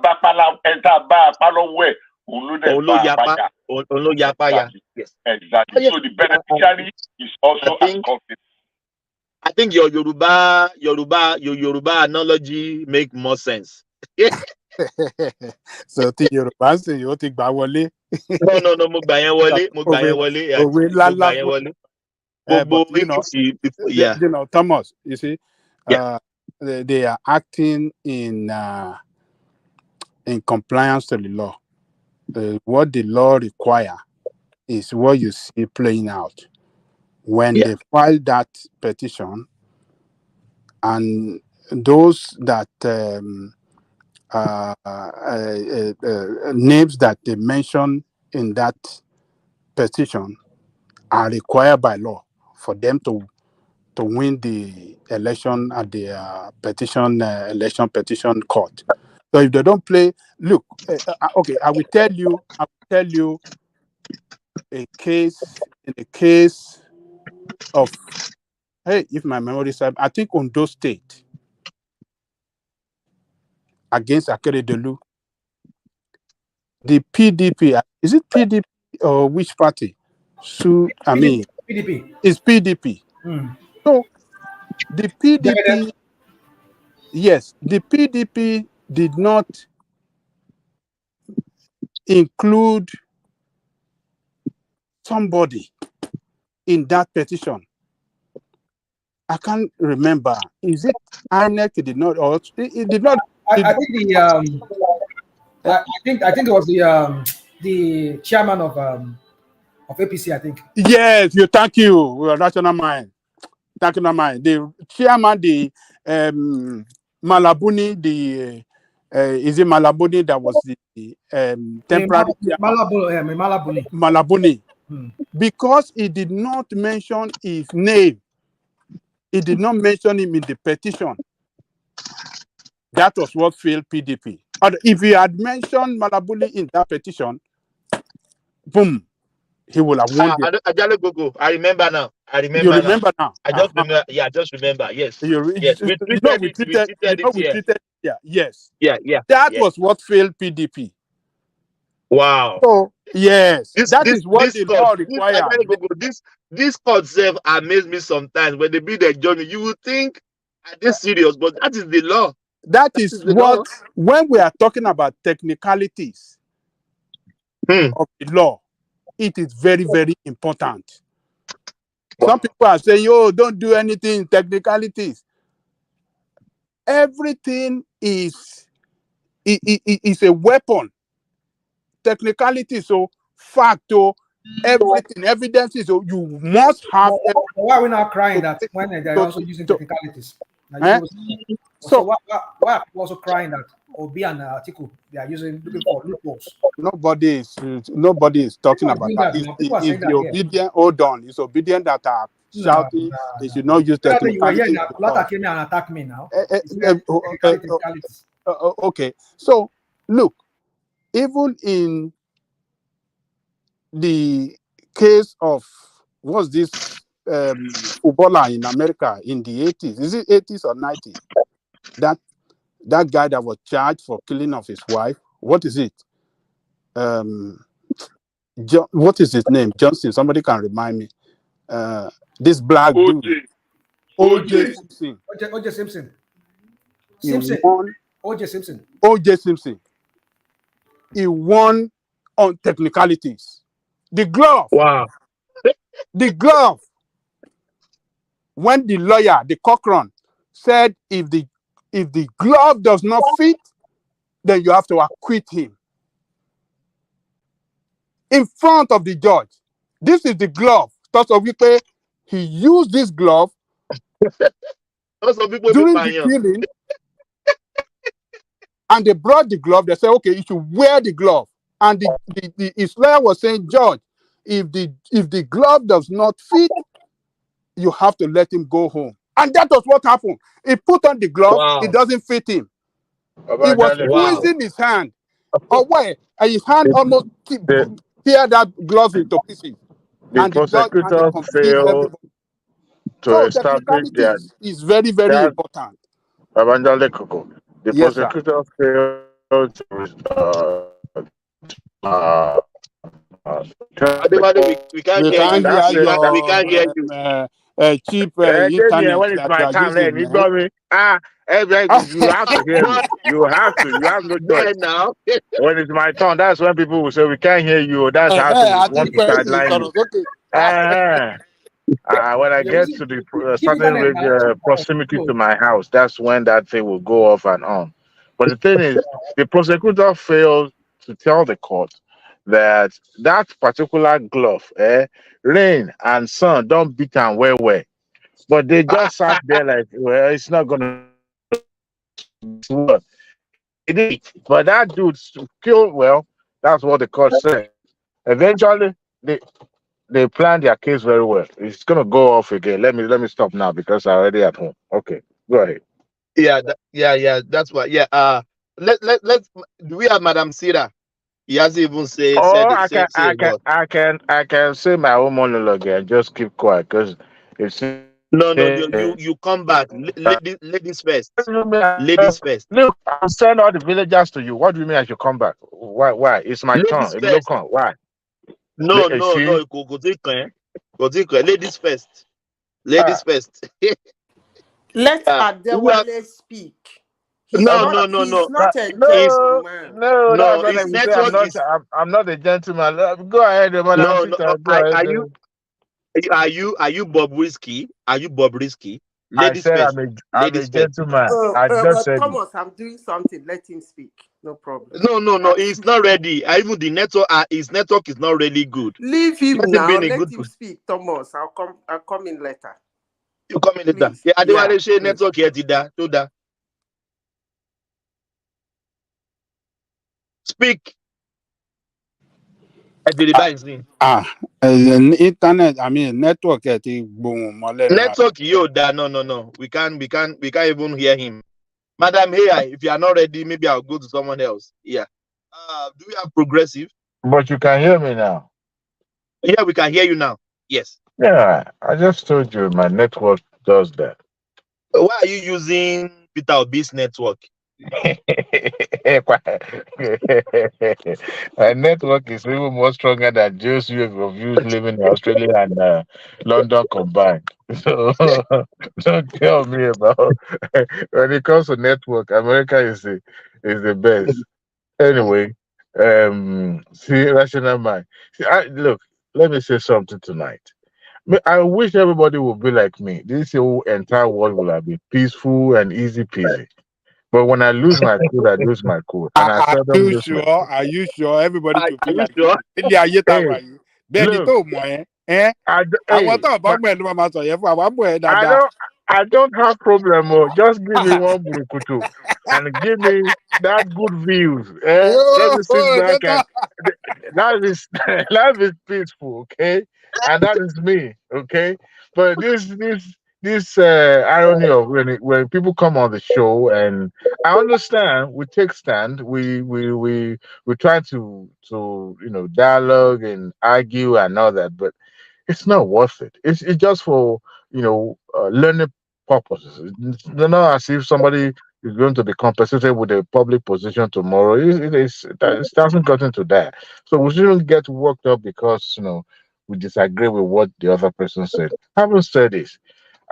bá apá lọ́wọ́ ẹ̀ òun ló dẹ̀ fa àpáyà. Exactly. So the beneficiary is also as confident. I think your Yoruba analogy make more sense. So the Yoruba say you ti gbà wọlé. No, mo gbà yẹn wọlé. Òwe lálá. But you know, Thomas, you see, they are acting in compliance to the law. What the law require is what you see playing out. when they filed that petition, and those that names that they mention in that petition are required by law for them to win the election at the election petition court. So if they don't play, look, okay, I will tell you a case of, hey, if my memory serves, I think Ondo State against Akeredolu. The PDP, is it PDP or which party? PDP. It's PDP. So the PDP, yes, the PDP did not include somebody in that petition. I can't remember. Is it INEC? It did not, or it did not. I think it was the chairman of APC. I think. Yes, thank you, National Mind. National Mind. The chairman, the Malabuni, is it Malabuni that was the temporary Malabuni. Because he did not mention his name. He did not mention him in the petition. That was what failed PDP. And if he had mentioned Malabuni in that petition, boom, he will have won. I remember now. You remember now? I just remember. Yeah, I just remember. Yes. Yes. We treated it. Yeah. Yes. Yeah. That was what failed PDP. Wow. So yes, that is what the law requires. This concept amazed me sometimes when they be their journey. You would think are they serious, but that is the law. That is what when we are talking about technicalities of the law, it is very, very important. Some people are saying, "Oh, don't do anything technicalities." Everything is a weapon. Technicality, so fact, everything, evidence is, so you must have. Why are we not crying that when they're also using technicalities? So why are we also crying that Obi and Atiku they are looking for loopholes? Nobody is talking about that. If the obedient, hold on, it's obedient that are shouting. They should not use technicalities. Lata came here and attack me now. Okay, so look. Even in the case of what's this footballer in America in the 80s, is it 80s or 90s? That guy that was charged for killing of his wife. What is it? What is his name? Johnson. Somebody can remind me. This black dude. O.J. Simpson. O.J. Simpson. He won on technicalities. The glove. Wow. The glove. When the lawyer, the Cochran, said if the glove does not fit, then you have to acquit him. In front of the judge. This is the glove. He used this glove during the killing. And they brought the glove. They said, okay, you should wear the glove. And his lawyer was saying, Judge, if the glove does not fit, you have to let him go home. And that was what happened. He put on the glove. Wow. It doesn't fit him. He was squeezing his hand. And his hand almost tear that glove into pieces. The prosecutor failed to establish that is very, very important. The prosecutor failed to we can't hear you. Cheap internet. When it's my time, then you got me. You have to hear me. You have no choice. Now. When it's my turn, that's when people will say we can't hear you. That's how they want to sideline you. When I get to the certain proximity to my house, that's when that thing will go off and on. But the thing is, the prosecutor failed to tell the court that that particular glove, rain and sun don't beat am well well. But they just sat there like, well, it's not gonna work. It did. But that dude killed, well, that's what the court said. Eventually, they planned their case very well. It's gonna go off again. Let me stop now because I'm already at home. Okay, go ahead. Yeah. That's what. Yeah. Let's. Do we have Madam Sira? He hasn't even Or say a word. I can say my own monologue and just keep quiet because it's No, you come back. Ladies first. Ladies first. look, I'll send all the villagers to you. What do you mean I should come back? Why? It's my Ladies turn. first. Why? No. See, Go take care. Go take care. Ladies first. ah, Ladies first. Let We have, Adewale speak. He's not no. he's not a It's gentleman. that's no. what I His would say. I'm network not. is I'm not a gentleman. Go ahead, Madam no. Peter. Go ahead. Are you Bob Risky? Are you Bob Risky? I Ladies said first. I'm a Ladies first. gentleman. I just said it. Thomas, I'm doing something. Let him speak. No problem. No. He's not ready. Even the network. His network is not really good. Leave him Let him be now. in a Let good. him speak, Thomas. I'll come in later. You come in later. Please. Yeah, Yeah, Adewale ṣe please. network here to da. Speak. Internet, I mean, network ẹ ti gbohùn mọ́ lẹ́nu. Network no. We can't even hear him. Madam, hey, if you are not ready, maybe I'll go to someone else. Yeah. Do we have progressive? But you can hear me now. Yeah, we can hear you now. Yes. Yeah, I just told you my network does that. Why are you using Peter Obi's network? My network is even more stronger than Joe's of you living in Australia and London combined. So don't tell me about when it comes to network, America is the best. Anyway, see, rational mind. See, look, let me say something tonight. I wish everybody would be like me. This whole entire world will have been peaceful and easy peasy. But when I lose my cool, I lose my cool, and I seldom lose my cool. Are you sure everybody should Are feel you like sure? ilé ayé tá a Hey, wà yìí bẹ́ẹ̀ ni look, tó mọ̀ ẹ́ àwọn tó bá mọ̀ ẹ́ ló máa sọ yẹn fún àwọn mọ̀ ẹ́ dáadáa. I don't have problem. Oh, just give me one burukutu and give me that good views. Let me sit back and that is life is peaceful, okay, and that is me, okay. But this irony of when people come on the show, and I understand we take stand, we try to dialogue and argue and all that, but it's not worth it. It's just for learning purposes. It's not as if somebody is going to be compensated with a public position tomorrow. It hasn't gotten to that. So we shouldn't get worked up because we disagree with what the other person said. Having said this,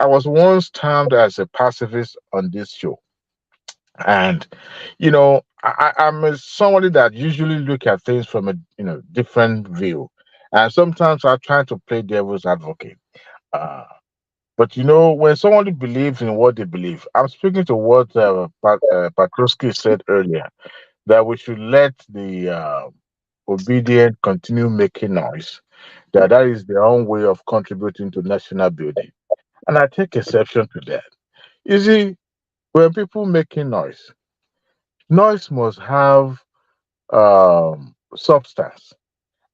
I was once termed as a pacifist on this show, and I'm somebody that usually look at things from a different view, and sometimes I try to play devil's advocate. uh, but when somebody believes in what they believe, I'm speaking to what Patrosky said earlier, that we should let the obedient continue making noise, that is their own way of contributing to national building, and I take exception to that. You see, when people making noise must have substance.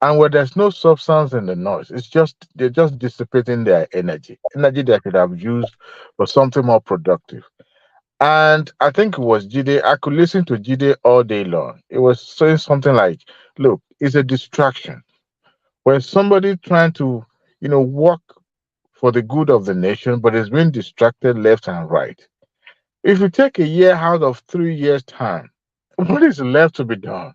And where there's no substance in the noise, they're just dissipating their energy they could have used for something more productive. And I think it was Jide. I could listen to Jide all day long. It was saying something like, "Look, it's a distraction. When somebody trying to, work for the good of the nation, but is being distracted left and right. If you take a year out of 3 years' time, what is left to be done?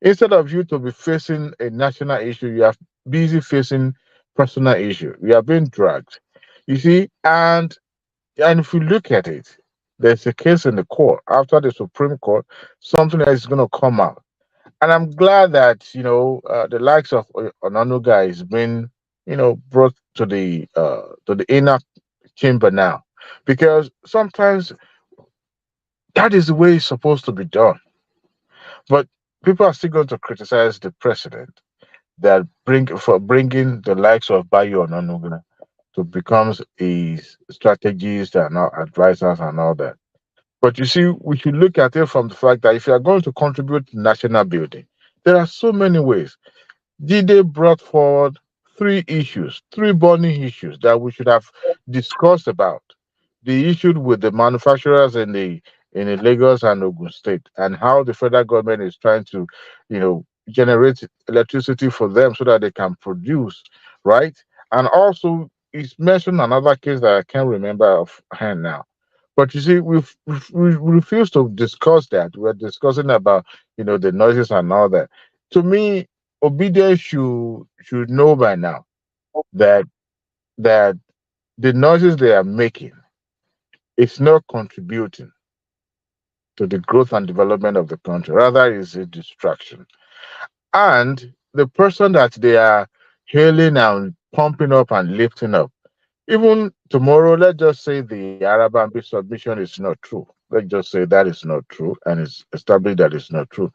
Instead of you to be facing a national issue, you are busy facing personal issue. You are being dragged. You see, and if you look at it, there's a case in the court after the Supreme Court, something that is going to come out. And I'm glad that the likes of Onanuga is being brought to the inner chamber now, because sometimes that is the way it's supposed to be done. But people are still going to criticize the president that bringing the likes of Bayo Onanuga to become a strategist and advisors and all that. But you see, we should look at it from the fact that if you are going to contribute to national building, there are so many ways. Jide brought forward three burning issues that we should have discussed about. The issue with the manufacturers in the Lagos and Ogun State, and how the federal government is trying to, generate electricity for them so that they can produce, right? And also, it's mentioned another case that I can't remember offhand now. But you see, we refuse to discuss that. We're discussing about the noises and all that. To me, obedience should know by now that that the noises they are making, it's not contributing to the growth and development of the country. Rather, it's a distraction. And the person that they are hailing and pumping up and lifting up, even tomorrow, let's just say the Arab Ambi submission is not true. Let's just say that is not true, and it's established that it's not true.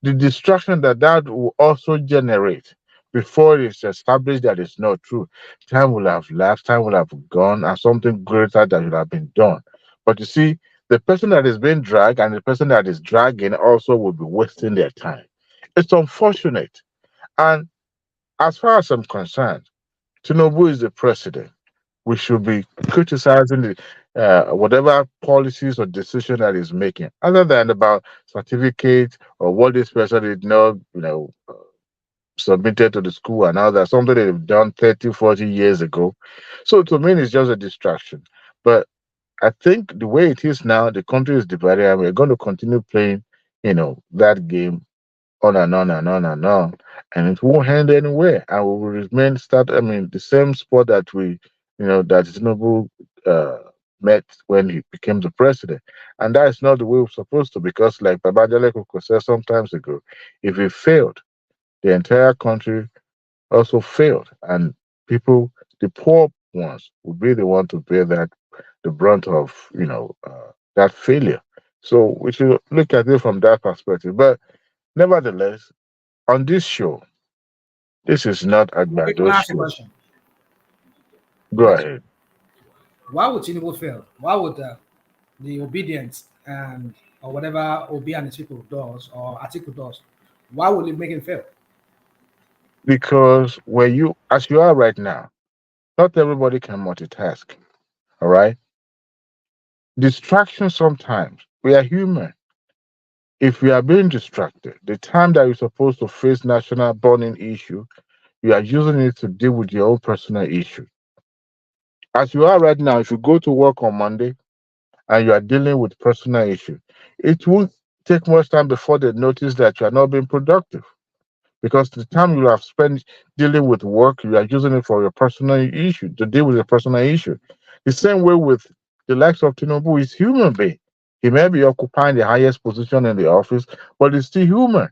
The distraction that will also generate before it's established that it's not true, time will have lapsed, time will have gone, and something greater that should have been done. But you see, the person that is being dragged and the person that is dragging also will be wasting their time. It's unfortunate. And as far as I'm concerned, Tinubu is the president. We should be criticizing whatever policies or decision that he's making, other than about certificate or what this person did not, submitted to the school and all that, something they've done 30, 40 years ago. So to me, it's just a distraction. But I think the way it is now, the country is divided, and we're going to continue playing, that game on and on and on and on, and it won't end anywhere, and we will remain the same spot that that Tinubu uh, met when he became the president, and that is not the way we're supposed to, because like Babajale Koko said some times ago, if he failed, the entire country also failed, and people, the poor ones, will be the one to bear the brunt of that failure. So we should look at it from that perspective, but nevertheless, on this show, this is not Okay, can I Agbado's ask a show. question? Go Yes. ahead. Why would Tinubu fail? Why would the obedience and or whatever Obi and his people does or Atiku does, why would it make him fail? Because as you are right now, not everybody can multitask. All right. Distraction sometimes. We are human. If we are being distracted, the time that you're supposed to face national burning issue, you are using it to deal with your own personal issue. As you are right now, if you go to work on Monday and you are dealing with personal issue, it won't take much time before they notice that you are not being productive. Because the time you have spent dealing with work, you are using it for your personal issue, to deal with your personal issue. The same way with the likes of Tinubu, is human being. He may be occupying the highest position in the office, but he's still human.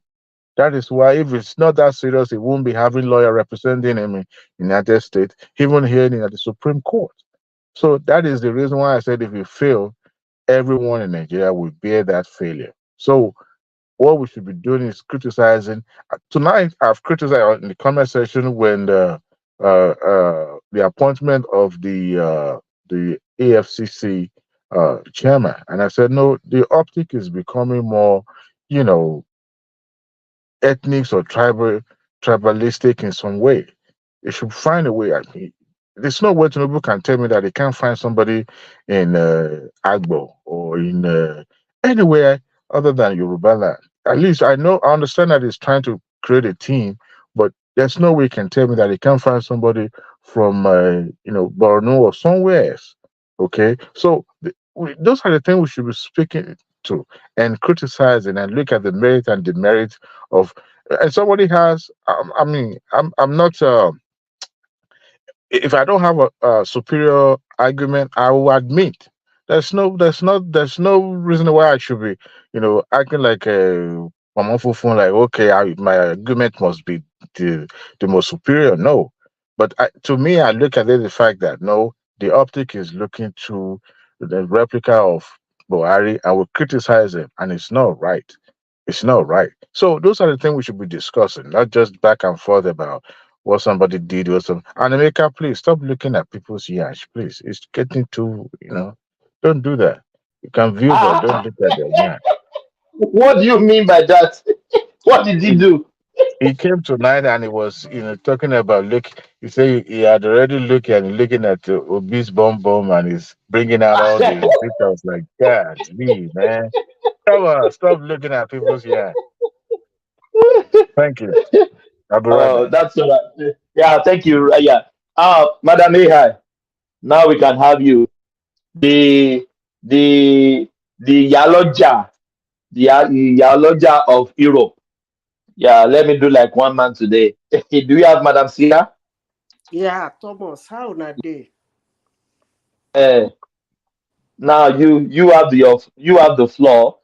That is why if it's not that serious, he won't be having lawyer representing him in the United States, even here in the Supreme Court. So that is the reason why I said if you fail, everyone in Nigeria will bear that failure. So what we should be doing is criticizing. Tonight, I've criticized in the comment section when the appointment of the AFCC chairman, and I said no, the optic is becoming more, you know, ethnics or tribalistic in some way. They should find a way. I mean, there's no way Tinubu can tell me that they can't find somebody in Agbo or in anywhere other than Yoruba land. At least I understand that he's trying to create a team, but there's no way he can tell me that he can't find somebody from Borno or somewhere else. Okay, so those are the things we should be speaking to and criticizing and look at the merit and demerit of. And somebody has. I'm not. If I don't have a superior argument, I will admit there's no reason why I should be, acting like a phone, like okay, my argument must be the most superior. No, but to me, I look at it the fact that no, the optic is looking to the replica of Buhari. I will criticize him, and it's not right. It's not right. So those are the things we should be discussing, not just back and forth about what somebody did or something. And America, please stop looking at people's yash. Please, it's getting too, don't do that. You can view, but don't look at their yash. What do you mean by that? What did he do? He came tonight and he was, talking about he said he had already looking at the obese bomb and he's bringing out all the pictures. Like, God, me, man. Come on, stop looking at people's yash. Thank you. I'll be right back. That's all right. Yeah, thank you. Yeah. Madam Ahai, now we can have you. The Yaloja, the Yaloja of Europe. Yeah, let me do like one man today. Do you have Madam Sia? Yeah, Thomas, how na day? Now you have the floor.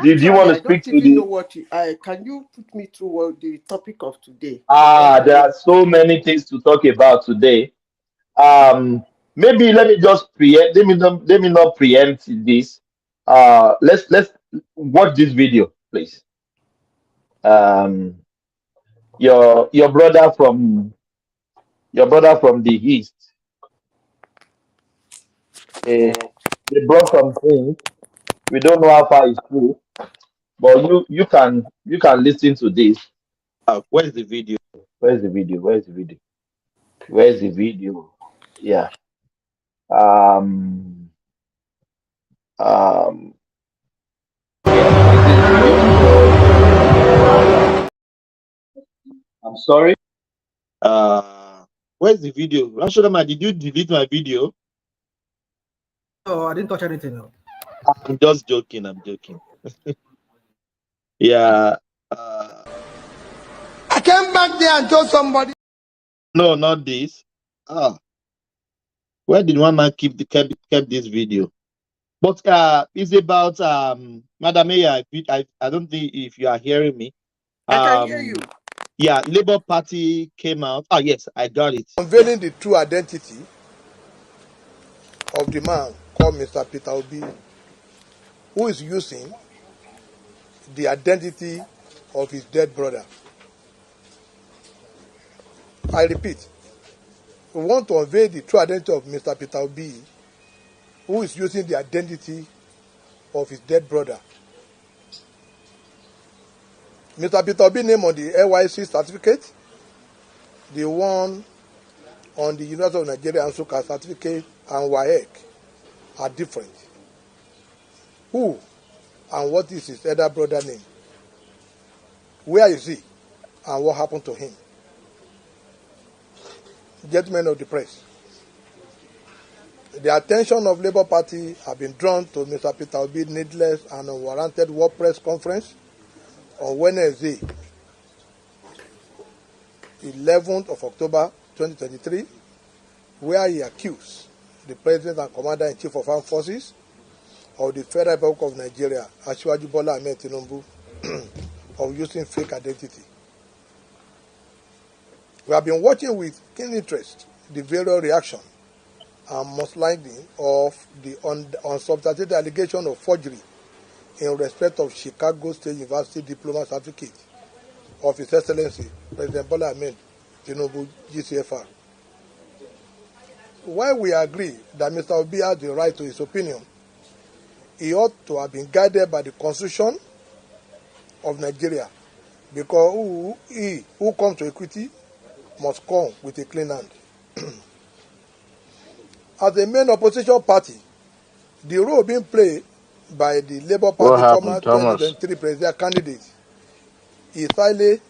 Do you want to I speak don't to even know the? what can you put me through the topic of today? There are so many things to talk about today. Maybe let me just preempt. Let me not preempt this. Let's watch this video, please. Your brother from the east. They brought some things. We don't know how far it's true, but you can listen to this. Where's the video? Where's the video? Where's the video? Where's the video? Yeah. I'm sorry. Where's the video? Rashidama, did you delete my video? Oh, I didn't touch anything. No. I'm just joking. I'm joking. Yeah. I came back there and told somebody. No, not this. Where did one man kept this video? But it's about Madam Mayor. I don't think if you are hearing me. I can hear you. Yeah, Labour Party came out. Oh yes, I got it. Unveiling the true identity of the man called Mr. Peter Obi, who is using the identity of his dead brother. I repeat, we want to unveil the true identity of Mr. Peter Obi, who is using the identity of his dead brother. Mr. Peter Obi name on the NYSC certificate, the one on the University of Nigeria Ansukka certificate and WAEC are different. Who and what is his elder brother name? Where is he and what happened to him? Gentlemen of the press, the attention of Labour Party have been drawn to Mr. Peter Obi's needless and unwarranted world press conference on Wednesday, 11th of October 2023, where he accused the President and Commander-in-Chief of Armed Forces of the Federal Republic of Nigeria, Asiwaju Bola Ahmed Tinubu, of using fake identity. We have been watching with keen interest the various reaction and mudslinging of the unsubstantiated allegation of forgery in respect of Chicago State University diploma certificate of His Excellency President Bola Ahmed Tinubu, GCFR. While we agree that Mr. Obi has the right to his opinion, he ought to have been guided by the Constitution of Nigeria, because who comes to equity must come with a clean hand. As a main opposition party, the role being played by the Labour Party former 2023 presidential candidate is highly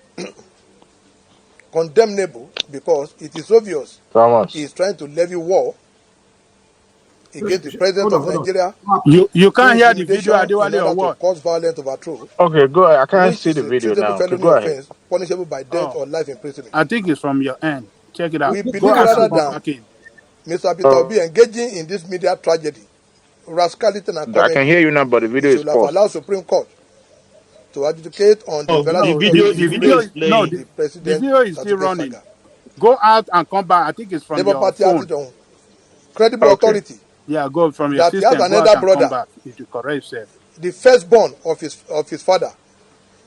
condemnable, because it is obvious he is trying to levy war against the president of Nigeria. You can't hear the video, Adewale, or what? To cause violent overthrow. Okay, go ahead. I can't which see is the video a now. Okay, felony go ahead. offense punishable by death or life imprisonment. I think it's from your end. Check it out. We believe Go out rather and come than back in. Mr. Peter Obi engaging in this media tragedy, rascality and comedy, I can hear you now, but the video is should have paused. allowed Supreme Court to adjudicate on the The video is still running. saga. Go out and come back. I think it's from Labour your Party phone. acted on credible authority Yeah, go from your that he system. has Go out another and come brother, back. If you correct yourself. the firstborn of his father,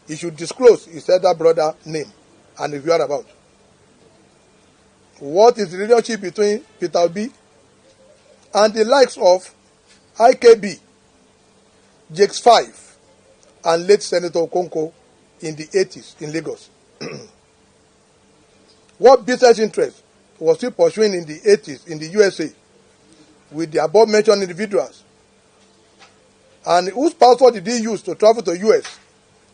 he should disclose his elder brother name and his whereabouts. What is the relationship between Peter Obi and the likes of IKB, Jakes 5, and late Senator Okonkwo in the 80s in Lagos? What business interest was he pursuing in the 80s in the USA with the above-mentioned individuals? And whose passport did he use to travel to US?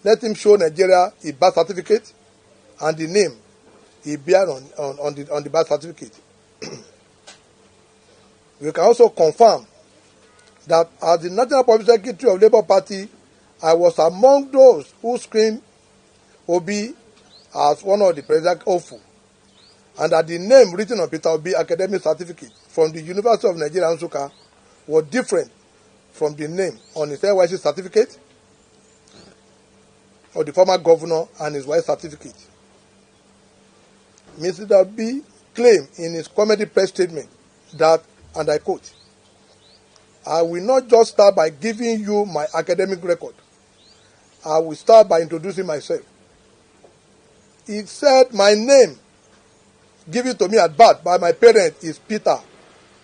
Let him show Nigeria a birth certificate and the name he bear on the birth certificate. We can also confirm that as the National Public Secretary of Labour Party, I was among those who screened Obi as one of the president hopeful, and that the name written on Peter Obi academic certificate from the University of Nigeria, Nsukka, was different from the name on his NYC certificate of the former governor and his wife's certificate. Mr. Obi claimed in his comedy press statement that, and I quote, "I will not just start by giving you my academic record. I will start by introducing myself." He said, "My name given to me at birth by my parents is Peter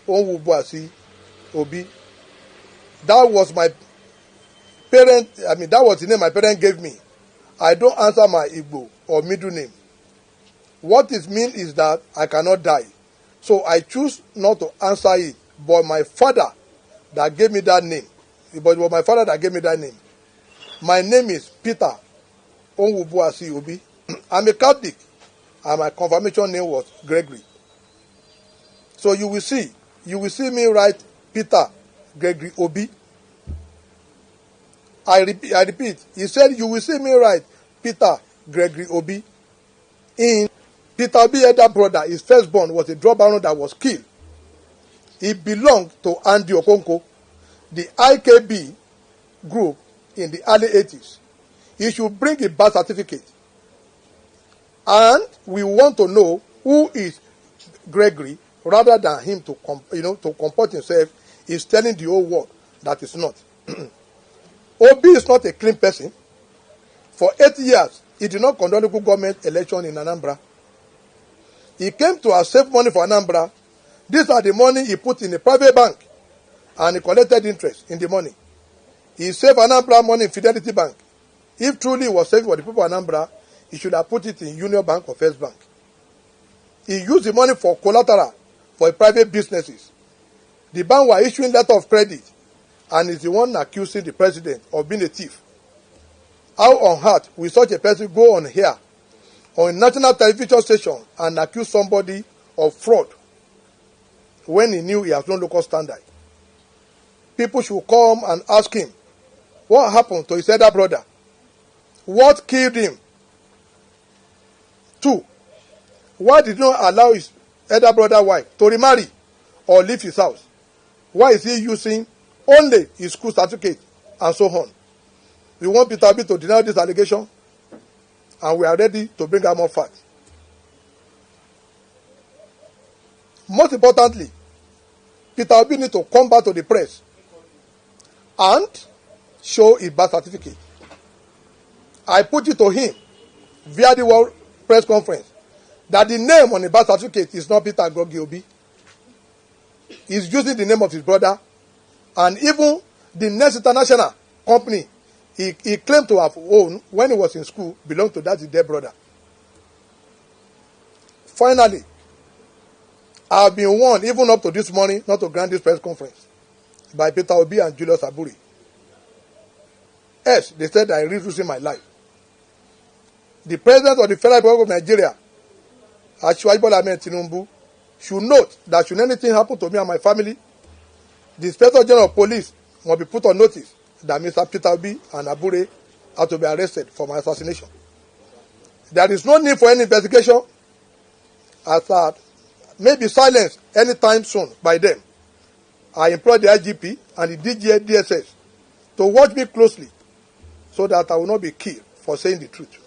Onwubuasi Obi. That was my that was the name my parents gave me. I don't answer my Igbo or middle name. What it means is that I cannot die. So I choose not to answer it, but my father that gave me that name. But it was my father that gave me that name. My name is Peter Onwubuasi Obi. I'm a Catholic, and my confirmation name was Gregory." So you will see me write Peter Gregory Obi. I repeat, he said you will see me write Peter Gregory Obi. In Peter Obi's elder brother, his firstborn, was a drug baron that was killed. He belonged to Andy Okonkwo, the IKB group in the early 80s. He should bring a birth certificate. And we want to know who is Gregory, rather than him to comport himself. He's telling the whole world that it's not. Obi is not a clean person. For 8 years, he did not conduct local government election in Anambra. He came to accept money for Anambra. These are the money he put in a private bank, and he collected interest in the money. He saved Anambra money in Fidelity Bank. If truly he was saving for the people of Anambra, he should have put it in Union Bank or First Bank. He used the money for collateral for private businesses. The bank were issuing letter of credit, and is the one accusing the president of being a thief. How on earth will such a person go on here, on a national television station, and accuse somebody of fraud when he knew he has no local standard? People should come and ask him what happened to his elder brother. What killed him? 2, why did he not allow his elder brother wife to remarry or leave his house? Why is he using only his school certificate and so on? We want Peter Obi to deny this allegation, and we are ready to bring out more facts. Most importantly, Peter Obi needs to come back to the press and show his birth certificate. I put it to him via the World Press Conference that the name on the birth certificate is not Peter Gregory Obi. He's using the name of his brother, and even the Next International company he claimed to have owned when he was in school belonged to that his dead brother. Finally, I have been warned, even up to this morning, not to grant this press conference by Peter Obi and Julius Aburi. Yes, they said I risk losing my life. The President of the Federal Republic of Nigeria, Asiwaju Bola Ahmed Tinubu, should note that should anything happen to me and my family, the Inspector General of Police must be put on notice that Mr. Peter Obi and Abure are to be arrested for my assassination. There is no need for any investigation, as that may be silenced anytime soon by them. I implore the IGP and the DSS to watch me closely so that I will not be killed for saying the truth.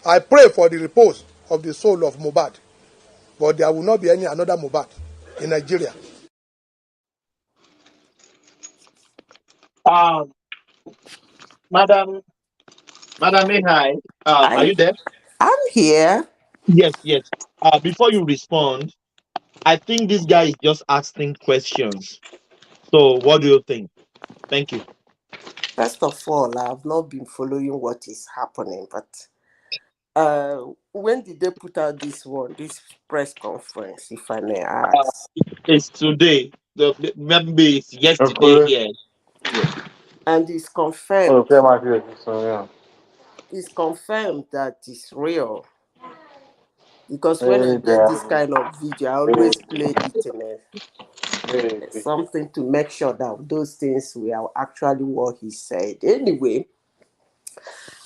I pray for the repose of the soul of Mohbad, but there will not be any another Mohbad in Nigeria. Madam Mihai, are you there? I'm here. Yes, yes. Before you respond, I think this guy is just asking questions. So, what do you think? Thank you. First of all, I've not been following what is happening, but when did they put out this press conference, if I may ask? It's today. Maybe it's yesterday. Yes. Yes. And it's confirmed. It's confirmed that it's real. Because when I get this kind of video, I always play it in something to make sure that those things were actually what he said. Anyway,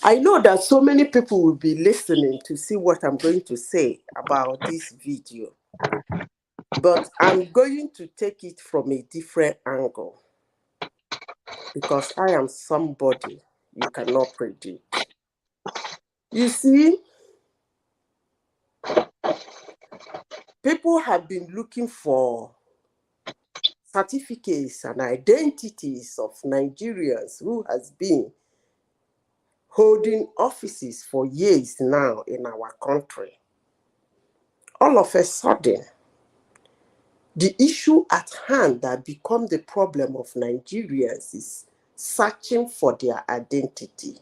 I know that so many people will be listening to see what I'm going to say about this video. But I'm going to take it from a different angle. Because I am somebody you cannot predict. You see, people have been looking for certificates and identities of Nigerians who has been holding offices for years now in our country. All of a sudden, the issue at hand that become the problem of Nigerians is searching for their identity,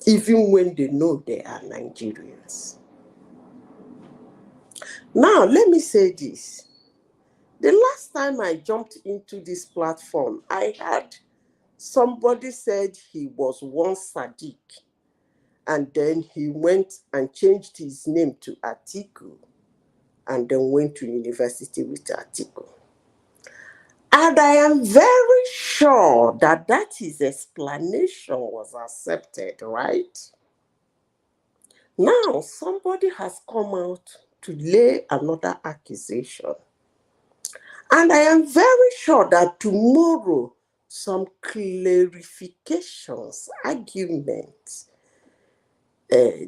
even when they know they are Nigerians. Now, let me say this. The last time I jumped into this platform, I heard somebody said he was once Sadiq, and then he went and changed his name to Atiku, and then went to university with Atiku. And I am very sure that his explanation was accepted, right? Now, somebody has come out to lay another accusation. And I am very sure that tomorrow, some clarifications, arguments,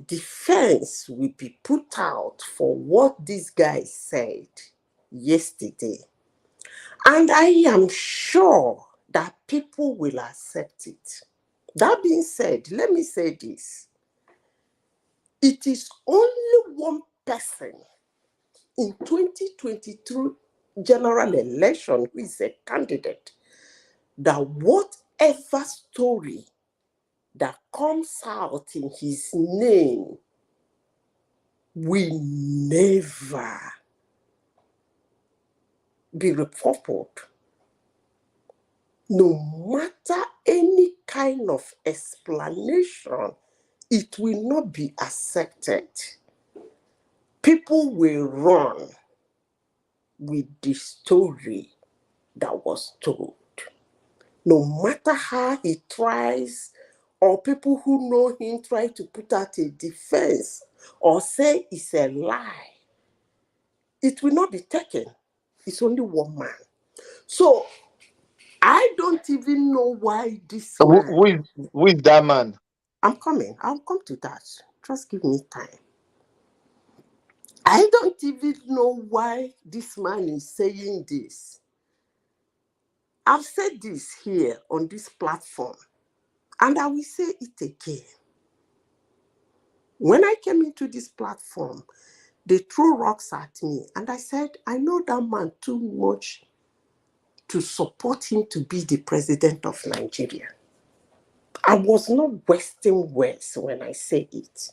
defense will be put out for what this guy said yesterday. And I am sure that people will accept it. That being said, let me say this. It is only one person in 2022 general election who is a candidate that whatever story that comes out in his name will never be reported. No matter any kind of explanation, it will not be accepted. People will run with the story that was told. No matter how he tries, or people who know him try to put out a defense or say it's a lie, it will not be taken. It's only one man. So I don't even know why this man. Who is that man? I'm coming. I'll come to that. Just give me time. I don't even know why this man is saying this. I've said this here on this platform, and I will say it again. When I came into this platform, they threw rocks at me, and I said, I know that man too much to support him to be the president of Nigeria. I was not wasting words when I say it.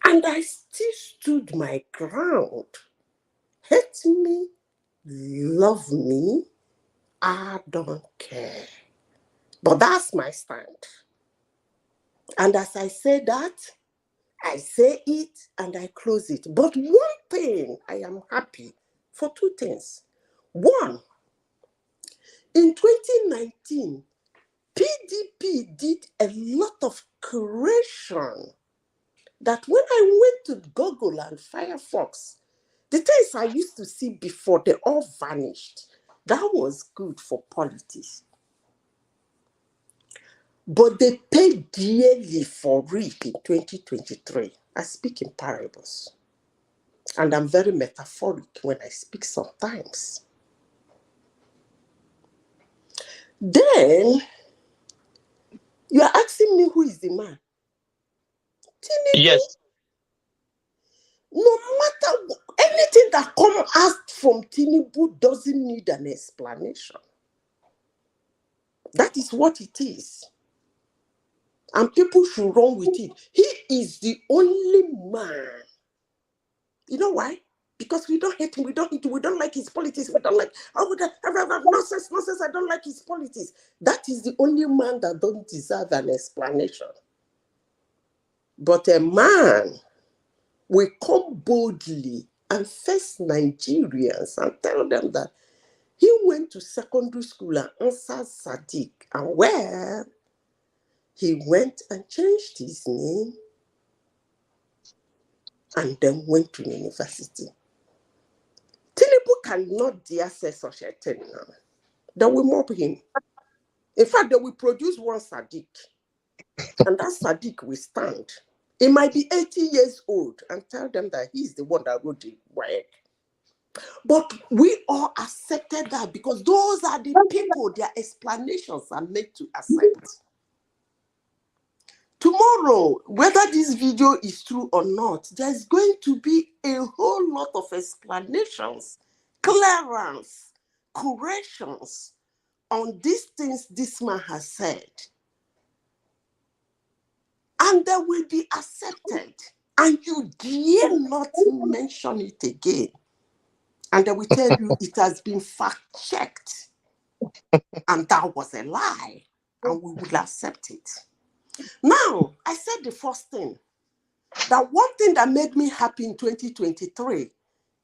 And I still stood my ground. Hate me, love me, I don't care. But that's my stand. And as I say that, I say it and I close it. But one thing, I am happy for two things. One, in 2019, PDP did a lot of creation that when I went to Google and Firefox, the things I used to see before, they all vanished. That was good for politics. But they paid dearly for it in 2023. I speak in parables. And I'm very metaphoric when I speak sometimes. Then, You are asking me who is the man? Tinubu. Yes. No matter anything that comes out from Tinubu doesn't need an explanation. That is what it is. And people should run with it. He is the only man. You know why? Because we don't hate him, we don't like his politics, we don't like nonsense, I don't like his politics. That is the only man that don't deserve an explanation. But a man will come boldly and face Nigerians and tell them that he went to secondary school and answered Sadiq, and where he went and changed his name and then went to university. Tinubu cannot dare say such a thing now. They will mob him. In fact, they will produce one Sadiq, and that Sadiq will stand. He might be 80 years old and tell them that he's the one that wrote the work. But we all accepted that because those are the people their explanations are made to accept. Tomorrow, whether this video is true or not, there's going to be a whole lot of explanations, clearance, corrections on these things this man has said. And they will be accepted. And you dare not mention it again. And they will tell you it has been fact-checked. And that was a lie. And we will accept it. Now, I said the first thing. That one thing that made me happy in 2023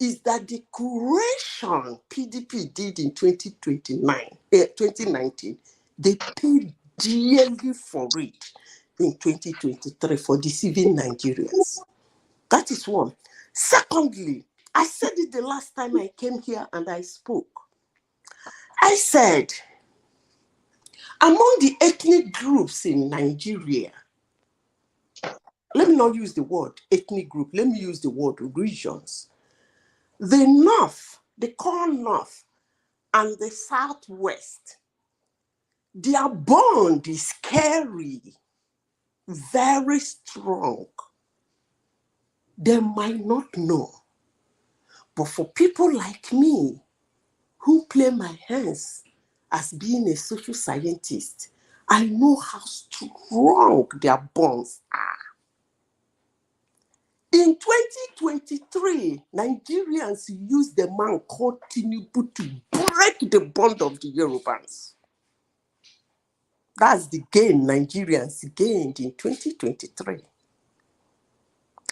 is that the correction PDP did in 2019, they paid dearly for it in 2023 for deceiving Nigerians. That is one. Secondly, I said it the last time I came here and I spoke. I said, among the ethnic groups in Nigeria, let me not use the word ethnic group, let me use the word regions. The North, the core North, and the Southwest, their bond is scary, very strong. They might not know. But for people like me, who play my hands as being a social scientist, I know how strong their bonds are. In 2023, Nigerians used the man called Tinubu to break the bond of the Yorubans. That's the gain Nigerians gained in 2023.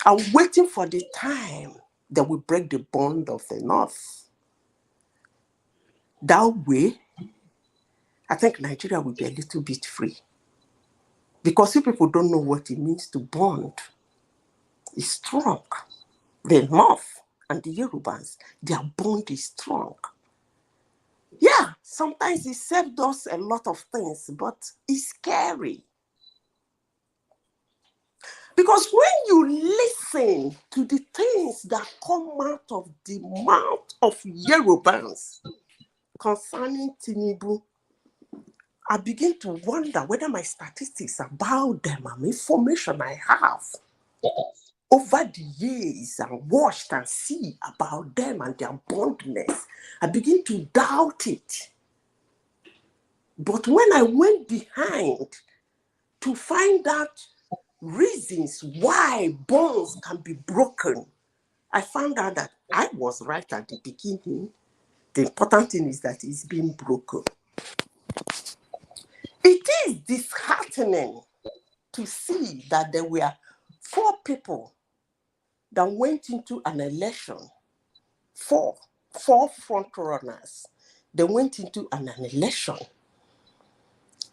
I'm waiting for the time that we break the bond of the North. That way, I think Nigeria will be a little bit free. Because you people don't know what it means to bond. It's strong. The North and the Yorubans, their bond is strong. Yeah, sometimes it saved us a lot of things, but it's scary. Because when you listen to the things that come out of the mouth of Yorubans concerning Tinubu, I begin to wonder whether my statistics about them and information I have over the years and watched and see about them and their bondness, I begin to doubt it. But when I went behind to find out reasons why bonds can be broken, I found out that I was right at the beginning. The important thing is that it's been broken. It is disheartening to see that there were 4 people that went into an election, four front runners. They went into an election.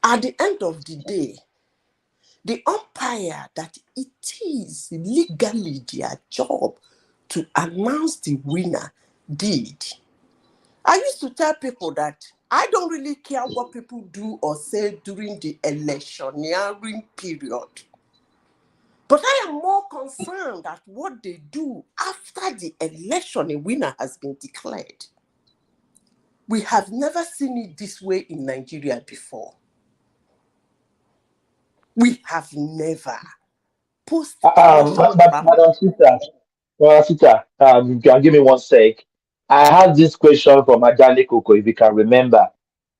At the end of the day, the umpire that it is legally their job to announce the winner did. I used to tell people that I don't really care what people do or say during the electioneering period. But I am more concerned at what they do after the election, a winner has been declared. We have never seen it this way in Nigeria before. We have never post-election drama. Madam Sita, you can give me 1 sec. I had this question from Ajani Koko, if you can remember.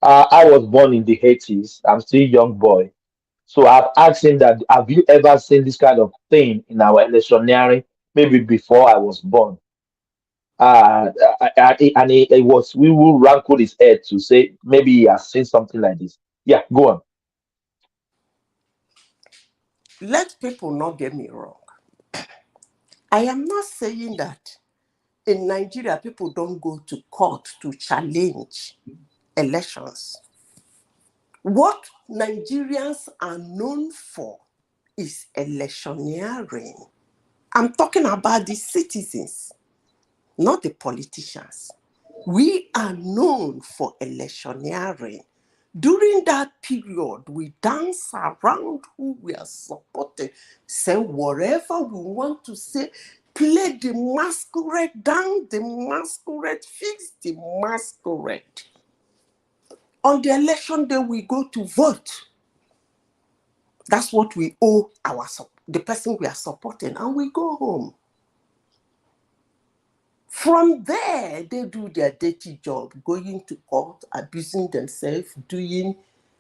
I was born in the 80s. I'm still a young boy. So I've asked him that, have you ever seen this kind of thing in our electioneering, maybe before I was born? And it was, we will rankle his head to say maybe he has seen something like this. Yeah, go on. Let people not get me wrong. I am not saying that in Nigeria, people don't go to court to challenge elections. What Nigerians are known for is electioneering. I'm talking about the citizens, not the politicians. We are known for electioneering. During that period, we dance around who we are supporting, say whatever we want to say, play the masquerade down, the masquerade, fix the masquerade. On the election day, we go to vote. That's what we owe the person we are supporting, and we go home. From there, they do their dirty job, going to court, abusing themselves, doing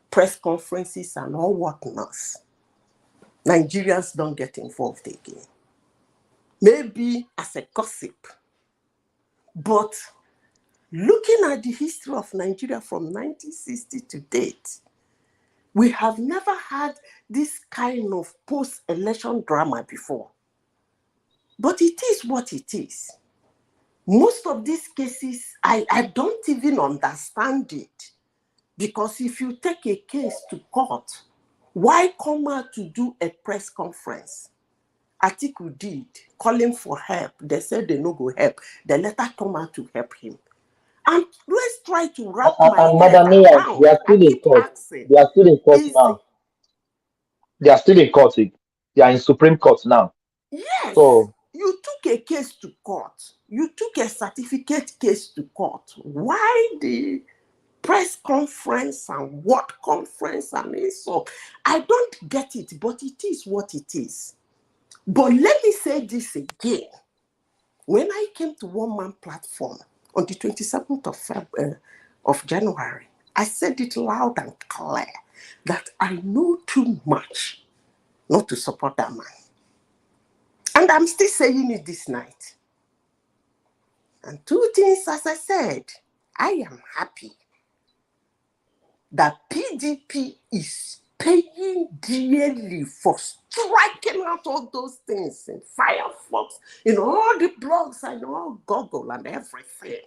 press conferences and all whatnot. Nigerians don't get involved again. Maybe as a gossip. But looking at the history of Nigeria from 1960 to date, we have never had this kind of post-election drama before. But it is what it is. Most of these cases, I don't even understand it. Because if you take a case to court, why come out to do a press conference? Atiku did, calling for help. They said they no go help. They later come out to help him. And let's try to wrap my head Madam Mayor, around. they are still in court. They are still in court now. They are still in court. They are in Supreme Court now. Yes, so you took a case to court. You took a certificate case to court. Why the press conference and what conference and so? I don't get it, but it is what it is. But let me say this again. When I came to One Man Platform on the 27th of January, I said it loud and clear that I know too much not to support that man. And I'm still saying it this night. And 2 things, as I said, I am happy that PDP is paying dearly for striking out all those things in Firefox, in all the blogs and all Google and everything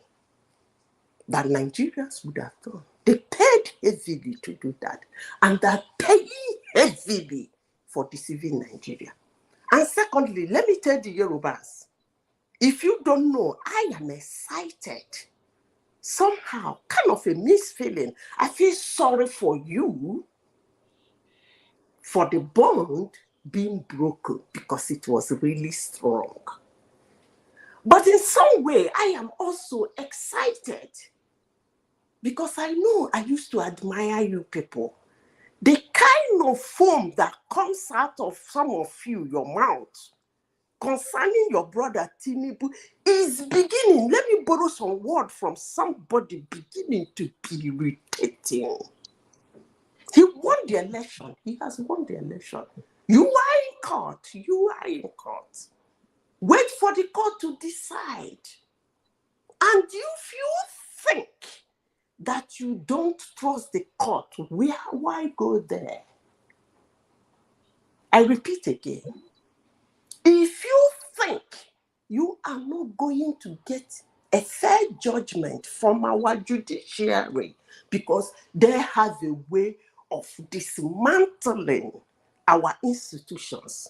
that Nigerians would have done. They paid heavily to do that. And they're paying heavily for deceiving Nigeria. And secondly, let me tell the Yorubas, if you don't know, I am excited. Somehow, kind of a misfeeling. I feel sorry for you for the bond being broken because it was really strong. But in some way, I am also excited because I know I used to admire you people. The kind of foam that comes out of some of you, your mouth, concerning your brother Tinubu is beginning, let me borrow some word from somebody, beginning to be irritating. He won the election. He has won the election. You are in court. You are in court. Wait for the court to decide. And if you think that you don't trust the court, why go there? I repeat again. If you think you are not going to get a fair judgment from our judiciary because they have a way of dismantling our institutions.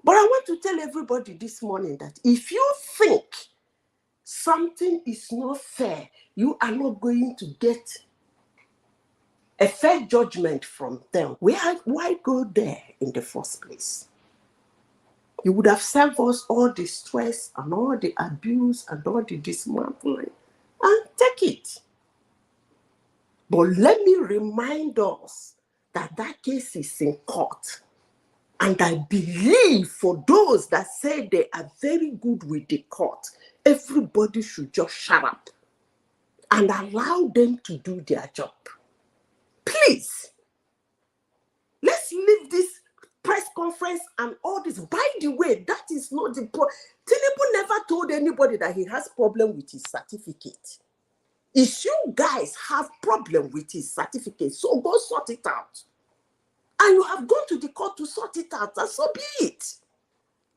But I want to tell everybody this morning that if you think something is not fair, you are not going to get a fair judgment from them. Why go there in the first place? You would have saved us all the stress and all the abuse and all the dismantling and take it. But let me remind us that that case is in court. And I believe for those that say they are very good with the court, everybody should just shut up and allow them to do their job. Please, let's leave this press conference and all this. By the way, that is not the point. Tinubu never told anybody that he has problem with his certificate. If you guys have problem with his certificate, so go sort it out. And you have gone to the court to sort it out, and so be it.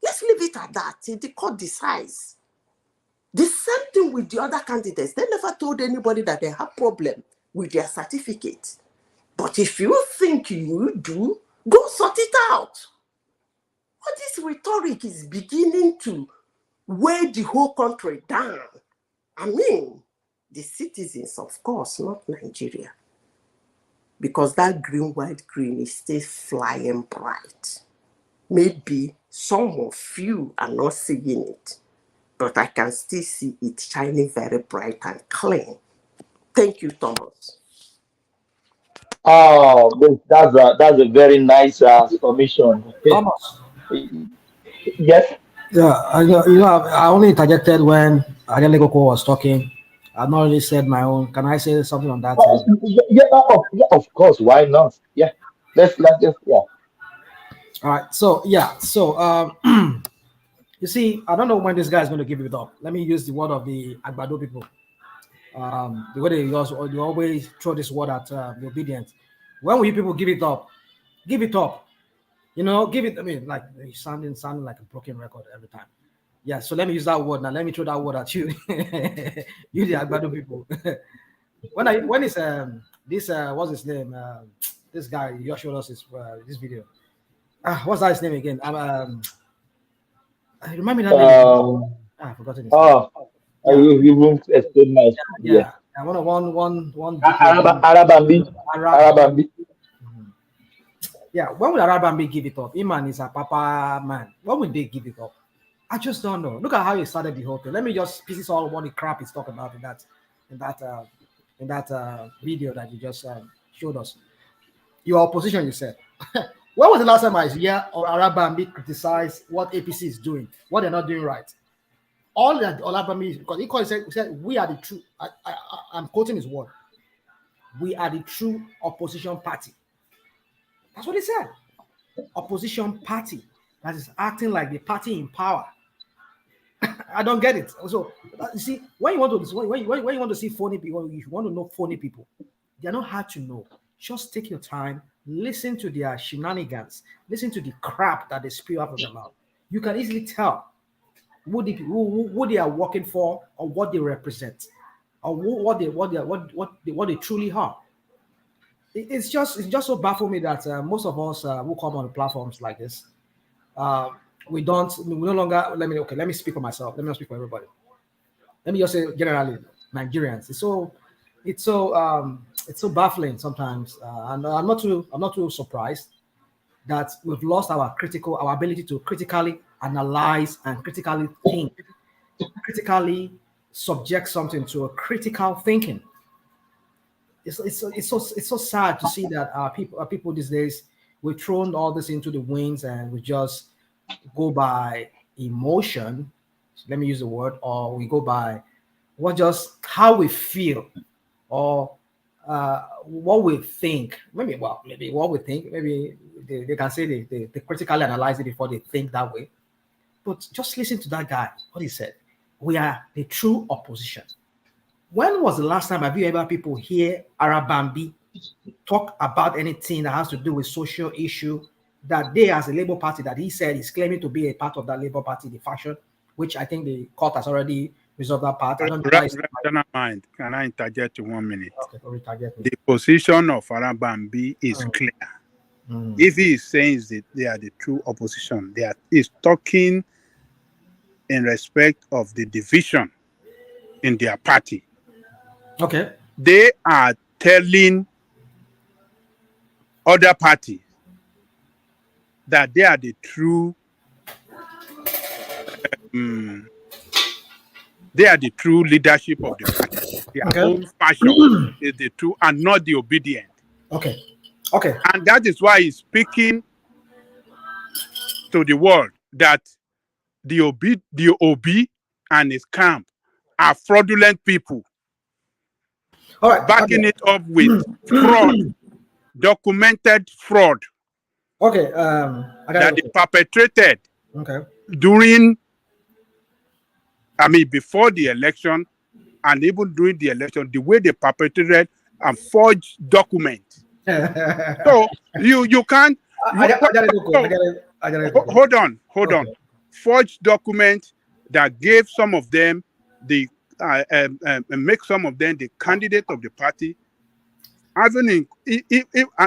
Let's leave it at that. The court decides. The same thing with the other candidates. They never told anybody that they have problem with their certificate. But if you think you do, go sort it out. All this rhetoric is beginning to weigh the whole country down. I mean, the citizens, of course, not Nigeria. Because that green, white, green is still flying bright. Maybe some of you are not seeing it, but I can still see it shining very bright and clean. Thank you, Thomas. Oh, that's a very nice submission. Thomas. Yes. Yeah, I only interjected when Adele Koko was talking. I've not really said my own. Can I say something on that? Yeah, of course. Why not? Yeah. Let's just yeah. All right. So you see, I don't know when this guy is going to give it up. Let me use the word of the Agbado people. The way they always throw this word at the obedient. When will you people give it up? Give it up. You know, give it. I mean, like sounding like a broken record every time. Yeah. So let me use that word now. Let me throw that word at you. You the Agbado people. when is this what's his name? This guy you showed us this video. What's that his name again? Remind me that name. I forgot his name. I will explain my yeah. One. Arabambi. Yeah, when will Arabambi give it up? Iman is a papa man. When will they give it up? I just don't know. Look at how he started the whole thing. Let me just pieces all what the crap he's talking about in that video that you just showed us. Your opposition, you said. When was the last time I hear Arabambi criticize what APC is doing, what they're not doing right? All that Arabambi, because he said, we are the true, I'm quoting his word, we are the true opposition party. That's what he said. Opposition party that is acting like the party in power. I don't get it. So you see, when you want to see phony people, you want to know phony people, they're not hard to know. Just take your time, listen to their shenanigans, listen to the crap that they spew out of their mouth. You can easily tell who they are working for, or what they represent, or what they truly are. It's just so baffling me that most of us who come on platforms like this, we no longer. Let me speak for myself. Let me not speak for everybody. Let me just say generally, Nigerians. It's so baffling sometimes, and I'm not too surprised that we've lost our ability to critically analyze and critically think, critically subject something to a critical thinking. It's so sad to see that our people these days, we've thrown all this into the winds and we just go by emotion. Let me use the word, or we go by how we feel, or what we think. Maybe what we think. Maybe they can say they critically analyze it before they think that way. But just listen to that guy. What he said. We are the true opposition. When was the last time have you ever people hear Arabambi talk about anything that has to do with social issue that they, as a Labour Party, that he said is claiming to be a part of that Labour Party, the faction, which I think the court has already resolved that part. I don't know. Can I interject 1 minute? Okay, the position of Arabambi is clear. If he is saying that they are the true opposition, he's talking in respect of the division in their party. Okay. They are telling other parties that they are the true leadership of the party. Their own fashion is the true and not the obedient. Okay. And that is why he's speaking to the world that the OB and his camp are fraudulent people. All right. Backing it up with fraud, documented fraud. Okay. That they perpetrated Okay. before the election and even during the election, the way they perpetrated and forged documents. So you can't hold on. Forged documents that gave some of them the make some of them the candidate of the party,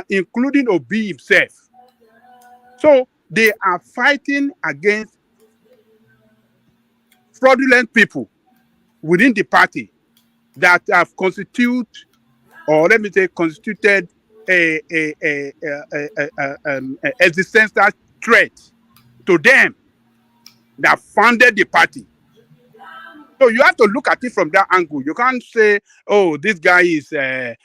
including Obi himself. So they are fighting against fraudulent people within the party that have constituted a existential threat to them that founded the party. So you have to look at it from that angle. You can't say, "Oh, this guy is." Look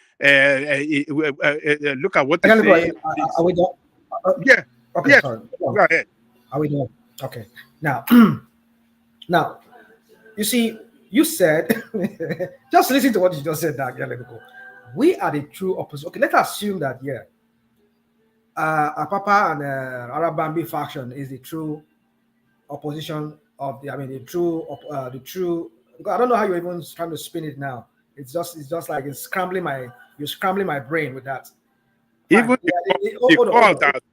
at what he's saying. Are we done? Yeah. Okay. Yes. Sorry. Go ahead. Are we done? Okay. Now, you see, you said, just listen to what you just said, Doug. We are the true opposition. Okay, let's assume that Apapa and Arabambi faction is the true opposition of the true. Because I don't know how you're even trying to spin it now. It's just like you're scrambling my brain with that. Even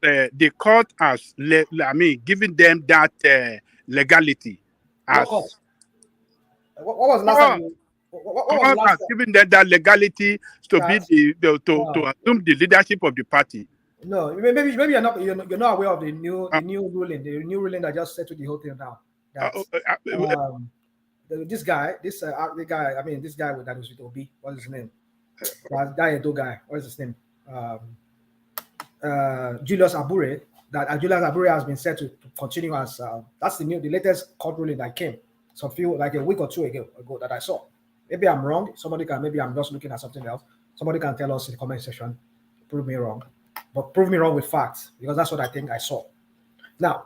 the court has given them that legality. What was the last time? What was the last has given them that legality to be to assume the leadership of the party. No, maybe you're not aware of the new ruling that just settled the whole thing now. This guy that was with Obi, what's his name? That guy, what's his name? Julius Abure. That Julius Abure has been set to continue as that's the latest court ruling that came a week or two ago that I saw. Maybe I'm wrong. Maybe I'm just looking at something else. Somebody can tell us in the comment section, prove me wrong, but prove me wrong with facts, because that's what I think I saw. Now,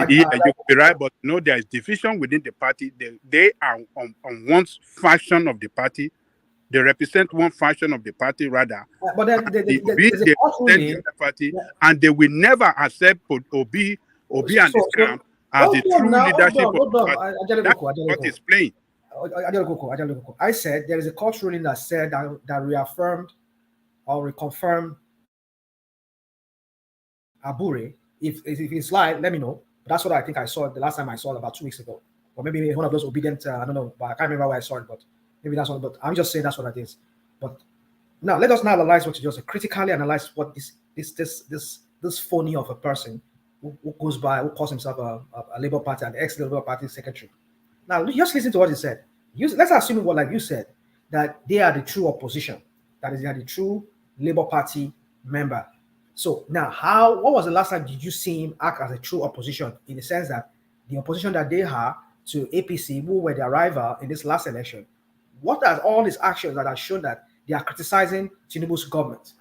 you could be right, but there is division within the party. They are on one faction of the party. They represent one faction of the party, rather. But then they represent the other party, and they will never accept Obi and his camp as the true leadership of the party. That's what is plain. I said there is a court ruling that said that reaffirmed or reconfirmed Abure. If it's live, let me know. But that's what I think I saw the last time I saw it about 2 weeks ago, or maybe one of those obedient. I don't know, but I can't remember where I saw it. But maybe that's one. But I'm just saying that's what it is. But now let us now analyze what you just said. Critically analyze what this phony of a person who calls himself a Labour Party and ex-Labour Party secretary. Now just listen to what he said. Let's assume what, like you said, that they are the true opposition. That is, they are the true Labour Party member. So now, what was the last time did you see him act as a true opposition, in the sense that the opposition that they have to APC, who were their rival in this last election, what are all these actions that have shown that they are criticizing Tinubu's government?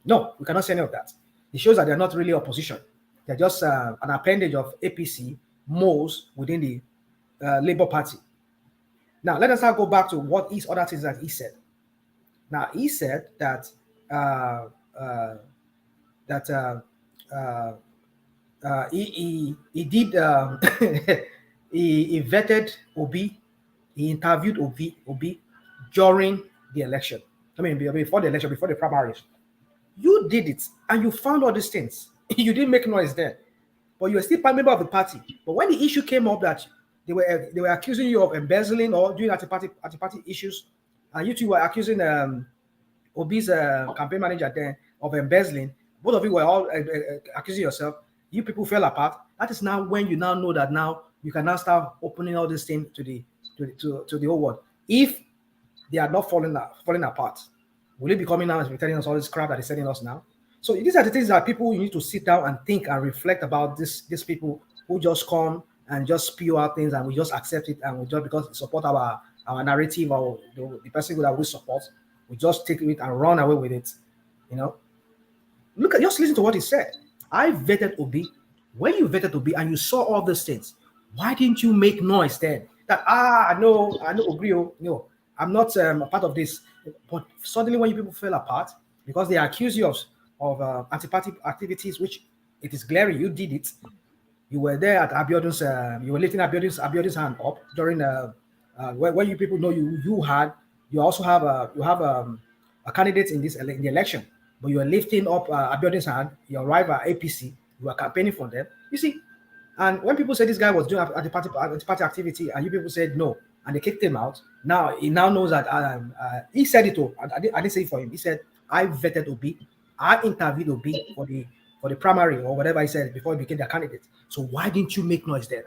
No, we cannot say any of that. It shows that they're not really opposition. They're just an appendage of APC moles within the Labour Party. Now, let us now go back to what these other things that he said. Now, he said that he did he vetted Obi, he interviewed Obi during the election. Before the election, before the primaries. You did it, and you found all these things. You didn't make noise then, but you were still a member of the party. But when the issue came up that they were accusing you of embezzling or doing anti-party issues, and you two were accusing Obi's campaign manager then of embezzling, both of you were all accusing yourself. You people fell apart. That is now when you now know that now you can now start opening all these things to the whole world. If they are not falling apart, will it be coming now and telling us all this crap that is telling us now? So these are the things that people, you need to sit down and think and reflect about. These people who just come and just spew out things and we just accept it, and we just, because they support our narrative or the person that we support, we just take it and run away with it. Just listen to what he said. I vetted Obi When you vetted to be and you saw all these things, why didn't you make noise then? That I know, agree, no, I'm not a part of this. But suddenly, when you people fell apart because they accuse you of anti-party activities, which it is glaring, you did it. You were there at Abiodun's. You were lifting Abiodun's hand up during when you people know you also have a candidate in the election, but you are lifting up Abiodun's hand. Your rival APC, you are campaigning for them. You see, and when people say this guy was doing anti-party activity, and you people said no, and they kicked him out. Now he now knows that he said it. I didn't say it for him. He said I vetted Obi, I interviewed Obi for the primary or whatever he said before he became their candidate. So why didn't you make noise then?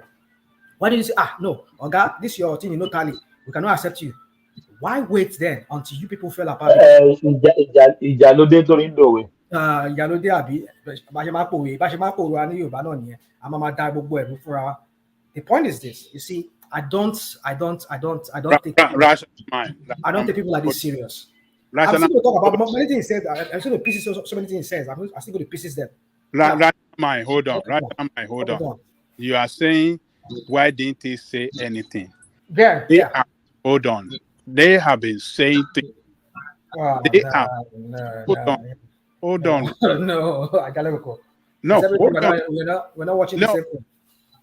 Why didn't you say, no, Oga, this is your thing, tally. We cannot accept you. Why wait then until you people fell apart? Ìjàlódé tó ń dòwe. Ìjàlódé àbí bá ṣe máa pòwe wa ní Yorùbá náà nìyẹn. A máa da gbogbo ẹ̀rù fúnra wa. The point is this, you see, I don't take people like this serious. I'm still going to talk about many things he said. I'm still going to pieces so many things he says. I'm still going to pieces them. Hold on. You are saying, why didn't he say anything? Hold on. They have been saying things. Hold on. No, I gotta go. No, we're not watching the same thing.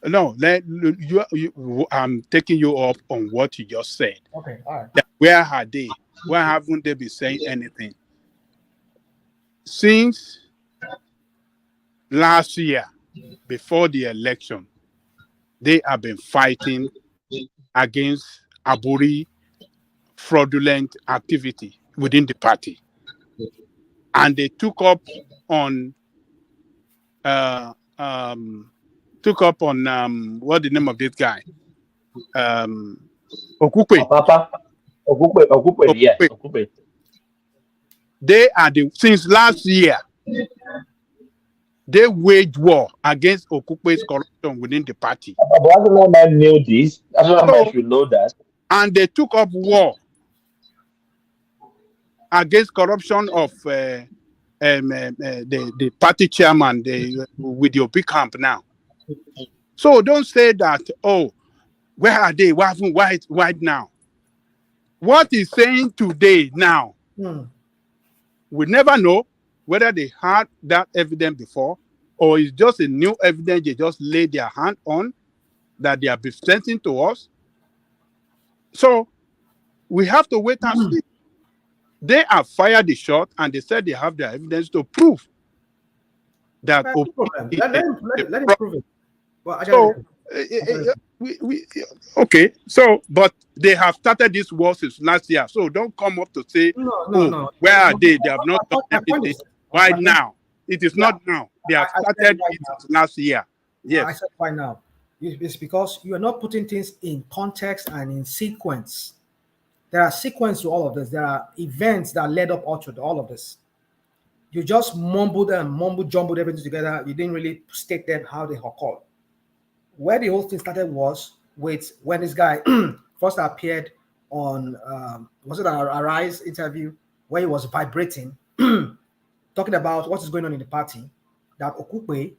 No, I'm taking you up on what you just said. Okay, all right. Where are they? Why haven't they been saying anything? Since last year, before the election, they have been fighting against Aburi fraudulent activity within the party. And they took up on what's the name of this guy? Okupe. Okupe, yeah. Okupe. They are since last year, they waged war against Okupe's corruption within the party. But as no man knew this, as no man should know that. And they took up war against corruption of the party chairman with your big camp now. So don't say that, oh, where are they? Why haven't white now? What he's saying today now, we never know whether they had that evidence before or it's just a new evidence they just laid their hand on that they are presenting to us. So we have to wait and see. They have fired the shot and they said they have their evidence to prove that. Let him prove it. Well, okay, so but they have started this war since last year. So don't come up to say, no. Where are they? They have not done anything. Why now? It is not now. They have started it last year. Yes. I said why now? It's because you are not putting things in context and in sequence. There are sequences to all of this. There are events that led up to all of this. You just mumbled jumbled everything together. You didn't really state them how they occurred. Where the whole thing started was with when this guy first appeared on, was it an Arise interview where he was vibrating, talking about what is going on in the party, that Okupe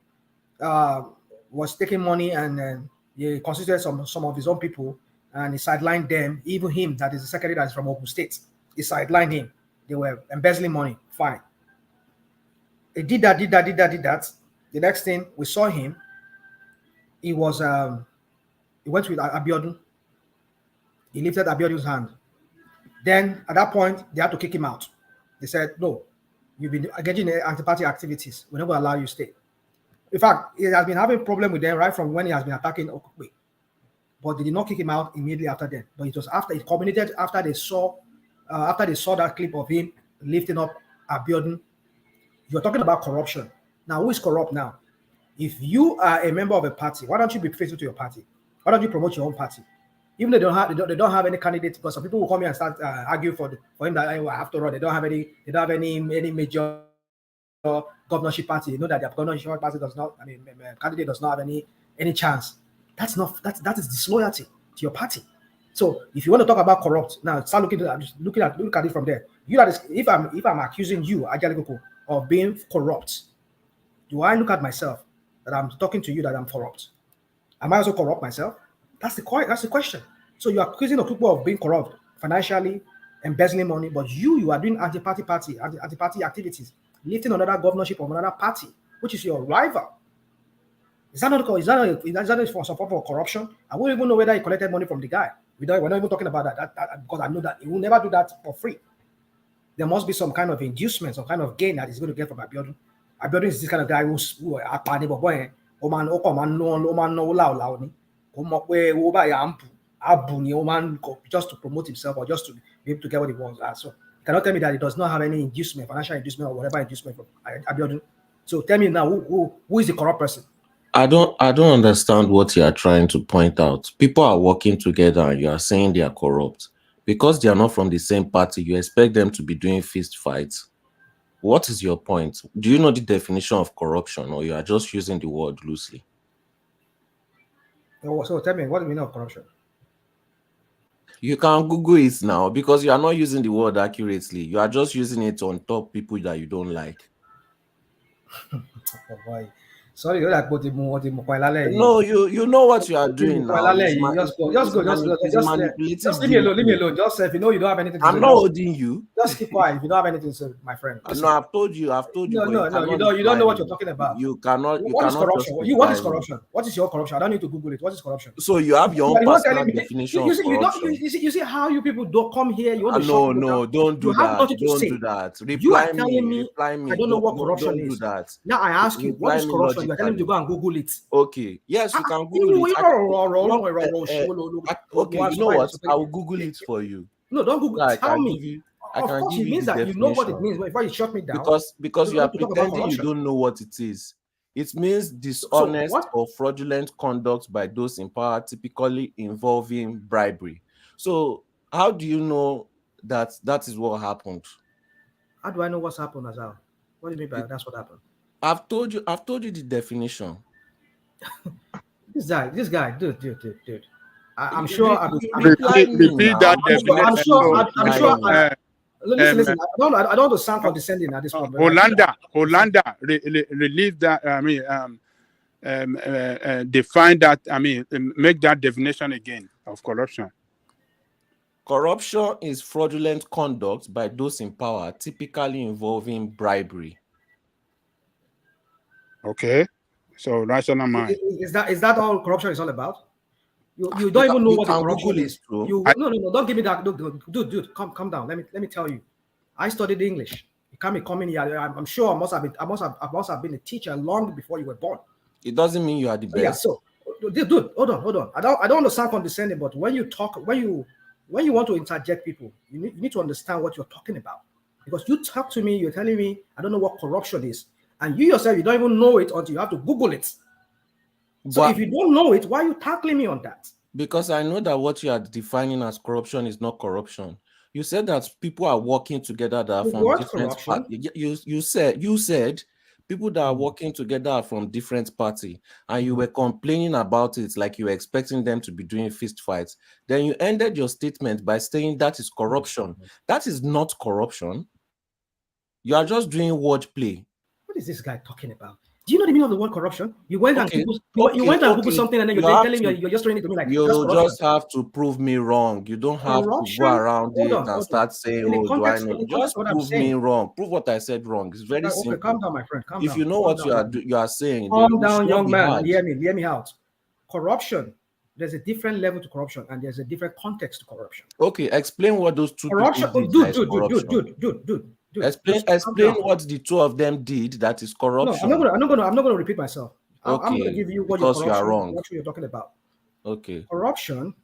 was taking money and he constituted some of his own people and he sidelined them, even him, that is the secretary that is from Ogun State. He sidelined him. They were embezzling money. Fine. He did that. The next thing we saw him, he was he went with Abiodun. He lifted Abiodun's hand. Then at that point, they had to kick him out. They said, no, you've been engaging in anti-party activities. We never allow you to stay. In fact, he has been having a problem with them right from when he has been attacking Okupe. But they did not kick him out immediately after that. But it was after it culminated after they saw that clip of him lifting up Abiodun. You're talking about corruption. Now, who is corrupt now? If you are a member of a party, why don't you be faithful to your party? Why don't you promote your own party? Even though they don't have any candidates, because some people will come here and start argue for him that after all they don't have any major governorship party. You know that their governorship party candidate does not have any chance. That is disloyalty to your party. So if you want to talk about corrupt, now start look at it from there. If I'm accusing you, Ajali Koko, of being corrupt, do I look at myself that I'm talking to you that I'm corrupt? Am I also corrupt myself? That's the question. So you are accusing the people of being corrupt financially, embezzling money, but you are doing anti-party activities, lifting another governorship of another party, which is your rival. Is that not for some form of corruption? I won't even know whether he collected money from the guy. We're not even talking about that because I know that he will never do that for free. There must be some kind of inducement, some kind of gain that he's going to get from Abiodun. Abiodun is this kind of guy who's just to promote himself or just to be able to get what he wants. So you cannot tell me that he does not have any inducement, financial inducement or whatever inducement from Abiodun. So tell me now, who is the corrupt person? I don't understand what you are trying to point out. People are working together and you are saying they are corrupt. Because they are not from the same party, you expect them to be doing fist fights. What is your point? Do you know the definition of corruption, or you are just using the word loosely? So tell me, what do you mean of corruption? You can Google it now because you are not using the word accurately. You are just using it on top people that you don't like. Oh boy. Sorry, you're like no, you know what you are doing now. Just leave me alone. Just if you know you don't have anything to say. I'm not holding you. Just keep quiet if you don't have anything to say, my friend. Listen. No, I've told you. No, you don't know what you're talking about. You cannot. What is corruption? What is corruption? What is your corruption? I don't need to Google it. What is corruption? So you have your own personal definition of corruption. You see how you people don't come here. You want to no, don't do that. Don't do that. Reply me. I don't know what corruption is. Now I ask you, what is corruption? You are telling me to go and Google it. Okay. Yes, you can Google it. Okay, you know what? I will Google it for you. No, don't Google it. Tell me. I can give you it means that you know what it means before you shut me down. Because you are pretending you don't know what it is. It means dishonest or fraudulent conduct by those in power, typically involving bribery. So how do you know that is what happened? How do I know what's happened, Azal? What do you mean by that's what happened? I've told you the definition. This guy, dude. I'm sure. Listen. I don't want to sound condescending at this point. Hollanda released that. Define that. Make that definition again of corruption. Corruption is fraudulent conduct by those in power, typically involving bribery. Okay, so rational mind. Is that all corruption is all about? You don't even know what the corruption is. No, don't give me that. Dude, calm down. Let me tell you. I studied English. You can't be coming here. I'm sure I must have been a teacher long before you were born. It doesn't mean you are the best. Yeah. So, dude, hold on. I don't want to sound condescending, but when you talk, when you want to interject people, you need to understand what you're talking about. Because you talk to me, you're telling me I don't know what corruption is, and you yourself you don't even know it until you have to Google it. So if you don't know it, why are you tackling me on that? Because I know that what you are defining as corruption is not corruption. You said that people are working together that are from different parties. You said people that are working together are from different parties, and you were complaining about it like you were expecting them to be doing fist fights. Then you ended your statement by saying that is corruption. That is not corruption. You are just doing wordplay. What is this guy talking about? Do you know the meaning of the word corruption? You went and Google something, and then you're telling me you're just throwing it to me like you just have to prove me wrong. You don't have to go around and start saying, "Oh, do I know?" Just prove me wrong. Prove what I said wrong. It's very simple. Okay, calm down, my friend. Calm down. If you know what you are saying, calm down, young man. Hear me out. Corruption. There's a different level to corruption, and there's a different context to corruption. Okay, explain what those two corruption. Dude. Explain what the two of them did that is corruption. No, I'm not gonna repeat myself. Okay, I'm gonna give you what because you are wrong. What you're talking about. Okay. Corruption,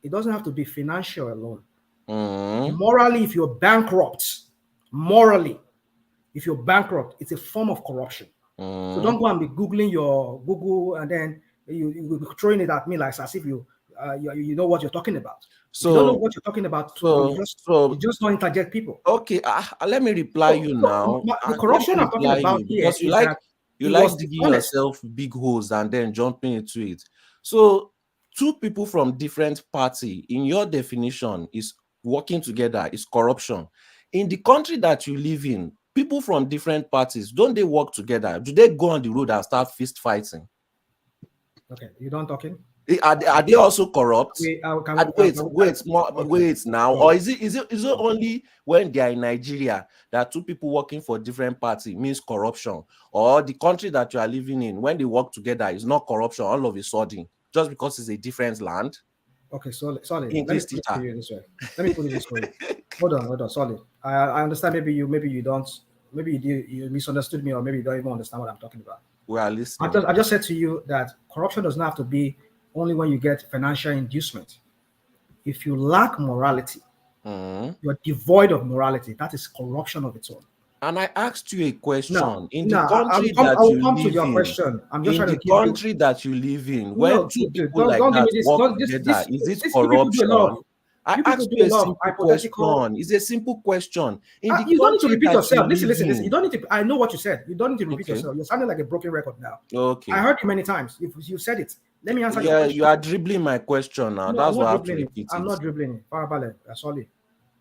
it doesn't have to be financial alone. Morally, if you're bankrupt, it's a form of corruption. So don't go and be googling your Google and then you throwing it at me like as if you know what you're talking about. So you don't know what you're talking about. You just don't interject people. Okay, let me reply you now. The corruption I'm talking about here because you like digging yourself big holes and then jumping into it. So two people from different party, in your definition, is working together is corruption. In the country that you live in, people from different parties, don't they work together? Do they go on the road and start fist fighting? Okay, you done talking? Are they also corrupt? Wait now. Or is it only when they are in Nigeria that two people working for different parties means corruption? Or the country that you are living in, when they work together, is not corruption all of a sudden, just because it's a different land? Okay, solid. Let me English put it teacher. to you this way. Let me put it this way. Hold on, solid. I understand. Maybe you don't. Maybe you misunderstood me, or maybe you don't even understand what I'm talking about. We are listening. I just said to you that corruption does not have to be only when you get financial inducement. If you lack morality, you're devoid of morality. That is corruption of its own. And I asked you a question. No, in the country that you live in, when two people like that work together, is it corruption? I asked you a simple question. It's a simple question. You don't need to repeat yourself. Listen. You don't need to. I know what you said. You don't need to repeat yourself. You're sounding like a broken record now. Okay. I heard you many times. You said it. Let me answer your question. You are dribbling my question now. No, that's why I have to repeat it. I'm not dribbling it. Sorry.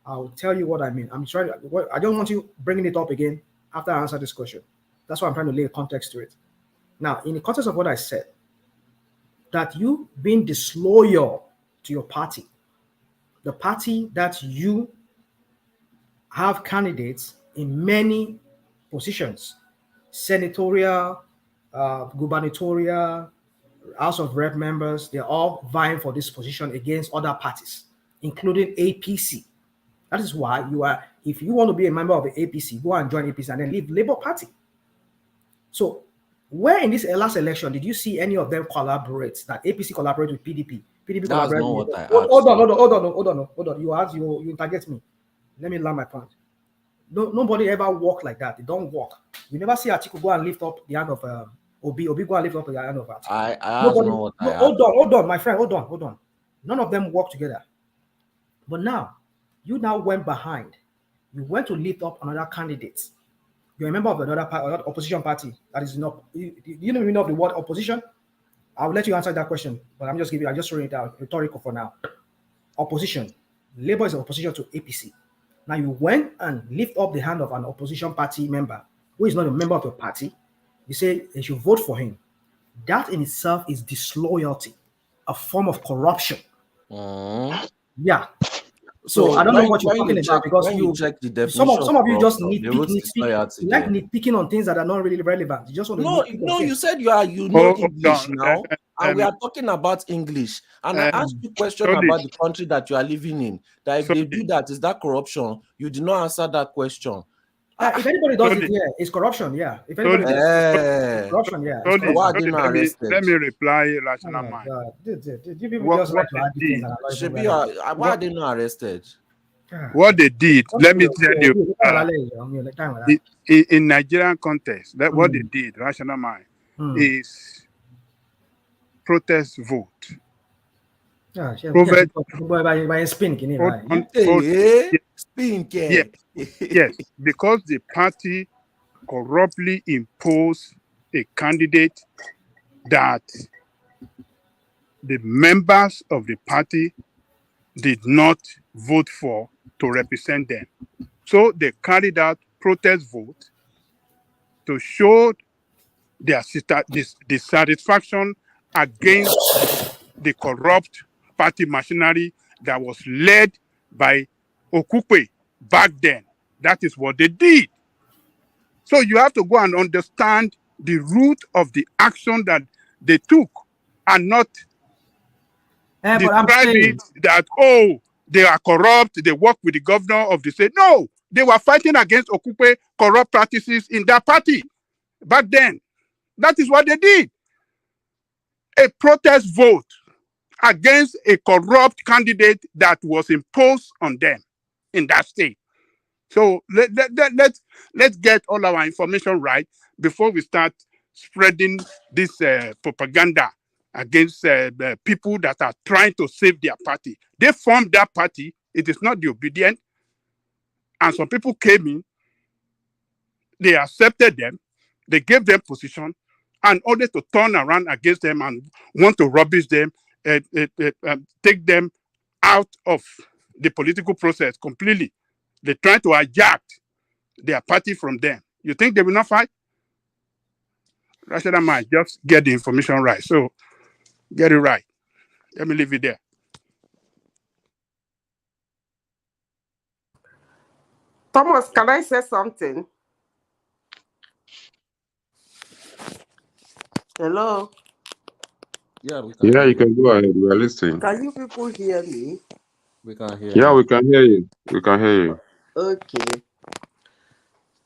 I'll tell you what I mean. I don't want you bringing it up again after I answer this question. That's why I'm trying to lay a context to it. Now, in the context of what I said, that you being disloyal to your party, the party that you have candidates in many positions, senatorial, gubernatorial, House of Rep members, they're all vying for this position against other parties, including APC. That is why if you want to be a member of the APC, go and join APC and then leave Labour Party. So where in this last election did you see any of them collaborate, that APC collaborate with PDP? PDP collaborate with... Hold on. You interject me. Let me land my point. Nobody ever walk like that. They don't walk. You never see Atiku go and lift up the hand of Obi go and lift up the hand of Atiku. Hold on, my friend. Hold on. None of them work together. But now, you now went behind. You went to lift up another candidate. You're a member of another opposition party. That is not. You don't even know the word opposition. I'll let you answer that question, but I'm just throwing it out rhetorical for now. Opposition. Labour is an opposition to APC. Now you went and lift up the hand of an opposition party member who is not a member of your party. You say they should vote for him. That in itself is disloyalty, a form of corruption. Yeah. So I don't know what you're talking about, because some of you just nitpicking on things that are not really relevant. You just want to you said you know English now, and we are talking about English. And I asked you a question about the country that you are living in. That if they do that, is that corruption? You did not answer that question. If anybody does it, it's corruption. Yeah. If anybody does it, corruption. Yeah. Why are they not arrested? Let me reply, rational mind. Why are they not arrested? What they did, let me tell you, in Nigerian context, what they did, rational mind, is protest vote. Yes, because the party corruptly imposed a candidate that the members of the party did not vote for to represent them. So they carried out protest vote to show their dissatisfaction against the corrupt party machinery that was led by Okupe back then. That is what they did. So you have to go and understand the root of the action that they took, and not describe it that, they are corrupt, they work with the governor of the state. No, they were fighting against Okupe corrupt practices in that party back then. That is what they did. A protest vote against a corrupt candidate that was imposed on them in that state. So let's get all our information right before we start spreading this propaganda against people that are trying to save their party. They formed that party. It is not the obedient. And some people came in, they accepted them, they gave them position, and only to turn around against them and want to rubbish them, take them out of the political process completely. They try to hijack their party from them. You think they will not fight? Rashida might just get the information right. So get it right. Let me leave it there. Thomas, can I say something? Hello? Yeah, we can. Yeah, you can go ahead. We are listening. Can you people hear me? We can hear Yeah, you. we can hear you. We can hear you. Okay.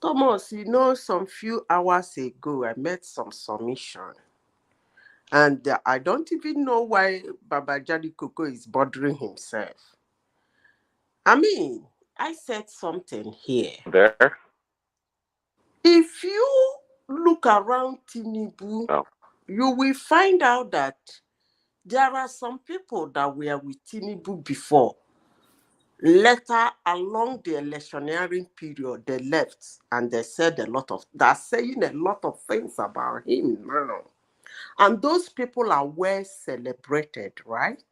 Thomas, you know, some few hours ago, I made some submission. And I don't even know why Baba Jadi Koko is bothering himself. I mean, I said something here. There? If you look around Tinubu, you will find out that there are some people that were with Tinubu before. Later, along the electioneering period, they left and they said they're saying a lot of things about him now. And those people are well celebrated, right?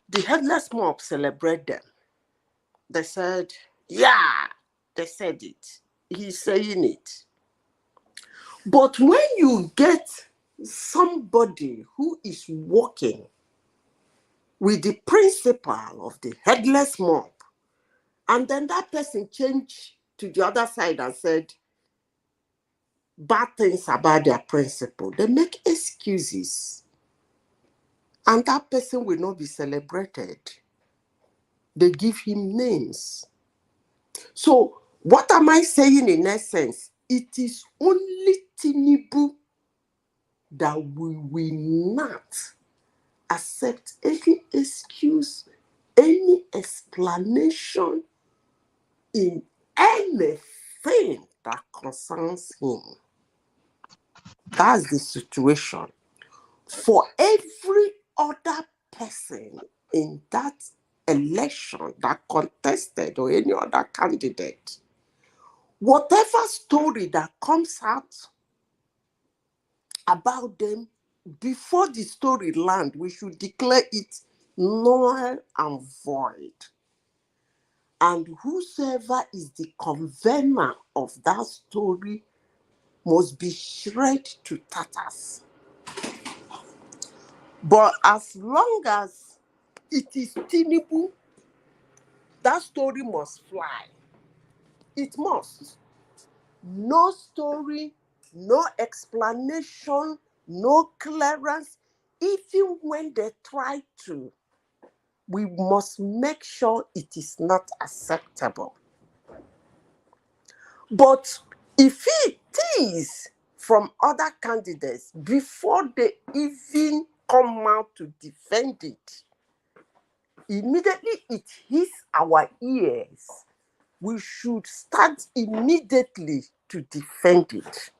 The headless mob celebrate them. They said, yeah, they said it. He's saying it. But when you get somebody who is working with the principle of the headless mob, and then that person changed to the other side and said bad things about their principle, they make excuses. And that person will not be celebrated. They give him names. So what am I saying in essence? It is only Tinubu that we will not accept any excuse, any explanation in anything that concerns him. That's the situation. For every other person in that election that contested or any other candidate, whatever story that comes out about them, before the story land, we should declare it null and void. And whosoever is the convener of that story must be shred to tatters. But as long as it is Tinubu, that story must fly. It must. No story, no explanation, no clearance. Even when they try to, we must make sure it is not acceptable. But if it is from other candidates, before they even come out to defend it, immediately it hits our ears, we should start immediately to defend it.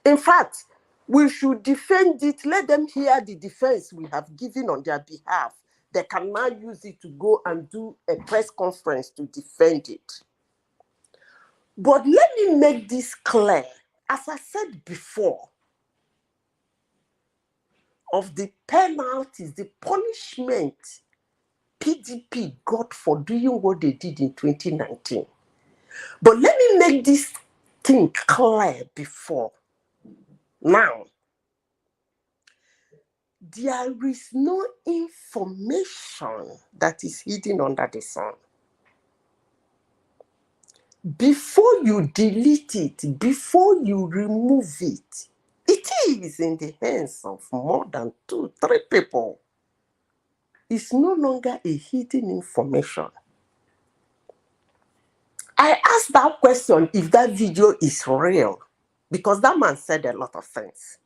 In fact, we should defend it. Let them hear the defense we have given on their behalf. They can now use it to go and do a press conference to defend it. But let me make this clear. As I said before, of the penalties, the punishment PDP got for doing what they did in 2019. But let me make this thing clear before. Now, there is no information that is hidden under the sun. Before you delete it, before you remove it, it is in the hands of more than 2-3 people. It's no longer a hidden information. I asked that question if that video is real, because that man said a lot of things.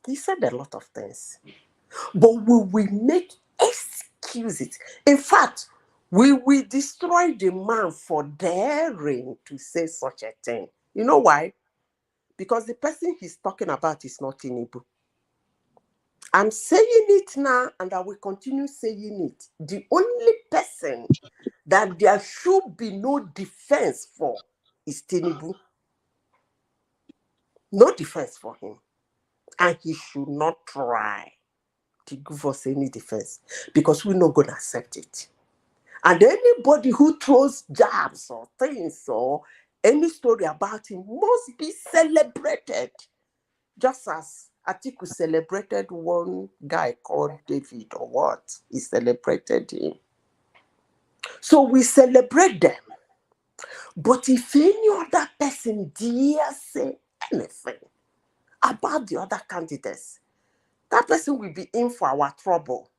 He said a lot of things. But we will make excuses. In fact, we will destroy the man for daring to say such a thing. You know why? Because the person he's talking about is not Tinubu. I'm saying it now, and I will continue saying it. The only person that there should be no defense for is Tinubu. No defense for him. And he should not try to give us any defense, because we're not going to accept it. And anybody who throws jabs or things or any story about him must be celebrated. Just as Atiku celebrated one guy called David or what? He celebrated him. So we celebrate them. But if any other person dare say anything about the other candidates, that person will be in for our trouble.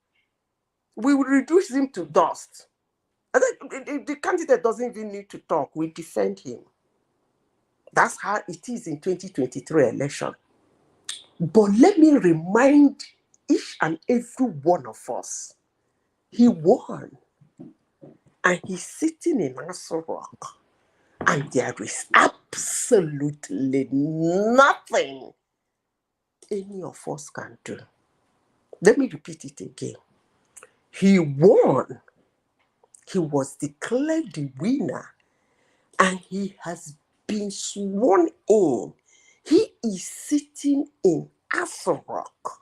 We will reduce him to dust. I think the candidate doesn't even need to talk. We defend him. That's how it is in 2023 election. But let me remind each and every one of us, he won. And he's sitting in Aso Rock. And there is absolutely nothing any of us can do. Let me repeat it again. He won. He was declared the winner. And he has been sworn in. He is sitting in Aso Rock,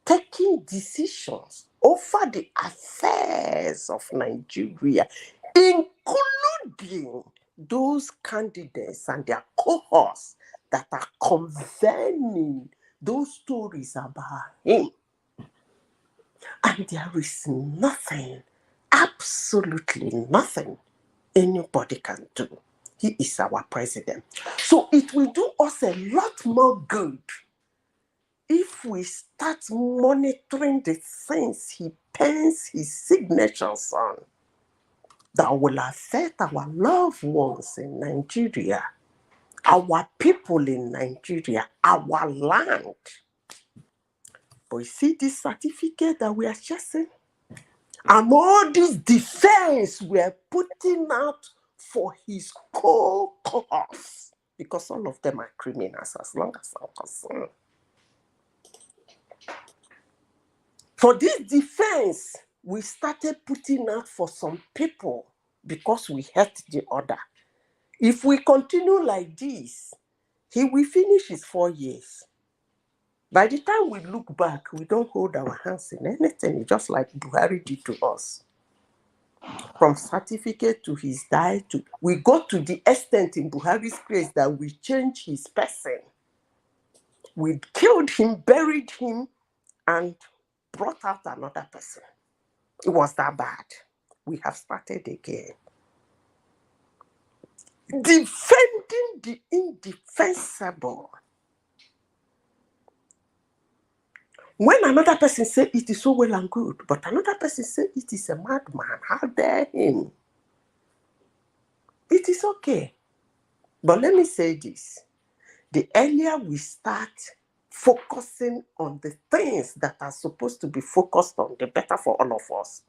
taking decisions over the affairs of Nigeria, including those candidates and their cohorts that are convening those stories about him. And there is nothing, absolutely nothing anybody can do. He is our president. So it will do us a lot more good if we start monitoring the things he pens his signatures on that will affect our loved ones in Nigeria, our people in Nigeria, our land. But you see this certificate that we are chasing? And all this defense we are putting out for his co-cause, because all of them are criminals as long as I'm concerned. For this defense, we started putting out for some people because we hurt the other. If we continue like this, he will finish his 4 years. By the time we look back, we don't hold our hands in anything, just like Buhari did to us. From certificate to his die, we go to the extent in Buhari's case that we change his person. We killed him, buried him, and brought out another person. It was that bad. We have started again. Defending the indefensible. When another person says it is so well and good, but another person says it is a madman, how dare him? It is okay. But let me say this. The earlier we start focusing on the things that are supposed to be focused on, the better for all of us.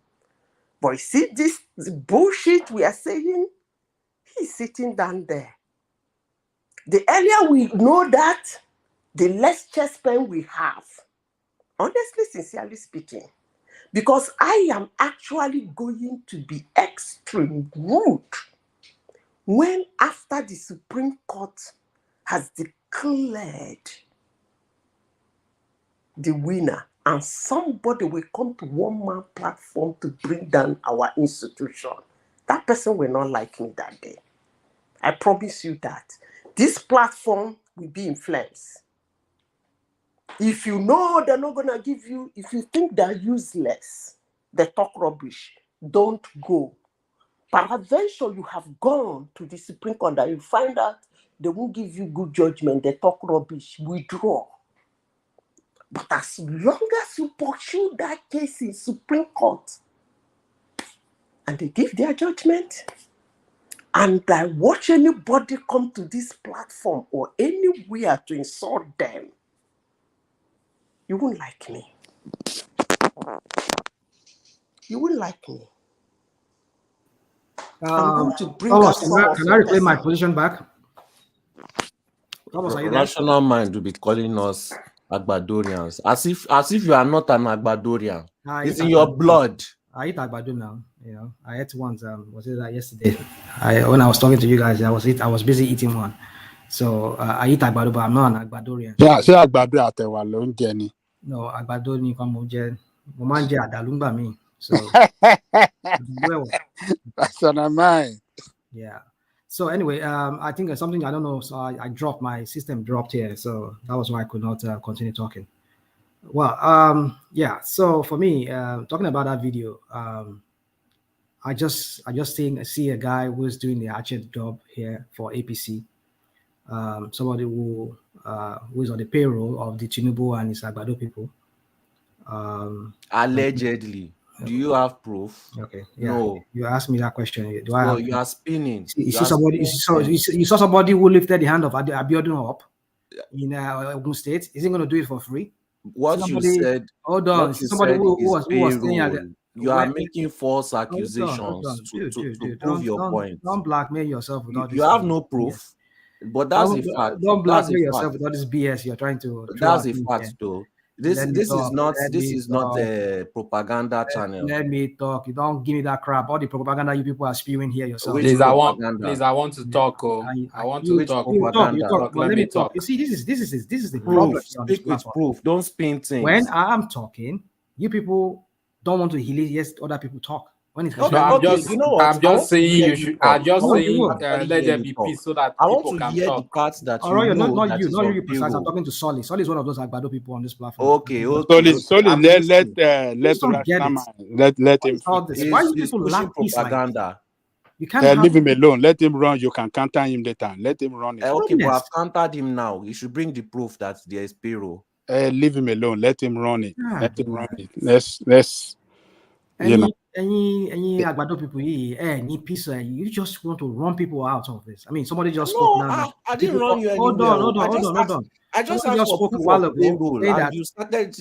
But you see this bullshit we are saying? He's sitting down there. The earlier we know that, the less chest pain we have. Honestly, sincerely speaking. Because I am actually going to be extreme rude when after the Supreme Court has declared the winner and somebody will come to one-man platform to bring down our institution, that person will not like me that day. I promise you that. This platform will be in flames. If you know they're not going to give you, if you think they're useless, they talk rubbish, don't go. Peradventure, you have gone to the Supreme Court and you find out they won't give you good judgment, they talk rubbish, withdraw. But as long as you pursue that case in Supreme Court and they give their judgment, and I watch anybody come to this platform or anywhere to insult them, you won't like me. You won't like me. I'm going to bring Thomas, out some of can I reclaim my position back? Thomas, rational mind will be calling us Agbadorians, as if you are not an Agbadorian. It's in your blood. I eat Agbado now. You know, I ate once. Was it yesterday? When I was talking to you guys, I was busy eating one. So I eat Agbado, but I'm not an Agbadorian. Yeah, ṣé àgbàdo àtẹ̀wà ló ń jẹ ni? No, Agbado ni kan mo jẹ. Mo máa ń jẹ àdàlú ńgbà míì. So well, that's on my mind. Yeah. So anyway, I think something I don't know. So I dropped, my system dropped here, so that was why I could not continue talking. Well, yeah. So for me, talking about that video, I just see a guy who's doing the hatchet job here for APC. Somebody who is on the payroll of the Tinubu and his Agbado people. Allegedly. Do you have proof? Okay. Yeah. No. You asked me that question. Do I So have you are spinning. You see somebody. You saw somebody who lifted the hand of Abiodun up in Ogun State. Is he going to do it for free? What you said. Hold on. What you Somebody said who is was saying that. payroll. You are making false accusations Hold on. to prove your point. Don't blackmail yourself without this. You have no proof, but that's a fact. Don't That's a blackmail yourself fact. without this BS you're trying to throw That's at a me fact, here. though. This is not a propaganda channel. Let me talk. You don't give me that crap. All the propaganda you people are spewing here yourself. Please, I want to talk. I want to talk. You talk. But let me talk. talk. You see, this is the Proof. problem. Speak with proof. Don't spin things. When I'm talking, you people don't want to hear other people talk. When it's I'm just saying you should. I'm just saying let there be peace so that I people want to can hear talk. the parts that All right, you know not that you, is not on you precise. I'm payroll. talking to Solly. Solly is one of those Agbado people on this platform. Okay. Solly, let him finish. Why you people lack peace like propaganda? You can't leave him alone. Let him run. You can counter him later. Let him run it. Okay, but I've countered him now. You should bring the proof that there is payroll. Leave him alone. Let him run it. Let him run it. Let's any Agbado people here, need peace. You just want to run people out of this. I mean, somebody just spoke now. I didn't run you Hold anywhere. on. I just Somebody asked for spoke a proof while of ago payroll, saying and that you started,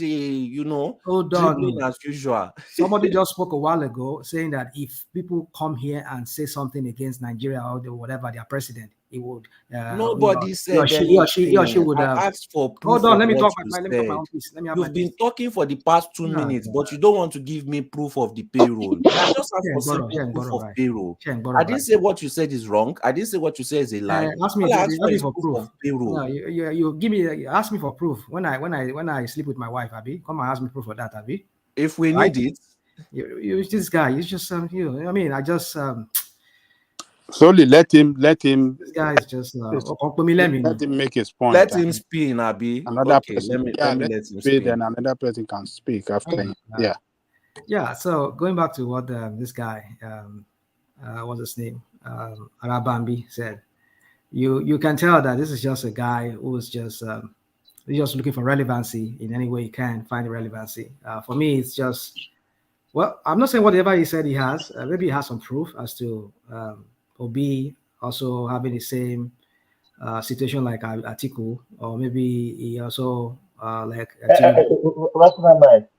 hold on. dribbling as usual. Somebody just spoke a while ago saying that if people come here and say something against Nigeria or whatever, their president, he would. Nobody said he or she would. I asked for proof. Hold on, let me what talk. you Let me talk my own piece. You've been talking for the past 2 minutes, but you don't want to give me proof of the payroll. I just asked for simple proof of payroll. I didn't say what you said is wrong. I didn't say what you said is a lie. Ask me for proof of payroll. No, you give me. Ask me for proof when I sleep with my wife. Abi, come and ask me proof of that. Abi, if we need it. You this guy. You just I mean, I just Solely let him. This guy is just let him make his point. Let him spin, Abi. Another okay, person. let me let him spin. Then another person can speak after him. Yeah. So going back to what this guy, what's his name, Arabambi said, you can tell that this is just a guy who is just he's just looking for relevancy in any way he can find relevancy. For me, it's just, well, I'm not saying whatever he said he has. Maybe he has some proof as to Obi also having the same situation like Atiku, or maybe he also like.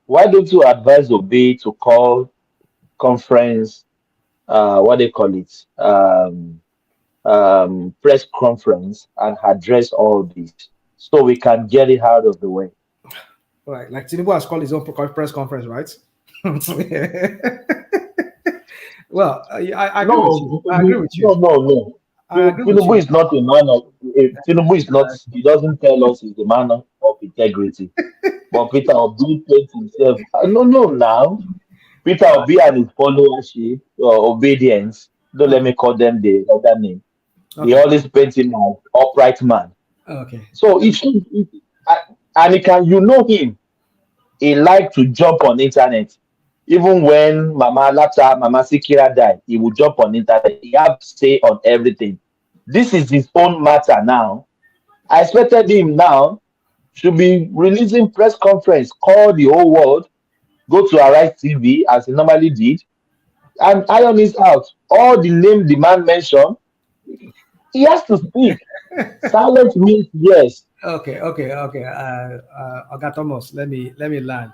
Why don't you advise Obi to call conference? What they call it? Press conference and address all this so we can get it out of the way. Right, like Tinubu has called his own press conference, right? Well, I agree with you. I agree with you. No. Tinubu is not a man of. Tinubu is not. He doesn't tell us he's the man of integrity. But Peter Obi paints himself. No. Now, Peter Obi and his followership or obedience. Don't let me call them the other name. Okay. He always paints him as upright man. Okay. So and he can, him. He like to jump on internet. Even when Mama Sikira died, he would jump on internet. He have say on everything. This is his own matter now. I expected him now should be releasing press conference, call the whole world, go to Arise TV as he normally did, and iron is out. All the name the man mentioned, he has to speak. Silence means yes. Okay. Oga Thomas, let me land.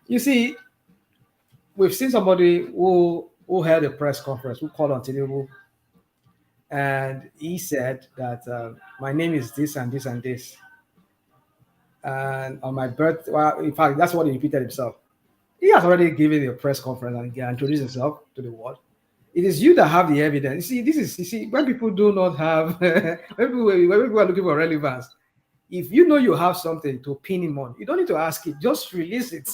You see, we've seen somebody who held a press conference, who called on Tinubu, and he said that my name is this and this and this. And on my birth, well, in fact, that's what he repeated himself. He has already given a press conference and introduced himself to the world. It is you that have the evidence. You see, when people do not have, when people are looking for relevance, if you know you have something to pin him on, you don't need to ask it. Just release it.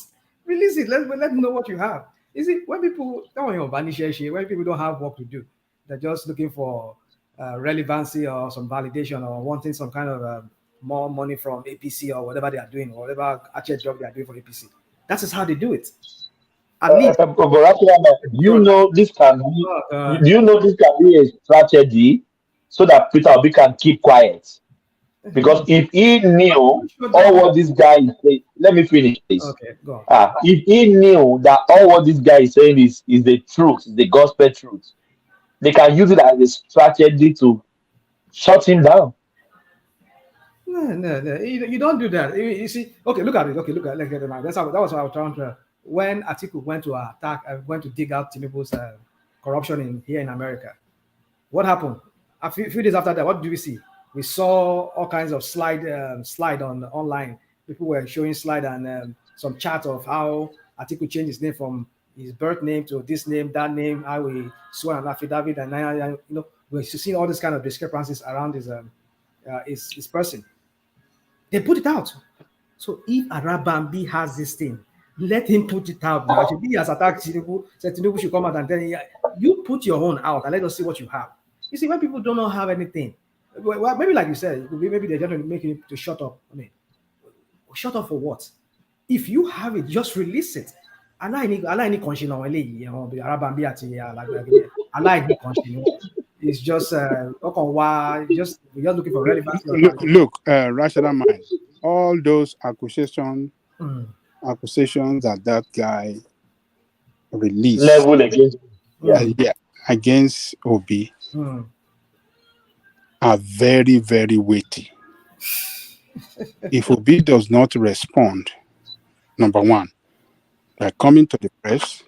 Release it. Let them know what you have. You see, when people when people don't have work to do, they're just looking for relevancy or some validation or wanting some kind of more money from APC or whatever they are doing, or whatever actual job they are doing for APC. That is how they do it. At least, you know this can be. Do you know this can be a strategy so that Peter Obi can keep quiet? Because if he knew all what this guy is saying, let me finish this. Okay, go on. If he knew that all what this guy is saying is the truth, is the gospel truth, they can use it as a strategy to shut him down. No. You don't do that. You see, okay, look at it. Okay, look at it. That was what I was trying to. When Atiku went to attack, went to dig out Tinubu's corruption here in America, what happened? A few days after that, what do we see? We saw all kinds of slide on online. People were showing slide and some chat of how Atiku changed his name from his birth name to this name, that name, how he swore an affidavit, and we're seeing all these kind of discrepancies around his person. They put it out. So if Arabambi has this thing, let him put it out now. He has attacked Tinubu, said Tinubu should come out and tell you put your own out and let us see what you have. You see, when people don't have anything, well, maybe like you said, maybe they're just trying to make him to shut up. I mean, shut up for what? If you have it, just release it. It's just we're just looking for relevance. Look, rational mind. All those accusations that guy released level against against Obi are very, very weighty. If Obi does not respond, number one, by coming to the press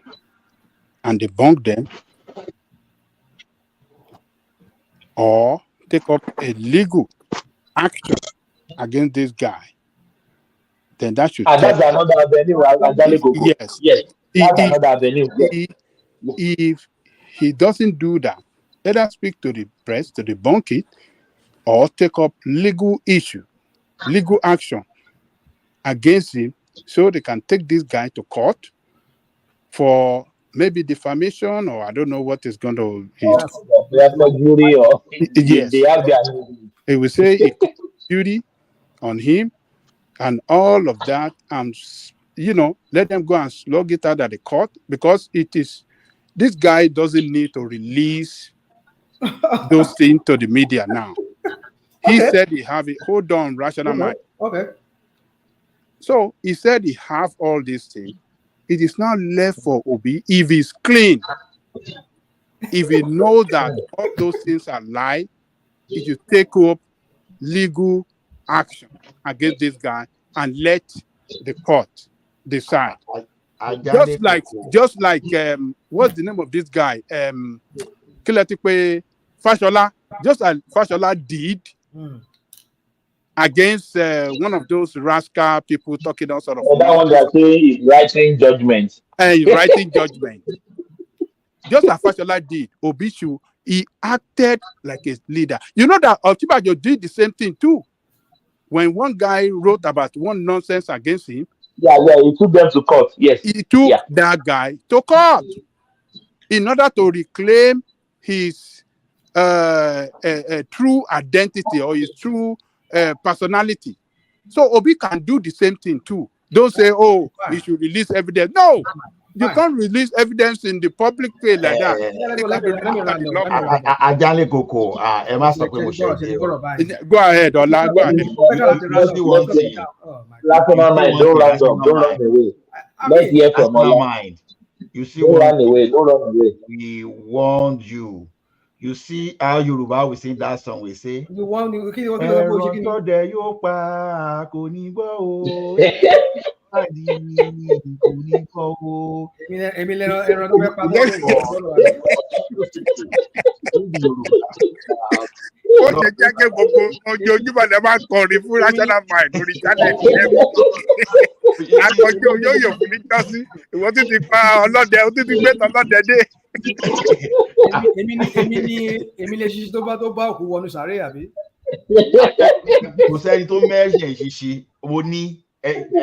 and debunk them, or take up a legal action against this guy, then that should that's another avenue. Yes. That's another avenue. If he doesn't do that, let us speak to the press to debunk it, or take up legal action against him, so they can take this guy to court for maybe defamation, or I don't know what is going to. Jury or yes, they have their. They will say a duty on him and all of that, and let them go and slug it out at the court, because this guy doesn't need to release those things to the media now. He said he have it. Hold on, rational mind. Okay. So he said he have all these things. It is now left for Obi, if he's clean, if he knows that all those things are lie, he should take up legal action against this guy and let the court decide. Just like what's the name of this guy? Kilatipe Fashola. Just like Fashola did against one of those rascal people talking all sort of. That one that say is writing judgment. Writing judgment. Just like Fashola did, Obishu, he acted like a leader. You know that Otibajo did the same thing too. When one guy wrote about one nonsense against him, he took them to court. Yes, he took that guy to court in order to reclaim his true identity or his true personality. So Obi can do the same thing too. Don't say, "Oh, he should release evidence." No, you can't release evidence in the public way like that. Ajale Koko, go ahead, Ola. Go ahead. Rational mind, don't run away. Let's hear from Ola. You see, don't run away. We warned you. You see how Yoruba we sing that song, we say, you want you ó ṣe jẹ́ kí gbogbo ojoojúmọ́ lè máa kọrin fún rational mind lórí channel akọjọ yóò fún ní jọ́sí ìwọ́n tún ti pa ọlọ́dẹ ó tún ti gbé tọ́lọ́dẹ dé. èmi lè ṣiṣẹ́ tó bá òkú wọnú sàárè àbí. kò sẹ́ni tó mẹ́rin ṣiṣẹ́ mo ní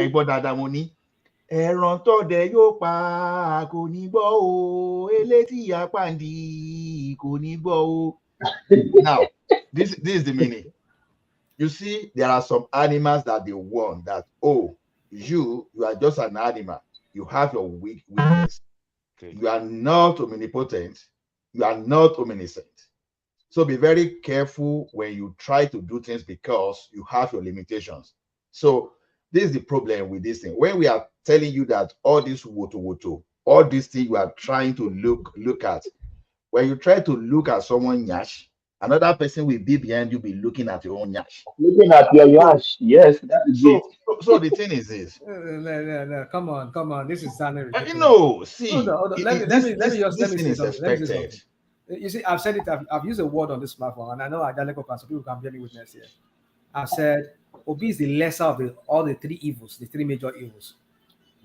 ẹgbọ́n dáadáa mo ní ẹran tọdẹ yóò pa kò ní gbọ́ o, elétí apáǹdì kò ní gbọ́ o. Now, this is the meaning. You see, there are some animals that they warn that, oh, you are just an animal. You have your weakness. Okay. You are not omnipotent. You are not omniscient. So be very careful when you try to do things because you have your limitations. So this is the problem with this thing. When we are telling you that all this woto, all these things you are trying to look at, when you try to look at someone nyash, another person will be behind you, be looking at your own nyash. Looking at your nyash, yes, that is it. So the thing is this. No, come on. This is sounding ridiculous. No, see, Hold on. Let me say something. You see, I've said it. I've used a word on this platform, and I know Adaleko can, so people can bear me witness here. I've said Obi is the lesser of all the three evils, the three major evils.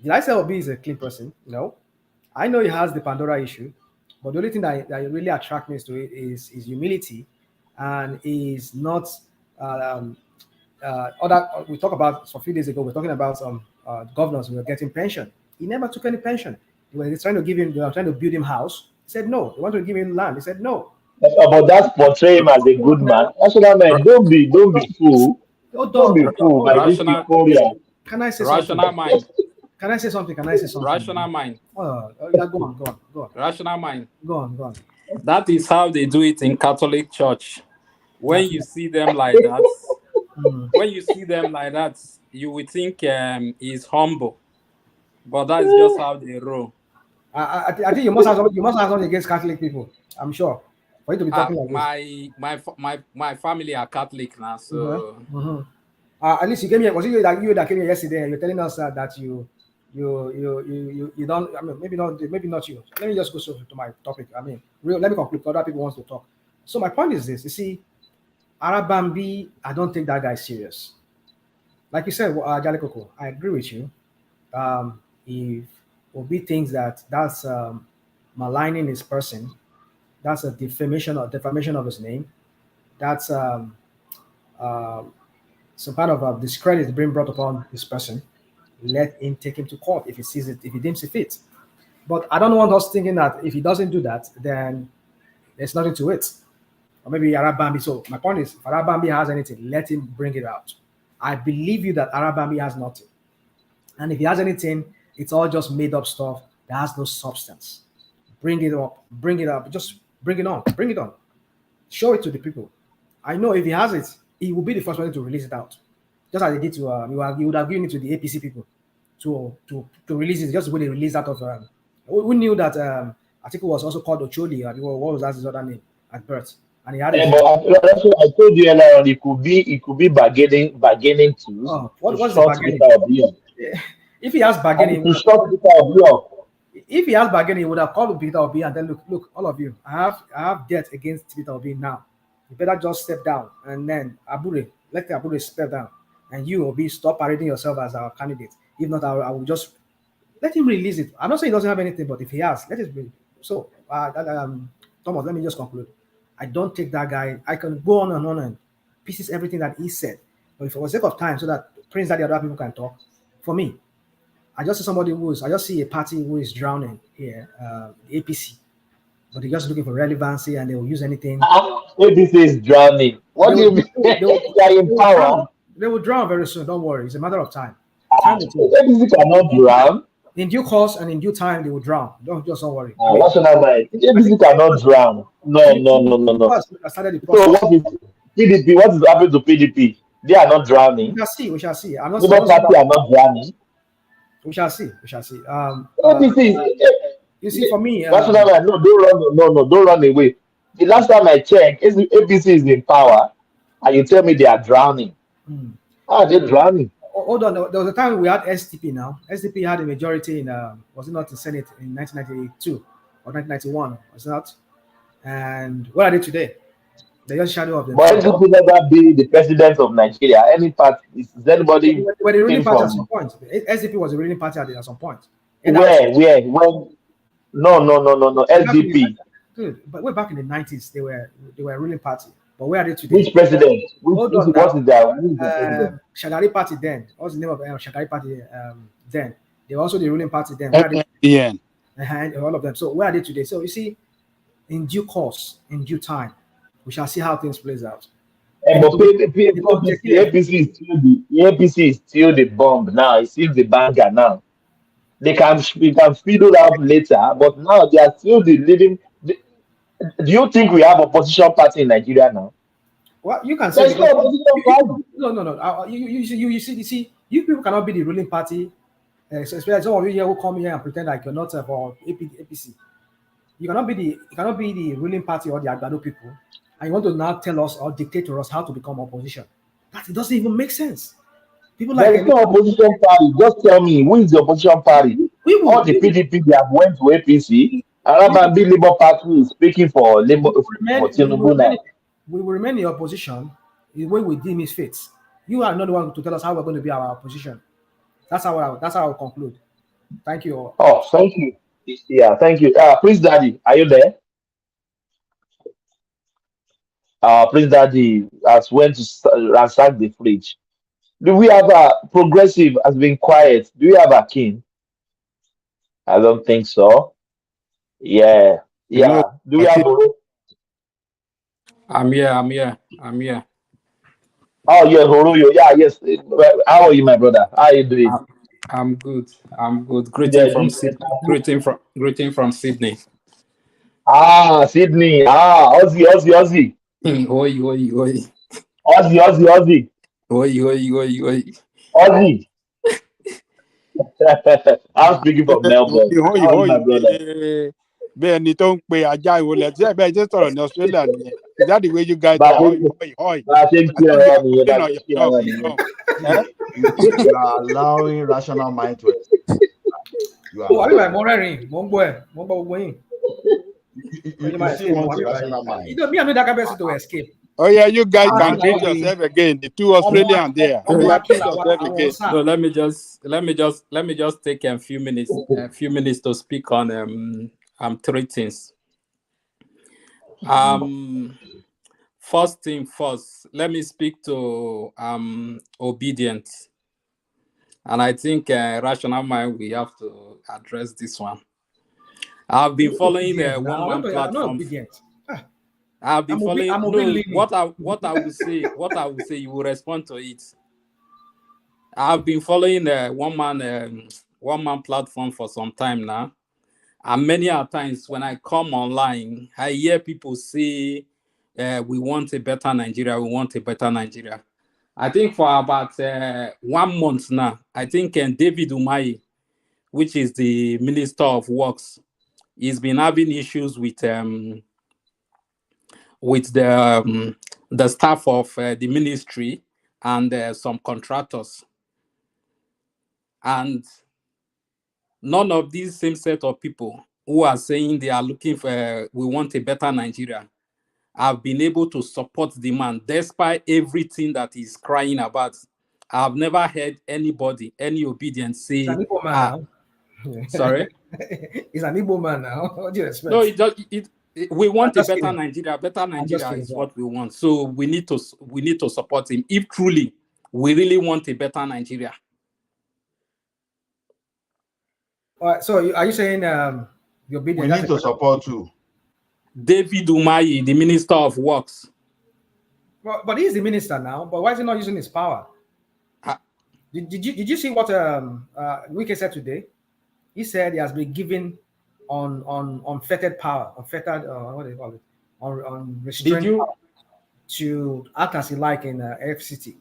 Did I say Obi is a clean person? No. I know he has the Pandora issue, but the only thing that really attracts me to it is his humility, and is not we talked about a few days ago. We're talking about some governors who were getting pension. He never took any pension. They were trying to build him house. He said no. They wanted to give him land. He said no. But that's portray him as a good man. That's what I mean. Don't be fool. Don't be fooled by this euphoria. Can I say rational something? mind? Can I say something? Rational mind. Yeah, go on. Rational mind. Go on. That is how they do it in Catholic Church. When you see them like that, you would think he's humble, but that's just how they roll. I think you must have something against Catholic people. I'm sure. For you to be talking like this. My family are Catholic now, so. At least you came here. Was it you that came here yesterday? You're telling us that you don't. I mean, maybe not you. Let me just go to my topic. I mean, let me conclude. Other people want to talk. So my point is this: you see, Arabambi, I don't take that guy serious. Like you said, Jalikoko, I agree with you. If Obi thinks that's maligning his person, that's a defamation of his name, that's some kind of discredit being brought upon this person, let him take him to court if he sees it, if he deems it fit. But I don't want us thinking that if he doesn't do that, then there's nothing to it. Or maybe Arabambi. So my point is, if Arabambi has anything, let him bring it out. I believe you that Arabambi has nothing. And if he has anything, it's all just made up stuff that has no substance. Bring it up, just bring it on. Show it to the people. I know if he has it, he will be the first one to release it out. Just as they did to, he would have given it to the APC people to release it, just the way they released out of, we knew that Atiku was also called Ocholi, what was that his other name at birth? And he had but that's what I told you earlier on. It could be bargaining too. What was the bargaining? If he has bargaining, if he has bargaining, he would have called Peter Obi and then look, all of you, I have debt against Peter Obi now. You better just step down, and then let Abure step down, and you Obi stop parading yourself as our candidate. If not, I will just let him release it. I'm not saying he doesn't have anything, but if he has, let it be. So, Thomas, let me just conclude. I don't take that guy. I can go on and pieces everything that he said. But for the sake of time, so that Prince that the other people can talk, for me, I just see a party who is drowning here, the APC. But they're just looking for relevancy and they will use anything. APC is drowning. What do you mean? They are in power. They will drown very soon. Don't worry. It's a matter of time. APC cannot drown. In due course and in due time, they will drown. Don't worry. What's on that mind? APC cannot drown. No. So what is PDP? What is happening to PDP? They are not drowning. We shall see. I'm not saying party are not drowning. We shall see. You see, for me, no, don't run away. The last time I checked, APC is in power, and you tell me they are drowning. How are they drowning? Hold on. There was a time we had SDP now. SDP had a majority in, was it not the Senate in 1992 or 1991? Was it not? And what are they today? They're just shadow of them. But SDP never be the president of Nigeria. Any party, is anybody? Were the ruling party at some point? SDP was the ruling party at some point. Where? When? No. SDP. Dude, but way back in the 90s, they were a ruling party. But where are they today? Which president? What is their Shagari party then. What's the name of Shagari party then? They're also the ruling party then. Yeah. All of them. So where are they today? So you see, in due course, in due time, we shall see how things plays out. But APC is still the bomb now. It's still the banger now. We can fiddle out later, but now they are still the leading. Do you think we have opposition party in Nigeria now? Well, you can say there's no opposition party. No. You see, you people cannot be the ruling party. Especially some of you here who come here and pretend like you're not for APC. You cannot be the ruling party or the Agbado people, and you want to now tell us or dictate to us how to become opposition. That it doesn't even make sense. People there like is no opposition party. Just tell me who is the opposition party? All the PDP they have went to APC. Arabambi Labour Party is speaking for Labour for Tinubu now. We will remain in opposition the way we deem it fits. You are not the one to tell us how we're going to be our opposition. That's how I'll conclude. Thank you. Oh, thank you. Yeah, thank you. Prince Daddy, are you there? Prince Daddy has went to ransack the fridge. Do we have a progressive has been quiet? Do we have a king? I don't think so. Yeah. Do we have I'm here. Oh yes, Horoyo. Yeah, yes. How are you, my brother? How are you doing? I'm good. Greeting from Sydney. Sydney. Aussie. Oi. Aussie. Oi. Aussie. I'm speaking from Melbourne. How is my brother? bẹ́ẹ̀ ni tó ń pe ajá ìwọlẹ̀ tí ẹ̀ bẹ́ẹ̀ jẹ́ sọ̀rọ̀ ní Australia nìyẹn. Is that the way you guys are? Hoi. You are allowing rational mind to you still want the rational mind. You know, me, I'm not that capacity to escape. Oh yeah, you guys can treat yourself again. The two Australians there. No, let me just take a few minutes to speak on three things. First thing first, let me speak to obedience, and I think rational mind we have to address this one. I've been following one platform. I've been following. What I would say. You will respond to it. I've been following one man platform for some time now, and many times when I come online, I hear people say, "We want a better Nigeria. We want a better Nigeria." I think for about 1 month now, I think David Umahi, which is the Minister of Works, he's been having issues with the staff of the ministry and some contractors. And none of these same set of people who are saying they are looking for, we want a better Nigeria, have been able to support the man despite everything that he's crying about. I've never heard anybody, any obedience say, sorry? He's an Igbo man now. What do you expect? No, we want a better Nigeria. Better Nigeria is what we want. So we need to support him if truly we really want a better Nigeria. So are you saying we need to support too? David Umahi, the Minister of Works. But he's the minister now. But why is he not using his power? Did you see what Wike said today? He said he has been given unfettered power, unfettered what do you call it? On restrained power to act as he like in FCT.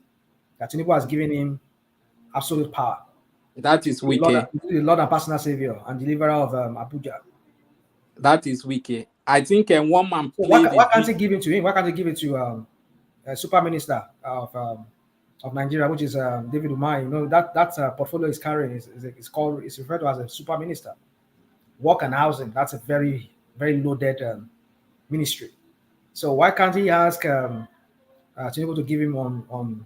That Tinubu has given him absolute power. That is Wike. The Lord and personal savior and deliverer of Abuja. That is Wike. I think one man. So why can't he give it to him? Why can't he give it to Super Minister of Nigeria, which is David Umahi? You know that portfolio is carrying it's referred to as a Super Minister. Work and housing. That's a very very loaded ministry. So why can't he ask Tinubu to give him on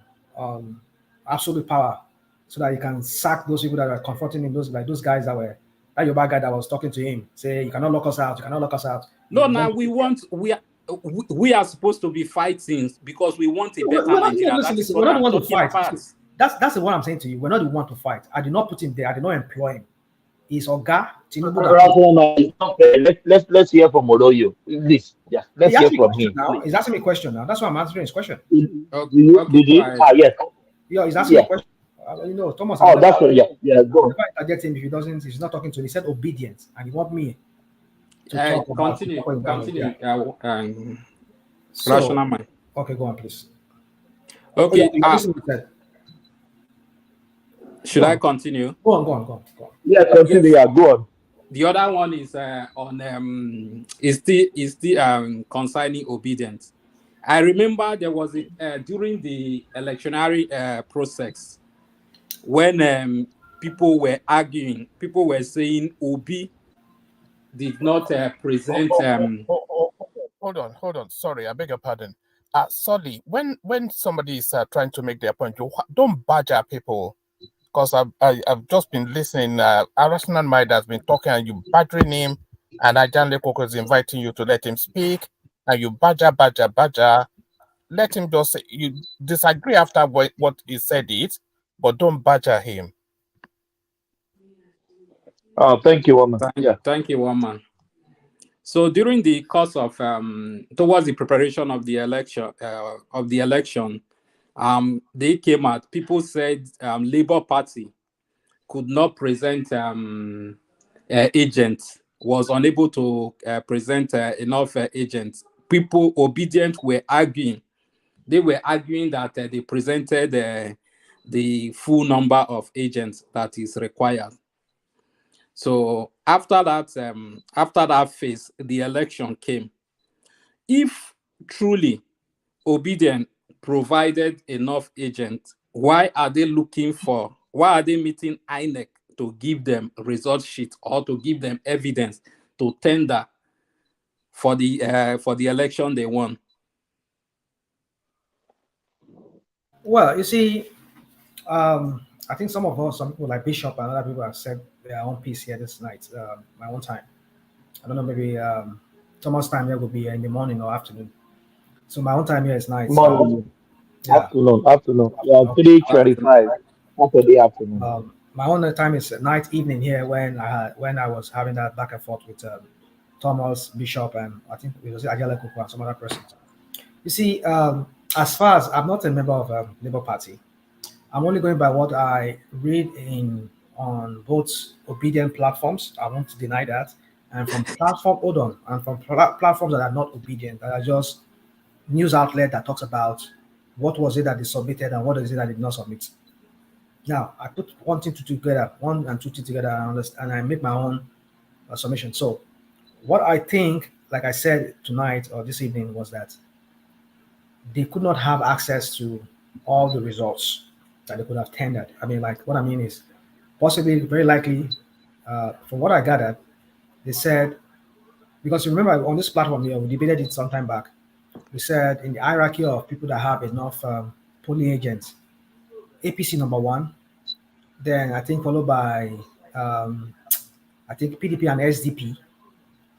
absolute power, so that he can sack those people that are confronting him, those guys that were that Yoruba guy that was talking to him, say you cannot lock us out, you cannot lock us out. No, now we are supposed to be fighting because we want a better Nigeria. We're not the one to fight. That's what I'm saying to you. We're not the one to fight. I did not put him there. I did not employ him. is Oga Tinubu. Let's hear from Oroyo. Please, yeah, let's hear from him. Now. He's asking me a question now. That's why I'm answering his question. Did you? Yes. Yeah, he's asking me a question. You know, Thomas. Oh, that's right. Yeah, go on. Interject him if he doesn't. He's not talking to me. He said obedience, and he want me to talk about. Continue. So, rational mind. Okay, go on, please. Okay. Should I continue? Go on. Yeah, continue. Yes. Yeah, go on. The other one is is still concerning obedience. I remember there was during the electionary process when people were arguing, people were saying Obi did not present. Hold on. Sorry, I beg your pardon. Sorry, when somebody is trying to make their point, you don't badger people. Because I've just been listening. Arsenal Mind has been talking and you badgering him, and Ajan Lekoko is inviting you to let him speak, and you badger. Let him just say, you disagree after what he said it, but don't badger him. Oh, thank you, woman. Thank you, woman. So during the course of towards the preparation of the election, they came out. People said Labour Party could not present agents, was unable to present enough agents. People obedient were arguing. They were arguing that they presented the full number of agents that is required. So after that phase, the election came. If truly obedient provided enough agents, why are they meeting INEC to give them result sheet or to give them evidence to tender for the election they won? Well, you see, I think some people like Bishop and other people have said their own piece here this night, my own time. I don't know, maybe Thomas' time here will be in the morning or afternoon. So my own time here is night. Morning. Afternoon. Yeah, 3:25. Saturday afternoon. My own time is night, evening here when I was having that back and forth with Thomas, Bishop, and I think it was Ajala Kuku and some other persons. You see, as far as I'm not a member of Labour Party, I'm only going by what I read on both obedient platforms. I won't deny that, and from platforms that are not obedient, that are just news outlet that talks about what was it that they submitted and what is it that they did not submit. Now, I put one and two together, and I make my own submission. So, what I think, like I said tonight or this evening, was that they could not have access to all the results that they could have tendered. I mean, like, what I mean is possibly, very likely, from what I gathered, they said, because remember on this platform here, we debated it some time back. We said in the hierarchy of people that have enough polling agents, APC number one, then I think followed by I think PDP and SDP,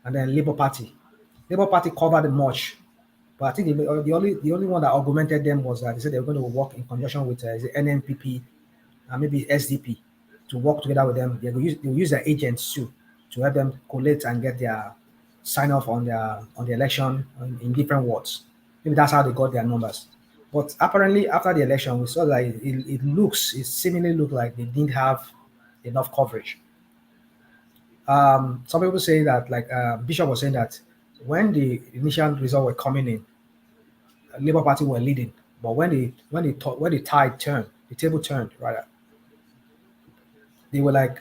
and then Labour Party. Labour Party covered much, but I think the only one that augmented them was that they said they were going to work in conjunction with the NNPP and maybe SDP to work together with them. They will use their agents too to help them collate and get their sign off on the election in different wards. Maybe that's how they got their numbers. But apparently, after the election, we saw that it seemingly looked like they didn't have enough coverage. Some people say that, like Bishop was saying, that when the initial results were coming in, Labour Party were leading, but when the tide turned, the table turned rather, they were like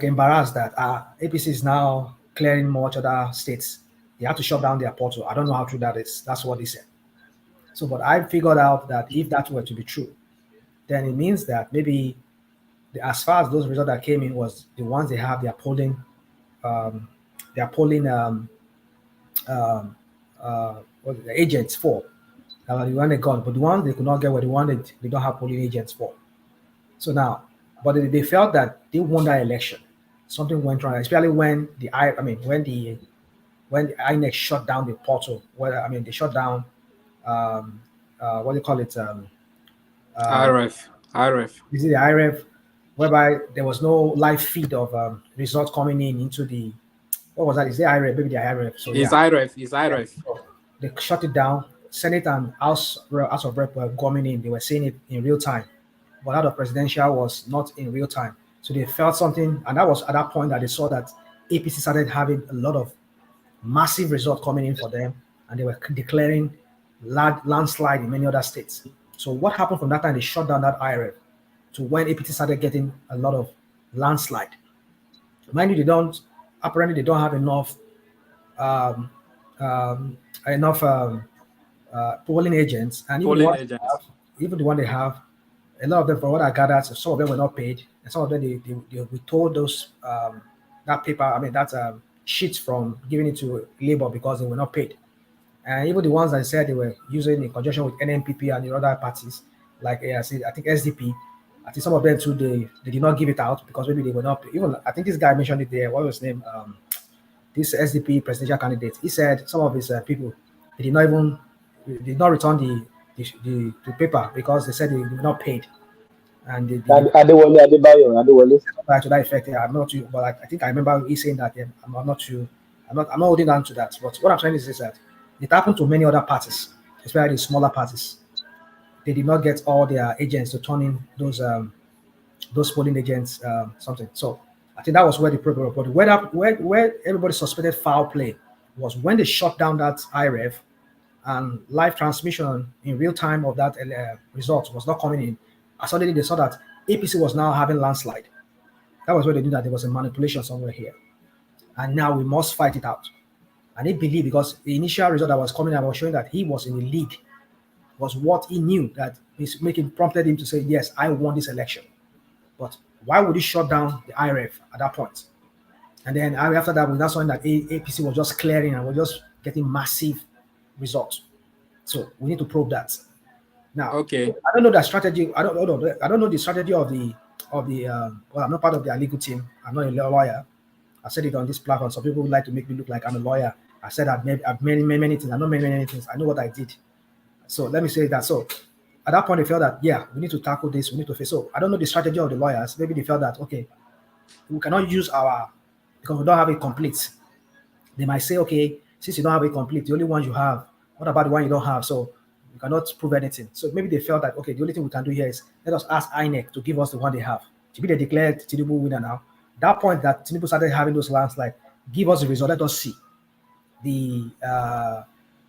embarrassed that APC is now clearing much other states. They had to shut down their portal. I don't know how true that is. That's what they said. So, but I figured out that if that were to be true, then it means that maybe as far as those results that came in was the ones they have their polling what the agents for. The one they got, but the ones they could not get were the ones they don't have polling agents for. So now, but they felt that they won that election. Something went wrong, especially when the INEC shut down the portal. They shut down what do you call it? IRF. Is it the IRF? whereby there was no live feed of results coming into the, what was that? Is it IREF? Maybe the IREF. So It's yeah. IREF. It's Yeah. IREF. So they shut it down. Senate and House of Rep were coming in. They were seeing it in real time. But that of presidential was not in real time. So they felt something, and that was at that point that they saw that APC started having a lot of massive results coming in for them, and they were declaring landslide in many other states. So what happened from that time? They shut down that IREF to when APC started getting a lot of landslide. Mind you, apparently they don't have enough um, enough polling agents, and even Polling agents. the one they have, a lot of them, from what I gathered, some of them were not paid, and some of them they withhold those that paper. I mean that sheets from giving it to Labour because they were not paid. And even the ones that said they were using in conjunction with NNPP and the other parties, like I think SDP, I think some of them too, they did not give it out because maybe they were not paid. Even I think this guy mentioned it there. What was his name? This SDP presidential candidate. He said some of his people they did not return the paper because they said they were not paid. And Adewale. To that effect, yeah, I'm not too, but I think I remember he saying that. Yeah, I'm not holding on to that. But what I'm trying to say is that it happened to many other parties, especially the smaller parties. They did not get all their agents to turn in those polling agents something. So I think that was where the problem was. But where everybody suspected foul play was when they shut down that IREF and live transmission in real time of that result was not coming in. Suddenly they saw that APC was now having landslide. That was where they knew that there was a manipulation somewhere here. And now we must fight it out. And they believe because the initial result that was coming out was showing that he was in the lead, was what he knew that prompted him to say, yes, I won this election. But why would he shut down the IRF at that point? And then after that, we now saw that APC was just clearing and was just getting massive results. So we need to probe that. Now, okay. I don't know the strategy. I don't know the strategy of the well, I'm not part of their legal team. I'm not a lawyer. I said it on this platform. Some people would like to make me look like I'm a lawyer. I said I've many things. I know many things. I know what I did. So let me say that. So at that point, they felt that, yeah, we need to tackle this. We need to face. So I don't know the strategy of the lawyers. Maybe they felt that, okay, we cannot use because we don't have it complete. They might say, okay, since you don't have it complete, the only one you have, what about the one you don't have? So you cannot prove anything. So maybe they felt that, okay, the only thing we can do here is let us ask INEC to give us the one they have. To be they declared Tinubu winner now. That point that Tinubu started having those landslides, give us the result. Let us see the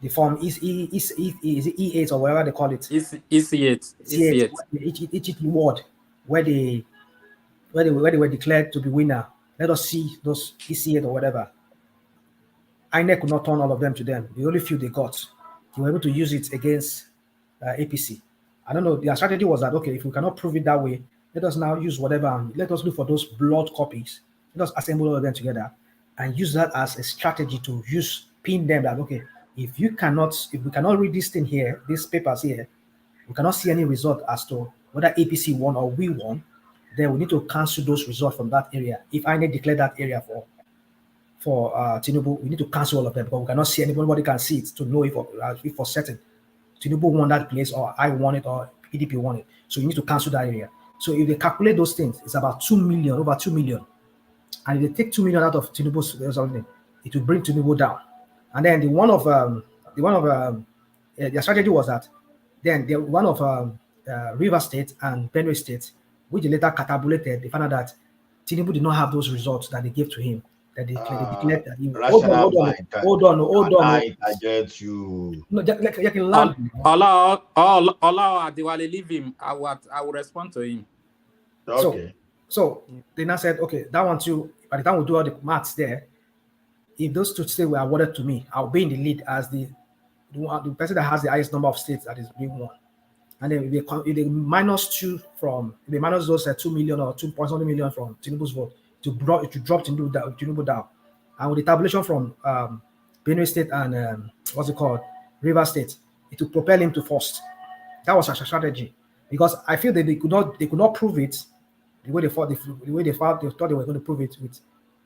form is E8 or whatever they call it. EC8. Each ward where they were declared to be winner. Let us see those EC8 or whatever. INEC could not turn all of them to them. The only few they got, they were able to use it against APC. I don't know. Their strategy was that, okay, if we cannot prove it that way, let us now use whatever. And let us look for those blood copies. Let us assemble all of them together and use that as a strategy to pin them that, okay, if we cannot read this thing here, these papers here, we cannot see any result as to whether APC won or we won, then we need to cancel those results from that area. If INEC declare that area for Tinubu, we need to cancel all of them because we cannot see anybody can see it to know if for certain Tinubu won that place or I won it or PDP won it. So you need to cancel that area. So if they calculate those things, it's about 2 million, over 2 million. And if they take 2 million out of Tinubu's something, it will bring Tinubu down. And then their strategy was that then the one of River State and Benue State, which they later catapulted, they found out that Tinubu did not have those results that they gave to him. That they declared that he hold on. I get you. No, like in land. Allah Adewale, leave him. I will respond to him. Okay. So they now said, okay, that one too. By the time we do all the maths there, if those two states were awarded to me, I'll be in the lead as the person that has the highest number of states that is being won. And then if they minus those 2 million or 2.something million from Tinubu's vote to drop Tinubu down. And with the tabulation from Benue State and River State, it will propel him to first. That was a strategy because I feel that they could not prove it the way they thought they were going to prove it with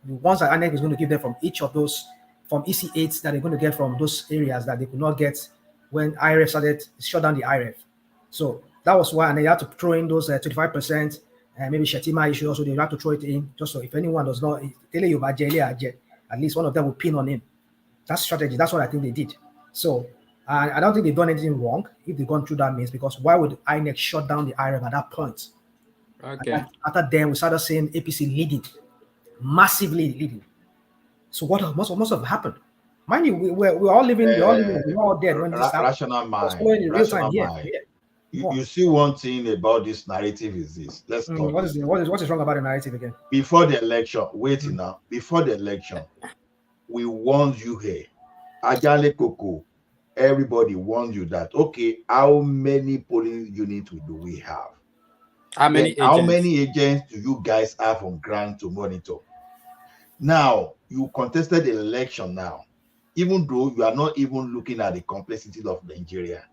the ones that INEC is going to give them from each of those, from EC8s that they're going to get from those areas that they could not get when IRF started shut down the IRF. So that was why, and they had to throw in those 25% And maybe Shetima issue also, they have to throw it in just so if anyone does not tell you about at least one of them will pin on him. That's strategy. That's what I think they did. So I don't think they've done anything wrong if they've gone through that means, because why would INEC shut down the IREV at that point? Okay. After then, we started seeing APC leading, massively leading. So what must have happened? Mind you, we're all living, we're all dead when this happened. Rational mind. In real time, yeah. You see, one thing about this narrative is this. Let's talk. What is wrong about the narrative again? Before the election, wait now. Before the election, we warned you here. Ajale Koko, everybody warned you that, okay, how many polling units do we have? How many agents? How many agents do you guys have on ground to monitor? Now, you contested the election now, even though you are not even looking at the complexity of Nigeria.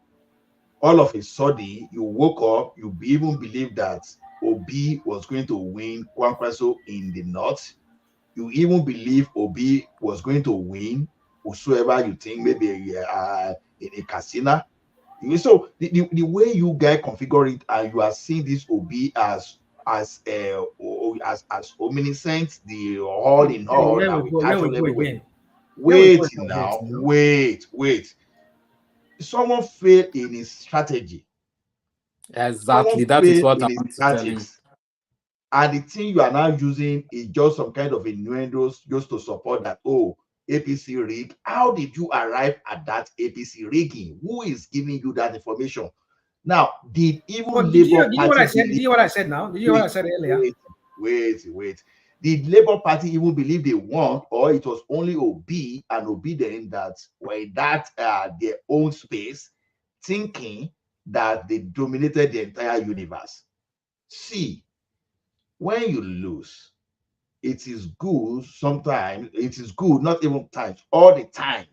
All of a sudden, you woke up, you even believe that Obi was going to win Kwankwaso in the north. You even believe Obi was going to win whosoever you think, maybe in a casino. So the way you guys configure it, and you are seeing this Obi as omniscient, the all in all that we capture everywhere. Wait now, wait. Someone failed in his strategy. Exactly, that is what I want to tell him. And the thing you are now using is just some kind of innuendos just to support that, oh, APC rig. How did you arrive at that APC rigging? Who is giving you that information? Now, did even did you hear what I said? Did you hear what I said now? Did you hear what I said earlier? Wait. Did Labour Party even believe they won, or it was only Obi and Obi then that were in that their own space, thinking that they dominated the entire universe? See, when you lose, it is good sometimes, it is good, not even times, all the time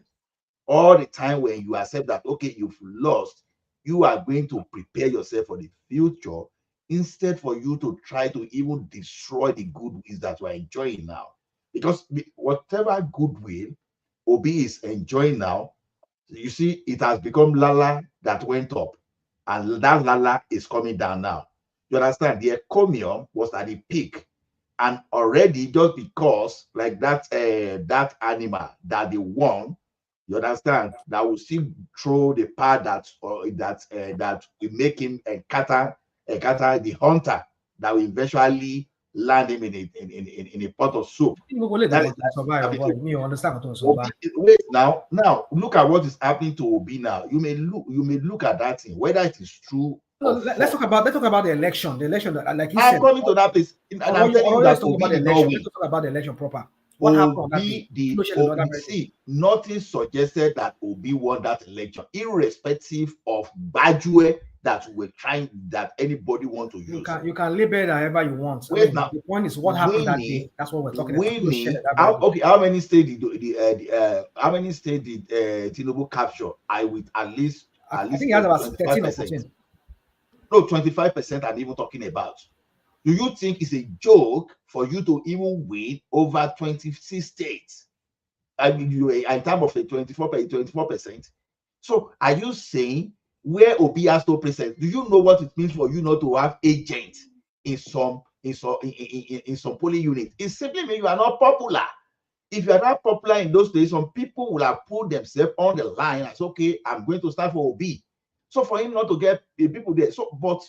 when you accept that, okay, you've lost, you are going to prepare yourself for the future instead for you to try to even destroy the goodwill that we're enjoying now. Because whatever goodwill Obi is enjoying now, you see, it has become Lala that went up, and that Lala is coming down now. You understand? The encomium was at the peak, and already just because like that animal that they won, you understand, that will still throw the part that will make him encounter the hunter that will eventually land him in a pot of soup. Wait now look at what is happening to Obi now. You may look at that thing, whether it is true. No, let's talk about the election. The election, like you I'm said, coming to that place, and I'm telling you that Obi did not win. Let's talk about the election proper. What happened on that day? See, nothing suggested that Obi won that election, irrespective of Bajue that anybody want to use. You can label it however you want. Now, the point is what happened that day. That's what we're talking about. How many states did Tinubu capture? I think he has about 13 or 14. No, 25%. I'm even talking about. Do you think it's a joke for you to even win over 26 states? I mean, in terms of a 24%. So, are you saying where Obi has no presence? Do you know what it means for you not to have agents in some polling units? It simply means you are not popular. If you are not popular in those days, some people will have put themselves on the line as, okay, I'm going to stand for Obi. So for him not to get the people there. So, but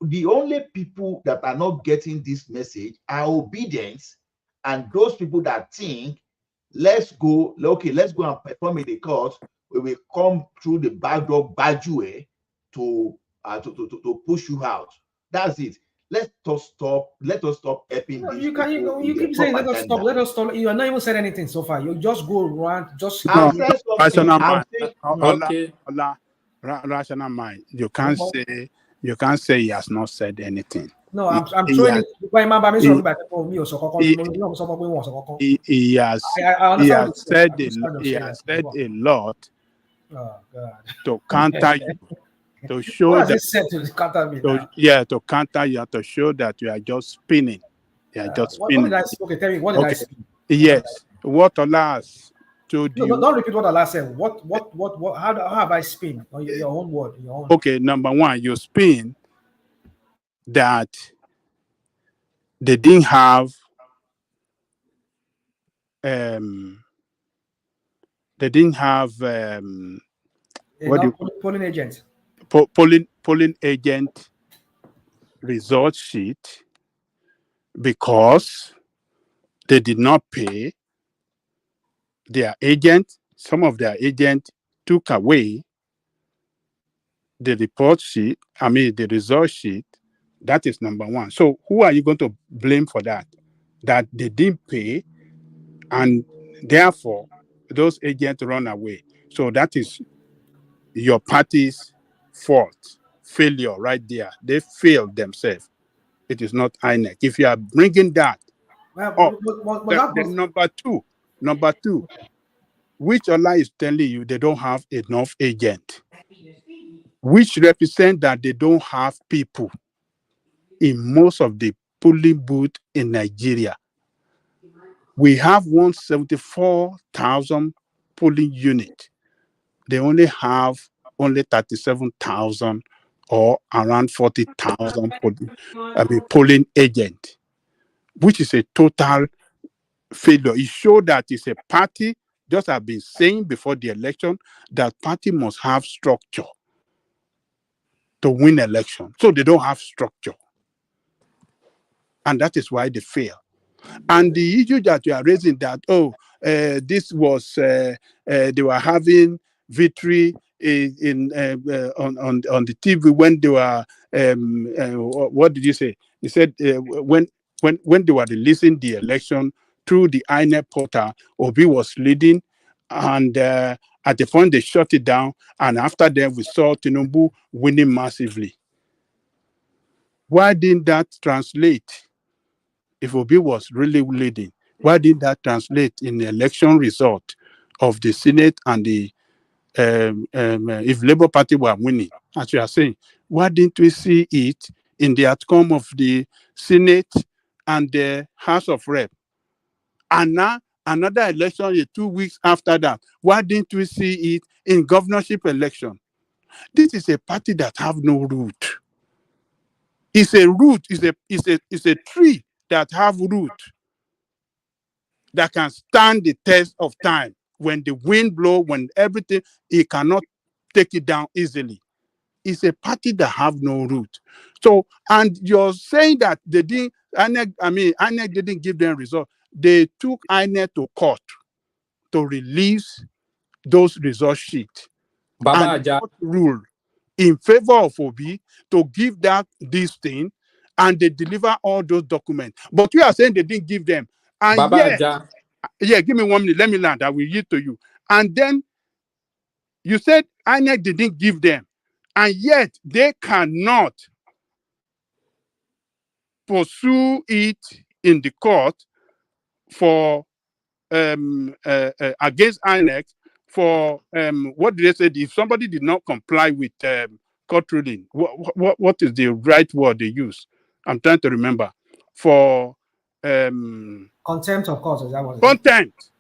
the only people that are not getting this message are obedience, and those people that think, let's go and perform in the court. We will come through the back door Bajue to push you out. That's it. Let us stop helping these you keep saying let us stop. You are not even said anything so far. You just go around, just rational mind. You can't say he has not said anything. No, I'm throwing it. He has said a lot to counter you. To show what has said to counter me to counter you, to show that you are just spinning. You are just spinning. Tell me, what did I say? Yes, what Allah has told you. Don't repeat what Allah said. How have I spin on your own word? Okay, number one, you spin that they didn't have um, what do you polling agent. Polling agent result sheet because they did not pay their agent. Some of their agents took away the report sheet, the result sheet. That is number one. So who are you going to blame for that? That they didn't pay and therefore those agents run away. So that is your party's fault, failure right there. They failed themselves. It is not INEC. If you are bringing that up, then number two, which Allah is telling you they don't have enough agents, which represent that they don't have people in most of the polling booths in Nigeria. We have 174,000 polling units. They only have 37,000 or around 40,000 polling agents, which is a total failure. It shows that it's a party, just have been saying before the election, that party must have structure to win election. So they don't have structure. And that is why they fail. And the issue that you are raising that, this was, they were having victory on the TV when they were, what did you say? You said when they were releasing the election through the INEC portal, Obi was leading, and at the point they shut it down, and after that we saw Tinubu winning massively. Why didn't that translate? If Obi was really leading, why didn't that translate in the election result of the Senate and the if Labour Party were winning, as you are saying? Why didn't we see it in the outcome of the Senate and the House of Rep? And now another election 2 weeks after that. Why didn't we see it in governorship election? This is a party that have no root. It's a root. It's a tree that have root that can stand the test of time. When the wind blows, when everything, it cannot take it down easily. It's a party that have no root. So, and you're saying that they didn't, INEC didn't give them results. They took INEC to court to release those result sheets. And the court ruled in favor of Obi to give this thing, and they deliver all those documents. But you are saying they didn't give them. And give me 1 minute. Let me land. I will yield to you. And then you said INEC didn't give them, and yet they cannot pursue it in the court for against INEC for what did they say? If somebody did not comply with court ruling, what is the right word they use? I'm trying to remember. For contempt of court, is that what it is? Contempt.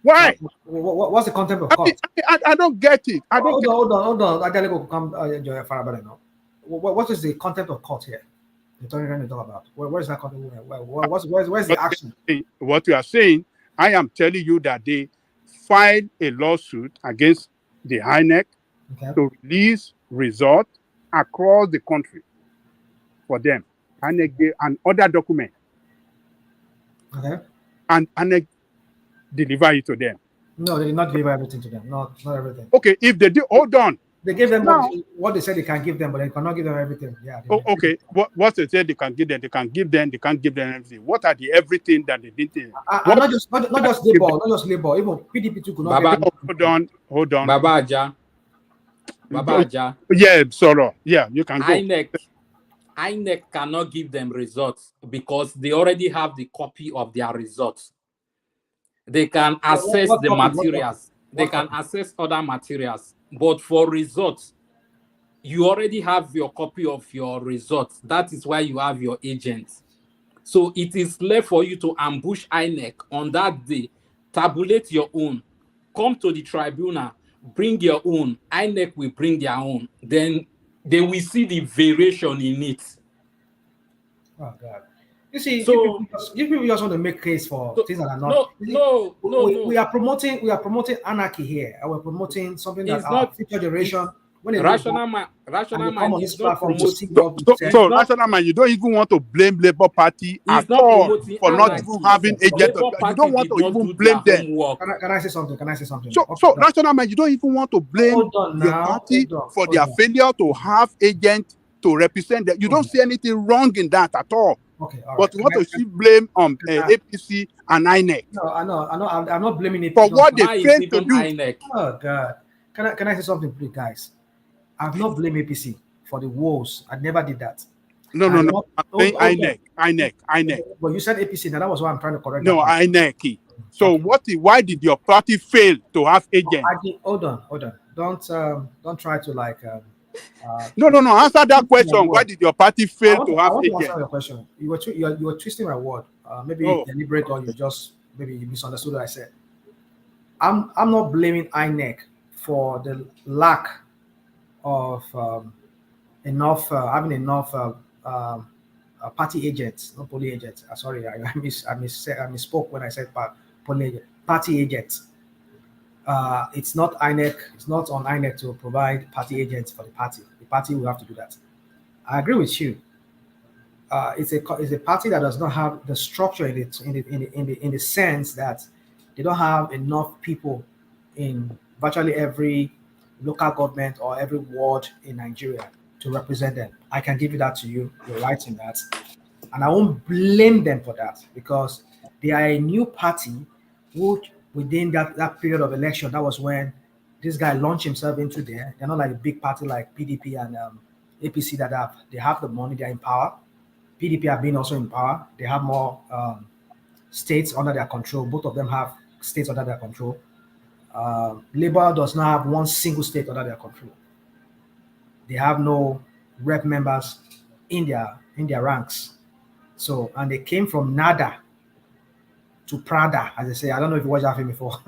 Why? What's the contempt of court? I don't get it. Hold on. I gotta go come now. What is the contempt of court here? You're trying to talk about. What is that contempt? Where's the action? What you are saying, I am telling you that they filed a lawsuit against the INEC to release results across the country for them. INEC gave an other document. Okay. And INEC deliver it to them. No, they did not deliver everything to them. Not everything. Okay, if they did, hold on. They gave them what they said they can give them, but they cannot give them everything. Yeah. Okay. What they said they can give them, they can give them, they can't give them everything. What are the everything that they didn't? Not just labor, even PDP too could not. Hold on. Baba Aja. Yeah, sorry. Yeah, you can go. INEC cannot give them results because they already have the copy of their results. They can access the materials. They can access other materials. But for results, you already have your copy of your results. That is why you have your agents. So it is left for you to ambush INEC on that day, tabulate your own, come to the tribunal, bring your own. INEC will bring their own. Then they will see the variation in it. Oh God. You see, So you people just want to make case for things that are not. We are promoting anarchy here, and we're promoting something that it's our not future generation, when they look back and rational they come mind on is this not platform to see promoting. what we said. So Rational Man, you don't even want to blame Labour Party at It's not all promoting for not even anarchy. having agent. Labour You Party don't want did to not even do their blame them. homework. Can I say something? Can I say something? So, Okay, done. National Man, you don't even want to blame Hold on your now. party for their failure to have agents to represent them. You don't see anything wrong in that at all. Okay, all right. But you want to shift blame on APC and INEC No, I know. I'm not blaming it. for what they Why is failed to even do. INEC? Oh God. Can I say something, please, guys? I've not blamed APC for the woes. I never did that. No. I'm saying INEC. Well, you said APC. Now that was why I'm trying to correct No, that. INEC. So why did your party fail to have agents? Hold on. Don't try to like. No. Answer that question. Why did your party fail I to have want to agents? answer your question. You were twisting my word. Maybe deliberate or you just maybe you misunderstood what I said. I'm not blaming INEC for the lack of having enough party agents, not poly agents. Sorry, I misspoke when I said poly agent. Party agents. It's not INEC. It's not on INEC to provide party agents for the party. The party will have to do that. I agree with you. It's a party that does not have the structure in the sense that they don't have enough people in virtually every local government or every ward in Nigeria to represent them. I can give you that to you. You're right in that. And I won't blame them for that because they are a new party who within that period of election, that was when this guy launched himself into there. They're not like a big party like PDP and APC that they have the money, they're in power. PDP have been also in power. They have more states under their control. Both of them have states under their control. Labour does not have one single state under their control. They have no rep members in their ranks. So, and they came from nada to Prada, as they say. I don't know if you watched that film before.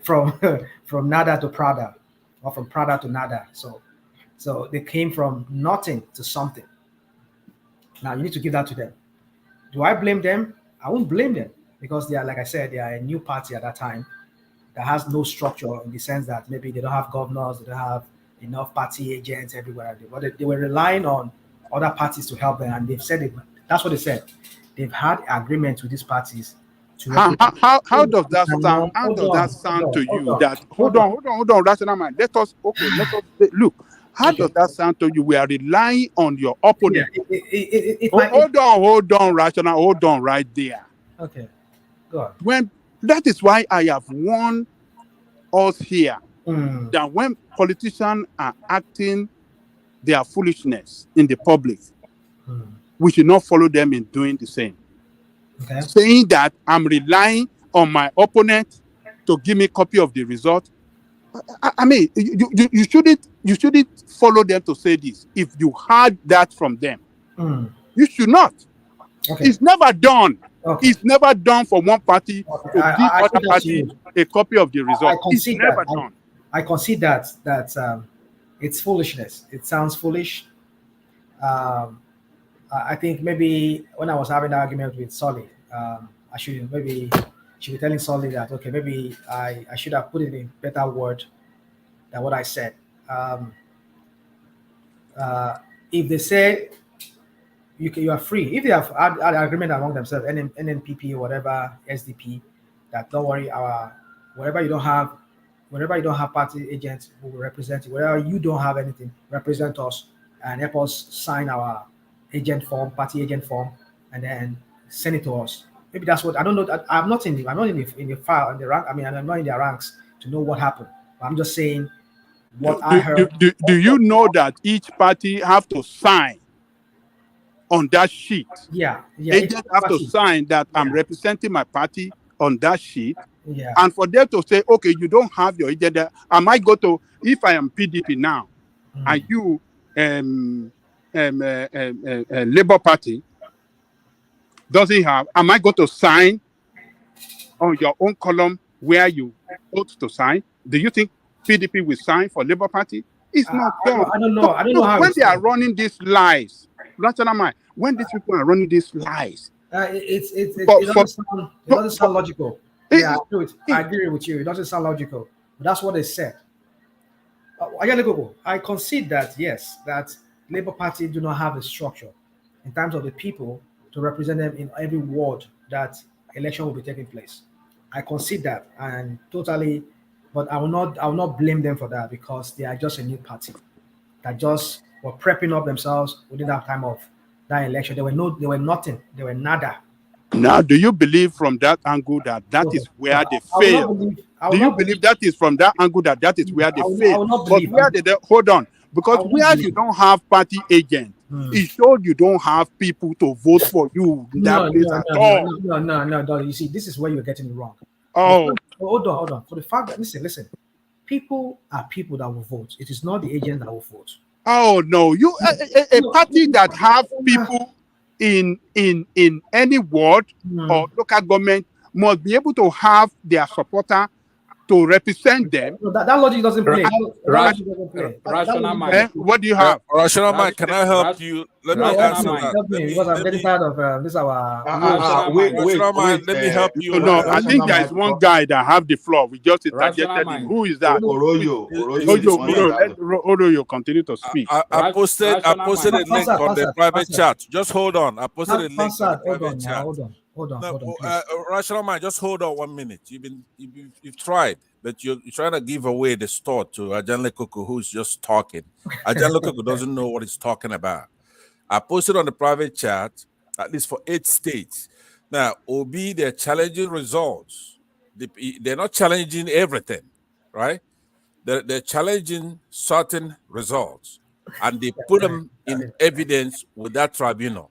from nada to Prada, or from Prada to nada. So they came from nothing to something. Now you need to give that to them. Do I blame them? I won't blame them because they are, like I said, they are a new party at that time that has no structure in the sense that maybe they don't have governors, they don't have enough party agents everywhere. But they were relying on other parties to help them, and they've said that's what they said. They've had agreements with these parties to How does that sound? How does that sound to you? Hold on, Rational Man. Let us look. How does that sound to you? We are relying on your opponent. Hold on, Rational. Hold on right there. Okay, go on. When that is why I have warned us here that when politicians are acting their foolishness in the public, we should not follow them in doing the same. Okay. Saying that I'm relying on my opponent to give me a copy of the result. I mean, you shouldn't follow them to say this. If you heard that from them, you should not. Okay. It's never done. Okay. It's never done for one party to give other party a copy of the result. It's never done. I concede that it's foolishness. It sounds foolish. I think maybe when I was having an argument with Solly, I should be telling Solly that okay, maybe I should have put it in better word than what I said. If they say you are free, if they have had agreement among themselves, NNPP or whatever, SDP, that don't worry, wherever you don't have party agents who will represent you, wherever you don't have anything, represent us and help us sign our party agent form, and then send it to us. Maybe that's what I don't know. I'm not in the file in the rank. I mean, I'm not in their ranks to know what happened. But I'm just saying what I heard. Do you know that each party have to sign on that sheet? Yeah. Agents have to sign that I'm representing my party on that sheet. Yeah. And for them to say, okay, you don't have your agent there. I might go to, if I am PDP now, and you Labour Party doesn't have, am I going to sign on your own column where you ought to sign? Do you think PDP will sign for Labour Party? It's not done. I don't know. I don't know how when they are running these lies, rational mind. When these people are running these lies, it doesn't sound logical. Yeah, I agree with you. It doesn't sound logical. But that's what they said. I concede that, yes, that Labour Party do not have a structure in terms of the people to represent them in every ward that election will be taking place. I concede that and totally, but I will not blame them for that because they are just a new party that just were prepping up themselves within that time of that election. They were nothing. They were nada. Now, do you believe from that angle that is where they fail? Do you believe that is from that angle that is where they fail? But where did they hold on? Because where you don't have party agents, it shows you don't have people to vote for you in that place at all. No. You see, this is where you're getting it wrong. Oh, hold on. For the fact that listen, people are people that will vote. It is not the agent that will vote. Oh no, you a party that have people in any ward or local government must be able to have their supporter to represent them. No, that logic doesn't play. Rational mind. What do you have? Rational mind, can I help you? Let me answer that. Because I'm getting tired of this. Rational mind, let me help you. No, I think there is one guy that have the floor. We just interjected him. Who is that? Oroyo, continue to speak. I posted a link on the private chat. Just hold on. I posted a link on the private chat. Hold on. Rational mind, just hold on 1 minute. You've tried, but you're trying to give away the store to Ajanle Koko, who's just talking. Ajanle Koko doesn't know what he's talking about. I posted on the private chat, at least for 8 states. Now, Obi, they're challenging results. They're not challenging everything, right? They're challenging certain results, and they put them in evidence with that tribunal.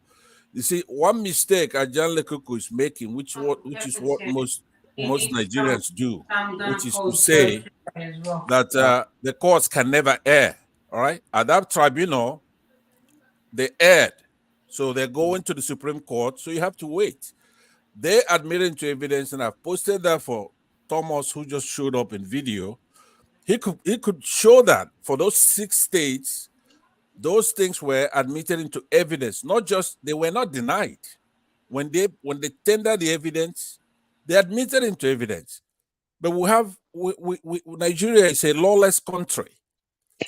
You see, one mistake Ajanle Koko is making, which is what most Nigerians do, which is to say that the courts can never err. All right, at that tribunal, they erred, so they're going to the Supreme Court. So you have to wait. They admitted into evidence, and I've posted that for Thomas, who just showed up in video. He could show that for those 6 states. Those things were admitted into evidence, not just, they were not denied. When they tendered the evidence, they admitted into evidence. But Nigeria is a lawless country.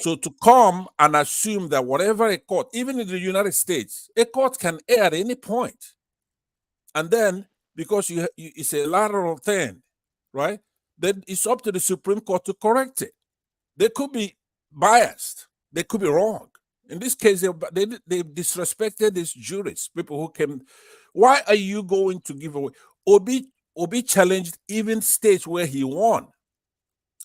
So to come and assume that whatever a court, even in the United States, a court can err at any point. And then, because it's a lateral thing, right? Then it's up to the Supreme Court to correct it. They could be biased. They could be wrong. In this case, they disrespected these jurists, people who came. Why are you going to give away? Obi challenged even states where he won.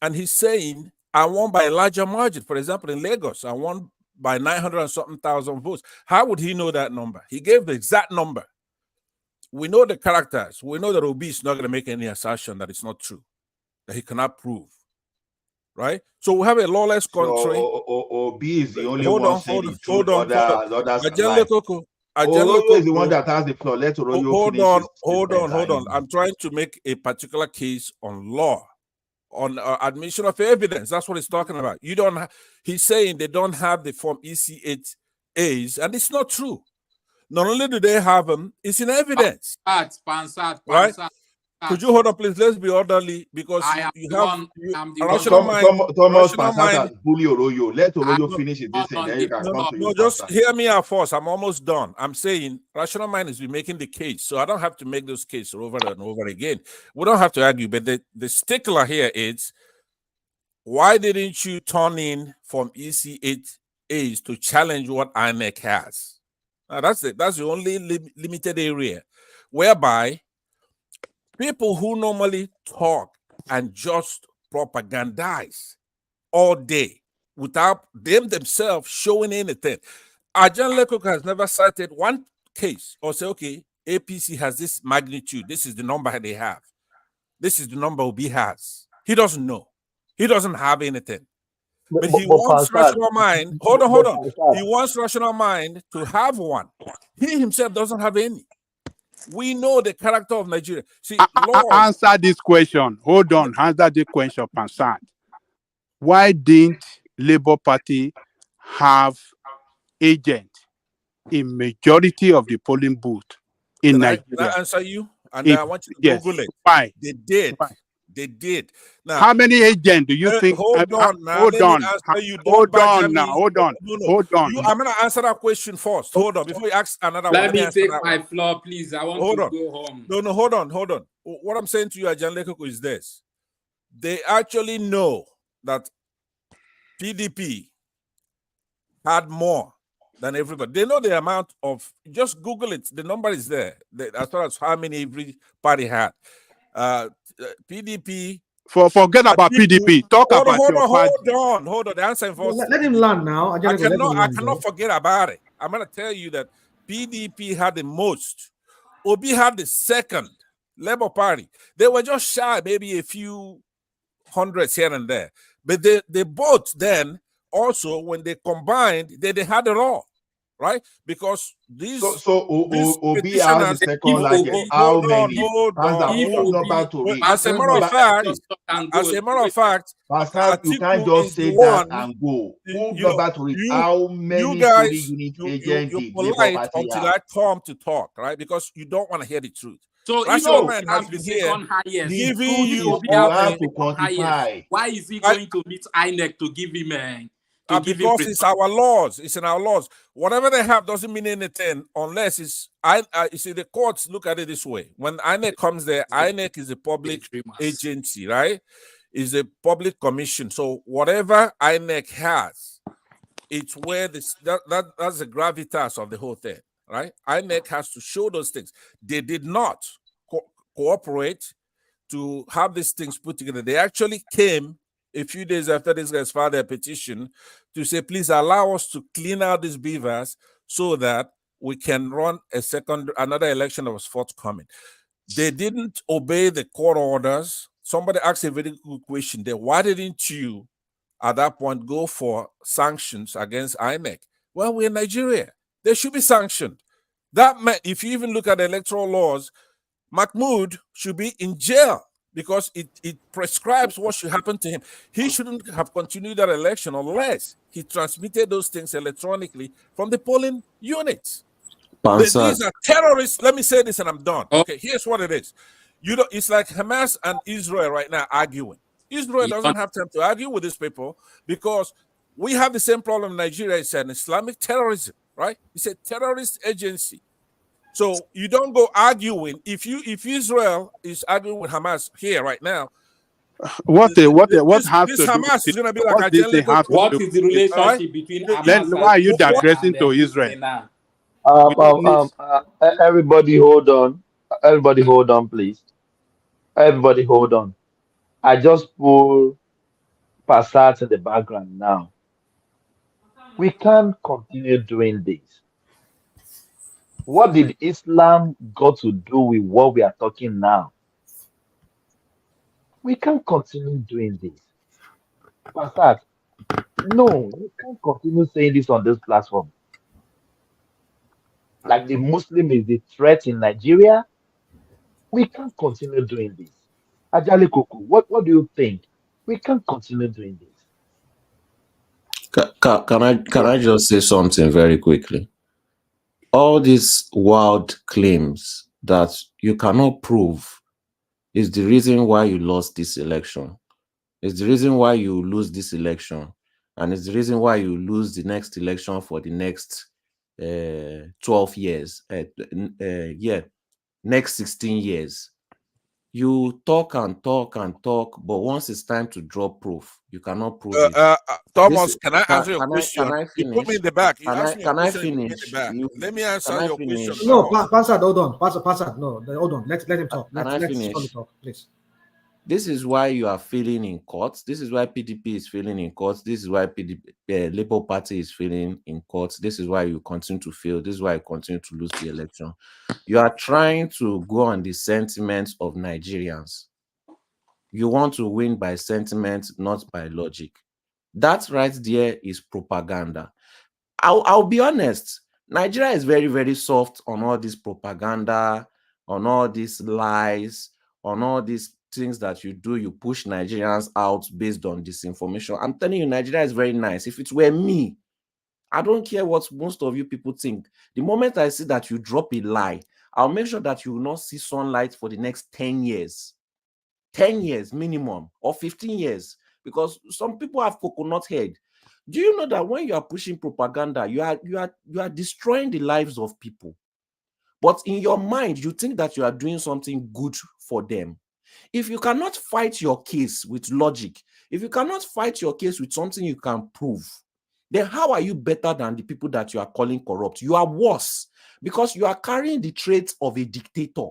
And he's saying, I won by a larger margin. For example, in Lagos, I won by 900 and something thousand votes. How would he know that number? He gave the exact number. We know the characters. We know that Obi is not going to make any assertion that it's not true, that he cannot prove. Right? So we have a lawless country. Obi is the only one saying the truth. Hold on. Oroyo is the one that has the floor. Let Oroyo finish. Hold on. I'm trying to make a particular case on law, on admission of evidence. That's what he's talking about. He's saying they don't have the Form EC8As, and it's not true. Not only do they have them, it's in evidence. Right? Could you hold on, please? Let's be orderly, because you have rational mind. Thomas Pansat bully Oroyo. Let Oroyo finish it. Then you can come to no, just hear me out first. I'm almost done. I'm saying rational mind is making the case, so I don't have to make those cases over and over again. We don't have to argue, but the stickler here is, why didn't you turn in from EC8As to challenge what INEC has? Now, that's it. That's the only limited area whereby people who normally talk and just propagandize all day without them themselves showing anything. Ajanle Koko has never cited one case or say, okay, APC has this magnitude. This is the number they have. This is the number Obi has. He doesn't know. He doesn't have anything. But he wants rational mind. Hold on. He wants rational mind to have one. He himself doesn't have any. We know the character of Nigeria. See, answer this question. Hold on. Answer the question, Pansat. Why didn't Labour Party have agent in majority of the polling booth in Can Nigeria. I answer you? And I want you to Yes. Google it. Why? They did. Why? They did. Now, How many agents do you think? hold on now. Hold Let me on. answer you. Don't Hold badger on now. me. Hold on. No. Hold on. I'm going to answer that question first. Hold on. Before you ask another one, Let let me me answer take that my one. floor, please. I want Hold to on. go home. No, hold on. What I'm saying to you, Ajanle Koko, is this. They actually know that PDP had more than everybody. They know the amount of, just Google it. The number is there. As far as how many every party had. PDP. Forget about PDP. Talk about your party. Hold on. The answer involves Let him land now. I cannot forget about it. I'm going to tell you that PDP had the most. Obi had the second. Labour Party. They were just shy, maybe a few hundreds here and there. But they both then also, when they combined, they had it all, right? Because these Obi has the second largest. How many? Hold on. As a matter of fact, Pascal, you can't just say that and go. Move number to it. How many polling unit agents did Labour Party until have? I come to talk, right? Because you don't want to hear the truth. So Rational if Man has been here highest, giving you you have to quantify. Why is he going to meet INEC to give him because it's our laws. It's in our laws. Whatever they have doesn't mean anything unless it's you see, the courts look at it this way. When INEC comes there, INEC is a public agency, right? Is a public commission. So whatever INEC has, it's where that's the gravitas of the whole thing, right? INEC has to show those things. They did not cooperate to have these things put together. They actually came a few days after these guys filed their petition to say, please allow us to clean out these beavers so that we can run another election that was forthcoming. They didn't obey the court orders. Somebody asked a very good question there. Why didn't you, at that point, go for sanctions against INEC? Well, we're in Nigeria. They should be sanctioned. That meant, if you even look at the electoral laws, Mahmoud should be in jail because it prescribes what should happen to him. He shouldn't have continued that election unless he transmitted those things electronically from the polling units. These are terrorists. Let me say this and I'm done. Okay, here's what it is. It's like Hamas and Israel right now arguing. Israel doesn't have time to argue with these people because we have the same problem in Nigeria. It's an Islamic terrorism, right? It's a terrorist agency. So you don't go arguing. If Israel is arguing with Hamas here right now, what has this to Hamas do? is going to be like What is the relationship between Hamas why are you and digressing to Israel? Everybody hold on. Everybody hold on, please. Everybody hold on. I just pull Passat in the background now. We can't continue doing this. What did Islam got to do with what we are talking now? We can't continue doing this. Passat, no, we can't continue saying this on this platform. Like the Muslim is the threat in Nigeria. We can't continue doing this. Ajale Koko, what do you think? We can't continue doing this. Can I just say something very quickly? All these wild claims that you cannot prove is the reason why you lost this election. It's the reason why you lose this election. And it's the reason why you lose the next election for the next 12 years. Next 16 years. You talk and talk and talk, but once it's time to drop proof, you cannot prove it. Thomas, can I answer your question? Can I finish? You put me in the back. You asked me a Can I question. finish? Let me answer your question. No, Pastor, hold on. Pastor, no, hold on. Let him talk. Can I finish? Talk, please. This is why you are failing in courts. This is why PDP is failing in courts. This is why Labour Party is failing in courts. This is why you continue to fail. This is why you continue to lose the election. You are trying to go on the sentiments of Nigerians. You want to win by sentiment, not by logic. That right there is propaganda. I'll be honest. Nigeria is very, very soft on all this propaganda, on all these lies, on all these things that you do. You push Nigerians out based on disinformation. I'm telling you, Nigeria is very nice. If it were me, I don't care what most of you people think. The moment I see that you drop a lie, I'll make sure that you will not see sunlight for the next 10 years. 10 years minimum, or 15 years, because some people have coconut head. Do you know that when you are pushing propaganda, you are destroying the lives of people? But in your mind, you think that you are doing something good for them. If you cannot fight your case with logic, if you cannot fight your case with something you can prove, then how are you better than the people that you are calling corrupt? You are worse, because you are carrying the traits of a dictator.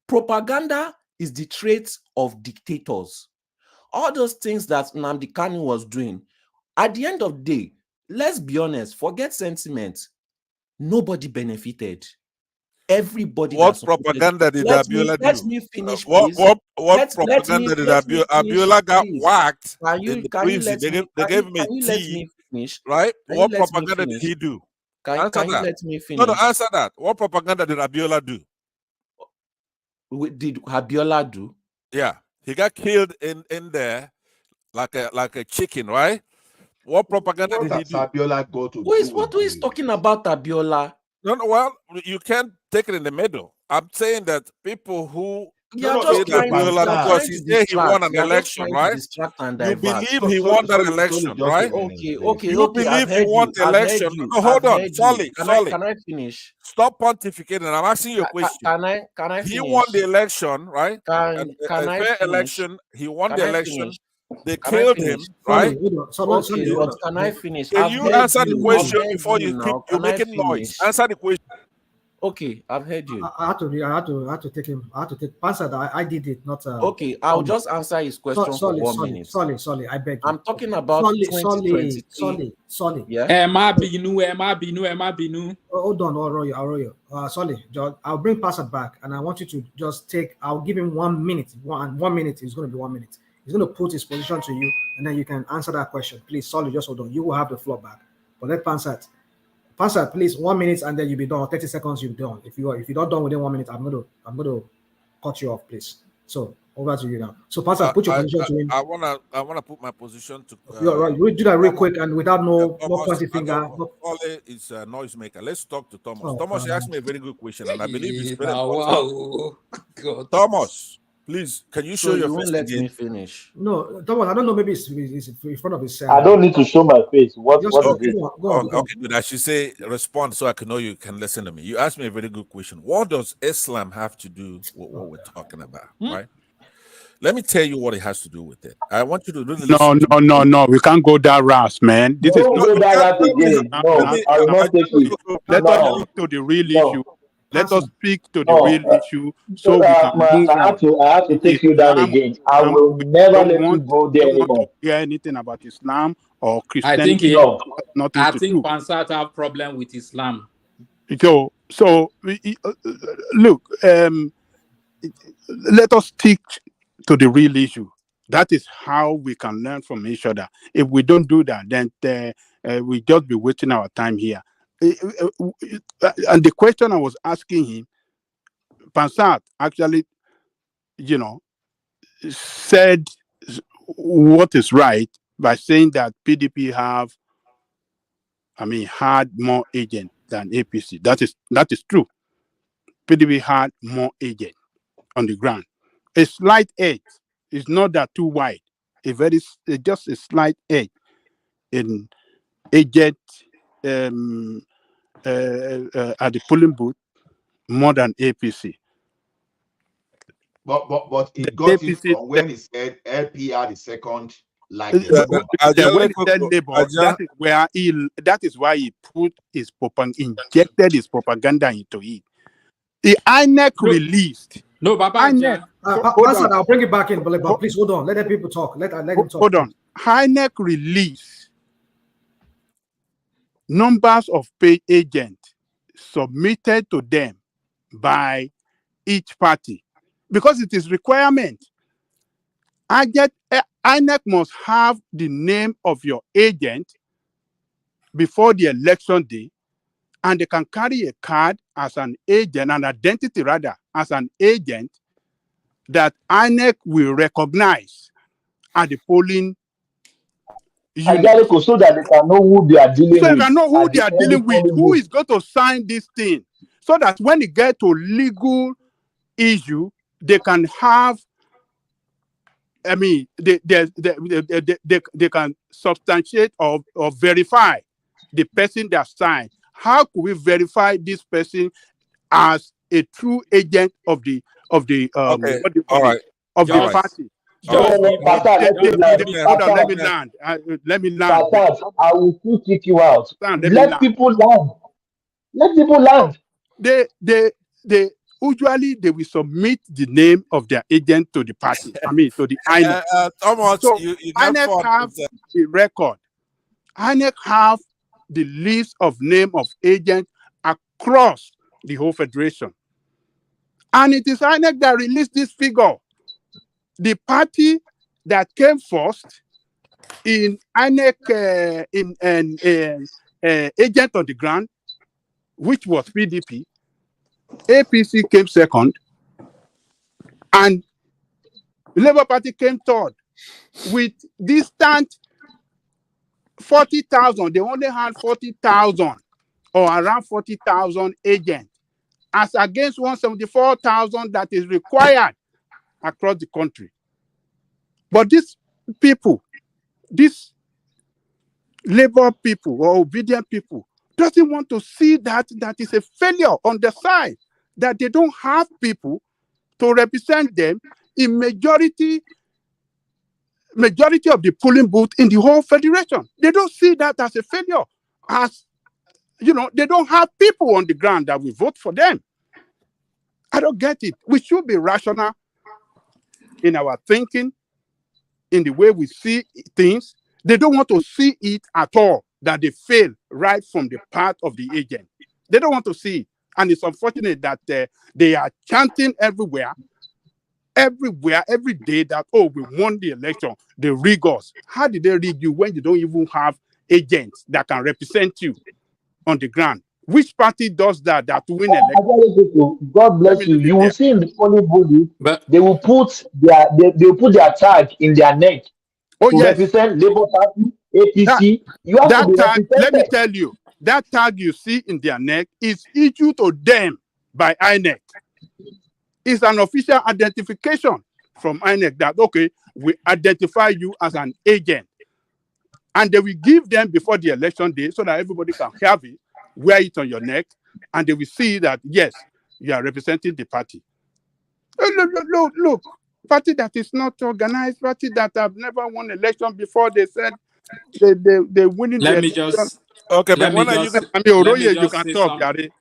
Propaganda is the traits of dictators. All those things that Nnamdi Kanu was doing, at the end of the day, let's be honest, forget sentiment. Nobody benefited. Everybody. What propaganda did Abiola do? Let me finish, What please. propaganda did Abiola got whacked in the prison? They gave him a tea, right? What propaganda did he do? Can you let me finish? No, answer that. What propaganda did Abiola do? Did Abiola do? Yeah, he got killed in there like a chicken, right? What propaganda did he do? Abiola go to Who is talking about Abiola? No, well, you can't take it in the middle. I'm saying that people who You're just trying because he to said he won an distract. election, right? You believe he won that election, right? Okay. You believe he won the election. No, hold on, Solly. Can I finish? Stop pontificating. I'm asking you a question. Can I finish? He won the election, right? Can a I fair finish? election. He won the election. They Can I killed finish? him, right? Okay, but can I finish? Can you answer the question before you keep you're making noise? Answer the question. Okay, I've heard you. I had to take him. I had to take Pansad. I did it, not. Okay, I'll just answer his question for 1 minute. Sorry, I beg you. I'm talking about 2023. Sorry. Yeah. Emma Binu. Hold on, Arroyo. Sorry, George. I'll bring Pansad back, and I want you to just take. I'll give him 1 minute. 1 minute is going to be 1 minute. He's going to put his position to you, and then you can answer that question. Please, Solly, just hold on. You will have the floor back. But let Pansad, please, 1 minute, and then you'll be done. 30 seconds, you'll be done. If you're not done within 1 minute, I'm gonna cut you off, please. So over to you now. So Pansad, put your position to him. I wanna put my position to. You're right. We'll do that real quick and without no pointing finger. Solly is a noisemaker. Let's talk to Thomas. Thomas, you asked me a very good question, and I believe it's very important. Wow. Thomas, please, can you show your face let again? me finish? No, Thomas, I don't know. Maybe it's in front of his. I don't need to show my face. What is it? Go on. Okay, good. I should say respond so I can know you can listen to me. You asked me a very good question. What does Islam have to do with what we're talking about, right? Let me tell you what it has to do with it. I want you to really listen. No. We can't go that route, man. This is go that route again. No, I will not take it. Let us speak to the real issue. Let us speak to the real issue so we can move on. I have to take you down again. I will never let you go there anymore. Don't want to hear anything about Islam or Christianity. I think Pansat have problem with Islam. So look, let us stick to the real issue. That is how we can learn from each other. If we don't do that, then we just be wasting our time here. And the question I was asking him, Pansat actually, said what is right by saying that PDP had more agents than APC. That is true. PDP had more agents on the ground. A slight edge. It's not that too wide. It's just a slight edge in agent at the polling booth more than APC. But it got APC, it from when he said LPR the second like that is why he put his injected his propaganda into it. The INEC released. No, Baba. INEC. I'll bring it back in, but please hold on. Let the people talk. Let him talk. Hold on. INEC released numbers of paid agents submitted to them by each party because it is requirement. INEC must have the name of your agent before the election day, and they can carry a card as an agent, an identity rather, as an agent that INEC will recognize at the polling Ajaleko, so that they can know who they are dealing So you with. can know who at they the are end dealing with, polling who booth. is going to sign this thing, so that when it get to legal issue, they can have. I mean, they can substantiate or verify the person that signed. How could we verify this person as a true agent of the Okay, what do you all call it, right. of the All right. party? All right. Hold on, let me land. Let me land. Pastor, I will still kick you out. Let me Let land. people land. Let people land. They usually they will submit the name of their agent to the party. I mean, to the INEC. Thomas, So you got INEC fun have with the record. INEC have the list of name of agents across the whole federation, and it is INEC that released this figure. The party that came first in INEC agent on the ground, which was PDP. APC came second, and the Labour Party came third with distant 40,000. They only had 40,000 or around 40,000 agents, as against 174,000 that is required across the country. But these people, these Labour people or obedient people, doesn't want to see that is a failure on the side, that they don't have people to represent them in majority of the polling booth in the whole federation. They don't see that as a failure. As you know, they don't have people on the ground that will vote for them. I don't get it. We should be rational in our thinking, in the way we see things. They don't want to see it at all, that they fail right from the part of the agent. They don't want to see it. And it's unfortunate that they are chanting everywhere, every day, that, oh, we won the election, they rig us. How did they rig you when you don't even have agents that can represent you on the ground? Which party does that win election? God bless you. You will see in the polling booth, they will put their tag in their neck to represent Labour Party, APC. You have to be That tag, let me represented. tell you, that tag you see in their neck is issued to them by INEC. It's an official identification from INEC that, okay, we identify you as an agent. And they will give them before the election day so that everybody can have it, wear it on your neck, and they will see that, yes, you are representing the party. Look, party that is not organized, party that have never won election before, they said they winning the Let me election. just okay, let but me when are you just gonna let me you just can say talk, something. Gary.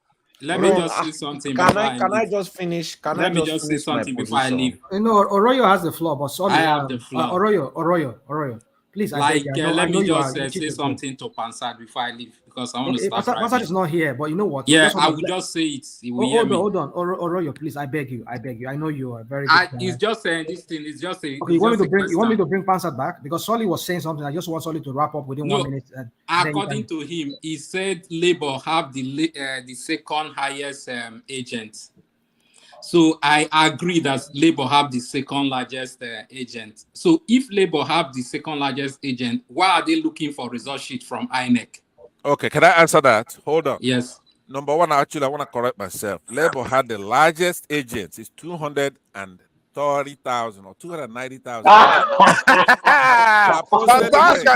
Let me just say something before I Can I leave. just finish? Let me just say something before I leave. You know, Oroyo has the floor, but sorry, I have the floor. Oroyo. Please, I beg you. Let me you just are say something to Pansad before I leave, because I want to Okay, start Pastor driving. is not here, but you know what? Yeah, I will just say it. He will hear me. Hold on, Oroyo, please. I beg you. I know you are very good. He's just saying this thing. It's just a. Okay, you want me to bring Pansad back, because Solly was saying something. I just want Solly to wrap up within 1 minute. According to him, he said Labour have the second highest agent. So I agree that Labour have the second largest agent. So if Labour have the second largest agent, why are they looking for result sheet from INEC? Okay, can I answer that? Hold on. Yes. Number one, actually, I want to correct myself. Labour had the largest agents. It's 230,000 or 290,000. I posted the link.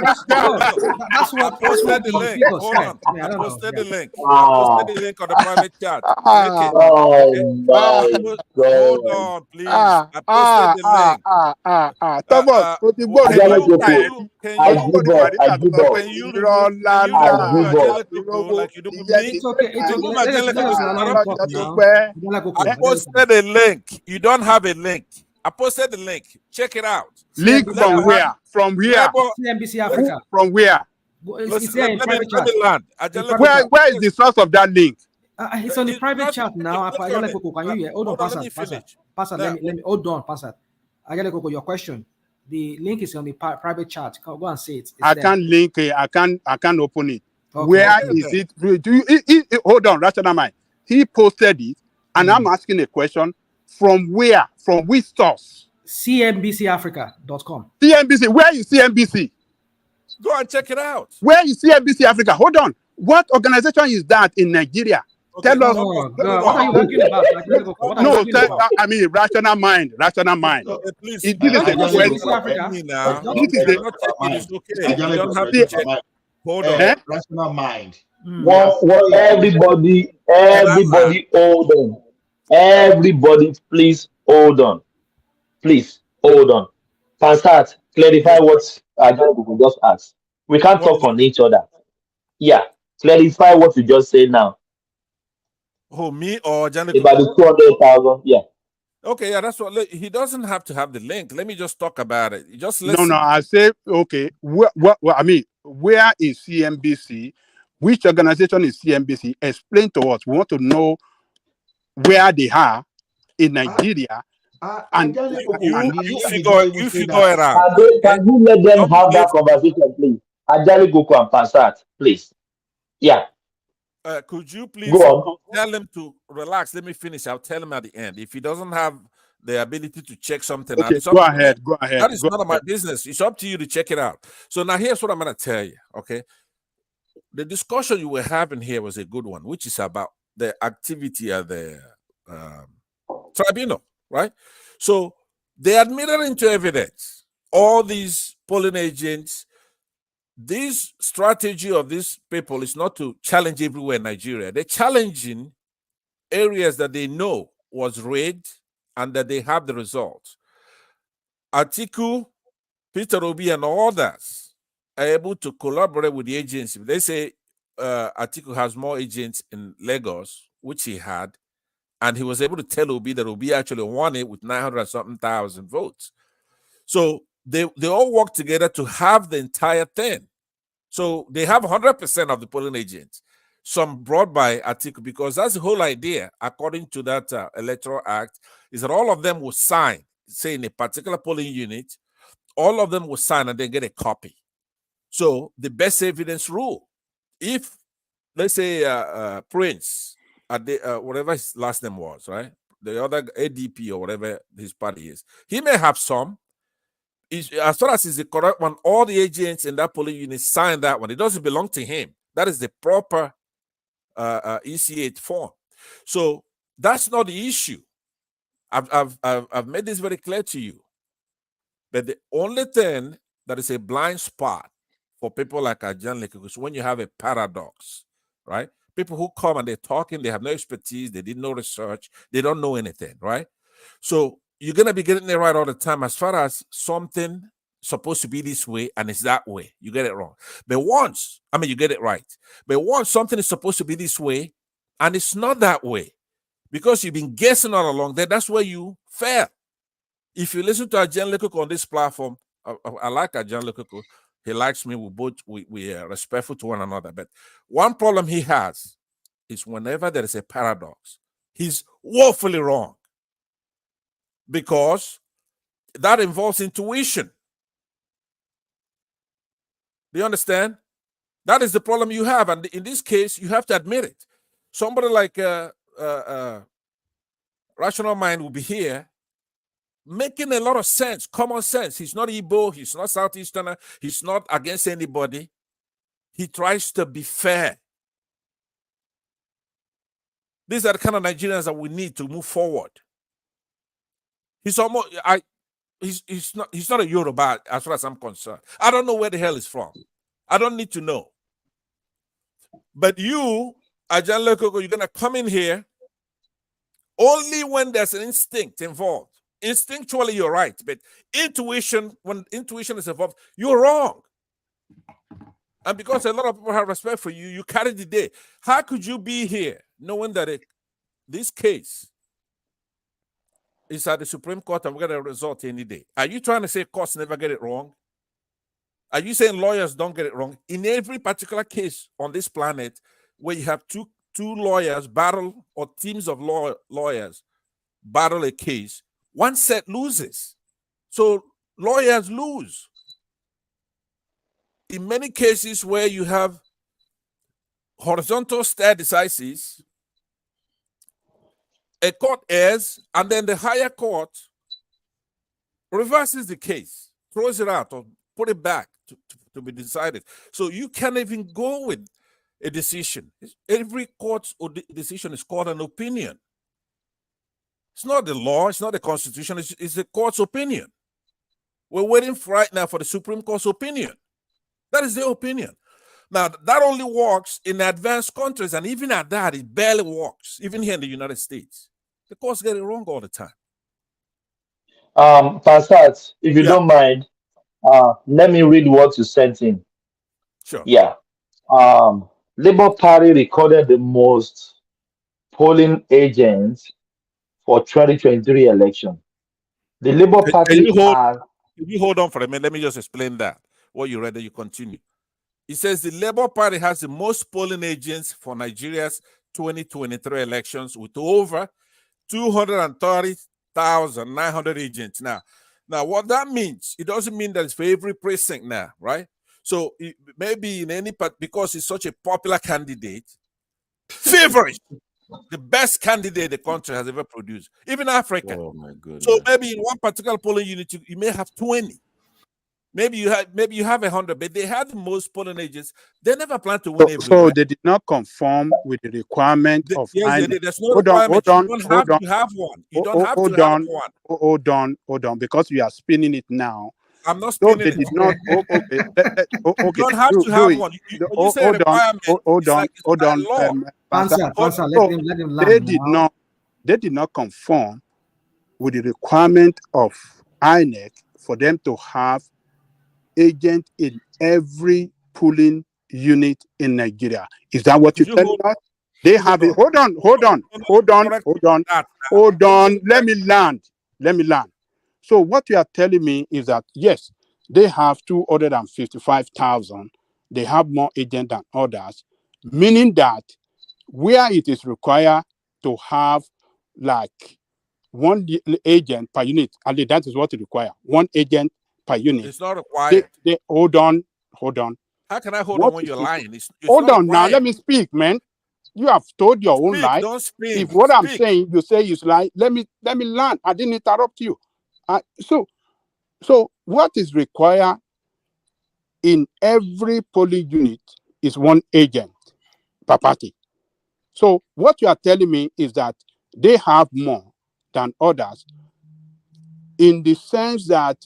That's what I posted the link. Hold on. I posted the link. I posted the link on the private chat. Click it. Hold on, please. I posted the link. Thomas, Can you do like you do with me? It's okay. I posted a link. You don't have a link. I posted the link. Check it out. Link from where? From here. CNBC Africa. From where? It's here in private chat. Let me land. Where is the source of that link? It's on the private chat now. Can you hear? Hold on, Pastor. Let me hold on, Pastor. Your question. The link is on the private chat. Go and see it. I can't link it. I can't open it. Okay. Where is it? Hold on, rational mind. He posted it, and I'm asking a question. From where? From which source? CNBCAfrica.com. CNBC. Where is CNBC? Go and check it out. Where is CNBC Africa? Hold on. What organization is that in Nigeria? Okay, Tell us. Oh, God. What are you talking about? What are you No, talking about? I mean rational mind. Rational mind. Please, This Let's is go a to question. CNBC Africa. This is You're a not checking. It's okay. You Ajale don't have Koko, to check. Hold on. rational mind. Everybody, Can I land? hold on. Everybody, please hold on. Please hold on. Pansat, clarify Yes, what Ajay just asked. We can't what talk is on each other. Yeah, clarify what you just said now who, me or Janet? about the 200,000. Yeah. Okay, yeah, that's what. Look, he doesn't have to have the link. Let me just talk about it. Just no. listen. I say okay. I mean, where is CNBC? Which organization is CNBC? Explain to us. We want to know where they are in Nigeria. And You figure it out. Can you let them have that conversation, please? Ajali Goko and Pansat, please. Yeah. Could you Go please on. tell him to relax? Let me finish. I'll tell him at the end. If he doesn't have the ability to check something out, okay, it's up go to him. ahead. Go ahead. That is Go none of my ahead. business. It's up to you to check it out. So now here's what I'm going to tell you. Okay, the discussion you were having here was a good one, which is about the activity at the tribunal, right? So they admitted into evidence all these polling agents. This strategy of these people is not to challenge everywhere in Nigeria. They're challenging areas that they know was rigged and that they have the results. Atiku, Peter Obi, and others are able to collaborate with the agency. They say Atiku has more agents in Lagos, which he had, and he was able to tell Obi that Obi actually won it with 900-something thousand votes. So they all work together to have the entire thing. So they have 100% of the polling agents, some brought by Atiku, because that's the whole idea, according to that Electoral Act, is that all of them will sign, say in a particular polling unit, all of them will sign and then get a copy. So the best evidence rule. If, let's say, Prince, whatever his last name was, right? The other ADP or whatever his party is, he may have some. As far as is the correct one, all the agents in that polling unit sign that one. It doesn't belong to him. That is the proper EC8 form. So that's not the issue. I've made this very clear to you. But the only thing that is a blind spot for people like Ajan Lekoko is when you have a paradox, right? People who come and they're talking, they have no expertise, they did no research, they don't know anything, right? So you're going to be getting it right all the time as far as something supposed to be this way and it's that way. You get it wrong. But once, you get it right. But once something is supposed to be this way and it's not that way, because you've been guessing all along, that's where you fail. If you listen to Ajan Lekoko on this platform, I like Ajan Lekoko. He likes me. We are respectful to one another. But one problem he has is whenever there is a paradox, he's woefully wrong, because that involves intuition. Do you understand? That is the problem you have. And in this case, you have to admit it. Somebody like Rational Mind will be here making a lot of sense, common sense. He's not Igbo, he's not Southeasterner, he's not against anybody. He tries to be fair. These are the kind of Nigerians that we need to move forward. He's almost he's not a Yoruba as far as I'm concerned. I don't know where the hell he's from. I don't need to know. But you, Ajan Lekoko, you're gonna come in here only when there's an instinct involved. Instinctually, you're right, but when intuition is involved, you're wrong. And because a lot of people have respect for you, you carry the day. How could you be here knowing that this case is at the Supreme Court and we're going to result any day? Are you trying to say courts never get it wrong? Are you saying lawyers don't get it wrong? In every particular case on this planet where you have two lawyers battle, or teams of lawyers battle a case, one set loses. So lawyers lose. In many cases where you have horizontal stare decisis, a court errs, and then the higher court reverses the case, throws it out, or put it back to be decided. So you can't even go with a decision. Every court's decision is called an opinion. It's not the law, it's not the constitution, it's the court's opinion. We're waiting right now for the Supreme Court's opinion. That is their opinion. Now, that only works in advanced countries, and even at that, it barely works, even here in the United States. The courts get it wrong all the time. Pastor, if you don't mind, let me read what you sent in. Sure. Yeah. Labour Party recorded the most polling agents for 2023 election. The Labour Party Can you hold on for a minute? Let me just explain that. What you read, you continue. It says the Labour Party has the most polling agents for Nigeria's 2023 elections with over 230,900 agents. Now, what that means, it doesn't mean that it's for every precinct now, right? So maybe in any part, because he's such a popular candidate, favorite, the best candidate the country has ever produced, even Africa. Oh my goodness. So maybe in one particular polling unit, you may have 20. Maybe you have 100, but they have the most polling agents. They never plan to win everywhere. So they did not conform with the requirement of yes, INEC. they did. There's no requirement. You don't have to have one. You don't have to have one. Hold on, because you are spinning it now. I'm not spinning it. They did not. Okay. You don't have to have one. You say requirement. Hold on. Pastor, let him land. They did not conform with the requirement of INEC for them to have agent in every polling unit in Nigeria. Is that what you're telling us? They have it. Hold on. Let me land. So what you are telling me is that yes, they have 255,000. They have more agents than others, meaning that where it is required to have like one agent per unit, and that is what it requires. One agent per unit. It's not required. Hold on. How can I hold on when you're lying? It's hold on now. Let me speak, man. You have told your own lie. Don't speak. If what I'm saying you say is lie, let me learn. I didn't interrupt you. So what is required in every polling unit is one agent per party. So what you are telling me is that they have more than others in the sense that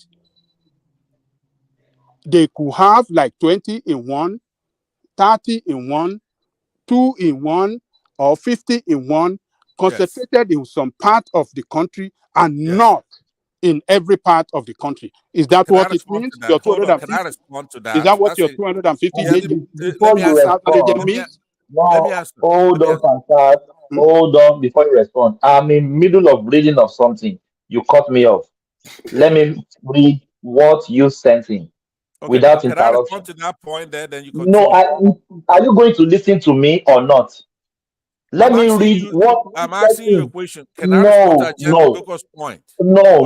they could have like 20 in one, 30 in one, 2 in one, or 50 in one, concentrated in some part of the country and not in every part of the country. Is that what it means? Your 250? Can I respond to that? Is that what your 250 Before you respond, means? Hold on before you respond. I'm in middle of reading of something. You cut me off. Let me read what you sent in without can interruption. I respond to that point there? Then you continue. No, are you going to listen to me or not? Let me read what I'm asking you a question. Can I respond to Ajan's point? No.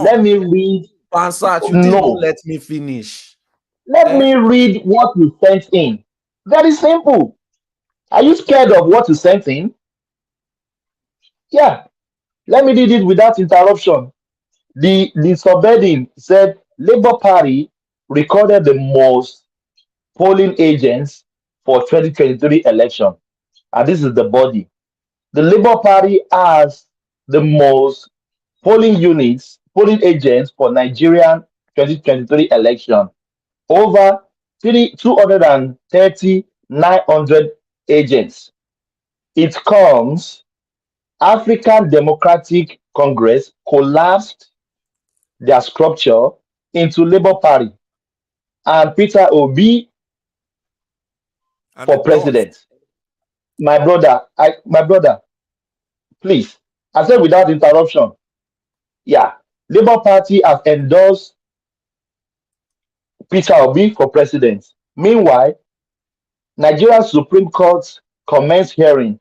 Let me read. Pansat, you didn't let me finish. Let me read what you sent in. Very simple. Are you scared of what you sent in? Yeah. Let me read it without interruption. The subheading said Labour Party recorded the most polling agents for 2023 election. And this is the body. The Labour Party has the most polling agents for Nigerian 2023 election. Over 230,900 agents. It comes African Democratic Congress collapsed their structure into Labour Party and Peter Obi for president. My brother, please, I said without interruption. Yeah, Labour Party has endorsed Peter Obi for president. Meanwhile, Nigeria Supreme Court commenced hearing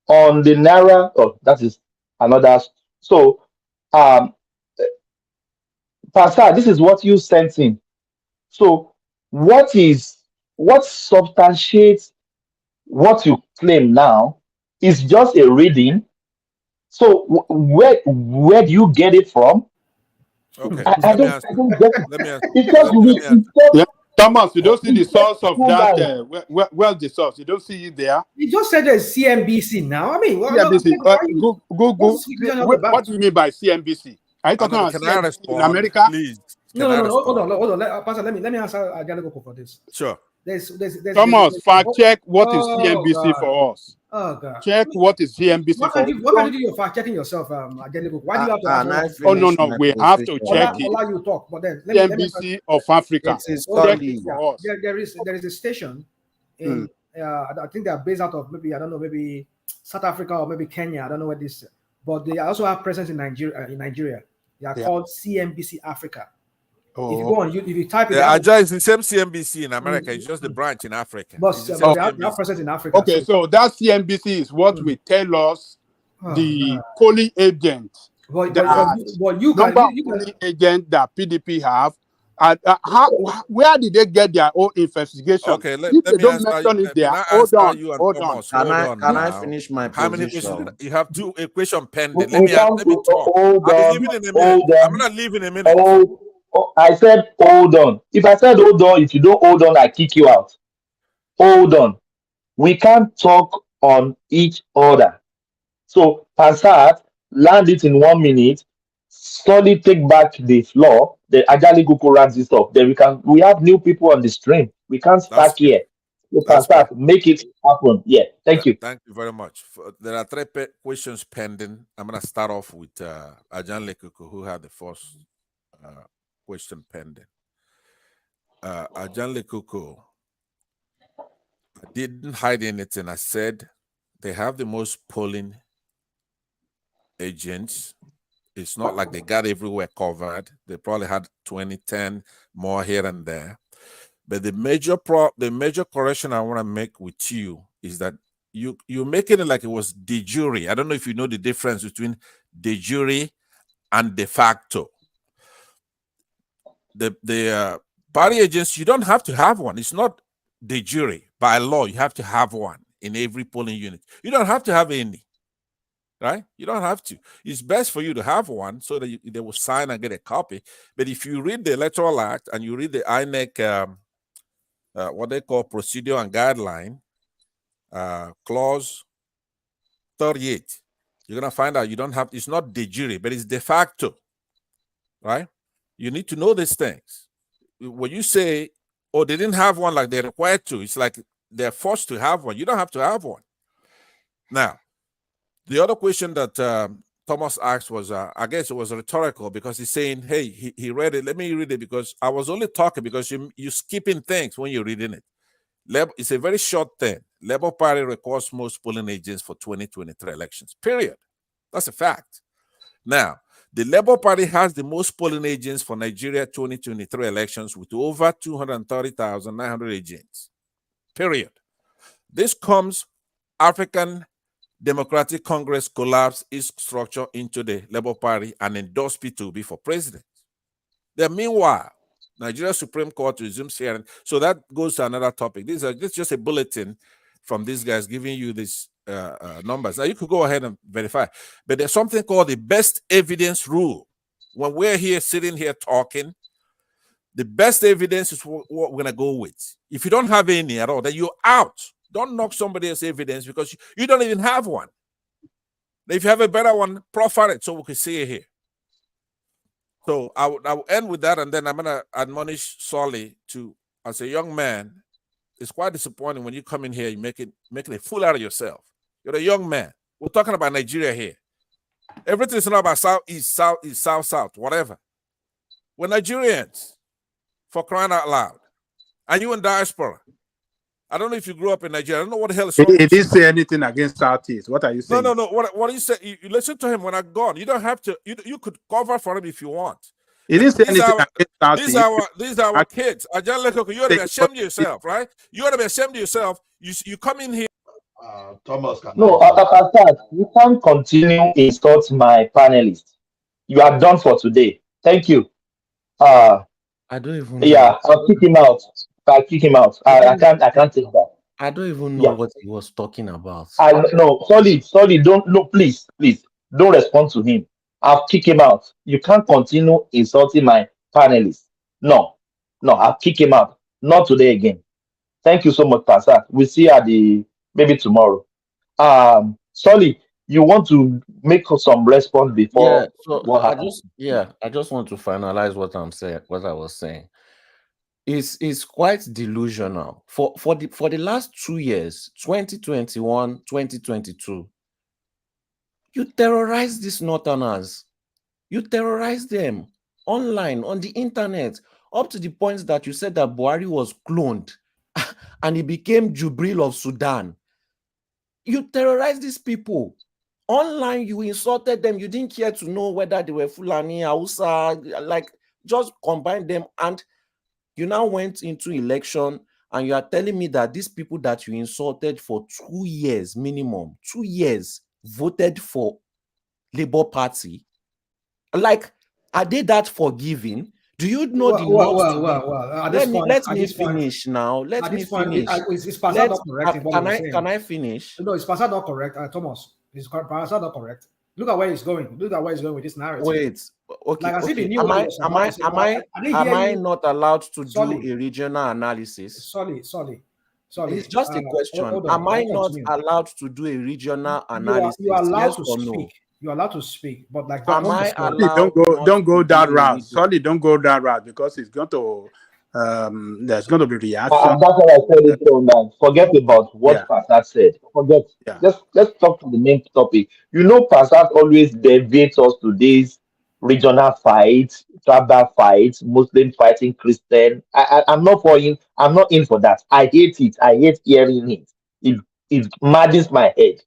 on the Naira. Oh, that is another. So, Pastor, this is what you sent in. So, what substantiates what you claim now is just a reading. So, where do you get it from? Okay, I don't get it. Let me answer. Thomas, you don't see the source of that. Guys. Well, the source. You don't see it there. You just said there's CNBC now. I mean, CNBC. Google. What What do you mean by CNBC? Are you talking about Can I CNBC respond, in America? please? No. Hold on. Pastor, let me answer Ajaleko for this. Sure. Thomas, fact check what is CNBC God. for us. Oh God. Check what is CNBC What for can you do your fact checking yourself, Ajaleko? Why do you have to ask? Oh no, we have to check it. Allow you talk, but then CNBC of Africa. Check it for us. There is a station in I think they are based out of maybe South Africa or maybe Kenya. I don't know where this, but they also have presence in Nigeria. They are called CNBC Africa. Oh. If you go on, if you type it, it's the same CNBC in America. It's just the branch in Africa. But they have presence in Africa. Okay, so that CNBC is what will tell us the polling agent. But you polling agent that PDP have. And where did they get their own investigation? Okay, let if me they don't answer mention you. it there. Hold on. Can I finish my How many position? questions? You have two questions pending. We Let me talk. I'll be leaving in a minute. I'm not leaving in a minute. I said hold on. If I said hold on, if you don't hold on, I kick you out. Hold on. We can't talk on each other. So Passat, land it in 1 minute. Slowly take back the floor. The Ajali Guku runs this up. Then we have new people on the stream. We can't start here. So Passat, make it happen. Yeah. Thank you. Thank you very much. There are three questions pending. I'm gonna start off with Ajanle Kuku, who had the first question pending. Ajanle Kuku, I didn't hide anything. I said they have the most polling agents. It's not like they got everywhere covered. They probably had 20, 10 more here and there. But the major correction I want to make with you is that you're making it like it was de jure. I don't know if you know the difference between de jure and de facto. The party agents, you don't have to have one. It's not de jure. By law, you have to have one in every polling unit. You don't have to have any, right? You don't have to. It's best for you to have one so that they will sign and get a copy. But if you read the Electoral Act and you read the INEC, what they call procedure and guideline, clause 38, you're going to find out you don't have, it's not de jure, but it's de facto, right? You need to know these things. When you say, oh, they didn't have one like they're required to, it's like they're forced to have one. You don't have to have one. Now, the other question that Thomas asked was, I guess it was rhetorical because he's saying, hey, he read it. Let me read it because I was only talking because you're skipping things when you're reading it. It's a very short thing. Labour Party records most polling agents for 2023 elections, period. That's a fact. Now, the Labour Party has the most polling agents for Nigeria 2023 elections with over 230,900 agents, period. This comes African Democratic Congress collapsed its structure into the Labour Party and endorsed P2B for president. Then meanwhile, Nigeria Supreme Court resumes hearing. So that goes to another topic. This is just a bulletin from these guys giving you these numbers. Now you could go ahead and verify. But there's something called the best evidence rule. When we're here sitting here talking, the best evidence is what we're going to go with. If you don't have any at all, then you're out. Don't knock somebody else's evidence because you don't even have one. If you have a better one, profile it so we can see it here. So I will end with that, and then I'm going to admonish Solly to, as a young man, it's quite disappointing when you come in here, you're making a fool out of yourself. You're a young man. We're talking about Nigeria here. Everything's not about Southeast, Southeast, South, whatever. We're Nigerians, for crying out loud. And you in diaspora. I don't know if you grew up in Nigeria. I don't know what the hell is wrong with you. He didn't say anything against Southeast. What are you saying? No. What do you say? You listen to him when I'm gone. You don't have to. You could cover for him if you want. He didn't say anything against Southeast. These are our kids. You ought to be ashamed of yourself, right? You ought to be ashamed of yourself. You come in here. Thomas, No, you can't continue insult my panelists. You are done for today. Thank you. I don't even know. Yeah, I'll kick him out. I can't take that. I don't even know what he was talking about. No, sorry, please, don't respond to him. I'll kick him out. You can't continue insulting my panelists. No, I'll kick him out. Not today again. Thank you so much, Pastor. We'll see you at the maybe tomorrow. Solly, you want to make some response Yeah, before so what happened? I just want to finalize what I'm saying, what I was saying. Is quite delusional. For the last 2 years, 2021, 2022, you terrorize these northerners. You terrorize them online, on the internet, up to the point that you said that Buhari was cloned and he became Jubril of Sudan. You terrorize these people. Online, you insulted them. You didn't care to know whether they were Fulani, Hausa, like just combine them. And you now went into election and you are telling me that these people that you insulted for 2 years minimum, 2 years, voted for Labour Party. Like, are they that forgiving? Do you know the notes? At this point, Let me finish now. Let me finish. Is Pastor not correct in what he's saying? Can I finish? No, is Pastor not correct, Thomas? Is Pastor not correct? Look at where he's going. Look at where he's going with this narrative. Wait, okay, like as if he okay. knew what he was about to say. Am I not allowed to do a regional analysis? Sorry. It's just a question. Hold on, am I not allowed to do a regional analysis? You are allowed yes to or speak. No? You're allowed to speak, but like Am I allowed? Don't go that route. Sorry, don't go that route because it's going to there's going to be reaction. That's what I said it on that. Forget about what Pastor said. Forget. Let's talk to the main topic. You know, Pastor always deviates us to these regional fights, tribal fights, Muslim fighting Christian. I'm not for him. I'm not in for that. I hate it. I hate hearing it. It maddens my head.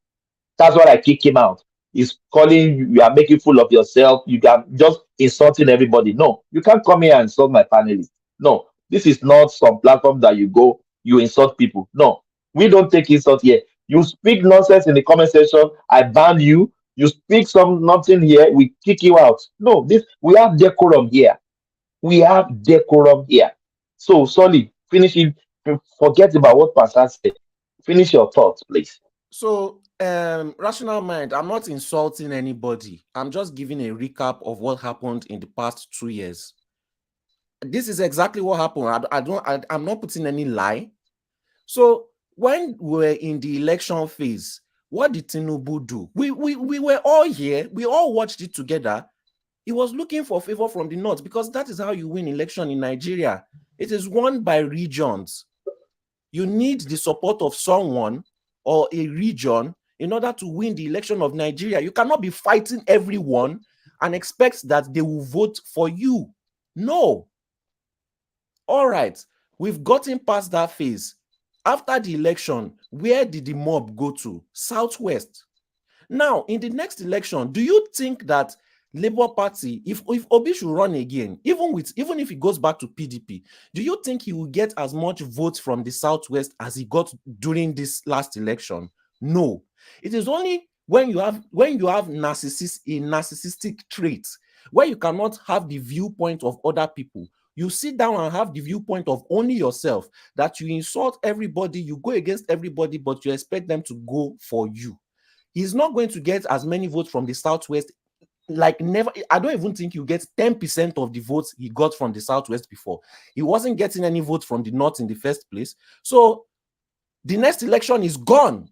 That's why I kick him out. He's calling you are making fool of yourself. You can just insulting everybody. No, you can't come here and insult my panelists. No, this is not some platform that you go, you insult people. No, we don't take insult here. You speak nonsense in the comment section, I ban you. You speak some nothing here, we kick you out. No, this we have decorum here. We have decorum here. So sorry, finish it. Forget about what Pastor said. Finish your thoughts, please. So, rational mind, I'm not insulting anybody. I'm just giving a recap of what happened in the past 2 years. This is exactly what happened. I'm not putting any lie. So, when we were in the election phase, what did Tinubu do? We were all here. We all watched it together. He was looking for favor from the north because that is how you win election in Nigeria. It is won by regions. You need the support of someone or a region in order to win the election of Nigeria. You cannot be fighting everyone and expect that they will vote for you. No. All right, we've gotten past that phase. After the election, where did the mob go to? Southwest. Now, in the next election, do you think that Labour Party, if Obi should run again, even if he goes back to PDP, do you think he will get as much votes from the Southwest as he got during this last election? No. It is only when you have narcissistic traits, where you cannot have the viewpoint of other people. You sit down and have the viewpoint of only yourself, that you insult everybody, you go against everybody, but you expect them to go for you. He's not going to get as many votes from the Southwest. Like never, I don't even think you get 10% of the votes he got from the Southwest before. He wasn't getting any votes from the North in the first place. So the next election is gone.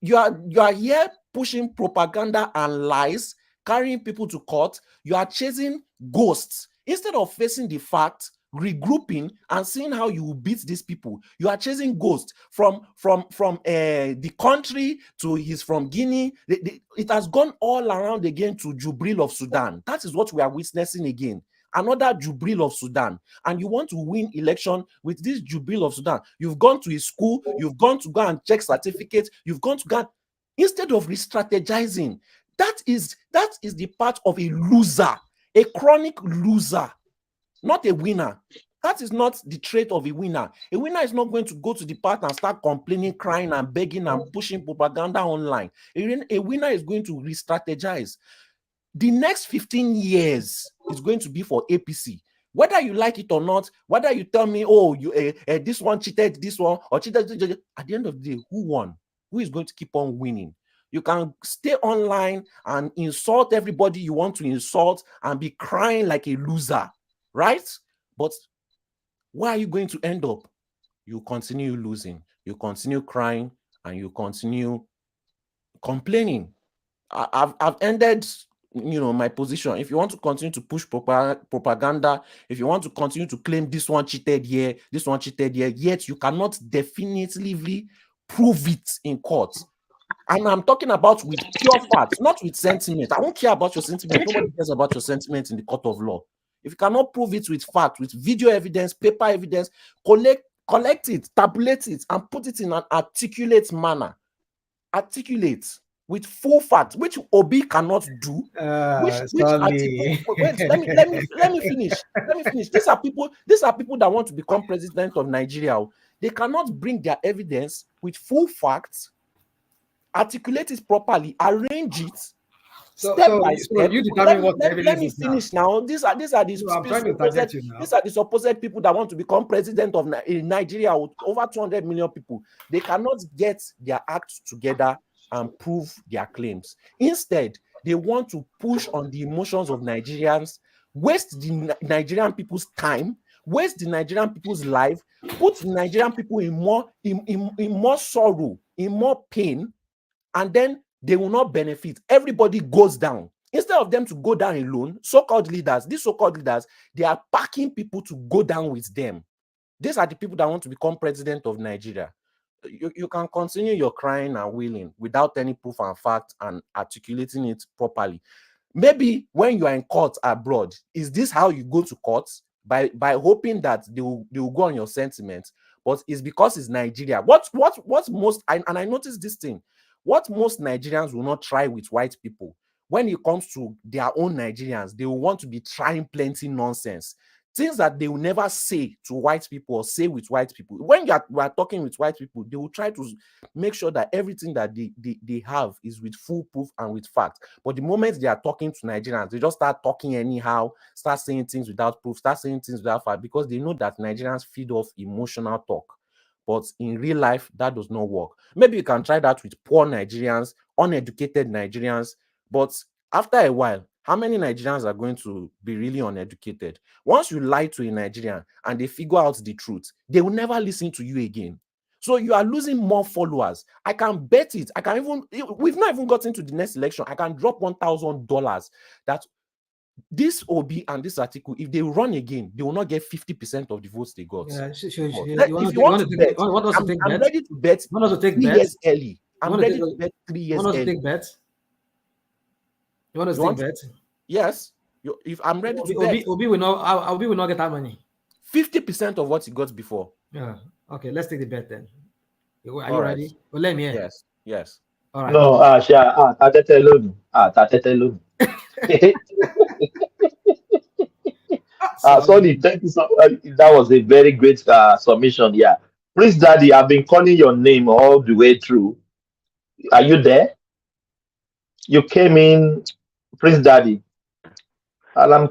You are here pushing propaganda and lies, carrying people to court. You are chasing ghosts instead of facing the fact, regrouping and seeing how you will beat these people. You are chasing ghosts from the country to he's from Guinea. It has gone all around again to Jubril of Sudan. That is what we are witnessing again. Another Jubril of Sudan. And you want to win election with this Jubril of Sudan. You've gone to his school, you've gone to go and check certificates, you've gone to go instead of re-strategizing. That is the part of a loser, a chronic loser. Not a winner. That is not the trait of a winner. A winner is not going to go to the part and start complaining, crying, and begging and pushing propaganda online. A winner is going to re-strategize. The next 15 years is going to be for APC. Whether you like it or not, whether you tell me, oh, this one cheated, this one, or cheated, at the end of the day, who won? Who is going to keep on winning? You can stay online and insult everybody you want to insult and be crying like a loser. Right? But where are you going to end up? You continue losing, you continue crying, and you continue complaining. I've ended, my position. If you want to continue to push propaganda, if you want to continue to claim this one cheated here, this one cheated here, yet you cannot definitively prove it in court. And I'm talking about with pure facts, not with sentiment. I don't care about your sentiment. Nobody cares about your sentiment in the court of law. If you cannot prove it with fact, with video evidence, paper evidence, collect it, tabulate it, and put it in an articulate manner. Articulate with full facts, which Obi cannot do. Wait, let me finish. Let me finish. These are people that want to become president of Nigeria. They cannot bring their evidence with full facts, articulate it properly, arrange it step by step. You determine what let me finish now. These are the supposed people that want to become president of Nigeria with over 200 million people. They cannot get their act together and prove their claims. Instead, they want to push on the emotions of Nigerians, waste the Nigerian people's time, waste the Nigerian people's life, put the Nigerian people in more sorrow, in more pain, and then they will not benefit. Everybody goes down. Instead of them to go down alone, these so-called leaders, they are packing people to go down with them. These are the people that want to become president of Nigeria. You can continue your crying and wailing without any proof and fact and articulating it properly. Maybe when you are in court abroad, is this how you go to court? By hoping that they will go on your sentiments, but it's because it's Nigeria. What most, and I noticed this thing, what most Nigerians will not try with white people, when it comes to their own Nigerians, they will want to be trying plenty nonsense. Things that they will never say to white people or say with white people. When you are talking with white people, they will try to make sure that everything that they have is with full proof and with facts. But the moment they are talking to Nigerians, they just start talking anyhow, start saying things without proof, start saying things without fact, because they know that Nigerians feed off emotional talk. But in real life, that does not work. Maybe you can try that with poor Nigerians, uneducated Nigerians, but after a while, how many Nigerians are going to be really uneducated? Once you lie to a Nigerian and they figure out the truth, they will never listen to you again. So you are losing more followers. I can bet it. We've not even gotten to the next election. I can drop $1,000 that this Obi and this article, if they run again, they will not get 50% of the votes they got. Yeah, If you want to bet, I'm ready to bet 3 years early. I'm ready to bet 3 years early. Take bets? You want to take bets? Yes. If I'm ready to bet. Obi will not get that money. 50% of what he got before. Yeah. Okay, let's take the bet then. Are you ready? Well, let me hear. Yes. All right. No, Tatete alone. Sorry, thank you so much. That was a very great submission. Yeah. Prince Daddy, I've been calling your name all the way through. Are you there? You came in, Prince Daddy. Finally. I've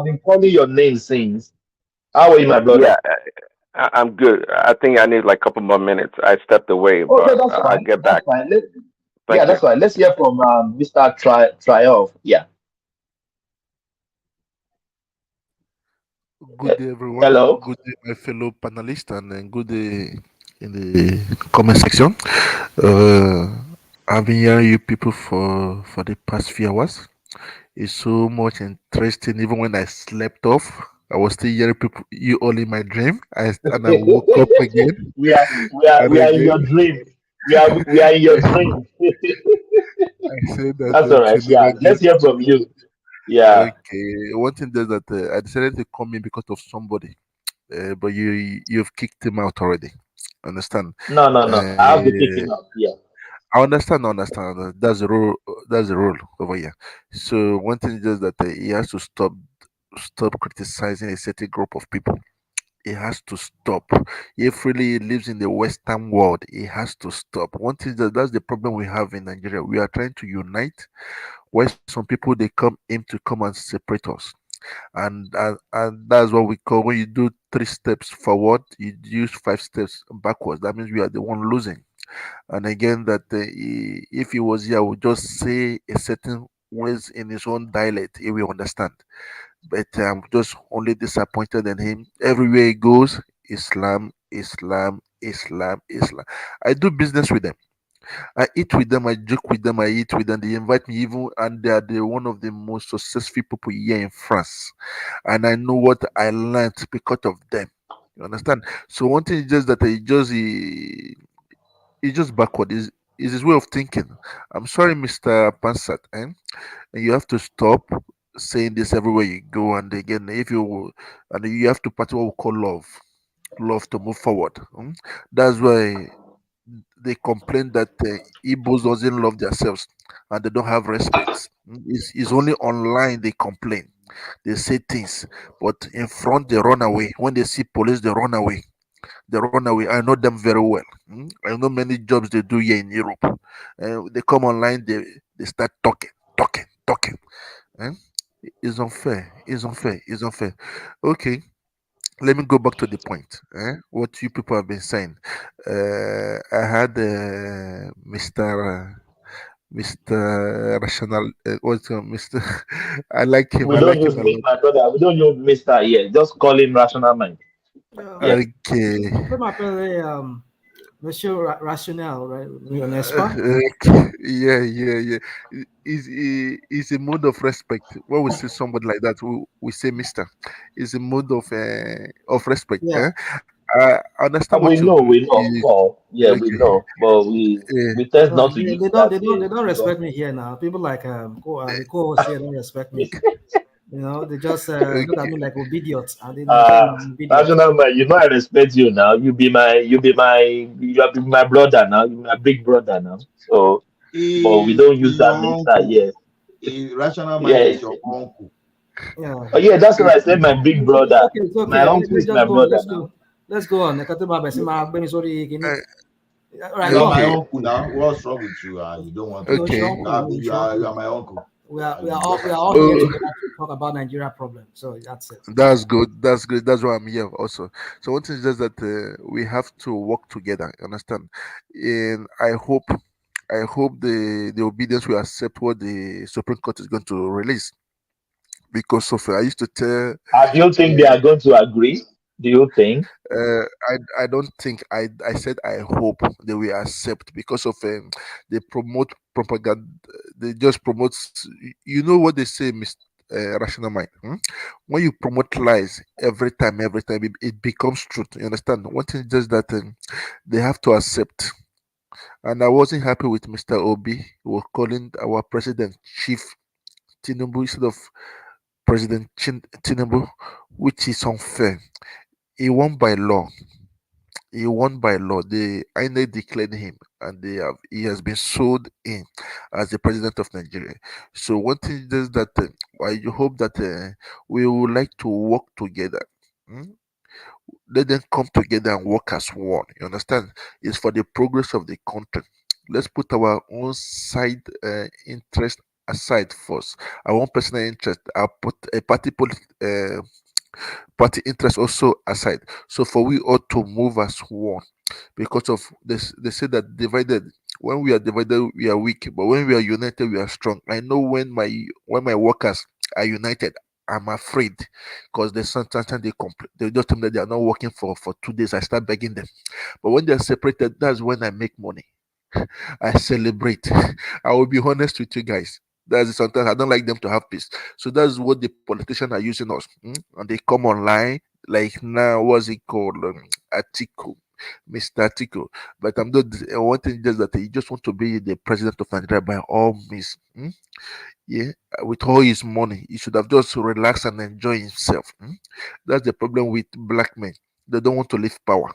been calling your name since. How are you, my brother? Yeah, I'm good. I think I need like a couple more minutes. I stepped away, Okay, but that's fine. I'll get back. Fine. Thank you. That's fine. Let's hear from Mr. Triumph. Yeah. Good day, everyone. Hello. Good day, my fellow panelists, and good day in the comment section. I've been hearing you people for the past few hours. It's so much interesting. Even when I slept off, I was still hearing you all in my dream. And I woke up again. We are in your dream. We are in your dream. I said that. That's all right. Yeah. Let's hear from you. Yeah. Okay. One thing is that I decided to come in because of somebody, but you've kicked him out already. Understand? No. I have to kick him out. Yeah. I understand. That's the rule. That's the rule over here. So one thing is just that he has to stop criticizing a certain group of people. He has to stop. If really he lives in the Western world, he has to stop. One thing is that's the problem we have in Nigeria. We are trying to unite, where some people they come to come and separate us, and that's what we call when you do 3 steps forward, you use 5 steps backwards. That means we are the one losing. And again, that if he was here, I would just say a certain words in his own dialect, he will understand. but I'm just only disappointed in him. Everywhere he goes, Islam, Islam, Islam, Islam. I do business with them. I eat with them, I joke with them, I eat with them. They invite me even, and they are one of the most successful people here in France. And I know what I learned because of them. You understand? So one thing is just that he's just backward. Is his way of thinking. I'm sorry, Mr. Pansat, and you have to stop saying this everywhere you go. And again, if you and you have to practice what we call love to move forward. That's why they complain that Igbos doesn't love themselves and they don't have respect. It's only online they complain. They say things, but in front they run away. When they see police, they run away. They run away. I know them very well. I know many jobs they do here in Europe. They come online, they start talking. Eh? It's unfair. It's unfair. It's unfair. Okay, let me go back to the point. What you people have been saying. I had Mr. Rational. What's Mr. I like him. We I don't like use him a lot. my brother. We don't use Mister here. Just call him Rational Mind. Yeah. Okay. Je m'appelle Monsieur Rationnel, right? N'est-ce pas? Yeah. It's a mode of respect. When we see somebody like that, we say Mister. It's a mode of respect. Yeah. I understand We what you know, do. we know. Oh, yeah, we Okay. know. But we tend No, not to use that they name, don't you know. respect me here now. People like the co-hosts here don't respect me. You know, they just look at me like idiots, and they tell me I'm idiot. Rational Mind, you know I respect you now. You have been my brother now. You're my big brother now. So, but we don't use Is that your Mister uncle. here. Rational Mind Yeah. is your uncle. Yeah. Oh yeah, that's what I said. My big It's brother. okay. It's My okay. uncle Let's is my just go on. brother now. Let's go on. Sorry, right, You go are my on. uncle now. What's wrong with you? You don't want to. No, Okay. You are my uncle. We are Just all here accept it. together to talk about Nigeria problem. So that's it. That's good. That's good. That's why I'm here also. So one thing is just that we have to work together. You understand? And I hope the obedience will accept what the Supreme Court is going to release. Because of I used to tell Do you think they are going to agree? Do you think? I don't think I said I hope they will accept because of they promote propaganda. They just promote. You know what they say, Mr. Rational Mind. When you promote lies every time it becomes truth. You understand? One thing is just that they have to accept. And I wasn't happy with Mr. Obi. He was calling our president Chief Tinubu instead of President Tinubu, which is unfair. He won by law. He won by law. The INEC declared him, and he has been sold in as the president of Nigeria. So one thing is that I hope that we would like to work together. mm, Let them come together and work as one. You understand? It's for the progress of the country. Let's put our own side interest aside first. Our own personal interest. I'll put a party interest also aside. So for we ought to move as one because of this. They say that divided. When we are divided, we are weak, but when we are united, we are strong. I know when my workers are united, I'm afraid because they sometimes they complain. They just tell me that they are not working for 2 days. I start begging them, but when they're separated, that's when I make money. I celebrate. I will be honest with you guys. That's sometimes I don't like them to have peace. So that's what the politicians are using us. And they come online like now. What's it called? Atiku, Mr. Atiku. But I'm not. One thing is that he just want to be the president of Nigeria by all means. Yeah, with all his money, he should have just relaxed and enjoy himself. That's the problem with black men. They don't want to leave power.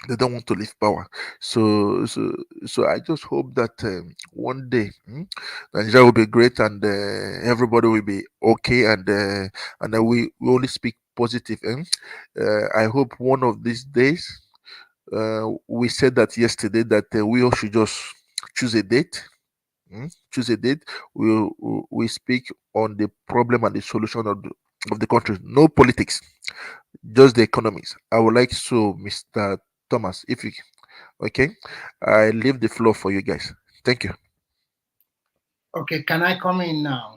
They don't want to leave power. So I just hope that one day Nigeria will be great and everybody will be okay and we only speak positive. I hope one of these days. We said that yesterday that we all should just choose a date. Choose a date. We speak on the problem and the solution of the country. No politics, just the economics. I would like so, Mr. Thomas, if you okay, I leave the floor for you guys. Thank you. Okay, can I come in now?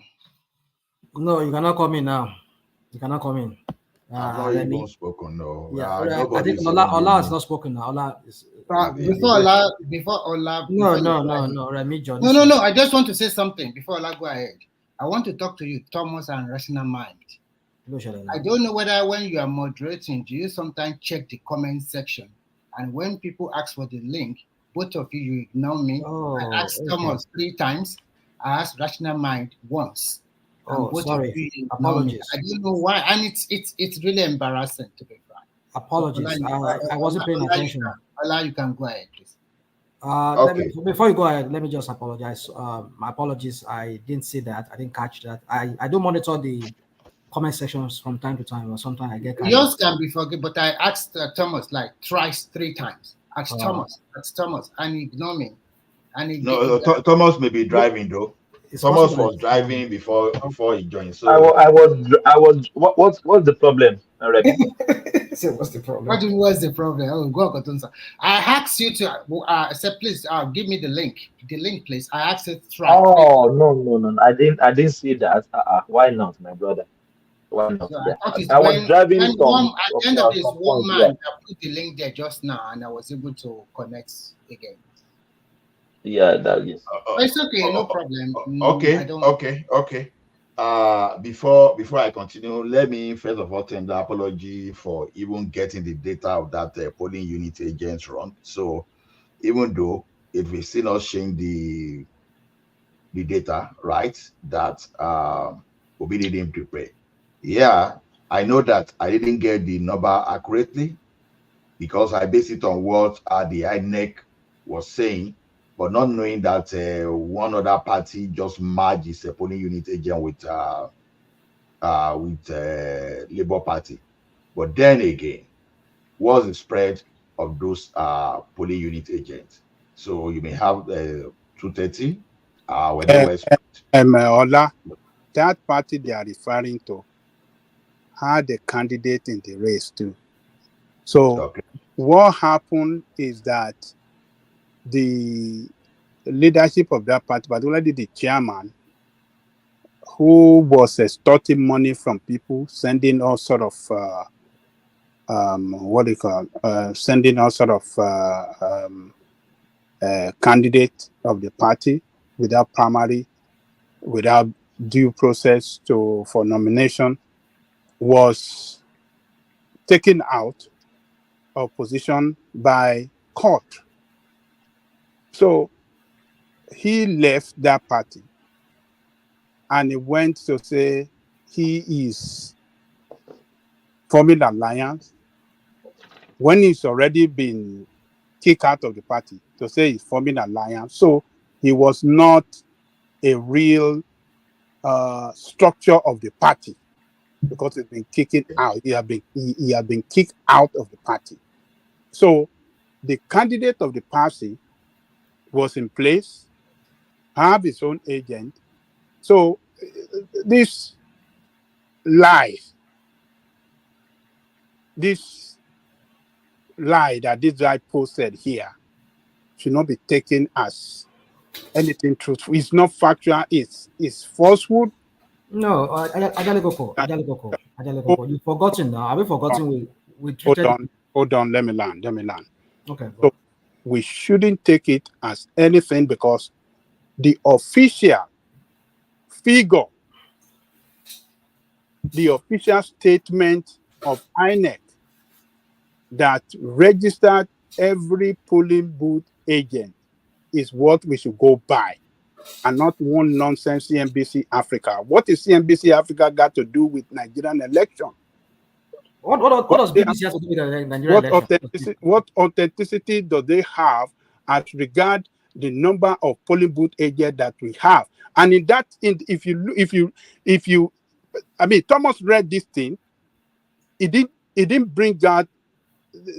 No, you cannot come in now. You cannot come in. I've not Remy. even spoken. No, Yeah, I nobody think is Ola has not spoken now. Ola is. Before Ola, No, Remy John. No. I just want to say something before Ola go ahead. I want to talk to you, Thomas and Rational Mind. I don't know whether when you are moderating, do you sometimes check the comment section? And when people ask for the link, both of you ignore me. I asked Thomas 3 times. I asked Rational Mind once. And both sorry. of you ignore Apologies. me. I don't know why, and it's really embarrassing to be frank. Apologies. I wasn't paying attention. Ola, you can go ahead, please. Before you go ahead, let me just apologize. My apologies. I didn't see that. I didn't catch that. I do monitor the comment sections from time to time, or sometimes I get. Yours can be forgiven, but I asked Thomas like thrice, 3 times. Asked Thomas, and he ignored me. And Thomas may be driving though. Thomas was driving before he joined. So I was. What's the problem, Remy? So what's the problem? What was the problem? Oh, go on, I asked you to say, please give me the link. The link, please. I asked it twice. Oh no! I didn't see that. Why not, my brother? Why not? So I was driving at the end of this, one man yeah. I put the link there just now, and I was able to connect again. Yeah, that is. It's okay, no problem. Okay. Before I continue, let me first of all tender apology for even getting the data of that polling unit agents wrong. So even though it will still not change the data, right? That we didn't prepare. Yeah, I know that I didn't get the number accurately because I based it on what the INEC was saying, but not knowing that one other party just merged his polling unit agent with Labour Party. But then again, what's the spread of those polling unit agents? So you may have 230 when they were spread. Ola, that party they are referring to had a candidate in the race too. So what happened is that the leadership of that party, particularly the chairman, who was extorting money from people, sending all sort of sending all sort of candidate of the party without primary, without due process for nomination, was taken out of position by court. So he left that party and he went to say he is forming an alliance when he's already been kicked out of the party, to say he's forming an alliance. So he was not a real structure of the party because he's been kicked out. He had been kicked out of the party. So the candidate of the party was in place, have his own agent. So this lie that this guy posted here should not be taken as anything truthful. It's not factual. It's falsehood. No, Ajalekoko. You've forgotten now. Have you forgotten we treated... Hold on. Let me land. Okay. So we shouldn't take it as anything because the official figure, the official statement of INEC that registered every polling booth agent is what we should go by, and not one nonsense CNBC Africa. What is CNBC Africa got to do with Nigerian election? What does BBC have to do with the Nigerian election? What authenticity do they have as regard the number of polling booth agents that we have? And if you, I mean, Thomas read this thing. It didn't bring out.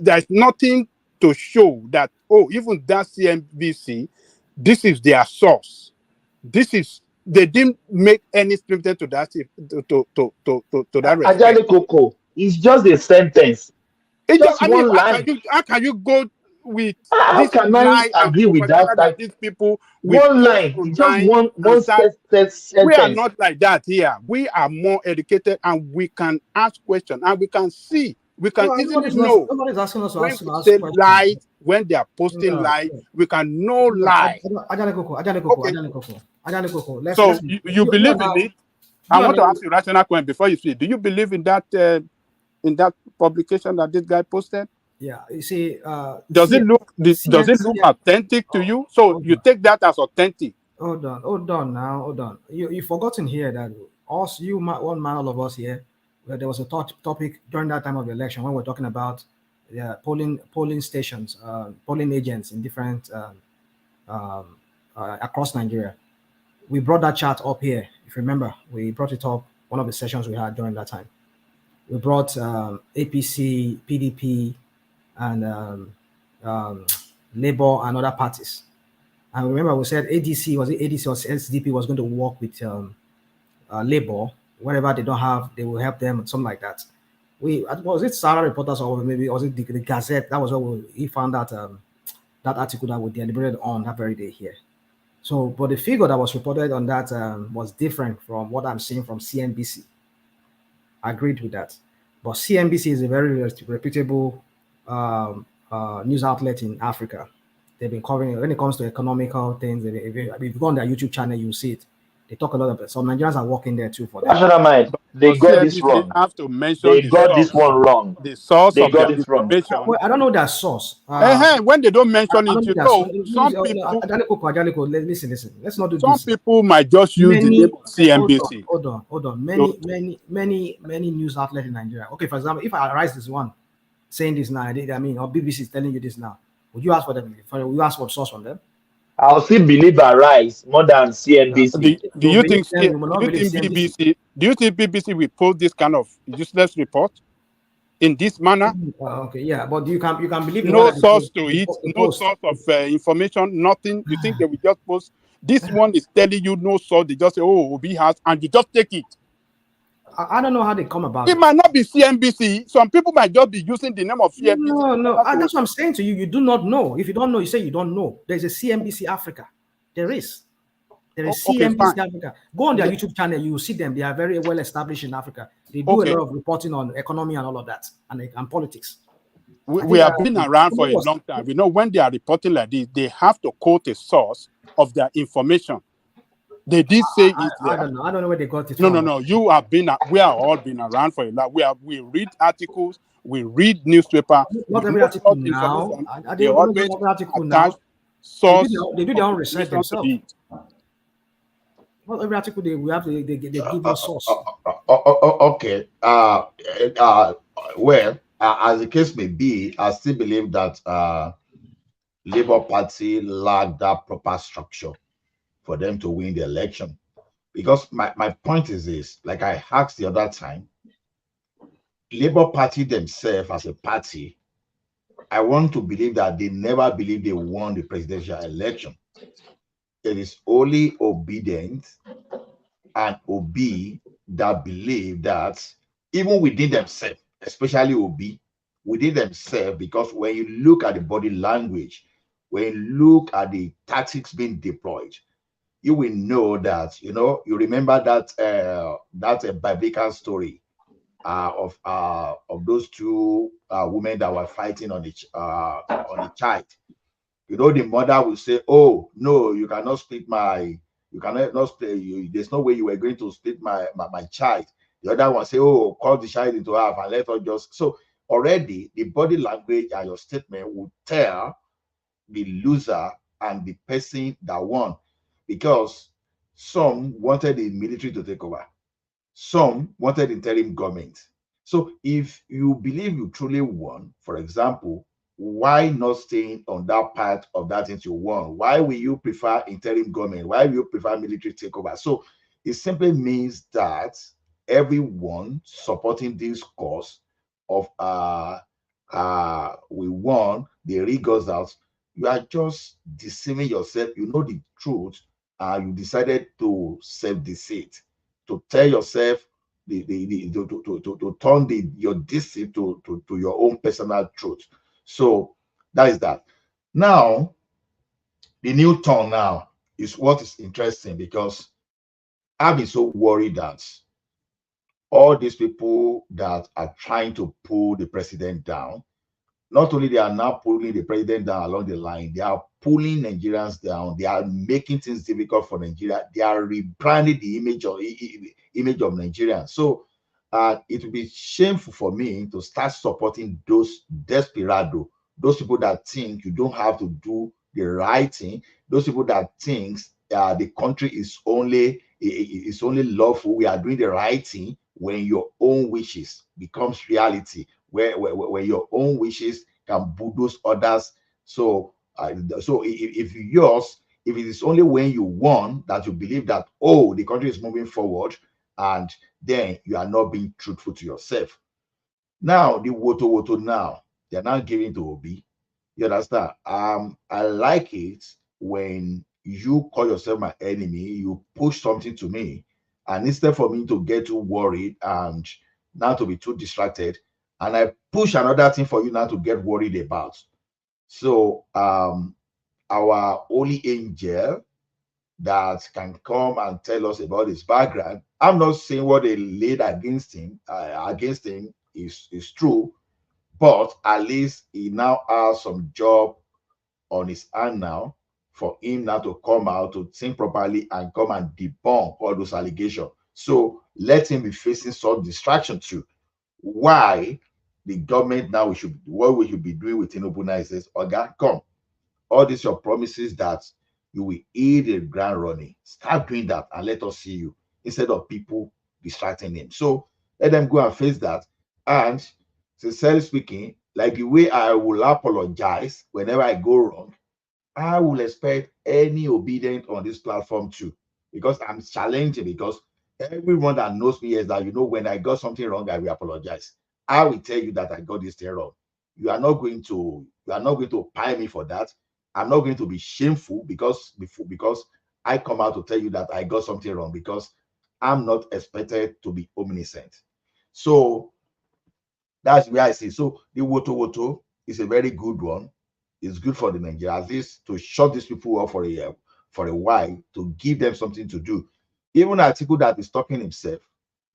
There's nothing to show that, even that CNBC, this is their source. They didn't make any statement to that to that respect. Ajale Coco, it's just a sentence. It's just one line. How can you go with How this can I lie and agree with that? propaganda that Like these people will one post line, it's just online one and start? We are sentence. not like that here. We are more educated and we can ask questions and we can see. We can No, easily know nobody's asking us to when we ask say questions. lies, when they are posting No, lies. We can know lie. Okay. Ajale Koko. So Let's you you are believe in now it? I you are want to now ask you a rational question before you speak. Do you believe in that publication that this guy posted? yeah. You see, Does it look authentic to you? So you take that as authentic. Hold on now, hold on. You've forgotten here that us, you, one man, all of us here, where there was a topic during that time of the election when we're talking about polling stations, polling agents in different across Nigeria. We brought that chart up here. If you remember, we brought it up one of the sessions we had during that time. We brought APC, PDP, and Labour and other parties. And remember, we said ADC or SDP was going to work with Labour. Whenever they don't have, they will help them, something like that. Was it Sarah Reporters or maybe was it the Gazette? That was what he found that that article that we deliberated on that very day here. So, but the figure that was reported on that was different from what I'm seeing from CNBC. I agreed with that. But CNBC is a very reputable news outlet in Africa. They've been covering, when it comes to economical things, if you go on their YouTube channel, you'll see it. They talk a lot about it. Some Nigerians are working there too for them. Rational mind, they got this CNBC wrong. have to mention They got this one wrong. the source They of their got it wrong. information. Well, I don't know their source. When they don't mention it, you know, some people. Listen. Let's not do Some this. people might just use the name of CNBC. Hold on. Many news outlets in Nigeria. Okay, for example, if I arise this one saying this now, or BBC is telling you this now, would you ask for them? Will you ask for source from them? I'll still believe Arise more than CNBC. Do you think BBC? Do you think BBC will post this kind of useless report in this manner? Okay, yeah, but you can believe no source to it, no source of information, nothing. You think they will just post? This one is telling you no source. They just say, "Oh, Obi has," and you just take it. I don't know how they come about it. It might not be CNBC. Some people might just be using the name of CNBC. No. That's what I'm saying to you. You do not know. If you don't know, you say you don't know. There's a CNBC Africa. There is CNBC Africa. Go on their YouTube channel. You will see them. They are very well established in Africa. They do a lot of reporting on economy and all of that, and politics. We have been around for a long time. We know when they are reporting like this, they have to quote a source of their information. They did say it there. I don't know where they got it from. No. You have been. We have all been around for a lot. We read articles. We read newspaper. Not every article now. They always attach source. They do their own research themselves. Not every article they give us source. Okay. Well, as the case may be, I still believe that Labour Party lacked that proper structure for them to win the election. Because my point is this, like I asked the other time, Labour Party themselves as a party, I want to believe that they never believed they won the presidential election. It is only Obedient and Obi that believe that even within themselves, especially Obi, within themselves, because when you look at the body language, when you look at the tactics being deployed, you will know that, you remember that that biblical story of those two women that were fighting on a child. The mother will say, "Oh no, you cannot split there's no way you were going to split my child." The other one say, "Oh, cut the child into half and let her just." So already the body language and your statement will tell the loser and the person that won, because some wanted the military to take over, some wanted interim government. So if you believe you truly won, for example, why not staying on that part of that thing you won? Why will you prefer interim government? Why will you prefer military takeover? So it simply means that everyone supporting this cause of we won, the rig goes out, you are just deceiving yourself. You know the truth, you decided to self-deceit, to tell yourself to turn your deceit to your own personal truth. So that is that. Now, the new turn now is what is interesting, because I've been so worried that all these people that are trying to pull the president down, not only they are now pulling the president down along the line, they are pulling Nigerians down. They are making things difficult for Nigeria. They are rebranding the image of Nigerians. So it would be shameful for me to start supporting those desperado, those people that think you don't have to do the right thing, those people that think the country is only lawful. We are doing the right thing when your own wishes becomes reality, where your own wishes can bulldoze others. So if it is only when you won that you believe that, oh, the country is moving forward, and then you are not being truthful to yourself. Now the woto now, they're now giving to Obi. You understand? I like it when you call yourself my enemy, you push something to me, and instead for me to get too worried and now to be too distracted, and I push another thing for you now to get worried about. So our holy angel that can come and tell us about his background. I'm not saying what they laid against him is true, but at least he now has some job on his hand now for him now to come out to think properly and come and debunk all those allegations. So let him be facing some distraction too. Why the government now what we should be doing with Tinubu now is, Oga, come. All these your promises that you will hit the ground running. Start doing that and let us see you, instead of people distracting him. So let them go and face that. And sincerely speaking, like the way I will apologize whenever I go wrong, I will expect any obedient on this platform too, because I'm challenging. Because everyone that knows me is that, when I got something wrong, I will apologize. I will tell you that I got this thing wrong. You are not going to pay me for that. I'm not going to be shameful because I come out to tell you that I got something wrong, because I'm not expected to be omniscient. So that's where I see. So the woto is a very good one. It's good for the Nigeria, at least to shut these people up for a while, to give them something to do. Even Atiku that is talking himself,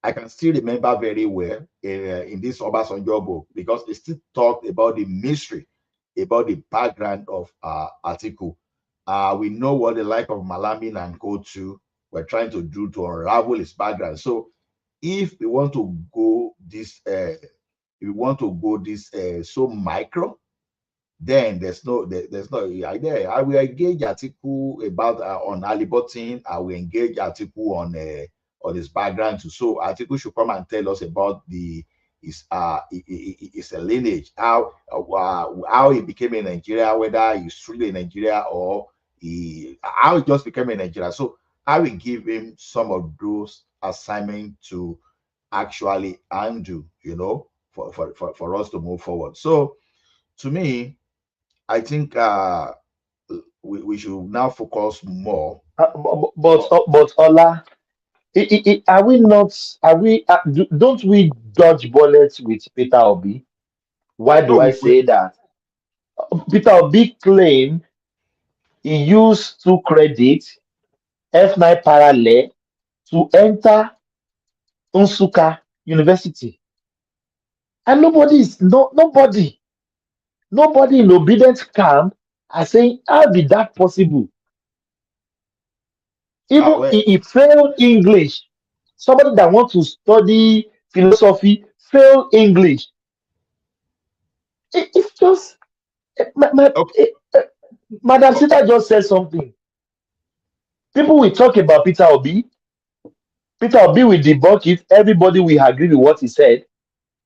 I can still remember very well in this Obasanjo book, because it still talked about the mystery, about the background of Atiku. We know what the like of Malamin and Kotu were trying to do to unravel his background. So if we want to go this so micro, then there's no idea. I will engage Atiku about on Ali Button. I will engage Atiku on his background too. So Atiku should come and tell us about his lineage, how he became a Nigeria, whether he's truly a Nigeria or how he just became a Nigeria. So I will give him some of those assignments to actually undo, for us to move forward. So to me, I think we should now focus more. But Ola, are we not? Are we? Don't we dodge bullets with Peter Obi? Why No, do I say that? Peter Obi claimed he used 2 credits, F9 parallel, to enter Nsukka University, and nobody in obedient camp are saying, how did that possible? Even he failed English. Somebody that wants to study philosophy failed English. It's just Madam Sita just said something. People will talk about Peter Obi. Peter Obi will debunk it. Everybody will agree with what he said.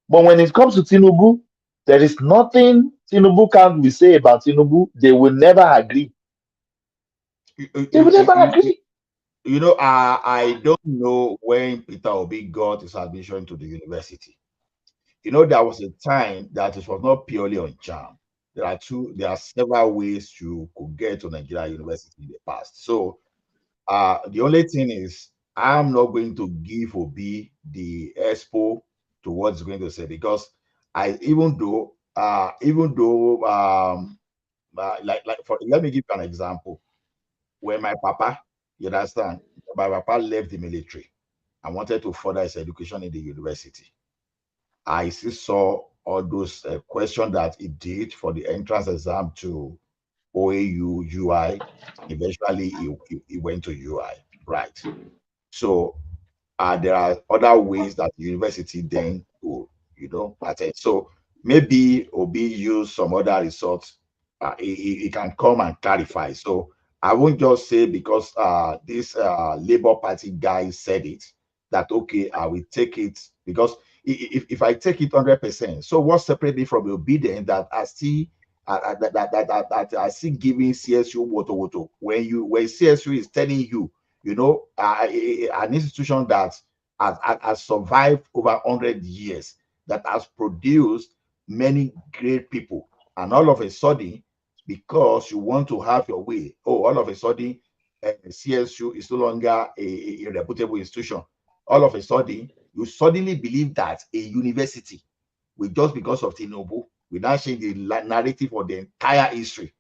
But when it comes to Tinubu, there is nothing Tinubu camp will say about Tinubu. They will never agree. They will never agree. I don't know when Peter Obi got his admission to the university. There was a time that it was not purely on charm. There are several ways you could get to Nigeria University in the past. So the only thing is, I'm not going to give Obi the expo to what he's going to say, because even though let me give you an example. When my papa, you understand, my papa left the military and wanted to further his education in the university. I still saw all those questions that he did for the entrance exam to OAU, UI. Eventually, he went to UI, right? So there are other ways that the university then will, attend. So maybe Obi use some other resource. He can come and clarify. So I won't just say because this Labour Party guy said it that okay, I will take it because if I take it 100%, so what separates me from obedience that I still that I see giving CSU woto when CSU is telling you, an institution that has survived over 100 years, that has produced many great people, and all of a sudden, because you want to have your way, all of a sudden, CSU is no longer a reputable institution. All of a sudden, you suddenly believe that a university, with just because of Tinubu, we now change the narrative of the entire history.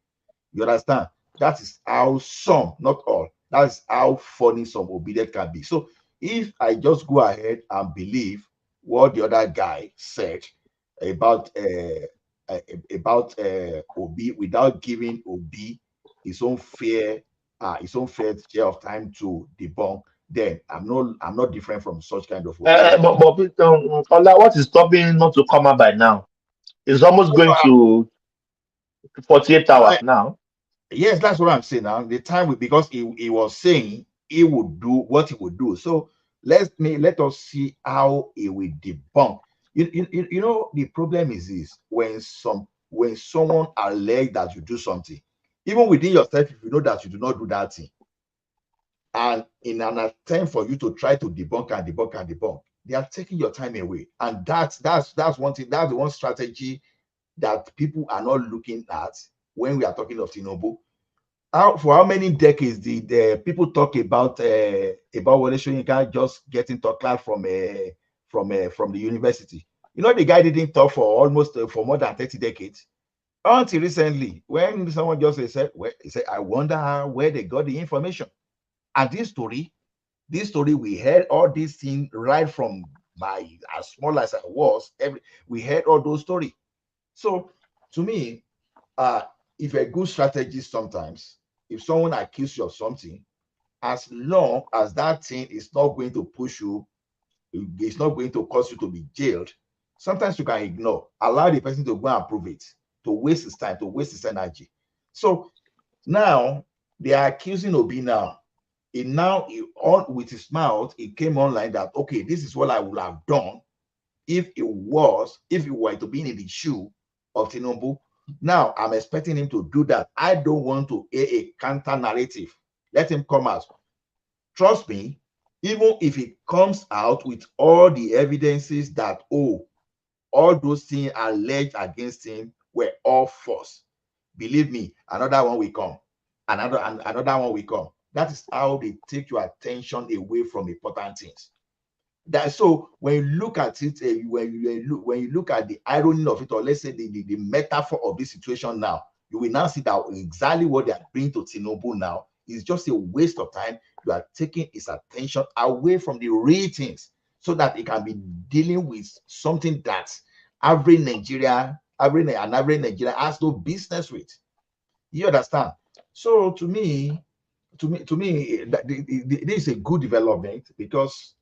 You understand? That is how some, not all, that's how funny some obedient can be. So if I just go ahead and believe what the other guy said about Obi without giving Obi his own fair share of time to debunk, then I'm not different from such kind of obedient. But Ola, what is stopping not to come out by now? It's almost going to 48 hours now. Yes, that's what I'm saying now. The time because he was saying he would do what he would do. So let us see how he will debunk. The problem is this: when someone alleges that you do something, even within yourself, if you know that you do not do that thing, and in an attempt for you to try to debunk and debunk and debunk, they are taking your time away. And that's one thing. That's the one strategy that people are not looking at when we are talking of Tinubu. For how many decades did people talk about Wole Soyinka just getting top class from the university? The guy didn't talk for almost for more than 30 decades until recently, when someone just said, I wonder where they got the information. And this story, we heard all these things right from as small as I was. We heard all those stories. So to me, if a good strategy sometimes, if someone accuses you of something, as long as that thing is not going to push you, it's not going to cause you to be jailed, sometimes you can ignore, allow the person to go and prove it, to waste his time, to waste his energy. So now they are accusing Obi now. With his mouth, it came online that, okay, this is what I would have done if it were to be in the shoe of Tinubu. Now I'm expecting him to do that. I don't want to a counter narrative. Let him come out. Trust me, even if it comes out with all the evidences that all those things alleged against him were all false, believe me, another one will come. Another one will come. That is how they take your attention away from important things. So when you look at it, when you look at the irony of it, or let's say the metaphor of this situation now, you will now see that exactly what they are bringing to Tinubu now is just a waste of time. You are taking his attention away from the real things so that it can be dealing with something that average Nigeria has no business with. You understand? So to me, this is a good development because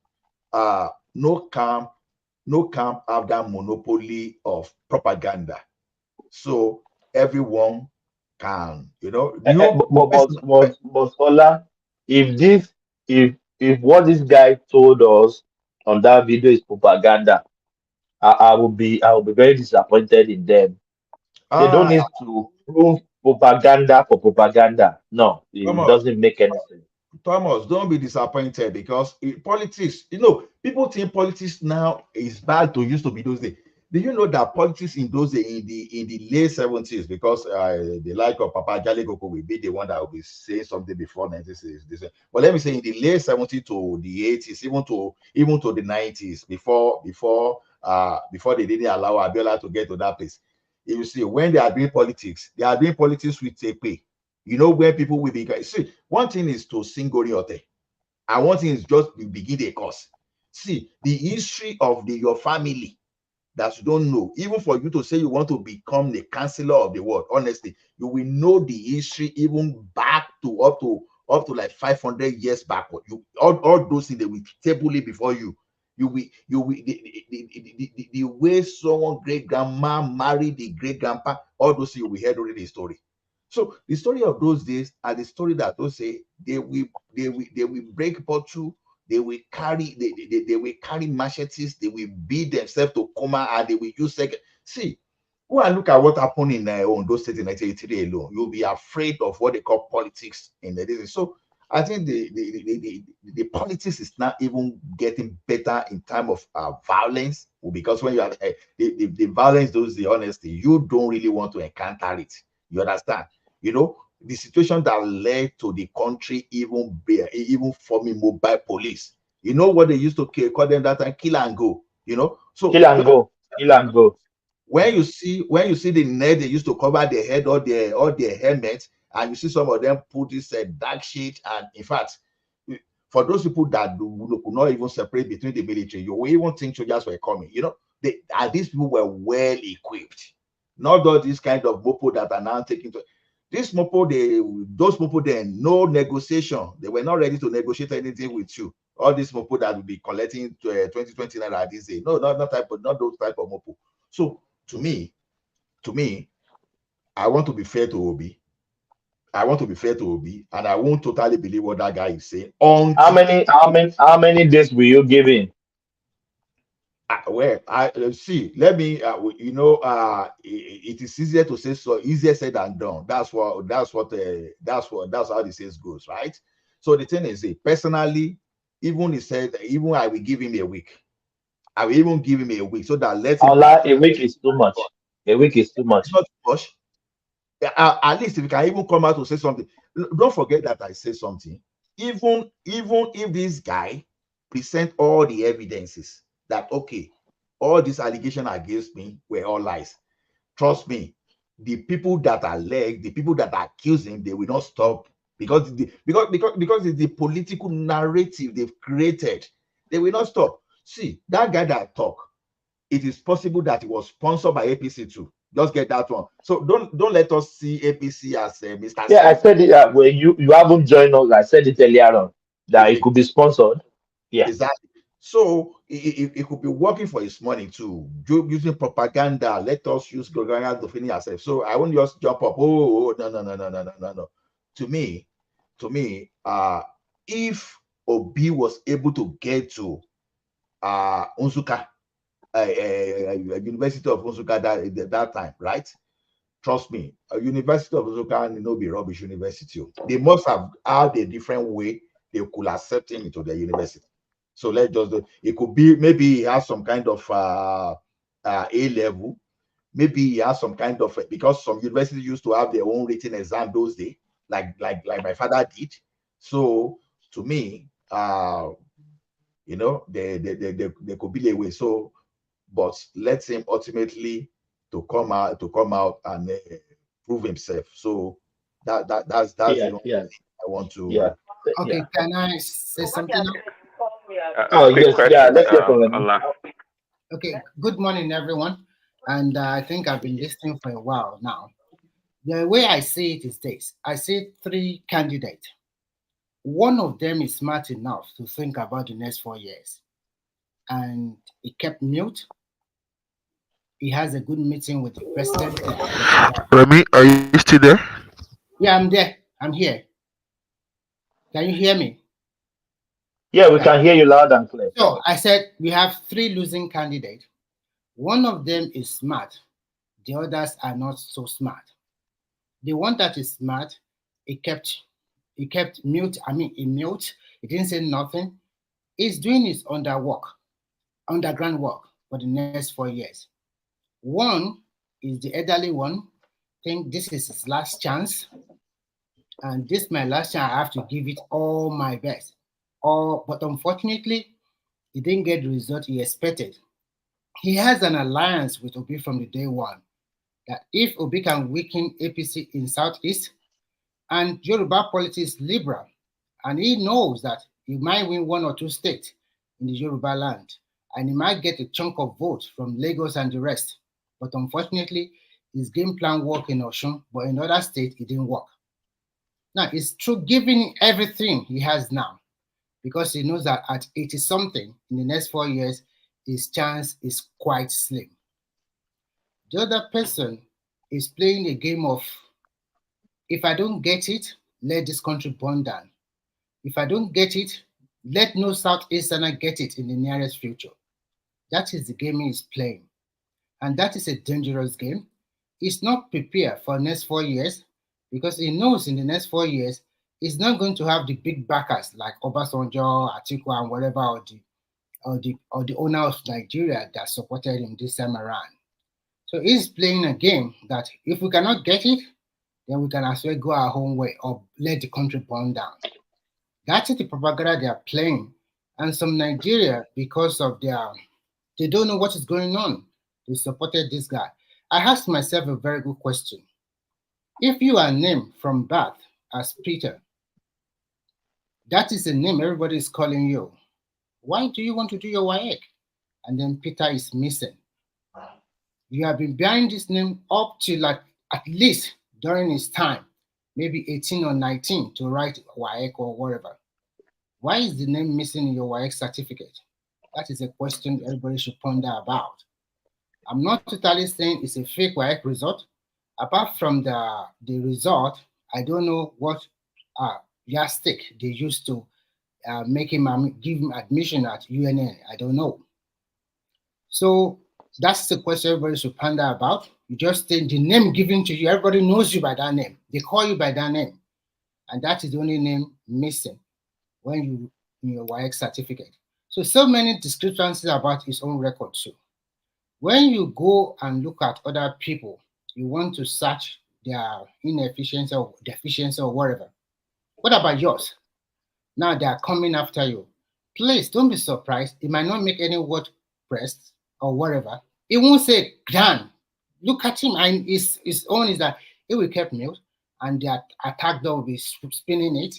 no camp have that monopoly of propaganda. So everyone can, But Ola, if what this guy told us on that video is propaganda, I will be very disappointed in them. They don't need to prove propaganda for propaganda. No, it doesn't make any sense. Thomas, don't be disappointed because politics, people think politics now is bad to used to be those days. Do you know that politics in those days, in the late 70s, because the like of Papa Jale Koko will be the one that will be saying something before 1960s. But let me say in the late 70s to the 80s, even to the 90s, before they didn't allow Abiola to get to that place. You see, when they are doing politics with a pay. You know where people will be. See, one thing is to sing Goriote, and one thing is just to begin a course. See, the history of your family that you don't know, even for you to say you want to become the counselor of the world, honestly, you will know the history even back to up to like 500 years backward. You all those things, they will table it before you. You will the way someone great grandma married the great grandpa, all those things you will hear during the story. So the story of those days are the story that those say they will break bottle, they will carry they will carry machetes, they will beat themselves to coma, and they will use second. See, go and look at what happened in Ondo State in 1983 alone. You'll be afraid of what they call politics in the days. So I think the politics is not even getting better in time of violence, because when you are the violence, those the honesty, you don't really want to encounter it. You understand? You know, the situation that led to the country even forming mobile police. You know what they used to call them that time? Kill and go. You know, so Kill and go. Kill and go. when you see the net they used to cover their head or their helmets, and you see some of them put this dark shade, and in fact, for those people that could not even separate between the military, you will even think soldiers were coming. You know, these people were well equipped, not all these kind of mopo that are now taking to this mopo. Those mopo then, no negotiation. They were not ready to negotiate anything with you. All these mopo that will be collecting 20 naira this day, no, not those type of mopo. So to me, I want to be fair to Obi. And I won't totally believe what that guy is saying. How many days will you give him? Well, see. Let me. It is easier to say so. Easier said than done. That's how the says goes, right? So the thing is, personally, even I will give him a week. I will even give him a week so that let him. A week is too much. A week is too much. It's not too much. At least if you can even come out to say something. Don't forget that I say something. Even if this guy present all the evidences that okay, all these allegations against me were all lies, trust me, the people that are the people that are accusing, they will not stop, because it's the political narrative they've created. They will not stop. See, that guy that talk, it is possible that it was sponsored by APC too. Just get that one. So don't let us see APC as Mr. Yeah, I said it when you haven't joined us. I said it earlier on that it could be sponsored. Yeah, exactly. So it could be working for his money too, using propaganda. Let us use propaganda to finish ourselves. So I won't just jump up. Oh no. To me, if Obi was able to get to Unsuka, University of Unsuka that time, right? Trust me, a University of Unsuka will not be rubbish university. They must have had a different way they could accept him into the university. So let's just do it. Could be maybe he has some kind of A level. Maybe he has some kind of because some universities used to have their own written exam those days, like my father did. So to me, there could be a way. So, but let him ultimately to come out and prove himself. So that's the only thing I want to. Yeah. Okay, can I say something now? Yes, question, let's hear from him. Okay, good morning, everyone. And I think I've been listening for a while now. The way I see it is this: I see three candidates. One of them is smart enough to think about the next 4 years, and he kept mute. He has a good meeting with the president. Remy, are you still there? Yeah, I'm there. I'm here. Can you hear me? Yeah, we can hear you loud and clear. So I said we have three losing candidates. One of them is smart. The others are not so smart. The one that is smart, he kept mute. He mute. He didn't say nothing. He's doing his underground work for the next 4 years. One is the elderly one. Think this is his last chance, and this my last chance. I have to give it all my best. But unfortunately, he didn't get the result he expected. He has an alliance with Obi from the day one. that if Obi can weaken APC in Southeast, and Yoruba politics is liberal, and he knows that he might win 1 or 2 states in the Yoruba land, and he might get a chunk of votes from Lagos and the rest. But unfortunately, his game plan worked in Osun, but in other states, it didn't work. Now, it's true giving everything he has now, because he knows that at 80-something in the next 4 years, his chance is quite slim. The other person is playing a game of, if I don't get it, let this country burn down. If I don't get it, let no Southeasterner get it in the nearest future. That is the game he is playing. And that is a dangerous game. He's not prepared for the next 4 years because he knows in the next 4 years, he's not going to have the big backers like Obasanjo, Atiku, and whatever, or the owner of Nigeria that supported him this time around. So he's playing a game that if we cannot get it, then we can as well go our own way or let the country burn down. That is the propaganda they are playing. And some Nigeria, because of they don't know what is going on. They supported this guy. I asked myself a very good question. If you are named from birth as Peter, that is the name everybody is calling you. Why do you want to do your WAEC? And then Peter is missing. You have been bearing this name up to like at least during his time, maybe 18 or 19 to write WAEC or whatever. Why is the name missing in your WAEC certificate? That is a question everybody should ponder about. I'm not totally saying it's a fake WAEC result. Apart from the result, I don't know what yardstick they used to make him give him admission at UNN. I don't know. So that's the question everybody should ponder about. You just take the name given to you. Everybody knows you by that name. They call you by that name. And that is the only name missing when you in your WAEC certificate. So many discrepancies about his own record too. When you go and look at other people, you want to search their inefficiency or deficiency or whatever. What about yours? Now they are coming after you. Please don't be surprised. It might not make any word pressed or whatever. It won't say Dan. Look at him, and his own is that he will keep mute, and the attack dog will be spinning it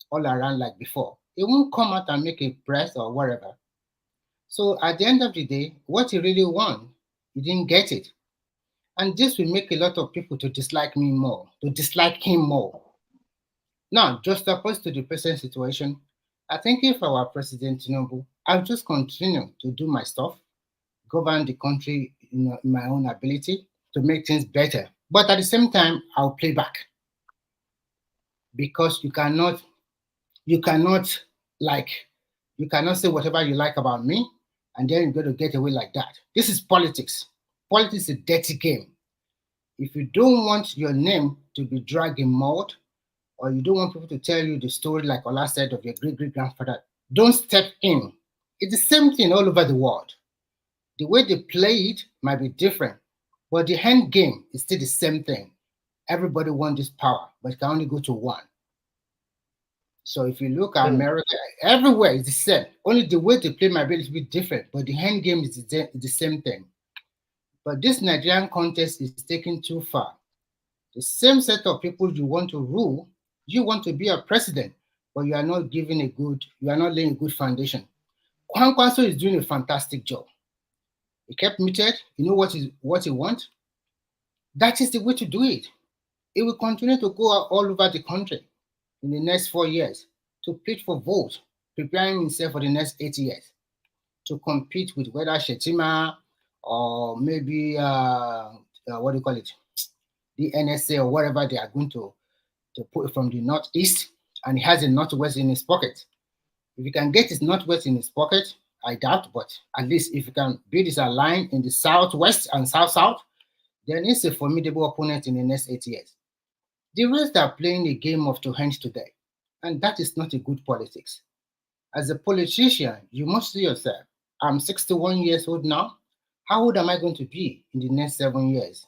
all around like before. It won't come out and make a press or whatever. So at the end of the day, what he really wants, he didn't get it. And this will make a lot of people to dislike me more, to dislike him more. Now, just opposed to the present situation, I think if I were President Tinubu, I'll just continue to do my stuff, govern the country in my own ability to make things better. But at the same time, I'll play back. Because you cannot say whatever you like about me, and then you're going to get away like that. This is politics. Politics is a dirty game. If you don't want your name to be dragged in mud, or you don't want people to tell you the story like Ola said of your great-great-grandfather, don't step in. It's the same thing all over the world. The way they play it might be different, but the end game is still the same thing. Everybody wants this power, but it can only go to one. So if you look at America, everywhere is the same. Only the way they play might be a little bit different, but the end game is the same thing. But this Nigerian contest is taken too far. The same set of people you want to rule, you want to be a president, but you are not laying a good foundation. Kwankwaso is doing a fantastic job. He kept muted. You know what he wants? That is the way to do it. It will continue to go all over the country in the next 4 years to plead for votes, preparing himself for the next 8 years to compete with whether Shetima or maybe what do you call it, the NSA or whatever they are going to put from the Northeast, and he has a Northwest in his pocket. If he can get his Northwest in his pocket, I doubt, but at least if he can build his alliance in the Southwest and South-South, then he's a formidable opponent in the next 8 years. The rest are playing a game of two hands today, and that is not a good politics. As a politician, you must see yourself. I'm 61 years old now. How old am I going to be in the next 7 years?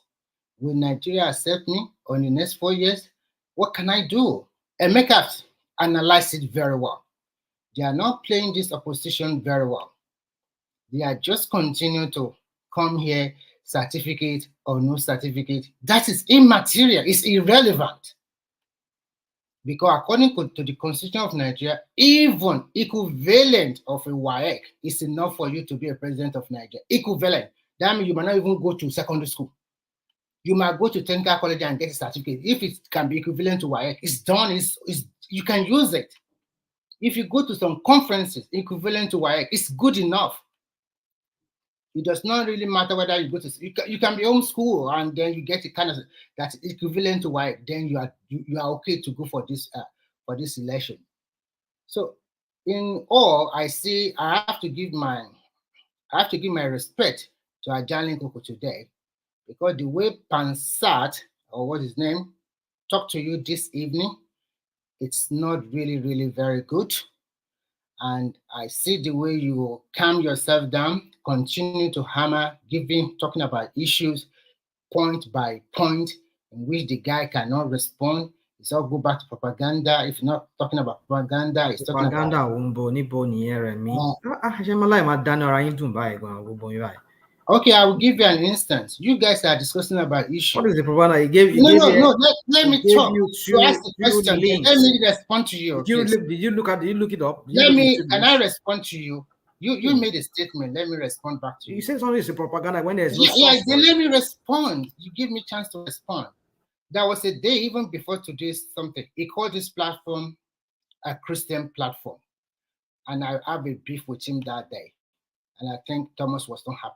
Will Nigeria accept me? Or in the next 4 years? What can I do? And make us analyze it very well. They are not playing this opposition very well. They are just continuing to come here, certificate or no certificate, that is immaterial, it's irrelevant. Because according to the Constitution of Nigeria, even equivalent of a WAEC is enough for you to be a president of Nigeria. Equivalent. That means you might not even go to secondary school. You might go to technical college and get a certificate. If it can be equivalent to WAEC, it's done. You can use it. If you go to some conferences equivalent to WAEC, it's good enough. It does not really matter whether you go to, you can be homeschool and then you get a kind of that's equivalent to WAEC, then you are okay to go for this election. So in all, I say I have to give my respect to Ajahn Koko today, because the way Pansat, or what his name, talked to you this evening, it's not really very good. And I see the way you calm yourself down, continue to hammer, talking about issues point by point in which the guy cannot respond. It's all go back to propaganda. If you're not talking about propaganda, it's talking about okay, I will give you an instance. You guys are discussing about issues. What is the propaganda? No. Let me talk. You ask the question. Let me respond to you. Did you look it up? Can I respond to you? You made a statement. Let me respond back to you. You said something is a propaganda when there's no then let me respond. You give me a chance to respond. There was a day, even before today's something, he called this platform a Christian platform. And I have a beef with him that day. And I think Thomas was not happy.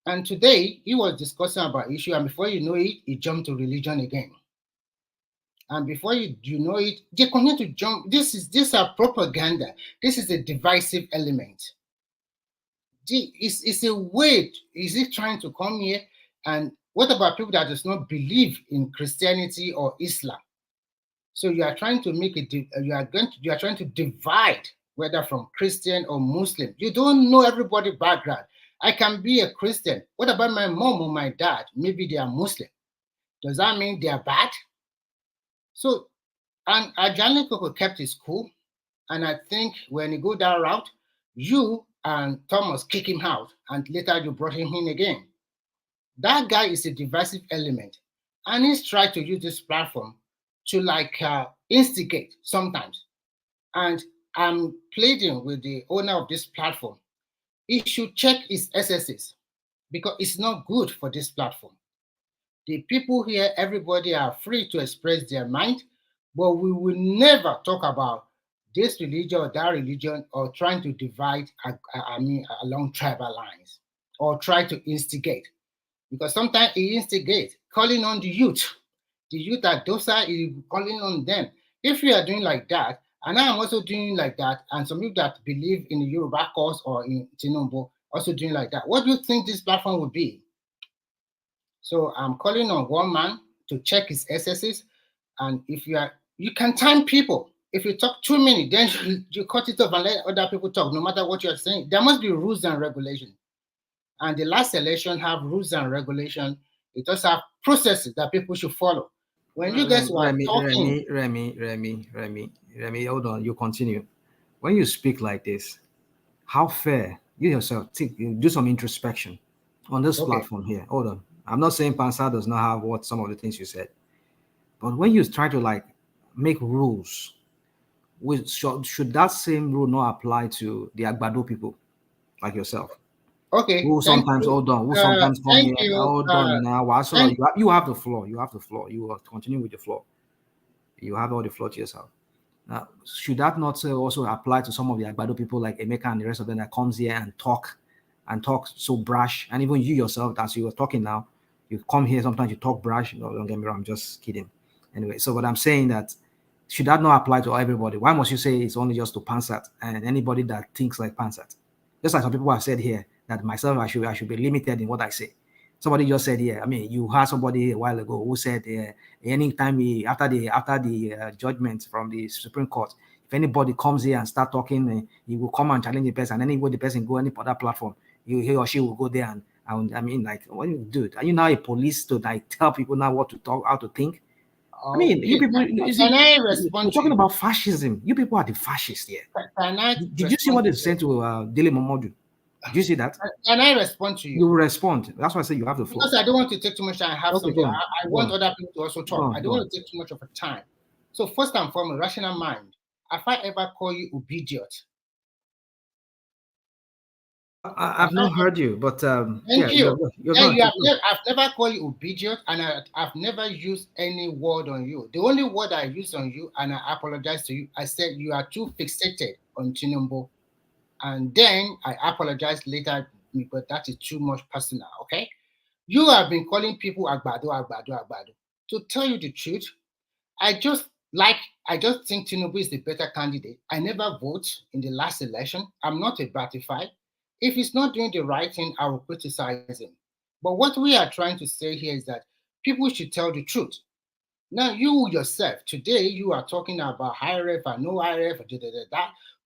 And today, he was discussing about issue, and before you know it, he jumped to religion again. And before you know it, they continue to jump. This is propaganda. This is a divisive element. It's a way. Is it trying to come here? And what about people that does not believe in Christianity or Islam? So you are trying to make it. You are trying to divide, whether from Christian or Muslim. You don't know everybody's background. I can be a Christian. What about my mom or my dad? Maybe they are Muslim. Does that mean they are bad? So, and Ajahn Koko kept his cool. And I think when you go that route, you and Thomas kick him out, and later you brought him in again. That guy is a divisive element. And he's tried to use this platform to instigate sometimes. And I'm pleading with the owner of this platform. He should check his SSs, because it's not good for this platform. The people here, everybody are free to express their mind, but we will never talk about this religion or that religion, or trying to divide, along tribal lines, or try to instigate. Because sometimes he instigates, calling on the youth. The youth at Dosa is calling on them. If you are doing like that, and I am also doing like that, and some people that believe in the Yoruba cause or in Tinubu also doing like that, what do you think this platform would be? So I'm calling on one man to check his SSs, and if you can time people. If you talk too many, then you cut it off and let other people talk, no matter what you're saying. There must be rules and regulations. And the last election have rules and regulations. It does have processes that people should follow. When you guys were talking... Remy, hold on, you continue. When you speak like this, how fair, you yourself, do some introspection on this platform here. Hold on. I'm not saying Pansa does not have some of the things you said. But when you try to make rules, should that same rule not apply to the Agbado people like yourself? Okay. Who sometimes hold on. Who sometimes come here. Hold on now. You have the floor. You have the floor. You will continue with the floor. You have all the floor to yourself. Now, should that not also apply to some of the Agbado people like Emeka and the rest of them that comes here and talk so brash? And even you yourself, as you were talking now, you come here sometimes you talk brash. No, don't get me wrong. I'm just kidding. Anyway, so what I'm saying that should that not apply to everybody? Why must you say it's only just to Pansat and anybody that thinks like Pansat? Just like some people have said here that myself, I should be limited in what I say. Somebody just said here. I mean, you had somebody a while ago who said anytime after the judgment from the Supreme Court, if anybody comes here and start talking, he will come and challenge the person. And anyway, the person go any other platform, he or she will go there and I mean, what do you do? Are you now a police to tell people now what to talk, how to think? I mean, you people. We're talking about fascism. You people are the fascists here. Did you see what they said to Dele Momodu? Did you see that? Can I respond to you? You will respond. That's why I say you have the floor. Because I don't want to take too much time. I have Okay, something. go on. I Go want on. other people to also talk. I don't want to take too much of a time. So first and foremost, rational mind. Have I ever called you obedient? I've not heard you, but Thank yeah, you. you're I've never called you obedient, and I've never used any word on you. The only word I used on you, and I apologize to you, I said you are too fixated on Tinubu. And then I apologized later, but that is too much personal, okay? You have been calling people Agbado, Agbado, Agbado. To tell you the truth, I just think Tinubu is the better candidate. I never vote in the last election. I'm not a gratified. If he's not doing the right thing, I will criticize him. But what we are trying to say here is that people should tell the truth. Now, you yourself, today you are talking about high ref and no high ref,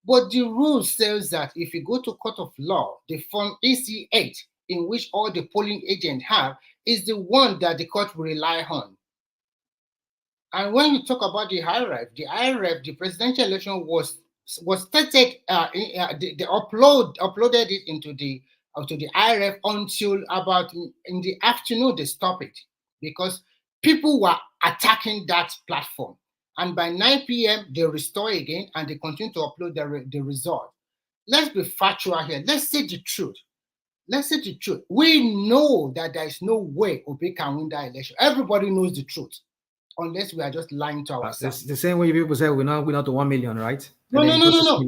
but the rule says that if you go to court of law, the form EC8, in which all the polling agents have, is the one that the court will rely on. And when you talk about the IRF, the presidential election was started. They uploaded it into the IRF until about in the afternoon. They stopped it because people were attacking that platform. And by 9 p.m. they restore again and they continue to upload the result. Let's be factual here. Let's say the truth. Let's say the truth. We know that there is no way Obi can win that election. Everybody knows the truth. Unless we are just lying to ourselves. the same way people say we're not to 1 million, right? No. Do you know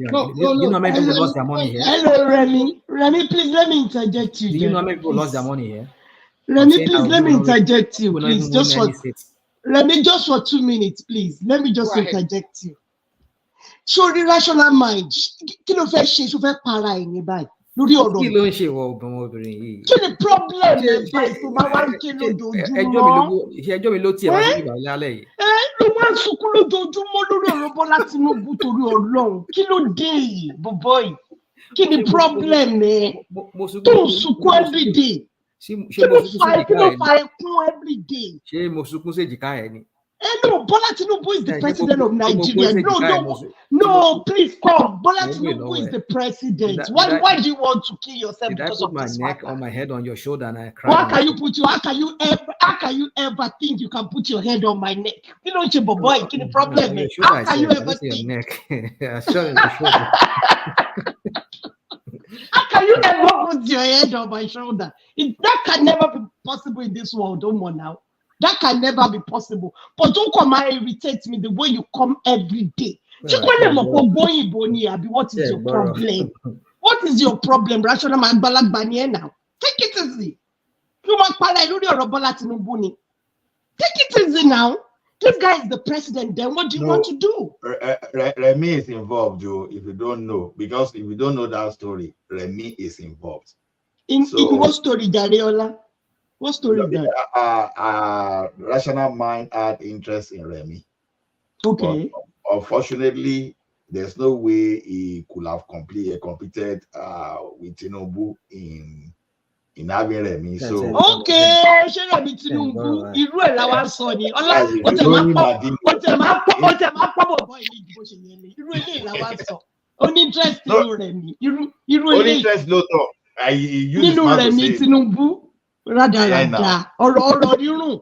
how many people lost their money here? Hello, Remy. Remy, please let me interject you. Do you know how many people lost their money here? Remy, please let me interject you, please. Remy, just for 2 minutes, please. Let me just interject you. Show the rational mind. Kí ló fẹ́ ṣe? Ṣó fẹ́ para ẹ̀ ní báyìí? Lórí ọ̀rọ̀ kí ló ń ṣe ìwọ obìnrin yìí? Kí ni problem ẹ̀ báyìí tó máa wá ń ké lójoojúmọ́? ẹjọ́ mi ló tiẹ̀ wá sí ìgbà lálẹ́ yìí. Ló máa ń sunkún lójoojúmọ́ lórí ọ̀rọ̀ Bọ́lá Tinubu torí Ọlọ́run. Kí ló dé yìí, bọ̀bọ̀ yìí? Kí ni problem ẹ̀? Tó ń sunkún everyday. Kí ló fa ẹkún everyday? Ṣé mo sunkún sí èjìká ẹ ni? No, Bola Tinubu is the president of Nigeria. No, please come. Bola Tinubu is the president. Why do you want to kill yourself because of this? Did I put my neck on my head on your shoulder and I cried? How can you ever think you can put your head on my neck? You know, boy, what's the problem? How can you ever think? How can you ever put your head on my shoulder? That can never be possible in this world. Don't want now. That can never be possible. But don't come and irritate me the way you come every day. What is your problem? What is your problem? Rational man now. Take it easy. Take it easy now. This guy is the president. Then what do you want to do? Remy is involved, Joe, if you don't know. Because if you don't know that story, Remy is involved. In what story, Dariola? What story is that? Rational mind had interest in Remy. Okay. But unfortunately, there's no way he could have competed with Tinubu in having Remy. So okay, Remy Tinubu, irú ẹ̀ la wá sọ ni. Ọlá ó tẹ̀ máa pọ̀ bọ̀ ilé ìdìbò ṣe yẹn ni. Irú ilé la wá sọ. Ó ní interest nínú Remy. Irú ilé. Ó ní interest lóòótọ́. Nínú Remy Tinubu. Rada, or you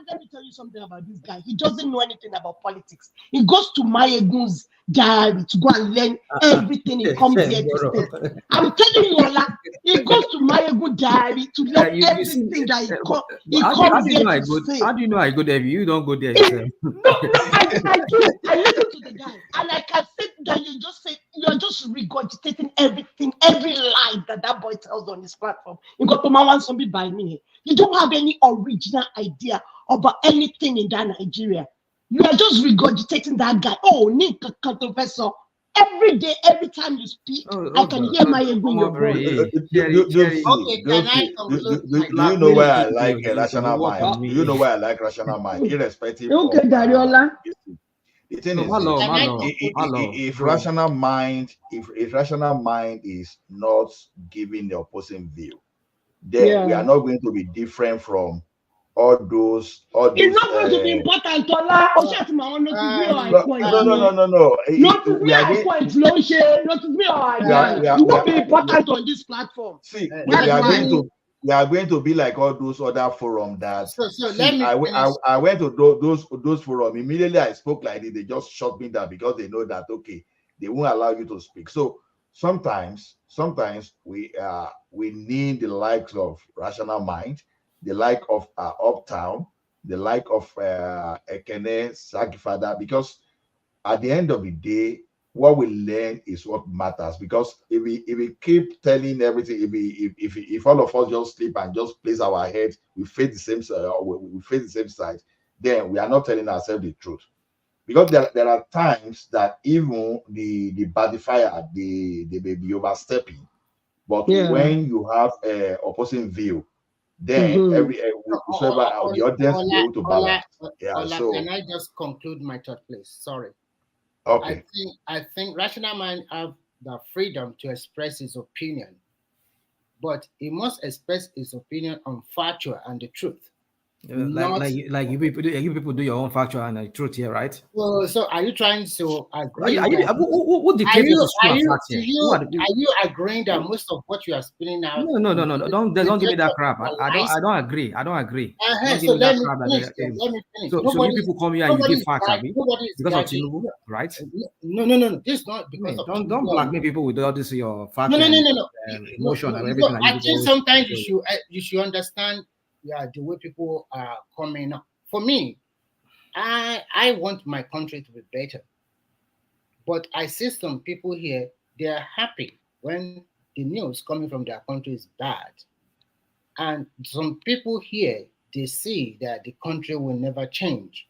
let me tell you something about this guy. He doesn't know anything about politics. He goes to Mayegun's diary to go and learn everything he comes here to say. I'm telling you, Ola, he goes to Mayegun's diary to learn everything that he comes here to say. How do you know I go there? You don't go there. No, I do. I listen to the guy, and I can say that you're just regurgitating everything, every lie that boy tells on his platform. You got to want somebody by me. You don't have any original idea about anything in that Nigeria. You are just regurgitating that guy. Oh, Nick Professor. Every day, every time you speak, I can hear my ego in your voice. Do you know why I like rational mind? Do you know why I like rational mind? Irrespective of Dariola. the thing is, if rational mind is not giving the opposing view, then we are not going to be different from all those It's not going to be important, Tola. Notice me or point. No. Notice me or point. Notice me or it won't be important on this platform. See, we are going to be like all those other forums that. I went to those forums immediately. I spoke like this, they just shut me down because they know that okay, they won't allow you to speak. So sometimes we need the likes of Rational Mind, the like of Uptown, the like of Ekene Sagifada, because at the end of the day, what we learn is what matters. Because if we keep telling everything, if all of us just sleep and just place our heads, we face the same side, then we are not telling ourselves the truth. Because there are times that even the badifier, they may be overstepping, but when you have a opposing view, then the audience will be able to balance. So can I just conclude my thought, please? Sorry. Okay. I think Rational Mind have the freedom to express his opinion, but he must express his opinion on factual and the truth. Like you people do your own factual and the truth here, right? So are you trying to agree? Are you agreeing that most of what you are spilling out? No. Don't give me that crap. I don't agree. Don't give so me that crap. Let me finish. So you people come here and you give facts, because of Tinubu, right? No. This is not because of don't blackmail people with all this your facts. No. Emotion and everything. I think sometimes you should understand the way people are coming up. For me, I want my country to be better. But I see some people here, they are happy when the news coming from their country is bad. And some people here, they see that the country will never change.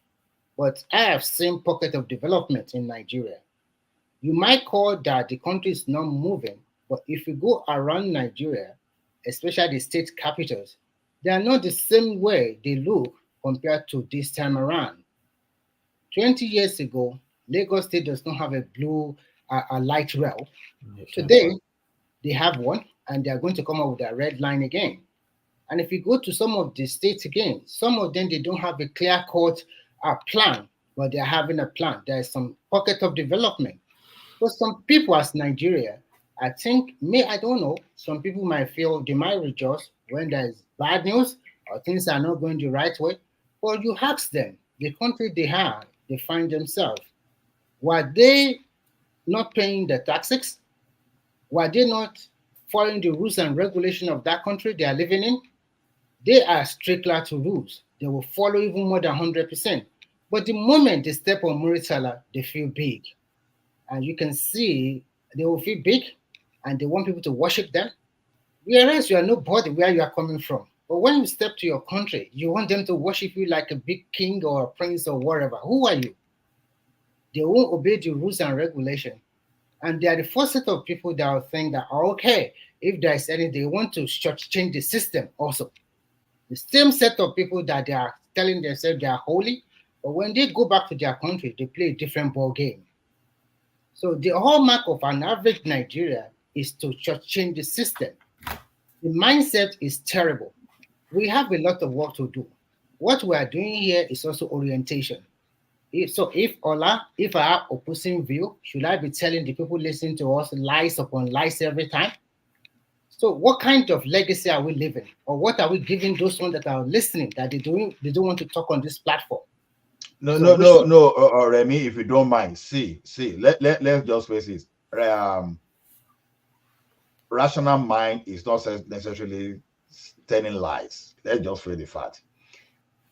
But I have seen pocket of development in Nigeria. You might call that the country is not moving, but if you go around Nigeria, especially the state capitals, they are not the same way they look compared to this time around. 20 years ago, Lagos State does not have a light rail. Today, they have one, and they are going to come up with a red line again. And if you go to some of the states again, some of them, they don't have a clear-cut plan, but they're having a plan. There is some pocket of development. For some people as Nigeria, I think, I don't know, some people might feel they might rejoice when there is bad news or things are not going the right way. But you ask them, the country they have, they find themselves, were they not paying the taxes? Were they not following the rules and regulations of that country they are living in? They are strictly to rules. They will follow even more than 100%. But the moment they step on Muritala, they feel big. And you can see they will feel big and they want people to worship them. Whereas you are nobody where you are coming from. But when you step to your country, you want them to worship you like a big king or a prince or whatever. Who are you? They won't obey the rules and regulations. And they are the first set of people that will think that, okay, if there is anything, they want to change the system also. The same set of people that they are telling themselves they are holy, but when they go back to their country, they play a different ball game. So the hallmark of an average Nigeria is to change the system. The mindset is terrible. We have a lot of work to do. What we are doing here is also orientation. If I have opposing view, should I be telling the people listening to us lies upon lies every time? So what kind of legacy are we living? Or what are we giving those ones that are listening that they don't want to talk on this platform? No, Remy, if you don't mind, let's just face it. Rational Mind is not necessarily telling lies. Let's just face the fact.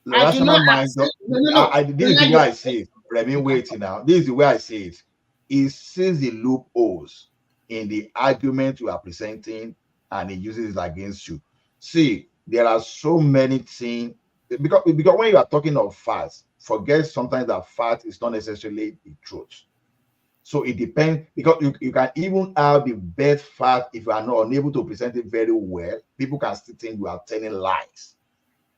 Rational Mind, this is the way I see it. Remy, wait now. This is the way I see it. He sees the loopholes in the argument you are presenting and he uses it against you. See, there are so many things because when you are talking of facts, forget sometimes that fact is not necessarily the truth. So it depends, because you can even have the best fact. If you are not unable to present it very well, people can still think you are telling lies.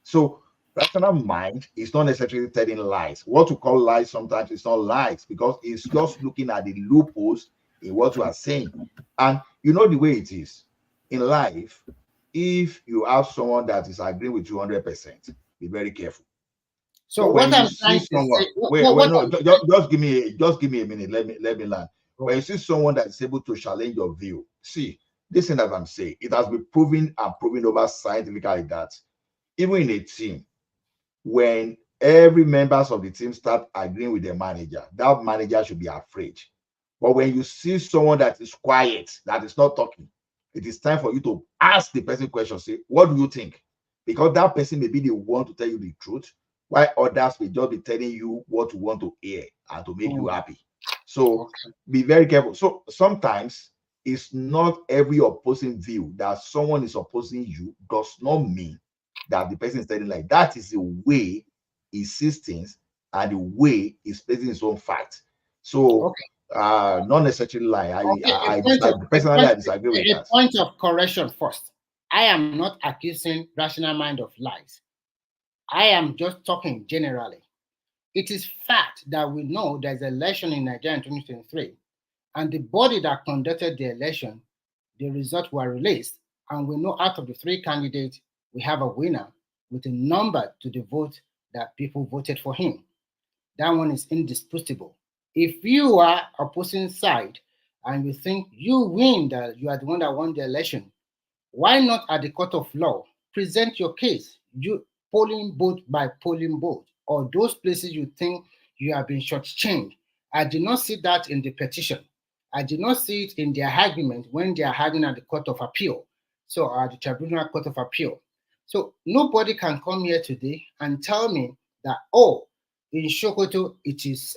So Rational Mind is not necessarily telling lies. What we call lies sometimes is not lies, because it's just looking at the loopholes in what you are saying. And you know the way it is in life. If you have someone that is agreeing with you 100%, be very careful. So when what you I'm see trying to someone, say, just give me a minute. Let me learn. When you see someone that is able to challenge your view, see, this thing that I'm saying, it has been proven and proven over scientifically that even in a team, when every members of the team start agreeing with the manager, that manager should be afraid. But when you see someone that is quiet, that is not talking, it is time for you to ask the person questions. Say, what do you think? Because that person may be the one to tell you the truth, while others will just be telling you what you want to hear and to make you happy. So be very careful. So sometimes it's not every opposing view that someone is opposing you does not mean that the person is telling like that. Is the way he sees things and the way he's placing his own facts. So not necessarily lie. I disagree with that. A point of correction first. I am not accusing Rational Mind of lies. I am just talking generally. It is fact that we know there's an election in Nigeria in 2023, and the body that conducted the election, the results were released, and we know out of the 3 candidates, we have a winner with a number to the vote that people voted for him. That one is indisputable. If you are opposing side and you think you win, that you are the one that won the election, why not at the court of law present your case? You polling booth by polling booth, or those places you think you have been shortchanged. I did not see that in the petition. I did not see it in their argument when they are having at the court of appeal. So at the tribunal court of appeal. So nobody can come here today and tell me that, oh, in Sokoto it is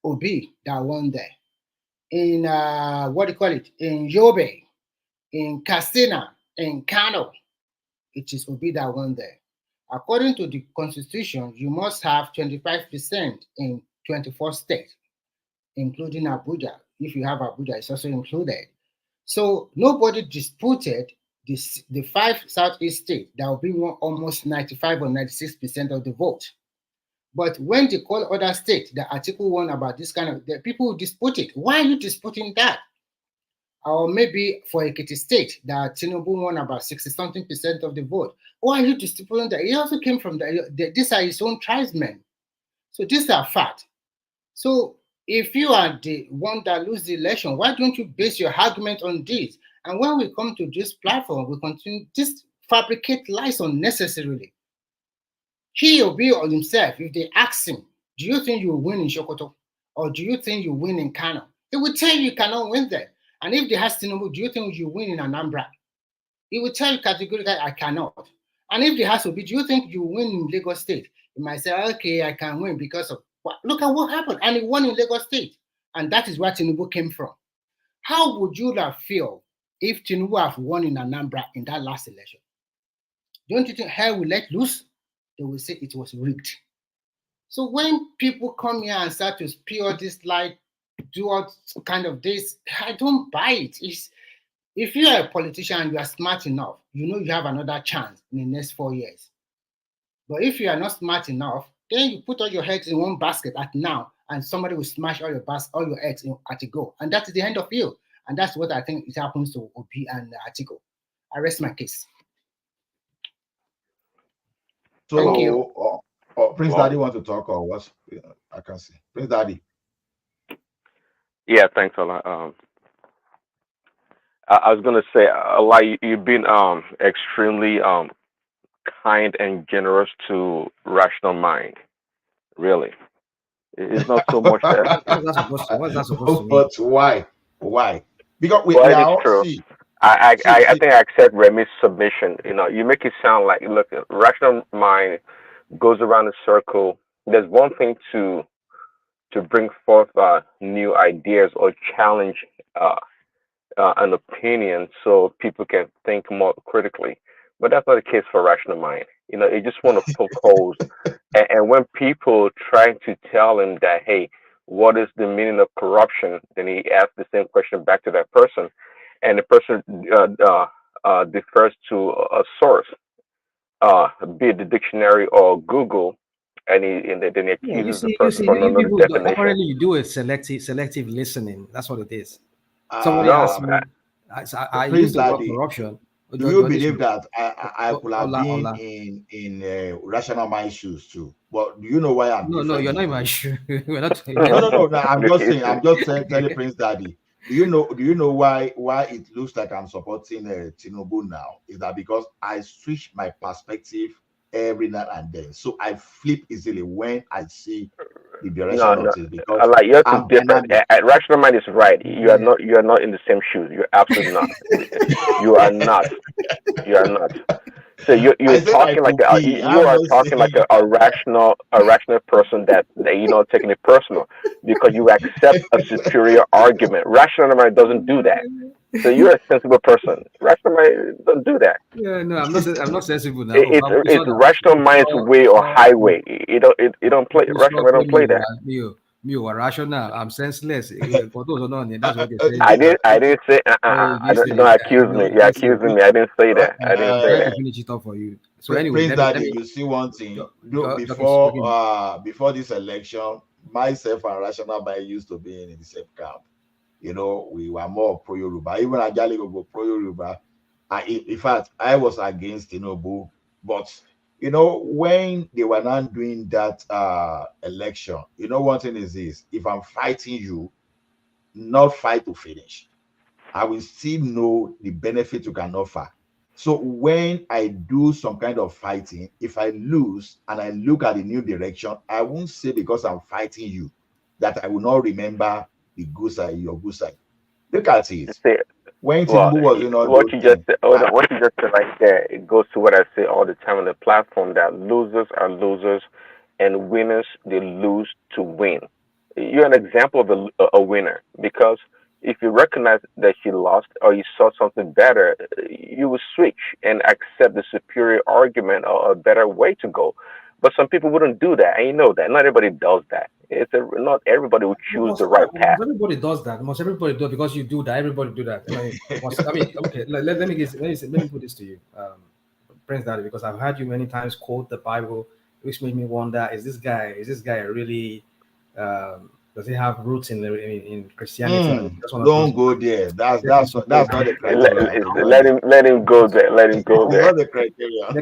Obi that won there. In what do you call it? In Yobe, in Katsina, in Kano, it is Obi that won there. According to the constitution, you must have 25% in 24 states, including Abuja. If you have Abuja, it's also included. So nobody disputed this, the 5 Southeast states that will be almost 95 or 96% of the vote. But when they call other states, the article 1 about this kind of, the people dispute it. Why are you disputing that? Or maybe for Ekiti State, that Tinubu won about 60-something% of the vote. Why are you disputing that? He also came from these are his own tribesmen. So these are facts. So if you are the one that lose the election, why don't you base your argument on this? And when we come to this platform, we continue just fabricate lies unnecessarily. He will be on himself. If they ask him, do you think you will win in Sokoto? Or do you think you win in Kano? He will tell you cannot win there. And if they ask Tinubu, do you think you win in Anambra? He will tell you categorically, I cannot. And if they ask Obi, do you think you win in Lagos State? He might say, okay, I can win because of what? Look at what happened. And he won in Lagos State. And that is where Tinubu came from. How would you have feel if Tinubu have won in Anambra in that last election? Don't you think hell will let loose? They will say it was rigged. So when people come here and start to spew this lie, do all kind of this, I don't buy it. If you are a politician and you are smart enough, you know you have another chance in the next 4 years. But if you are not smart enough, then you put all your eggs in one basket at now, and somebody will smash all your eggs at a go. And that is the end of you. And that's what I think it happens to Obi and Atiku. I rest my case. So, thank you. Prince Daddy want to talk or what? I can see. Prince Daddy. Yeah, thanks a lot. I was gonna say, Allah, you've been extremely kind and generous to Rational Mind. Really, it's not so much that. What's that supposed to mean? But why? Why? Because we Well, it is are true. see. I think I accept Remy's submission. You know, you make it sound like, look, Rational Mind goes around a circle. There's one thing to bring forth new ideas or challenge an opinion so people can think more critically. But that's not the case for Rational Mind. You know, they just want to poke holes. And when people try to tell him that, hey, what is the meaning of corruption? Then he asks the same question back to that person. And the person defers to a source, be it the dictionary or Google, and then he accuses the person for not knowing the definition. Apparently, you do a selective listening. That's what it is. No, Somebody asked me, I use the word corruption, Do you believe that I could have been in Rational Mind shoes too? But do you know why I'm different? No, you're not in my shoe. We're not. No. I'm just telling Prince Daddy. Do you know why it looks like I'm supporting Tinubu now? Is that because I switch my perspective every now and then, so I flip easily when I see the direction of things, because like yours is I'm different. dynamic. Rational mind is right. You are not in the same shoes. You're absolutely not. You are not. You are not. So you're talking like you are talking like a rational person that you're not taking it personal because you accept a superior argument. Rational mind doesn't do that. So you're a sensible person. Rational mind doesn't do that. Yeah, no, I'm not sensible now. It's rational mind's way or highway. It don't play. Rational mind don't play that. Me or rational. I'm senseless. For those who know, that's what they say. I didn't say. Don't accuse me. You're accusing me. I didn't say that. I didn't say that. Finish it up for you. So anyway, Prince Daddy, you see one thing. Before this election, myself and Rational Mind used to be in the same camp. You know, we were more pro Yoruba. Even Ajali go pro Yoruba. In fact, I was against Tinubu, but you know, when they were not doing that election, you know, one thing is this: if I'm fighting you, not fight to finish, I will still know the benefit you can offer. So when I do some kind of fighting, if I lose and I look at the new direction, I won't say because I'm fighting you that I will not remember the good side, your good side. Look at it. When Tinubu was in all what you just said right there, it goes to what I say all the time on the platform, that losers are losers and winners, they lose to win. You're an example of a winner, because if you recognize that you lost or you saw something better, you will switch and accept the superior argument or a better way to go. But some people wouldn't do that, and you know that. Not everybody does that. Not everybody will choose the right path. Everybody does that. Must everybody do it because you do that? Everybody do that. Okay. Let me put this to you, Prince Daddy, because I've heard you many times quote the Bible, which made me wonder: Is this guy really? Does he have roots in Christianity? Don't go there. That's not the criteria. Let him go there. Let him go there. Not the criteria.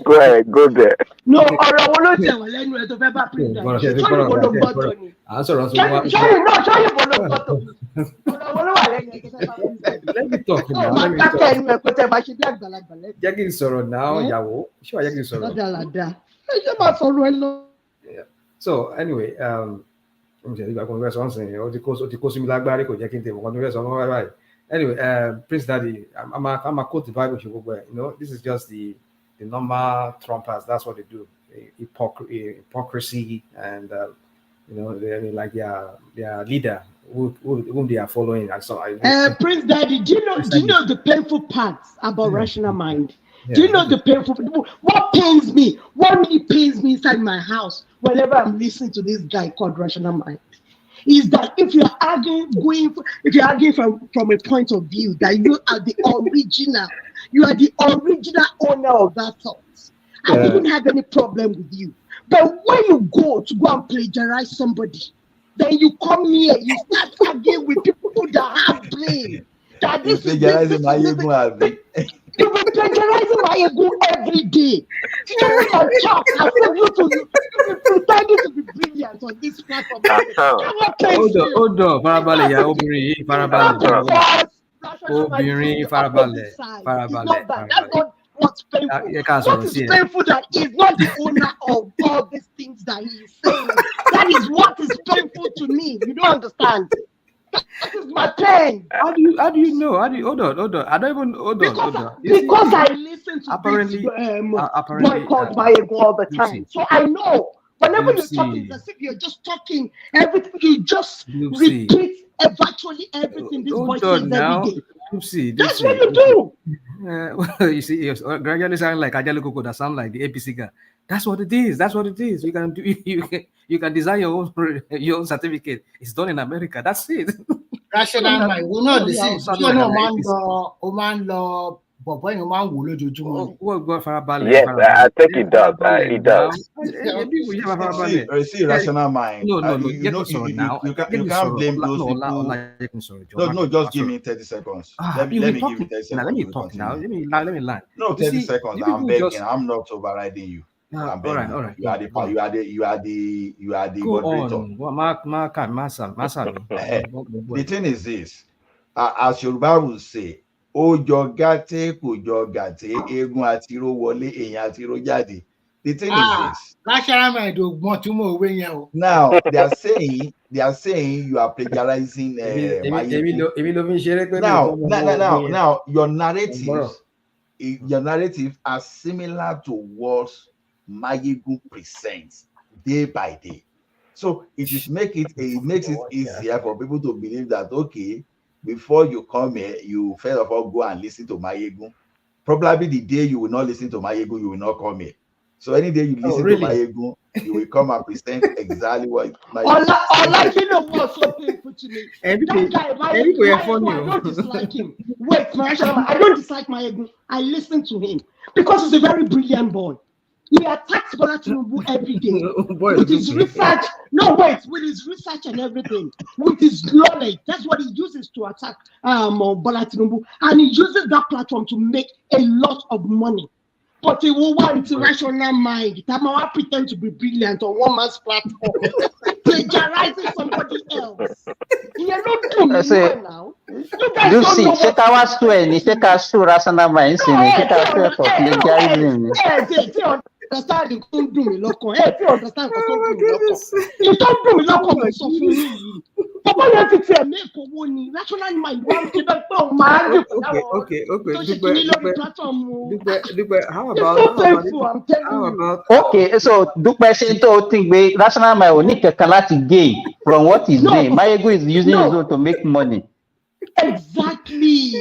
Go ahead, go there. No, ọ̀rọ̀ wo ló tẹ̀ wọ́n lẹ́nu ẹ̀ tó fẹ́ bá pínlẹ̀? Ṣọ́yìnbó ló gbọ́ tó ni? Ṣọ́yìnbó ló gbọ́ tó ni? Ọ̀rọ̀ wo ló wà lẹ́nu ẹ̀ tó fẹ́ bá pínlẹ̀? Let me talk now. Máa kákẹ́ ẹnu ẹ̀ kó tẹ̀ máa ṣe bí àgbàlagbà lẹ́nu. Jẹ́ kí n sọ̀rọ̀ náà, ìyàwó. Ṣé wàá jẹ́ kí n sọ̀rọ̀? Lọ́dàlàdà. Ẹ jẹ́ máa sọ̀rọ̀ ẹ lọ. So anyway, anyway, Prince Daddy, I'm a quote the Bible. You know, this is just the normal Trumpers. That's what they do. Hypocrisy, and you know, like their leader whom they are following. And so Prince Daddy, do you know the painful parts about rational mind? Yeah. Do you know the painful? What pains me? What really pains me inside my house whenever I'm listening to this guy called Rational Mind is that if you're arguing from a point of view that you are the original owner of that thought, I didn't have any problem with you. But when you go and plagiarize somebody, then you come here, you start arguing with people that have blame. That this is You've been plagiarizing my ego every day. You can talk as if you pretending to be brilliant on this platform. Hold on, farabalẹ̀, farabalẹ̀. That's not what's painful. What is painful that he's not the owner of all these things that he is saying. That is what is painful to me. You don't understand. That is my pain. How do you know? Hold on. I don't even hold on. Because I listen to apparently boycott my ego all the time. So I know whenever you're talking, it's as if you're just talking everything. You just repeat virtually everything this boy says every day. That's what you do. You see, you're gradually sounding like Ajali Koko that sound like the APC guy. That's what it is. You can do. You can design your own certificate. It's done in America. That's it. Rational mind. We know this is man law But when you man will do you Yes, I think it does. It does. See, rational mind. No, You know, you can't blame those people. No, just give me 30 seconds. Let me give you 30 seconds. Let me talk now. Let me land. No, 30 seconds. I'm begging. I'm not overriding you. I'm begging. All right. You are the moderator. The thing is this. As Yoruba will say, Ojo gate kò jọ gàté, eégún àtiró wọlé, èèyàn àtiró jáde. The thing is this. Now they are saying you are plagiarizing now your narratives are similar to what Mayegun presents day by day. So it makes it easier for people to believe that, okay, before you come here, you first of all go and listen to Mayegun. Probably the day you will not listen to Mayegun, you will not come here. So any day you listen to Mayegun, you will come and present exactly what Mayegun. You know what's so painful to me? That guy, Mayegun, I don't dislike him. Wait, I don't dislike Mayegun. I listen to him because he's a very brilliant boy. He attacks Bola Tinubu every day with his research. No, wait, with his research and everything, with his knowledge. That's what he uses to attack Bola Tinubu, and he uses that platform to make a lot of money. But he will want rational mind. Tamawa pretend to be brilliant on one man's platform, plagiarizing somebody else. You're not doing it now. You guys don't know what. Check out rational mind. Check out for plagiarism. Understand you don't do me loco. Hey, you understand you don't do me loco. You don't do me loco, so for me. Papa, you have to tell me rational mind. Okay. Okay, so Dupe said to think rational mind will need to gain from what he's doing. Mayegun is using his own to make money. Exactly.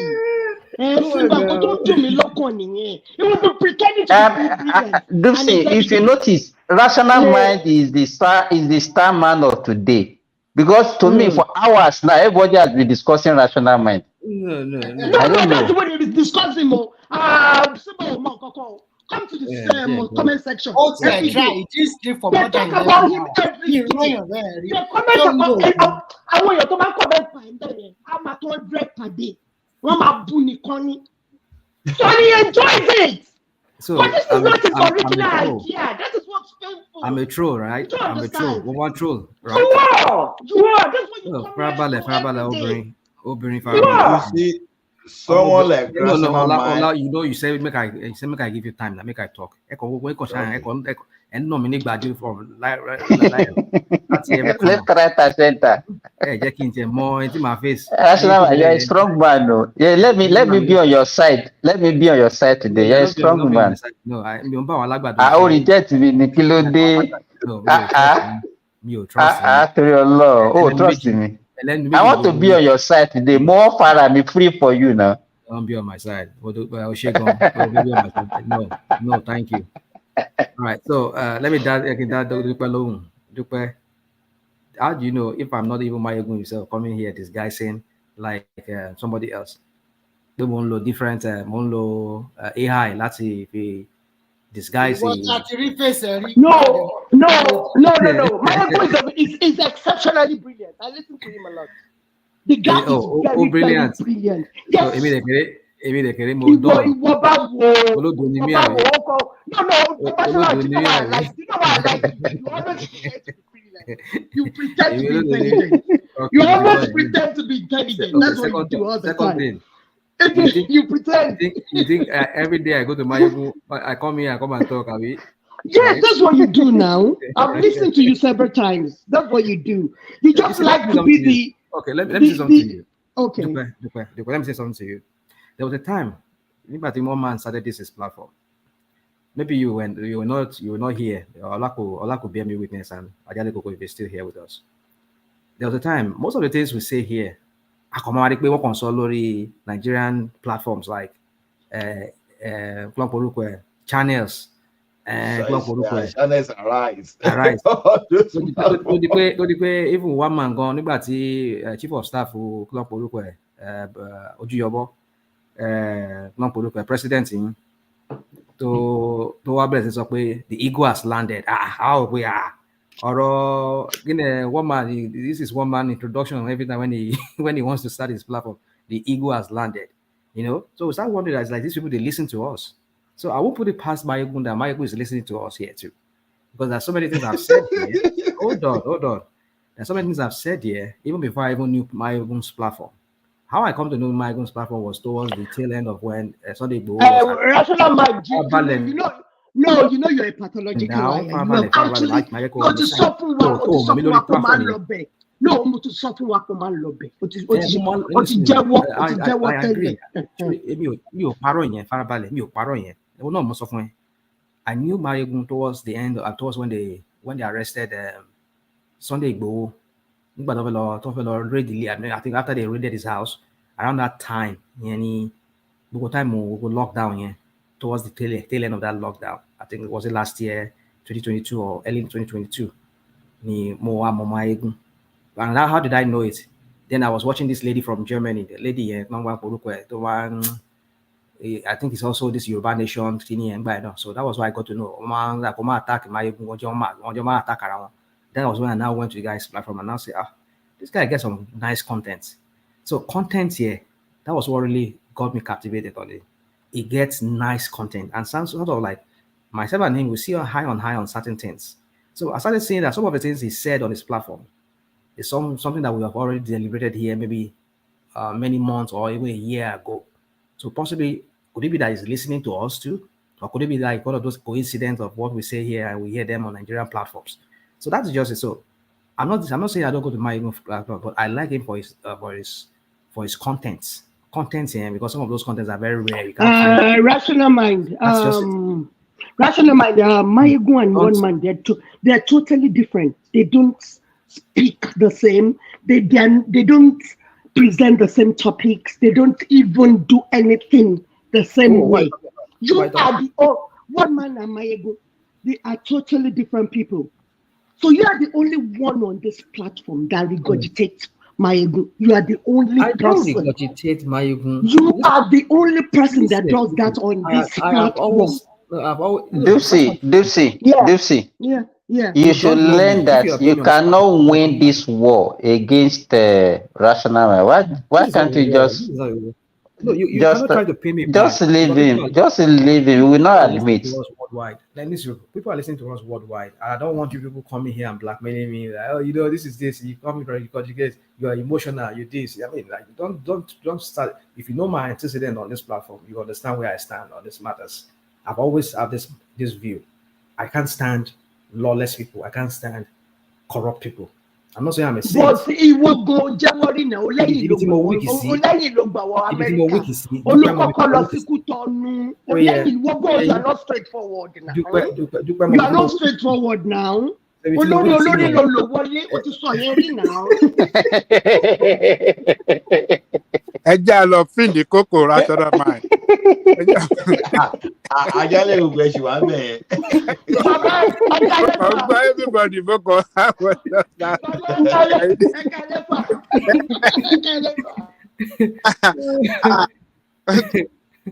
Don't do me loco. He will be pretending to be brilliant. If you notice, rational mind is the star man of today. Because to me, for hours now, everybody has been discussing rational mind. No. I don't know. That's what he is discussing. Come to the comment section. Okay, try. Just for more than about him every day. The comment about I want you to comment. I'm at 100 per day. So he enjoys it. So but this is not his original idea. That is what's painful. I'm a troll, right? I'm a troll. One troll, right? You are. That's what you Farabale, You see, someone like rational mind. You know, you say make I give you time. Make I talk. And no meaning bad you from left, right, and center. Hey, Jackie, more into my face. You're a strong man, no. Yeah, let me be on your side. Let me be on your side today. You're a strong man. No, I will reject me, Nikilo Day. Trust me. I want to be on your side today. More far and free for you now. Don't be on my side. No, thank you. All right, so let me Dupe alone. Dupe, how do you know if I'm not even Mayegun himself coming here disguising like somebody else? They won't look different. Won't look AI. Let's see if he disguising. No. Mayegun is exceptionally brilliant. I listen to him a lot. The guy is very brilliant. Yes. You pretend to be intelligent. You almost pretend to be intelligent. That's what you do all the time. You pretend. You think every day I go to Mayegun, I come here, I come and talk, Abi? Yes, that's what you do now. I've listened to you several times. That's what you do. You just like to be the. Okay, let me say something to you. Okay. Dupe, let me say something to you. There was a time, one man started this platform. Maybe you were not here. Ola could bear me witness, and Ajale Koko is still here with us. There was a time, most of the things we say here, Nigerian platforms like channels. Channels arise. Even one man gone, Chief of Staff who Ojuyobo, president in to the eagle has landed. How we are. Or one man. This is one man introduction every time when he when he wants to start his platform. The eagle has landed. So we start wondering that like these people they listen to us. So I won't put it past Mayegun that Mayegun is listening to us here too, because there's so many things I've said here. Hold on. There's so many things I've said here even before I even knew Mayegun's platform. How I come to know Mayegun's platform was towards the tail end of when Sunday Igboho was rational mind. You know you're a pathological liar. You have actually not to suffer what to suffer what man love. No, mo to suffer what man love. What is I agree. Mi ò parọ́ yẹn farabalẹ̀, mi ò parọ́ yẹn. Ẹ̀wọ̀n náà mo sọ fún ẹ. I knew Mayegun towards the end, towards when they arrested Sunday Igboho. I think after they raided his house, around that time, we lockdown, towards the tail end of that lockdown. I think it was last year, 2022 or early 2022. And how did I know it? Then I was watching this lady from Germany, the lady, I think it's also this Yoruba Nation. So that was why I got to know. That was when I now went to the guy's platform and now say, this guy gets some nice content. So content here, that was what really got me captivated on it. It gets nice content and sounds sort of like myself and him, we see high on certain things. So I started seeing that some of the things he said on his platform is something that we have already deliberated here maybe many months or even a year ago. So possibly, could it be that he's listening to us too? Or could it be like one of those coincidences of what we say here and we hear them on Nigerian platforms? So that's just it. So I'm not saying I don't go to my platform, but I like him for his contents here, because some of those contents are very rare. You can't find rational mind. Rational mind. Mayegun and one man, they're totally different. They don't speak the same. They don't present the same topics. They don't even do anything the same way. You are one man and Mayegun. They are totally different people. So you are the only one on this platform that regurgitates Mayegun. You are the only person. I don't regurgitate Mayegun. You are the only person that does that on this platform. Dipsy. Yeah. You should learn that you cannot win this war against rational mind. Why can't you just... No, you cannot try to pay me back. Just leave him. Just leave him. We will not admit. People are listening to us worldwide. I don't want you people coming here and blackmailing me. Like, this is this. You come here because you are emotional. You this. I mean, like, don't start. If you know my antecedent on this platform, you understand where I stand on this matters. I've always had this view. I can't stand lawless people. I can't stand corrupt people. I'm not saying I'm a saint. But he will go January now. You are not straightforward now. You are not straightforward now. Ẹja lọ fíìlì kókò rational mind. Ajálẹ̀ ògbẹ́ ṣì wá bẹ̀. Ọgbà everybody fọkàn àwọn ọ̀dọ́.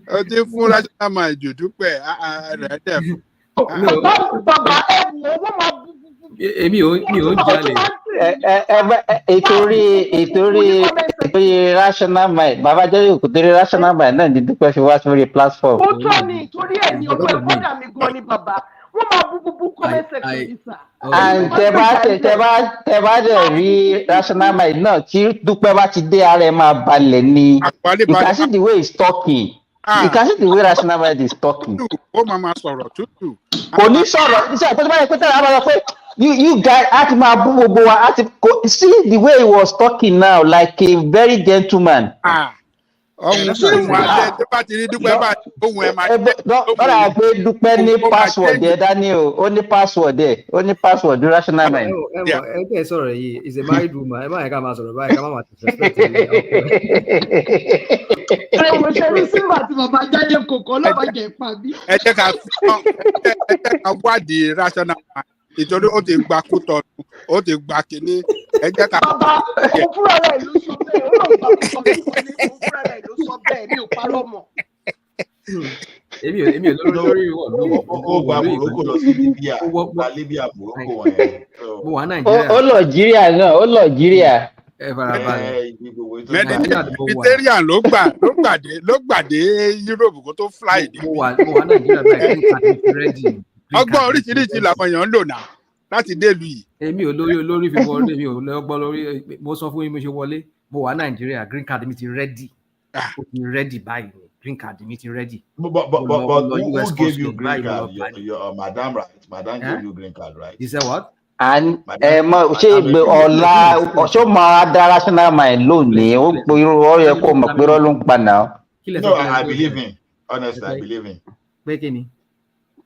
Ó ti fún rational mind jù dúpẹ́ rẹ̀ dẹ̀ fún. Èmi ò jalè. Ètòrí rational mind. Bàbá jẹ́ òkútorí rational mind náà ní dúpẹ́ fi wá sórí platform. Ó tọ́ ni torí ẹ̀ ní ọgbẹ́ ìgbọ́dà mi gan ni bàbá. Wọ́n máa bú comment section yìí sà. And tẹ bá dẹ̀ rí rational mind náà tí dúpẹ́ bá ti dé ara ẹ̀ máa balẹ̀ ni. You can see the way he's talking. You can see the way rational mind is talking. Ó máa sọ̀rọ̀ tútù. Kò ní sọ̀rọ̀ iṣẹ́ àpótí báyìí pété àwọn ọmọ pé you guys àti máa bú gbogbo wa see the way he was talking now like a very gentleman. Ọ̀hún àti tó bá ti rí dúpẹ́ bá ohun ẹ̀ máa jẹ́. Bọ́dà pé dúpẹ́ ní password ẹ̀ dání o, ó ní password ẹ̀, ó ní password rational mind. Ẹgbẹ́ sọ̀rọ̀ yìí is a married woman, ẹ má yẹ ká máa sọ̀rọ̀ báyìí ká má máa disrespect ẹ̀. Ẹ̀wọ̀n ṣe ní sílùú àti bàbá jáde kòkó ọlọ́pàá jẹ́ pàbí. Ẹ jẹ́ ká wádìí rational mind. Ìtọ́jú ó ti gba kútọ̀, ó ti gba kínní, Bàbá òun fúnra rẹ̀ ló sọ bẹ́ẹ̀ ó lóun gbà kúkọ tó wọlé òun fúnra rẹ̀ ló sọ bẹ́ẹ̀ mi ò parọ́ mọ́. èmi ò lórí wọ̀lú ó gba Morocco lọ sí Libya gba Libya Morocco wọn yẹn. mo wà Nàìjíríà. ó Nàìjíríà náà ó Nàìjíríà. ẹ farabalẹ̀. Mediterranean ló gbàdé Europe kó tó fly dé. mo wà Nàìjíríà báyìí ready. ọgbọ́n oríṣiríṣi làwọn èèyàn ń lò náà láti délùú yìí. èmi ò lórí fi wọlé mi ò lọ́gbọ́n lórí mo sọ fún yín mo ṣe wọlé mo wà Nàìjíríà green card mi ti ready. ó ti ready báyìí green card mi ti ready. But who gave you green card? Your madam, right? Madam gave you green card, right? You said what? And ṣé ọ̀la ṣó máa dá rational mind lónìí ó yẹ kó mọ̀ pé rọ́ ló ń pa náà. No, I believe in. Honestly, I believe in. Pé kí ni?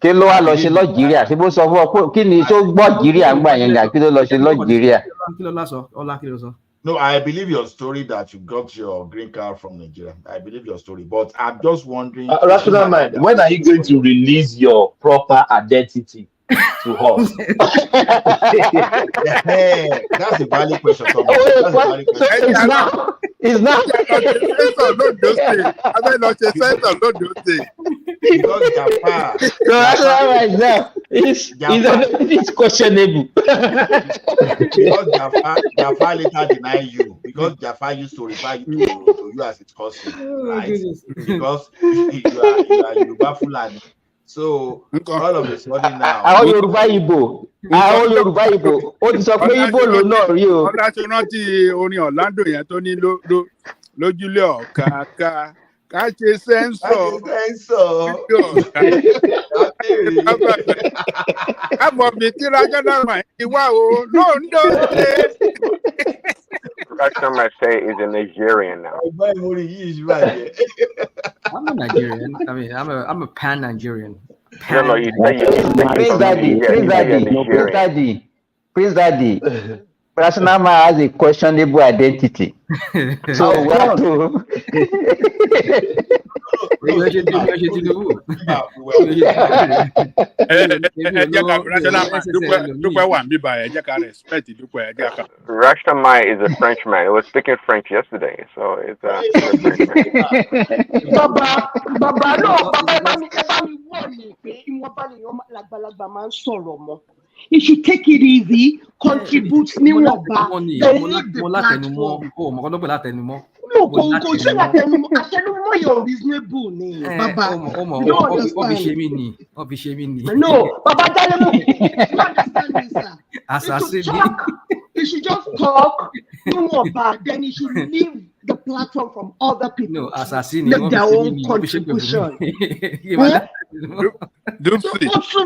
Kí ló wá lọ ṣe Nàìjíríà? Ṣé bó sọ fún ọ pé kí ni tó gbọ́ Nàìjíríà ń gbà yẹn gà kí ló lọ ṣe Nàìjíríà? Kí ló lásọ? Ọlá kí ló sọ? No, I believe your story that you got your green card from Nigeria. I believe your story, but I'm just wondering. Rational mind, when are you going to release your proper identity to us? That's a valid question. It's not. Because Jafar. No, rational mind now. It's questionable. Because Jafar later denied you. Because Jafar used to refer to you as his cousin, right? Because you are Yoruba Fulani. So all of a sudden now. Àwọn Yorùbá Ìgbò. Ó ti sọ pé Ìgbò ló náà rí o. Ọ̀dà tí rántí orin Orlando yẹn tó ní lójúlé ọ̀kàkà ká ṣe sẹ́ńsọ̀. Àbọ̀ mi tí Rational Mind ti wá o lóńdó ṣe. Rational Mind say is a Nigerian now. I'm a Nigerian. I mean, I'm a pan-Nigerian. No, you say Prince Daddy. Rational Mind has a questionable identity. So we have to. Rational Mind is a Frenchman. He was speaking French yesterday, so it's a Frenchman. Baba, no, Baba, you should take it easy, contribute níwọ̀nba. No, kò ṣe àtẹnumọ́ yóò reasonable ni, Baba. You don't understand. No, Baba Dalemo, you understand me, sir. You should just talk níwọ̀nba, then you should leave the platform from other people. No, make their own contribution.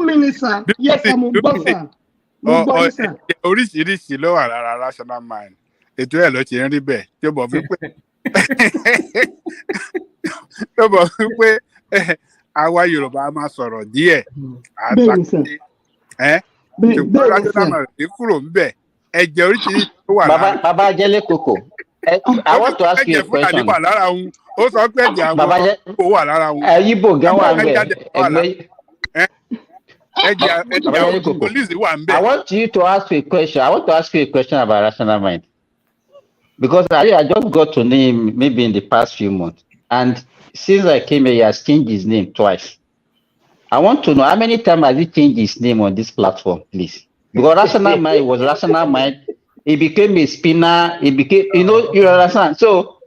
Minister, yes, I'm a buffer. Oríṣiríṣi ló wà lára Rational Mind. Ètò ẹ̀ ló ti ń rí bẹ́ẹ̀ tí ó bọ̀ wípé àwa Yorùbá máa sọ̀rọ̀ díẹ̀. Ṣùgbọ́n Rational Mind ti kúrò ń bẹ̀. Ẹ̀jẹ̀ oríṣiríṣi ló wà lára. Baba Jele Koko. I want to ask you a question. Ó sọ pé ẹ̀jẹ̀ àwọn Igbo wà lára wọn. Igbo gan wà ń bẹ̀. I want you to ask you a question. I want to ask you a question about Rational Mind. Because I just got to know him maybe in the past few months. And since I came here, he has changed his name twice. I want to know how many times has he changed his name on this platform, please? Because Rational Mind was Rational Mind. He became a spinner. He became, you understand? So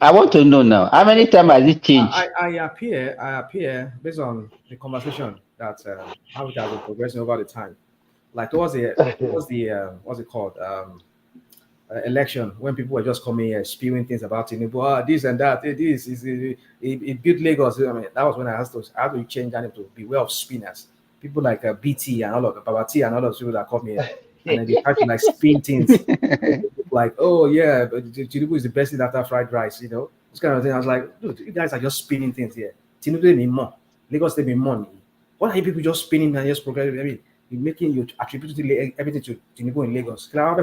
I want to know now, how many times has it changed? I appear based on the conversation that how it has been progressing over the time. Like what's it called? Election, when people were just coming here spewing things about Tinubu, this and that, this is it built Lagos. I mean, that was when I had to change that name to beware of spinners. People like BT and all of the Babati and all of those people that come here. And then they try to like spin things like, oh yeah, but Tinubu is the best thing after fried rice, this kind of thing. I was like, dude, you guys are just spinning things here. Tinubu they mean more. Lagos they mean money. What are you people just spinning and just progressing? I mean, you're making you attribute to everything to Tinubu in Lagos. I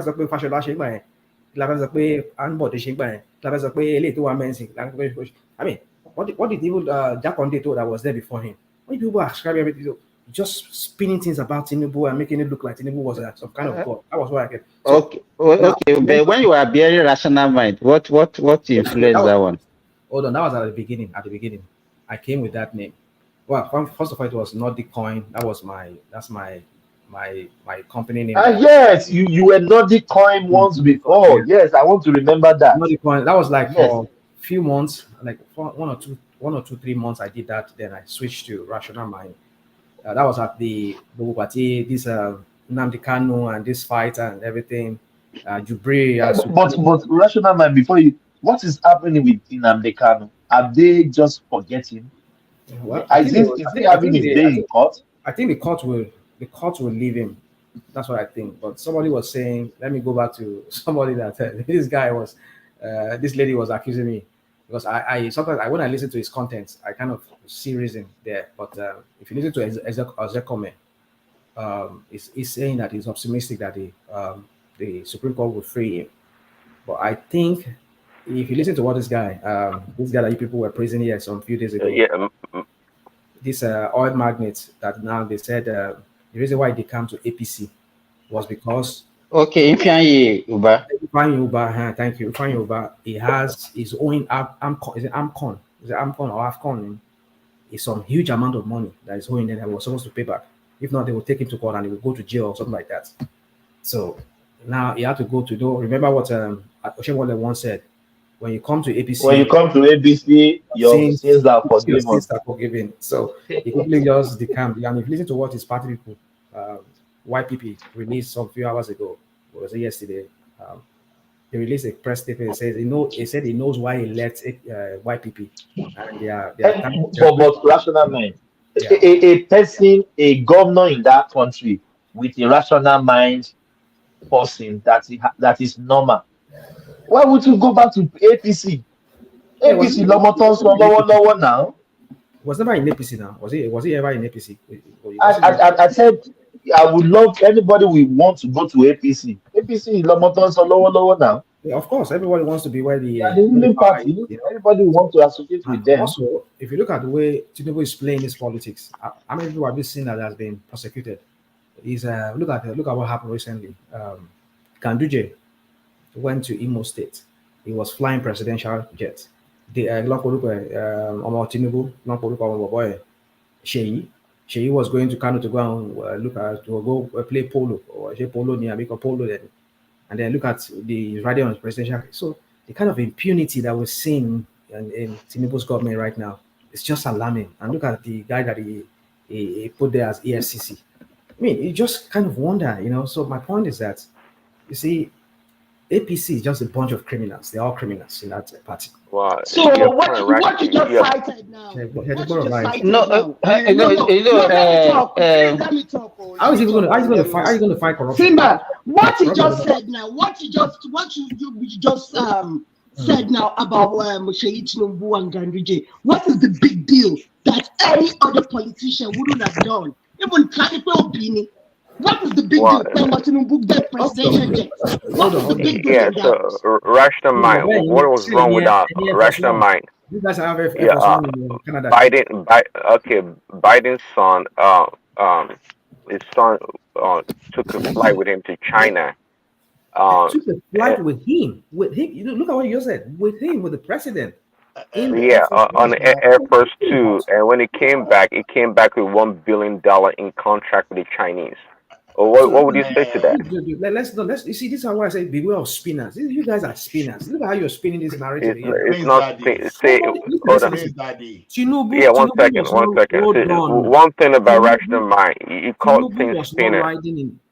mean, what did even Jack Conde told that was there before him? When people are ascribing everything, just spinning things about Tinubu and making it look like Tinubu was some kind of god. That was what I get. So, Okay, okay, but when you are bearing rational mind, what influenced that one? Hold on, that was at the beginning. At the beginning, I came with that name. Well, first of all, it was Nordic Coin. That's my company name. Yes, you were Nordic Coin once before. Yes, I want to remember that. Nordic Coin. That was like Yes. for a few months, like for 3 months. I did that. Then I switched to Rational Mind. That was at the Bugatti, this Nnamdi Kanu and this fight and everything. Jubri. But Rational Mind, before you, what is happening with Nnamdi Kanu? Are they just forgetting? Well, Is he having his day in court? I think the court will leave him. That's what I think. But somebody was saying, let me go back to somebody that this lady was accusing me, because I sometimes when I listen to his contents, I kind of see reason there. But if you listen to Ezekome, he's saying that he's optimistic that the Supreme Court will free him. But I think if you listen to what this guy that you people were praising here some few days ago, this oil magnate that now they said the reason why they come to APC was because Ifeanyi Uba, thank you, Ifeanyi Uba, he has his own AMCON or AFCON, is some huge amount of money that is owing, and that was supposed to pay back. If not, they will take him to court and he will go to jail or something like that. So now he had to go to do. Remember what Oshewole once said: when you come to APC, your sins are forgiven. Your sins are forgiven. So he quickly just decamped. And if you listen to what his party people, YPP, released some few hours ago, or was it yesterday? They released a press statement. It says he said he knows why he left YPP, and they are but Rational Mind. Yeah. A person, a governor in that country with a rational mind person that is normal. Why would you go back to APC? APC lower now. Was never in APC now. Was he ever in APC? I said I would love anybody we want to go to APC. APC is lower now. Yeah, of course, everybody wants to be where the ruling party. You know? Everybody wants to associate with them. Also, if you look at the way Tinubu is playing his politics, how many people have you seen that has been prosecuted? Look at what happened recently. Ganduje went to Imo State. He was flying presidential jet. The Tinubu, Sheyi was going to Kano to go and play polo or polo near polo then. And then look at the radio on presidential. So the kind of impunity that we're seeing in Tinubu's government right now is just alarming. And look at the guy that he put there as EFCC. I mean, you just kind of wonder, you know. So my point is that, you see, APC is just a bunch of criminals. They're all criminals in that party. Wow. So what you just cited now? How is he going to fight corruption? Simba, what you just said now, what you just said now about Sheyi Tinubu and Ganduje, what is the big deal that any other politician wouldn't have done? Even Kadipe Obini. What is the big deal? Tinubu get presidential jet. What is the big deal? Yeah, so Rational Mind. What was wrong with Rational Mind? You guys have Canada. Biden's son, his son took a flight with him to China. Took a flight with him. You know, look at what you just said. With him, with the president. On Air Force 2, and when it came back with $1 billion in contract with the Chinese. What would you say to that? Let's you see, this is why I say beware of spinners. You guys are spinners. Look at how you're spinning this narrative. It's not say Tinubu. One second. One thing about Rational Mind, you call things spinner.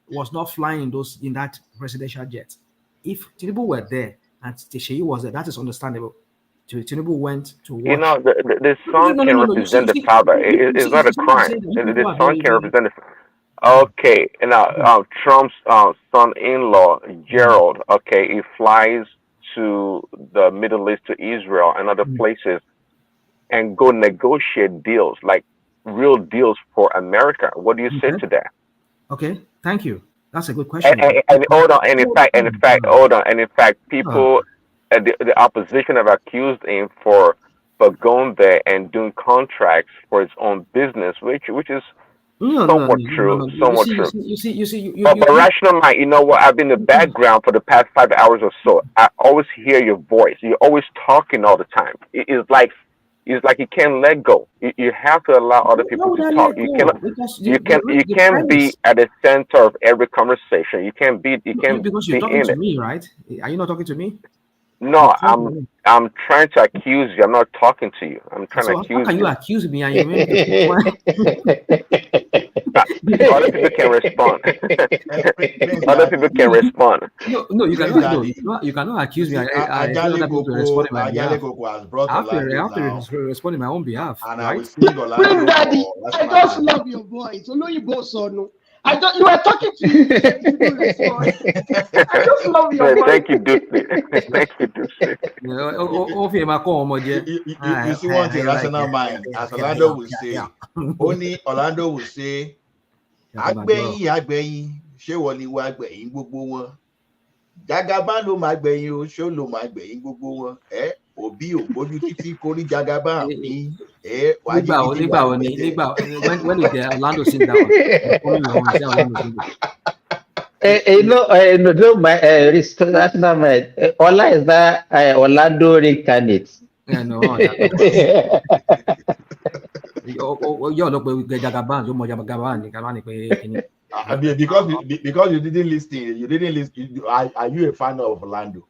Was not flying in that presidential jet. If Tinubu were there and Sheyi was there, that is understandable. Tinubu went to watch. You know, the son can represent the father. It's not a crime. The son can represent the. Okay, now Trump's son-in-law Gerald. Okay, he flies to the Middle East, to Israel and other places, and go negotiate deals, like real deals for America. What do you say to that? Okay, thank you. That's a good question. And hold on. And in fact, people, the opposition have accused him for going there and doing contracts for his own business, which is Somewhat true. Somewhat true. You see. But rational mind, you know what? I've been in the background for the past 5 hours or so. I always hear your voice. You're always talking all the time. It's like you can't let go. You have to allow other people to talk. You cannot. You can't be at the center of every conversation. You can't be. You can't because be you're talking in to it. me, right? Are you not talking to me? No, I'm trying to accuse you. I'm not talking to you. I'm trying to So accuse how can you. you accuse me and you make Other people can respond. Other people can respond. No, you cannot. No, you cannot accuse me. I expect other people to respond in my behalf. has brought I have Orlando to now, respond in my own behalf, and I right? will sing Prince Orlando Daddy, for I National just Anthem. love your voice. Oloyibo Sonu. I don't. You were talking to you. You didn't respond. I just love your voice. Thank you, Dupli. Thank you, Dupli. You see one thing, rational mind, as Orlando will say, only Orlando will say, Agbeyin, ṣé wọ́n ni wá gbẹ̀yìn gbogbo wọn? Jagaban ló máa gbẹ̀yìn o, ṣó ló máa gbẹ̀yìn gbogbo wọn? Òbí ò gbójú títí kórí Jagaban pín. When did Orlando sing that one? Orlando sing No, my rational mind. Ola is that Orlando reincarnate. Yeah, no. Yo, look, Jagaban, because you didn't listen. Are you a fan of Orlando?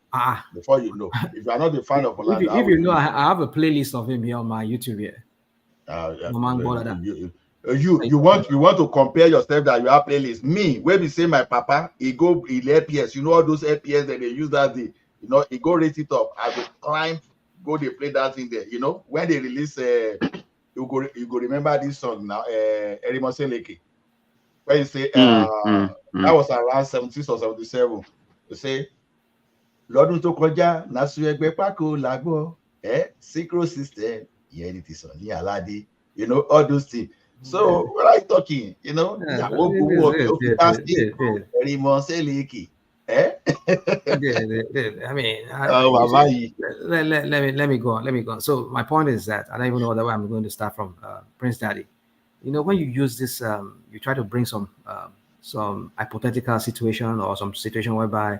Before you know, if you are not a fan of Orlando, if you know, I have a playlist of him here on my YouTube here. You want to compare yourself that you have playlist. Me, where we say my papa, he APS. You know all those APS that they use that day. You know, he go raise it up. I will climb, go they play that thing there. You know, when they release you go remember this song now, Erimose Leke. Where you say that was around 76 or 77. You say Lọ́dún tó kọjá nasu ẹgbẹ́ pákó làgbọ́ synchro system unity sọ ní aládé, you know, all those things. So what are you talking? You know, ìyàwó gbowó ọbẹ̀ ó fi bá sí Erimose Leke. I mean, let me go. So my point is that I don't even know whether I'm going to start from Prince Daddy. You know, when you use this, you try to bring some hypothetical situation or some situation whereby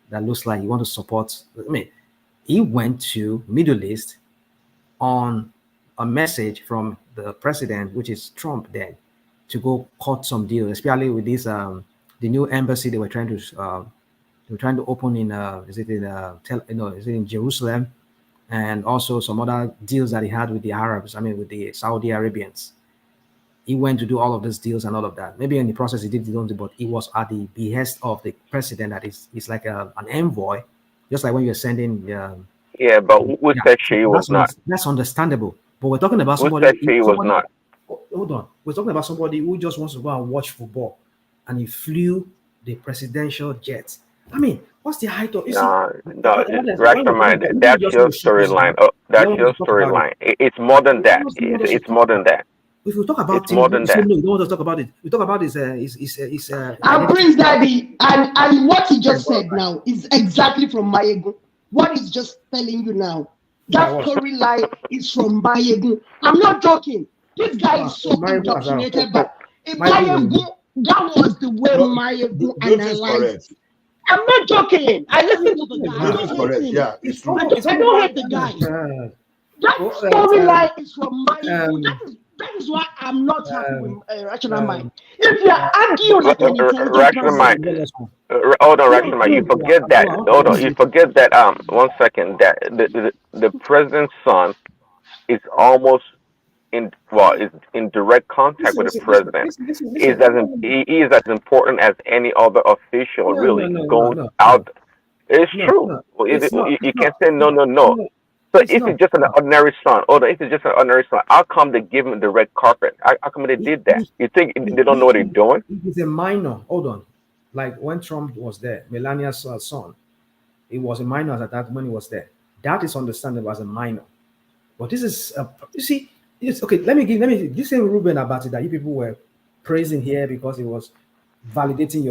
that looks like you want to support. I mean, he went to Middle East on a message from the president, which is Trump, then to go cut some deals, especially with this the new embassy they were trying to open in is it in Jerusalem, and also some other deals that he had with the Arabs. I mean, with the Saudi Arabians. He went to do all of these deals and all of that. Maybe in the process he did his own, but it was at the behest of the president. That is like an envoy, just like when you're sending. Yeah, but who said she was not? That's understandable. But we're talking about somebody. Who said she was not? Hold on. We're talking about somebody who just wants to go and watch football, and he flew the presidential jet. I mean, what's the height of? Rational mind. That's your storyline. Oh, that's your storyline. It's more than that. It's more than that. If we talk about it's more than that. No, you don't want to talk about it. We talk about his Prince Daddy, and what he just said now is exactly from Mayegu. What he's just telling you now, that storyline is from Mayegu. I'm not joking. This guy is so indoctrinated, but Mayegu, that was the way Mayegu analyzed. I'm not joking. I listen to the guy. I don't hate the guy. That storyline is from Mayegu. That is why I'm not happy with rational mind. If you argue like an rational mind, hold on, rational mind. You forget that. Hold on, you forget that. 1 second. That the president's son is almost is in direct contact with the president. He is as important as any other official. Going out. It's true. You can't say no. So if it's just an ordinary son, how come they give him the red carpet? How come they did that? You think they don't know what they're doing? He's a minor. Hold on. Like when Trump was there, Melania's son, he was a minor at that when he was there. That is understandable as a minor. But this is, you see, it's okay. Let me this same Ruben about it that you people were praising here because it was validating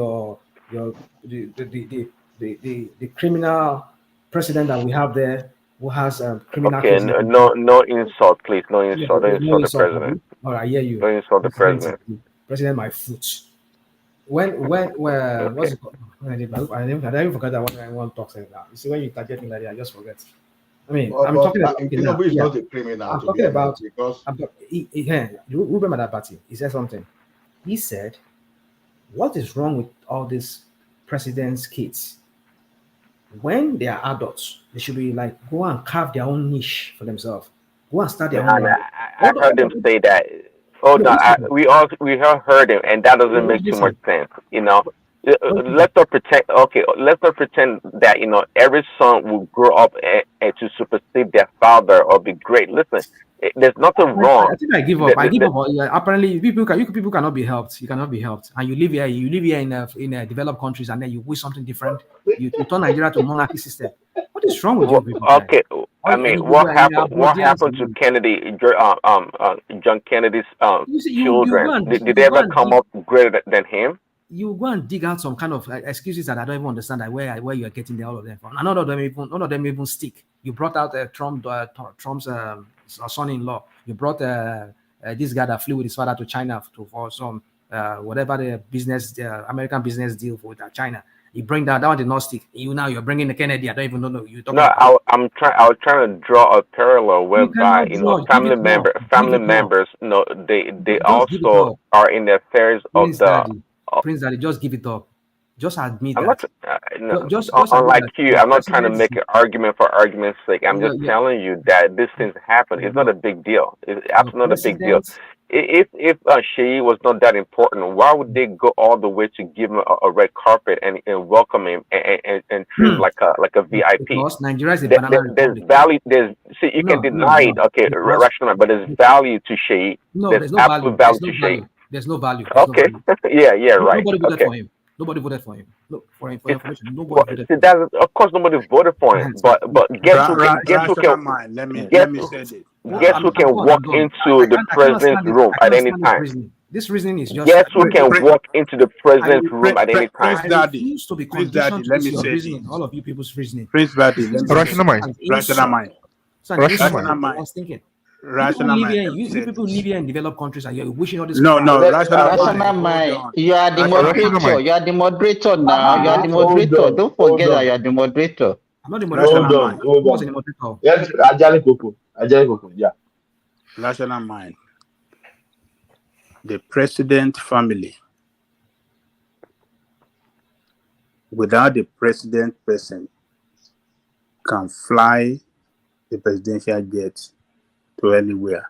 the criminal president that we have there. Who has criminal case? No insult, please. No insult. Don't insult the president. All right, I hear you. Don't insult the president. president my foot. When what's it called? I even forgot that when I want to talk like that. You see, when you target me like that, I just forget. I mean, I'm talking about okay, now. Tinubu is Yeah, not a criminal, I'm to be talking honest, about. because Ruben Madabati, he said something. He said, "What is wrong with all these presidents' kids? When they are adults, they should be like go and carve their own niche for themselves. Go and start their own Man, life." I heard him say that. Oh No, no, listen. we all heard him, and that doesn't make too much Listen. sense. You know, Listen. let's not pretend. Okay, let's not pretend that every son will grow up and to supersede their father or be great. Listen, there's nothing wrong. I think I give up. I give up. Apparently, you people cannot be helped. You cannot be helped, and you live here. You live here in developed countries, and then you wish something different. You turn Nigeria to monarchy system. What is wrong with you people? Okay, I mean, what happened? What happened to Kennedy? John Kennedy's You see, you go children? and Did you they go ever and come dig, up greater than him? you go and dig out some kind of excuses that I don't even understand. That where you are getting all of them from. And none of them even stick. You brought out Trump's son-in-law. You brought this guy that flew with his father to China for some whatever the business, American business deal with China. You bring that one did not stick. You're bringing the Kennedy. I don't even know you're talking No, about. I was trying to draw a parallel You whereby cannot draw. Give it up. Give family it up. members, they Just give it also up. are in the affairs of Prince the. Daddy. Prince Daddy, just give it up. Just admit I'm not, that. no, Just admit unlike that you, your I'm not trying to president is make an argument for argument's sake. I'm just your, telling you that these things happen. It's not your, a big deal. It's your absolutely not a big deal. president. If Sheyi was not that important, why would they go all the way to give him a red carpet and welcome him and treat him like a VIP? Because Nigeria is a banana There's republic. value. See, you can No, deny it. Okay, because rational, but there's value to Sheyi. no, There's there's no absolute value. value There's no to Sheyi. value. There's no value. There's no Okay, value. yeah, right. Nobody voted Okay. for him. Nobody voted for him. No, for information, nobody Well, voted see, for him. that of course nobody voted for him, but guess who can Rational mind. Let me say this. walk into the I can't president's understand it. room I at can't any understand this time? reasoning. This reasoning is just Guess who can walk into the president's room at any Prince time? Daddy. refuse to be Prince Daddy, conditioned to let this me your say reasoning. this. All of you people's reasoning. Prince Daddy, let me say Rational mind. this. Rational mind. It's an Rational insult mind. to one's thinking. You people Rational live mind. here. Let me You say people this. live here in developed countries, and you're wishing all this No, crap. no, rational Rational mind. Hold mind, on. you are the Rational Rational moderator. mind. You are the moderator now. You are the hold moderator. on, Don't hold forget that on, you are the moderator. I'm not the moderator. Rational hold on, mind. hold Who was on. in the moderator? Yes, Ajali Koko, yeah. Rational mind. The president family, without the president person, can fly the presidential jet to anywhere.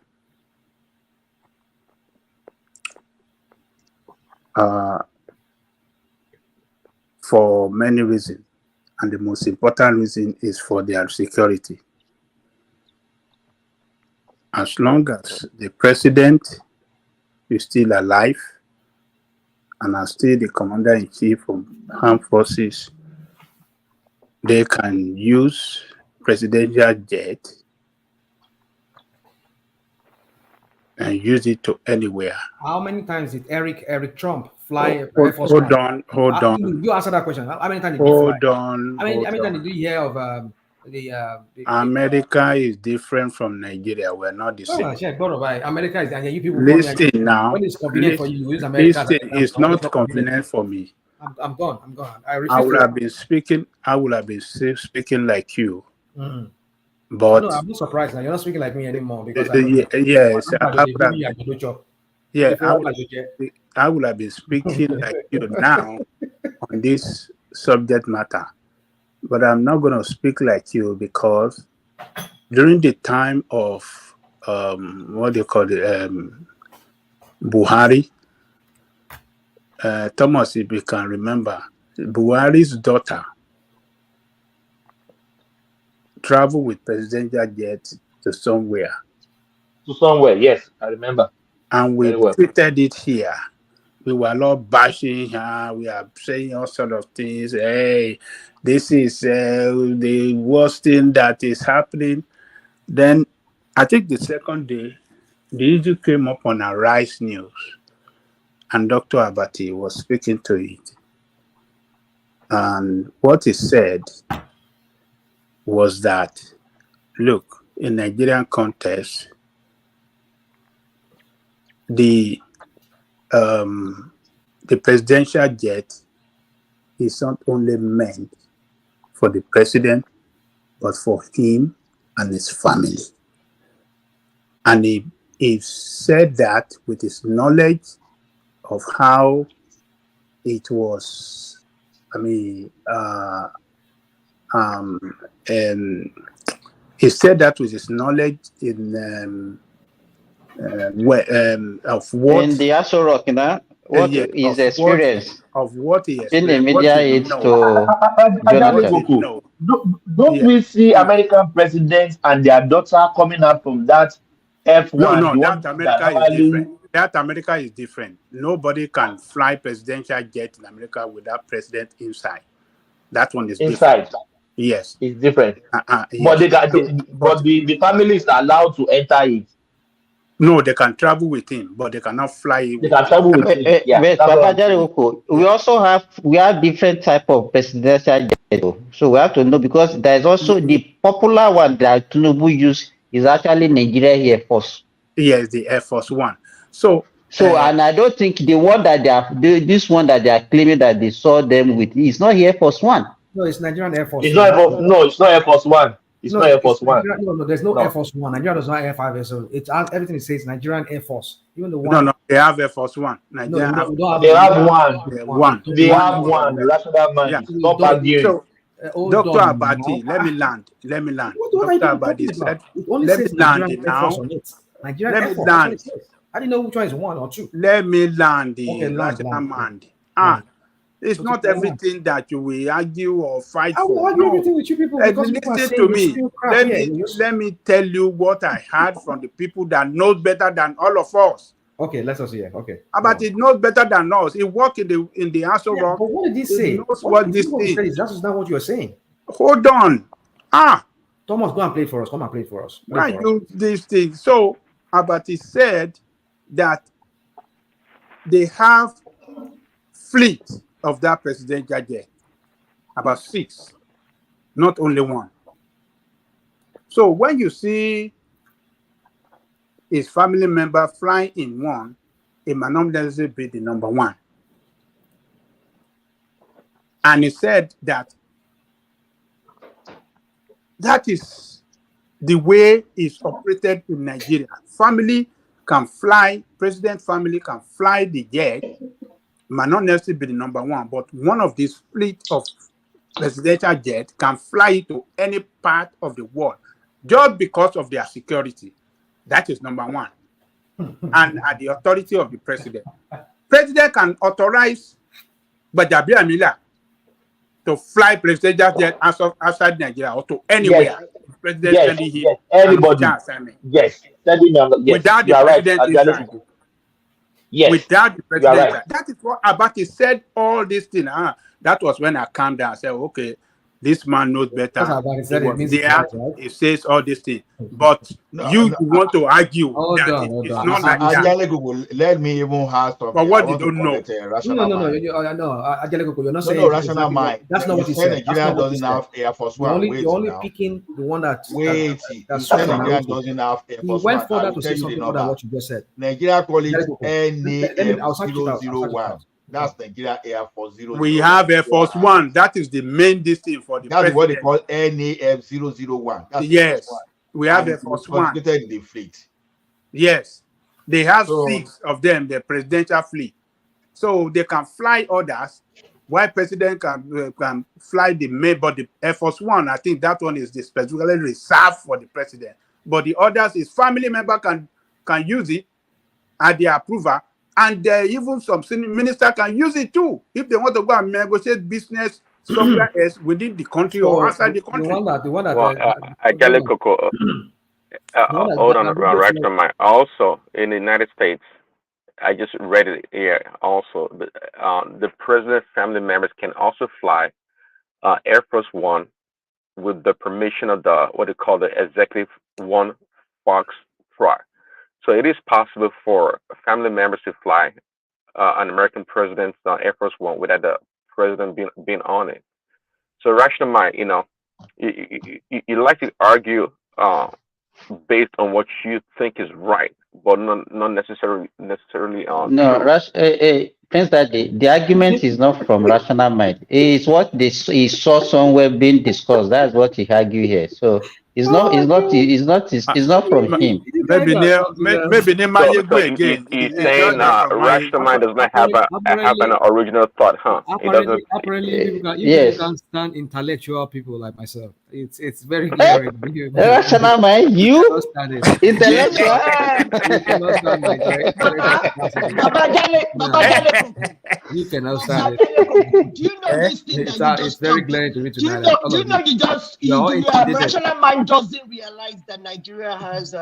For many reasons, and the most important reason is for their security. As long as the president is still alive and are still the commander-in-chief of armed forces, they can use presidential jet and use it to anywhere. How many times did Eric Trump fly Air Force Hold One? on. You answer that question. How many times did he fly? Hold on. How many times did you hear of America is different from Nigeria. We're not the same. America is and you people Listen now. when it's convenient for you, you use America. Listen, it's not convenient for me. I'm gone. I I refuse would to. have been speaking. I would have been speaking like you. Mm. But No, I'm not surprised now. You're not speaking like me anymore because yes, I would have been speaking like you now on this subject matter. But I'm not going to speak like you because during the time of what do you call it, Buhari, Thomas, if you can remember, Buhari's daughter traveled with presidential jet to somewhere. To somewhere, yes, I remember. And we Very well. tweeted it here. We were not bashing her. We are saying all sort of things. Hey, this is the worst thing that is happening. Then I think the second day, the issue came up on our Rice News, and Dr. Abati was speaking to it. And what he said was that, look, in Nigerian context, the the presidential jet is not only meant for the president, but for him and his family. And he said that with his knowledge of how it was, he said that with his knowledge of what In the Aso Rock, you know, what his experience of what he in the experienced, what media he aids knows, to what he Ajale knows. don't we see American presidents and their daughter coming out from that F1? No, The one that that America is normally different. That America is different. Nobody can fly presidential jet in America without president inside. That one is different. inside Yes. is different. Yes. But the family is allowed to enter it. No, they can travel with him, but they cannot fly They with can him. travel with him. Yeah, But that's what Papa I'm saying. Jariwoko, we have different type of presidential jet, so we have to know, because there is also the popular one that Tinubu use is actually Nigeria Air Force. Yes, the Air Force One. So and I don't think the one that this one that they are claiming that they saw them with is not Air Force One. No, it's Nigerian Air Force. It's not Air Force. No, it's not Air Force One. It's not Air Force One. No, there's no Air Force One. Nigeria does not have Air 5. So it's everything it says Nigerian Air Force. Even the one. No, they have Air Force One. Nigeria No, we don't have they have one. One. They have one. Rational mind. Yeah. Stop arguing. So, Dr. Abati, let me land. What are you Dr. talking Abati about? said, It only let me says land Nigerian Air now. Force on it. Nigerian Air Let me Force. land. I didn't know which one is one or two. Let me land the Okay, rational mind. It's So not to everything that you will argue or fight I will for. argue No. everything with you people because people are Listen saying to you me. spew crap here. Let me tell you what I heard from the people that knows better than all of us. Okay, let us hear. Okay. But he knows better than us. He worked in the House of Rock. But what did he say? He knows what this he is. said is that is not what you are saying. Hold on. Thomas, go and play it for us. Come and play it for us. Why use this thing? So Abati said that they have fleet of that presidential jet, about 6, not only one. So when you see his family member flying in one, it might not necessarily be the number one. And he said that is the way it's operated in Nigeria. Family can fly, president family can fly the jet, might not necessarily be the number one, but one of these fleet of presidential jet can fly to any part of the world just because of their security. That is number one. And at the authority of the president. President can authorize Bajabia Mila to fly presidential jet outside Nigeria or to anywhere. Yes. President sending him Everybody. Yes. Without the president inside. Yes. Without the president right. inside. That is what Abati said all these things. That was when I calmed down and said, okay, this man knows better. He says all these things. But you want to argue that it's not like that. Let me even have something. But what you don't know. No. You're not saying rational mind. That's not what he said. Nigeria doesn't have Air Force One. You're only picking the one that. Wait. Nigeria doesn't have Air Force One. He went further to say something more than what you just said. Nigeria call it NAF001. That's Nigeria Air Force 001. We have Air Force One. That is the main thing for the That's president. what they call NAF001. Yes, we have Air Force One. In the fleet. Yes, they have 6 of them, the presidential fleet. So they can fly others, while president can fly the main, but the Air Force One, I think that one is specifically reserved for the president. But the others, his family member can use it at their approval. And even some minister can use it too if they want to go and negotiate business somewhere else within the country or outside the country. Hold on, right. Also, in the United States, I just read it here. Also, the president's family members can also fly Air Force One with the permission of what they call the Executive One Fox Truck. So it is possible for family members to fly an American president's Air Force One without the president being on it. So rational mind, you like to argue based on what you think is right, but not necessarily No, true. Prince Daddy, the argument is not from rational mind. It's what he saw somewhere being discussed. That's what he argued here. So it's not from him. Maybe near So Mayegu you again. It's saying just not from rational Mayegu. mind does not have an original thought, huh? It doesn't. Apparently, Yes. people can stand intellectual people like myself. It's very Eh? glaring. Rational mind, You you cannot stand it. intellectual. You cannot stand my intellectual capacity. You cannot stand it. Do you know this thing that you It's just very talked? glaring to me Do you tonight. know? All Do you of know you just you are all intimidated. rational mind doesn't realize that Nigeria has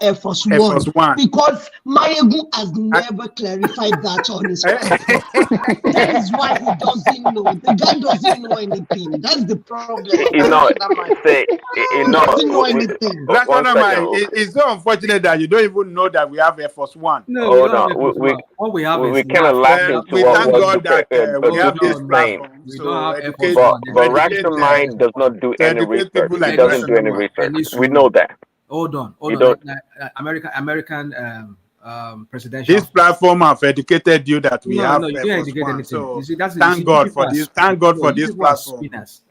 Air Force Air Force One. because Mayegu has never clarified that on his platform. That is why he doesn't know. The guy doesn't know anything. That's the problem. You know, say He doesn't know anything. one Rational mind. second. It's so unfortunate that you don't even know that we have Air Force One. No, we Hold don't have on. Air Force One. All we have is We kind of NAF. latch into We thank what God that we have this no. platform We to don't have Air educate, Force One. but educate, rational mind does not do to any educate research. people He like doesn't do any Rational Mind. research. We know that. Hold on. You don't. American presidential. This platform have educated you that we have No, you Air didn't Force educate One. anything. So You see, that's thank God for this. Thank God for you this people are platform. spinners.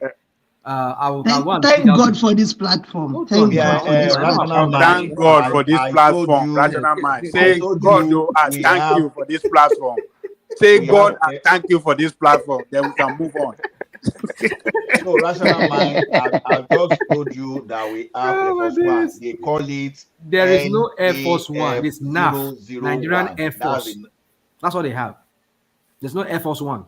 I want Thank God for this platform. Thank God for this platform. Thank God for this platform, Rational Mind. Say, God, I thank you for this platform. Say, God, I thank you for this platform. Then we can move on. So, Rational Mind, I've just told you that we have Air Force One. They call it. There is no Air Force One. It's NAF, 001. Nigerian Air Force. That's what they have. There's no Air Force One.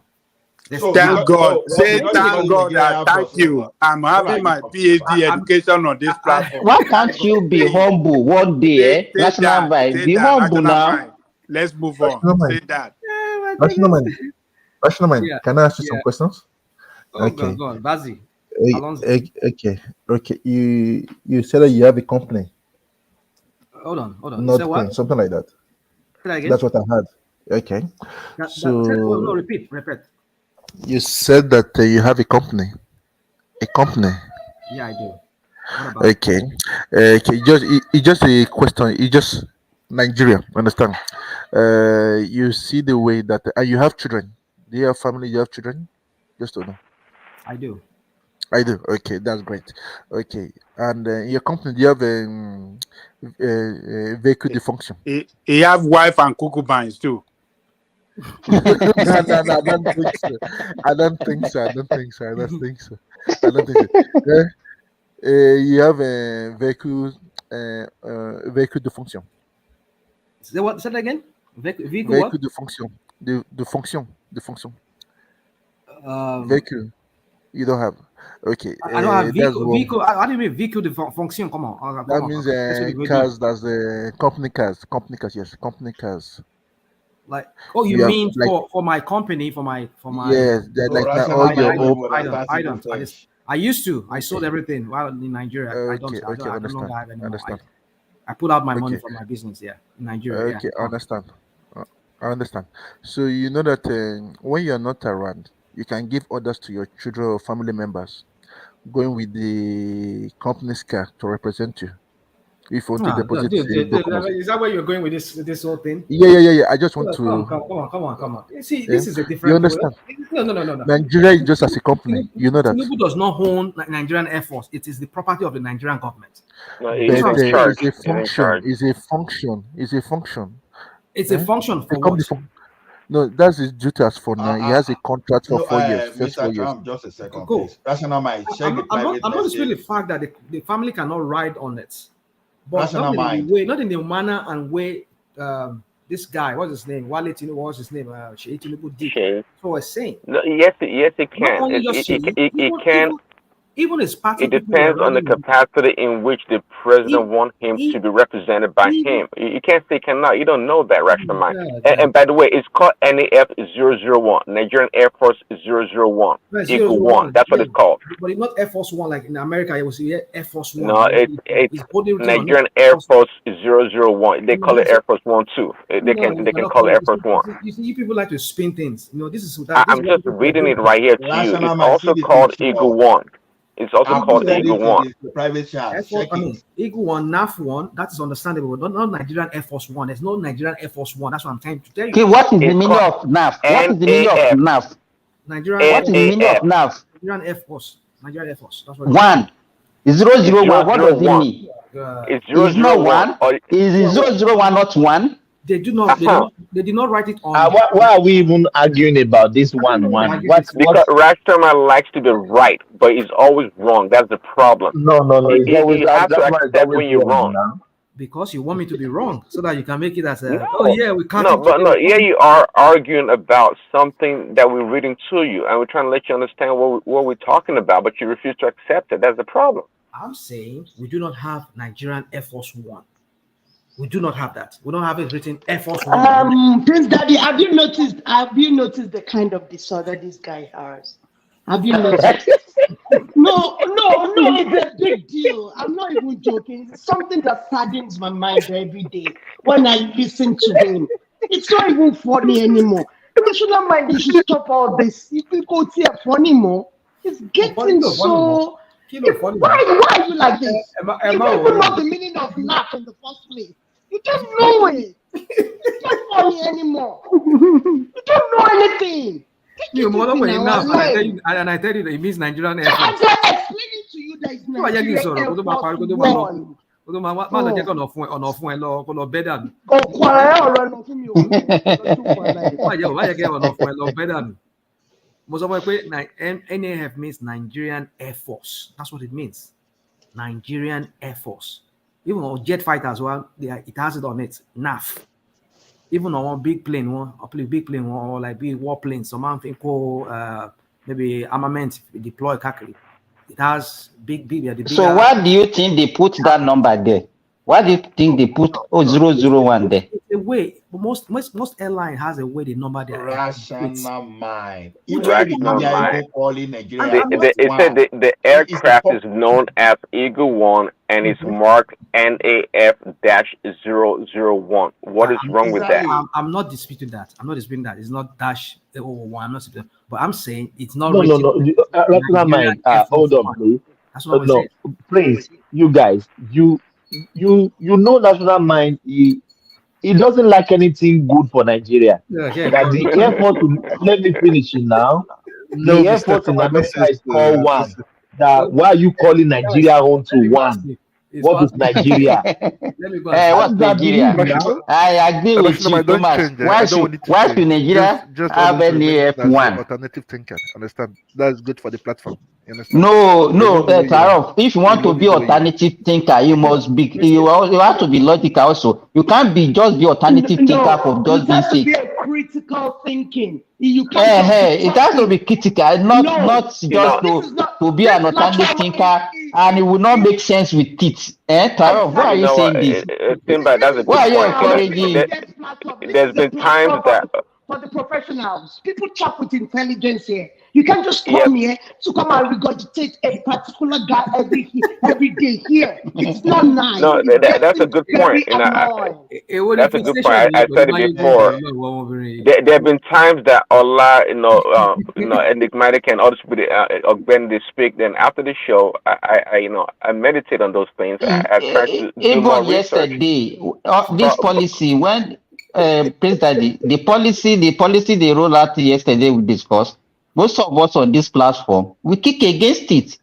Thank God. Say thank God. Thank you. I'm having my PhD education on this platform. Why can't you be humble one day, Rational Mind? Be humble now. Let's move on. Rational Mind. Say that. Rational Mind. Rational Mind. Yeah. Can I ask you some questions? Oh, okay. Go on. Bazi. Okay. You said that you have a company. Hold on. Not Queen, something like that. That's what I heard. Okay. No, repeat. You said that you have a company. A company. Yeah, I do. What about Okay. Just a question. It just Nigeria. Understand? You see the way that you have children. Do you have family? You have children? Just to know. I do. I do. Okay, that's great. Okay, and your company, do you have vehicle defunction? He have wife and concubines too. No, I don't think so. You have a vehicle defunction. Say what? Say that again. Vehicle what? Defunction. The function. Um, Vehicle. You don't have. Okay. I don't have vehicle. How do you mean vehicle function? Come on. That means cars. That's the company cars. Yes, company cars. Like, you mean like, for my company, for my yes, like now all your I used to. I sold everything while in Nigeria. I no longer have anymore. I pull out my money from my business in Nigeria. Okay, I understand. So you know that when you're not around, you can give orders to your children or family members going with the company's car to represent you. If you want to deposit is that where you're going with this whole thing? Yeah. I just want to come on. See, this is a different. You understand? No. Nigeria is just as a company. You know that. Tinubu does not own Nigerian Air Force. It is the property of the Nigerian government. No, it's a function. It's a function. It's a function for what? No, that's his duty as for now. He has a contract for 4 years. Mr. 4 years. Trump, just a second, please. Rational Mind, check the private I'm not disputing the fact that the family cannot ride on it. But not in the manner and way this guy, what's his name? Wale Tinubu, what's his name? Sheyi Tinubu did. So we're saying. No, yes, it can. It can. Even his party. It depends on the capacity in which the president wants him to be represented by him. You can't say cannot. You don't know that, Rational Mind. And by the way, it's called NAF 001, Nigerian Air Force 001, Eagle 1. That's what it's called. But it's not Air Force One like in America. It was Air Force One. No, it's Nigerian Air Force 001. They call it Air Force 1 too. They can call it Air Force 1. You see, you people like to spin things. This is. I'm just reading it right here to you. It's also called Eagle 1. It's also called Eagle One. Private chat. Eagle One, NAF One. That is understandable. Not Nigerian Air Force One. There's no Nigerian Air Force One. That's what I'm trying to tell you. Okay, what is the meaning of NAF? What is the meaning of NAF? Nigerian. What is the meaning of NAF? Nigerian Air Force. Nigerian Air Force. That's what. 1. 001. What does it mean? It's It's not 1. Is 001 not 1? They do not. They did not write it on. Why are we even arguing about this 1-1? Because Rashomon likes to be right, but he's always wrong. That's the problem. No. It's always you have to accept when you're wrong. Now. Because you want me to be wrong, so that you can make it as a. No. Oh yeah, we can't. No. Here you are arguing about something that we're reading to you, and we're trying to let you understand what we're talking about, but you refuse to accept it. That's the problem. I'm saying we do not have Nigerian Air Force One. We do not have that. We don't have it written Air Force One. Prince Daddy, have you noticed the kind of disorder this guy has? Have you noticed? No, it's a big deal. I'm not even joking. It's something that saddens my mind every day when I listen to him. It's not even funny anymore. You should not mind. You should stop all this. If you go to a funny more, it's getting so. Why are you like this? You don't know the meaning of laugh in the first place. You don't know it. It's not funny anymore. You don't know anything. And I tell you that it means Nigerian Air Force. I'm just explaining to you that it's Nigerian Air Force NAF means Nigerian Air Force. That's what it means. Nigerian Air Force. Even on jet fighter as well, it has it on it. NAF. Even on one big plane, or like big warplane, some think maybe armament deploy Kakari. It has big. So why do you think they put that number there? Why do you think they put 001 there? It's a way. Most airline has a way they number their rational mind. It said the aircraft is known as Eagle One and it's marked NAF-001. What is wrong with that? I'm not disputing that. It's not dash 001. I'm not disputing, but I'm saying it's not. No. Rational mind. Hold on, please. That's what I'm saying. Please, you guys, you know, National Mind. He doesn't like anything good for Nigeria. That the airport. Let me finish it now. The airport in America is called One. That why are you calling Nigeria home to One? What is Nigeria? What's Nigeria? I agree with you, Thomas. Why should Nigeria have an AF1? Alternative thinker. Understand? That's good for the platform. No, Tarov. If you want to be alternative thinker, you must be. You have to be logical also. You can't be just be alternative thinker for just being sake. It has to be a critical thinking. You can't. It has to be critical, not just to be an alternative thinker, and it will not make sense with it. Tarov, why are you saying this? Simba, that's a good why are you point. encouraging? There's been times that. For the professionals, people talk with intelligence here. You can't just come here to come and regurgitate a particular guy every day here. It's not nice. No, that's a good point. That's a good point. I said it before. There have been times that Allah, enigmatic and others when they speak. Then after the show, I meditate on those things. I try to do more research. Yesterday, this policy when. Prince Daddy, the policy they rolled out yesterday we discussed. Most of us on this platform we kick against it.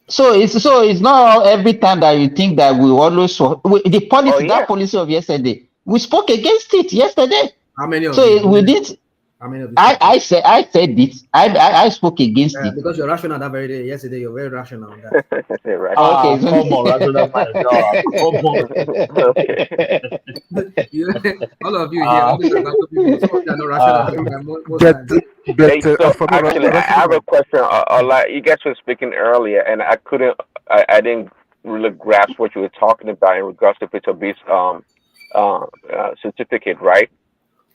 So it's not every time that you think that we always the policy that policy of yesterday we spoke against it yesterday. How many of we did? How many of I said it. I spoke against it. Because you're rational that very day. Yesterday you're very rational on that. Right. Okay, come on, rational mind. All of you here, actually, I have a question. You guys were speaking earlier, and I didn't really grasp what you were talking about in regards to Peter B's certificate, right?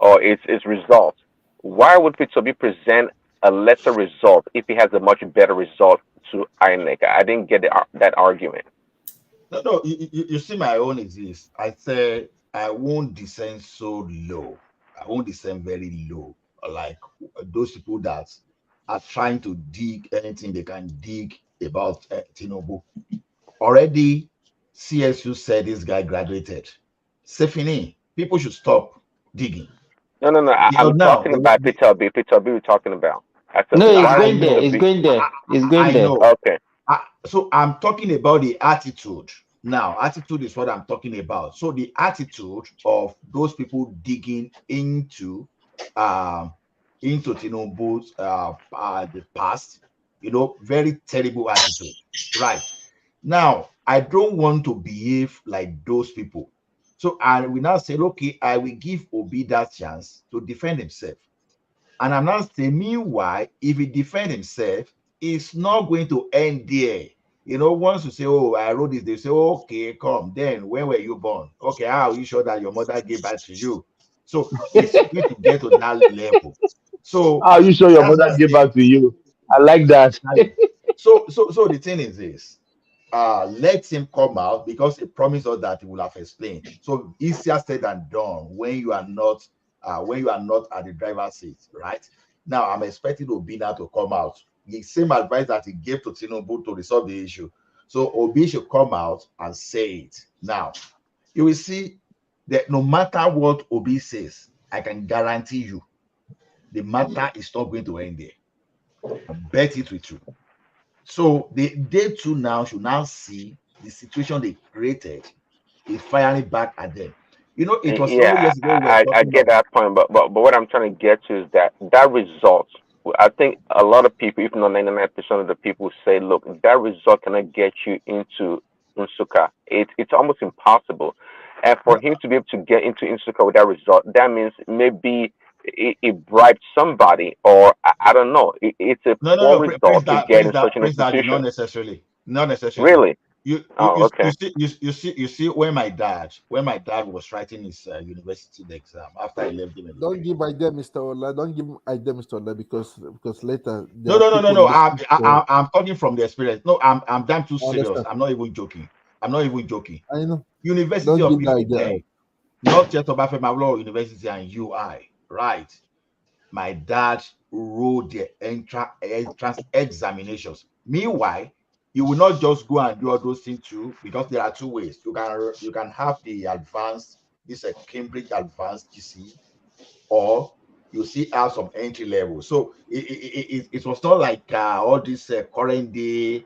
Or its results. Why would Pitsobi present a lesser result if he has a much better result to INEC? I didn't get that argument. No. You see, my own is this. I say I won't descend so low. I won't descend very low. Like those people that are trying to dig anything they can dig about Tinubu. Already, CSU said this guy graduated. Sefini, people should stop digging. No. I'm Now, talking about Peter B. Peter B. We're talking about. I said, No, it's why going would there. Peter It's B? going there. It's going I there. know. Okay. So I'm talking about the attitude. Now, attitude is what I'm talking about. So the attitude of those people digging into Tinubu's the past, very terrible attitude. Right. Now, I don't want to behave like those people. So I will now say, okay, I will give Obi that chance to defend himself. And I'm not saying, meanwhile, if he defend himself, it's not going to end there. Once you say, oh, I wrote this, they say, okay, come. Then when were you born? Okay, how are you sure that your mother gave birth to you? So it's going to get to that level. So Are you sure your that's mother what I'm gave saying. back to you? I like that. So the thing is this. Let him come out because he promised us that he will have explained. So easier said than done when you are not at the driver's seat, right? Now I'm expecting Obina to come out. The same advice that he gave to Tinubu to resolve the issue. So Obi should come out and say it. Now you will see that no matter what Obi says, I can guarantee you the matter is not going to end there. I bet it with you. So they too now should now see the situation they created is firing back at them. It was only Yeah, yesterday we were I talking get about. that point, but what I'm trying to get to is that result. I think a lot of people, if not 99% of the people, say, look, that result cannot get you into Unsuka. It's almost impossible, and for him to be able to get into Unsuka with that result, that means maybe he bribed somebody, or I don't know. It's a poor No. result to get in such an Praise that. Not institution. necessarily. Not necessarily. Really? Oh, okay. You see when my dad was writing his university exam after he left him in the Don't country. give idea, Mr. Ola. Don't give idea, Mr. Ola, because later there No, are no, no, no, people no. listening to. I'm talking from the experience. No, I'm damn too I serious. understand. I'm not even joking. I'm not even joking. I know. University Don't of give the Ife idea then, out. not just Obafemi Awolowo University and UI, right? My dad wrote the entrance examinations. Meanwhile, you will not just go and do all those things too, because there are two ways. You can have the advanced, this a Cambridge Advanced GC, or you see have some entry level. So it was not like all this current day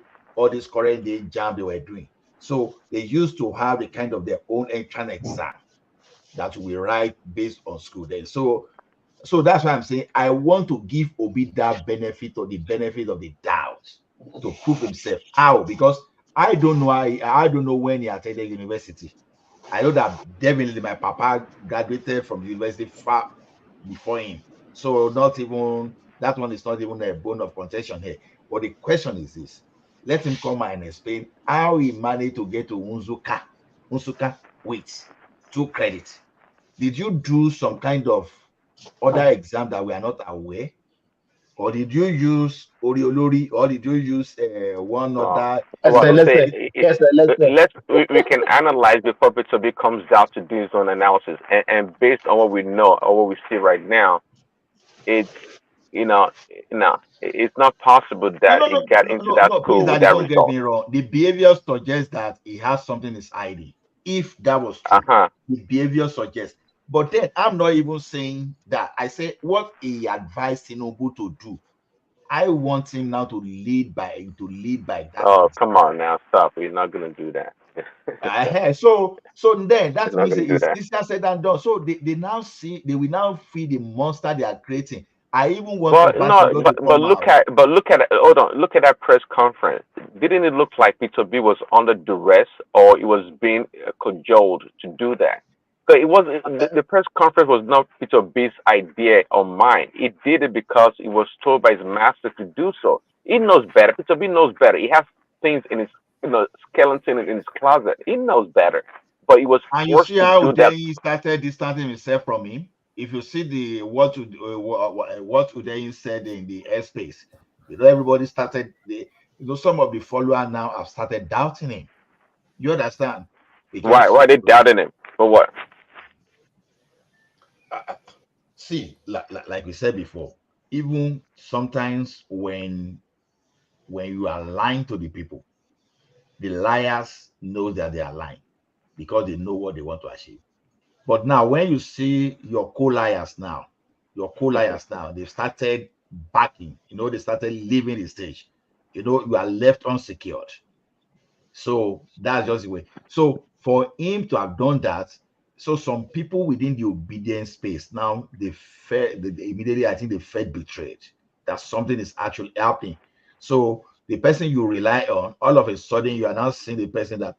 jam they were doing. So they used to have a kind of their own entrance exam that we write based on school then. So that's why I'm saying I want to give Obi that benefit or the benefit of the doubt to prove himself. How? Because I don't know when he attended university. I know that definitely my papa graduated from the university far before him. So not even that one is not even a bone of contention here. But the question is this: let him come and explain how he managed to get to Unsuka with 2 credits. Did you do some kind of other exam that we are not aware? Or did you use Oriolori? Or did you use one other? Well, say we can Let's analyze before Bitobi comes down to do his own analysis, and based on what we know or what we see right now, it's it's not possible No, that no, he no, got no, into no, that no. Please, school with Daddy, that don't get result. me wrong. The behavior suggests that he has something in his ID. If that was true, the behavior suggests. But then I'm not even saying that. I say what he advised Tinubu to do. I want him now to lead by that Oh, example. come on now, stop! He's not gonna do that. So then He's that not means gonna do it's that. easier said than done. So they will now feed the monster they are creating. I even want But no, Obasanjo to but come out. look at it. Hold on, look at that press conference. Didn't it look like Peter B was under duress or he was being cajoled to do that? So it was the press conference was not Peter B's idea or mine. He did it because he was told by his master to do so. He knows better. Peter B knows better. He has things in his skeleton in his closet. He knows better, but he was And you forced see to how do that. Udeyi started distancing himself from him. If you see the what Udeyi said in the airspace, everybody started some of the followers now have started doubting him. You understand? Why? Because Why they doubting him? For what? see, like we said before, even sometimes when you are lying to the people, the liars know that they are lying because they know what they want to achieve. But now when you see your co-liars now, they've started backing, they started leaving the stage. You are left unsecured. So that's just the way. So for him to have done that, so some people within the obedience space now immediately I think they felt betrayed that something is actually happening. So the person you rely on, all of a sudden you are now seeing the person that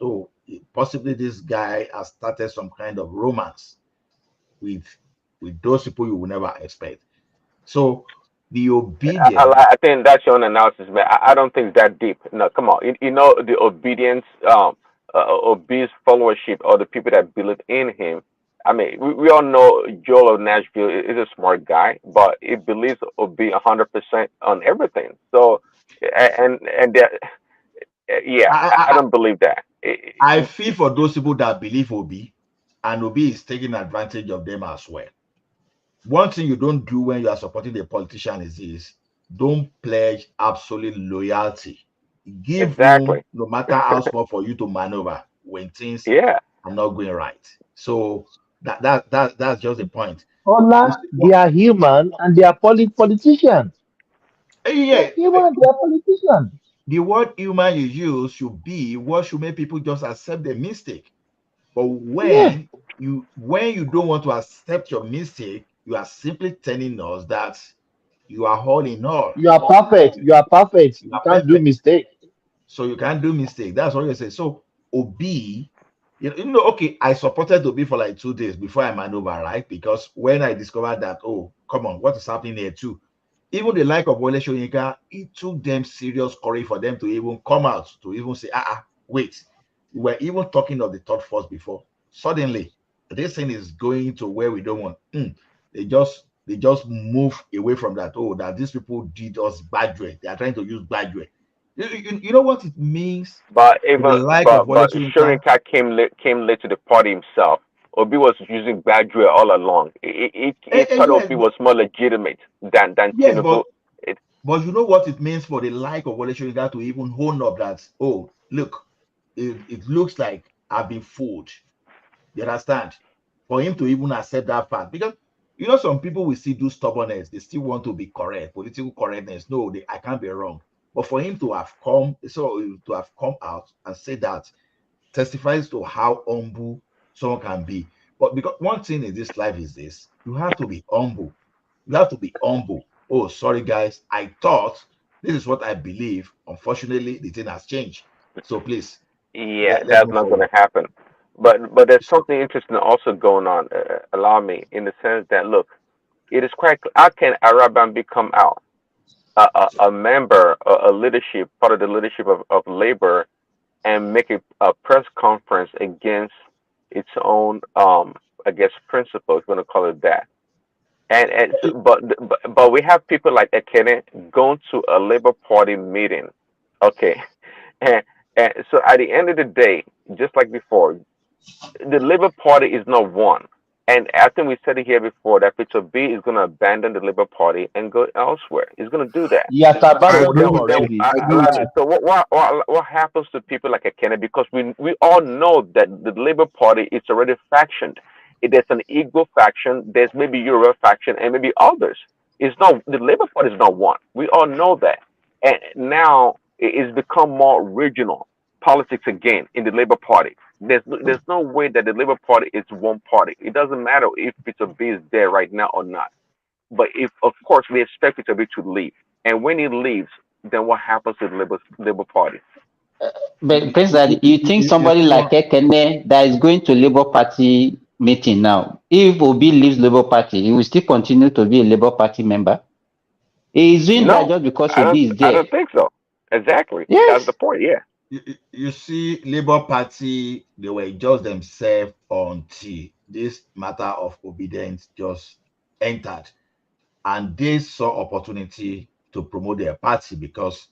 possibly this guy has started some kind of romance with those people you will never expect. So the obedience. I think that's your own analysis, man. I don't think it's that deep. No, come on. You know the obedience, obese followership, or the people that believe in him. I mean, we all know Joel of Nashville is a smart guy, but he believes Obi 100% on everything. So, and that, yeah, I don't believe that. I feel for those people that believe Obi, and Obi is taking advantage of them as well. One thing you don't do when you are supporting the politician is this: don't pledge absolute loyalty. Give room, Exactly. no matter how small, for you to maneuver when things Yeah. are not going right. So that's just the point. You Ola, see, they are human and they are politicians. They yeah, are human, they are politicians. the word human you use should be what should make people just accept the mistake. But Yes, when you don't want to accept your mistake, you are simply telling us that you are all in all. you are perfect. You are perfect. You You are can't do perfect. mistake. So you can't do mistake. That's what you say. So Obi, okay, I supported Obi for like 2 days before I maneuver, right? Because when I discovered that, oh, come on, what is happening here too? Even the like of Wole Soyinka, it took them serious courage for them to even come out to even say, wait, we were even talking of the third force before. Suddenly, this thing is going to where we don't want. They just move away from that. Oh, that these people did us bad way. They are trying to use bad way. You know what it means But to the even like of but Wole but Soyinka? Shorinka came late to the party himself. Obi was using Badger all along. He thought Yes, Obi was more legitimate than yes, Tinubu. but you know what it means for the like of Wole Soyinka to even own up that, oh, look, it looks like I've been fooled. You understand? For him to even accept that fact. Because some people will still do stubbornness, they still want to be correct, political correctness. No, I can't be wrong. But for him to have come out and say that testifies to how humble someone can be. But because one thing in this life is this: you have to be humble. You have to be humble. Oh, sorry, guys. I thought this is what I believe. Unfortunately, the thing has changed. So please, Yeah, let's that's move not going forward. to happen. But there's something interesting also going on. Allow me, in the sense that, look, it is quite. How can Araban become out a member, a leadership, part of the leadership of labor, and make a press conference against its own, I guess, principle, if you want to call it that. And so, but we have people like Ekene going to a Labor Party meeting, okay, and and so at the end of the day, just like before, the Labour Party is not one. And I think we said it here before that Peter B is going to abandon the Labour Party and go elsewhere. He's going to do that. He has I abandoned agree them with you. already. I agree Allow with me. you. So what happens to people like Kennedy? Because we all know that the Labour Party is already factioned. There's an Igbo faction. There's maybe Yoruba faction, and maybe others. It's not the Labour Party is not one. We all know that, and now it's become more regional politics again in the Labour Party. There's no way that the Labour Party is one party. It doesn't matter if Peter B is there right now or not. But if, of course, we expect Peter B to leave, and when he leaves, then what happens to the Labour Party? But Prince Daddy, you think somebody like Ekene that is going to Labour Party meeting now, if Obi leaves Labour Party, he will still continue to be a Labour Party member? He is doing that No, just because I don't. Obi is I there. don't think so. Exactly. That's the Yes. point. Yeah. You see, Labour Party, they were just themselves until this matter of obedience just entered, and they saw opportunity to promote their party because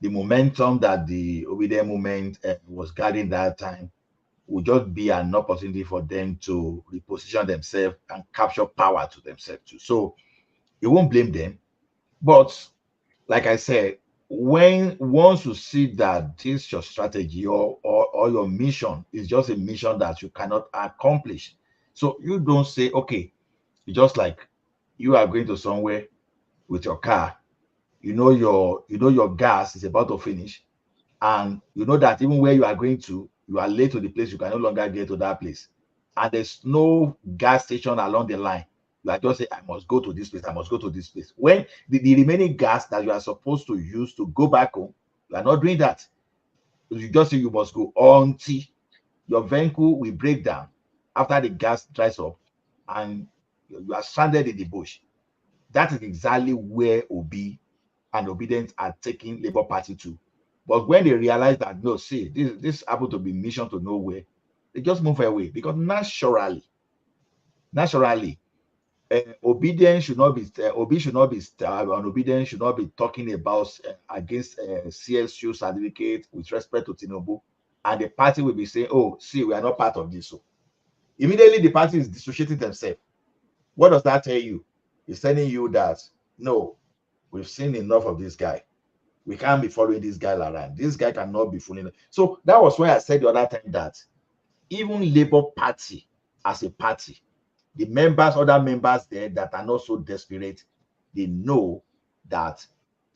the momentum that the obedient movement was gathering that time would just be an opportunity for them to reposition themselves and capture power to themselves too. So you won't blame them. But like I said, once you see that this your strategy or your mission is just a mission that you cannot accomplish, so you don't say, okay, it's just like you are going to somewhere with your car, your gas is about to finish, and you know that even where you are going to, you are late to the place, you can no longer get to that place, and there's no gas station along the line. You are just saying, I must go to this place, I must go to this place. When the remaining gas that you are supposed to use to go back home, you are not doing that. You just say you must go until your vehicle will break down after the gas dries up and you are stranded in the bush. That is exactly where Obi and Obedient are taking Labour Party to. But when they realize that, no, see, this happened to be mission to nowhere, they just move away, because naturally, Obedience should not be Obi should not be and Obedience should not be talking about against CSU certificate with respect to Tinubu, and the party will be saying, oh, see, we are not part of this. So immediately the party is dissociating themselves. What does that tell you? It's telling you that, no, we've seen enough of this guy. We can't be following this guy around. This guy cannot be fooling. So that was why I said the other time that even Labour Party as a party, the other members there that are not so desperate, they know that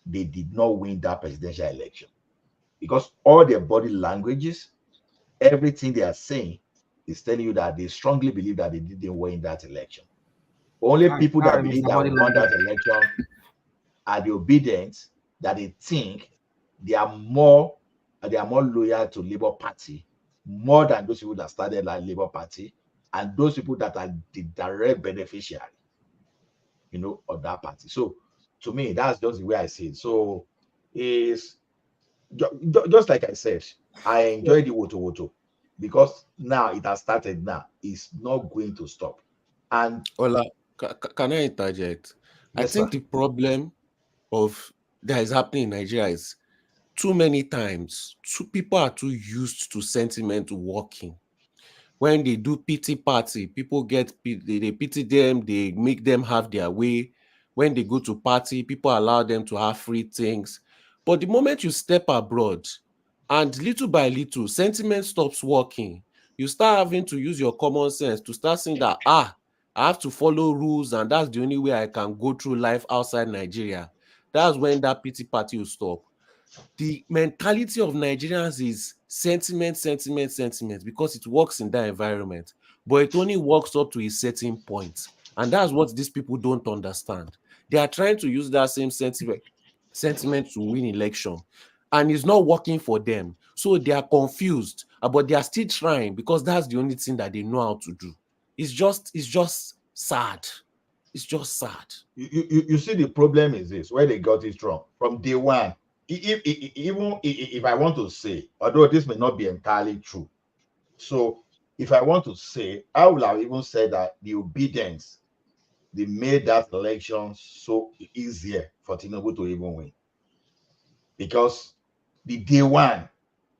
they did not win that presidential election, because all their body languages, everything they are saying is telling you that they strongly believe that they didn't win that election. Only people that believe that we won that election are the Obedient, that they think they are more loyal to Labour Party more than those people that started like Labour Party, and those people that are the direct beneficiary, of that party. So to me, that's just the way I see it. So is just like I said, I enjoy the woto because now it has started. Now it's not going to stop. And Ola, can I interject? Yes, I think sir. the problem that is happening in Nigeria is too many times people are too used to sentiment working. When they do pity party, people they pity them, they make them have their way. When they go to party, people allow them to have free things. But the moment you step abroad, and little by little, sentiment stops working, you start having to use your common sense to start saying that, I have to follow rules, and that's the only way I can go through life outside Nigeria. That's when that pity party will stop. The mentality of Nigerians is sentiment, because it works in that environment, but it only works up to a certain point. And that's what these people don't understand. They are trying to use that same sentiment to win election, and it's not working for them. So they are confused, but they are still trying because that's the only thing that they know how to do. It's just sad. It's just sad. You see, the problem is this, where they got it wrong from day one. Even if I want to say, although this may not be entirely true, so if I want to say, I would have even said that the Obedience, they made that election so easier for Tinubu to even win, because the day one,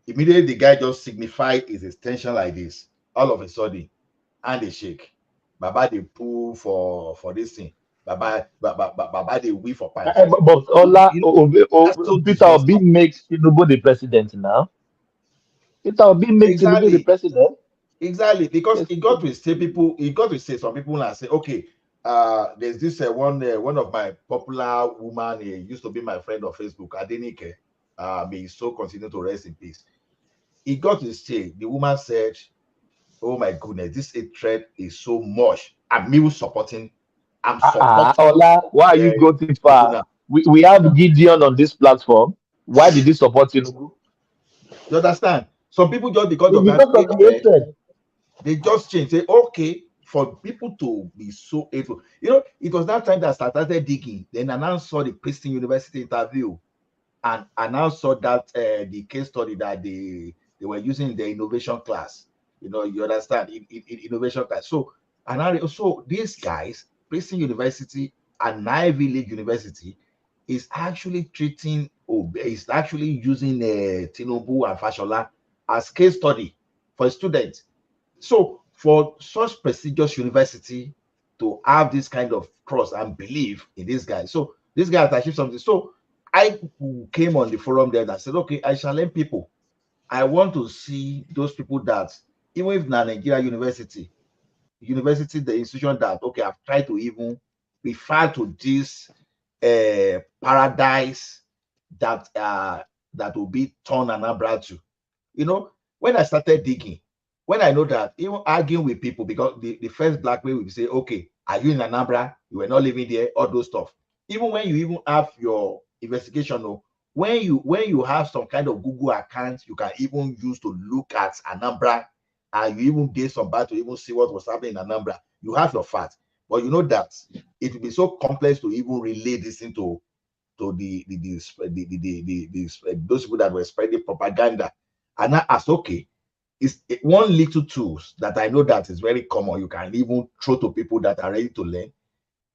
immediately the guy just signified his extension like this. All of a sudden, and they shake. Baba they pull for this thing. Baba they wait for pipes. But Ola, That's so Peter Obi disgusting. makes Tinubu the president now. Peter Obi makes Tinubu the Exactly. president. Exactly, because Yes. it got to say people, it got to say some people now say, okay, there's this one of my popular woman, used to be my friend on Facebook, Adenike, may his soul continue to rest in peace. It got to say, the woman said, oh my goodness, this hatred is so much. I'm supporting Ola, why are you going too Tinubu far? now. We have Gideon on this platform. Why did he support Tinubu? You understand? Some people, just because It's of that because of the hatred, hatred. they just change. Say, okay, for people to be so hateful. It was that time that I started digging. Then I now saw the Princeton University interview, and I now saw that the case study that they were using in the innovation class. You understand? In innovation class. So, and also these guys, Princeton University and Ivy League University, is actually is actually using Tinubu and Fashola as case study for students. So for such prestigious university to have this kind of trust and belief in this guy, so This guy has achieved something. So I came on the forum there that said, okay, I challenge people. I want to see those people that, even if na Nigeria university, the institution that, okay, I've tried to even refer to this paradise that will be turned Anambra to. You know, when I started digging, when I know that even arguing with people, because the first blackmail will say, okay, are you in Anambra? You were not living there, all those stuff. Even when you even have your investigation, or when you have some kind of Google account, you can even use to look at Anambra, and you even did some bad to even see what was happening in Anambra. You have your facts, but you know that it will be so complex to even relay this into those people that were spreading propaganda. And I asked, okay, it's one little tools that I know that is very common. You can even throw to people that are ready to learn,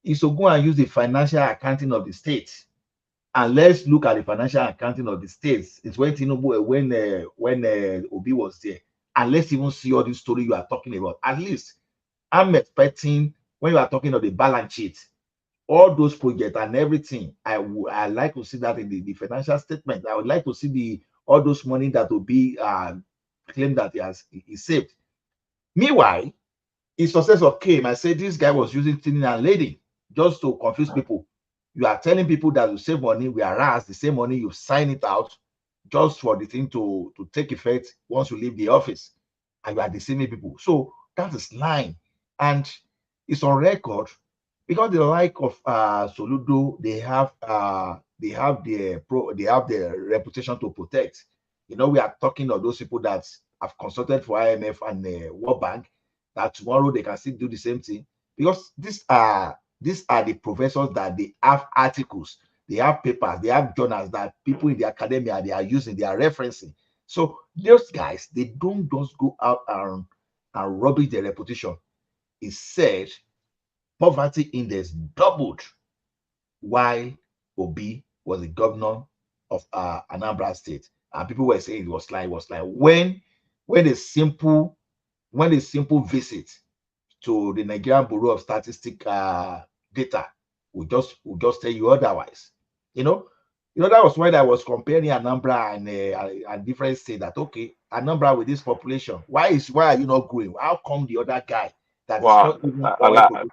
is to go and use the financial accounting of the states. And let's look at the financial accounting of the states. It's when Tinubu, when Obi was there, and let's even see all this story you are talking about. At least I'm expecting, when you are talking of the balance sheet, all those projects and everything, I like to see that in the financial statement. I would like to see all those money that will be claimed that he saved. Meanwhile, his successor came and said this guy was using thinning and lading just to confuse people. You are telling people that you save money, whereas the same money you sign it out just for the thing to take effect once you leave the office, and you are deceiving people. So that is lying, and it's on record, because the like of Soludo, they have their reputation to protect. You know, we are talking of those people that have consulted for IMF and World Bank, that tomorrow they can still do the same thing, because these are the professors that they have articles, they have papers, they have journals that people in the academia they are using, they are referencing. So those guys, they don't just go out and rubbish their reputation. It said poverty index doubled while Obi was the governor of Anambra State, and people were saying it was like when a simple visit to the Nigerian Bureau of Statistics data will just tell you otherwise. You know that was when I was comparing Anambra and different states. That okay, Anambra with this population, why are you not growing? How come the other guy that is not even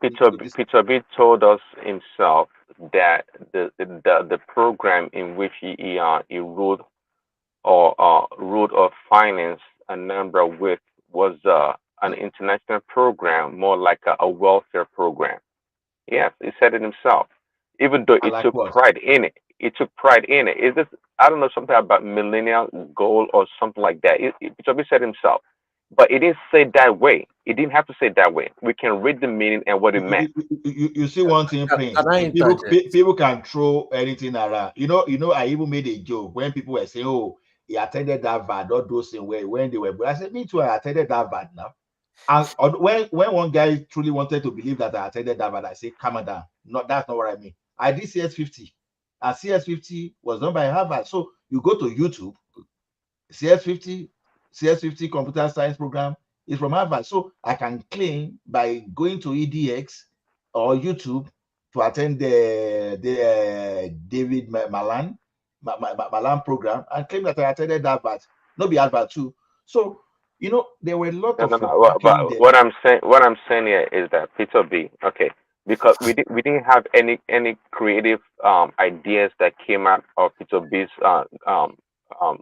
Peter B told us himself that the program in which he ruled or financed Anambra with was an international program, more like a welfare program. Yes, he said it himself. Even though it took pride in it. It took pride in it. Is this, I don't know, something about millennial goal or something like that. Peter B said himself. But it didn't say that way. It didn't have to say that way. We can read the meaning and what it meant. You see one thing, Prince. People can throw anything around. You know, I even made a joke when people were saying, "Oh, he attended that VAD," all those things when they were. But I said, "Me too. I attended that VAD now." And when one guy truly wanted to believe that I attended that VAD, I say, "Calm down. No, that's not what I mean. I did CS50, and CS50 was done by Harvard. So you go to YouTube, CS50 computer science program is from Harvard. So I can claim by going to EDX or YouTube to attend the David Malan program and claim that I attended Harvard. Not be Harvard too. So you know there were a lot of but what I'm saying here is that Peter B. Okay, because we didn't have any creative ideas that came out of Peter B's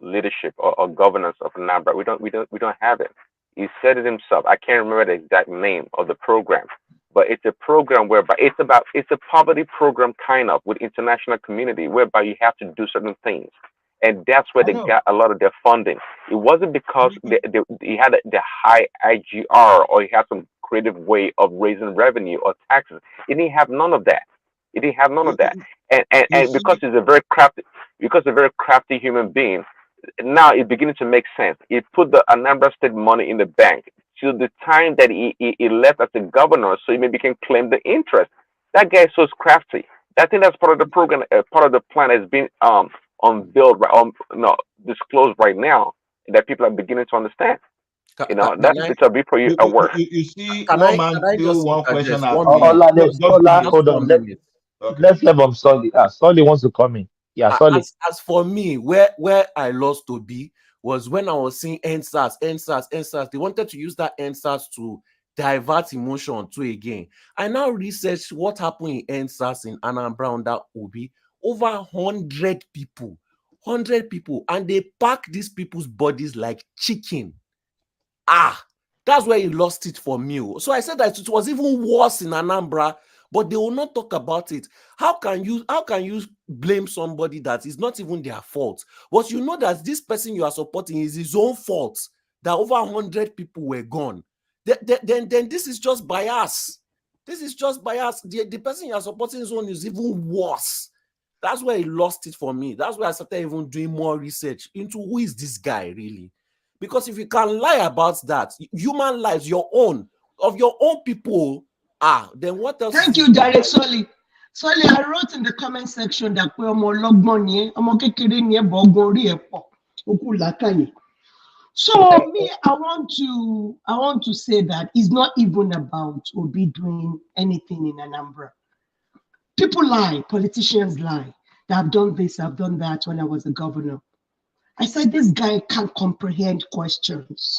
leadership or governance of Anambra. We don't have it. He said it himself. I can't remember the exact name of the program, but it's a program whereby it's a poverty program kind of with international community whereby you have to do certain things, and that's where they got a lot of their funding. It wasn't because he had the high IGR or he had some creative way of raising revenue or taxes. It didn't have none of that. It didn't have none of that, and because he's a very crafty human being, now it's beginning to make sense. He put the Anambra State money in the bank till the time that he left as a governor, so he maybe can claim the interest. That guy is so crafty. I think that's part of the program, part of the plan has been unveiled, disclosed right now, that people are beginning to understand. That's Peter B for you at work. You see, one man still one question. Hold on. Let's hear from Solly. Solly wants to come in. Yeah, Solly. As for me, where I lost to be was when I was seeing NSAS. They wanted to use that NSAS to divert emotion to again. I now researched what happened in NSAS in Anambra under Obi. Over 100 people, and they pack these people's bodies like chicken. That's where he lost it for me. So I said that it was even worse in Anambra, but they will not talk about it. How can you blame somebody that is not even their fault? But you know that this person you are supporting is his own fault, that over 100 people were gone. Then this is just bias. This is just bias. The person you are supporting's own is even worse. That's where he lost it for me. That's where I started even doing more research into who is this guy really. Because if you can lie about that, human lives, your own people, then what else? Thank you, Direct Solly. Solly, I wrote in the comment section that so me, I want to say that it's not even about Obi doing anything in Anambra. People lie, politicians lie. That I've done this, I've done that when I was a governor. I said this guy can't comprehend questions.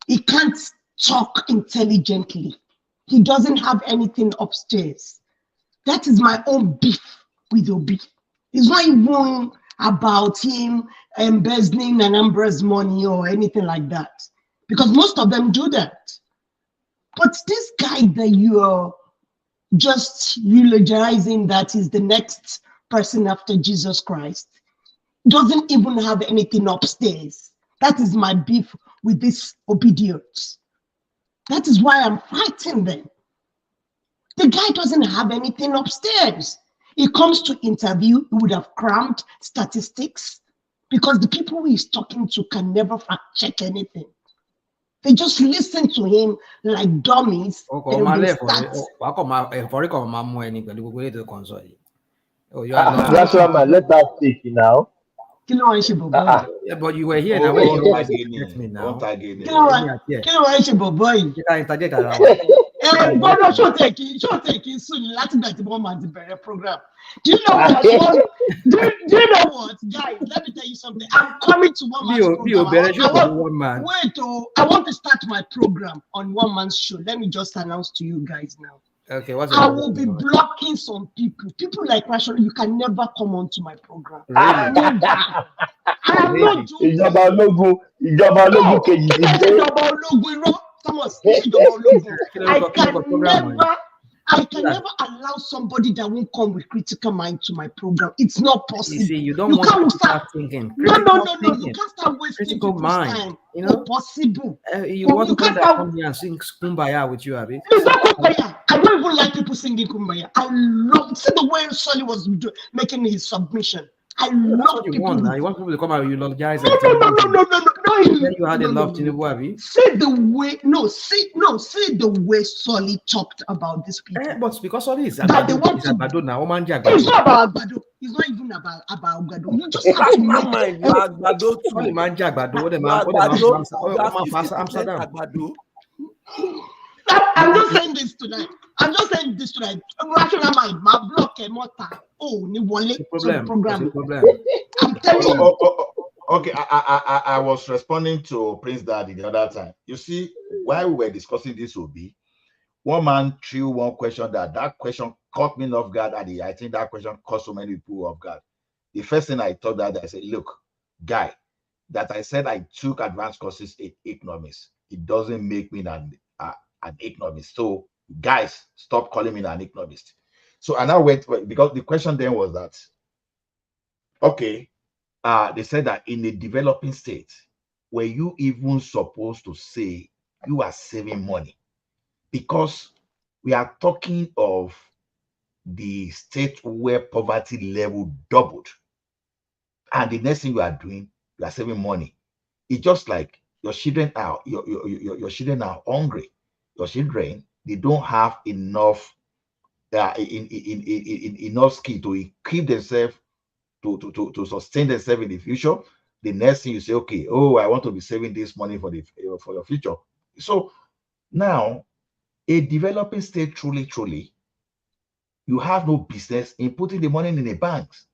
He can't talk intelligently. He doesn't have anything upstairs. That is my own beef with Obi. It's not even about him embezzling Anambra's money or anything like that, because most of them do that. But this guy that you're just eulogizing, that is the next person after Jesus Christ, doesn't even have anything upstairs. That is my beef with this obedience. That is why I'm fighting them. The guy doesn't have anything upstairs. He comes to interview, he would have crammed statistics, because the people he's talking to can never fact check anything. They just listen to him like dummies. That's why man, let us speak now. Yeah, but you were here now. When you guys get me now. Program. Do you know what? Do you know what, guys? Let me tell you something. I'm coming to one man's program. I want to start my program on one man's show. Let me just announce to you guys now. Okay, I will be blocking some people. People like Rashon, you can never come onto my program. Really? Never. I am not doing I can never allow somebody that won't come with critical mind to my program. It's not possible. You see, you don't want to start thinking. No. You can't start wasting people's time. You know, possible. You want to come here and sing Kumbaya with you, Abby? It's not Kumbaya. I don't even like people singing Kumbaya. I love. See the way Solly was making his submission. I love people. You want people to come out and eulogize. No. Then you had a love Tinubu, Abby. See the way. See the way Solly talked about these people. But because Solly is Agbado now, it's not about Agbado. It's not even about Agbado. You just have to mind Agbado too. Solly manja Agbado. Amsterdam. I'm just saying this tonight. Rational mind, my block mota. Oh, ni wale. Problem. I'm telling you. Okay, I was responding to Prince Daddy the other time. You see, while we were discussing this Obi, one man threw one question that question caught me off guard, and I think that question caught so many people off guard. The first thing I thought that I said, look, guy, that I said I took advanced courses in economics. It doesn't make me an economist. So guys, stop calling me an economist. So and I went, because the question then was that, okay, they said that in a developing state, were you even supposed to say you are saving money? Because we are talking of the state where poverty level doubled. And the next thing you are doing, you are saving money. It's just like your children are your children are hungry. Your children, they don't have enough enough skill to equip themselves to sustain themselves in the future. The next thing you say, okay, oh, I want to be saving this money for your future. So now, a developing state truly you have no business in putting the money in the banks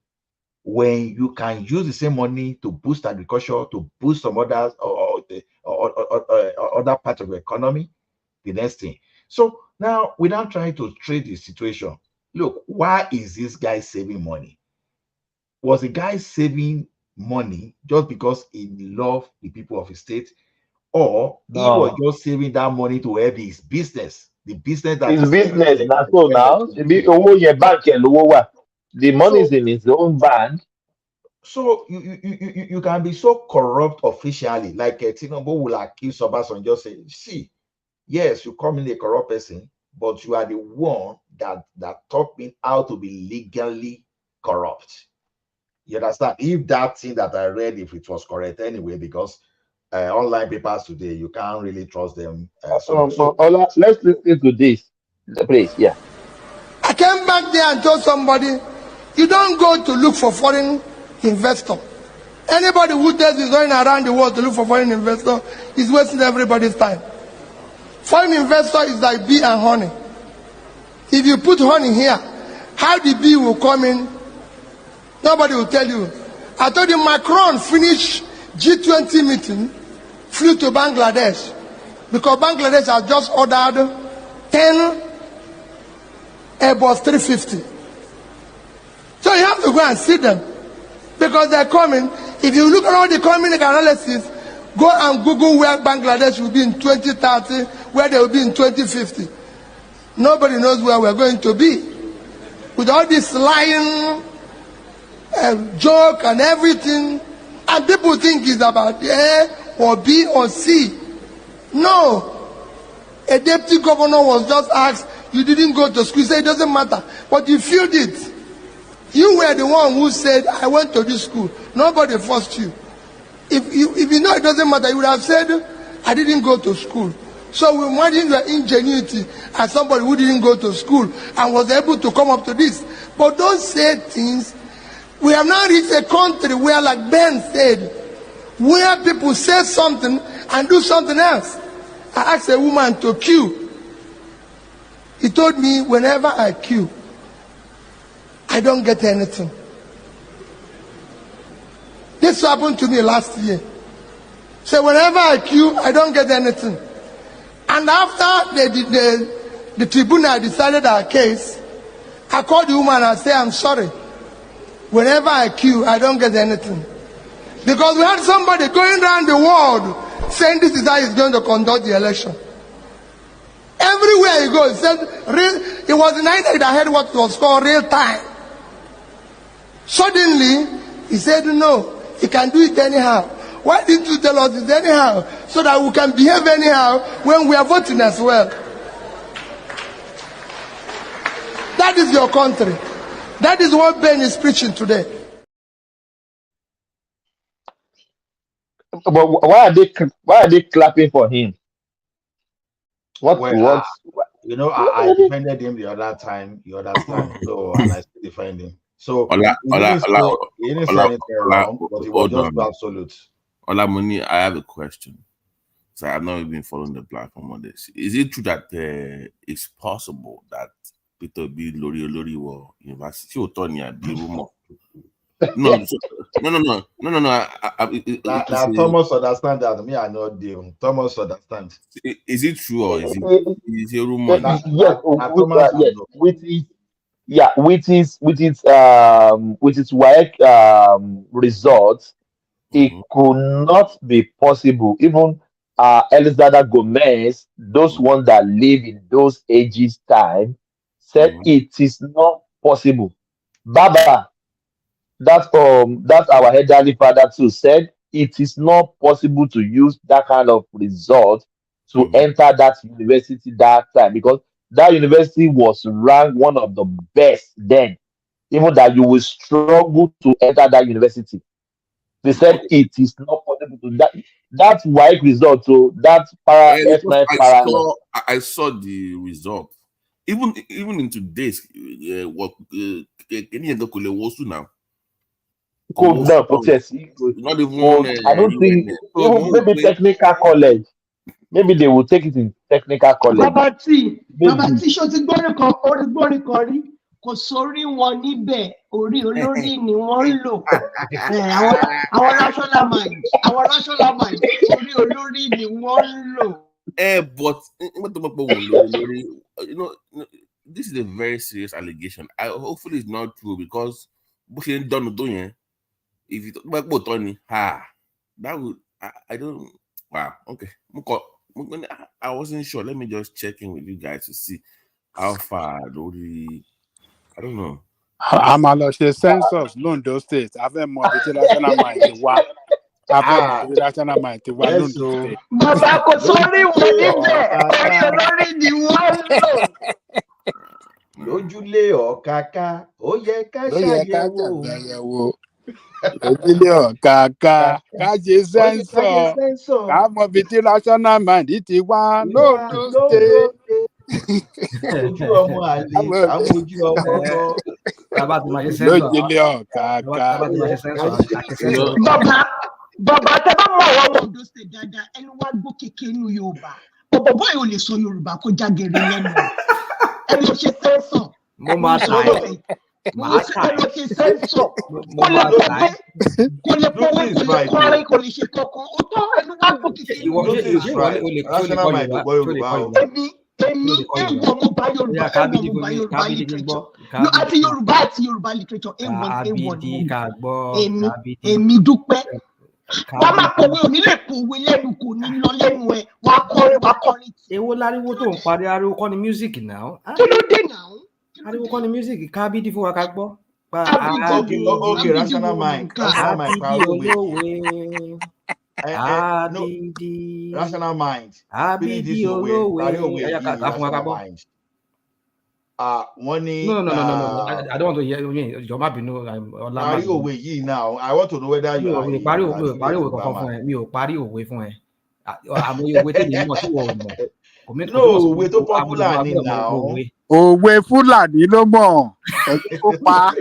when you can use the same money to boost agriculture, to boost some others or other part of the economy. The next thing. So now, without trying to trade the situation, look, why is this guy saving money? Was the guy saving money just because he loved the people of his state, or he was just saving that money to help his business, the business that his is business now? So now, the money is in his own bank. So you can be so corrupt officially, like Tinubu will accuse Obasanjo and just say, see, yes, you call me a corrupt person, but you are the one that taught me how to be legally corrupt. You understand? If that thing that I read, if it was correct anyway, because online papers today, you can't really trust them. Let's listen to this, please. Yeah. I came back there and told somebody, you don't go to look for foreign investor. Anybody who does is going around the world to look for foreign investor is wasting everybody's time. Foreign investor is like bee and honey. If you put honey here, how the bee will come in, nobody will tell you. I told you Macron finished G20 meeting, flew to Bangladesh, because Bangladesh has just ordered 10 Airbus 350. So you have to go and see them, because they're coming. If you look at all the economic analysis, go and Google where Bangladesh will be in 2030, where they will be in 2050. Nobody knows where we're going to be. With all this lying joke and everything, and people think it's about A or B or C. No. A deputy governor was just asked, you didn't go to school. He said, it doesn't matter. But you filled it. You were the one who said, I went to this school. Nobody forced you. If you know it doesn't matter, you would have said, I didn't go to school. So we imagine your ingenuity as somebody who didn't go to school and was able to come up to this. But don't say things. We have now reached a country where, like Ben said, where people say something and do something else. I asked a woman to queue. He told me, whenever I queue, I don't get anything. This happened to me last year. So whenever I queue, I don't get anything. And after the tribunal decided our case, I called the woman and said, I'm sorry. Whenever I queue, I don't get anything. Because we had somebody going around the world saying this is how he's going to conduct the election. Everywhere he goes, he said, it was the night that I heard what was called real time. Suddenly, he said, no, he can do it anyhow. Why didn't you tell us this anyhow? So that we can behave anyhow when we are voting as well. That is your country. That is what Ben is preaching today. But why are they clapping for him? I defended him the other time, you understand? So, and I still defend him. So, he didn't say anything wrong, but it was just absolute. Olamuni, I have a question. So I've not even been following the platform on this. Is it true that it's possible that Peter B. Lori or University of Tonya be rumor? No. Thomas understand that. Me, I know deal. Thomas understand. Is it true or is it a rumor? With its WAEC results, it could not be possible. Even Elizabeth Gomez, those ones that live in those ages time, said it is not possible. Baba, that's our elderly father too, said it is not possible to use that kind of result to enter that university that time, because that university was ranked one of the best then, even that you will struggle to enter that university. They said it is not possible to that's why result. So that's I saw the result. Even in today's what any of the now. No, protest. Not even I don't think even maybe technical college. Maybe they will take it in technical college. Baba T, shot kò sórí wọn níbẹ̀, orí olórí ni wọ́n ń lò. Àwọn rational mind, orí olórí ni wọ́n ń lò. But you know, this is a very serious allegation. Hopefully it's not true, because if you talk about Tony, that would I don't. Wow. Okay. I wasn't sure. Let me just check in with you guys to see how far I don't know. I'm a lot of census Londo State. I've had more national mind. National mind. Londo State. Bàbá kò sórí wọn níbẹ̀, orí olórí ni wọ́n ń lò. Lójúlé ọ̀kàkà, ó yẹ ká ṣàyẹ̀wò. Lójúlé ọ̀kàkà, ká ṣe census. Ká mọ ibi tí national mind ti wá Londo State. Ojú ọmọ àlè, àwọn ojú ọmọ lọ. Lójúlé ọ̀kàkà. Bàbá tẹ bá mọ àwọn ọmọ Ondo State dáadáa, ẹnu wá gbó kékeré nínú Yorùbá. Bọ̀bọ̀ bọ́ọ̀ yóò lè sọ Yorùbá kó jágere lẹ́nu. Ẹ lọ ṣe sẹ́ńsọ̀. Mo máa tà ẹ́. Màá tà ẹ́. Ẹ lọ ṣe sẹ́ńsọ̀. Kò lè pọ̀wé, kò lè kọrin, kò lè ṣe kankan. Ó tọ́ ẹnu wá gbó kékeré nínú Yorùbá. Èmi èèwọ̀ mo bá Yorùbá literature. Àti Yorùbá literature èèwọ̀ ni mo. Èmi Dúpẹ́. Wọ́n máa pòwe òní lè pòwe lẹ́nu kò ní lọ lẹ́nu ẹ̀. Wà á kọrin. Èwo láriwo tó ń parí, ariwo kọ́ ni music náà. Kí ló dé náà? Ariwo kọ́ ni music, kábídí fún wa ká gbọ́. Okay, rational mind. Rational mind. Abidi olówe. One No. I don't want to hear you. Your map, now. I want to know whether you are. Mi ò parí òwe fún ẹ. Àmọ́ òwe tí mi mọ̀ tí wọ́n mọ̀. No, òwe tó popular ni now. Òwe Fúlàní ló mọ̀. Ó pa.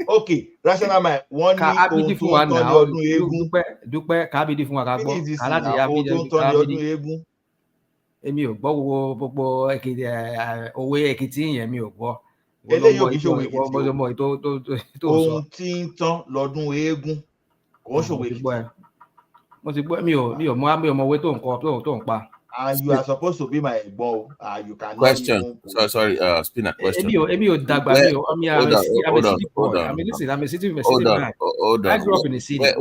Okay, rational mind. Wọ́n ní ohun tó ń tọ́ ní ọdún eégún. Dúpẹ́ kábídí fún wa ká gbọ́. Aláti ohun tó ń tọ́ ní ọdún eégún. Èmi ò gbọ́ gbogbo òwe Èkìtì yẹn, mi ò gbọ́. Eléyìí ò kì í ṣòwe Èkìtì. Ohun tí ń tán lọ́dún eégún. Kò ń ṣòwe Èkìtì. Mo ti gbọ́, mi ò mọ òwe tó ń pa. And you are supposed to be my ball. You can. Question. Sorry, Spinner. Question. I'm a city man. Hold on. I grew up in the city. Where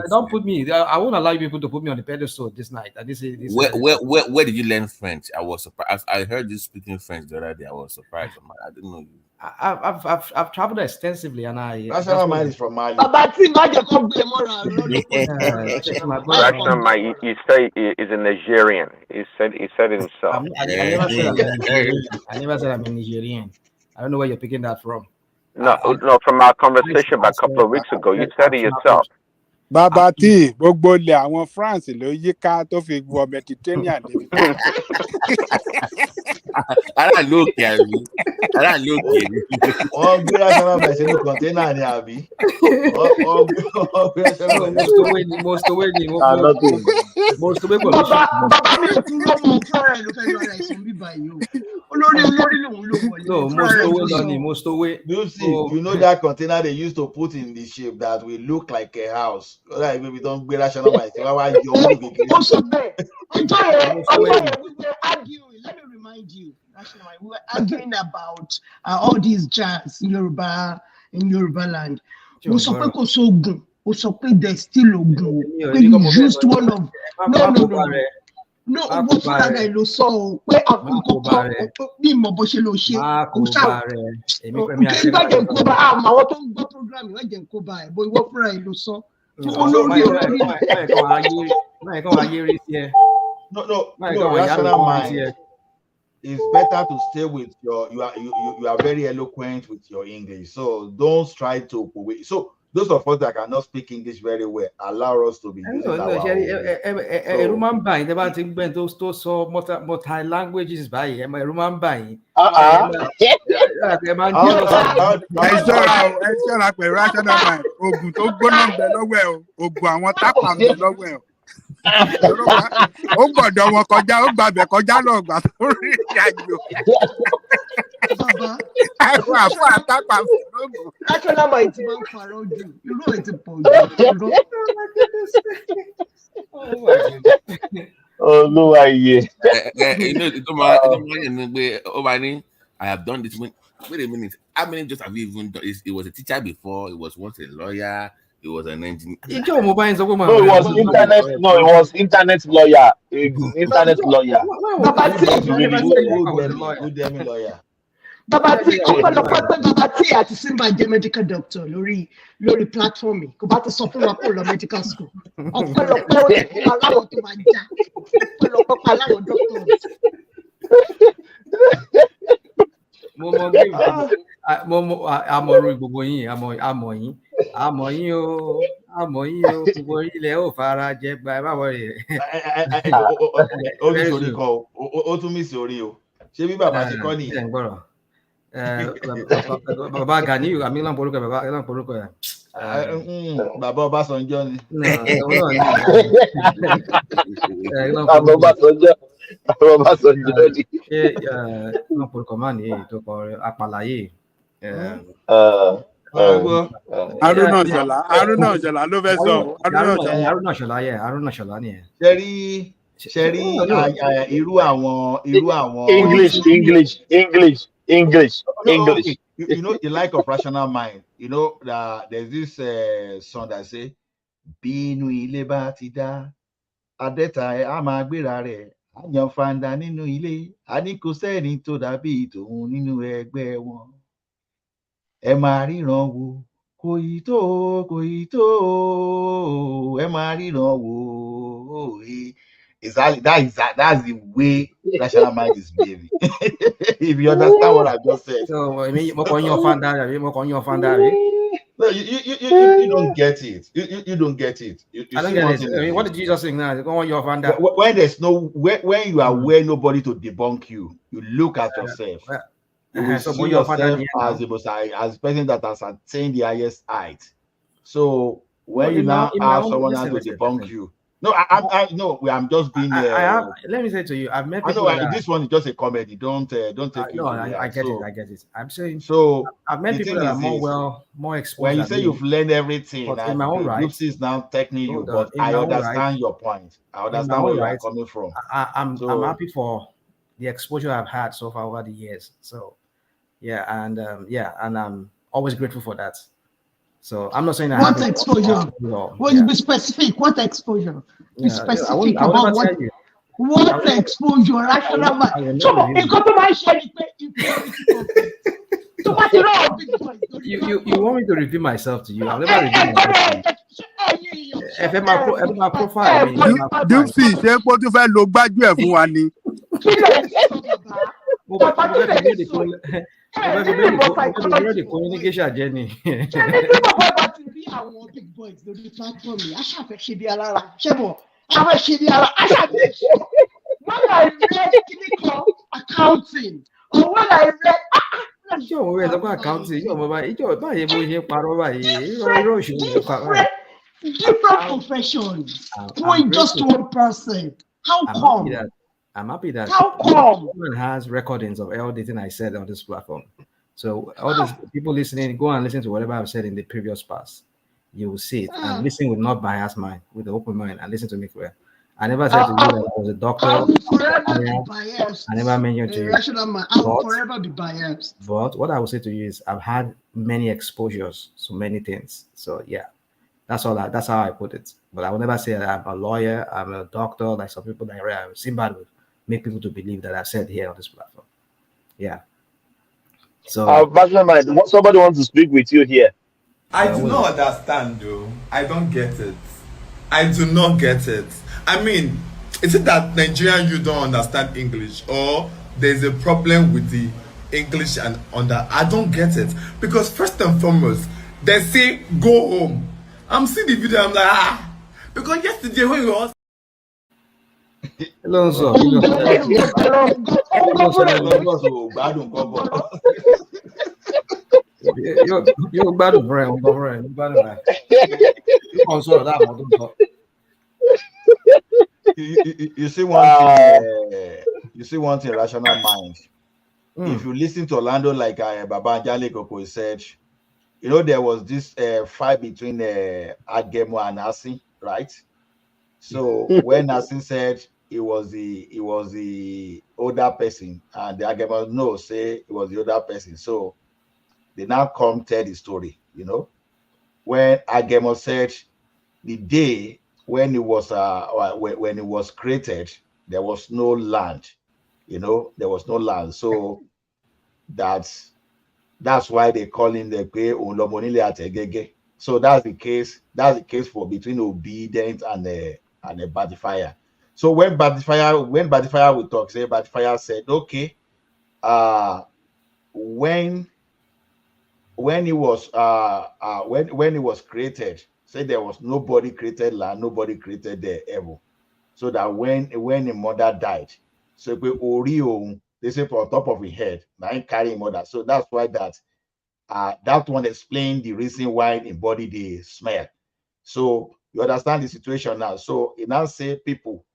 don't put me. I won't allow people to put me on the pedestal this night. Where did you learn French? I was surprised. I heard you speaking French the other day. I was surprised. I didn't know you. I've traveled extensively, and Rational mind is from Mali. Rational mind, you say is a Nigerian. He said it himself. I never said I'm a Nigerian. I don't know where you're picking that from. No, from our conversation about a couple of weeks ago, you said it yourself. Bàbá tí gbogbo ilẹ̀ àwọn France ló yíká tó fi wọ Mediterranean níbi. Ara ló kẹ̀rí. Wọ́n gbé rational mind sínú kọ̀ńténà ni àbí? Most away kò ní ṣe. Bàbá mi ò tún lọ́mọ fúnra ẹ̀ ló fẹ́ lọ ara ẹ̀sùn bíbá yìí o. Olórí lòun ló wọlé. No, most away. You see, you know that container they used to put in the shape that will look like a house. Like maybe don't be rational mind. Also there. Enjoy it. We were arguing. Let me remind you, rational mind. We were arguing about all these jazz in Yoruba land. We sọ pé kò sóògùn. We sọ pé there's still ogun. We used one of no owó fúnra rẹ̀ ló sọ ọ́ pé àkókò bí ìmọ̀ bó ṣe ló ṣe kò ṣáà ìgbàjẹ̀ ń kó bá àwọn tó ń gbọ́ program ìwádìí ń kó bá ẹ̀ bó ìwọ fúnra ẹ̀ ló sọ. No, rational mind. It's better to stay with you are very eloquent with your English, so don't try to so those of us that cannot speak English very well, allow us to be using remember multi languages remember ó gbọ́dọ̀ wọn kọjá ó gbàbẹ̀ kọjá lọ gbà tó rí ìrìnàjò àwọn àfọ àtàpà fúlógún. National mind ti máa ń parọ́ jù irú ẹ̀ ti pọ̀ jù. Olúwa iye. I have done this. Wait a minute. How many jobs have you even done? It was a teacher before. It was once a lawyer. It was an engineer. No, it was internet. No, it was internet lawyer. Internet lawyer. Lawyer. Bàbá tí ọ̀pọ̀lọpọ̀ pé bàbá tí àti Simba jẹ́ medical doctor lórí platform mi kò bá ti sọ fún wa kó lọ medical school ọ̀pọ̀lọpọ̀ aláwọ̀ tó máa já ọ̀pọ̀lọpọ̀ aláwọ̀ doctors. mo àmọ̀rò gbogbo yín àmọ̀ yín o gbogbo ilẹ̀ ò fara jẹ gba ẹ má wọlé. Ó ní sórí kan ó tún mí sí orí o ṣé bí bàbá ti kọ́ nìyí. Bàbá Gani àmì náà porúkọ ẹ. Bàbá Ọbásanjọ́ ni. Bàbá Ọbásanjọ́ ni. Náà porúkọ máa ní èyí tó kọ Apàlàyé. Haruna Ṣọlá ló fẹ́ sọ. Haruna Ṣọlá ni ẹ. Ṣe rí irú àwọn. English. Okay. You know the like of rational mind. You know there's this song that say, "Bínú ilé bá ti dá, adẹ́ta ẹ̀ á máa gbéra rẹ̀, á yan fanda nínú ilé, a ní kò sẹ́ni tó dàbí tòun nínú ẹgbẹ́ wọn. Ẹ máa ríran wò, kò yí tó, ẹ máa ríran wò." Exactly. That's the way rational mind is behaving. If you understand what I just said. So I mean, no, you don't get it. You don't get it. I don't get it. I mean, what did Jesus say now? When there's when you are where nobody to debunk you, you look at yourself. You will see yourself as a person that has attained the highest height. So when you now have someone else to debunk you. No, I'm just being. Let me say to you, I've met people. This one is just a comedy. Don't take it. No, I get it. I'm saying. So I've met people that are more exposed. When you say you've learned everything, in my own right, is now taking you. But I understand your point. I understand where you're coming from. I'm happy for the exposure I've had so far over the years. So, yeah, and I'm always grateful for that. So I'm not saying that. What exposure? Well, you be specific. What exposure? Be specific about what. What exposure? Rational mind. So you got to my share You want me to repeat myself to you? I've never repeated myself. My profile. Dupsy, ṣé kó tún fẹ́ lo gbájú ẹ̀ fún wa ni? The communication journey. Big boys lórí platform yìí aṣàfẹ́ ṣe bí alára ṣẹ́bọ̀ àwọn ṣe bí ara aṣàfẹ́ ṣe when I read clinical accounting or when I read ìjọ òun rẹ̀ lọ́gbọ́n accounting ìjọ ọmọ báyìí ìjọ báyìí bó ṣe parọ́ báyìí irọ́ òṣèlú different professions doing just one person. How come? I'm happy that how come everyone has recordings of everything I said on this platform. So all those people listening, go and listen to whatever I've said in the previous past. You will see it and listen with not biased mind, with an open mind, and listen to me clear. I never said to you that I was a doctor. I will forever be biased. I never mentioned to you. I will forever be biased. But what I will say to you is I've had many exposures to many things. So yeah, that's all. That's how I put it. But I will never say that I'm a lawyer, I'm a doctor, like some people that are Simba would make people to believe that I've said here on this platform. Yeah. So somebody wants to speak with you here. I do not understand though. I don't get it. I do not get it. I mean, is it that Nigerian you don't understand English or there's a problem with the English and I don't get it. Because first and foremost, they say go home. I'm seeing the video, I'm like because yesterday when we was You're bad brain, you see one thing. You see one thing. Rational mind. If you listen to Orlando, like Baba Jale Koko said, you know there was this fight between Agemo and Asin, right? So when Asin said it was the older person, and the Agemo no say it was the older person. So they now come tell the story. You know, when Agemo said the day when it was when it was created, there was no land. You know, there was no land. So that's why they call him the Pe Olomonile Ategege. So that's the case. That's the case for between obedient and a Badifier. So when Badifier will talk, say Badifier said, okay, when it was when it was created, say there was nobody created land, nobody created the ever. So that when the mother died, so they say on top of his head, now he carrying mother. So that's why that one explained the reason why the body they smell. So you understand the situation now. So it now say people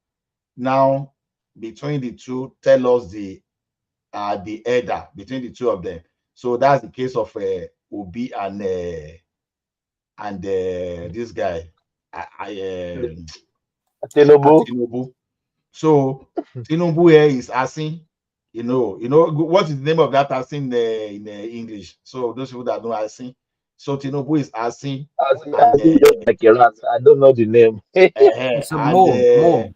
now between the two tell us the elder between the two of them. So that's the case of Obi and this guy Tinubu. So Tinubu here is asking, you know what is the name of that asking in English? So those people that know asking, so Tinubu is asking. Like a rat. I don't know the name. It's a mole.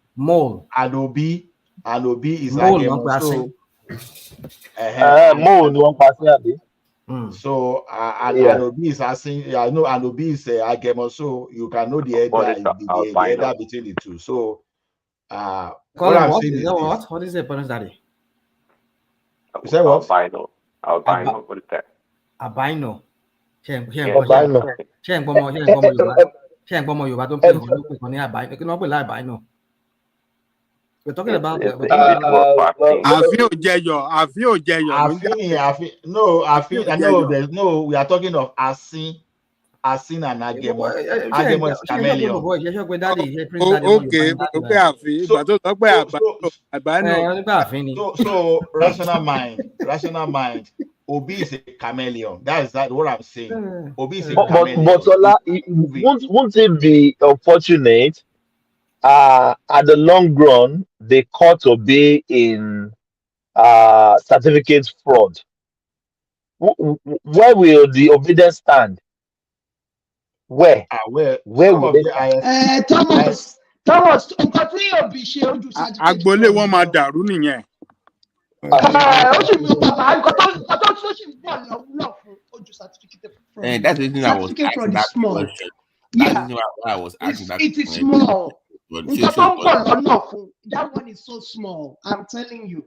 And Obi is mole. So mole no one passing abi. So and Obi is asking, I know, and Obi is Agemo, so you can know the elder between the two. So what I'm saying is this. What is the bonus, Daddy? You say what? Albino. What is that? Albino. We're talking about no, we are talking of Asin and Agemo. Agemo is chameleon. So rational mind. Obi is a chameleon. That's what I'm saying. Obi is a chameleon. But Ola, won't it be unfortunate? At the long run, they caught Obi in certificate fraud. Where will the obedience stand? Where will they stand? Thomas, nǹkan tí Obi ṣe ojú certificate. Agboolé wọn máa dàrú nìyẹn. Ó sì mú bàbá nǹkan tó sì ń bọ̀ lọ fún ojú certificate fraud. That's the thing I was asking that question. That's the why I was asking that question. It is small. That one is so small. I'm telling you.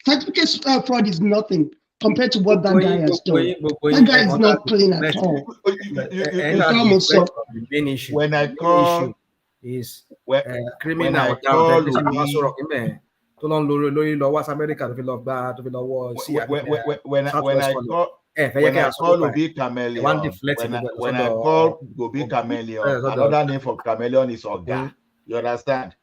Certificate fraud is nothing compared to what that guy has done. That guy is not clean at all. The main issue. When I call is criminal down tó lọ ń lórí lọ West America tó fi lọ gbá tó fi lọ wọ sí when I call Obi chameleon, when I call Obi chameleon, another name for chameleon is Oga. You understand?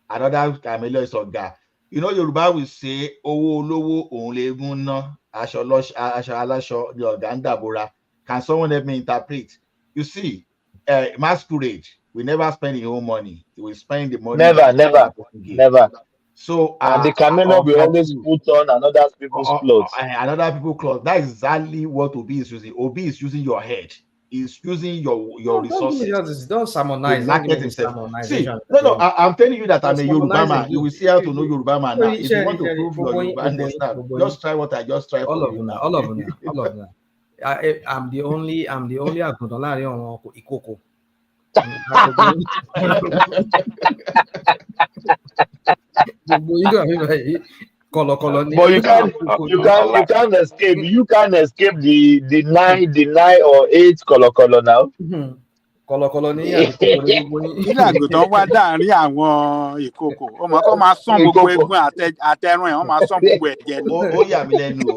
Another chameleon is Oga. You know, Yoruba will say, "Owo olowo òun legun ná, aṣọ aláṣọ ni ọ̀gá ń dàbora." Can someone help me interpret? You see, masquerade, we never spend your own money. We spend the money. Never. So and the chameleon will always put on another people's clothes. Another people's clothes. That is exactly what Obi is using. Obi is using your head. He's using your resources. Don't harmonize. Market himself. See, no. I'm telling you that I'm a Yoruba man. You will see how to know Yoruba man now. If you want to prove your Yoruba understand, just try what I just tried. All of them. I'm the only Agundoláàrin ọ̀rọ̀ ìkòkò. But you can't escape. You can't escape the 9 or 8 color now. Kọ̀lọ̀kọ̀lọ̀ ní ilé àgùntàn wá dáàrin àwọn ìkòkò ọmọ kan máa sán gbogbo egun àtẹrun ẹ̀ wọ́n máa sán gbogbo ẹ̀jẹ̀ ni. Ó yà mí lẹ́nu o.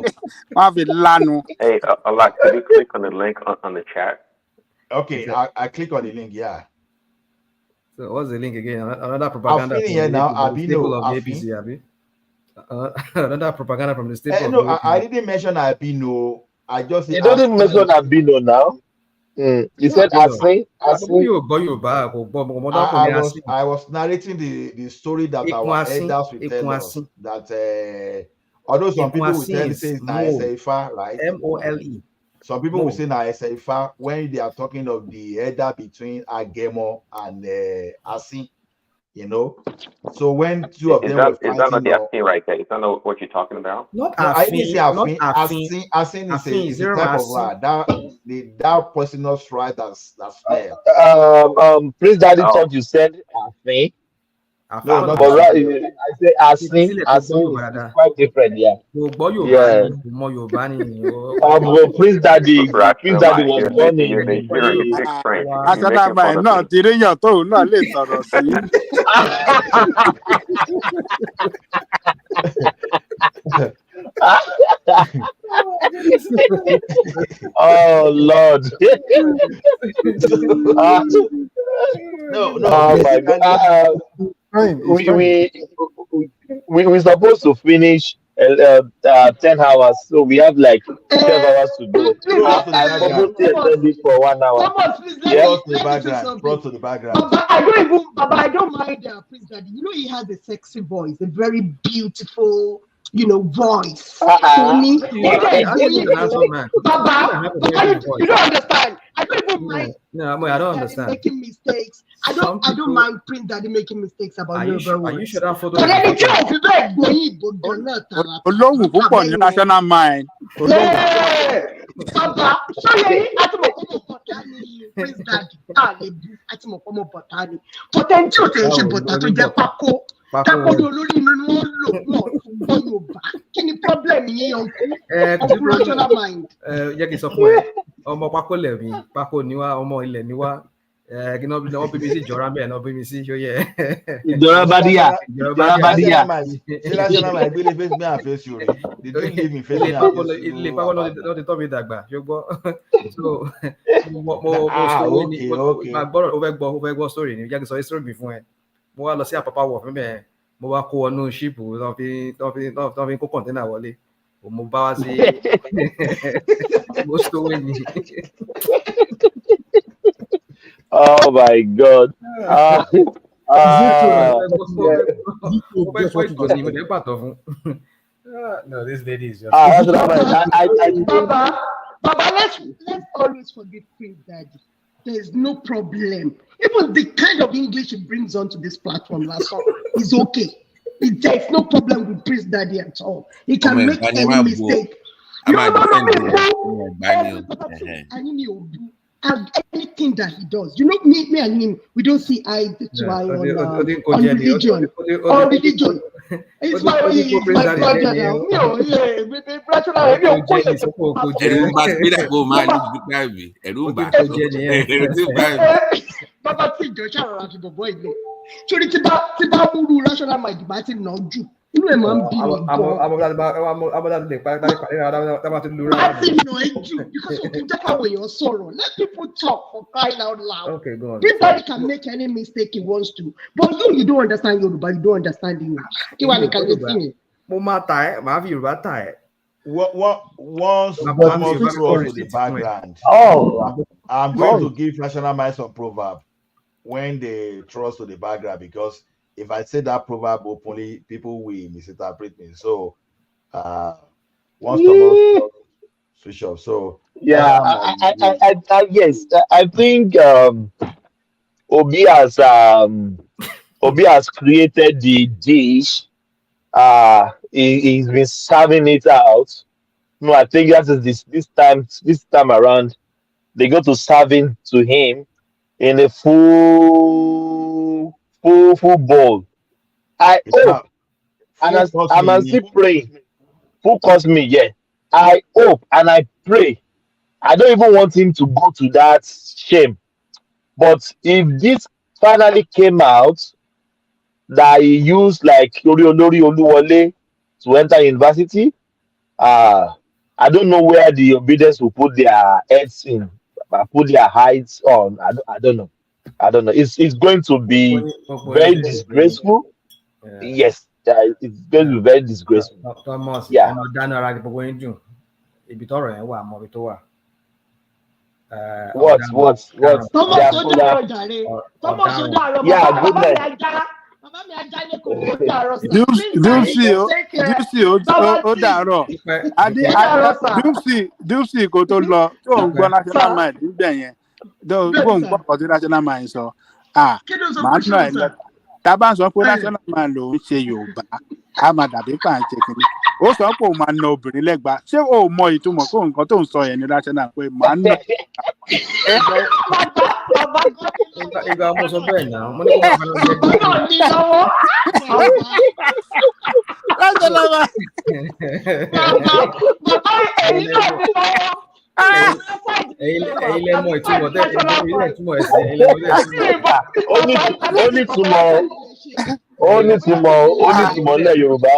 Wọ́n á fi lánu. Hey, Allah, could you click on the link on the chat? Okay, I click on the link. Yeah. So what's the link again? Another propaganda I'm from here now. the staple of the Afin. APC, Abi. Another propaganda from the staple of No, the APC. I didn't mention Albino. I just You don't even mention Albino now. You said Afin. I was narrating the story that our elders will tell us that although some people will tell say it's na Eseifa, right? MOLE. Some people will say na Eseifa when they are talking of the elder between Agemo and Asin, you know. So when two of them were fighting, is that not the Afin right there? Is that not what you're talking about? Not no, I didn't say Afin. Afin. Asin is a type of rat. That poisonous rat that's smell. Prince Daddy thought you said Afin. No, not but I say Asin. Asin is quite different, yeah. Yeah. Prince Daddy was born in. Asadaba náà ti ríyàn tóun náà lè sọ̀rọ̀ sí. Oh Lord. No. Oh my God. We're supposed to finish 10 hours, so we have like 12 hours to go. I purposely extended for 1 hour. Brought to the background. I don't mind Prince Daddy. You know he has a sexy voice, a very beautiful, voice. Funny. You don't understand. I don't even mind. No, I don't understand. Making mistakes. I don't mind Prince Daddy making mistakes about Yoruba words. Are you sure that photo? But any chance you don't Olóhùn púpọ̀ ní national mind. Baba, sorry, Prince Daddy, but then two things but that to get Paco. Paco lórí inú ni wọ́n lò wọ́n gbọ́ Yorùbá. Kí ni problem yín ọkùnrin national mind? Yẹ kí n sọ fún ẹ, ọmọ Paco lẹ̀mí, Paco ni wá, ọmọ ilẹ̀ ni wá. Kí ni wọ́n bí mi sí ìjọra bẹ́ẹ̀ náà bí mi sí ṣó yẹ. Ìjọra Bádíyà. Ṣé national mind gbélé face me and face you rí? Did you leave me face me and face you? Ilé Paco ló ti tọ́ mi dàgbà, ṣó gbọ́. So mo gbọ́ story ni, yẹ kí n sọ story mi fún ẹ. Mo wá lọ sí Apapa wọ̀ fún bẹ́ẹ̀, mo wá kó wọnú ṣíìpù tó fi kó kọ̀ǹténà wọlé. Mo bá wá sí mo sówó ni. Oh my God. No, this lady is just. Baba, let's always forget Prince Daddy. There's no problem. Even the kind of English he brings onto this platform last song is okay. There's no problem with Prince Daddy at all. He can make any mistake. And anything that he does, me and him, we don't see eye to eye on religion. On religion. It's my brother now. Inú ẹ̀ máa ń bí mi gan. Láti nà ẹ́ jù because o kì í jẹ́ káwọn èèyàn sọ̀rọ̀. Let people talk for crying out loud. Okay, go on. Everybody can make any mistake he wants to. But you don't understand Yoruba, you don't understand English. Kí wàá ní kàlẹ́ sí mi? Mo máa ta ẹ́, màá fi Yorùbá ta ẹ́. Once to the background. I'm going to give National Mind some proverb when they trust to the background because if I say that proverb openly, people will misinterpret me. So, once Thomas switch off. So, yeah, yes, I think Obi has created the dish. He's been serving it out. No, I think that is this time around, they go to serving to him in a full bowl. I hope, and I'm still praying. Who caused me? Yeah, I hope and I pray. I don't even want him to go to that shame. But if this finally came out that he used like Olori Oluwole to enter university, I don't know where the obedience will put their heads in, put their heights on. I don't know. I don't know. It's going to be very disgraceful. Yes, it's going to be very disgraceful. Thomas, Yeah. What? Thomas ó dàárọ̀ jàre. Thomas ó dàárọ̀. Yeah, good Bàbá mi night. ajá. Bàbá mi ajá ní kòkó ó dàárọ̀ sà. Dúùsì ó dàárọ̀. Dúùsì kò tó lọ tó ń gbọ́ national mind níbẹ̀ yẹn tó ń gbọ́ ọ̀tí national mind sọ. Màá nà ẹ̀ lẹ́ka. Tá a bá ń sọ pé national mind ló ń ṣe Yorùbá, a máa dàbí pàǹtí kìíní. Ó sọ pé òun máa na obìnrin lẹ́gba. Ṣé o mọ ìtumọ̀ kó nǹkan tó ń sọ yẹn ní national pé màá nà? Ìgbà mo sọ bẹ́ẹ̀ náà, mo ní kó máa lọ jẹ gbé. Ní lọ́wọ́. Bàbá ẹ̀yin náà ní lọ́wọ́. Ẹ̀yin lẹ mọ ìtumọ̀ tẹ́ ilé ìtumọ̀ ẹ̀sìn ẹ̀yin lẹ mọ ilé ìtumọ̀. Ó ní ìtumọ̀ ilẹ̀ Yorùbá.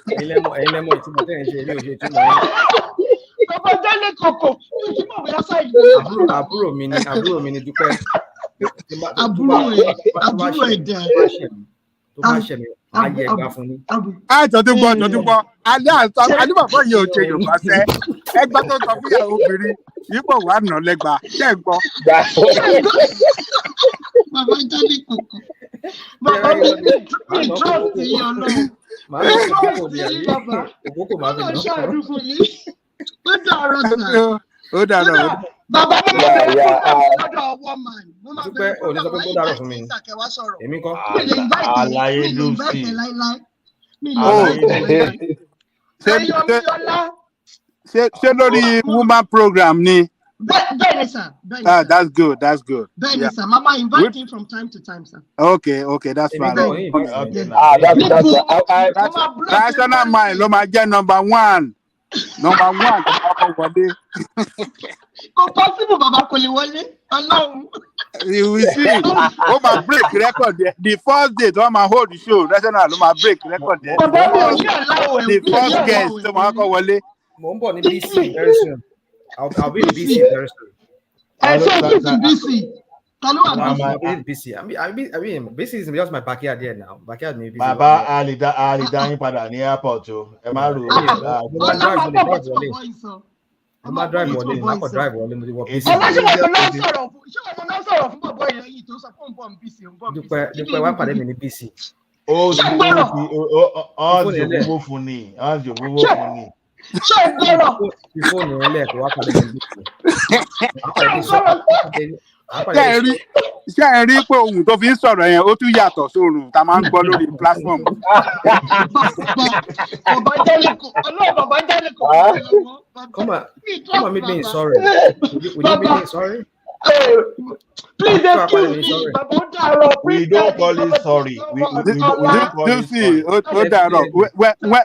Ẹ̀yin lẹ mọ ìtumọ̀ tẹ́ ẹ̀ ń ṣe ilé òṣè ìtumọ̀ yẹn. Bàbá Délé kòkó ìtumọ̀ bóyá sáyé. Àbúrò mi ni Dúpẹ́. Àbúrò ẹ̀dá. Tó bá ṣẹ̀ mí, máa yẹ ẹgbàá fún mi. Tọ́tún gbọ́. Adébàbọ̀ yìí ò ṣe Yorùbá sẹ́. Ẹgbẹ́ tó sọ fún ìyàwó obìnrin yìí pọ̀ wá nà lẹ́gba. Ṣé ẹ gbọ́? Bàbá Délé kòkó. Bàbá mi drop ti yàn náà. Màá lọ sí òkòkò bí i bàbá. Òkòkò máa fi nà. Ọlọ́run ṣàánú fún mi. Ó dàárọ̀ sà. Ó dàárọ̀. Bàbá mi máa bẹ̀rẹ̀ lọ́dọ̀ ọwọ́ man. Dúpẹ́ òní sọ pé kó dàárọ̀ fún mi. Èmi kọ́. Àlàyé ló sì. Ṣé lórí woman program ni? Bẹ́ẹ̀ni sà. That's good. Bẹ́ẹ̀ni sà. Mama invite him from time to time, sir. Okay, that's fine. National mind ló máa jẹ́ number one. Number one tó bá kọ́ wọlé. Kò possible bàbá kò lè wọlé. Ọlọ́run. You will see. Ó máa break record there. The first day tó máa hold the show national ló máa break record there. The first guest tó máa kọ́ wọlé. Mo ń bọ̀ ní BC very soon. I'll be in BC very soon. Ṣé o BC? I'll be in BC. I mean, BC is just my backyard here now. Backyard maybe. Bàbá àlìdá yín padà ní airport o. Ẹ má rò ó. Mo máa drive wọlé. Mo máa drive wọlé. Mo ti wọ BC. Ṣé wọn náà sọ̀rọ̀ fún bàbá ìyá yìí tó sọ fún bọ̀ ní BC? Dúpẹ́ wá pàdé mi ní BC. Ó ti gbogbo fún ni. Ṣé ìgbọ́rọ̀? Ìfóònù ẹlẹ́ẹ̀kọ́ wá pàdé mi ní BC. Ṣé ẹ rí pé ohun tó fi ń sọ̀rọ̀ yẹn ó tún yàtọ̀ sórun tá a máa ń gbọ́ lórí platform. Bàbá Délé kò. Come on, meet me in sorry. Will you meet me in sorry? Please excuse me, Bàbá Dàrọ̀. We don't call it sorry. We don't call it sorry.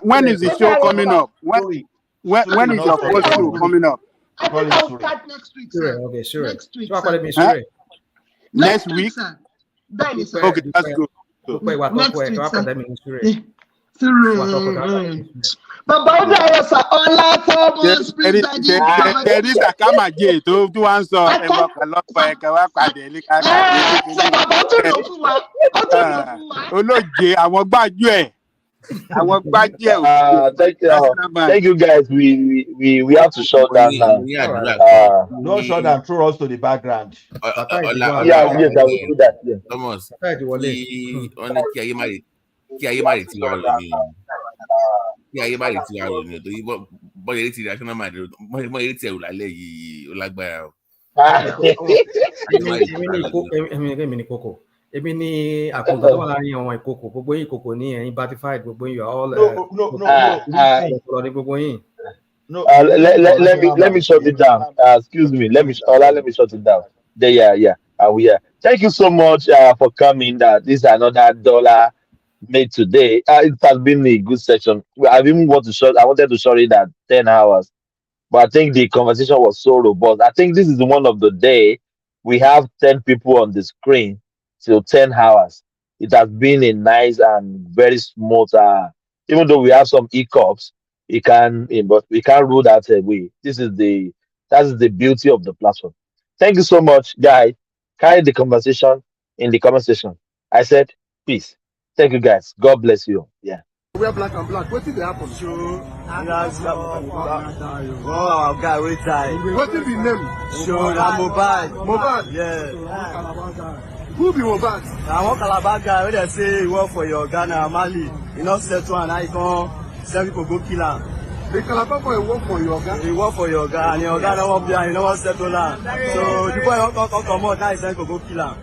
When is the show coming up? When is your first show coming up? I think I'll start next week, sir. Okay, sure. Next week, sir. Next week? Sir. Then, sir. Okay, that's good. Next week, sir. Bàbá ó dára sà ọlá Thomas Prince Daddy Takamaje tó wá ń sọ ẹ̀wọ̀n kan lọ́pọ̀ ẹ̀ka wá pàdé ní káàkiri. Ṣé bàbá ó tún lò fún wa? Ó tún lò fún wa. Olóje àwọn gbájú ẹ̀. Thank you guys. We have to shut down now. No shut down. Throw us to the background. Yes, I will do that. Yeah. Thomas, kí ayé má lè ti wá lọ ní kí ayé má lè ti wá lọ ní torí bọ́ọ̀lù eré ti national mind mọ́ eré ti ẹ̀rù lálẹ́ yìí ó lágbára o. Èmi ní kókó. Èmi ní àkókò tó wà láàrin àwọn ìkókò gbogbo yín ìkókò ní ẹ̀yin batified gbogbo yín all gbogbo yín. Let me shut it down. Excuse me. Let me shut it down. There, yeah. We are. Thank you so much for coming. This is another dollar made today. It has been a good session. I wanted to short it at 10 hours, but I think the conversation was so robust. I think this is one of the day we have 10 people on the screen till 10 hours. It has been a nice and very smooth. Even though we have some hiccups, but we can't rule that away. That is the beauty of the platform. Thank you so much, guys. carry the conversation in the comment section. I said, peace. Thank you guys. God bless you. Yeah. We are black and black. What did they happen? Sure. Oh, guy, wait time. What did the name? Sure, I'm mobile. Mobile? Yeah. Who be Mobile? I want Calabar guy when they say you work for your Ghana, Mali. You know, settle and I come, sell people go kill him. The Calabar boy work for your Ghana? He work for your Ghana, and your Ghana won't be and you know what settle land. So the boy won't come out, now he's going to go kill him.